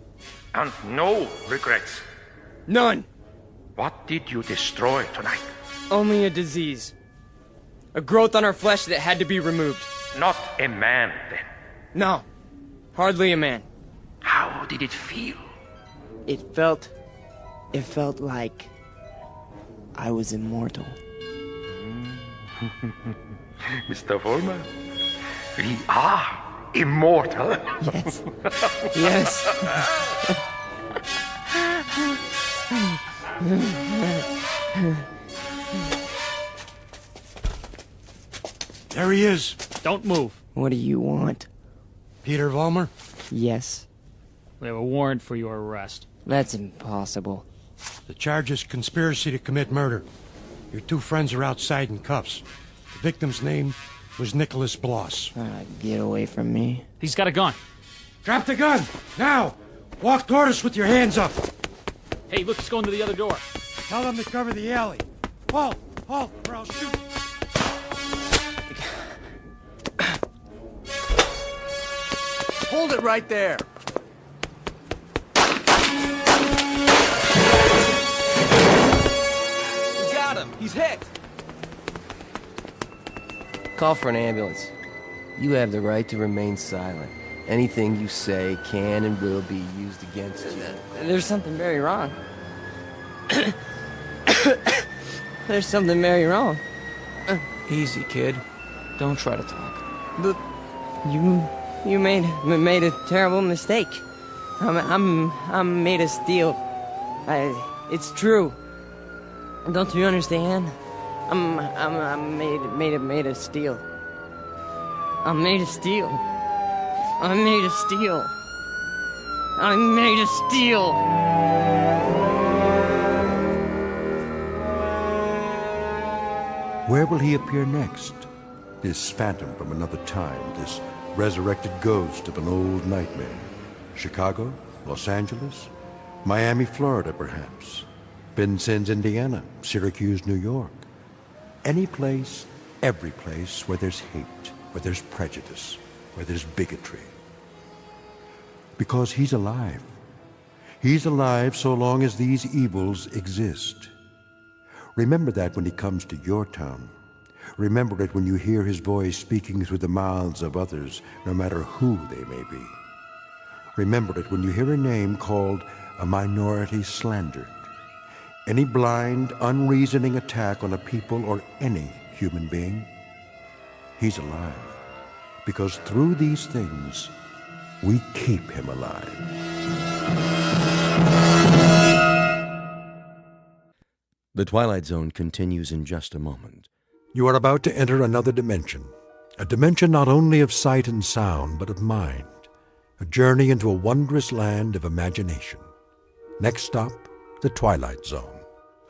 And no regrets? None! What did you destroy tonight? Only a disease. A growth on our flesh that had to be removed. Not a man, then? No. Hardly a man. How did it feel? It felt like I was immortal. Mr. Vollmer, we are immortal. Yes. Yes. There he is. Don't move. What do you want? Peter Vollmer? Yes. We have a warrant for your arrest. That's impossible. The charge is conspiracy to commit murder. Your two friends are outside in cuffs. The victim's name was Nicholas Bloss. Get away from me. He's got a gun. Drop the gun! Now! Walk toward us with your hands up! Hey, look, he's going to the other door. Tell them to cover the alley. Halt! Halt, or I'll shoot! Hold it right there. We got him. He's hit. Call for an ambulance. You have the right to remain silent. Anything you say can and will be used against you. There's something very wrong. There's something very wrong. Easy, kid. Don't try to talk. But you made a terrible mistake. I'm made of steel. It's true. Don't you understand? I'm made of steel. I'm made of steel. I'm made of steel. I'm made of steel. Where will he appear next? This phantom from another time, this resurrected ghost of an old nightmare. Chicago? Los Angeles? Miami, Florida, perhaps. Vincennes, Indiana. Syracuse, New York. Any place, every place where there's hate, where there's prejudice, where there's bigotry. Because he's alive. He's alive so long as these evils exist. Remember that when he comes to your town. Remember it when you hear his voice speaking through the mouths of others, no matter who they may be. Remember it when you hear a name called a minority slandered. Any blind, unreasoning attack on a people or any human being. He's alive. Because through these things, we keep him alive. The Twilight Zone continues in just a moment. You are about to enter another dimension. A dimension not only of sight and sound, but of mind. A journey into a wondrous land of imagination. Next stop, the Twilight Zone.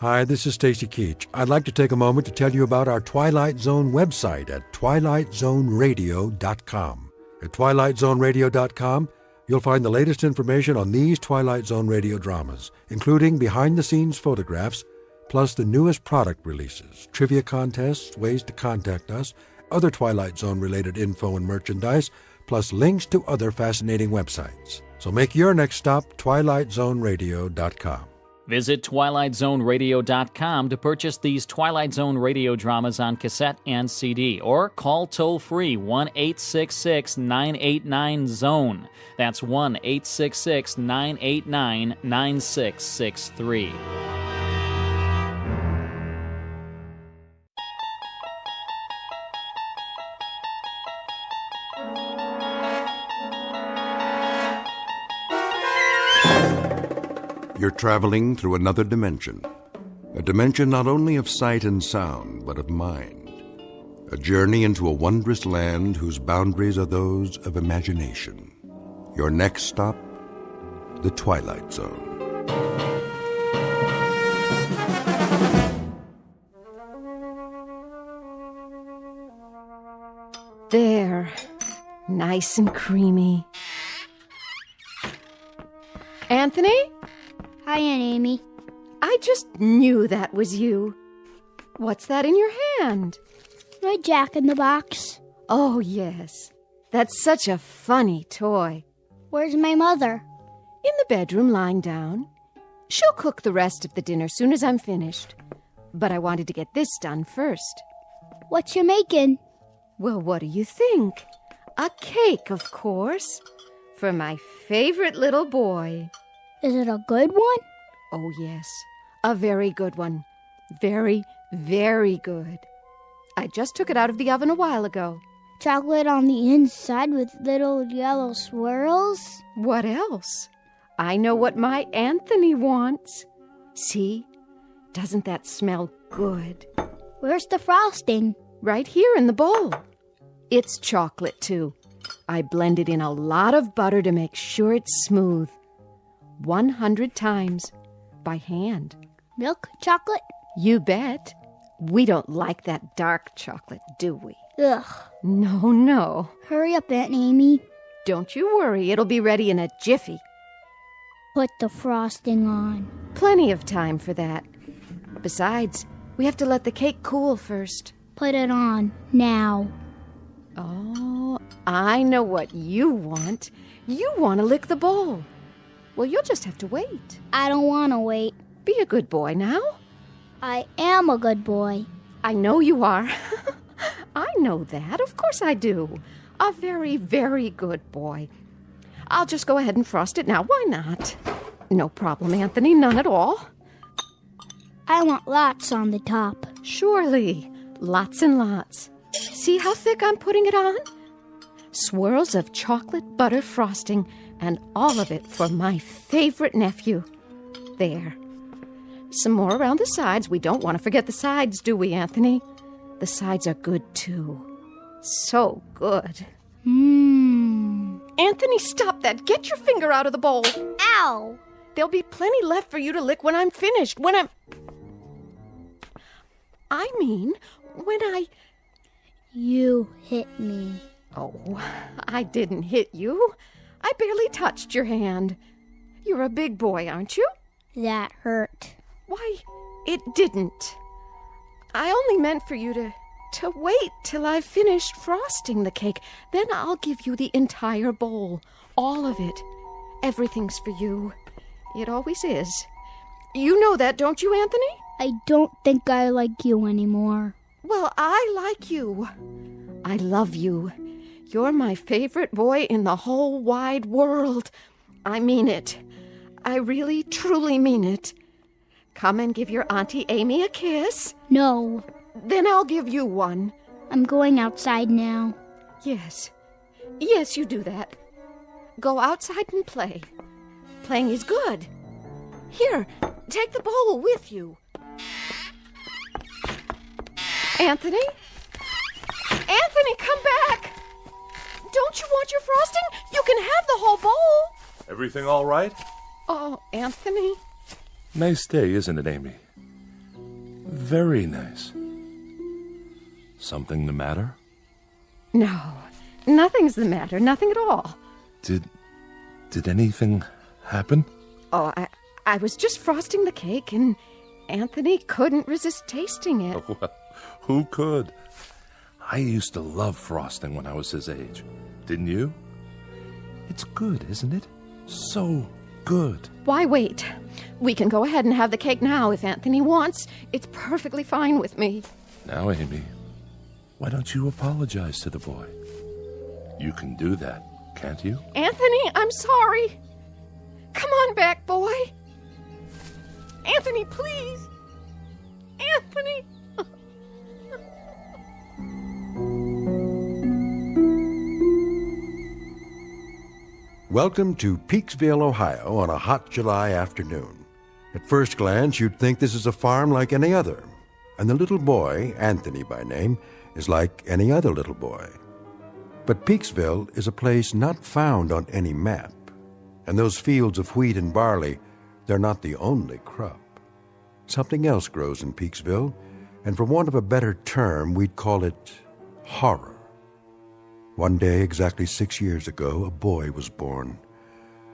Hi, this is Stacy Keach. I'd like to take a moment to tell you about our Twilight Zone website at twilightzoneradio.com. At twilightzoneradio.com, you'll find the latest information on these Twilight Zone radio dramas, including behind-the-scenes photographs, plus the newest product releases, trivia contests, ways to contact us, other Twilight Zone-related info and merchandise, plus links to other fascinating websites. So make your next stop twilightzoneradio.com. Visit twilightzoneradio.com to purchase these Twilight Zone radio dramas on cassette and CD, or call toll-free 1-866-989-ZONE. That's 1-866-989-9663. You're traveling through another dimension. A dimension not only of sight and sound, but of mind. A journey into a wondrous land whose boundaries are those of imagination. Your next stop, the Twilight Zone. There. Nice and creamy. Anthony? Hi, Aunt Amy. I just knew that was you. What's that in your hand? My Jack-in-the-Box. Oh, yes. That's such a funny toy. Where's my mother? In the bedroom, lying down. She'll cook the rest of the dinner soon as I'm finished. But I wanted to get this done first. What you making? Well, what do you think? A cake, of course. For my favorite little boy. Is it a good one? Oh, yes. A very good one. Very, very good. I just took it out of the oven a while ago. Chocolate on the inside with little yellow swirls? What else? I know what my Anthony wants. See? Doesn't that smell good? Where's the frosting? Right here in the bowl. It's chocolate, too. I blended in a lot of butter to make sure it's smooth. 100 times. By hand. Milk chocolate? You bet. We don't like that dark chocolate, do we? Ugh. No. Hurry up, Aunt Amy. Don't you worry, it'll be ready in a jiffy. Put the frosting on. Plenty of time for that. Besides, we have to let the cake cool first. Put it on, now. Oh, I know what you want. You want to lick the bowl. Well, you'll just have to wait. I don't want to wait. Be a good boy now. I am a good boy. I know you are. I know that. Of course I do. A very, very good boy. I'll just go ahead and frost it now. Why not? No problem, Anthony. None at all. I want lots on the top. Surely. Lots and lots. See how thick I'm putting it on? Swirls of chocolate butter frosting, and all of it for my favorite nephew. There. Some more around the sides. We don't want to forget the sides, do we, Anthony? The sides are good, too. So good. Anthony, stop that. Get your finger out of the bowl. Ow! There'll be plenty left for you to lick when I'm finished. I mean, when I... You hit me. Oh, I didn't hit you. I barely touched your hand. You're a big boy, aren't you? That hurt. Why, it didn't. I only meant for you to wait till I've finished frosting the cake. Then I'll give you the entire bowl. All of it. Everything's for you. It always is. You know that, don't you, Anthony? I don't think I like you anymore. Well, I like you. I love you. You're my favorite boy in the whole wide world. I mean it. I really, truly mean it. Come and give your Auntie Amy a kiss. No. Then I'll give you one. I'm going outside now. Yes. Yes, you do that. Go outside and play. Playing is good. Here, take the bowl with you. Anthony? Anthony, come back! Don't you want your frosting? You can have the whole bowl. Everything all right? Oh, Anthony. Nice day, isn't it, Amy? Very nice. Something the matter? No, nothing's the matter. Nothing at all. Did anything happen? Oh, I was just frosting the cake, and Anthony couldn't resist tasting it. Well, who could? I used to love frosting when I was his age. Didn't you? It's good, isn't it? So good. Why wait? We can go ahead and have the cake now if Anthony wants. It's perfectly fine with me. Now, Amy, why don't you apologize to the boy? You can do that, can't you? Anthony, I'm sorry. Come on back, boy. Anthony, please. Anthony. Welcome to Peaksville, Ohio on a hot July afternoon. At first glance, you'd think this is a farm like any other, and the little boy, Anthony by name, is like any other little boy. But Peaksville is a place not found on any map, and those fields of wheat and barley, they're not the only crop. Something else grows in Peaksville, and for want of a better term, we'd call it horror. One day, exactly 6 years ago, a boy was born.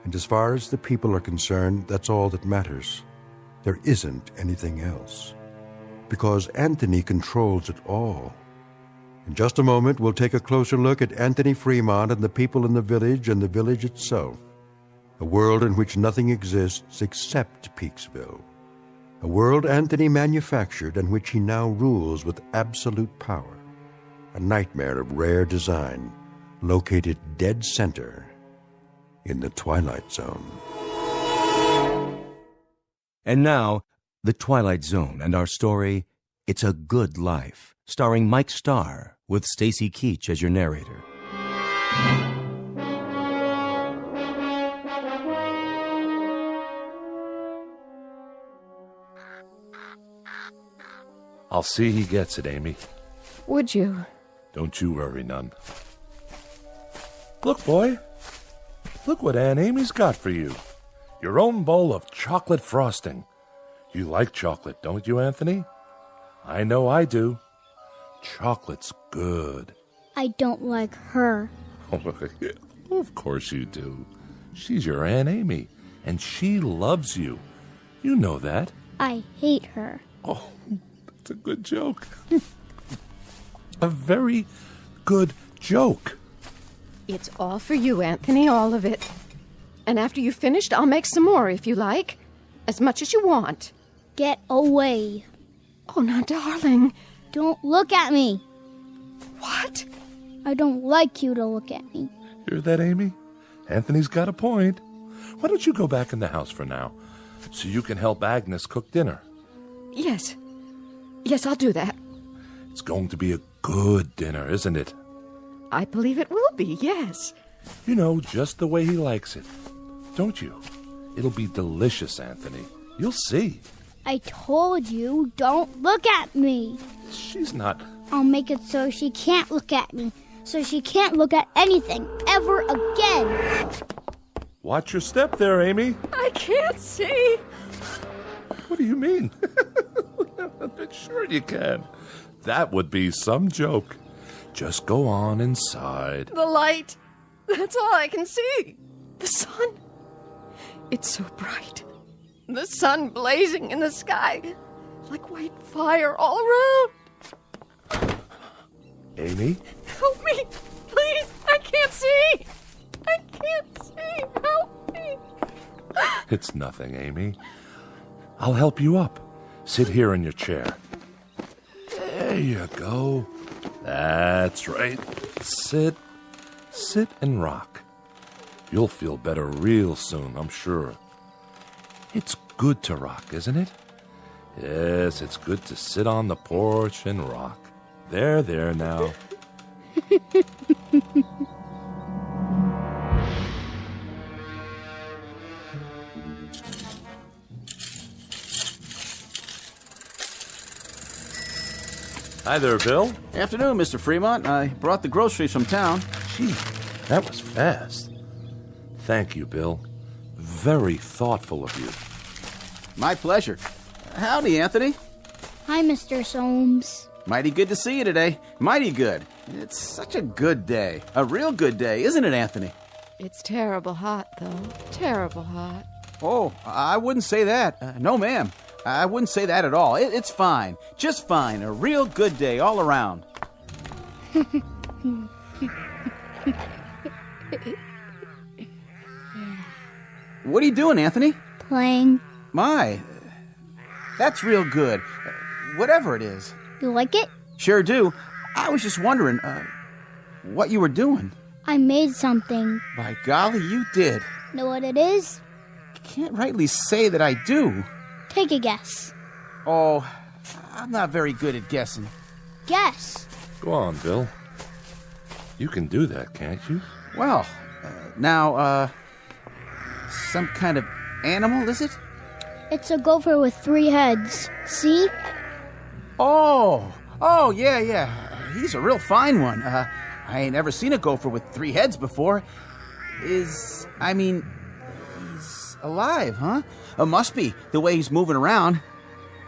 And as far as the people are concerned, that's all that matters. There isn't anything else. Because Anthony controls it all. In just a moment, we'll take a closer look at Anthony Fremont and the people in the village and the village itself. A world in which nothing exists except Peaksville. A world Anthony manufactured and which he now rules with absolute power. A nightmare of rare design, located dead center in the Twilight Zone. And now, The Twilight Zone and our story, It's a Good Life, starring Mike Starr, with Stacy Keach as your narrator. I'll see he gets it, Amy. Would you? Don't you worry none. Look, boy. Look what Aunt Amy's got for you. Your own bowl of chocolate frosting. You like chocolate, don't you, Anthony? I know I do. Chocolate's good. I don't like her. Of course you do. She's your Aunt Amy, and she loves you. You know that. I hate her. Oh, that's a good joke. A very good joke. It's all for you, Anthony, all of it. And after you've finished, I'll make some more if you like. As much as you want. Get away. Oh, now, darling. Don't look at me. What? I don't like you to look at me. Hear that, Amy? Anthony's got a point. Why don't you go back in the house for now, so you can help Agnes cook dinner? Yes. Yes, I'll do that. It's going to be a good dinner, isn't it? I believe it will be, yes. You know, just the way he likes it. Don't you? It'll be delicious, Anthony. You'll see. I told you, don't look at me. She's not... I'll make it so she can't look at me. So she can't look at anything ever again. Watch your step there, Amy. I can't see. What do you mean? Sure you can. That would be some joke. Just go on inside. The light. That's all I can see. The sun. It's so bright. The sun blazing in the sky. Like white fire all around. Amy? Help me. Please. I can't see. I can't see. Help me. It's nothing, Amy. I'll help you up. Sit here in your chair. There you go. That's right. Sit and rock. You'll feel better real soon, I'm sure. It's good to rock, isn't it? Yes, it's good to sit on the porch and rock. There now. Hi there, Bill. Afternoon, Mr. Fremont. I brought the groceries from town. Gee, that was fast. Thank you, Bill. Very thoughtful of you. My pleasure. Howdy, Anthony. Hi, Mr. Soames. Mighty good to see you today. Mighty good. It's such a good day. A real good day, isn't it, Anthony? It's terrible hot, though. Terrible hot. Oh, I wouldn't say that. No, ma'am. I wouldn't say that at all. It's fine. Just fine. A real good day all around. What are you doing, Anthony? Playing. My, that's real good. Whatever it is. You like it? Sure do. I was just wondering, what you were doing. I made something. By golly, you did. Know what it is? Can't rightly say that I do. Take a guess. Oh, I'm not very good at guessing. Guess. Go on, Bill. You can do that, can't you? Well, now, some kind of animal, is it? It's a gopher with 3 heads. See? Oh, yeah. He's a real fine one. I ain't ever seen a gopher with 3 heads before. He's alive, huh? Must be, the way he's moving around.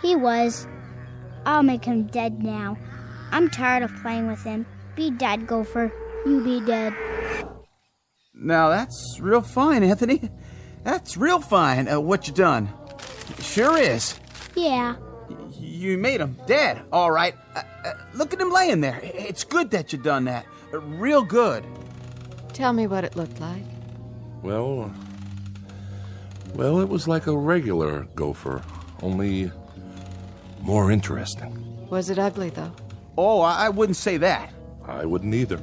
He was. I'll make him dead now. I'm tired of playing with him. Be dead, gopher. You be dead. Now, that's real fine, Anthony. That's real fine, what you done. Sure is. Yeah. You made him dead, all right. Look at him laying there. It's good that you done that. Real good. Tell me what it looked like. Well, it was like a regular gopher, only more interesting. Was it ugly, though? Oh, I wouldn't say that. I wouldn't either.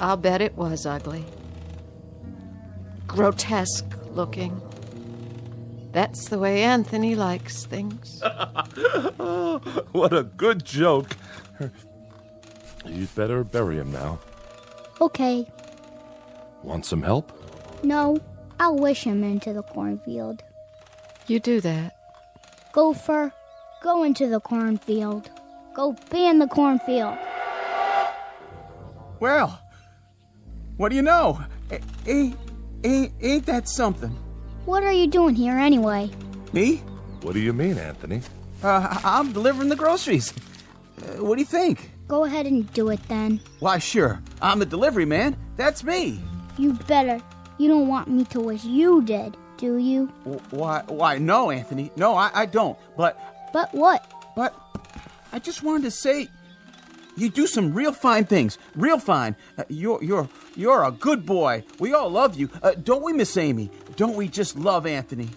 I'll bet it was ugly. Grotesque looking. That's the way Anthony likes things. What a good joke. You'd better bury him now. Okay. Want some help? No, I'll wish him into the cornfield. You do that. Gopher, go into the cornfield. Go be in the cornfield. Well, what do you know? Ain't that something? What are you doing here anyway? Me? What do you mean, Anthony? I'm delivering the groceries. What do you think? Go ahead and do it then. Why, sure. I'm the delivery man. That's me. You better. You don't want me to wish you dead, do you? Why, no, Anthony. No, I don't. But what? But I just wanted to say, you do some real fine things. Real fine. You're a good boy. We all love you. Don't we, Miss Amy? Don't we just love Anthony?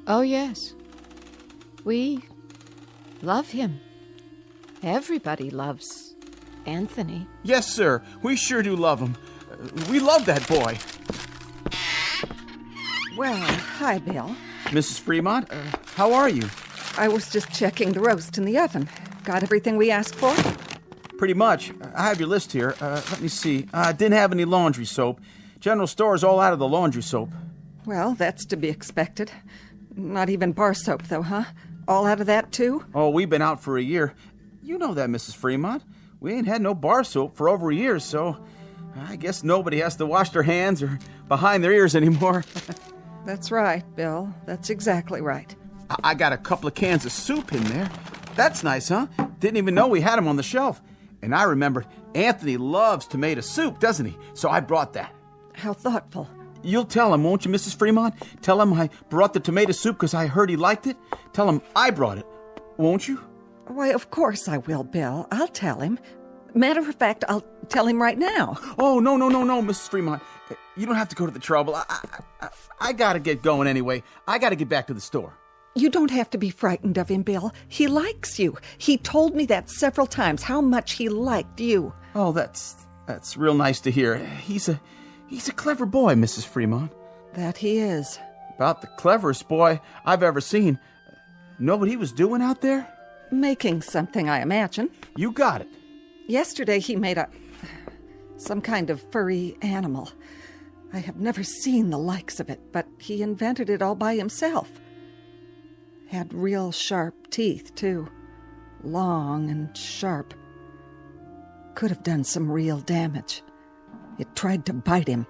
Oh, yes. We love him. Everybody loves Anthony. Yes, sir. We sure do love him. We love that boy. Well, hi, Bill. Mrs. Fremont, how are you? I was just checking the roast in the oven. Got everything we asked for? Pretty much. I have your list here. Let me see. Didn't have any laundry soap. General store's all out of the laundry soap. Well, that's to be expected. Not even bar soap, though, huh? All out of that, too? Oh, we've been out for a year. You know that, Mrs. Fremont. We ain't had no bar soap for over a year, so I guess nobody has to wash their hands or behind their ears anymore. That's right, Bill. That's exactly right. I got a couple of cans of soup in there. That's nice, huh? Didn't even know we had them on the shelf. And I remembered Anthony loves tomato soup, doesn't he? So I brought that. How thoughtful. You'll tell him, won't you, Mrs. Fremont? Tell him I brought the tomato soup because I heard he liked it. Tell him I brought it, won't you? Why, of course I will, Bill. I'll tell him. Matter of fact, I'll tell him right now. Oh, no, Mrs. Fremont. You don't have to go to the trouble. I gotta get going anyway. I gotta get back to the store. You don't have to be frightened of him, Bill. He likes you. He told me that several times, how much he liked you. Oh, that's real nice to hear. He's a clever boy, Mrs. Fremont. That he is. About the cleverest boy I've ever seen. Know what he was doing out there? Making something, I imagine. You got it. Yesterday he made some kind of furry animal. I have never seen the likes of it, but he invented it all by himself. Had real sharp teeth, too. Long and sharp. Could have done some real damage. It tried to bite him.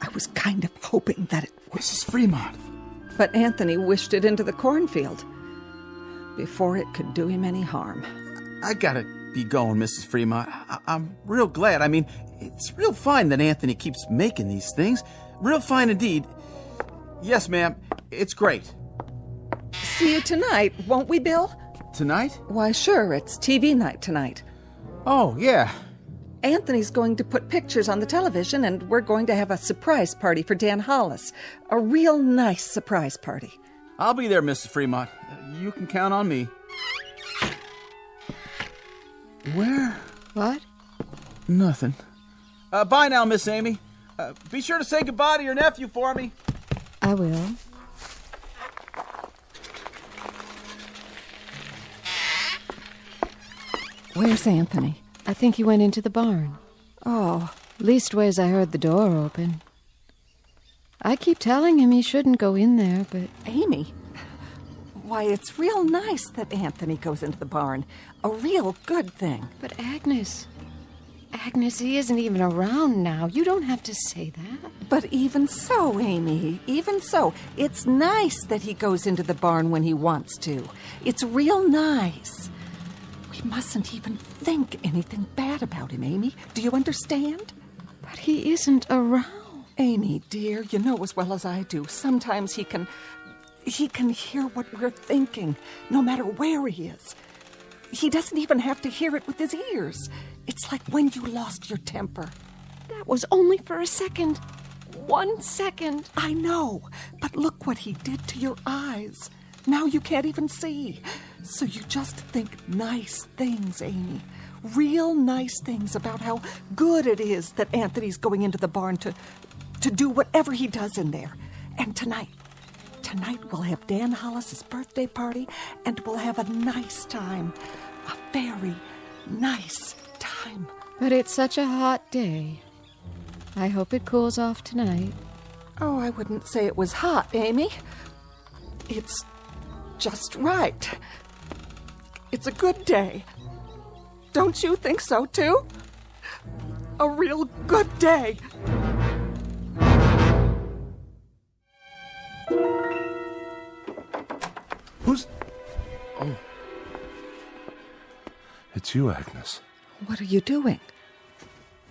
I was kind of hoping that it would. Mrs. Fremont. But Anthony wished it into the cornfield. before it could do him any harm. I gotta be going, Mrs. Fremont. I'm real glad. I mean, it's real fine that Anthony keeps making these things. Real fine indeed. Yes, ma'am. It's great. See you tonight, won't we, Bill? Tonight? Why, sure. It's TV night tonight. Oh, yeah. Anthony's going to put pictures on the television, and we're going to have a surprise party for Dan Hollis. A real nice surprise party. I'll be there, Mrs. Fremont. You can count on me. Where? What? Nothing. Bye now, Miss Amy. Be sure to say goodbye to your nephew for me. I will. Where's Anthony? I think he went into the barn. Oh. Leastways, I heard the door open. I keep telling him he shouldn't go in there, but... Amy? Why, it's real nice that Anthony goes into the barn. A real good thing. But Agnes, he isn't even around now. You don't have to say that. But even so, Amy, even so, it's nice that he goes into the barn when he wants to. It's real nice. We mustn't even think anything bad about him, Amy. Do you understand? But he isn't around. Amy, dear, you know as well as I do. Sometimes he can hear what we're thinking, no matter where he is. He doesn't even have to hear it with his ears. It's like when you lost your temper. That was only for a second. 1 second. I know, but look what he did to your eyes. Now you can't even see. So you just think nice things, Amy. Real nice things about how good it is that Anthony's going into the barn to do whatever he does in there. And tonight we'll have Dan Hollis's birthday party, and we'll have a nice time. A very nice time. But it's such a hot day. I hope it cools off tonight. Oh, I wouldn't say it was hot, Amy. It's just right. It's a good day. Don't you think so, too? A real good day. Who's... Oh. It's you, Agnes. What are you doing?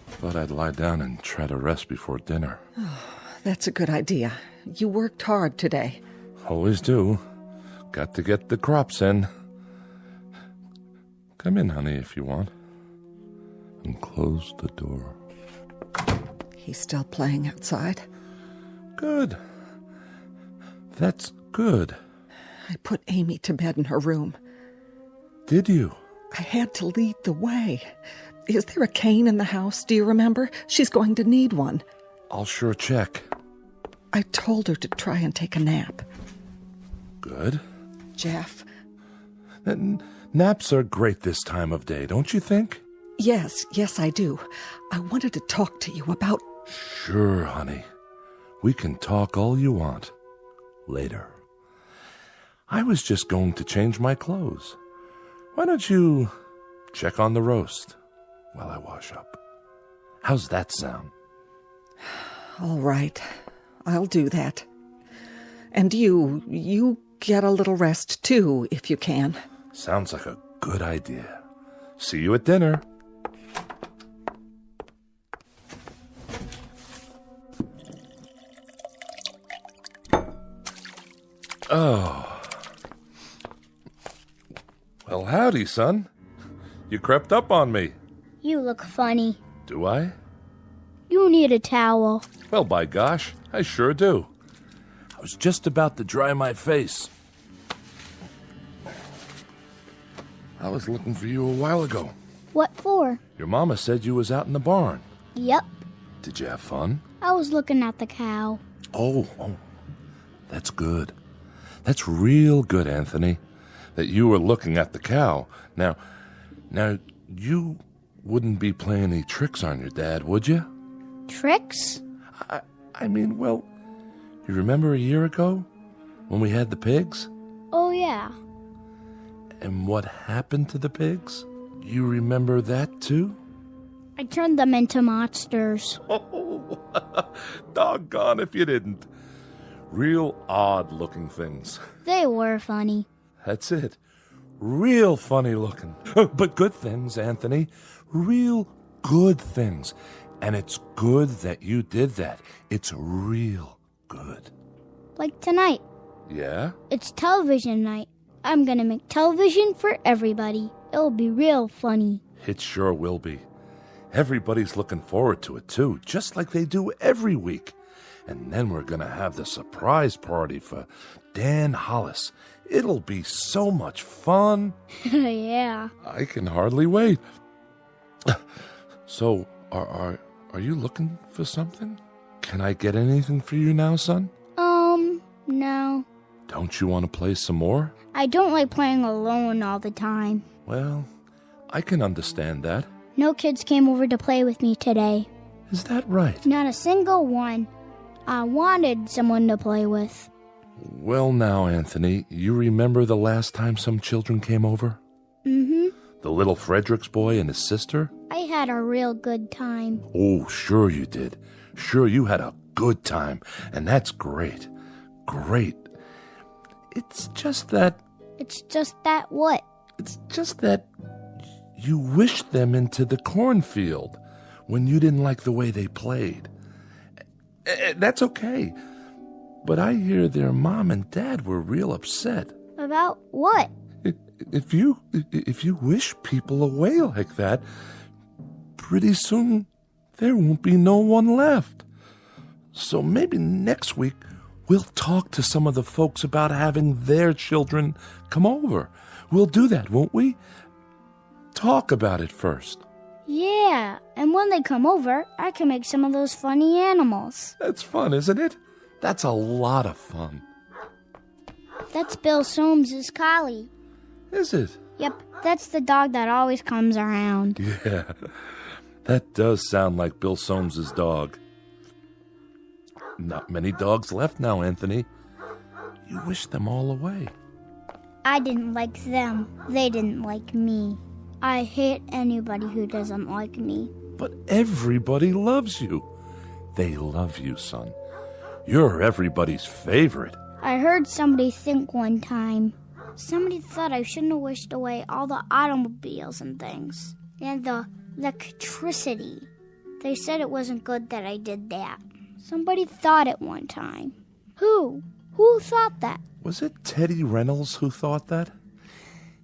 Thought I'd lie down and try to rest before dinner. Oh, that's a good idea. You worked hard today. Always do. Got to get the crops in. Come in, honey, if you want. And close the door. He's still playing outside? Good. That's good. I put Amy to bed in her room. Did you? I had to lead the way. Is there a cane in the house? Do you remember? She's going to need one. I'll sure check. I told her to try and take a nap. Good. Jeff. Naps are great this time of day, don't you think? Yes, I do. I wanted to talk to you about... Sure, honey. We can talk all you want. Later. I was just going to change my clothes. Why don't you check on the roast while I wash up? How's that sound? All right. I'll do that. And you get a little rest, too, if you can. Sounds like a good idea. See you at dinner. Oh. Well, howdy, son. You crept up on me. You look funny. Do I? You need a towel. Well, by gosh, I sure do. I was just about to dry my face. I was looking for you a while ago. What for? Your mama said you was out in the barn. Yep. Did you have fun? I was looking at the cow. Oh, that's good. That's real good, Anthony, that you were looking at the cow. Now, you wouldn't be playing any tricks on your dad, would you? Tricks? I mean, well, you remember a year ago when we had the pigs? Oh, yeah. And what happened to the pigs? You remember that, too? I turned them into monsters. Oh, doggone if you didn't. Real odd-looking things. They were funny. That's it. Real funny looking. But good things, Anthony. Real good things. And it's good that you did that. It's real good. Like tonight. Yeah? It's television night. I'm gonna make television for everybody. It'll be real funny. It sure will be. Everybody's looking forward to it, too, just like they do every week. And then we're going to have the surprise party for Dan Hollis. It'll be so much fun. Yeah. I can hardly wait. So, are you looking for something? Can I get anything for you now, son? No. Don't you want to play some more? I don't like playing alone all the time. Well, I can understand that. No kids came over to play with me today. Is that right? Not a single one. I wanted someone to play with. Well now, Anthony, you remember the last time some children came over? Mm-hmm. The little Fredericks boy and his sister? I had a real good time. Oh, sure you did. Sure you had a good time, and that's great. Great. It's just that... It's just that what? It's just that you wished them into the cornfield when you didn't like the way they played. That's okay. But I hear their mom and dad were real upset. About what? If you wish people away like that, pretty soon there won't be no one left. So maybe next week we'll talk to some of the folks about having their children come over. We'll do that, won't we? Talk about it first. Yeah, and when they come over, I can make some of those funny animals. That's fun, isn't it? That's a lot of fun. That's Bill Soames' collie. Is it? Yep, that's the dog that always comes around. Yeah, that does sound like Bill Soames' dog. Not many dogs left now, Anthony. You wish them all away. I didn't like them. They didn't like me. I hate anybody who doesn't like me. But everybody loves you. They love you, son. You're everybody's favorite. I heard somebody think one time. Somebody thought I shouldn't have wished away all the automobiles and things. And the electricity. They said it wasn't good that I did that. Somebody thought it one time. Who? Who thought that? Was it Teddy Reynolds who thought that?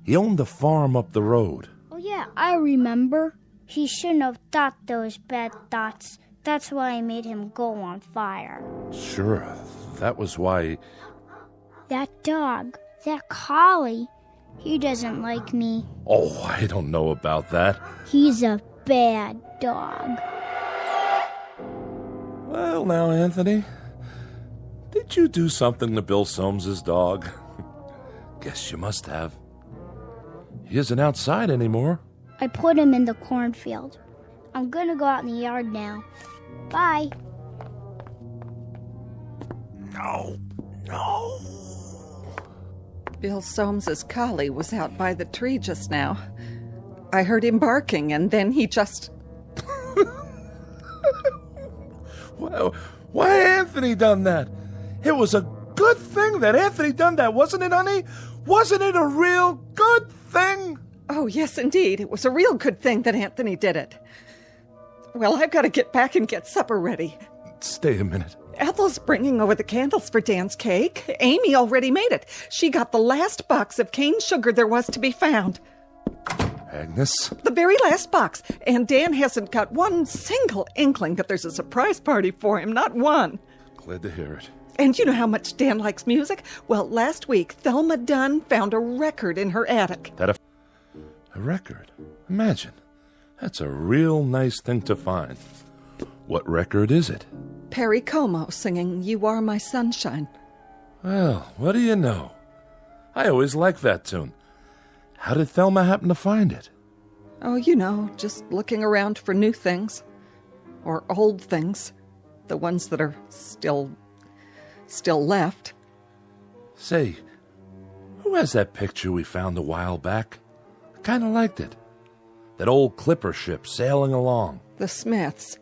He owned the farm up the road. Oh yeah, I remember. He shouldn't have thought those bad thoughts. That's why I made him go on fire. Sure, that was why... That dog, that collie, he doesn't like me. Oh, I don't know about that. He's a bad dog. Well, now, Anthony, did you do something to Bill Soames' dog? Guess you must have. He isn't outside anymore. I put him in the cornfield. I'm gonna go out in the yard now. Bye. No. Bill Soames' collie was out by the tree just now. I heard him barking, and then he just... Well, why Anthony done that? It was a good thing that Anthony done that, wasn't it, honey? Wasn't it a real good thing? Oh, yes, indeed. It was a real good thing that Anthony did it. Well, I've got to get back and get supper ready. Stay a minute. Ethel's bringing over the candles for Dan's cake. Amy already made it. She got the last box of cane sugar there was to be found. Agnes? The very last box. And Dan hasn't got one single inkling that there's a surprise party for him. Not one. Glad to hear it. And you know how much Dan likes music? Well, last week, Thelma Dunn found a record in her attic. A record? Imagine. That's a real nice thing to find. What record is it? Perry Como singing You Are My Sunshine. Well, what do you know? I always liked that tune. How did Thelma happen to find it? Oh, you know, just looking around for new things. Or old things. The ones that are still left. Say, who has that picture we found a while back? I kind of liked it. That old clipper ship sailing along. The Smiths.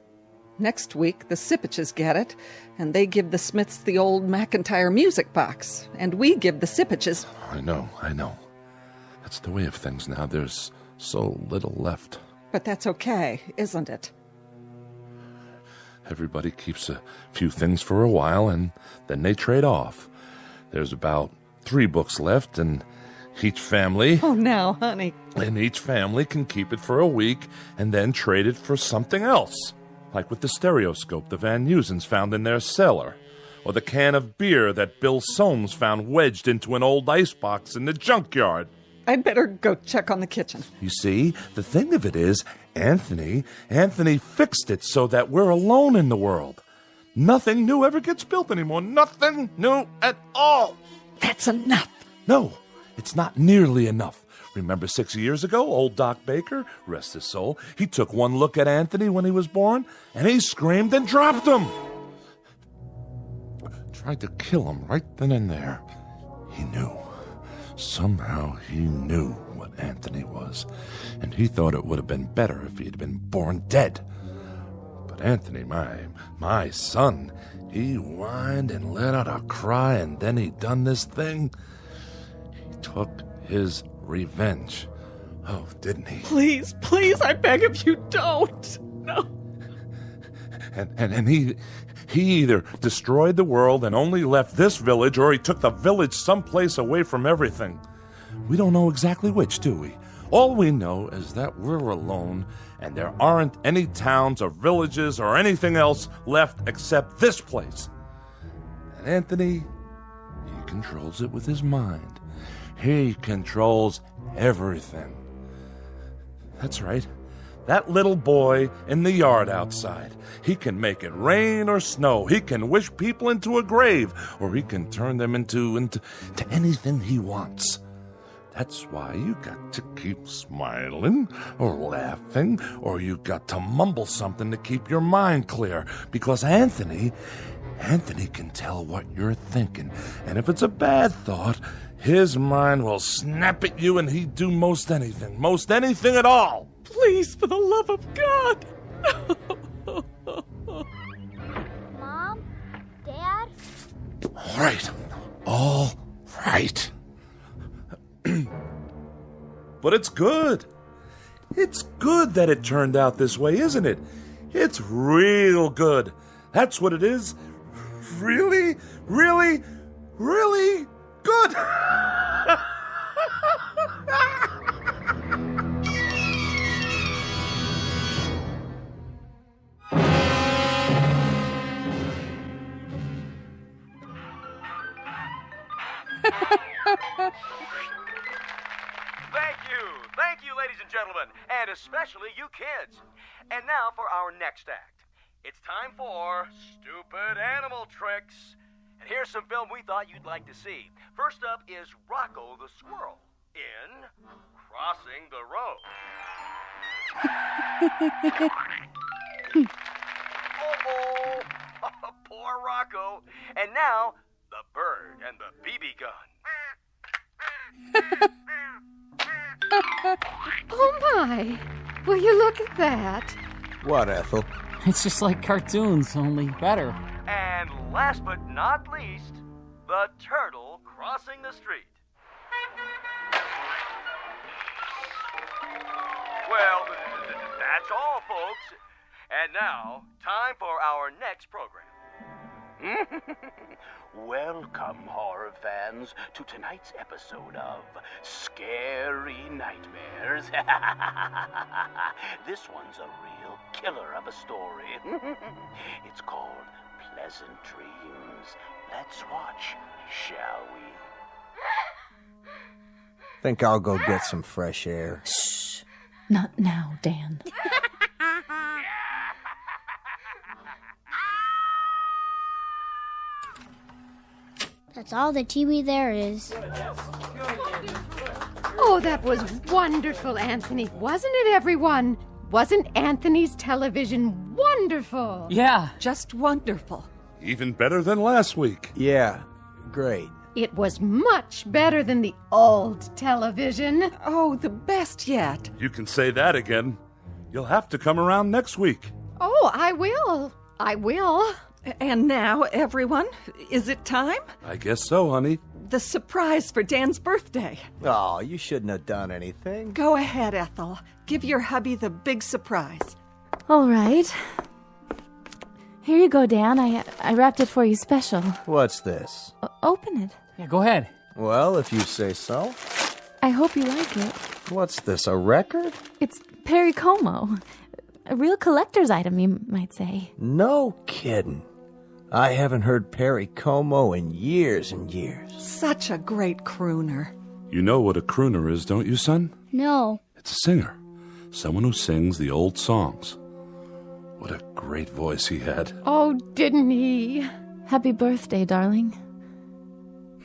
Next week, the Sipiches get it, and they give the Smiths the old McIntyre music box, and we give the Sipiches... I know. That's the way of things now. There's so little left. But that's okay, isn't it? Everybody keeps a few things for a while, and then they trade off. There's about 3 books left, and each family... Oh, now, honey. And each family can keep it for a week and then trade it for something else. Like with the stereoscope the Van Nusens found in their cellar. Or the can of beer that Bill Soames found wedged into an old icebox in the junkyard. I'd better go check on the kitchen. You see, the thing of it is, Anthony fixed it so that we're alone in the world. Nothing new ever gets built anymore. Nothing new at all. That's enough. No, it's not nearly enough. Remember 6 years ago, old Doc Baker, rest his soul, he took one look at Anthony when he was born, and he screamed and dropped him. Tried to kill him right then and there. He knew. Somehow he knew what Anthony was, and he thought it would have been better if he had been born dead. But Anthony, my son, he whined and let out a cry, and then he done this thing. He took his revenge. Oh, didn't he? Please, I beg of you, don't. No. And he either destroyed the world and only left this village, or he took the village someplace away from everything. We don't know exactly which, do we? All we know is that we're alone, and there aren't any towns or villages or anything else left except this place. And Anthony, he controls it with his mind. He controls everything. That's right. That little boy in the yard outside. He can make it rain or snow. He can wish people into a grave, or he can turn them into anything he wants. That's why you got to keep smiling or laughing, or you got to mumble something to keep your mind clear, because Anthony can tell what you're thinking, and if it's a bad thought, his mind will snap at you, and he'd do most anything at all. Please, for the love of God. Mom? Dad? All right. But it's good. It's good that it turned out this way, isn't it? It's real good. That's what it is. Really, really, really good. Thank you, ladies and gentlemen, and especially you kids. And now for our next act. It's time for Stupid Animal Tricks. And here's some film we thought you'd like to see. First up is Rocco the Squirrel in Crossing the Road. Oh, poor Rocco. And now, the bird and the BB gun. Oh, my. Will you look at that? What, Ethel? It's just like cartoons, only better. And last but not least, the turtle crossing the street. Well, that's all, folks. And now, time for our next program. Welcome, horror fans, to tonight's episode of Scary Nightmares. This one's a real killer of a story. It's called Pleasant Dreams. Let's watch, shall we? Think I'll go get some fresh air. Shh. Not now, Dan. That's all the TV there is. Oh, that was wonderful, Anthony. Wasn't it, everyone? Wasn't Anthony's television wonderful? Yeah. Just wonderful. Even better than last week. Yeah, great. It was much better than the old television. Oh, the best yet. You can say that again. You'll have to come around next week. Oh, I will. I will. And now, everyone, is it time? I guess so, honey. the surprise for Dan's birthday. Oh, you shouldn't have done anything. Go ahead, Ethel. Give your hubby the big surprise. All right. Here you go, Dan. I wrapped it for you special. What's this? Open it. Yeah, go ahead. Well, if you say so. I hope you like it. What's this, a record? It's Perry Como. A real collector's item, you might say. No kidding. I haven't heard Perry Como in years and years. Such a great crooner. You know what a crooner is, don't you, son? No. It's a singer. Someone who sings the old songs. What a great voice he had. Oh, didn't he? Happy birthday, darling.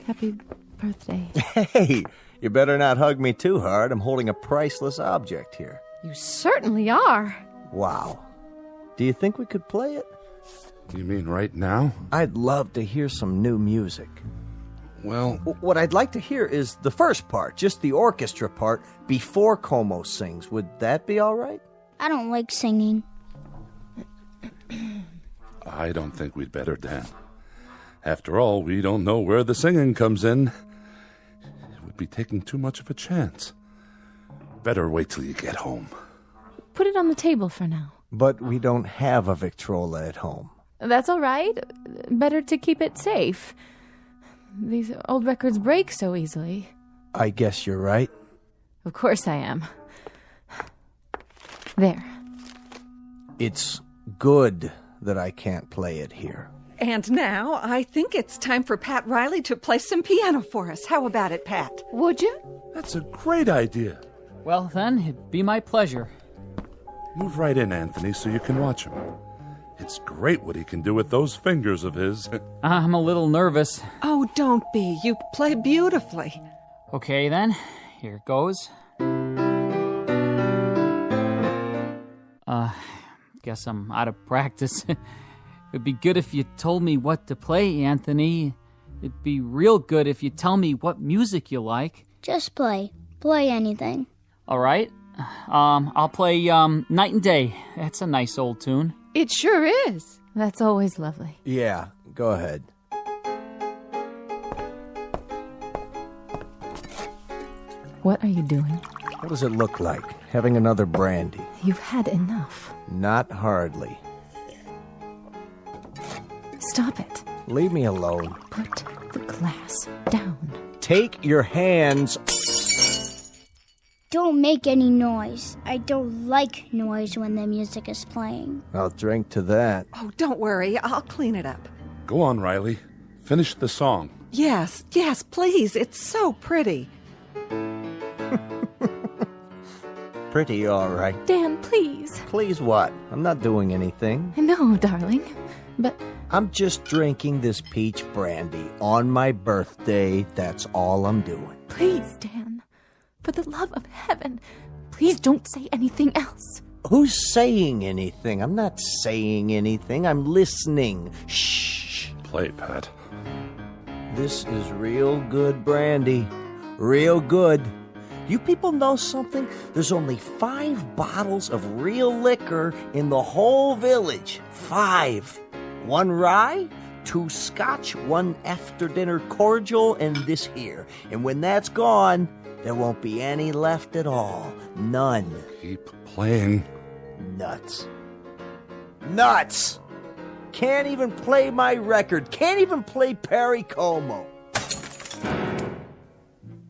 Happy birthday. Hey, you better not hug me too hard. I'm holding a priceless object here. You certainly are. Wow. Do you think we could play it? You mean right now? I'd love to hear some new music. Well... What I'd like to hear is the first part, just the orchestra part, before Como sings. Would that be all right? I don't like singing. I don't think we'd better, Dan. After all, we don't know where the singing comes in. It would be taking too much of a chance. Better wait till you get home. Put it on the table for now. But we don't have a Victrola at home. That's all right. Better to keep it safe. These old records break so easily. I guess you're right. Of course I am. There. It's good that I can't play it here. And now, I think it's time for Pat Riley to play some piano for us. How about it, Pat? Would you? That's a great idea. Well, then, it'd be my pleasure. Move right in, Anthony, so you can watch him. It's great what he can do with those fingers of his. I'm a little nervous. Oh, don't be. You play beautifully. Okay, then. Here goes. Guess I'm out of practice. It'd be good if you told me what to play, Anthony. It'd be real good if you tell me what music you like. Just play. Play anything. All right. I'll play Night and Day. That's a nice old tune. It sure is. That's always lovely. Yeah, go ahead. What are you doing? What does it look like? Having another brandy? You've had enough. Not hardly. Stop it. Leave me alone. Put the glass down. Take your hands. Don't make any noise. I don't like noise when the music is playing. I'll drink to that. Oh, don't worry. I'll clean it up. Go on, Riley. Finish the song. Yes, please. It's so pretty. Pretty all right. Dan, please. Please what? I'm not doing anything. I know, darling, but... I'm just drinking this peach brandy on my birthday. That's all I'm doing. Please, Dan. For the love of heaven, please don't say anything else. Who's saying anything? I'm not saying anything. I'm listening. Shh. Play, Pat. This is real good brandy. Real good. You people know something? There's only 5 bottles of real liquor in the whole village. 5. 1 rye, 2 scotch, 1 after-dinner cordial, and this here. And when that's gone, there won't be any left at all. None. Keep playing. Nuts. Nuts! Can't even play my record. Can't even play Perry Como.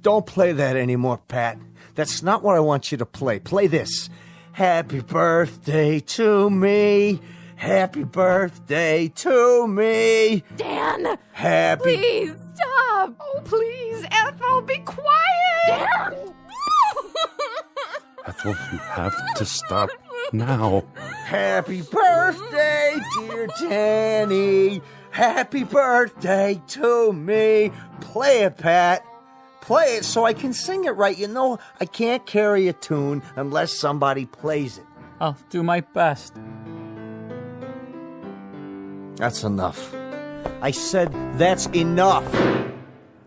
Don't play that anymore, Pat. That's not what I want you to play. Play this. Happy birthday to me. Happy birthday to me. Dan! Happy... Please, stop! Oh, please, Ethel, be quiet! Dan! Ethel, you have to stop now. Happy birthday, dear Danny. Happy birthday to me. Play it, Pat. Play it so I can sing it right. You know, I can't carry a tune unless somebody plays it. I'll do my best. That's enough. I said that's enough.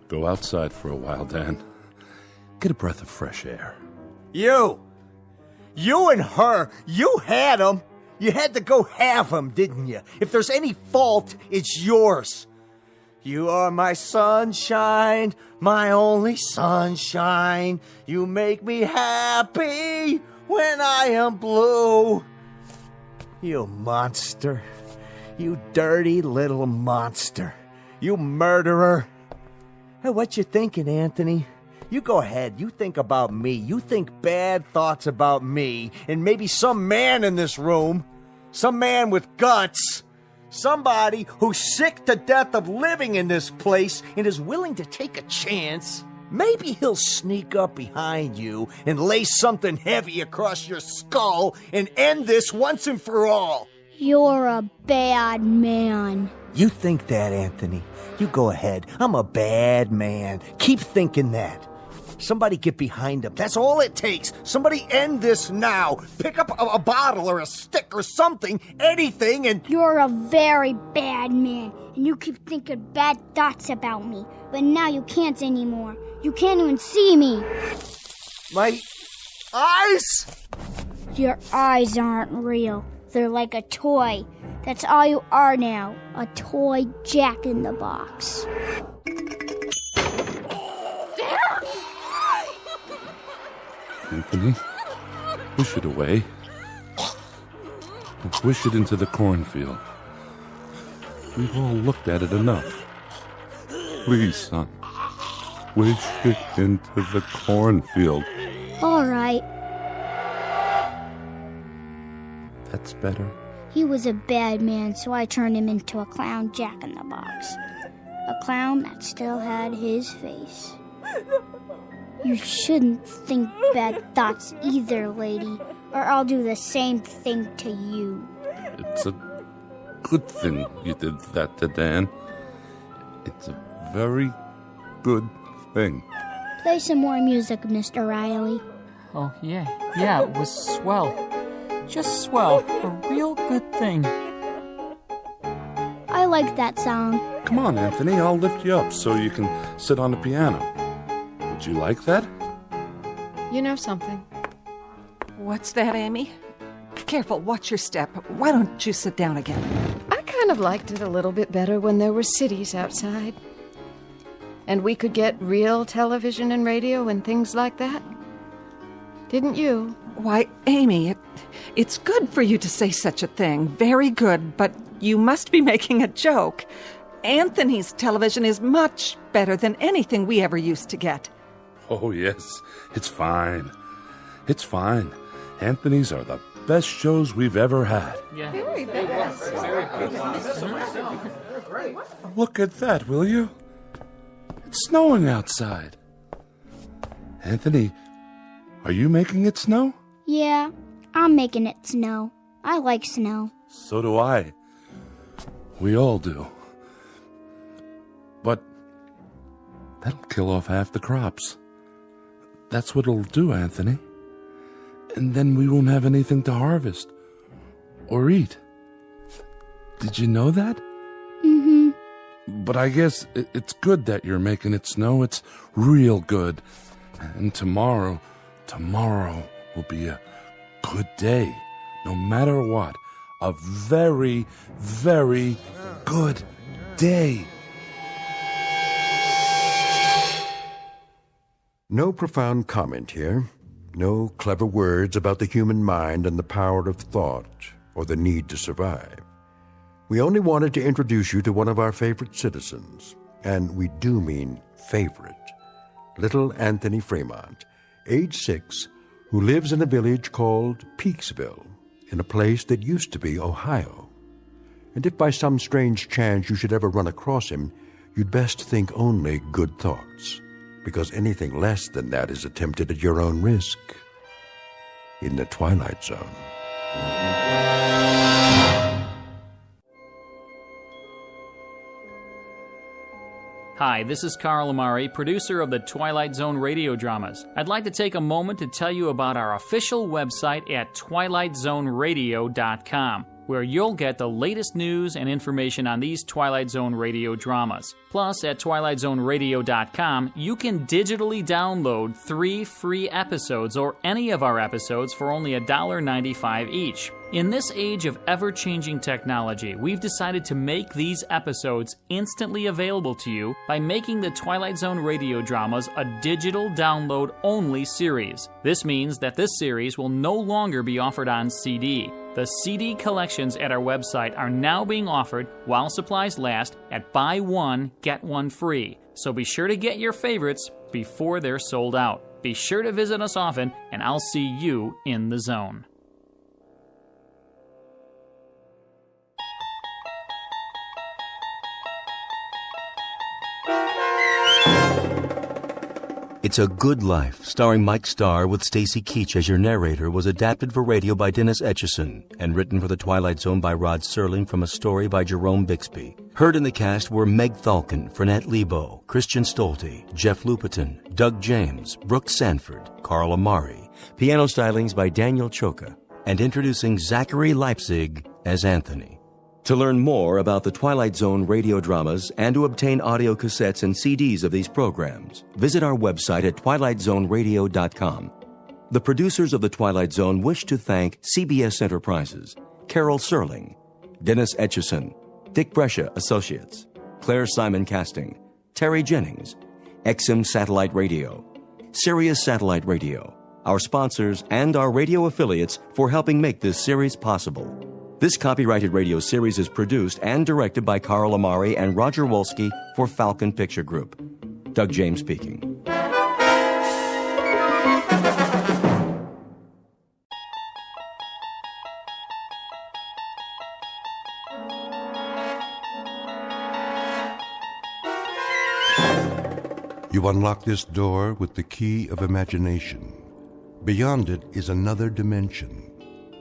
Go outside for a while, Dan. Get a breath of fresh air. You and her, you had them. You had to go have them, didn't you? If there's any fault, it's yours. You are my sunshine, my only sunshine. You make me happy when I am blue. You monster. You dirty little monster. You murderer. Hey, what you thinking, Anthony? You go ahead. You think about me. You think bad thoughts about me and maybe some man in this room. Some man with guts. Somebody who's sick to death of living in this place and is willing to take a chance. Maybe he'll sneak up behind you and lay something heavy across your skull and end this once and for all. You're a bad man. You think that, Anthony. You go ahead. I'm a bad man. Keep thinking that. Somebody get behind him. That's all it takes. Somebody end this now. Pick up a bottle or a stick or something, anything, and... You're a very bad man, and you keep thinking bad thoughts about me. But now you can't anymore. You can't even see me. My eyes? Your eyes aren't real. They're like a toy. That's all you are now. A toy Jack-in-the-Box. Anthony, push it away. Push it into the cornfield. We've all looked at it enough. Please, son. Push it into the cornfield. All right. That's better. He was a bad man, so I turned him into a clown Jack-in-the-Box. A clown that still had his face. You shouldn't think bad thoughts either, lady, or I'll do the same thing to you. It's a good thing you did that to Dan. It's a very good thing. Play some more music, Mr. Riley. Oh, yeah, it was swell. Just swell. A real good thing. I like that song. Come on, Anthony, I'll lift you up so you can sit on the piano. Would you like that? You know something? What's that, Amy? Careful, watch your step. Why don't you sit down again? I kind of liked it a little bit better when there were cities outside. And we could get real television and radio and things like that. Didn't you? Why, Amy, it's good for you to say such a thing. Very good, but you must be making a joke. Anthony's television is much better than anything we ever used to get. Oh, yes. It's fine. It's fine. Anthony's are the best shows we've ever had. Yeah. Very best. Look at that, will you? It's snowing outside. Anthony, are you making it snow? Yeah, I'm making it snow. I like snow. So do I. We all do. But that'll kill off half the crops. That's what it'll do, Anthony. And then we won't have anything to harvest or eat. Did you know that? Mm-hmm. But I guess it's good that you're making it snow. It's real good. And tomorrow will be a good day. No matter what. A very, very good day. No profound comment here. No clever words about the human mind and the power of thought or the need to survive. We only wanted to introduce you to one of our favorite citizens, and we do mean favorite. Little Anthony Fremont, age 6, who lives in a village called Peaksville, in a place that used to be Ohio. And if by some strange chance you should ever run across him, you'd best think only good thoughts, because anything less than that is attempted at your own risk. In the Twilight Zone. Hi, this is Carl Amari, producer of the Twilight Zone radio dramas. I'd like to take a moment to tell you about our official website at twilightzoneradio.com. where you'll get the latest news and information on these Twilight Zone radio dramas. Plus, at twilightzoneradio.com, you can digitally download 3 free episodes or any of our episodes for only $1.95 each. In this age of ever-changing technology, we've decided to make these episodes instantly available to you by making the Twilight Zone radio dramas a digital download-only series. This means that this series will no longer be offered on CD. The CD collections at our website are now being offered, while supplies last, at buy one, get one free. So be sure to get your favorites before they're sold out. Be sure to visit us often, and I'll see you in the zone. It's a Good Life, starring Mike Starr with Stacy Keach as your narrator, was adapted for radio by Dennis Etchison and written for The Twilight Zone by Rod Serling from a story by Jerome Bixby. Heard in the cast were Meg Thalken, Fernette Lebo, Christian Stolte, Jeff Lupetin, Doug James, Brooke Sanford, Carl Amari, piano stylings by Daniel Choka, and introducing Zachary Leipzig as Anthony. To learn more about the Twilight Zone radio dramas and to obtain audio cassettes and CDs of these programs, visit our website at twilightzoneradio.com. The producers of The Twilight Zone wish to thank CBS Enterprises, Carol Serling, Dennis Etchison, Dick Brescia Associates, Claire Simon Casting, Terry Jennings, XM Satellite Radio, Sirius Satellite Radio, our sponsors, and our radio affiliates for helping make this series possible. This copyrighted radio series is produced and directed by Carl Amari and Roger Wolski for Falcon Picture Group. Doug James speaking. You unlock this door with the key of imagination. Beyond it is another dimension,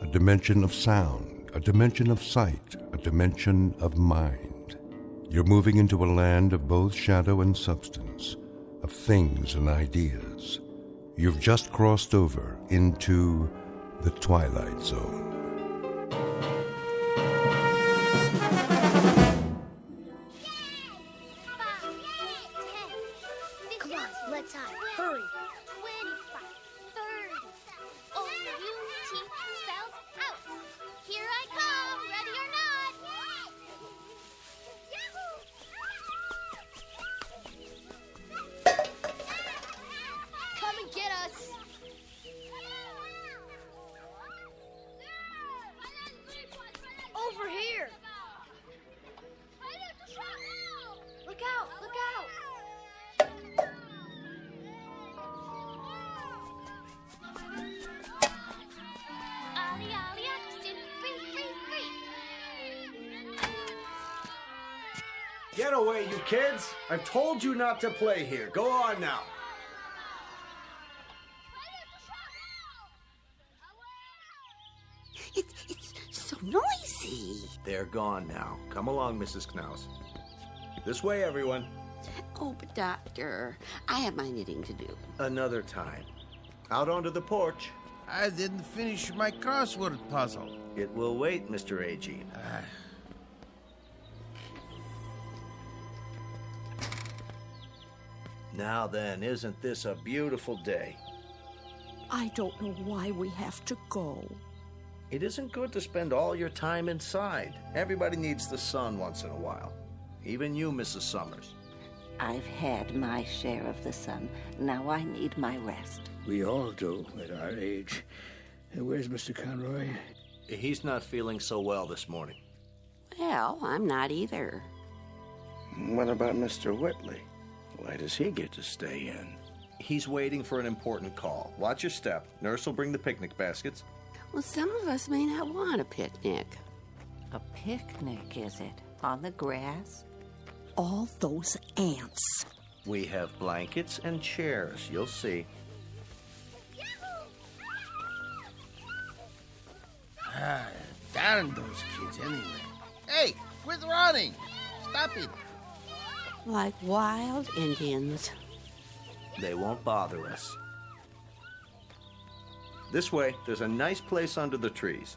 a dimension of sound, a dimension of sight, a dimension of mind. You're moving into a land of both shadow and substance, of things and ideas. You've just crossed over into the Twilight Zone. Come on, let's hide. Hurry. 25, 30. O-U-T spells out. Here I come, ready or not. Come and get us. Over here. Look out, look out. Ollie, ollie, oxen, free, free, free. Get away, you kids! I've told you not to play here. Go on now. It's so noisy. They're gone now. Come along, Mrs. Knaus. This way, everyone. Oh, but Doctor, I have my knitting to do. Another time. Out onto the porch. I didn't finish my crossword puzzle. It will wait, Mr. A.G. Now then, isn't this a beautiful day? I don't know why we have to go. It isn't good to spend all your time inside. Everybody needs the sun once in a while. Even you, Mrs. Summers. I've had my share of the sun. Now I need my rest. We all do at our age. Where's Mr. Conroy? He's not feeling so well this morning. Well, I'm not either. What about Mr. Whitley? Why does he get to stay in? He's waiting for an important call. Watch your step. Nurse will bring the picnic baskets. Well, some of us may not want a picnic. A picnic, is it? On the grass? All those ants. We have blankets and chairs. You'll see. Darn those kids anyway. Hey, quit running! Stop it! Like wild Indians. They won't bother us. This way, there's a nice place under the trees.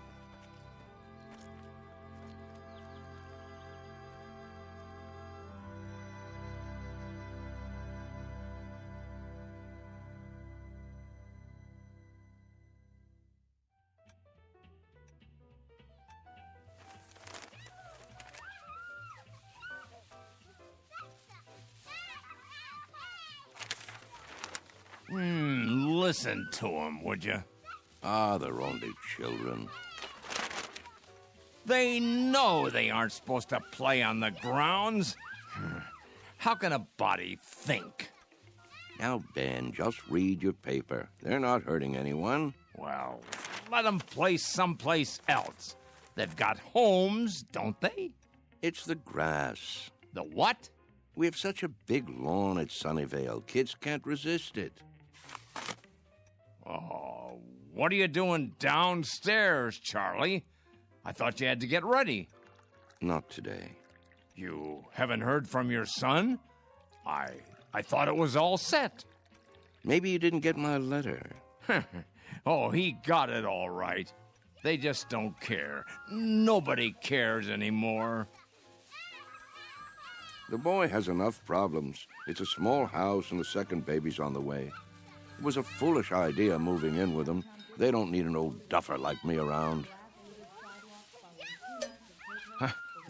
Listen to them, would you? Ah, they're only children. They know they aren't supposed to play on the grounds. How can a body think? Now, Ben, just read your paper. They're not hurting anyone. Well, let them play someplace else. They've got homes, don't they? It's the grass. The what? We have such a big lawn at Sunnyvale. Kids can't resist it. Oh, what are you doing downstairs, Charlie? I thought you had to get ready. Not today. You haven't heard from your son? I thought it was all set. Maybe you didn't get my letter. Oh, he got it all right. They just don't care. Nobody cares anymore. The boy has enough problems. It's a small house and the second baby's on the way. It was a foolish idea moving in with him. They don't need an old duffer like me around.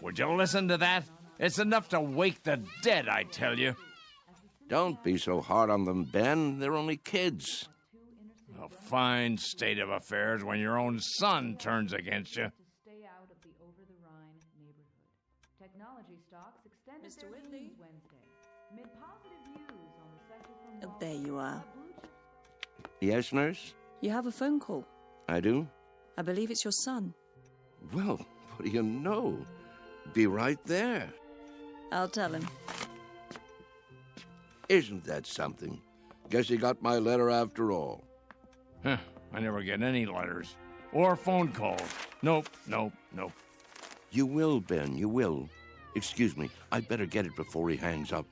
Would you listen to that? It's enough to wake the dead, I tell you. Don't be so hard on them, Ben. They're only kids. A fine state of affairs when your own son turns against you. Stay out of the over-the-Rhine neighborhood. Technology stocks extended Mr. their Whitley? gains Wednesday. Amid positive views on the Center for Moral There you are. Yes, nurse? You have a phone call. I do? I believe it's your son. Well, what do you know? Be right there. I'll tell him. Isn't that something? Guess he got my letter after all. I never get any letters. Or phone calls. Nope. You will, Ben, you will. Excuse me, I'd better get it before he hangs up.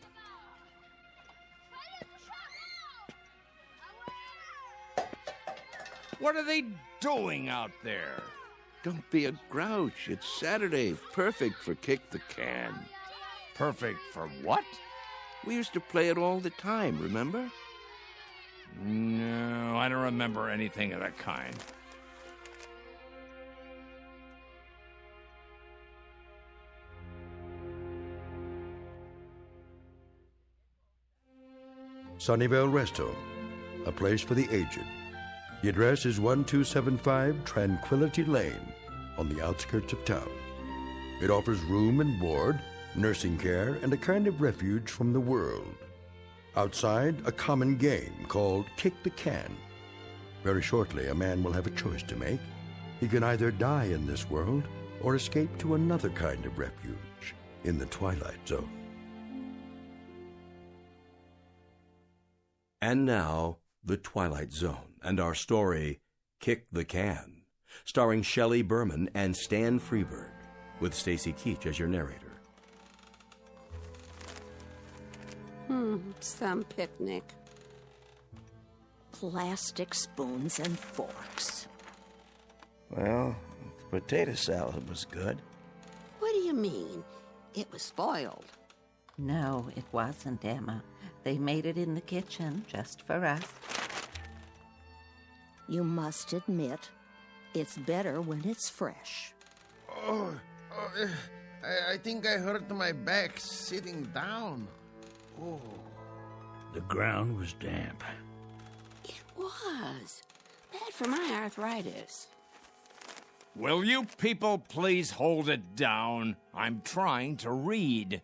What are they doing out there? Don't be a grouch. It's Saturday. Perfect for Kick the Can. Perfect for what? We used to play it all the time, remember? No, I don't remember anything of that kind. Sunnyvale Rest Home, a place for the aged. The address is 1275 Tranquility Lane, on the outskirts of town. It offers room and board, nursing care, and a kind of refuge from the world. Outside, a common game called Kick the Can. Very shortly, a man will have a choice to make. He can either die in this world or escape to another kind of refuge in the Twilight Zone. And now, The Twilight Zone, and our story, Kick the Can, starring Shelley Berman and Stan Freberg, with Stacy Keach as your narrator. Some picnic. Plastic spoons and forks. Well, potato salad was good. What do you mean? It was spoiled. No, it wasn't, Emma. They made it in the kitchen just for us. You must admit, it's better when it's fresh. I think I hurt my back sitting down. Oh. The ground was damp. It was. Bad for my arthritis. Will you people please hold it down? I'm trying to read.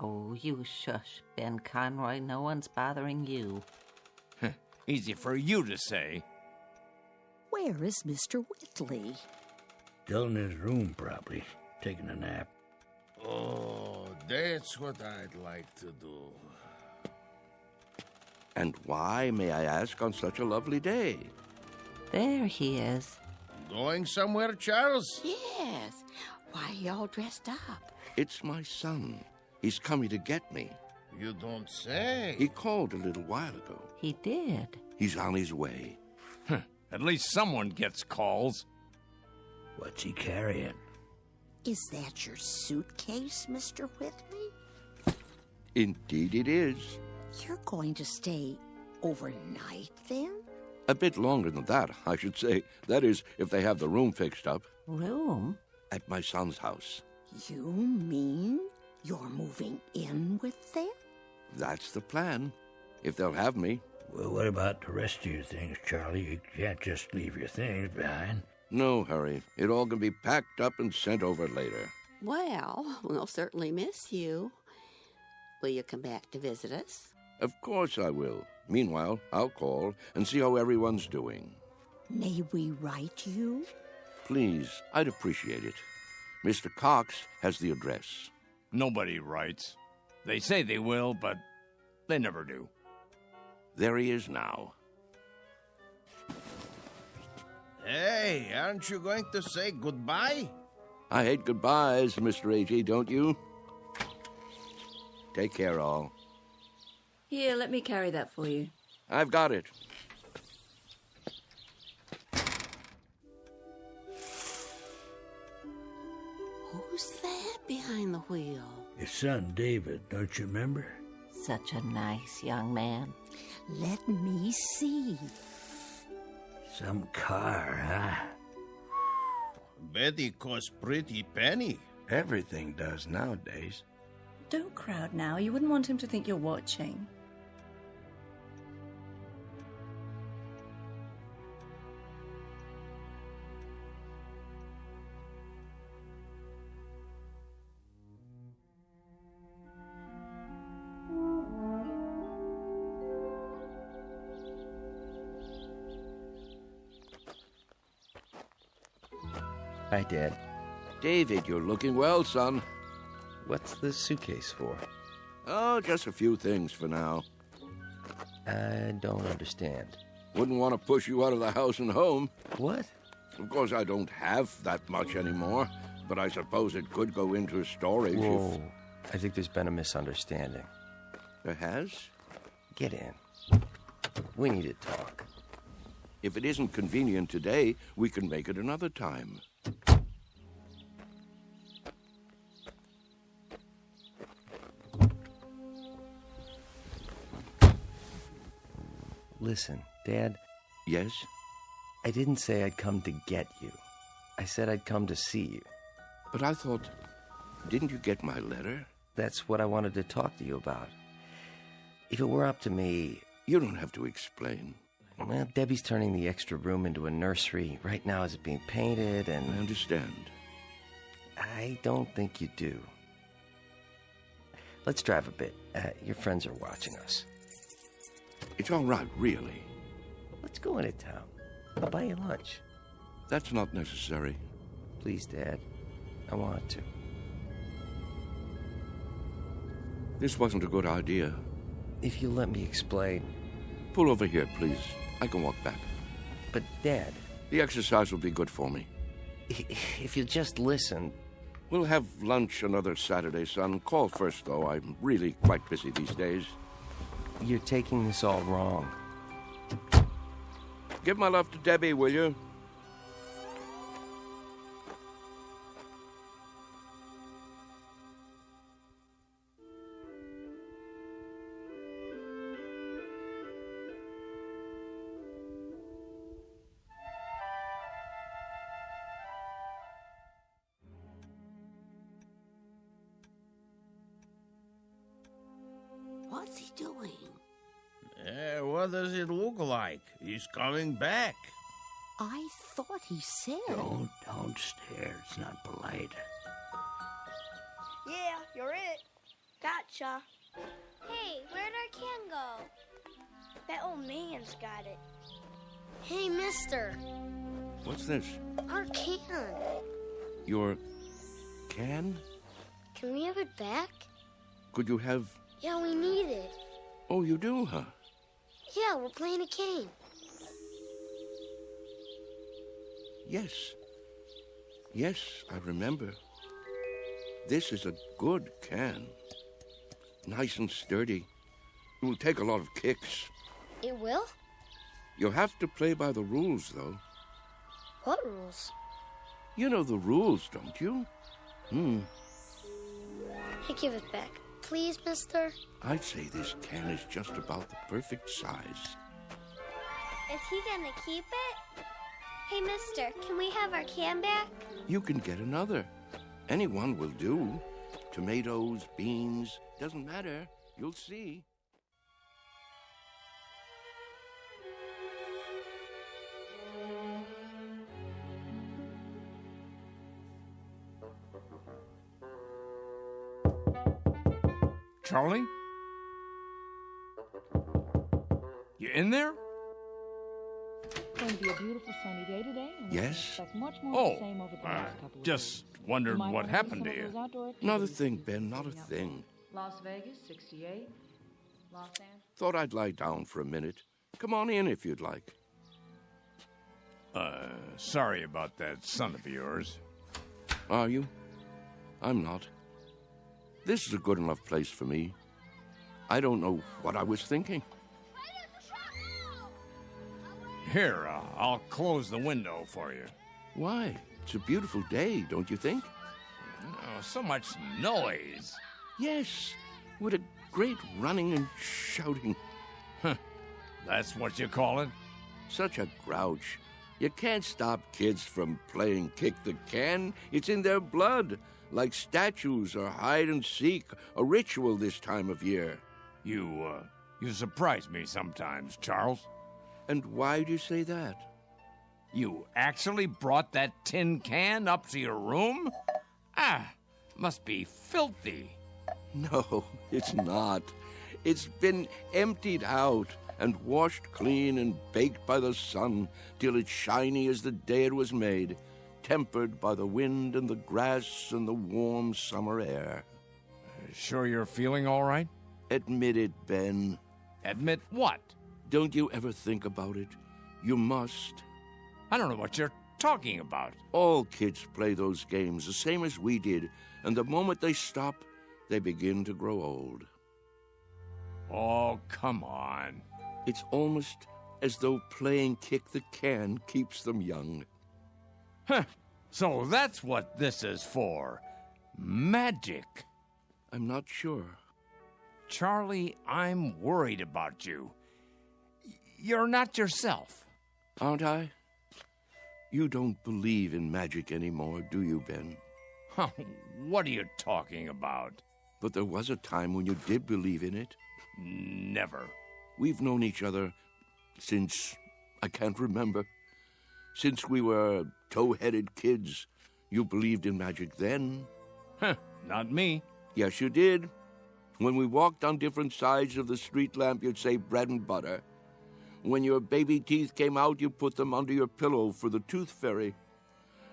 Oh, you shush, Ben Conroy. No one's bothering you. Easy for you to say. Where is Mr. Whitley? Still in his room, probably, taking a nap. Oh, that's what I'd like to do. And why, may I ask, on such a lovely day? There he is. Going somewhere, Charles? Yes. Why are you all dressed up? It's my son. He's coming to get me. You don't say. He called a little while ago. He did. He's on his way. At least someone gets calls. What's he carrying? Is that your suitcase, Mr. Whitley? Indeed it is. You're going to stay overnight, then? A bit longer than that, I should say. That is, if they have the room fixed up. Room? At my son's house. You mean you're moving in with them? That's the plan. If they'll have me, Well, what about the rest of your things, Charlie? You can't just leave your things behind. No hurry. It all can be packed up and sent over later. Well, we'll certainly miss you. Will you come back to visit us? Of course I will. Meanwhile, I'll call and see how everyone's doing. May we write you? Please, I'd appreciate it. Mr. Cox has the address. Nobody writes. They say they will, but they never do. There he is now. Hey, aren't you going to say goodbye? I hate goodbyes, Mr. A.G., don't you? Take care, all. Here, let me carry that for you. I've got it. Who's that behind the wheel? Your son, David, don't you remember? Such a nice young man. Let me see. Some car, huh? Betty costs pretty penny. Everything does nowadays. Don't crowd now. You wouldn't want him to think you're watching. Hi, Dad. David, you're looking well, son. What's the suitcase for? Oh, just a few things for now. I don't understand. Wouldn't want to push you out of the house and home. What? Of course, I don't have that much anymore, but I suppose it could go into storage Whoa. I think there's been a misunderstanding. There has? Get in. We need to talk. If it isn't convenient today, we can make it another time. Listen, Dad. Yes? I didn't say I'd come to get you. I said I'd come to see you. But I thought, didn't you get my letter? That's what I wanted to talk to you about. If it were up to me... You don't have to explain. Well, Debbie's turning the extra room into a nursery. Right now it's being painted and... I understand. I don't think you do. Let's drive a bit. Your friends are watching us. It's all right, really. Let's go into town. I'll buy you lunch. That's not necessary. Please, Dad. I want to. This wasn't a good idea. If you'll let me explain. Pull over here, please. I can walk back. But, Dad... The exercise will be good for me. If you just listen... We'll have lunch another Saturday, son. Call first, though. I'm really quite busy these days. You're taking this all wrong. Give my love to Debbie, will you? What's he doing? What does it look like? He's coming back. I thought he said... Don't stare. It's not polite. Yeah, you're it. Gotcha. Hey, where'd our can go? That old man's got it. Hey, mister. What's this? Our can. Your can? Can we have it back? Could you have... Yeah, we need it. Oh, you do, huh? Yeah, we're playing a game. Yes. Yes, I remember. This is a good can. Nice and sturdy. It will take a lot of kicks. It will? You'll have to play by the rules, though. What rules? You know the rules, don't you? Hey, give it back. Please, mister? I'd say this can is just about the perfect size. Is he gonna keep it? Hey, mister, can we have our can back? You can get another. Anyone will do. Tomatoes, beans, doesn't matter. You'll see. Charlie? You in there? It's going to be a beautiful sunny day today. And Yes? we can expect much more of the same over the next couple of Just days. wondered might what wanna do happened some to of you. those outdoor Not a activities. thing, Ben, not a thing. Las Vegas, 68. Los Angeles. Thought I'd lie down for a minute. Come on in if you'd like. Sorry about that son of yours. Are you? I'm not. This is a good enough place for me. I don't know what I was thinking. Here, I'll close the window for you. Why? It's a beautiful day, don't you think? Oh, so much noise. Yes, with a great running and shouting. That's what you call it? Such a grouch. You can't stop kids from playing kick the can. It's in their blood, like statues or hide and seek, a ritual this time of year. You surprise me sometimes, Charles. And why do you say that? You actually brought that tin can up to your room? Must be filthy. No, it's not. It's been emptied out and washed clean and baked by the sun till it's shiny as the day it was made, tempered by the wind and the grass and the warm summer air. Sure you're feeling all right? Admit it, Ben. Admit what? Don't you ever think about it? You must. I don't know what you're talking about. All kids play those games the same as we did, and the moment they stop, they begin to grow old. Oh, come on. It's almost as though playing kick the can keeps them young. So that's what this is for. Magic. I'm not sure. Charlie, I'm worried about you. You're not yourself. Aren't I? You don't believe in magic anymore, do you, Ben? What are you talking about? But there was a time when you did believe in it. Never. We've known each other since I can't remember. Since we were tow-headed kids. You believed in magic then. Not me. Yes, you did. When we walked on different sides of the street lamp, you'd say bread and butter. When your baby teeth came out, you put them under your pillow for the tooth fairy.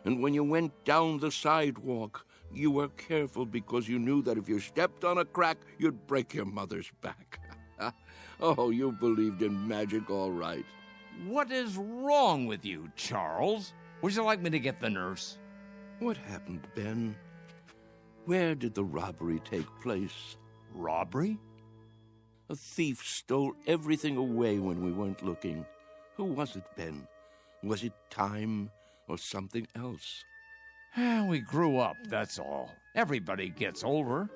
And when you went down the sidewalk, you were careful because you knew that if you stepped on a crack, you'd break your mother's back. Oh, you believed in magic all right. What is wrong with you, Charles? Would you like me to get the nurse? What happened, Ben? Where did the robbery take place? Robbery? A thief stole everything away when we weren't looking. Who was it, Ben? Was it time or something else? We grew up, that's all. Everybody gets older.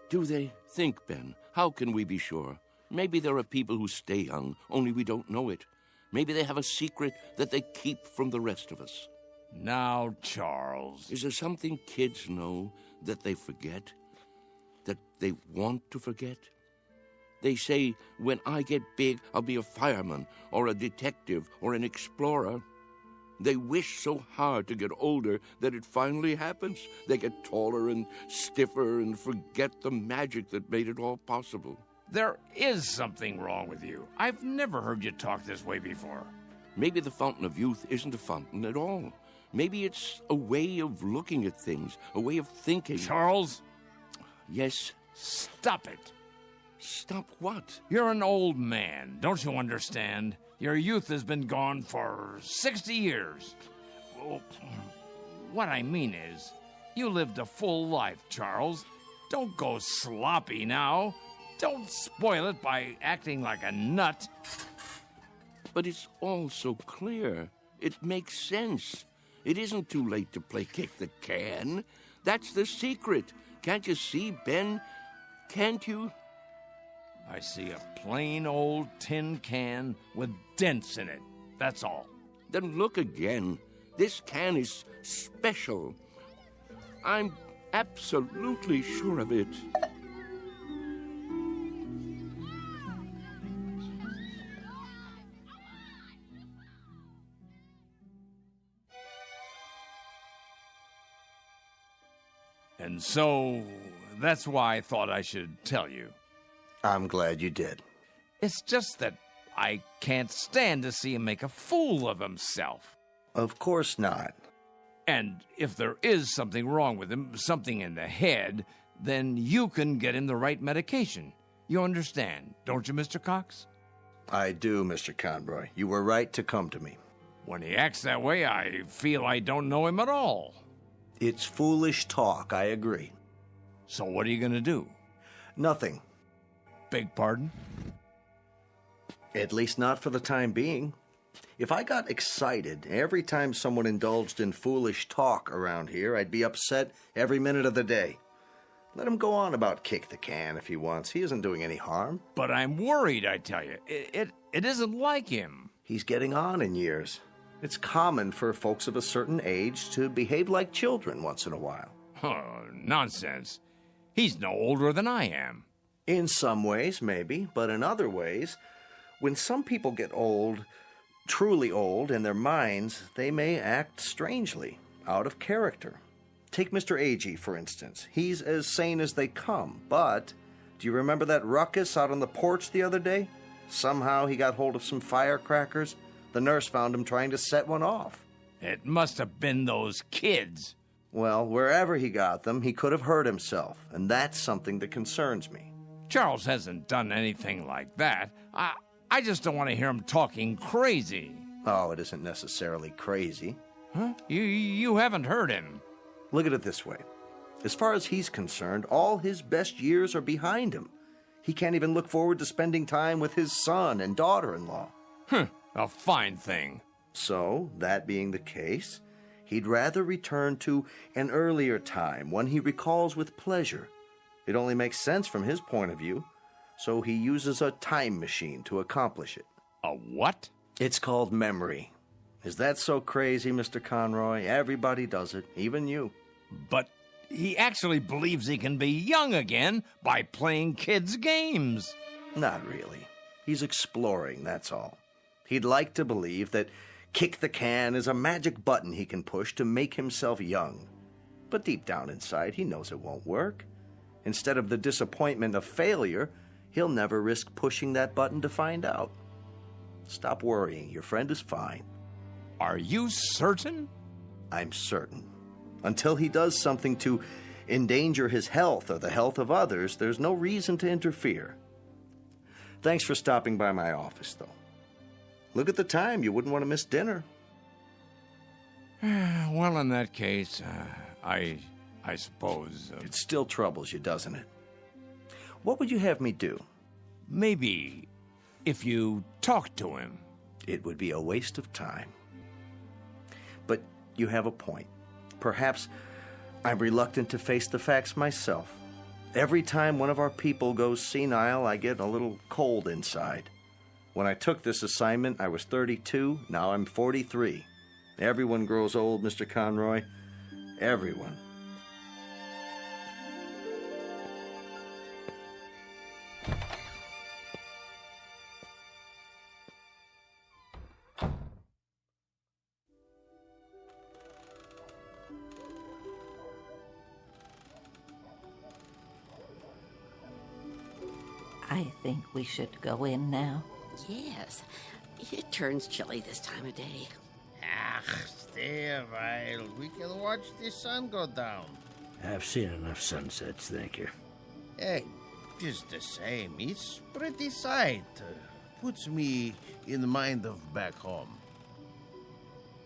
Do they? Think, Ben. How can we be sure? Maybe there are people who stay young, only we don't know it. Maybe they have a secret that they keep from the rest of us. Now, Charles. Is there something kids know that they forget? That they want to forget? They say, when I get big, I'll be a fireman or a detective or an explorer. They wish so hard to get older that it finally happens. They get taller and stiffer and forget the magic that made it all possible. There is something wrong with you. I've never heard you talk this way before. Maybe the fountain of youth isn't a fountain at all. Maybe it's a way of looking at things, a way of thinking. Charles? Yes? Stop it. Stop what? You're an old man. Don't you understand? Your youth has been gone for 60 years. Well, what I mean is, you lived a full life, Charles. Don't go sloppy now. Don't spoil it by acting like a nut. But it's all so clear. It makes sense. It isn't too late to play kick the can. That's the secret. Can't you see, Ben? Can't you? I see a plain old tin can with dents in it. That's all. Then look again. This can is special. I'm absolutely sure of it. And so, That's why I thought I should tell you. I'm glad you did. It's just that I can't stand to see him make a fool of himself. Of course not. And if there is something wrong with him, something in the head, then you can get him the right medication. You understand, don't you, Mr. Cox? I do, Mr. Conroy. You were right to come to me. When he acts that way, I feel I don't know him at all. It's foolish talk, I agree. So what are you going to do? Nothing. Beg pardon? At least not for the time being. If I got excited every time someone indulged in foolish talk around here, I'd be upset every minute of the day. Let him go on about kick the can if he wants. He isn't doing any harm. But I'm worried, I tell you. It isn't like him. He's getting on in years. It's common for folks of a certain age to behave like children once in a while. Oh, nonsense. He's no older than I am. In some ways, maybe, but in other ways, when some people get old, truly old in their minds, they may act strangely, out of character. Take Mr. Agee, for instance. He's as sane as they come, but do you remember that ruckus out on the porch the other day? Somehow he got hold of some firecrackers. The nurse found him trying to set one off. It must have been those kids. Well, wherever he got them, he could have hurt himself, and that's something that concerns me. Charles hasn't done anything like that. I just don't want to hear him talking crazy. Oh, it isn't necessarily crazy. Huh? You haven't heard him. Look at it this way. As far as he's concerned, all his best years are behind him. He can't even look forward to spending time with his son and daughter-in-law. A fine thing. So, that being the case, he'd rather return to an earlier time, one he recalls with pleasure. It only makes sense from his point of view, so he uses a time machine to accomplish it. A what? It's called memory. Is that so crazy, Mr. Conroy? Everybody does it, even you. But he actually believes he can be young again by playing kids' games. Not really. He's exploring, that's all. He'd like to believe that kick the can is a magic button he can push to make himself young. But deep down inside, he knows it won't work. Instead of the disappointment of failure, he'll never risk pushing that button to find out. Stop worrying. Your friend is fine. Are you certain? I'm certain. Until he does something to endanger his health or the health of others, there's no reason to interfere. Thanks for stopping by my office, though. Look at the time. You wouldn't want to miss dinner. Well, in that case, I suppose... It still troubles you, doesn't it? What would you have me do? Maybe if you talk to him. It would be a waste of time. But you have a point. Perhaps I'm reluctant to face the facts myself. Every time one of our people goes senile, I get a little cold inside. When I took this assignment, I was 32. Now I'm 43. Everyone grows old, Mr. Conroy. Everyone. I think we should go in now. Yes. It turns chilly this time of day. Stay a while. We can watch the sun go down. I've seen enough sunsets, thank you. Hey, just the same. It's pretty sight. Puts me in the mind of back home.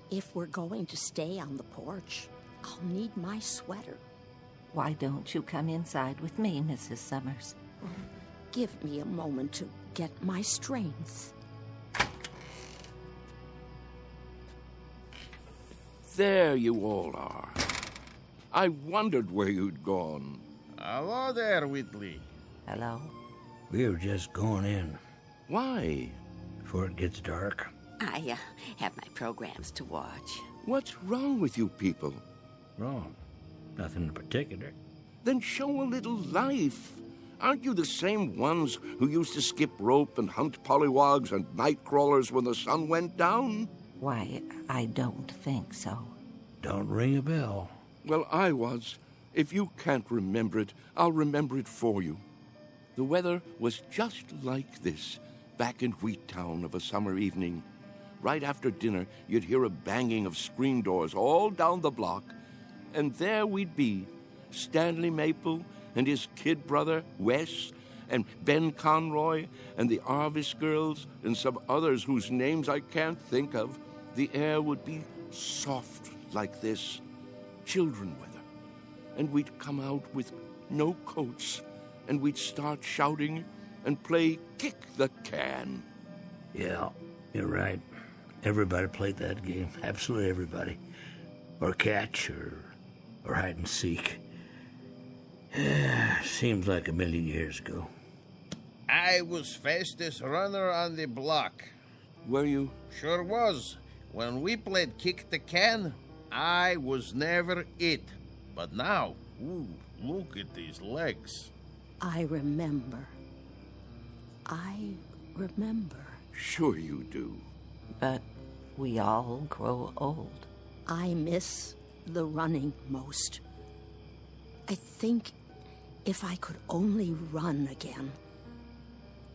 If we're going to stay on the porch, I'll need my sweater. Why don't you come inside with me, Mrs. Summers? Give me a moment to get my strength. There you all are. I wondered where you'd gone. Hello there, Whitley. Hello. We were just going in. Why? Before it gets dark. I have my programs to watch. What's wrong with you people? Wrong. Nothing in particular. Then show a little life. Aren't you the same ones who used to skip rope and hunt pollywogs and night crawlers when the sun went down? Why, I don't think so. Don't ring a bell. Well, I was. If you can't remember it, I'll remember it for you. The weather was just like this back in Wheattown of a summer evening. Right after dinner, you'd hear a banging of screen doors all down the block, and there we'd be, Stanley Maple and his kid brother, Wes, and Ben Conroy, and the Arvis girls, and some others whose names I can't think of. The air would be soft like this, children weather, and we'd come out with no coats, and we'd start shouting and play Kick the Can. Yeah, you're right. Everybody played that game. Absolutely everybody. Or catch, or hide and seek. Seems like a million years ago. I was fastest runner on the block. Were you? Sure was. When we played Kick the Can, I was never it. But now, ooh, look at these legs. I remember. I remember. Sure you do. But we all grow old. I miss the running most. I think if I could only run again,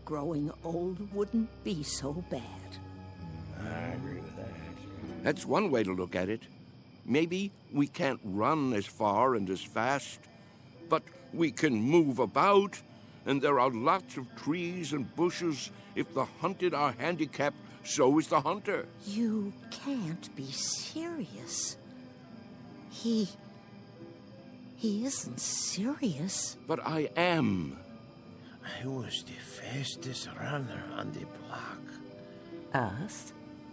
growing old wouldn't be so bad. I agree with that. That's one way to look at it. Maybe we can't run as far and as fast, but we can move about, and there are lots of trees and bushes. If the hunted are handicapped, so is the hunter. You can't be serious. He isn't serious. But I am. I was the fastest runner on the block. Us?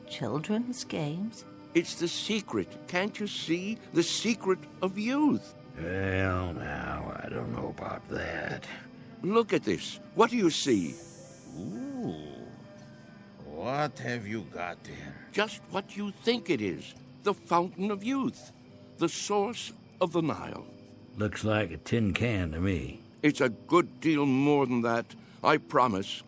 Children's games? It's the secret. Can't you see? The secret of youth. Well, now, I don't know about that. Look at this. What do you see? Ooh. What have you got there? Just what you think it is. The fountain of youth. The source of the Nile. Looks like a tin can to me. It's a good deal more than that, I promise.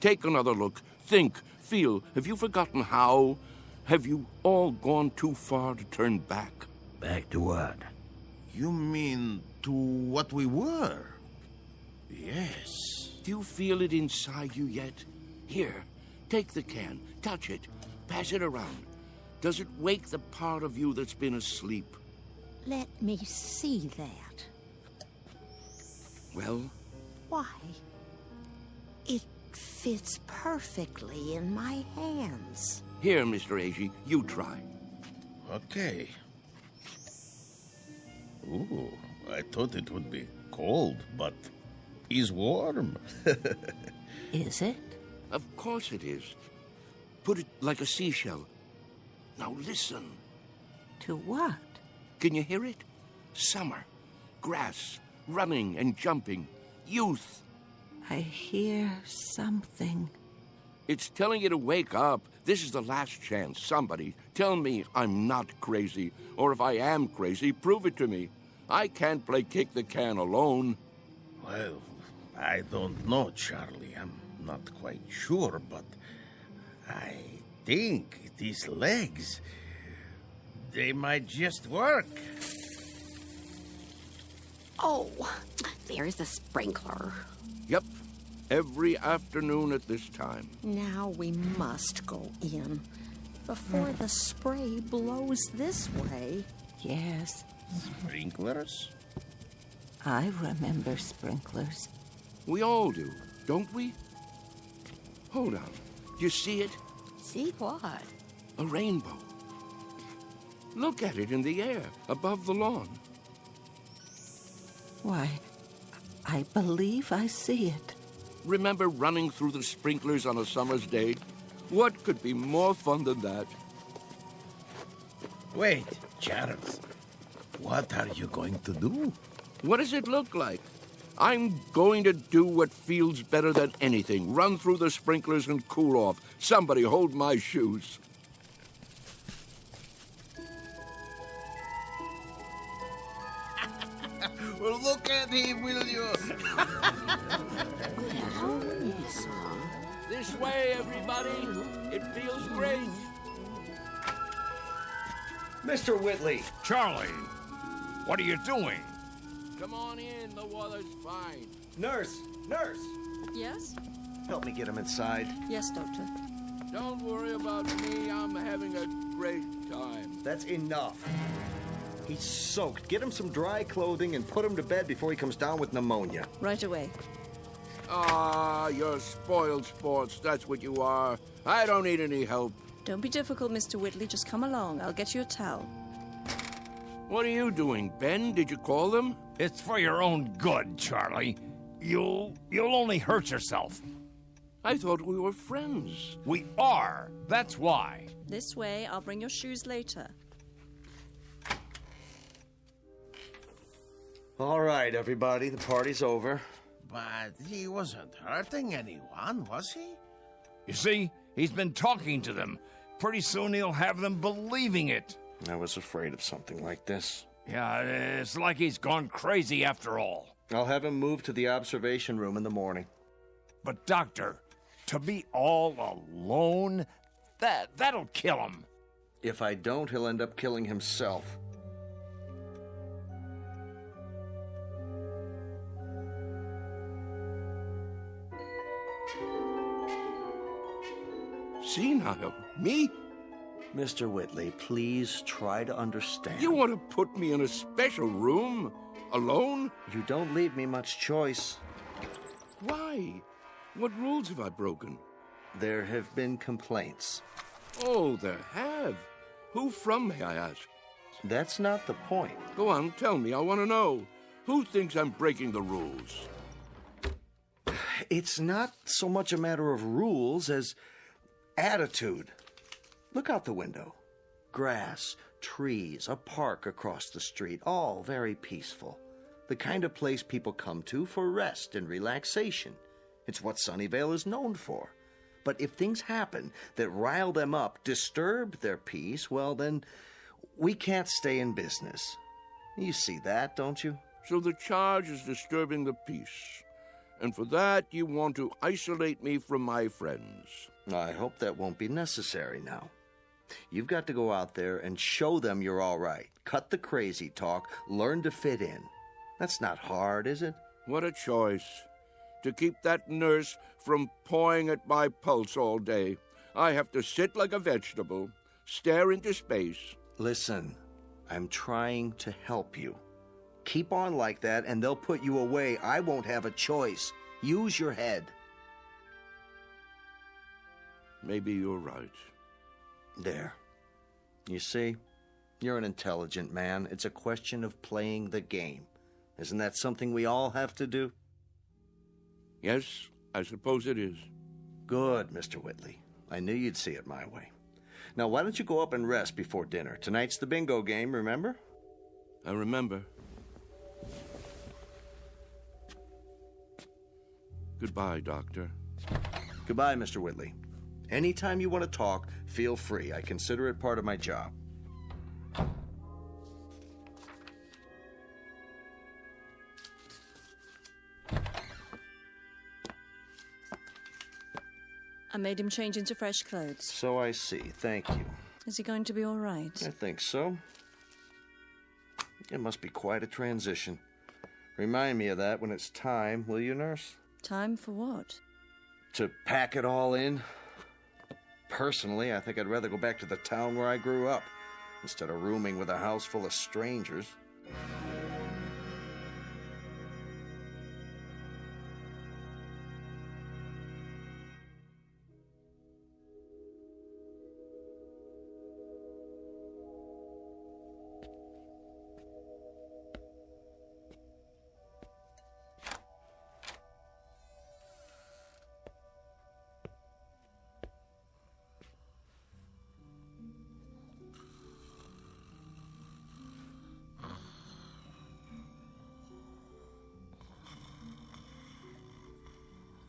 Take another look. Think, feel. Have you forgotten how? Have you all gone too far to turn back? Back to what? You mean to what we were? Yes. Do you feel it inside you yet? Here, take the can, touch it, pass it around. Does it wake the part of you that's been asleep? Let me see that. Well? Why? It fits perfectly in my hands. Here, Mr. Agee, you try. Okay. Ooh, I thought it would be cold, but it's warm. Is it? Of course it is. Put it like a seashell. Now listen. To what? Can you hear it? Summer, grass, running and jumping, youth. I hear something. It's telling you to wake up. This is the last chance. Somebody, tell me I'm not crazy. Or if I am crazy, prove it to me. I can't play Kick the Can alone. Well, I don't know, Charlie. I'm not quite sure, but I think these legs, they might just work. Oh, there's the sprinkler. Yep, every afternoon at this time. Now we must go in before the spray blows this way. Yes. Sprinklers? I remember sprinklers. We all do, don't we? Hold on. Do you see it? See what? A rainbow. Look at it in the air, above the lawn. Why, I believe I see it. Remember running through the sprinklers on a summer's day? What could be more fun than that? Wait, Charles. What are you going to do? What does it look like? I'm going to do what feels better than anything. Run through the sprinklers and cool off. Somebody hold my shoes. Well, look at him, will you? This way, everybody. It feels great. Mr. Whitley. Charlie, what are you doing? Come on in. The weather's fine. Nurse! Nurse! Yes? Help me get him inside. Yes, Doctor. Don't worry about me. I'm having a great time. That's enough. He's soaked. Get him some dry clothing and put him to bed before he comes down with pneumonia. Right away. Ah, you're spoiled sports. That's what you are. I don't need any help. Don't be difficult, Mr. Whitley. Just come along. I'll get you a towel. What are you doing, Ben? Did you call them? It's for your own good, Charlie. You'll only hurt yourself. I thought we were friends. We are. That's why. This way. I'll bring your shoes later. All right, everybody. The party's over. But he wasn't hurting anyone, was he? You see, he's been talking to them. Pretty soon he'll have them believing it. I was afraid of something like this. Yeah, it's like he's gone crazy after all. I'll have him moved to the observation room in the morning. But, Doctor, to be all alone, that'll kill him. If I don't, he'll end up killing himself. Senile? Me? Mr. Whitley, please try to understand. You want to put me in a special room? Alone? You don't leave me much choice. Why? What rules have I broken? There have been complaints. Oh, there have. Who from, may I ask? That's not the point. Go on, tell me. I want to know. Who thinks I'm breaking the rules? It's not so much a matter of rules as attitude. Look out the window. Grass, trees, a park across the street, all very peaceful. The kind of place people come to for rest and relaxation. It's what Sunnyvale is known for. But if things happen that rile them up, disturb their peace, well, then we can't stay in business. You see that, don't you? So the charge is disturbing the peace. And for that, you want to isolate me from my friends. I hope that won't be necessary now. You've got to go out there and show them you're all right. Cut the crazy talk. Learn to fit in. That's not hard, is it? What a choice. To keep that nurse from pawing at my pulse all day, I have to sit like a vegetable, stare into space. Listen, I'm trying to help you. Keep on like that, and they'll put you away. I won't have a choice. Use your head. Maybe you're right. There. You see? You're an intelligent man. It's a question of playing the game. Isn't that something we all have to do? Yes, I suppose it is. Good, Mr. Whitley. I knew you'd see it my way. Now, why don't you go up and rest before dinner? Tonight's the bingo game, remember? I remember. Goodbye, Doctor. Goodbye, Mr. Whitley. Anytime you want to talk, feel free. I consider it part of my job. I made him change into fresh clothes. So I see. Thank you. Is he going to be all right? I think so. It must be quite a transition. Remind me of that when it's time, will you, nurse? Time for what? To pack it all in. Personally, I think I'd rather go back to the town where I grew up instead of rooming with a house full of strangers.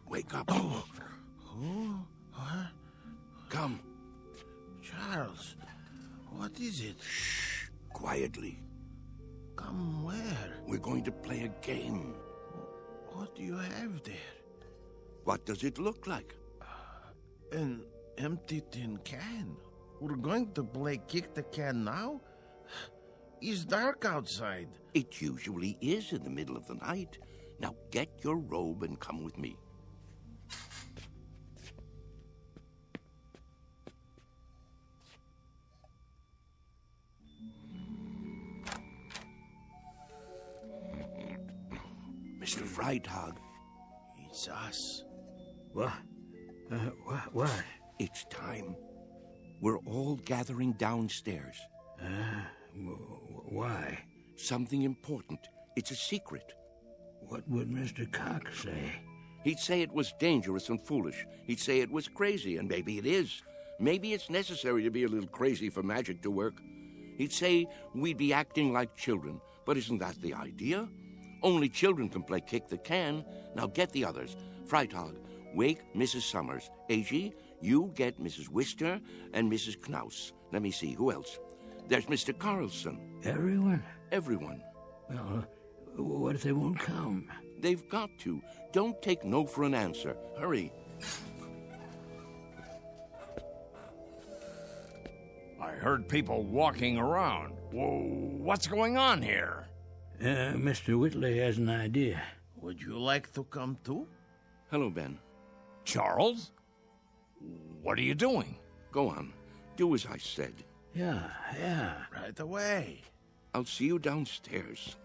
Wake up. Who? What? Come. Charles, what is it? Shh. Quietly. Come where? We're going to play a game. What do you have there? What does it look like? An empty tin can. We're going to play kick the can now? It's dark outside. It usually is in the middle of the night. Now get your robe and come with me. Mr. Freitag. It's us. What? What? It's time. We're all gathering downstairs. Why? Something important. It's a secret. What would Mr. Cox say? He'd say it was dangerous and foolish. He'd say it was crazy, and maybe it is. Maybe it's necessary to be a little crazy for magic to work. He'd say we'd be acting like children, but isn't that the idea? Only children can play kick the can. Now get the others. Freitag, wake Mrs. Summers. A.G., you get Mrs. Wister and Mrs. Knaus. Let me see, who else? There's Mr. Carlson. Everyone? Everyone. Well, what if they won't come? They've got to. Don't take no for an answer. Hurry. I heard people walking around. Whoa, what's going on here? Mr. Whitley has an idea. Would you like to come too? Hello, Ben. Charles? What are you doing? Go on. Do as I said. Yeah. Right away. I'll see you downstairs.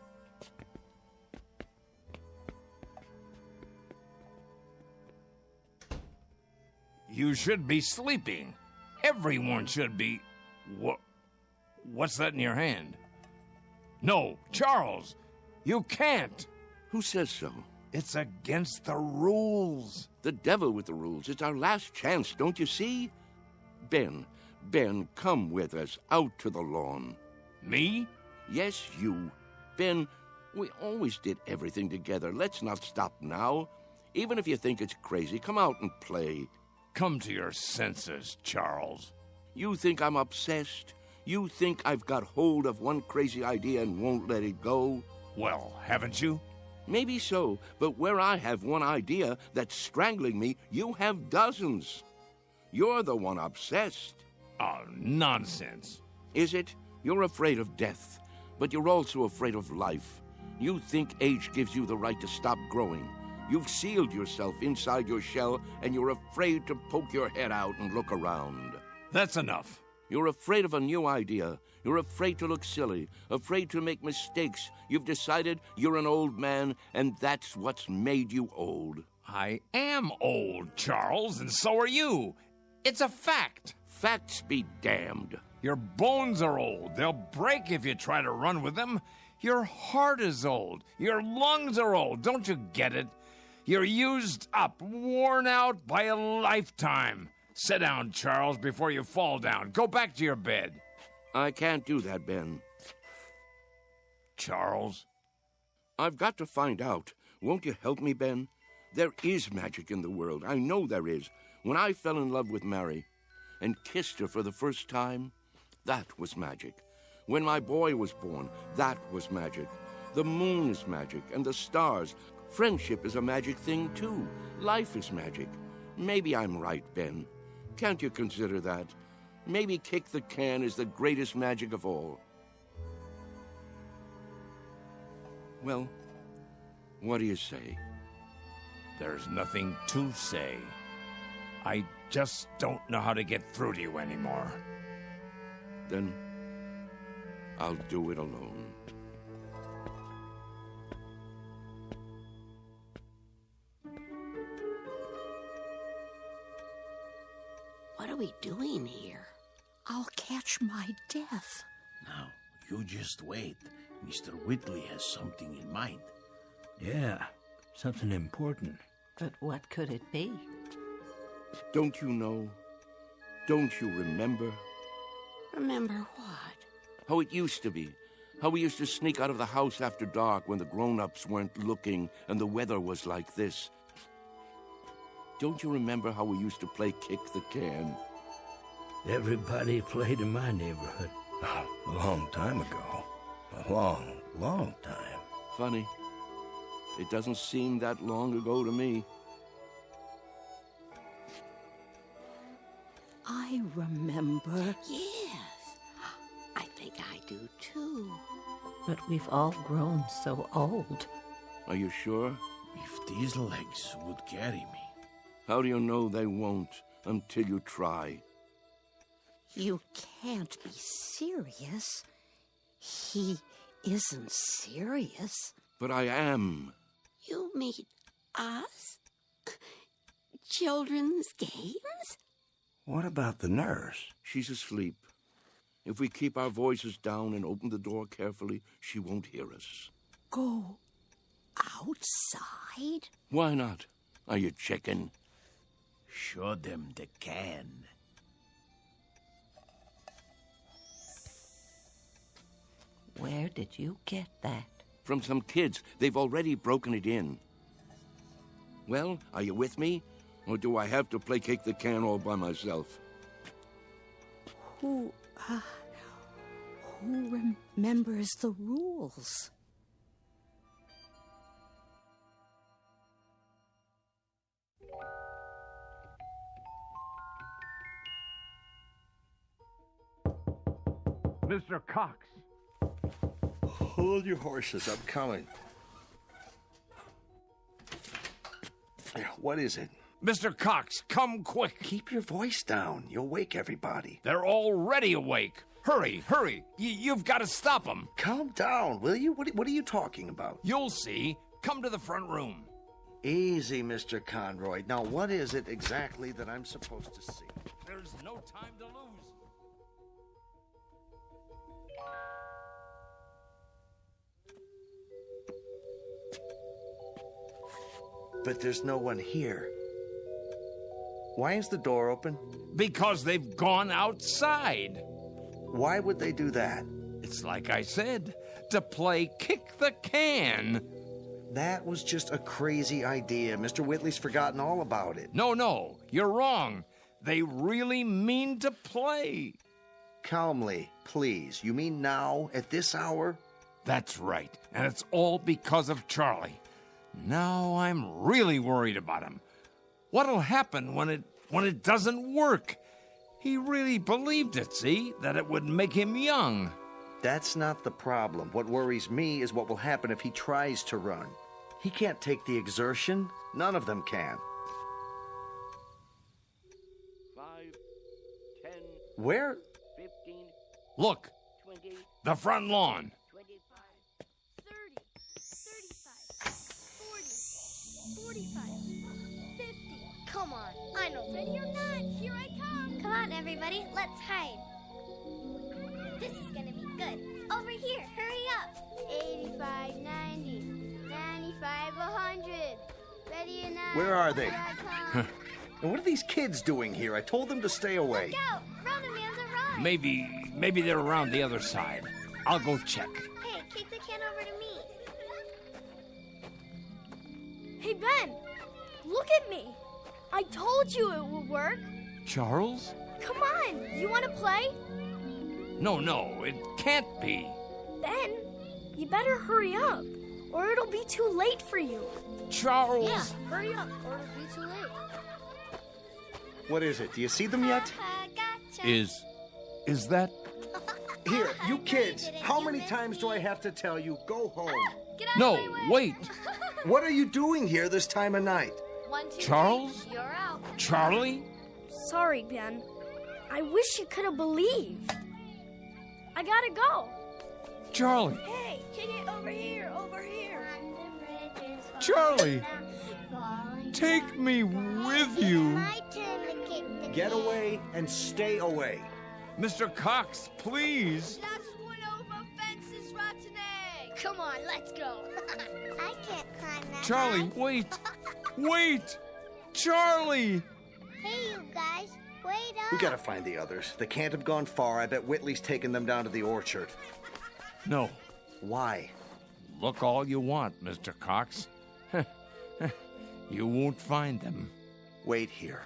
You should be sleeping. Everyone should be. What's that in your hand? No, Charles, you can't. Who says so? It's against the rules. The devil with the rules. It's our last chance, don't you see? Ben, come with us out to the lawn. Me? Yes, you. Ben, we always did everything together. Let's not stop now. Even if you think it's crazy, come out and play. Come to your senses, Charles. You think I'm obsessed? You think I've got hold of one crazy idea and won't let it go? Well, haven't you? Maybe so, but where I have one idea that's strangling me, you have dozens. You're the one obsessed. Oh, nonsense. Is it? You're afraid of death, but you're also afraid of life. You think age gives you the right to stop growing. You've sealed yourself inside your shell, and you're afraid to poke your head out and look around. That's enough. You're afraid of a new idea. You're afraid to look silly, afraid to make mistakes. You've decided you're an old man, and that's what's made you old. I am old, Charles, and so are you. It's a fact. Facts be damned. Your bones are old. They'll break if you try to run with them. Your heart is old. Your lungs are old. Don't you get it? You're used up, worn out by a lifetime. Sit down, Charles, before you fall down. Go back to your bed. I can't do that, Ben. Charles? I've got to find out. Won't you help me, Ben? There is magic in the world. I know there is. When I fell in love with Mary and kissed her for the first time, that was magic. When my boy was born, that was magic. The moon is magic, and the stars. Friendship is a magic thing, too. Life is magic. Maybe I'm right, Ben. Can't you consider that? Maybe kick the can is the greatest magic of all. Well, what do you say? There's nothing to say. I just don't know how to get through to you anymore. Then I'll do it alone. What are we doing here? I'll catch my death. Now, you just wait. Mr. Whitley has something in mind. Yeah, something important. But what could it be? Don't you know? Don't you remember? Remember what? How it used to be. How we used to sneak out of the house after dark when the grown-ups weren't looking and the weather was like this. Don't you remember how we used to play kick the can? Everybody played in my neighborhood. A long time ago. A long, long time. Funny. It doesn't seem that long ago to me. I remember. Yes. I think I do too. But we've all grown so old. Are you sure? If these legs would carry me. How do you know they won't until you try? You can't be serious. He isn't serious. But I am. You mean us? Children's games? What about the nurse? She's asleep. If we keep our voices down and open the door carefully, she won't hear us. Go outside? Why not? Are you chicken? Show them the can. Where did you get that? From some kids. They've already broken it in. Well, are you with me? Or do I have to placate the can all by myself? Who remembers the rules? Mr. Cox. Hold your horses. I'm coming. What is it? Mr. Cox, come quick. Keep your voice down. You'll wake everybody. They're already awake. Hurry, hurry. You've got to stop them. Calm down, will you? What are you talking about? You'll see. Come to the front room. Easy, Mr. Conroy. Now, what is it exactly that I'm supposed to see? There's no time to lose. But there's no one here. Why is the door open? Because they've gone outside. Why would they do that? It's like I said, to play kick the can. That was just a crazy idea. Mr. Whitley's forgotten all about it. No, you're wrong. They really mean to play. Calmly, please. You mean now, at this hour? That's right, and it's all because of Charlie. Now I'm really worried about him. What'll happen when it doesn't work? He really believed it, see? That it would make him young. That's not the problem. What worries me is what will happen if he tries to run. He can't take the exertion. None of them can. 5, 10. Where? 15. Look, 20. the front lawn. 25. 30, 35, 40, 45, 50. Come on, I know. Ready or not, here I come. Come on, everybody, let's hide. This is gonna be good. Over here, hurry up. 85, 90, 95, 100. Ready or not? Where are they? Here I come. And what are these kids doing here? I told them to stay away. Look out! Round man's arrived. Maybe they're around the other side. I'll go check. Hey, kick the can over to me. Hey, Ben, look at me. I told you it would work. Charles? Come on, you want to play? No, it can't be. Ben, you better hurry up, or it'll be too late for you. Charles! Yeah, hurry up, or it'll be too late. What is it? Do you see them yet? Gotcha. Is that... Here, you kids, how many times do I have to tell you, go home? Get out No, of my way. wait. What are you doing here this time of night? 1, 2, Charles? 3, you're out. Charlie? Sorry, Ben. I wish you could have believed. I gotta go. Charlie! Hey, kick it over here, over here. Charlie! Take me with you. My turn to kick the Get can. away and stay away. Mr. Cox, please. That's one over fences, rotten egg. Come on, let's go. I can't climb that Charlie, high. wait. Wait! Charlie! Hey, you guys, wait up. We gotta find the others. They can't have gone far. I bet Whitley's taken them down to the orchard. No. Why? Look all you want, Mr. Cox. You won't find them. Wait here.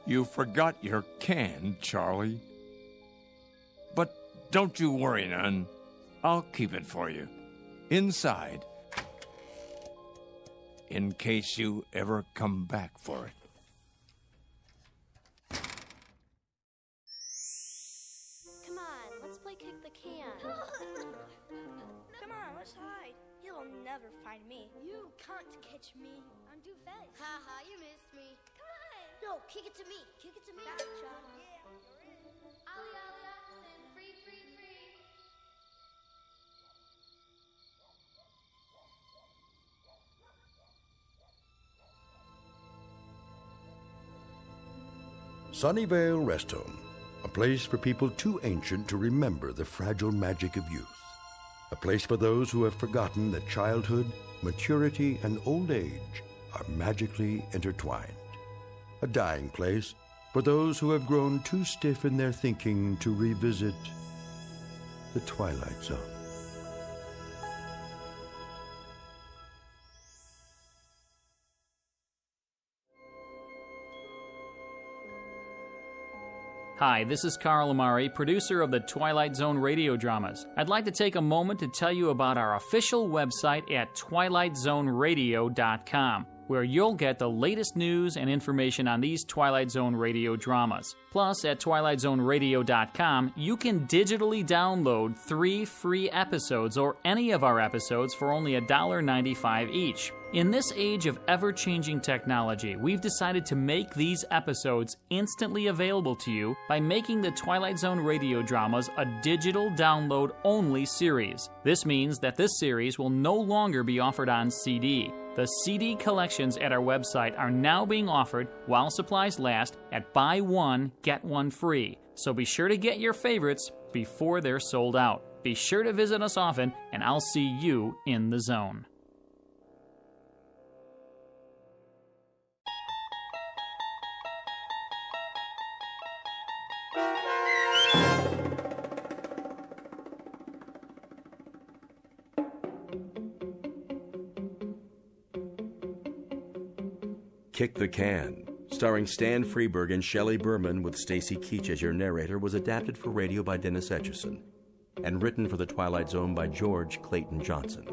You forgot your can, Charlie. But don't you worry none. I'll keep it for you. Inside. in case you ever come back for it. Come on, let's play kick the can. Come on, let's hide. He'll never find me. You can't catch me. I'm too fast. Haha, you missed me. Come on. No, kick it to me. Kick it to me. Back shot. Yeah, you're in. Ollie, Ollie, oxen. Free, free, free. Sunnyvale Rest Home, a place for people too ancient to remember the fragile magic of youth. A place for those who have forgotten that childhood, maturity, and old age are magically intertwined. A dying place for those who have grown too stiff in their thinking to revisit the Twilight Zone. Hi, this is Carl Amari, producer of the Twilight Zone radio dramas. I'd like to take a moment to tell you about our official website at twilightzoneradio.com, where you'll get the latest news and information on these Twilight Zone radio dramas. Plus, at twilightzoneradio.com, you can digitally download 3 free episodes or any of our episodes for only $1.95 each. In this age of ever-changing technology, we've decided to make these episodes instantly available to you by making the Twilight Zone radio dramas a digital download-only series. This means that this series will no longer be offered on CD. The CD collections at our website are now being offered while supplies last at buy one, get one free. So be sure to get your favorites before they're sold out. Be sure to visit us often, and I'll see you in the zone. Kick the Can, starring Stan Freberg and Shelley Berman with Stacy Keach as your narrator, was adapted for radio by Dennis Etchison and written for The Twilight Zone by George Clayton Johnson.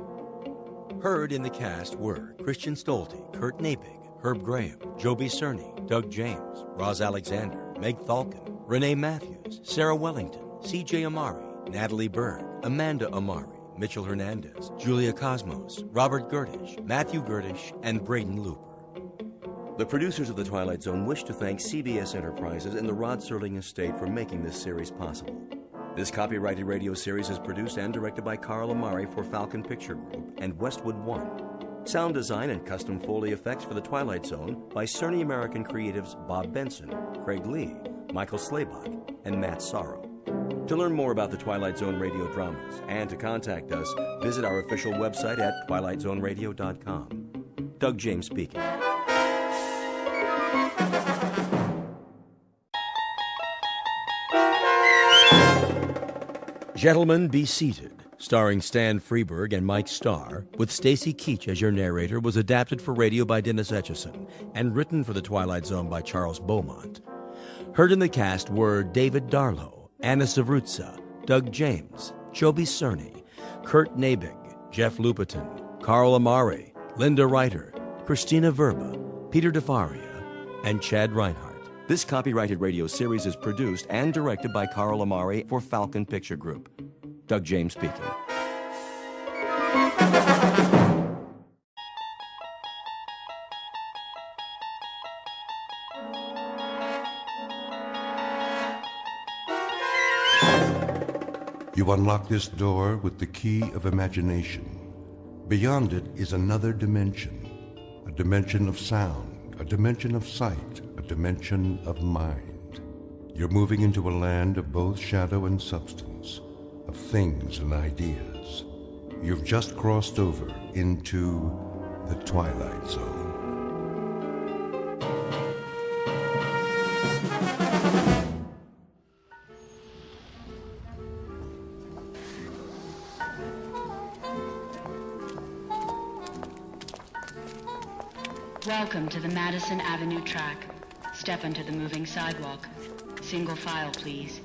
Heard in the cast were Christian Stolte, Kurt Nabig, Herb Graham, Joby Cerny, Doug James, Roz Alexander, Meg Thalken, Renee Matthews, Sarah Wellington, C.J. Amari, Natalie Berg, Amanda Amari, Mitchell Hernandez, Julia Cosmos, Robert Gerdish, Matthew Gerdish, and Braden Looper. The producers of The Twilight Zone wish to thank CBS Enterprises and the Rod Serling estate for making this series possible. This copyrighted radio series is produced and directed by Carl Amari for Falcon Picture Group and Westwood One. Sound design and custom Foley effects for The Twilight Zone by Cerny American creatives Bob Benson, Craig Lee, Michael Slaybach, and Matt Sorrow. To learn more about the Twilight Zone radio dramas and to contact us, visit our official website at twilightzoneradio.com. Doug James speaking. Gentlemen, Be Seated, starring Stan Freberg and Mike Starr, with Stacy Keach as your narrator, was adapted for radio by Dennis Etchison and written for The Twilight Zone by Charles Beaumont. Heard in the cast were David Darlow, Anna Savrutza, Doug James, Joby Cerny, Kurt Nabig, Jeff Lupiton, Carl Amari, Linda Reiter, Christina Verba, Peter DeFaria, and Chad Reinhardt. This copyrighted radio series is produced and directed by Carl Amari for Falcon Picture Group. Doug James speaking. You unlock this door with the key of imagination. Beyond it is another dimension, a dimension of sound, a dimension of sight, a dimension of mind. You're moving into a land of both shadow and substance, of things and ideas. You've just crossed over into the Twilight Zone. Welcome to the Madison Avenue track. Step onto the moving sidewalk. Single file, please.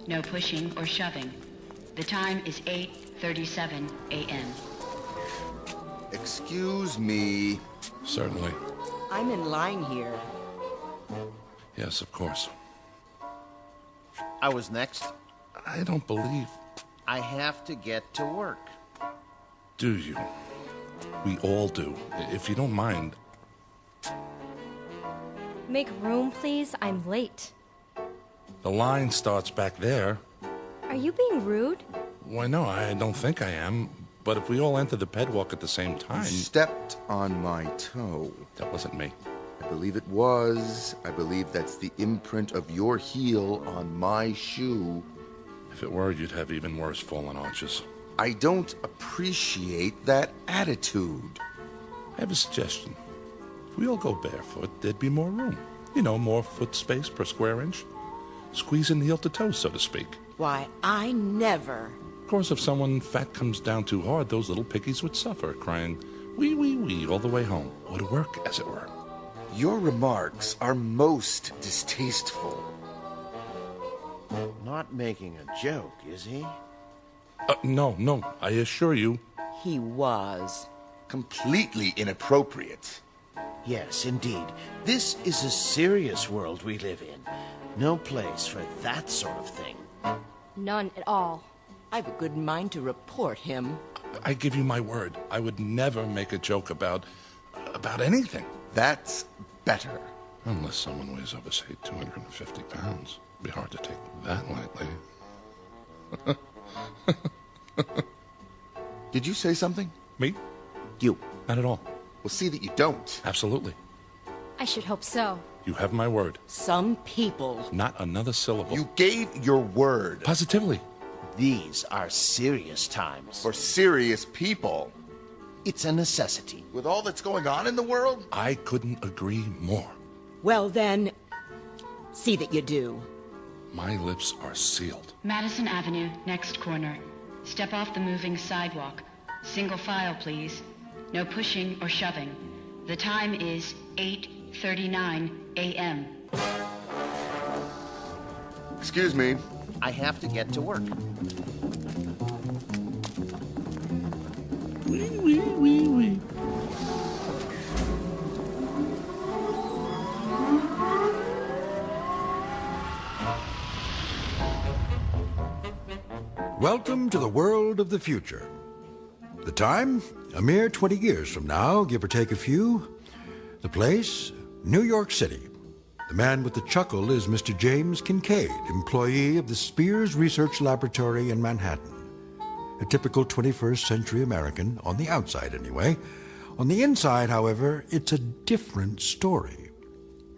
No pushing or shoving. The time is 8:37 a.m. Excuse me. Certainly. I'm in line here. Yes, of course. I was next. I don't believe... I have to get to work. Do you? We all do. If you don't mind... Make room, please. I'm late. The line starts back there. Are you being rude? Why, no, I don't think I am. But if we all enter the pedwalk at the same time... You stepped on my toe. That wasn't me. I believe it was. I believe that's the imprint of your heel on my shoe. If it were, you'd have even worse fallen arches. I don't appreciate that attitude. I have a suggestion. If we all go barefoot, there'd be more room. You know, more foot space per square inch. Squeeze in heel to toe, so to speak. Why, I never... Of course, if someone fat comes down too hard, those little piggies would suffer, crying, wee, wee, wee, all the way home. Would work, as it were. Your remarks are most distasteful. Not making a joke, is he? No, I assure you. He was. Completely inappropriate. Yes, indeed. This is a serious world we live in. No place for that sort of thing. None at all. I've a good mind to report him. I give you my word. I would never make a joke about anything. That's better. Unless someone weighs over, say, 250 pounds. It'd be hard to take that lightly. Did you say something? Me? You. Not at all. Well, see that you don't. Absolutely. I should hope so. You have my word. Some people... Not another syllable. You gave your word. Positively. These are serious times. For serious people. It's a necessity. With all that's going on in the world? I couldn't agree more. Well, then, see that you do. My lips are sealed. Madison Avenue, next corner. Step off the moving sidewalk. Single file, please. No pushing or shoving. The time is 8:39 a.m. Excuse me. I have to get to work. Wee, wee, wee, wee. Welcome to the world of the future. The time, a mere 20 years from now, give or take a few. The place, New York City. The man with the chuckle is Mr. James Kincaid, employee of the Spears Research Laboratory in Manhattan. A typical 21st century American, on the outside anyway. On the inside, however, it's a different story.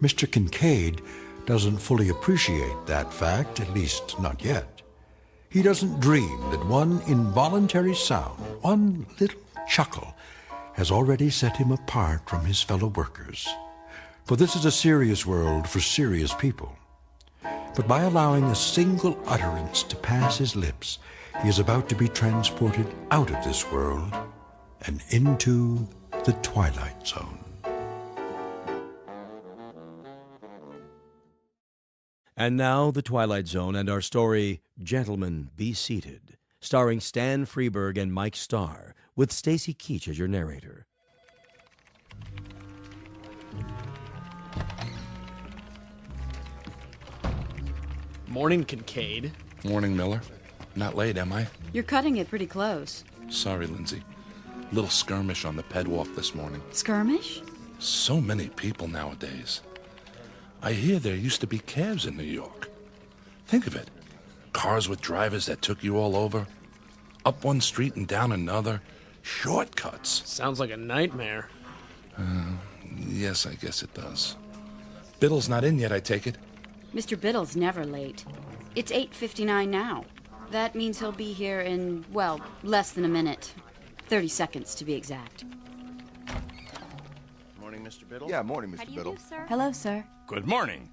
Mr. Kincaid doesn't fully appreciate that fact, at least not yet. He doesn't dream that one involuntary sound, one little chuckle, has already set him apart from his fellow workers. For this is a serious world for serious people. But by allowing a single utterance to pass his lips, he is about to be transported out of this world and into the Twilight Zone. And now, The Twilight Zone and our story, Gentlemen, Be Seated, starring Stan Freberg and Mike Starr, with Stacy Keach as your narrator. Morning, Kincaid. Morning, Miller. Not late, am I? You're cutting it pretty close. Sorry, Lindsay. Little skirmish on the pedwalk this morning. Skirmish? So many people nowadays. I hear there used to be cabs in New York. Think of it. Cars with drivers that took you all over. Up one street and down another. Shortcuts. Sounds like a nightmare. Yes, I guess it does. Biddle's not in yet, I take it. Mr. Biddle's never late. It's 8:59 now. That means he'll be here in, well, less than a minute. 30 seconds, to be exact. Morning, Mr. Biddle. Yeah, morning, Mr. Biddle. sir? Hello, sir. Good morning.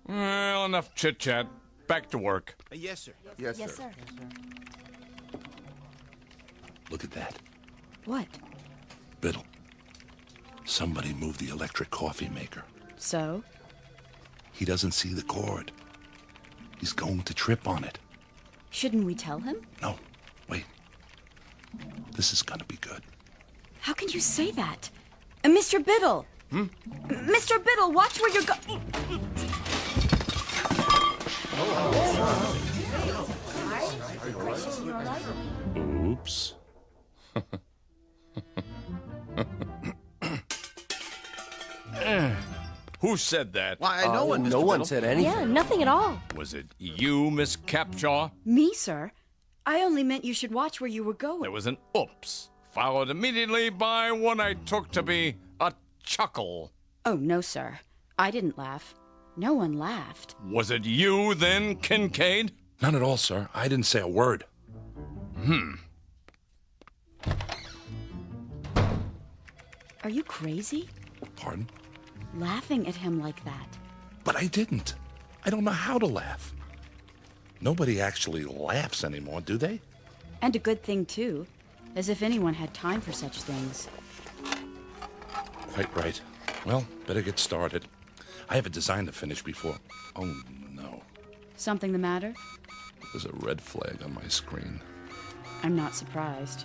Well, enough chit-chat. Back to work. Yes, sir. Yes, Yes, sir. sir. Look at that. What? Biddle. Somebody moved the electric coffee maker. So? He doesn't see the cord. He's going to trip on it. Shouldn't we tell him? No, wait. This is gonna be good. How can you say that? Mr. Biddle! Mr. Biddle, watch where you're Oops. Who said that? Why, no one, Mr. No one said anything. Yeah, nothing at all. Was it you, Miss Capshaw? Me, sir? I only meant you should watch where you were going. There was an oops, followed immediately by what I took to be a chuckle. Oh, no, sir. I didn't laugh. No one laughed. Was it you, then, Kincaid? None at all, sir. I didn't say a word. Are you crazy? Pardon? Laughing at him like that. But I didn't. I don't know how to laugh. Nobody actually laughs anymore, do they? And a good thing, too. As if anyone had time for such things. Quite right. Well, better get started. I have a design to finish before... Oh, no. Something the matter? There's a red flag on my screen. I'm not surprised.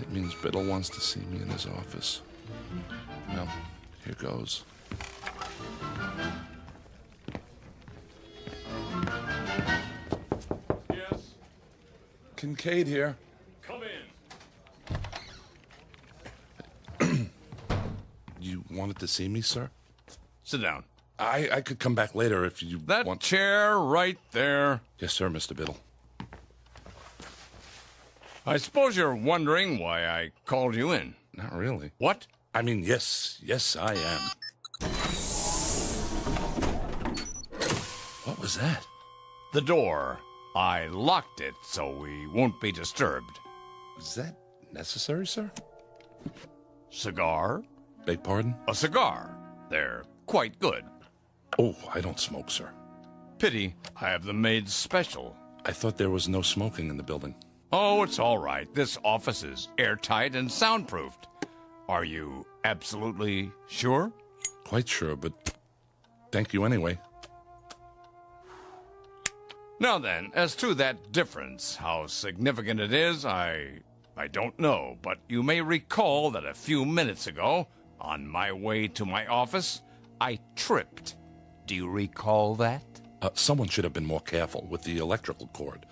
It means Biddle wants to see me in his office. Well, here goes. Yes? Kincaid here. Come in. You wanted to see me, sir? Sit down. I could come back later if you That want... chair right there. Yes, sir, Mr. Biddle. I suppose you're wondering why I called you in. Not really. What? I mean, yes, I am. What was that? The door. I locked it so we won't be disturbed. Is that necessary, sir? Cigar? Beg pardon? A cigar. They're quite good. Oh, I don't smoke, sir. Pity. I have them made special. I thought there was no smoking in the building. Oh, it's all right. This office is airtight and soundproofed. Are you absolutely sure? Quite sure, but thank you anyway. Now then, as to that difference, how significant it is, I don't know, but you may recall that a few minutes ago, on my way to my office, I tripped. Do you recall that? Someone should have been more careful with the electrical cord.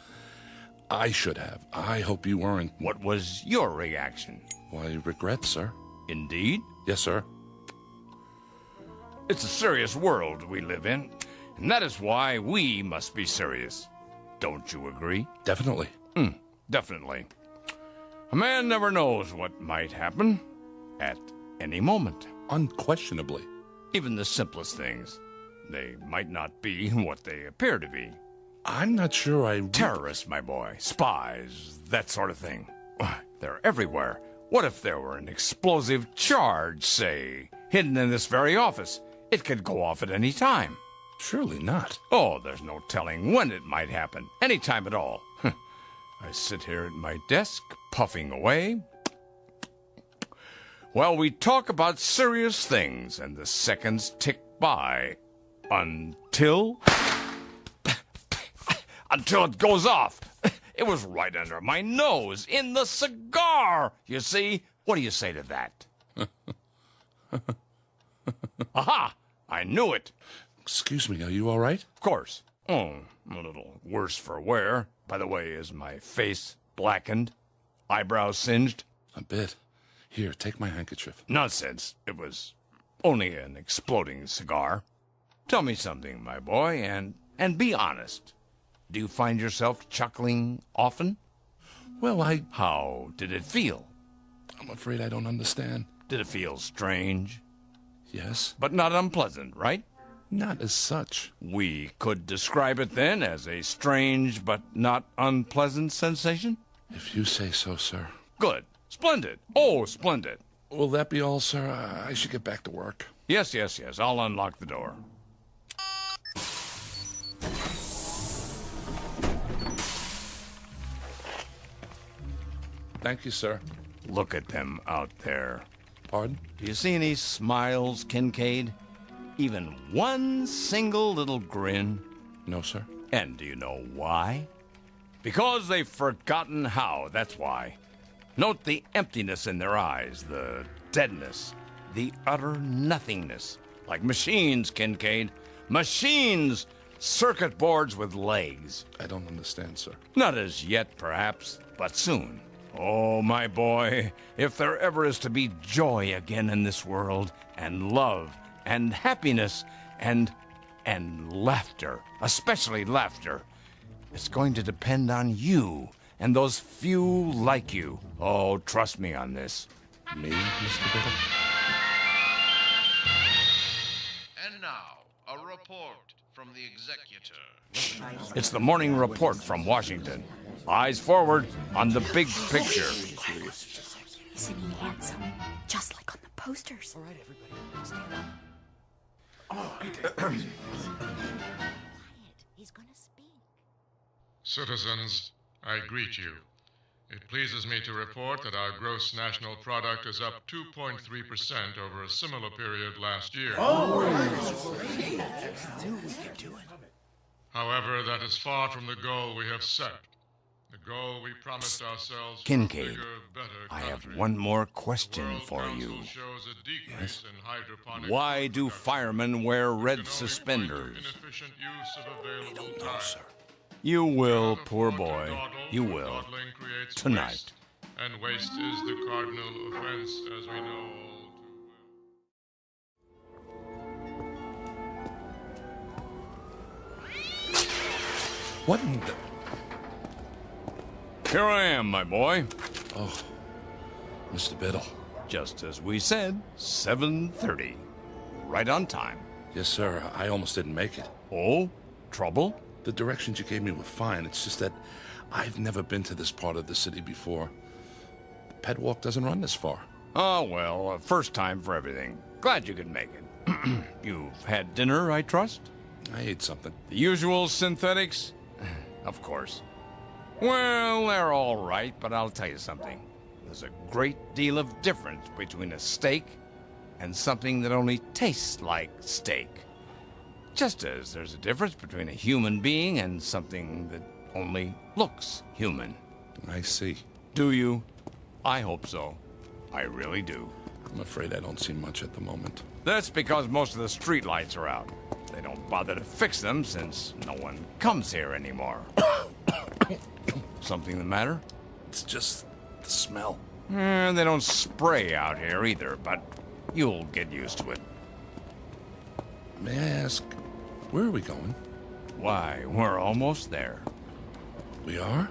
I should have. I hope you weren't. What was your reaction? Why, regret, sir. Indeed? Yes, sir. It's a serious world we live in, and that is why we must be serious. Don't you agree? Definitely. Definitely. A man never knows what might happen at any moment. Unquestionably. Even the simplest things. They might not be what they appear to be. I'm not sure Terrorists, my boy. Spies. That sort of thing. They're everywhere. What if there were an explosive charge, say, hidden in this very office? It could go off at any time. Surely not. Oh, there's no telling when it might happen. Any time at all. I sit here at my desk, puffing away. While we talk about serious things, and the seconds tick by. Until it goes off. It was right under my nose, in the cigar, you see. What do you say to that? Aha! I knew it. Excuse me, are you all right? Of course. Oh, a little worse for wear. By the way, is my face blackened? Eyebrows singed? A bit. Here, take my handkerchief. Nonsense. It was only an exploding cigar. Tell me something, my boy, and be honest. Do you find yourself chuckling often? Well, How did it feel? I'm afraid I don't understand. Did it feel strange? Yes. But not unpleasant, right? Not as such. We could describe it then as a strange but not unpleasant sensation? If you say so, sir. Good. Splendid. Oh, splendid. Will that be all, sir? I should get back to work. Yes. I'll unlock the door. Thank you, sir. Look at them out there. Pardon? Do you see any smiles, Kincaid? Even one single little grin? No, sir. And do you know why? Because they've forgotten how, that's why. Note the emptiness in their eyes, the deadness. the utter nothingness. Like machines, Kincaid. Machines! Circuit boards with legs. I don't understand, sir. Not as yet, perhaps, but soon. Oh, my boy, if there ever is to be joy again in this world, and love, and happiness, and laughter, especially laughter, it's going to depend on you and those few like you. Oh, trust me on this. Me, Mr. Biddle? And now, a report from the executor. It's the morning report from Washington. Eyes forward on the big picture. Isn't he handsome? Just like on the posters. All right, everybody, stand up. He's gonna speak. Citizens, I greet you. It pleases me to report that our gross national product is up 2.3% over a similar period last year. However, that is far from the goal we have set. The goal we promised ourselves. Kincaid, bigger, better I have country. one more question for you. Shows a decrease in hydroponic Why do firemen wear red suspenders? inefficient use of available time. You will, poor boy. You will. Dawdling creates Tonight. waste, and waste is the cardinal offense, as we know all too What in the... Here I am, my boy. Oh, Mr. Biddle. Just as we said, 7:30. Right on time. Yes, sir. I almost didn't make it. Oh? Trouble? The directions you gave me were fine. It's just that I've never been to this part of the city before. The pet walk doesn't run this far. Oh, well, first time for everything. Glad you could make it. You've had dinner, I trust? I ate something. The usual synthetics? Of course. Well, they're all right, but I'll tell you something. There's a great deal of difference between a steak and something that only tastes like steak. Just as there's a difference between a human being and something that only looks human. I see. Do you? I hope so. I really do. I'm afraid I don't see much at the moment. That's because most of the streetlights are out. They don't bother to fix them since no one comes here anymore. Something the matter? It's just the smell. They don't spray out here either, but you'll get used to it. May I ask, where are we going? Why, we're almost there. We are?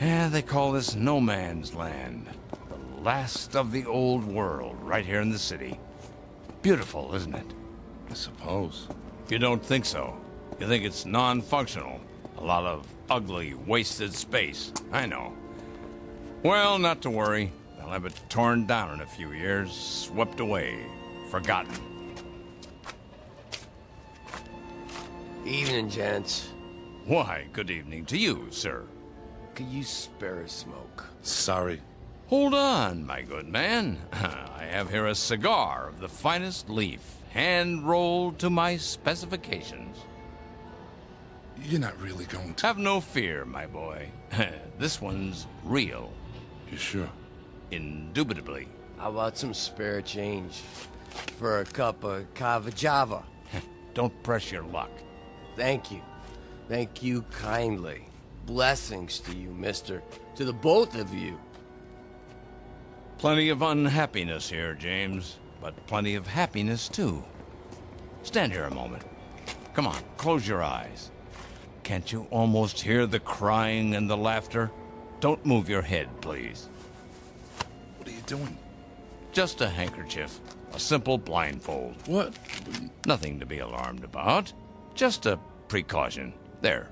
Yeah, they call this no man's land. The last of the old world, right here in the city. Beautiful, isn't it? I suppose. You don't think so. You think it's non-functional. A lot of ugly, wasted space. I know. Well, not to worry. They'll have it torn down in a few years, swept away, forgotten. Evening, gents. Why, good evening to you, sir. Could you spare a smoke? Sorry. Hold on, my good man. I have here a cigar of the finest leaf, hand-rolled to my specifications. You're not really going to... Have no fear, my boy. This one's real. You sure? Indubitably. How about some spare change for a cup of cava java? Don't press your luck. Thank you. Thank you kindly. Blessings to you, mister. To the both of you. Plenty of unhappiness here, James, but plenty of happiness, too. Stand here a moment. Come on, close your eyes. Can't you almost hear the crying and the laughter? Don't move your head, please. What are you doing? Just a handkerchief. A simple blindfold. What? Nothing to be alarmed about. Just a precaution. There.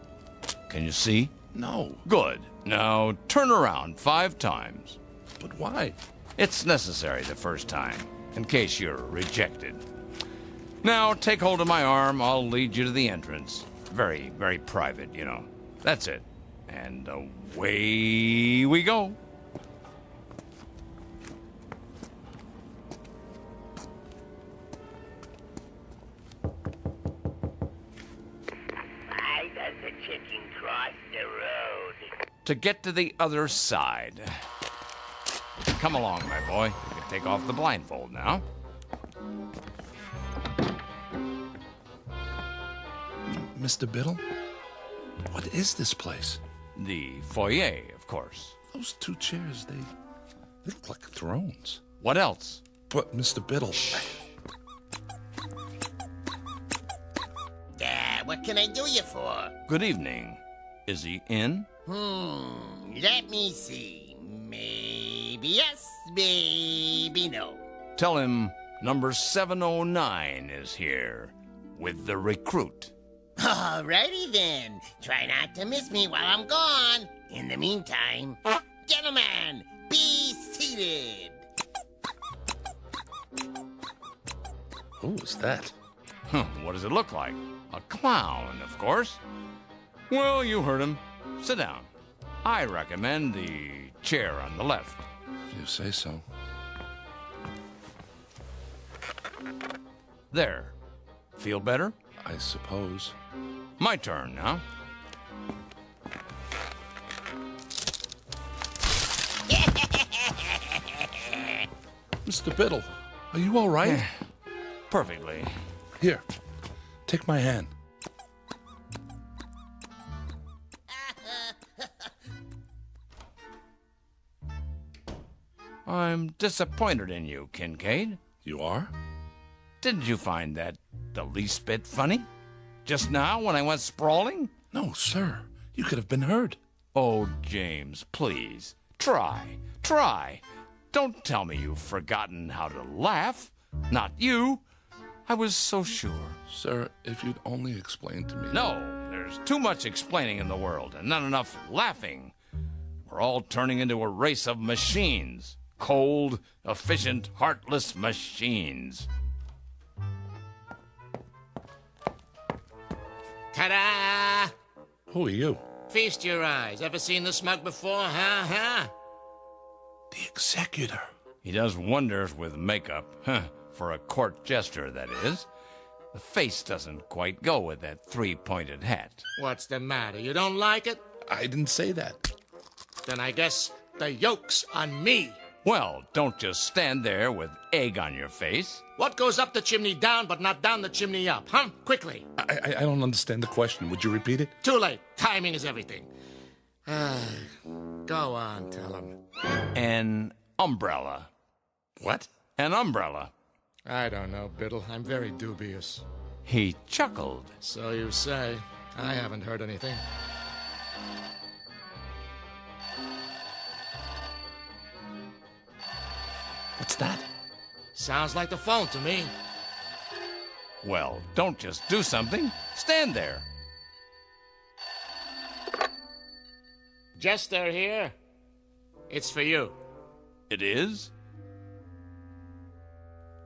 Can you see? No. Good. Now turn around 5 times. But why? It's necessary the first time, in case you're rejected. Now take hold of my arm. I'll lead you to the entrance. Very, very private, you know. That's it. And away we go. Why does the chicken cross the road? To get to the other side. Come along, my boy. You can take off the blindfold now. Mr. Biddle, what is this place? The foyer, of course. Those two chairs, they look like thrones. What else? But, Mr. Biddle... What can I do you for? Good evening. Is he in? Let me see. Maybe yes, maybe no. Tell him number 709 is here with the recruit. Alrighty then. Try not to miss me while I'm gone. In the meantime, gentlemen, be seated. Who is that? What does it look like? A clown, of course. Well, you heard him. Sit down. I recommend the chair on the left. You say so. There. Feel better? I suppose. My turn now. Mr. Biddle, are you all right? Perfectly. Here, take my hand. I'm disappointed in you, Kincaid. You are? Didn't you find that the least bit funny? Just now when I went sprawling? No, sir. You could have been hurt. Oh, James, please. Try. Don't tell me you've forgotten how to laugh. Not you. I was so sure. Sir, if you'd only explain to me... No, there's too much explaining in the world and not enough laughing. We're all turning into a race of machines. Cold, efficient, heartless machines. Ta-da! Who are you? Feast your eyes. Ever seen the smug before, huh? The executor. He does wonders with makeup. For a court jester, that is. The face doesn't quite go with that three-pointed hat. What's the matter? You don't like it? I didn't say that. Then I guess the yoke's on me. Well, don't just stand there with egg on your face. What goes up the chimney down, but not down the chimney up, huh? Quickly. I don't understand the question. Would you repeat it? Too late. Timing is everything. Go on, tell him. An umbrella. What? An umbrella. I don't know, Biddle. I'm very dubious. He chuckled. So you say. I haven't heard anything. What's that? Sounds like the phone to me. Well, don't just do something. Stand there. Jester here. It's for you. It is?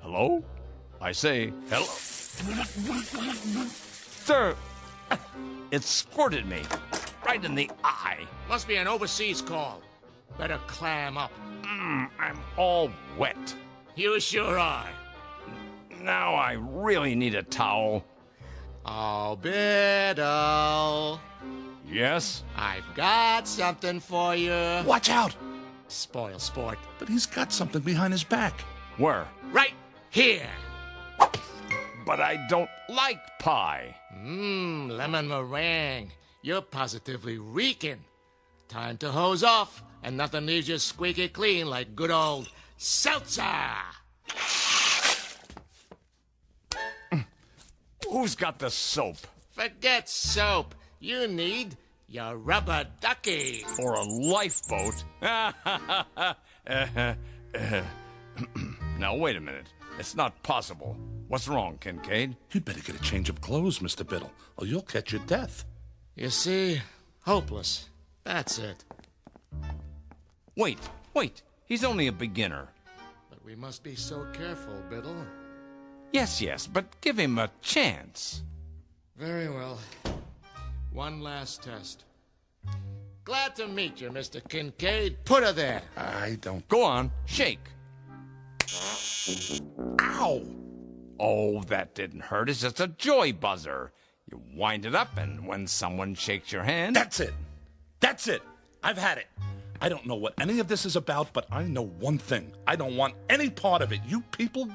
Hello? I say, hello? Sir, it squirted me right in the eye. Must be an overseas call. Better clam up. I'm all wet. You sure are. Now I really need a towel. Oh, Biddle. Yes? I've got something for you. Watch out! Spoil sport. But he's got something behind his back. Where? Right here. But I don't like pie. Lemon meringue. You're positively reeking. Time to hose off, and nothing leaves you squeaky clean like good old seltzer. Who's got the soap? Forget soap. You need your rubber ducky. Or a lifeboat. Now, wait a minute. It's not possible. What's wrong, Kincaid? You'd better get a change of clothes, Mr. Biddle, or you'll catch your death. You see? Hopeless. That's it. Wait. He's only a beginner. But we must be so careful, Biddle. Yes, but give him a chance. Very well. One last test. Glad to meet you, Mr. Kincaid. Put her there. I don't... Go on, shake. Ow! Oh, that didn't hurt. It's just a joy buzzer. You wind it up, and when someone shakes your hand... That's it. I've had it. I don't know what any of this is about, but I know one thing. I don't want any part of it. You people,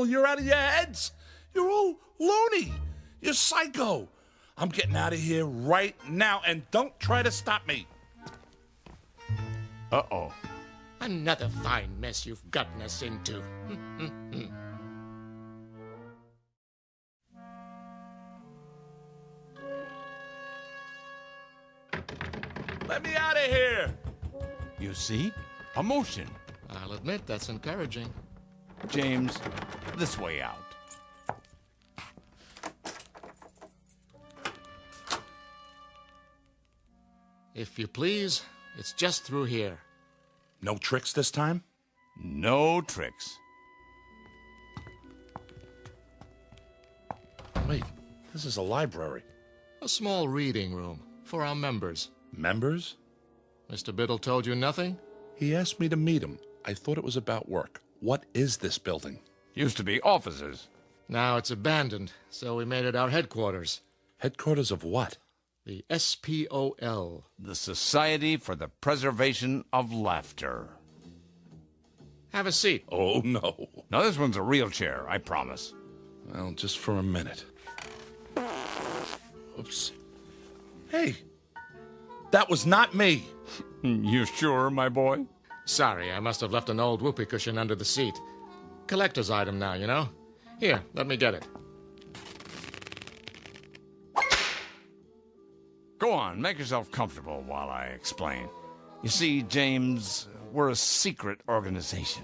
you're out of your heads. You're all loony. You're psycho. I'm getting out of here right now, and don't try to stop me. Uh-oh. Another fine mess you've gotten us into. Let me out of here. You see? A motion. I'll admit that's encouraging. James, this way out. If you please, it's just through here. No tricks this time? No tricks. Wait, this is a library. A small reading room for our members. Members? Mr. Biddle told you nothing? He asked me to meet him. I thought it was about work. What is this building? Used to be offices. Now it's abandoned, so we made it our headquarters. Headquarters of what? The SPOL. The Society for the Preservation of Laughter. Have a seat. Oh, no. Now, this one's a real chair, I promise. Well, just for a minute. Oops. Hey, that was not me. You sure, my boy? Sorry, I must have left an old whoopee cushion under the seat. Collector's item now, you know? Here, let me get it. Go on, make yourself comfortable while I explain. You see, James, we're a secret organization.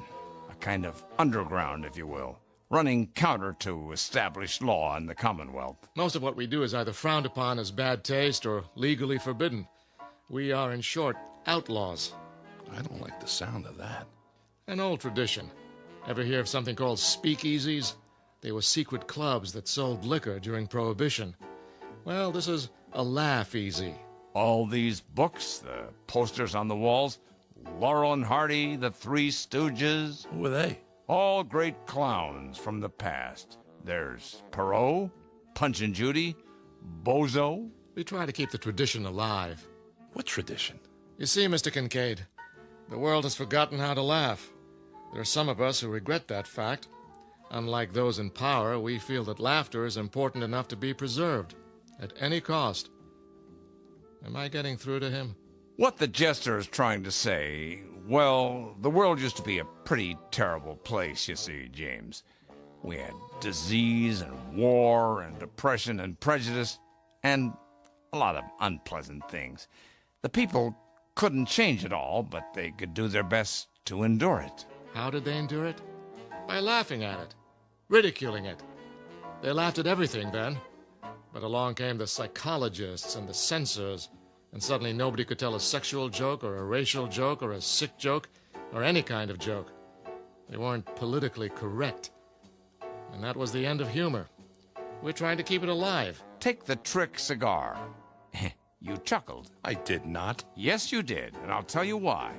A kind of underground, if you will. Running counter to established law in the Commonwealth. Most of what we do is either frowned upon as bad taste or legally forbidden. We are, in short, outlaws. I don't like the sound of that. An old tradition. Ever hear of something called speakeasies? They were secret clubs that sold liquor during Prohibition. Well, this is a laugh-easy. All these books, the posters on the walls, Laurel and Hardy, the Three Stooges. Who are they? All great clowns from the past. There's Perot, Punch and Judy, Bozo. We try to keep the tradition alive. What tradition? You see, Mr. Kincaid, the world has forgotten how to laugh. There are some of us who regret that fact. Unlike those in power, we feel that laughter is important enough to be preserved, at any cost. Am I getting through to him? What the jester is trying to say, well, the world used to be a pretty terrible place, you see, James. We had disease and war and depression and prejudice and a lot of unpleasant things. The people couldn't change it all, but they could do their best to endure it. How did they endure it? By laughing at it, ridiculing it. They laughed at everything then. But along came the psychologists and the censors, and suddenly nobody could tell a sexual joke or a racial joke or a sick joke or any kind of joke. They weren't politically correct. And that was the end of humor. We're trying to keep it alive. Take the trick cigar. You chuckled. I did not. Yes, you did, and I'll tell you why.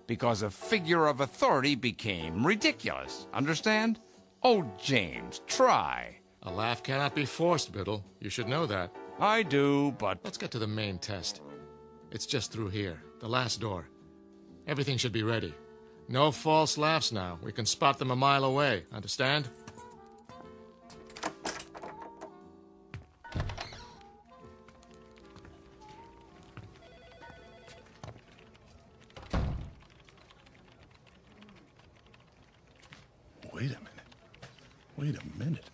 Because a figure of authority became ridiculous. Understand? Oh, James, try. A laugh cannot be forced, Biddle. You should know that. I do, but... Let's get to the main test. It's just through here, the last door. Everything should be ready. No false laughs now. We can spot them a mile away. Understand? Wait a minute.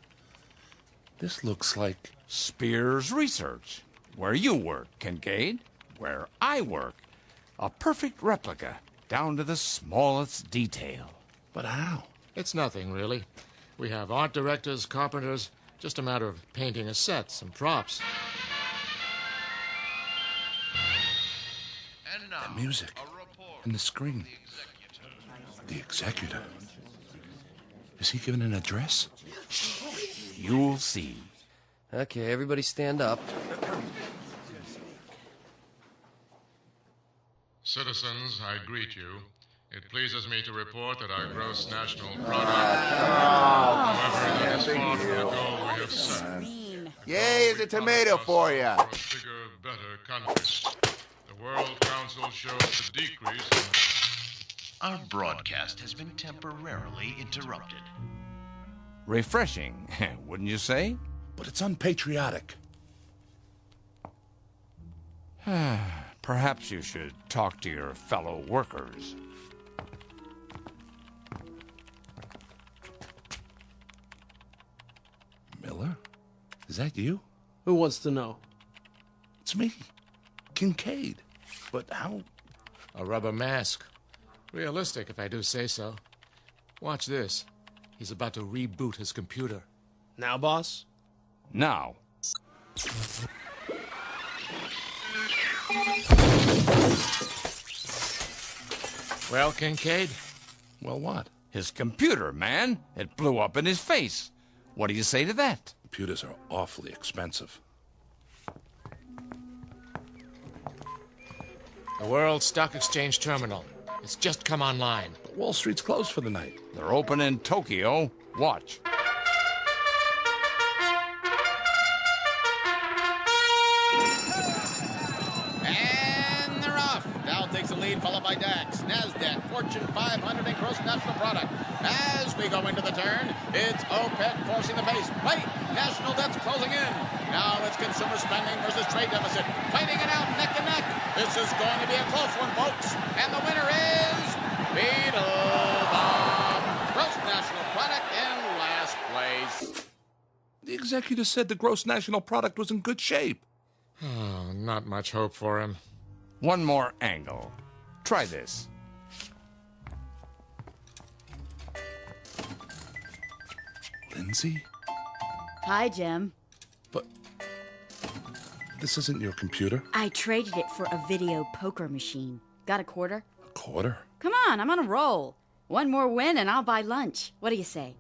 This looks like... Spears Research. Where you work, Kincaid. Where I work. A perfect replica, down to the smallest detail. But how? It's nothing, really. We have art directors, carpenters, just a matter of painting a set, some props. And now, the music. a report And the screen. The executor. Is he giving an address? You'll see. Okay, everybody stand up. Citizens, I greet you. It pleases me to report that our gross national product, however, that is far from the goal we have set. Yay, is a tomato for ya. For a bigger, better country. The World Council all shows a decrease in... Our broadcast has been temporarily interrupted. Refreshing, wouldn't you say? But it's unpatriotic. Perhaps you should talk to your fellow workers. Miller? Is that you? Who wants to know? It's me, Kincaid. But how? A rubber mask. Realistic, if I do say so. Watch this. He's about to reboot his computer. Now, boss? Now. Well, Kincaid? Well, what? His computer, man. It blew up in his face. What do you say to that? Computers are awfully expensive. The World Stock Exchange Terminal. It's just come online. But Wall Street's closed for the night. They're open in Tokyo. Watch. And they're off. Dow takes the lead, followed by DAX, NASDAQ, Fortune 500, and gross national product. As we go into the turn, it's OPEC forcing the pace. Wait, national debt's closing in. Now it's consumer spending versus trade deficit. Fighting it out neck and neck. This is going to be a close one, folks. And the winner is Beetlebomb. Gross national product in last place. The executive said the gross national product was in good shape. Oh, not much hope for him. One more angle. Try this. Lindsay? Hi, Jim. But this isn't your computer. I traded it for a video poker machine. Got a quarter? A quarter? Come on, I'm on a roll. One more win and I'll buy lunch. What do you say?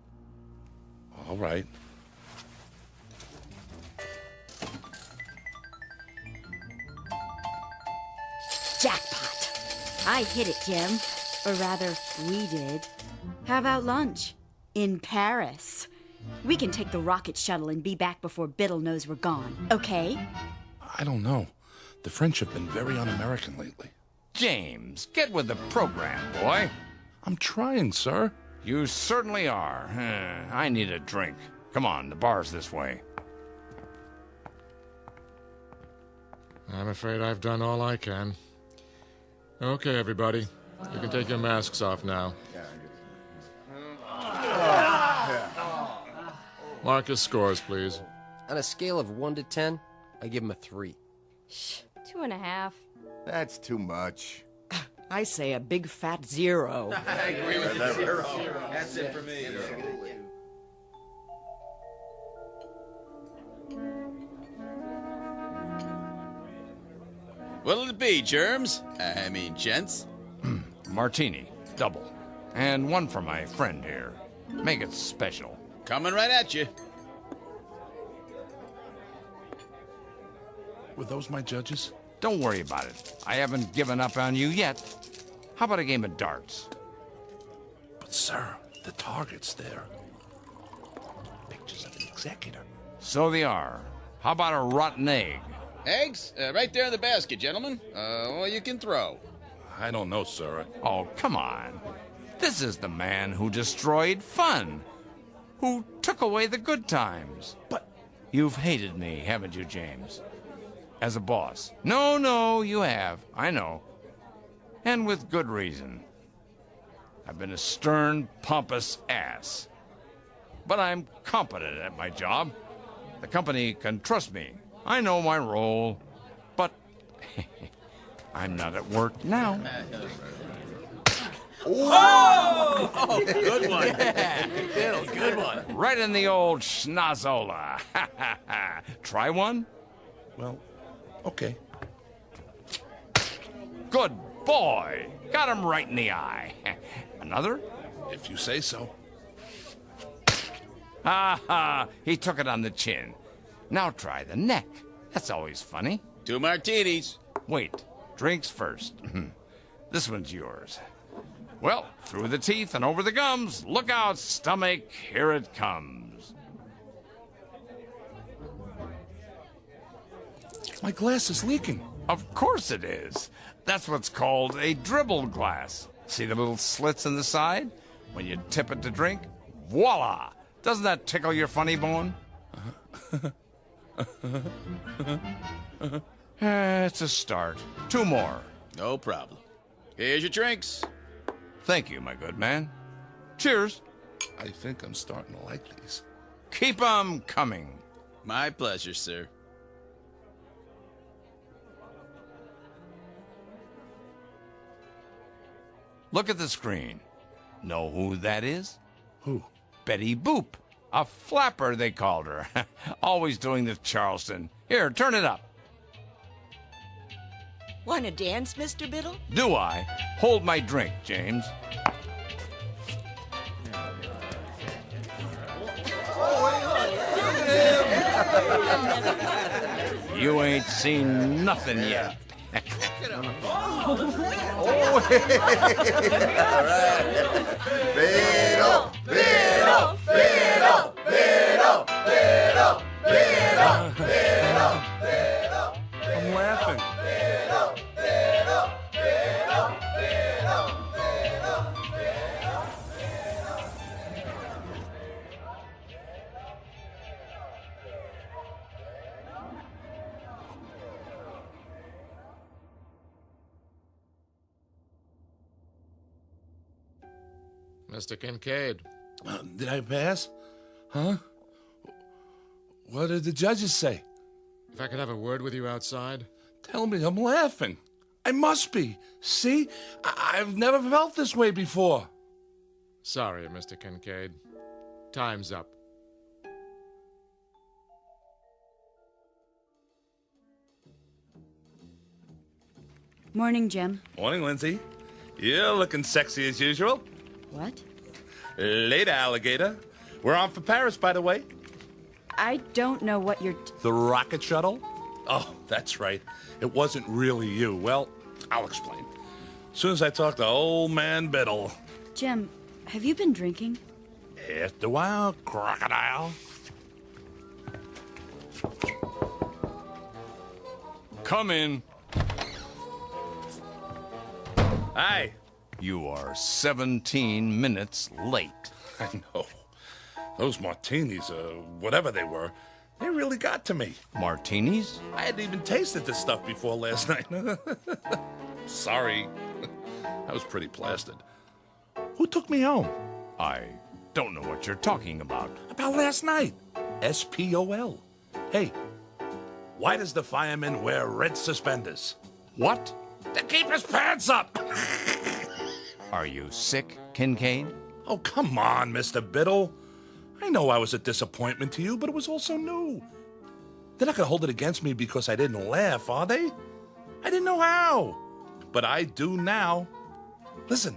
All right. Jackpot. I hit it, Jim. Or rather, we did. How about lunch? In Paris. We can take the rocket shuttle and be back before Biddle knows we're gone, okay? I don't know. The French have been very un-American lately. James, get with the program, boy. I'm trying, sir. You certainly are. I need a drink. Come on, the bar's this way. I'm afraid I've done all I can. Okay, everybody. You can take your masks off now. Marcus scores, please. On a scale of 1 to 10, I give him a 3. Shh, 2.5. That's too much. I say a big fat 0. I agree with you. 0. That's it for me. What'll it be, germs? I mean, gents? Martini, double. And one for my friend here. Make it special. Coming right at you. Were those my judges? Don't worry about it. I haven't given up on you yet. How about a game of darts? But, sir, the target's there. Pictures of the executor. So they are. How about a rotten egg? Eggs? Right there in the basket, gentlemen. Or you can throw. I don't know, sir. Oh, come on. This is the man who destroyed fun. Who took away the good times. But you've hated me, haven't you, James? As a boss. No, you have. I know. And with good reason. I've been a stern, pompous ass. But I'm competent at my job. The company can trust me. I know my role. But I'm not at work now. Oh! Good one. Yeah. Good one. Right in the old schnozola. Try one? Well, okay. Good boy. Got him right in the eye. Another? If you say so. He took it on the chin. Now try the neck. That's always funny. 2 martinis. Wait. Drinks first. This one's yours. Well, through the teeth and over the gums. Look out, stomach. Here it comes. My glass is leaking. Of course it is. That's what's called a dribble glass. See the little slits in the side? When you tip it to drink, voila! Doesn't that tickle your funny bone? It's a start. 2 more. No problem. Here's your drinks. Thank you, my good man. Cheers. I think I'm starting to like these. Keep 'em coming. My pleasure, sir. Look at the screen. Know who that is? Who? Betty Boop. A flapper, they called her. Always doing the Charleston. Here, turn it up. Want to dance, Mr. Biddle? Do I? Hold my drink, James. You ain't seen nothing yet. Biddle, Biddle, Biddle, Biddle, Biddle, Biddle, Biddle, Biddle. I'm laughing. Biddle, Biddle, Biddle, Biddle, Biddle, Biddle. Mr. Kincaid. Did I pass? Huh? What did the judges say? If I could have a word with you outside? Tell me I'm laughing. I must be. See? I've never felt this way before. Sorry, Mr. Kincaid. Time's up. Morning, Jim. Morning, Lindsay. You're looking sexy as usual. What? Later, alligator. We're on for Paris, by the way. I don't know what you're... The rocket shuttle? Oh, that's right. It wasn't really you. Well, I'll explain. As soon as I talk to old man Biddle. Jim, have you been drinking? After a while, crocodile. Come in. Hi. You are 17 minutes late. I know. Those martinis, whatever they were, they really got to me. Martinis? I hadn't even tasted this stuff before last night. Sorry. I was pretty plastered. Who took me home? I don't know what you're talking about. About last night. SPOL. Hey, why does the fireman wear red suspenders? What? To keep his pants up! Are you sick, Kincaid? Oh, come on, Mr. Biddle. I know I was a disappointment to you, but it was also new. They're not going to hold it against me because I didn't laugh, are they? I didn't know how. But I do now. Listen.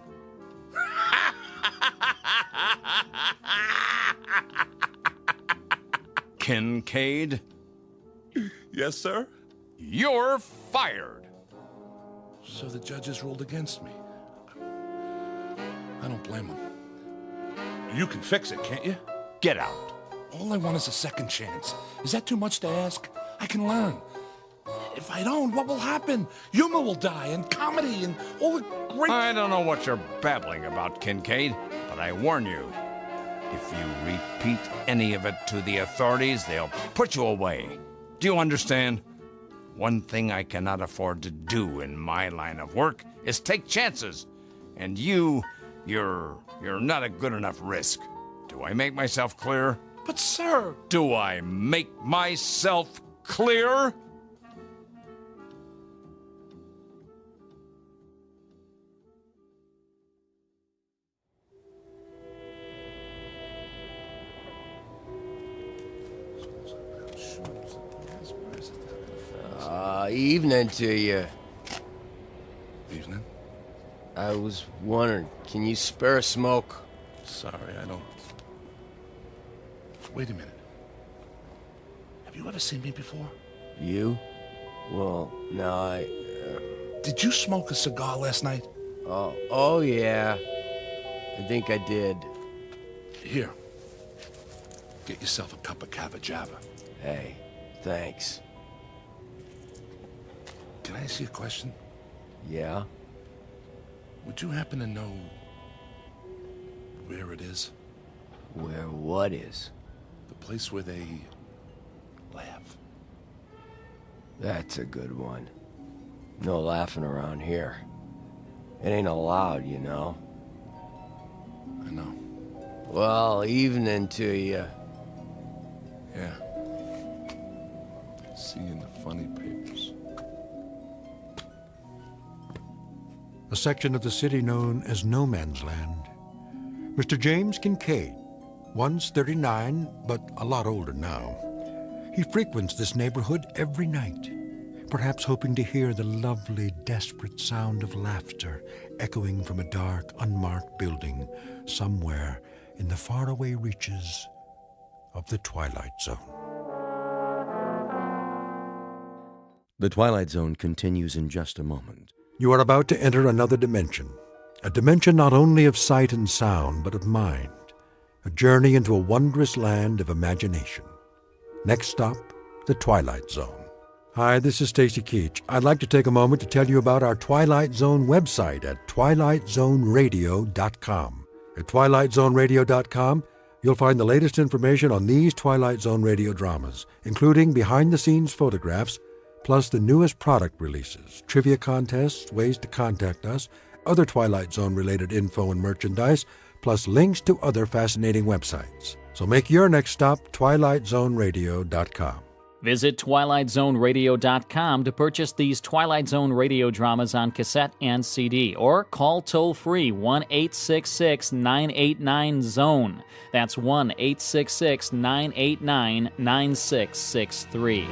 Kincaid? Yes, sir? You're fired. So the judges ruled against me. I don't blame them. You can fix it, can't you? Get out. All I want is a second chance. Is that too much to ask? I can learn. If I don't, what will happen? Humor will die, and comedy, and all the great... I don't know what you're babbling about, Kincaid, but I warn you, if you repeat any of it to the authorities, they'll put you away. Do you understand? One thing I cannot afford to do in my line of work is take chances. And you're not a good enough risk. Do I make myself clear? But, sir... Do I make myself clear? Evening to you. Evening? I was wondering, can you spare a smoke? Sorry, I don't... Wait a minute. Have you ever seen me before? You? Well, no, Did you smoke a cigar last night? Oh, yeah. I think I did. Here. Get yourself a cup of Cava Java. Hey, thanks. Can I ask you a question? Yeah? Would you happen to know where it is? Where what is? The place where they laugh. That's a good one. No laughing around here. It ain't allowed, you know. I know. Well, evening to you. Yeah. See you in the funny papers. A section of the city known as No Man's Land. Mr. James Kincaid, once 39, but a lot older now. He frequents this neighborhood every night, perhaps hoping to hear the lovely, desperate sound of laughter echoing from a dark, unmarked building somewhere in the faraway reaches of the Twilight Zone. The Twilight Zone continues in just a moment. You are about to enter another dimension, a dimension not only of sight and sound, but of mind, a journey into a wondrous land of imagination. Next stop, the Twilight Zone. Hi, this is Stacy Keach. I'd like to take a moment to tell you about our Twilight Zone website at twilightzoneradio.com. At twilightzoneradio.com, you'll find the latest information on these Twilight Zone radio dramas, including behind-the-scenes photographs, plus the newest product releases, trivia contests, ways to contact us, other Twilight Zone-related info and merchandise, plus links to other fascinating websites. So make your next stop twilightzoneradio.com. Visit twilightzoneradio.com to purchase these Twilight Zone radio dramas on cassette and CD, or call toll-free 1-866-989-ZONE. That's 1-866-989-9663.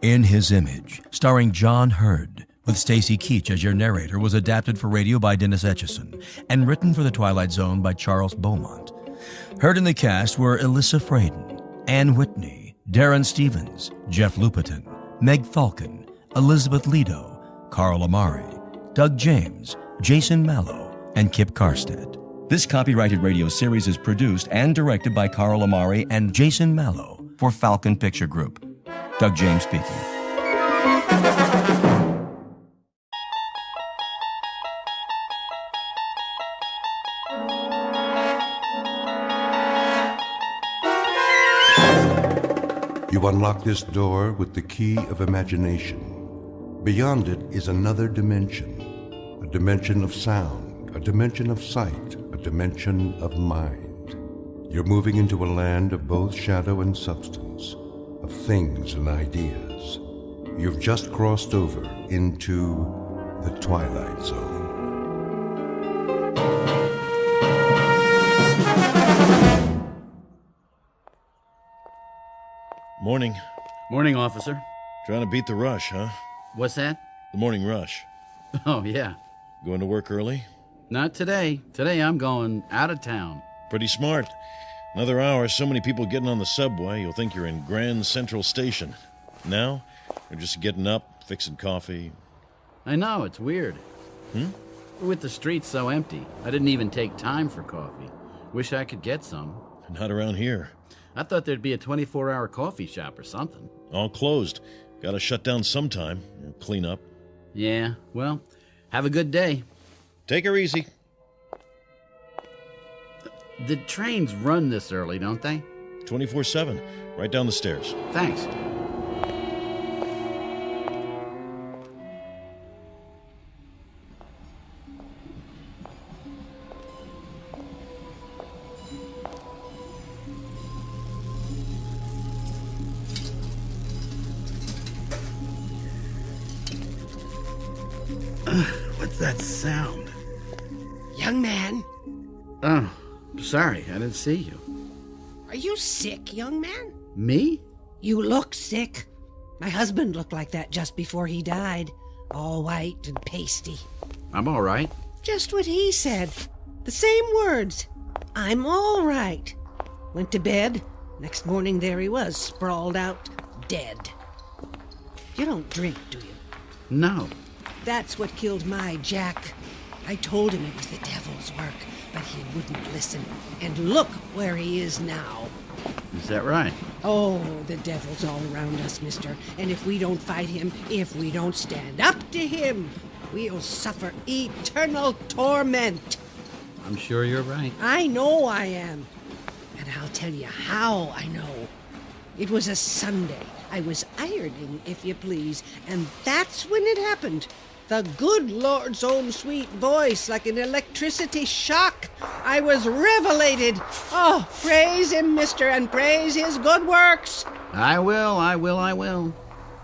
In His Image, starring John Hurd, with Stacy Keach as your narrator, was adapted for radio by Dennis Etchison and written for The Twilight Zone by Charles Beaumont. Heard in the cast were Alyssa Fraden, Ann Whitney, Darren Stevens, Jeff Lupiton, Meg Falcon, Elizabeth Lido, Carl Amari, Doug James, Jason Mallow, and Kip Karstedt. This copyrighted radio series is produced and directed by Carl Amari and Jason Mallow for Falcon Picture Group. Doug James speaking. You unlock this door with the key of imagination. Beyond it is another dimension, a dimension of sound, a dimension of sight, a dimension of mind. You're moving into a land of both shadow and substance, of things and ideas. You've just crossed over into the Twilight Zone. Morning. Morning, officer. Trying to beat the rush, huh? What's that? The morning rush. Oh, yeah. Going to work early? Not today. Today I'm going out of town. Pretty smart. Another hour, so many people getting on the subway, you'll think you're in Grand Central Station. Now, you're just getting up, fixing coffee. I know, it's weird. With the streets so empty, I didn't even take time for coffee. Wish I could get some. Not around here. I thought there'd be a 24-hour coffee shop or something. All closed. Gotta shut down sometime. Clean up. Yeah, well, have a good day. Take her easy. The trains run this early, don't they? 24/7. Right down the stairs. Thanks. What's that sound? Young man, Oh, sorry, I didn't see you. are you sick, young man? Me? You look sick. My husband looked like that just before he died. All white and pasty. I'm all right. Just what he said. The same words. I'm all right. Went to bed. Next morning, there he was, sprawled out, dead. You don't drink, do you? No. That's what killed my Jack. I told him it was the devil's work, but he wouldn't listen. And look where he is now. Is that right? Oh, the devil's all around us, mister. And if we don't fight him, if we don't stand up to him, we'll suffer eternal torment. I'm sure you're right. I know I am. And I'll tell you how I know. It was a Sunday. I was ironing, if you please, and that's when it happened. The good Lord's own sweet voice, like an electricity shock. I was revelated. Oh, praise him, mister, and praise his good works. I will.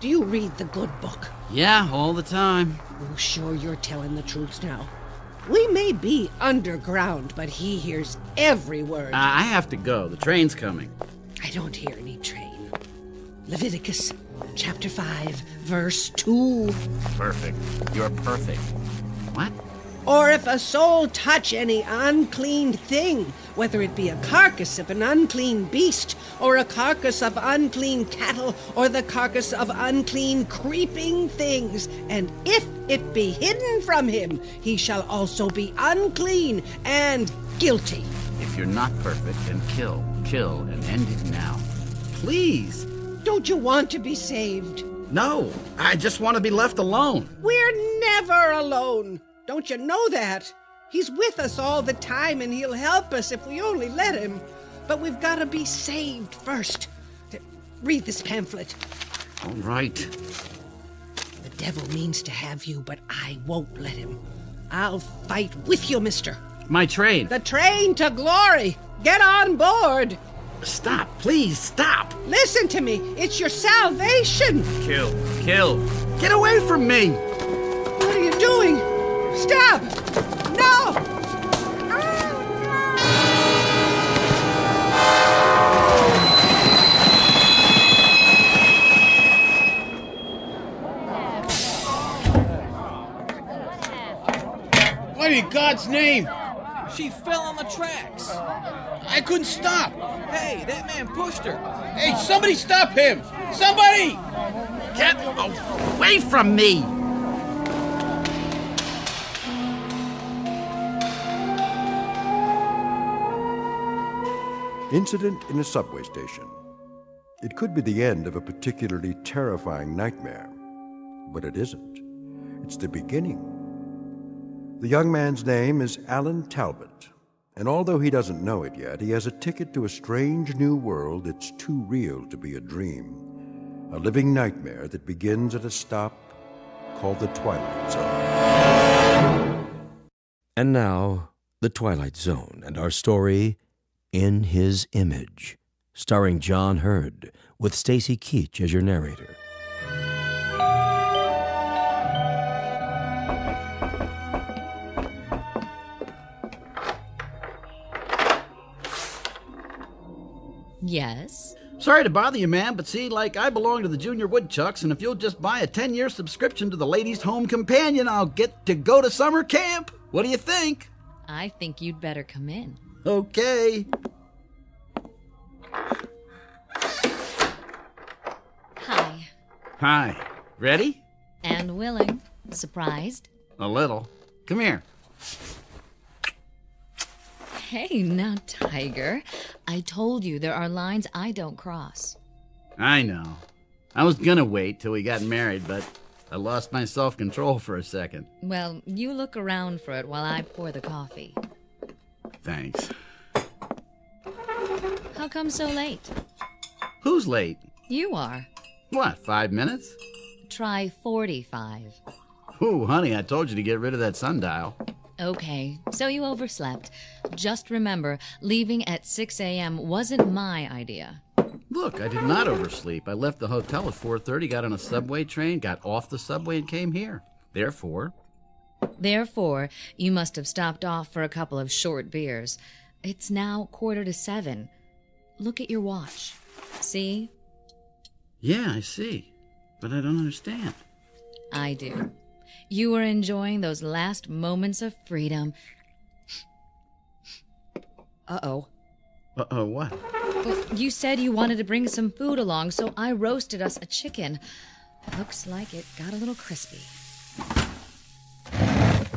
Do you read the good book? Yeah, all the time. Oh, sure you're telling the truth now. We may be underground, but he hears every word. I have to go. The train's coming. I don't hear any train. Leviticus chapter 5, verse 2. Perfect. You're perfect. What? Or if a soul touch any unclean thing, whether it be a carcass of an unclean beast, or a carcass of unclean cattle, or the carcass of unclean creeping things, and if it be hidden from him, he shall also be unclean and guilty. If you're not perfect, then kill, and end it now. Please. Don't you want to be saved? No, I just want to be left alone. We're never alone. Don't you know that? He's with us all the time, and he'll help us if we only let him. But we've got to be saved first. Read this pamphlet. All right. The devil means to have you, but I won't let him. I'll fight with you, mister. My train. The train to glory. Get on board. Stop, please, stop. Listen to me. It's your salvation. Kill. Get away from me. What are you doing? Stop! No! What in God's name? She fell on the tracks. I couldn't stop. Hey, that man pushed her. Hey, somebody stop him! Somebody! Get away from me! Incident in a subway station. It could be the end of a particularly terrifying nightmare, but it isn't. It's the beginning. The young man's name is Alan Talbot, and although he doesn't know it yet, he has a ticket to a strange new world that's too real to be a dream. A living nightmare that begins at a stop called the Twilight Zone. And now, the Twilight Zone and our story, In His Image, starring John Hurd, with Stacy Keach as your narrator. Yes? Sorry to bother you, ma'am, but see, I belong to the Junior Woodchucks, and if you'll just buy a 10-year subscription to the Ladies' Home Companion, I'll get to go to summer camp. What do you think? I think you'd better come in. Okay. Hi. Hi. Ready? And willing. Surprised? A little. Come here. Hey, now, Tiger. I told you there are lines I don't cross. I know. I was gonna wait till we got married, but I lost my self-control for a second. Well, you look around for it while I pour the coffee. Thanks. How come so late? Who's late? You are. What, 5 minutes? Try 45. Ooh, honey, I told you to get rid of that sundial. Okay, so you overslept. Just remember, leaving at 6 a.m. wasn't my idea. Look, I did not oversleep. I left the hotel at 4:30, got on a subway train, got off the subway, and came here. Therefore, you must have stopped off for a couple of short beers. It's now 6:45. Look at your watch. See? Yeah, I see. But I don't understand. I do. You were enjoying those last moments of freedom. Uh-oh. Uh-oh, what? Well, you said you wanted to bring some food along, so I roasted us a chicken. Looks like it got a little crispy.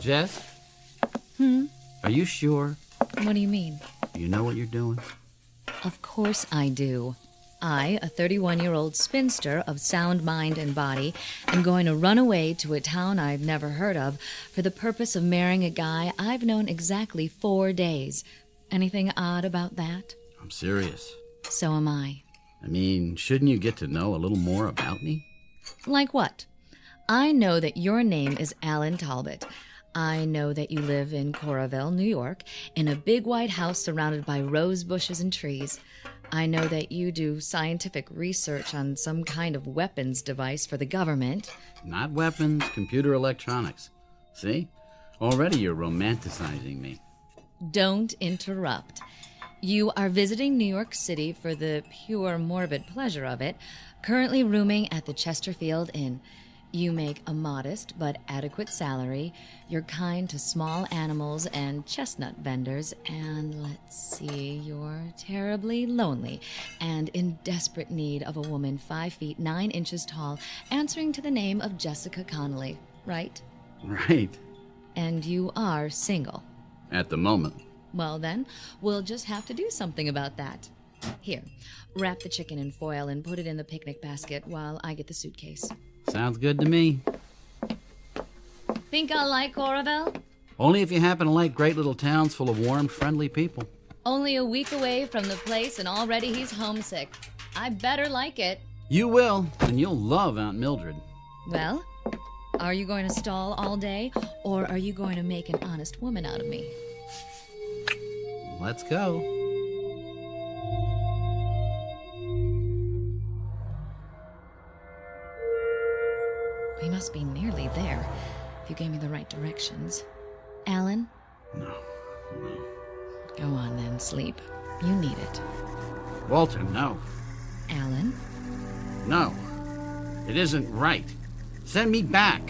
Jess? Hmm? Are you sure? What do you mean? You know what you're doing? Of course I do. I, a 31-year-old spinster of sound mind and body, am going to run away to a town I've never heard of for the purpose of marrying a guy I've known exactly 4 days. Anything odd about that? I'm serious. So am I. I mean, shouldn't you get to know a little more about me? Like what? I know that your name is Alan Talbot. I know that you live in Coraville, New York, in a big white house surrounded by rose bushes and trees. I know that you do scientific research on some kind of weapons device for the government. Not weapons, computer electronics. See? Already you're romanticizing me. Don't interrupt. You are visiting New York City for the pure morbid pleasure of it, currently rooming at the Chesterfield Inn. You make a modest but adequate salary. You're kind to small animals and chestnut vendors. And let's see, you're terribly lonely and in desperate need of a woman 5 feet 9 inches tall, answering to the name of Jessica Connolly, right? Right. And you are single. At the moment. Well then, we'll just have to do something about that. Here, wrap the chicken in foil and put it in the picnic basket while I get the suitcase. Sounds good to me. Think I'll like Coraville? Only if you happen to like great little towns full of warm, friendly people. Only a week away from the place and already he's homesick. I better like it. You will, and you'll love Aunt Mildred. Well, are you going to stall all day, or are you going to make an honest woman out of me? Let's go. We must be nearly there, if you gave me the right directions. Alan? No. Go on then, sleep. You need it. Walter, no. Alan? No. It isn't right. Send me back.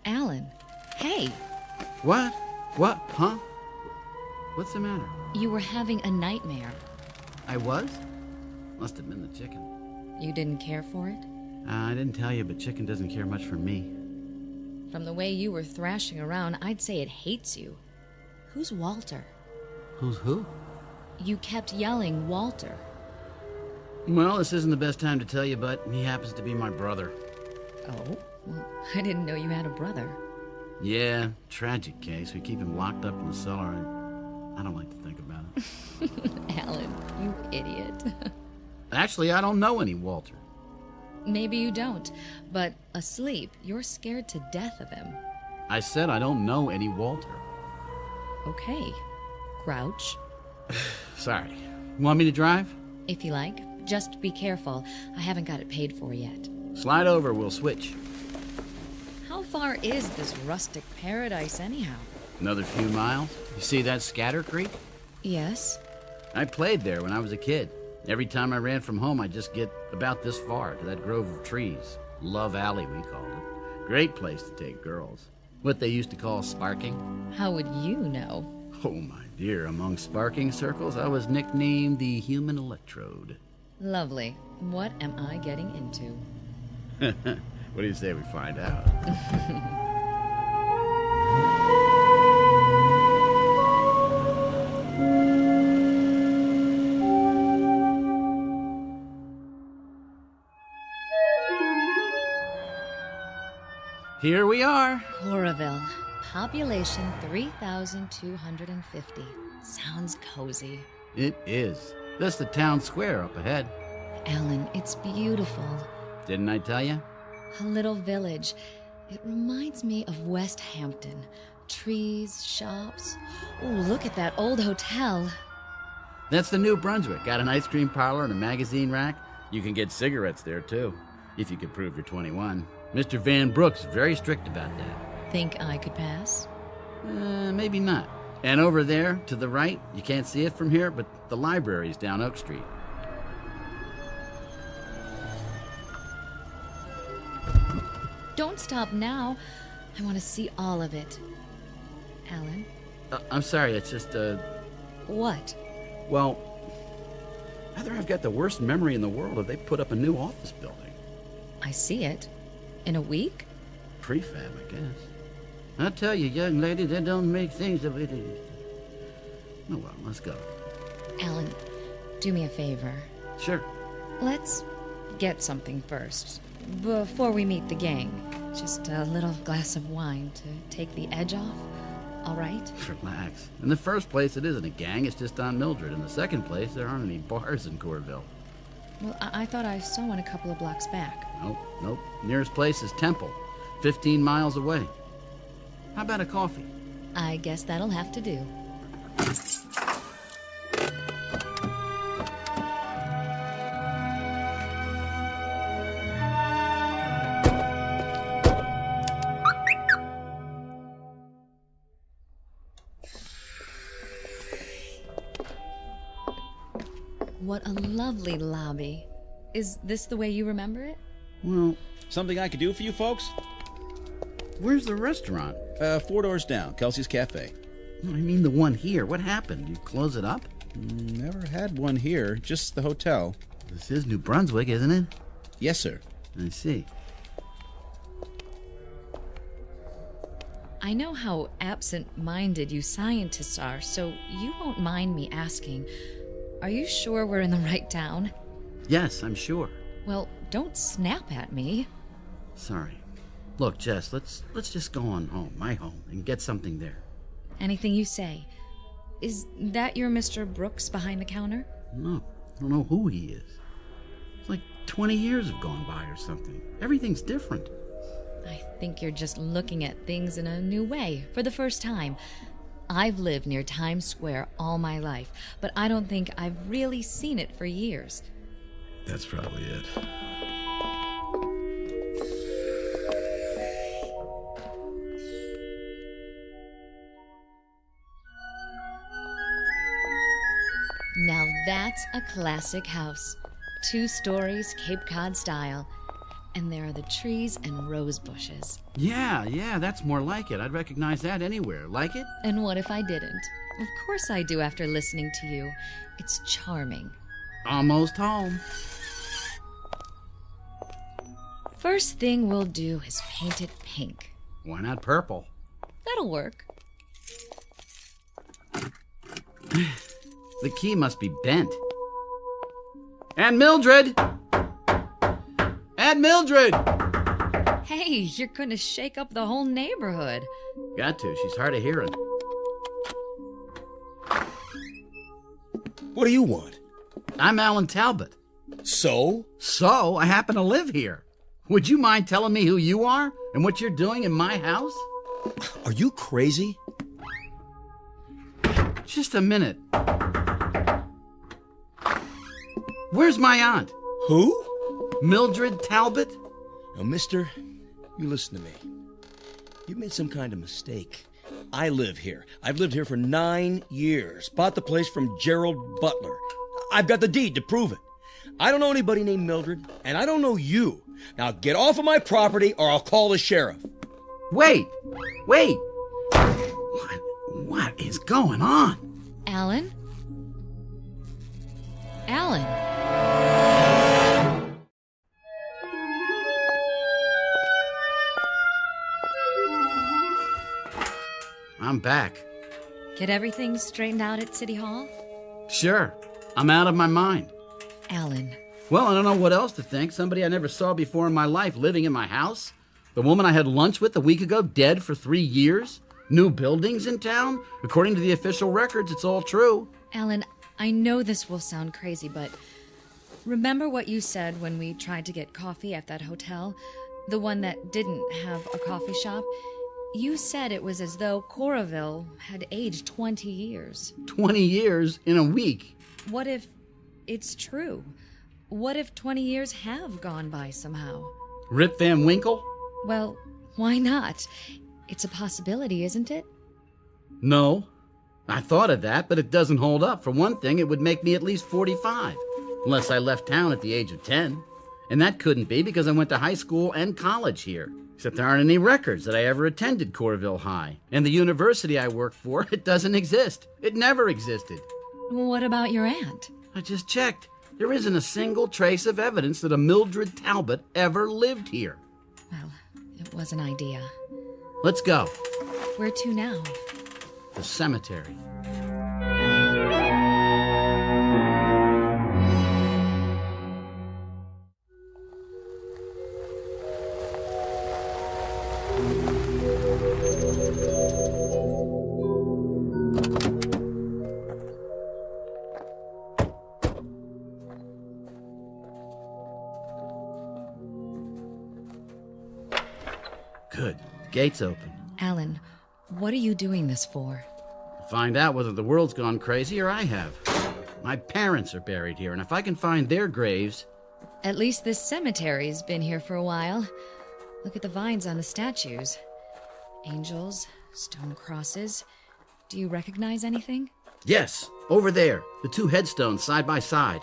Alan, hey. What? What? Huh? What's the matter? You were having a nightmare. I was? Must have been the chicken. You didn't care for it? I didn't tell you, but chicken doesn't care much for me. From the way you were thrashing around, I'd say it hates you. Who's Walter? Who's who? You kept yelling, Walter. Well, this isn't the best time to tell you, but he happens to be my brother. Oh? Well, I didn't know you had a brother. Yeah, tragic case. We keep him locked up in the cellar. I don't like to think about it. Alan, you idiot. Actually, I don't know any Walter. Maybe you don't, but asleep, you're scared to death of him. I said I don't know any Walter. Okay. Grouch. Sorry. Want me to drive? If you like. Just be careful. I haven't got it paid for yet. Slide over, we'll switch. How far is this rustic paradise, anyhow? Another few miles. You see that Scatter Creek? Yes. I played there when I was a kid. Every time I ran from home, I'd just get about this far to that grove of trees. Love Alley, we called it. Great place to take girls. What they used to call sparking. How would you know? Oh, my dear, among sparking circles, I was nicknamed the Human Electrode. Lovely. What am I getting into? What do you say we find out? Here we are. Coraville. Population 3,250. Sounds cozy. It is. That's the town square up ahead. Alan, it's beautiful. Didn't I tell you? A little village. It reminds me of West Hampton. Trees, shops. Oh, look at that old hotel. That's the New Brunswick. Got an ice cream parlor and a magazine rack. You can get cigarettes there, too, if you can prove you're 21. Mr. Van Brook's very strict about that. Think I could pass? Maybe not. And over there, to the right, you can't see it from here, but the library's down Oak Street. Don't stop now. I want to see all of it. Alan? I'm sorry, it's just, What? Well, either I've got the worst memory in the world or they put up a new office building. I see it. In a week? Prefab, I guess. I tell you, young lady, that don't make things the way they used to. Oh, well, let's go. Alan, do me a favor. Sure. Let's get something first, before we meet the gang. Just a little glass of wine to take the edge off, all right? Relax. In the first place, it isn't a gang, it's just Aunt Mildred. In the second place, there aren't any bars in Corville. Well, I thought I saw one a couple of blocks back. Nope. Nearest place is Temple, 15 miles away. How about a coffee? I guess that'll have to do. What a lovely lobby. Is this the way you remember it? Well, something I could do for you folks? Where's the restaurant? 4 doors down, Kelsey's Cafe. I mean the one here. What happened? You close it up? Never had one here, just the hotel. This is New Brunswick, isn't it? Yes, sir. I see. I know how absent-minded you scientists are, so you won't mind me asking, are you sure we're in the right town? Yes, I'm sure. Well, don't snap at me. Sorry. Look, Jess, let's just go on home, my home, and get something there. Anything you say. Is that your Mr. Brooks behind the counter? No, I don't know who he is. It's like 20 years have gone by or something. Everything's different. I think you're just looking at things in a new way for the first time. I've lived near Times Square all my life, but I don't think I've really seen it for years. That's probably it. Now that's a classic house. 2 stories, Cape Cod style. And there are the trees and rose bushes. Yeah, that's more like it. I'd recognize that anywhere. Like it? And what if I didn't? Of course I do after listening to you. It's charming. Almost home. First thing we'll do is paint it pink. Why not purple? That'll work. The key must be bent. Aunt Mildred! Aunt Mildred! Hey, you're gonna shake up the whole neighborhood. Got to. She's hard of hearing. What do you want? I'm Alan Talbot. So? So, I happen to live here. Would you mind telling me who you are and what you're doing in my house? Are you crazy? Just a minute. Where's my aunt? Who? Mildred Talbot? Now, mister, you listen to me. You've made some kind of mistake. I live here. I've lived here for 9 years. Bought the place from Gerald Butler. I've got the deed to prove it. I don't know anybody named Mildred, and I don't know you. Now get off of my property or I'll call the sheriff. Wait! What is going on? Alan? Alan? I'm back. Get everything straightened out at City Hall? Sure. I'm out of my mind. Alan. Well, I don't know what else to think. Somebody I never saw before in my life living in my house. The woman I had lunch with a week ago dead for 3 years. New buildings in town. According to the official records, it's all true. Alan, I know this will sound crazy, but remember what you said when we tried to get coffee at that hotel? The one that didn't have a coffee shop? You said it was as though Coralville had aged 20 years. 20 years in a week. What if it's true? What if 20 years have gone by somehow? Rip Van Winkle? Well, why not? It's a possibility, isn't it? No. I thought of that, but it doesn't hold up. For one thing, it would make me at least 45. Unless I left town at the age of 10. And that couldn't be because I went to high school and college here. Except there aren't any records that I ever attended Coralville High. And the university I work for, it doesn't exist. It never existed. What about your aunt? I just checked. There isn't a single trace of evidence that a Mildred Talbot ever lived here. Well, it was an idea. Let's go. Where to now? The cemetery. Good. Gate's open. Alan, what are you doing this for? Find out whether the world's gone crazy or I have. My parents are buried here, and if I can find their graves... At least this cemetery's been here for a while. Look at the vines on the statues. Angels, stone crosses. Do you recognize anything? Yes, over there. The two headstones side by side.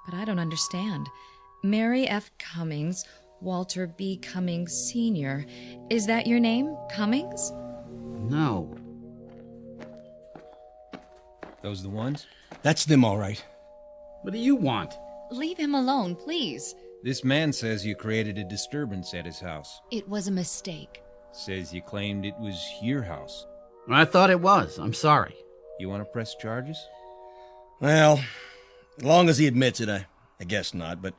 But I don't understand. Mary F. Cummings, Walter B. Cummings Sr. Is that your name, Cummings? No. Those the ones? That's them, all right. What do you want? Leave him alone, please. This man says you created a disturbance at his house. It was a mistake. Says you claimed it was your house. I thought it was. I'm sorry. You want to press charges? Well, as long as he admits it, I guess not, but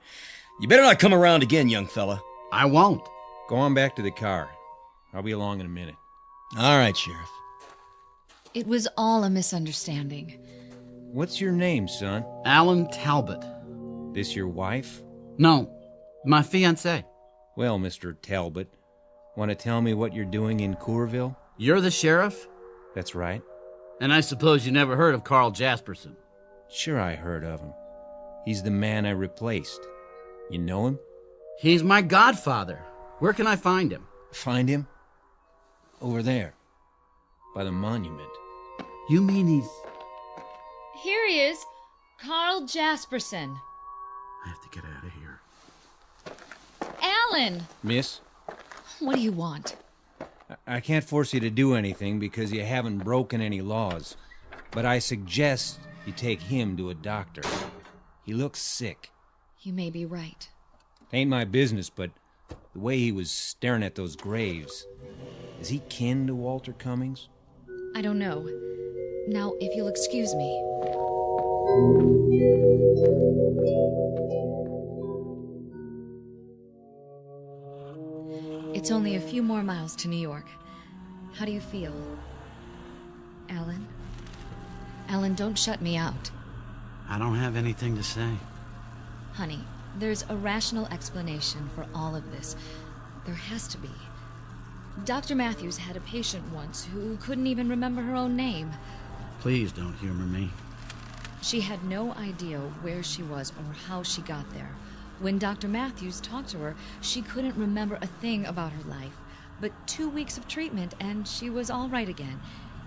you better not come around again, young fella. I won't. Go on back to the car. I'll be along in a minute. All right, Sheriff. It was all a misunderstanding. What's your name, son? Alan Talbot. This your wife? No, my fiancée. Well, Mr. Talbot, want to tell me what you're doing in Coorville? You're the sheriff? That's right. And I suppose you never heard of Carl Jasperson? Sure I heard of him. He's the man I replaced. You know him? He's my godfather. Where can I find him? Find him? Over there. By the monument. You mean he's... Here he is. Carl Jasperson. I have to get out of here. Alan! Miss? What do you want? I can't force you to do anything because you haven't broken any laws. But I suggest you take him to a doctor. He looks sick. You may be right. Ain't my business, but the way he was staring at those graves... Is he kin to Walter Cummings? I don't know. Now, if you'll excuse me. It's only a few more miles to New York. How do you feel? Alan? Alan, don't shut me out. I don't have anything to say. Honey, there's a rational explanation for all of this. There has to be. Dr. Matthews had a patient once who couldn't even remember her own name. Please don't humor me. She had no idea where she was or how she got there. When Dr. Matthews talked to her, she couldn't remember a thing about her life. But 2 weeks of treatment and she was all right again.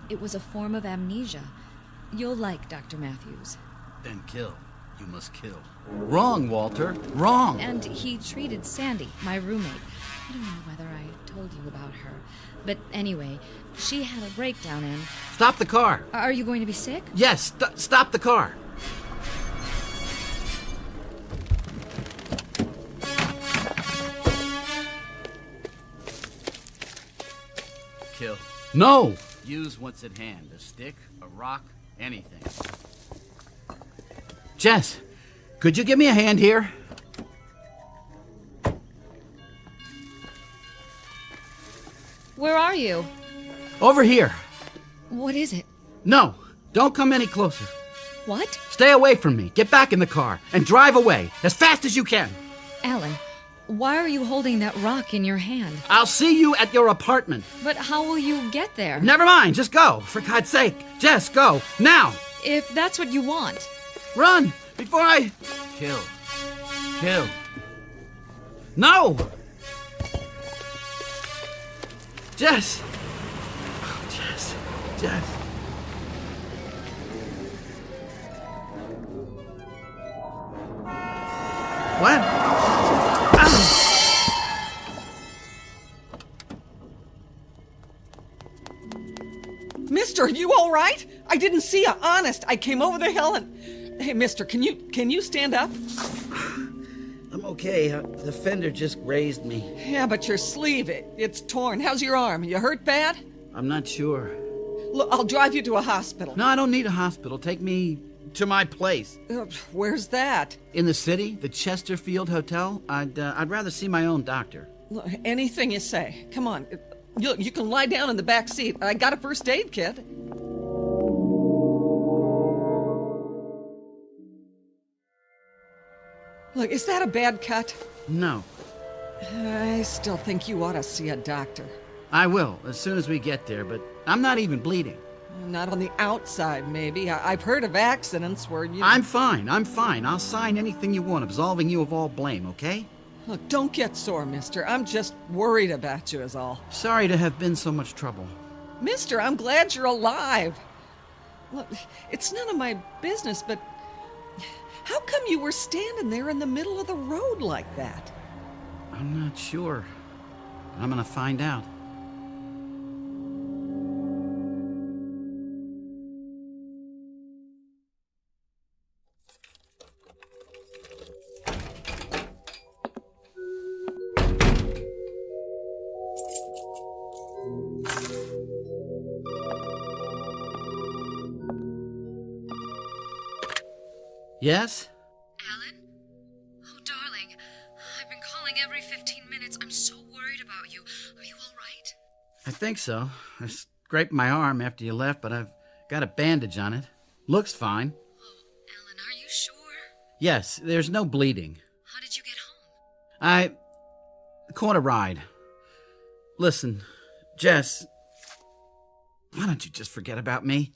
It was a form of amnesia. You'll like Dr. Matthews. Then kill. You must kill. Wrong, Walter. Wrong. And he treated Sandy, my roommate. I don't know whether I told you about her. But anyway, she had a breakdown and... Stop the car. Are you going to be sick? Yes, stop the car. Kill. No! Use what's at hand. A stick, a rock, anything. Jess, could you give me a hand here? Where are you? Over here. What is it? No, don't come any closer. What? Stay away from me. Get back in the car and drive away as fast as you can. Alan, why are you holding that rock in your hand? I'll see you at your apartment. But how will you get there? Never mind, just go. For God's sake. Jess, go. Now. If that's what you want. Run before I... Kill. Kill. No! Jess! Oh, Jess. Jess. What? Mister, you all right? I didn't see you, honest. I came over the hill and... Hey, mister, can you stand up? I'm okay. The fender just grazed me. Yeah, but your sleeve, it's torn. How's your arm? You hurt bad? I'm not sure. Look, I'll drive you to a hospital. No, I don't need a hospital. Take me to my place. Where's that? In the city, the Chesterfield Hotel. I'd rather see my own doctor. Look, anything you say. Come on. You can lie down in the back seat. I got a first aid kit. Look, is that a bad cut? No. I still think you ought to see a doctor. I will, as soon as we get there, but I'm not even bleeding. Not on the outside, maybe. I've heard of accidents where you... I'm fine. I'll sign anything you want, absolving you of all blame, okay? Look, don't get sore, mister. I'm just worried about you is all. Sorry to have been so much trouble. Mister, I'm glad you're alive. Look, it's none of my business, but how come you were standing there in the middle of the road like that? I'm not sure. I'm gonna find out. Yes? Alan? Oh, darling. I've been calling every 15 minutes. I'm so worried about you. Are you all right? I think so. I scraped my arm after you left, but I've got a bandage on it. Looks fine. Oh, Alan, are you sure? Yes, there's no bleeding. How did you get home? I caught a ride. Listen, Jess, why don't you just forget about me?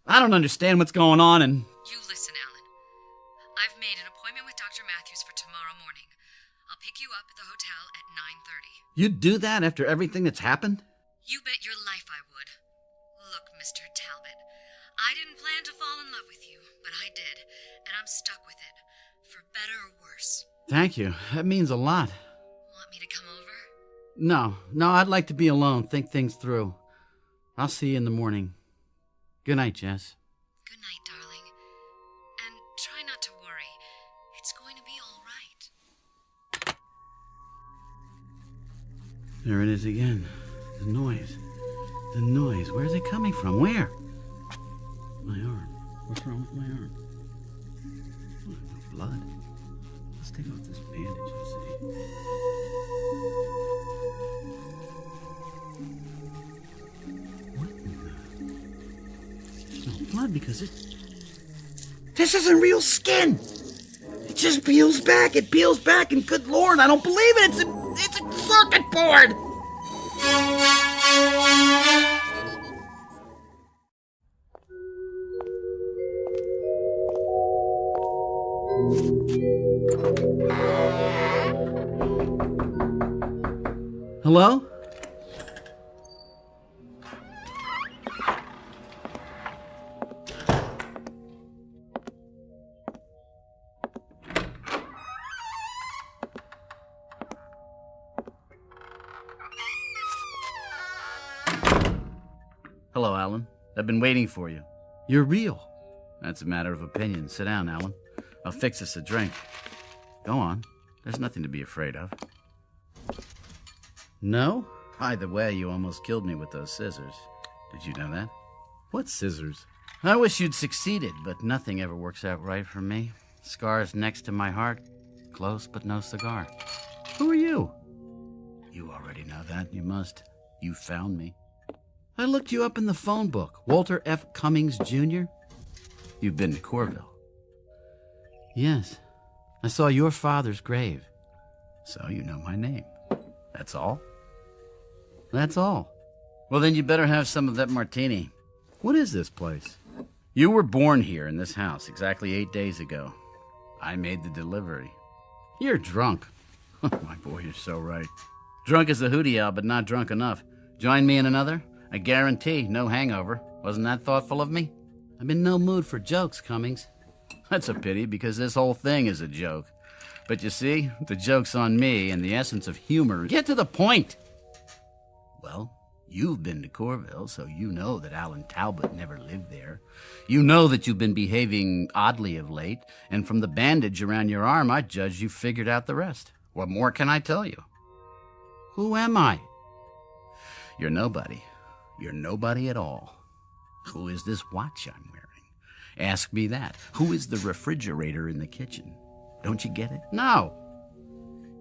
I don't understand what's going on and... You listen, Alan. I've made an appointment with Dr. Matthews for tomorrow morning. I'll pick you up at the hotel at 9:30. You'd do that after everything that's happened? You bet your life I would. Look, Mr. Talbot, I didn't plan to fall in love with you, but I did, and I'm stuck with it, for better or worse. Thank you. That means a lot. Want me to come over? No, I'd like to be alone, think things through. I'll see you in the morning. Good night, Jess. Good night, darling. And try not to worry. It's going to be all right. There it is again. The noise. The noise. Where's it coming from? Where? My arm. What's wrong with my arm? Oh, no blood. Let's take off this bandage and see. What in the... There's no blood because this isn't real skin. It just peels back. It peels back, and good Lord, I don't believe it. It's a circuit board. Hello? Hello, Alan. I've been waiting for you. You're real. That's a matter of opinion. Sit down, Alan. I'll fix us a drink. Go on. There's nothing to be afraid of. No? By the way, you almost killed me with those scissors. Did you know that? What scissors? I wish you'd succeeded, but nothing ever works out right for me. Scars next to my heart. Close, but no cigar. Who are you? You already know that. You must. You found me. I looked you up in the phone book. Walter F. Cummings, Jr.? You've been to Corville. Yes. I saw your father's grave. So you know my name. That's all? That's all. Well, then you better have some of that martini. What is this place? You were born here in this house exactly 8 days ago. I made the delivery. You're drunk. My boy, you're so right. Drunk as a hootie owl, but not drunk enough. Join me in another? I guarantee no hangover. Wasn't that thoughtful of me? I'm in no mood for jokes, Cummings. That's a pity, because this whole thing is a joke. But you see, the joke's on me, and the essence of humor. Get to the point! Well, You've been to Corville, so you know that Alan Talbot never lived there. You know that you've been behaving oddly of late, and from the bandage around your arm, I judge you've figured out the rest. What more can I tell you? Who am I? You're nobody. You're nobody at all. Who is this watch I'm wearing? Ask me that. Who is the refrigerator in the kitchen? Don't you get it? No.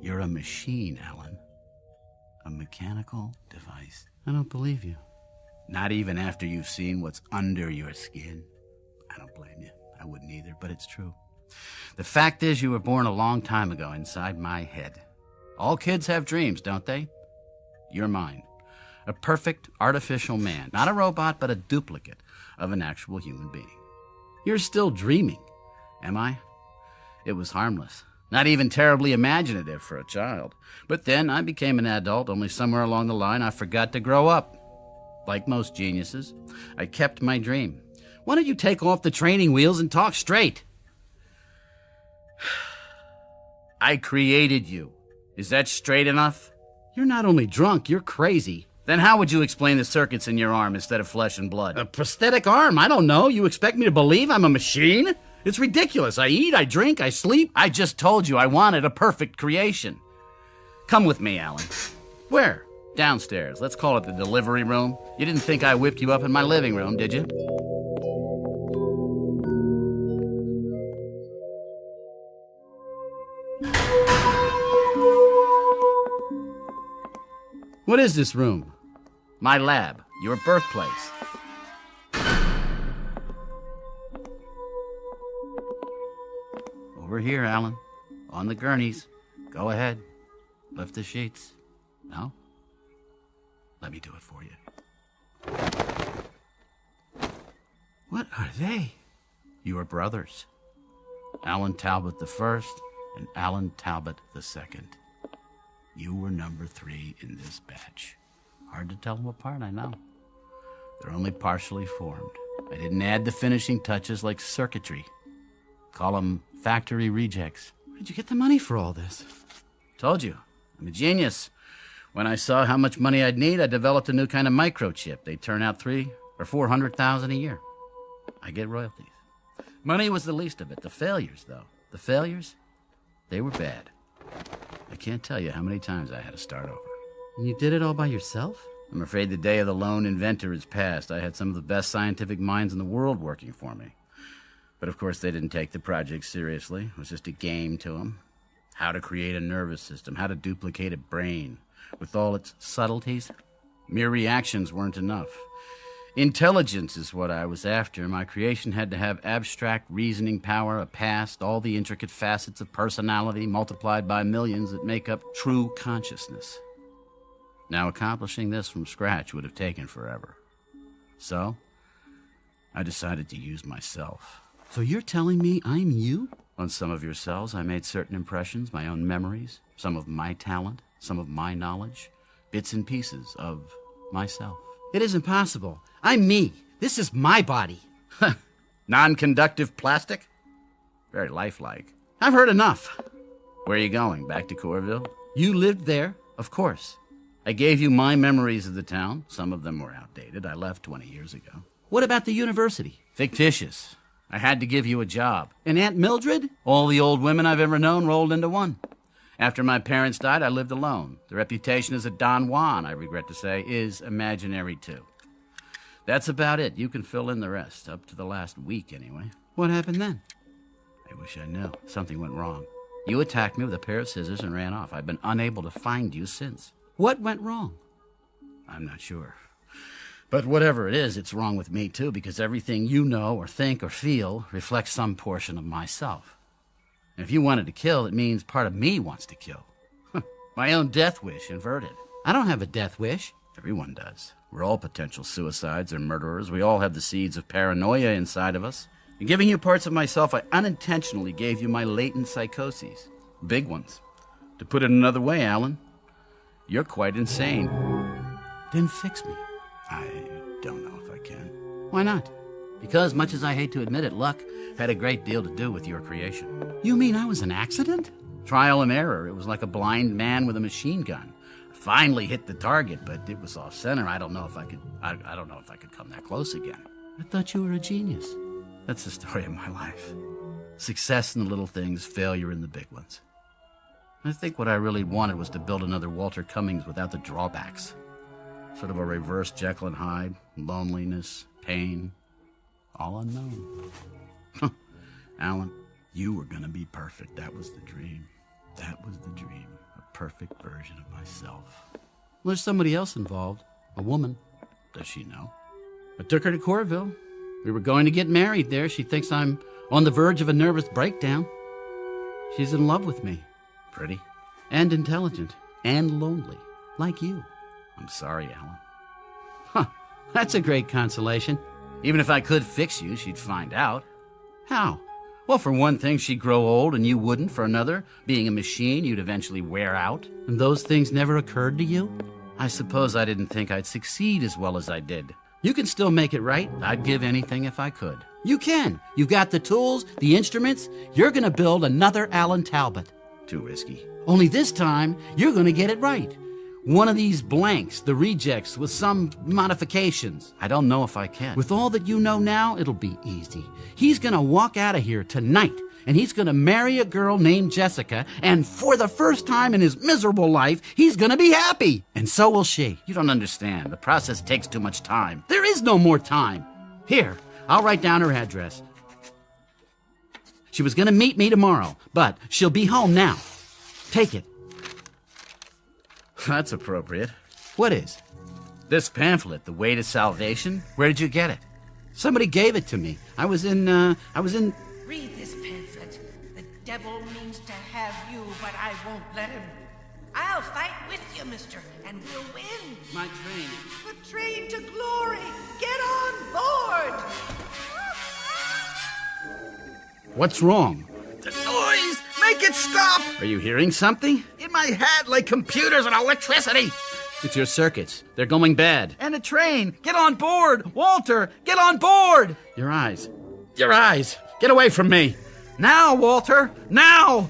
You're a machine, Alan. A mechanical device. I don't believe you. Not even after you've seen what's under your skin. I don't blame you. I wouldn't either, but it's true. The fact is, you were born a long time ago inside my head. All kids have dreams, don't they? You're mine. A perfect artificial man. Not a robot, but a duplicate of an actual human being. You're still dreaming, am I? It was harmless. Not even terribly imaginative for a child. But then I became an adult, only somewhere along the line I forgot to grow up. Like most geniuses, I kept my dream. Why don't you take off the training wheels and talk straight? I created you. Is that straight enough? You're not only drunk, you're crazy. Then how would you explain the circuits in your arm instead of flesh and blood? A prosthetic arm? I don't know. You expect me to believe I'm a machine? It's ridiculous. I eat, I drink, I sleep. I just told you I wanted a perfect creation. Come with me, Alan. Where? Downstairs. Let's call it the delivery room. You didn't think I whipped you up in my living room, did you? What is this room? My lab. Your birthplace. Over here, Alan. On the gurneys. Go ahead. Lift the sheets. No? Let me do it for you. What are they? Your brothers. Alan Talbot the first and Alan Talbot the second. You were number 3 in this batch. Hard to tell them apart, I know. They're only partially formed. I didn't add the finishing touches like circuitry. Call them factory rejects. Where did you get the money for all this? Told you, I'm a genius. When I saw how much money I'd need, I developed a new kind of microchip. They turn out 300,000 or 400,000 a year. I get royalties. Money was the least of it. The failures, though. The failures, they were bad. I can't tell you how many times I had to start over. And you did it all by yourself? I'm afraid the day of the lone inventor is past. I had some of the best scientific minds in the world working for me. But of course they didn't take the project seriously. It was just a game to them. How to create a nervous system, how to duplicate a brain. With all its subtleties, mere reactions weren't enough. Intelligence is what I was after. My creation had to have abstract reasoning power, a past, all the intricate facets of personality multiplied by millions that make up true consciousness. Now, accomplishing this from scratch would have taken forever. So, I decided to use myself. So you're telling me I'm you? On some of your cells, I made certain impressions, my own memories, some of my talent, some of my knowledge, bits and pieces of myself. It isn't possible. I'm me. This is my body. Non-conductive plastic? Very lifelike. I've heard enough. Where are you going? Back to Corville? You lived there, of course. I gave you my memories of the town. Some of them were outdated. I left 20 years ago. What about the university? Fictitious. I had to give you a job. And Aunt Mildred? All the old women I've ever known rolled into one. After my parents died, I lived alone. The reputation as a Don Juan, I regret to say, is imaginary too. That's about it. You can fill in the rest, up to the last week anyway. What happened then? I wish I knew. Something went wrong. You attacked me with a pair of scissors and ran off. I've been unable to find you since. What went wrong? I'm not sure. But whatever it is, it's wrong with me too, because everything you know or think or feel reflects some portion of myself. And if you wanted to kill, it means part of me wants to kill. My own death wish inverted. I don't have a death wish. Everyone does. We're all potential suicides or murderers. We all have the seeds of paranoia inside of us. In giving you parts of myself, I unintentionally gave you my latent psychoses. Big ones. To put it another way, Alan, you're quite insane. Then fix me. I don't know if I can. Why not? Because, much as I hate to admit it, luck had a great deal to do with your creation. You mean I was an accident? Trial and error. It was like a blind man with a machine gun. finally hit the target, but it was off center. I don't know if I could. I don't know if I could come that close again. I thought you were a genius. That's the story of my life. Success in the little things, failure in the big ones. I think what I really wanted was to build another Walter Cummings without the drawbacks. Sort of a reverse Jekyll and Hyde, loneliness, pain, all unknown. Alan, you were gonna be perfect. That was the dream. That was the dream. A perfect version of myself. Well, there's somebody else involved. A woman. Does she know? I took her to Corville. We were going to get married there. She thinks I'm on the verge of a nervous breakdown. She's in love with me. Pretty. And intelligent. And lonely. Like you. I'm sorry, Alan. Huh. That's a great consolation. Even if I could fix you, she'd find out. How? Well, for one thing, she'd grow old and you wouldn't. For another, being a machine, you'd eventually wear out. And those things never occurred to you? I suppose I didn't think I'd succeed as well as I did. You can still make it right. I'd give anything if I could. You can. You've got the tools, the instruments. You're going to build another Alan Talbot. Too risky. Only this time, you're going to get it right. One of these blanks, the rejects, with some modifications. I don't know if I can. With all that you know now, it'll be easy. He's gonna walk out of here tonight, and he's gonna marry a girl named Jessica, and for the first time in his miserable life, he's gonna be happy. And so will she. You don't understand. The process takes too much time. There is no more time. Here, I'll write down her address. She was gonna meet me tomorrow, but she'll be home now. Take it. That's appropriate. What is? This pamphlet, The Way to Salvation? Where did you get it? Somebody gave it to me. I was in... Read this pamphlet. The devil means to have you, but I won't let him. I'll fight with you, mister, and we'll win. My train. The train to glory. Get on board. What's wrong? The noise! Make it stop! Are you hearing something? In my head, like computers and electricity. It's your circuits. They're going bad. And a train! Get on board! Walter, get on board! Your eyes. Your eyes! Get away from me! Now, Walter! Now!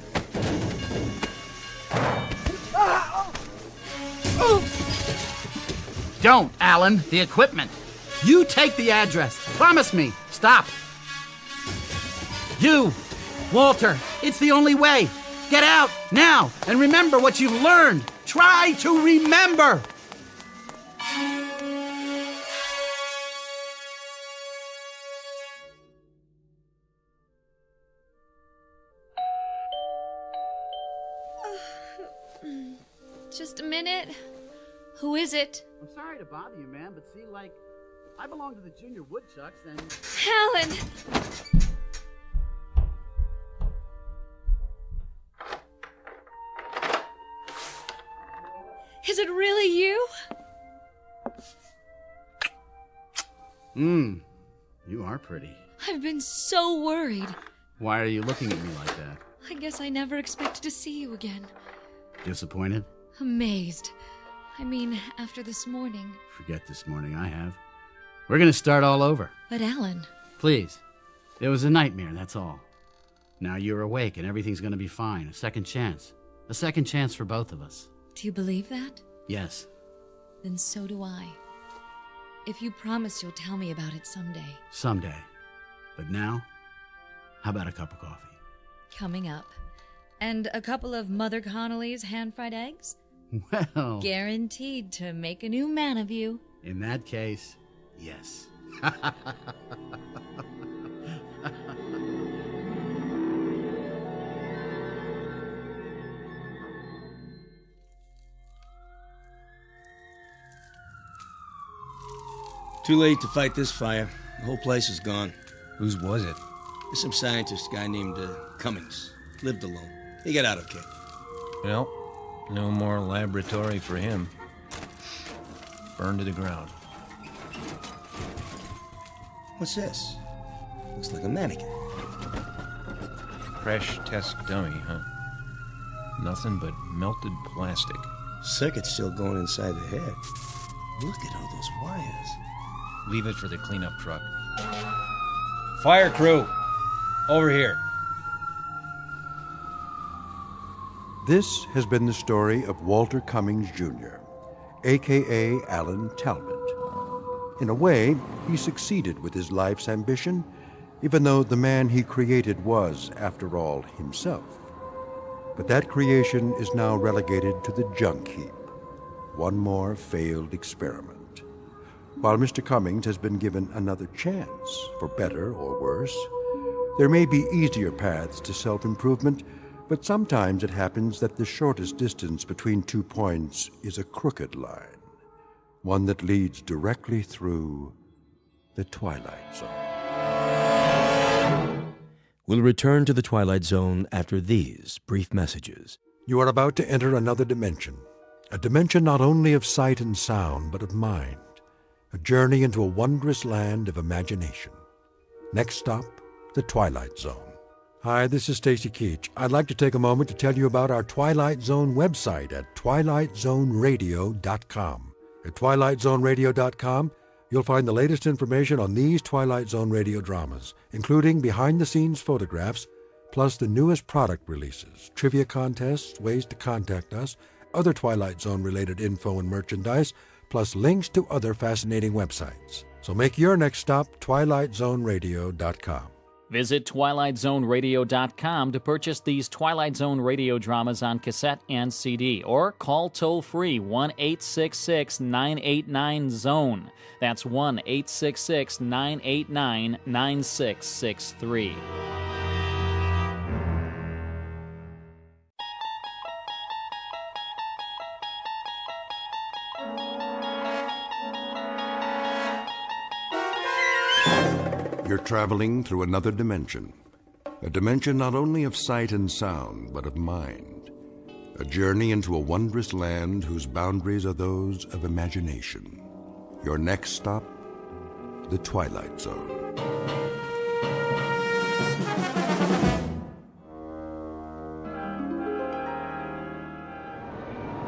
Don't, Alan. The equipment. You take the address. Promise me. Stop. You, Walter, it's the only way. Get out now and remember what you've learned. Try to remember. Just a minute. Who is it? I'm sorry to bother you, man, but see, like, I belong to the Junior Woodchucks, and... Helen! Is it really you? You are pretty. I've been so worried. Why are you looking at me like that? I guess I never expected to see you again. Disappointed? Amazed. I mean, after this morning. Forget this morning, I have. We're gonna start all over. But Alan... Please. It was a nightmare, that's all. Now you're awake and everything's gonna be fine. A second chance. A second chance for both of us. Do you believe that? Yes. Then so do I. If you promise you'll tell me about it someday. Someday. But now, how about a cup of coffee? Coming up. And a couple of Mother Connolly's hand-fried eggs? Well... Guaranteed to make a new man of you. In that case, yes. Too late to fight this fire. The whole place is gone. Whose was it? There's some scientist guy named Cummings. Lived alone. He got out okay. Well, no more laboratory for him. Burned to the ground. What's this? Looks like a mannequin. Crash test dummy, huh? Nothing but melted plastic. Circuit's still going inside the head. Look at all those wires. Leave it for the cleanup truck. Fire crew! Over here. This has been the story of Walter Cummings, Jr., a.k.a. Alan Talbot. In a way, he succeeded with his life's ambition, even though the man he created was, after all, himself. But that creation is now relegated to the junk heap. One more failed experiment. While Mr. Cummings has been given another chance, for better or worse, there may be easier paths to self-improvement, but sometimes it happens that the shortest distance between 2 points is a crooked line, one that leads directly through the Twilight Zone. We'll return to the Twilight Zone after these brief messages. You are about to enter another dimension, a dimension not only of sight and sound, but of mind, a journey into a wondrous land of imagination. Next stop, the Twilight Zone. Hi, this is Stacy Keach. I'd like to take a moment to tell you about our Twilight Zone website at twilightzoneradio.com. At twilightzoneradio.com, you'll find the latest information on these Twilight Zone radio dramas, including behind-the-scenes photographs, plus the newest product releases, trivia contests, ways to contact us, other Twilight Zone-related info and merchandise, plus links to other fascinating websites. So make your next stop twilightzoneradio.com. Visit twilightzoneradio.com to purchase these Twilight Zone radio dramas on cassette and CD, or call toll-free 1-866-989-ZONE. That's 1-866-989-9663. You're traveling through another dimension, a dimension not only of sight and sound, but of mind, a journey into a wondrous land whose boundaries are those of imagination. Your next stop, the Twilight Zone.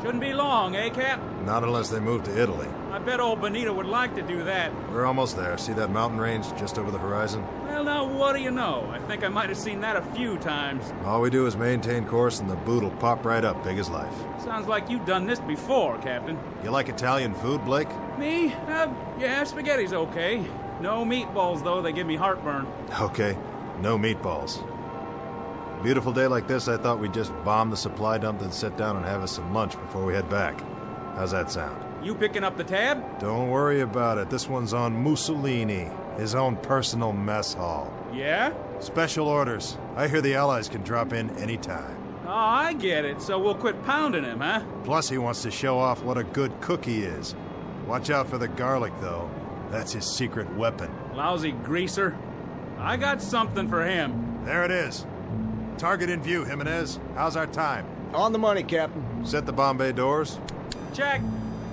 Shouldn't be long, eh, Cap? Not unless they move to Italy. I bet old Benito would like to do that. We're almost there. See that mountain range just over the horizon? Well, now, what do you know? I think I might have seen that a few times. All we do is maintain course and the boot will pop right up, big as life. Sounds like you've done this before, Captain. You like Italian food, Blake? Me? Yeah, spaghetti's okay. No meatballs, though. They give me heartburn. Okay, no meatballs. Beautiful day like this, I thought we'd just bomb the supply dump and sit down and have us some lunch before we head back. How's that sound? You picking up the tab? Don't worry about it. This one's on Mussolini, his own personal mess hall. Yeah? Special orders. I hear the Allies can drop in anytime. Oh, I get it. So we'll quit pounding him, huh? Plus, he wants to show off what a good cook he is. Watch out for the garlic, though. That's his secret weapon. Lousy greaser. I got something for him. There it is. Target in view, Jimenez. How's our time? On the money, Captain. Set the Bombay doors. Check.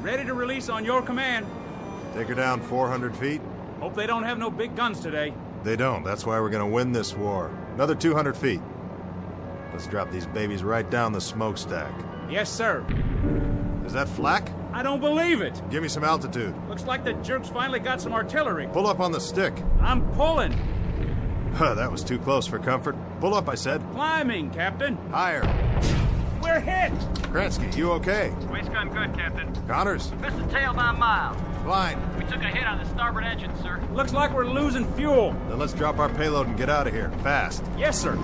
Ready to release on your command. Take her down 400 feet. Hope they don't have no big guns today. They don't. That's why we're gonna win this war. Another 200 feet. Let's drop these babies right down the smokestack. Yes, sir. Is that flak? I don't believe it. Give me some altitude. Looks like the jerks finally got some artillery. Pull up on the stick. I'm pulling. That was too close for comfort. Pull up, I said. Climbing, Captain. Higher. We're hit. Kransky, you okay? Waist gun good, Captain. Connors? Missed the tail 9 miles. Fine. We took a hit on the starboard engine, sir. Looks like we're losing fuel. Then let's drop our payload and get out of here. Fast. Yes, sir.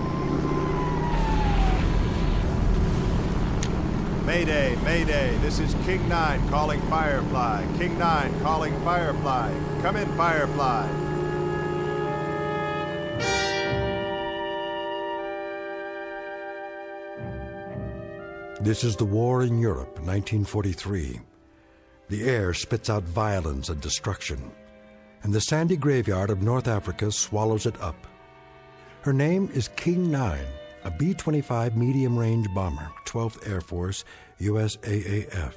Mayday, Mayday. This is King 9 calling Firefly. King 9 calling Firefly. Come in, Firefly. This is the war in Europe, 1943. The air spits out violence and destruction, and the sandy graveyard of North Africa swallows it up. Her name is King 9, a B-25 medium-range bomber, 12th Air Force, USAAF.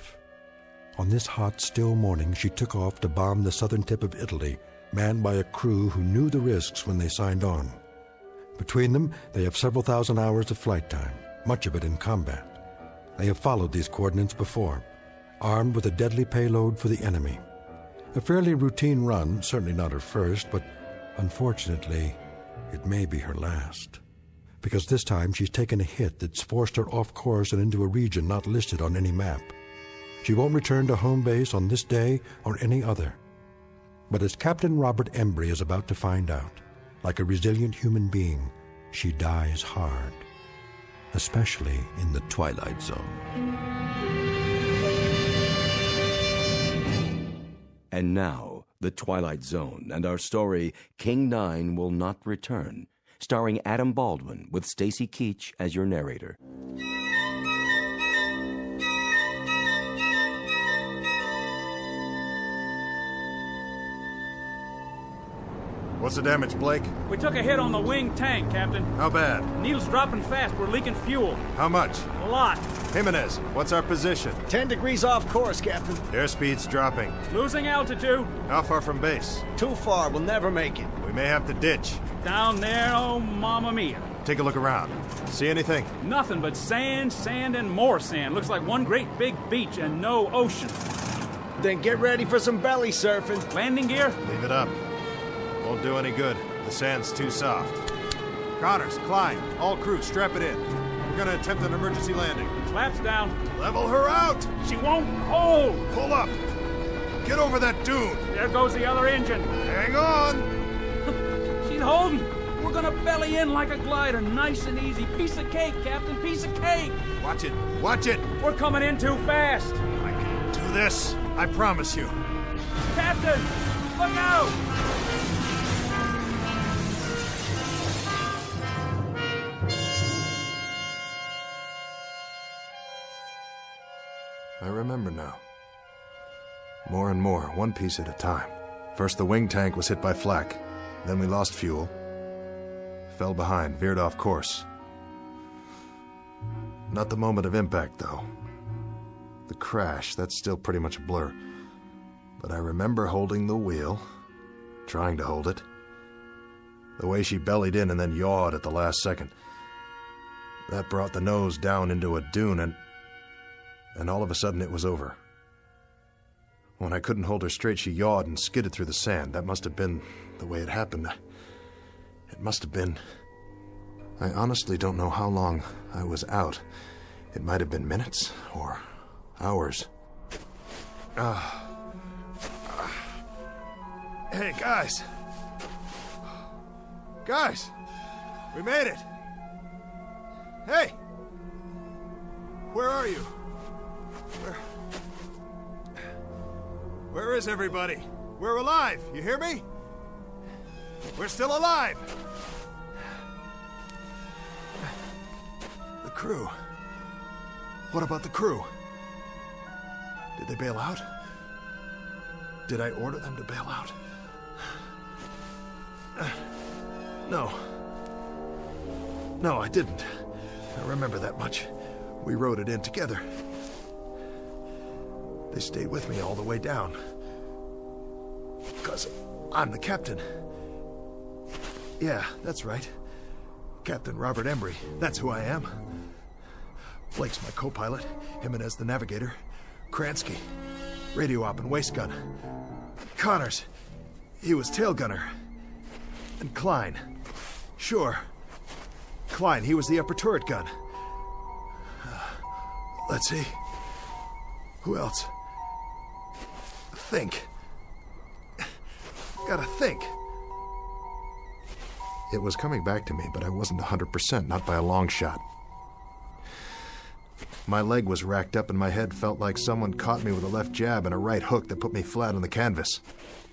On this hot, still morning, she took off to bomb the southern tip of Italy, manned by a crew who knew the risks when they signed on. Between them, they have several thousand hours of flight time, much of it in combat. They have followed these coordinates before, armed with a deadly payload for the enemy. A fairly routine run, certainly not her first, but unfortunately, it may be her last. Because this time she's taken a hit that's forced her off course and into a region not listed on any map. She won't return to home base on this day or any other. But as Captain Robert Embry is about to find out, like a resilient human being, she dies hard, especially in the Twilight Zone. And now, The Twilight Zone and our story, King 9 Will Not Return, starring Adam Baldwin with Stacy Keach as your narrator. What's the damage, Blake? We took a hit on the wing tank, Captain. How bad? Needle's dropping fast. We're leaking fuel. How much? A lot. Jimenez, what's our position? 10 degrees off course, Captain. Airspeed's dropping. Losing altitude. How far from base? Too far. We'll never make it. We may have to ditch. Down there, oh, mamma mia. Take a look around. See anything? Nothing but sand, sand, and more sand. Looks like one great big beach and no ocean. Then get ready for some belly surfing. Landing gear? Leave it up. Won't do any good. The sand's too soft. Connors, Klein, all crew, strap it in. We're gonna attempt an emergency landing. Flaps down. Level her out! She won't hold! Pull up! Get over that dune! There goes the other engine. Hang on! She's holding. We're gonna belly in like a glider, nice and easy. Piece of cake, Captain, piece of cake! Watch it! Watch it! We're coming in too fast! I can do this, I promise you. Captain! Look out! I remember now. More and more, one piece at a time. First the wing tank was hit by flak. Then we lost fuel. Fell behind, veered off course. Not the moment of impact, though. The crash, that's still pretty much a blur. But I remember holding the wheel, trying to hold it. The way she bellied in and then yawed at the last second. That brought the nose down into a dune, and all of a sudden it was over. When I couldn't hold her straight, she yawed and skidded through the sand. That must have been the way it happened. It must have been... I honestly don't know how long I was out. It might have been minutes or hours. Hey, guys! Guys! We made it! Hey! Where are you? Where is everybody? We're alive, you hear me? We're still alive! The crew. What about the crew? Did they bail out? Did I order them to bail out? No. No, I didn't. I remember that much. We rode it in together. They stayed with me all the way down. Because I'm the captain. Yeah, that's right. Captain Robert Embry. That's who I am. Blake's my co-pilot. Jimenez the navigator. Kransky, radio op and waist gun. Connors, he was tail gunner. And Klein. Sure. Klein, he was the upper turret gun. Let's see. Who else? Think. Gotta think. It was coming back to me, but I wasn't 100%, not by a long shot. My leg was racked up and my head felt like someone caught me with a left jab and a right hook that put me flat on the canvas.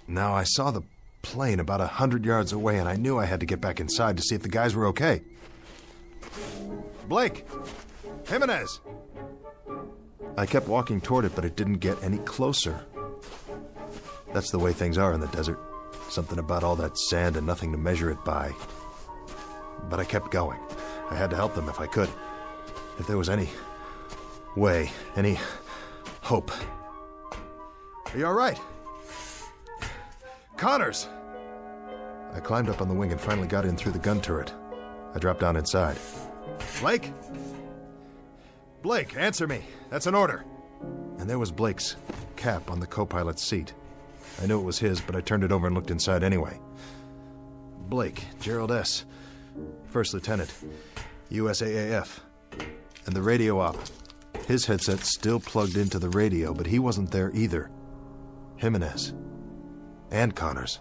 Now I saw the plane about 100 yards away and I knew I had to get back inside to see if the guys were okay. Blake! Jimenez! I kept walking toward it, but it didn't get any closer. That's the way things are in the desert. Something about all that sand and nothing to measure it by. But I kept going. I had to help them if I could. If there was any way, any hope. Are you all right? Connors! I climbed up on the wing and finally got in through the gun turret. I dropped down inside. Blake? Blake, answer me. That's an order. And there was Blake's cap on the co-pilot's seat. I knew it was his, but I turned it over and looked inside anyway. Blake, Gerald S., First Lieutenant, USAAF. And the radio op, His headset's still plugged into the radio, but he wasn't there either. Jimenez. And Connors.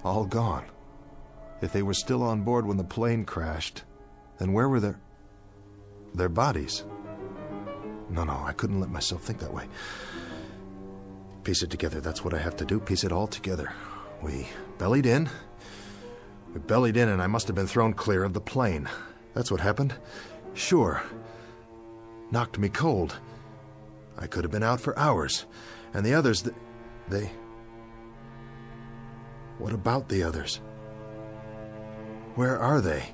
All gone. If they were still on board when the plane crashed, then where were their bodies? No, I couldn't let myself think that way. Piece it together, that's what I have to do, piece it all together. We bellied in, and I must have been thrown clear of the plane. That's what happened. Sure. Knocked me cold. I could have been out for hours. And the others, they... What about the others? Where are they?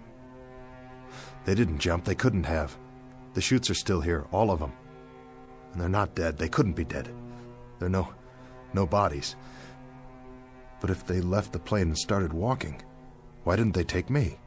They didn't jump, they couldn't have. The chutes are still here, all of them. And they're not dead, they couldn't be dead. There are no bodies. But if they left the plane and started walking, why didn't they take me?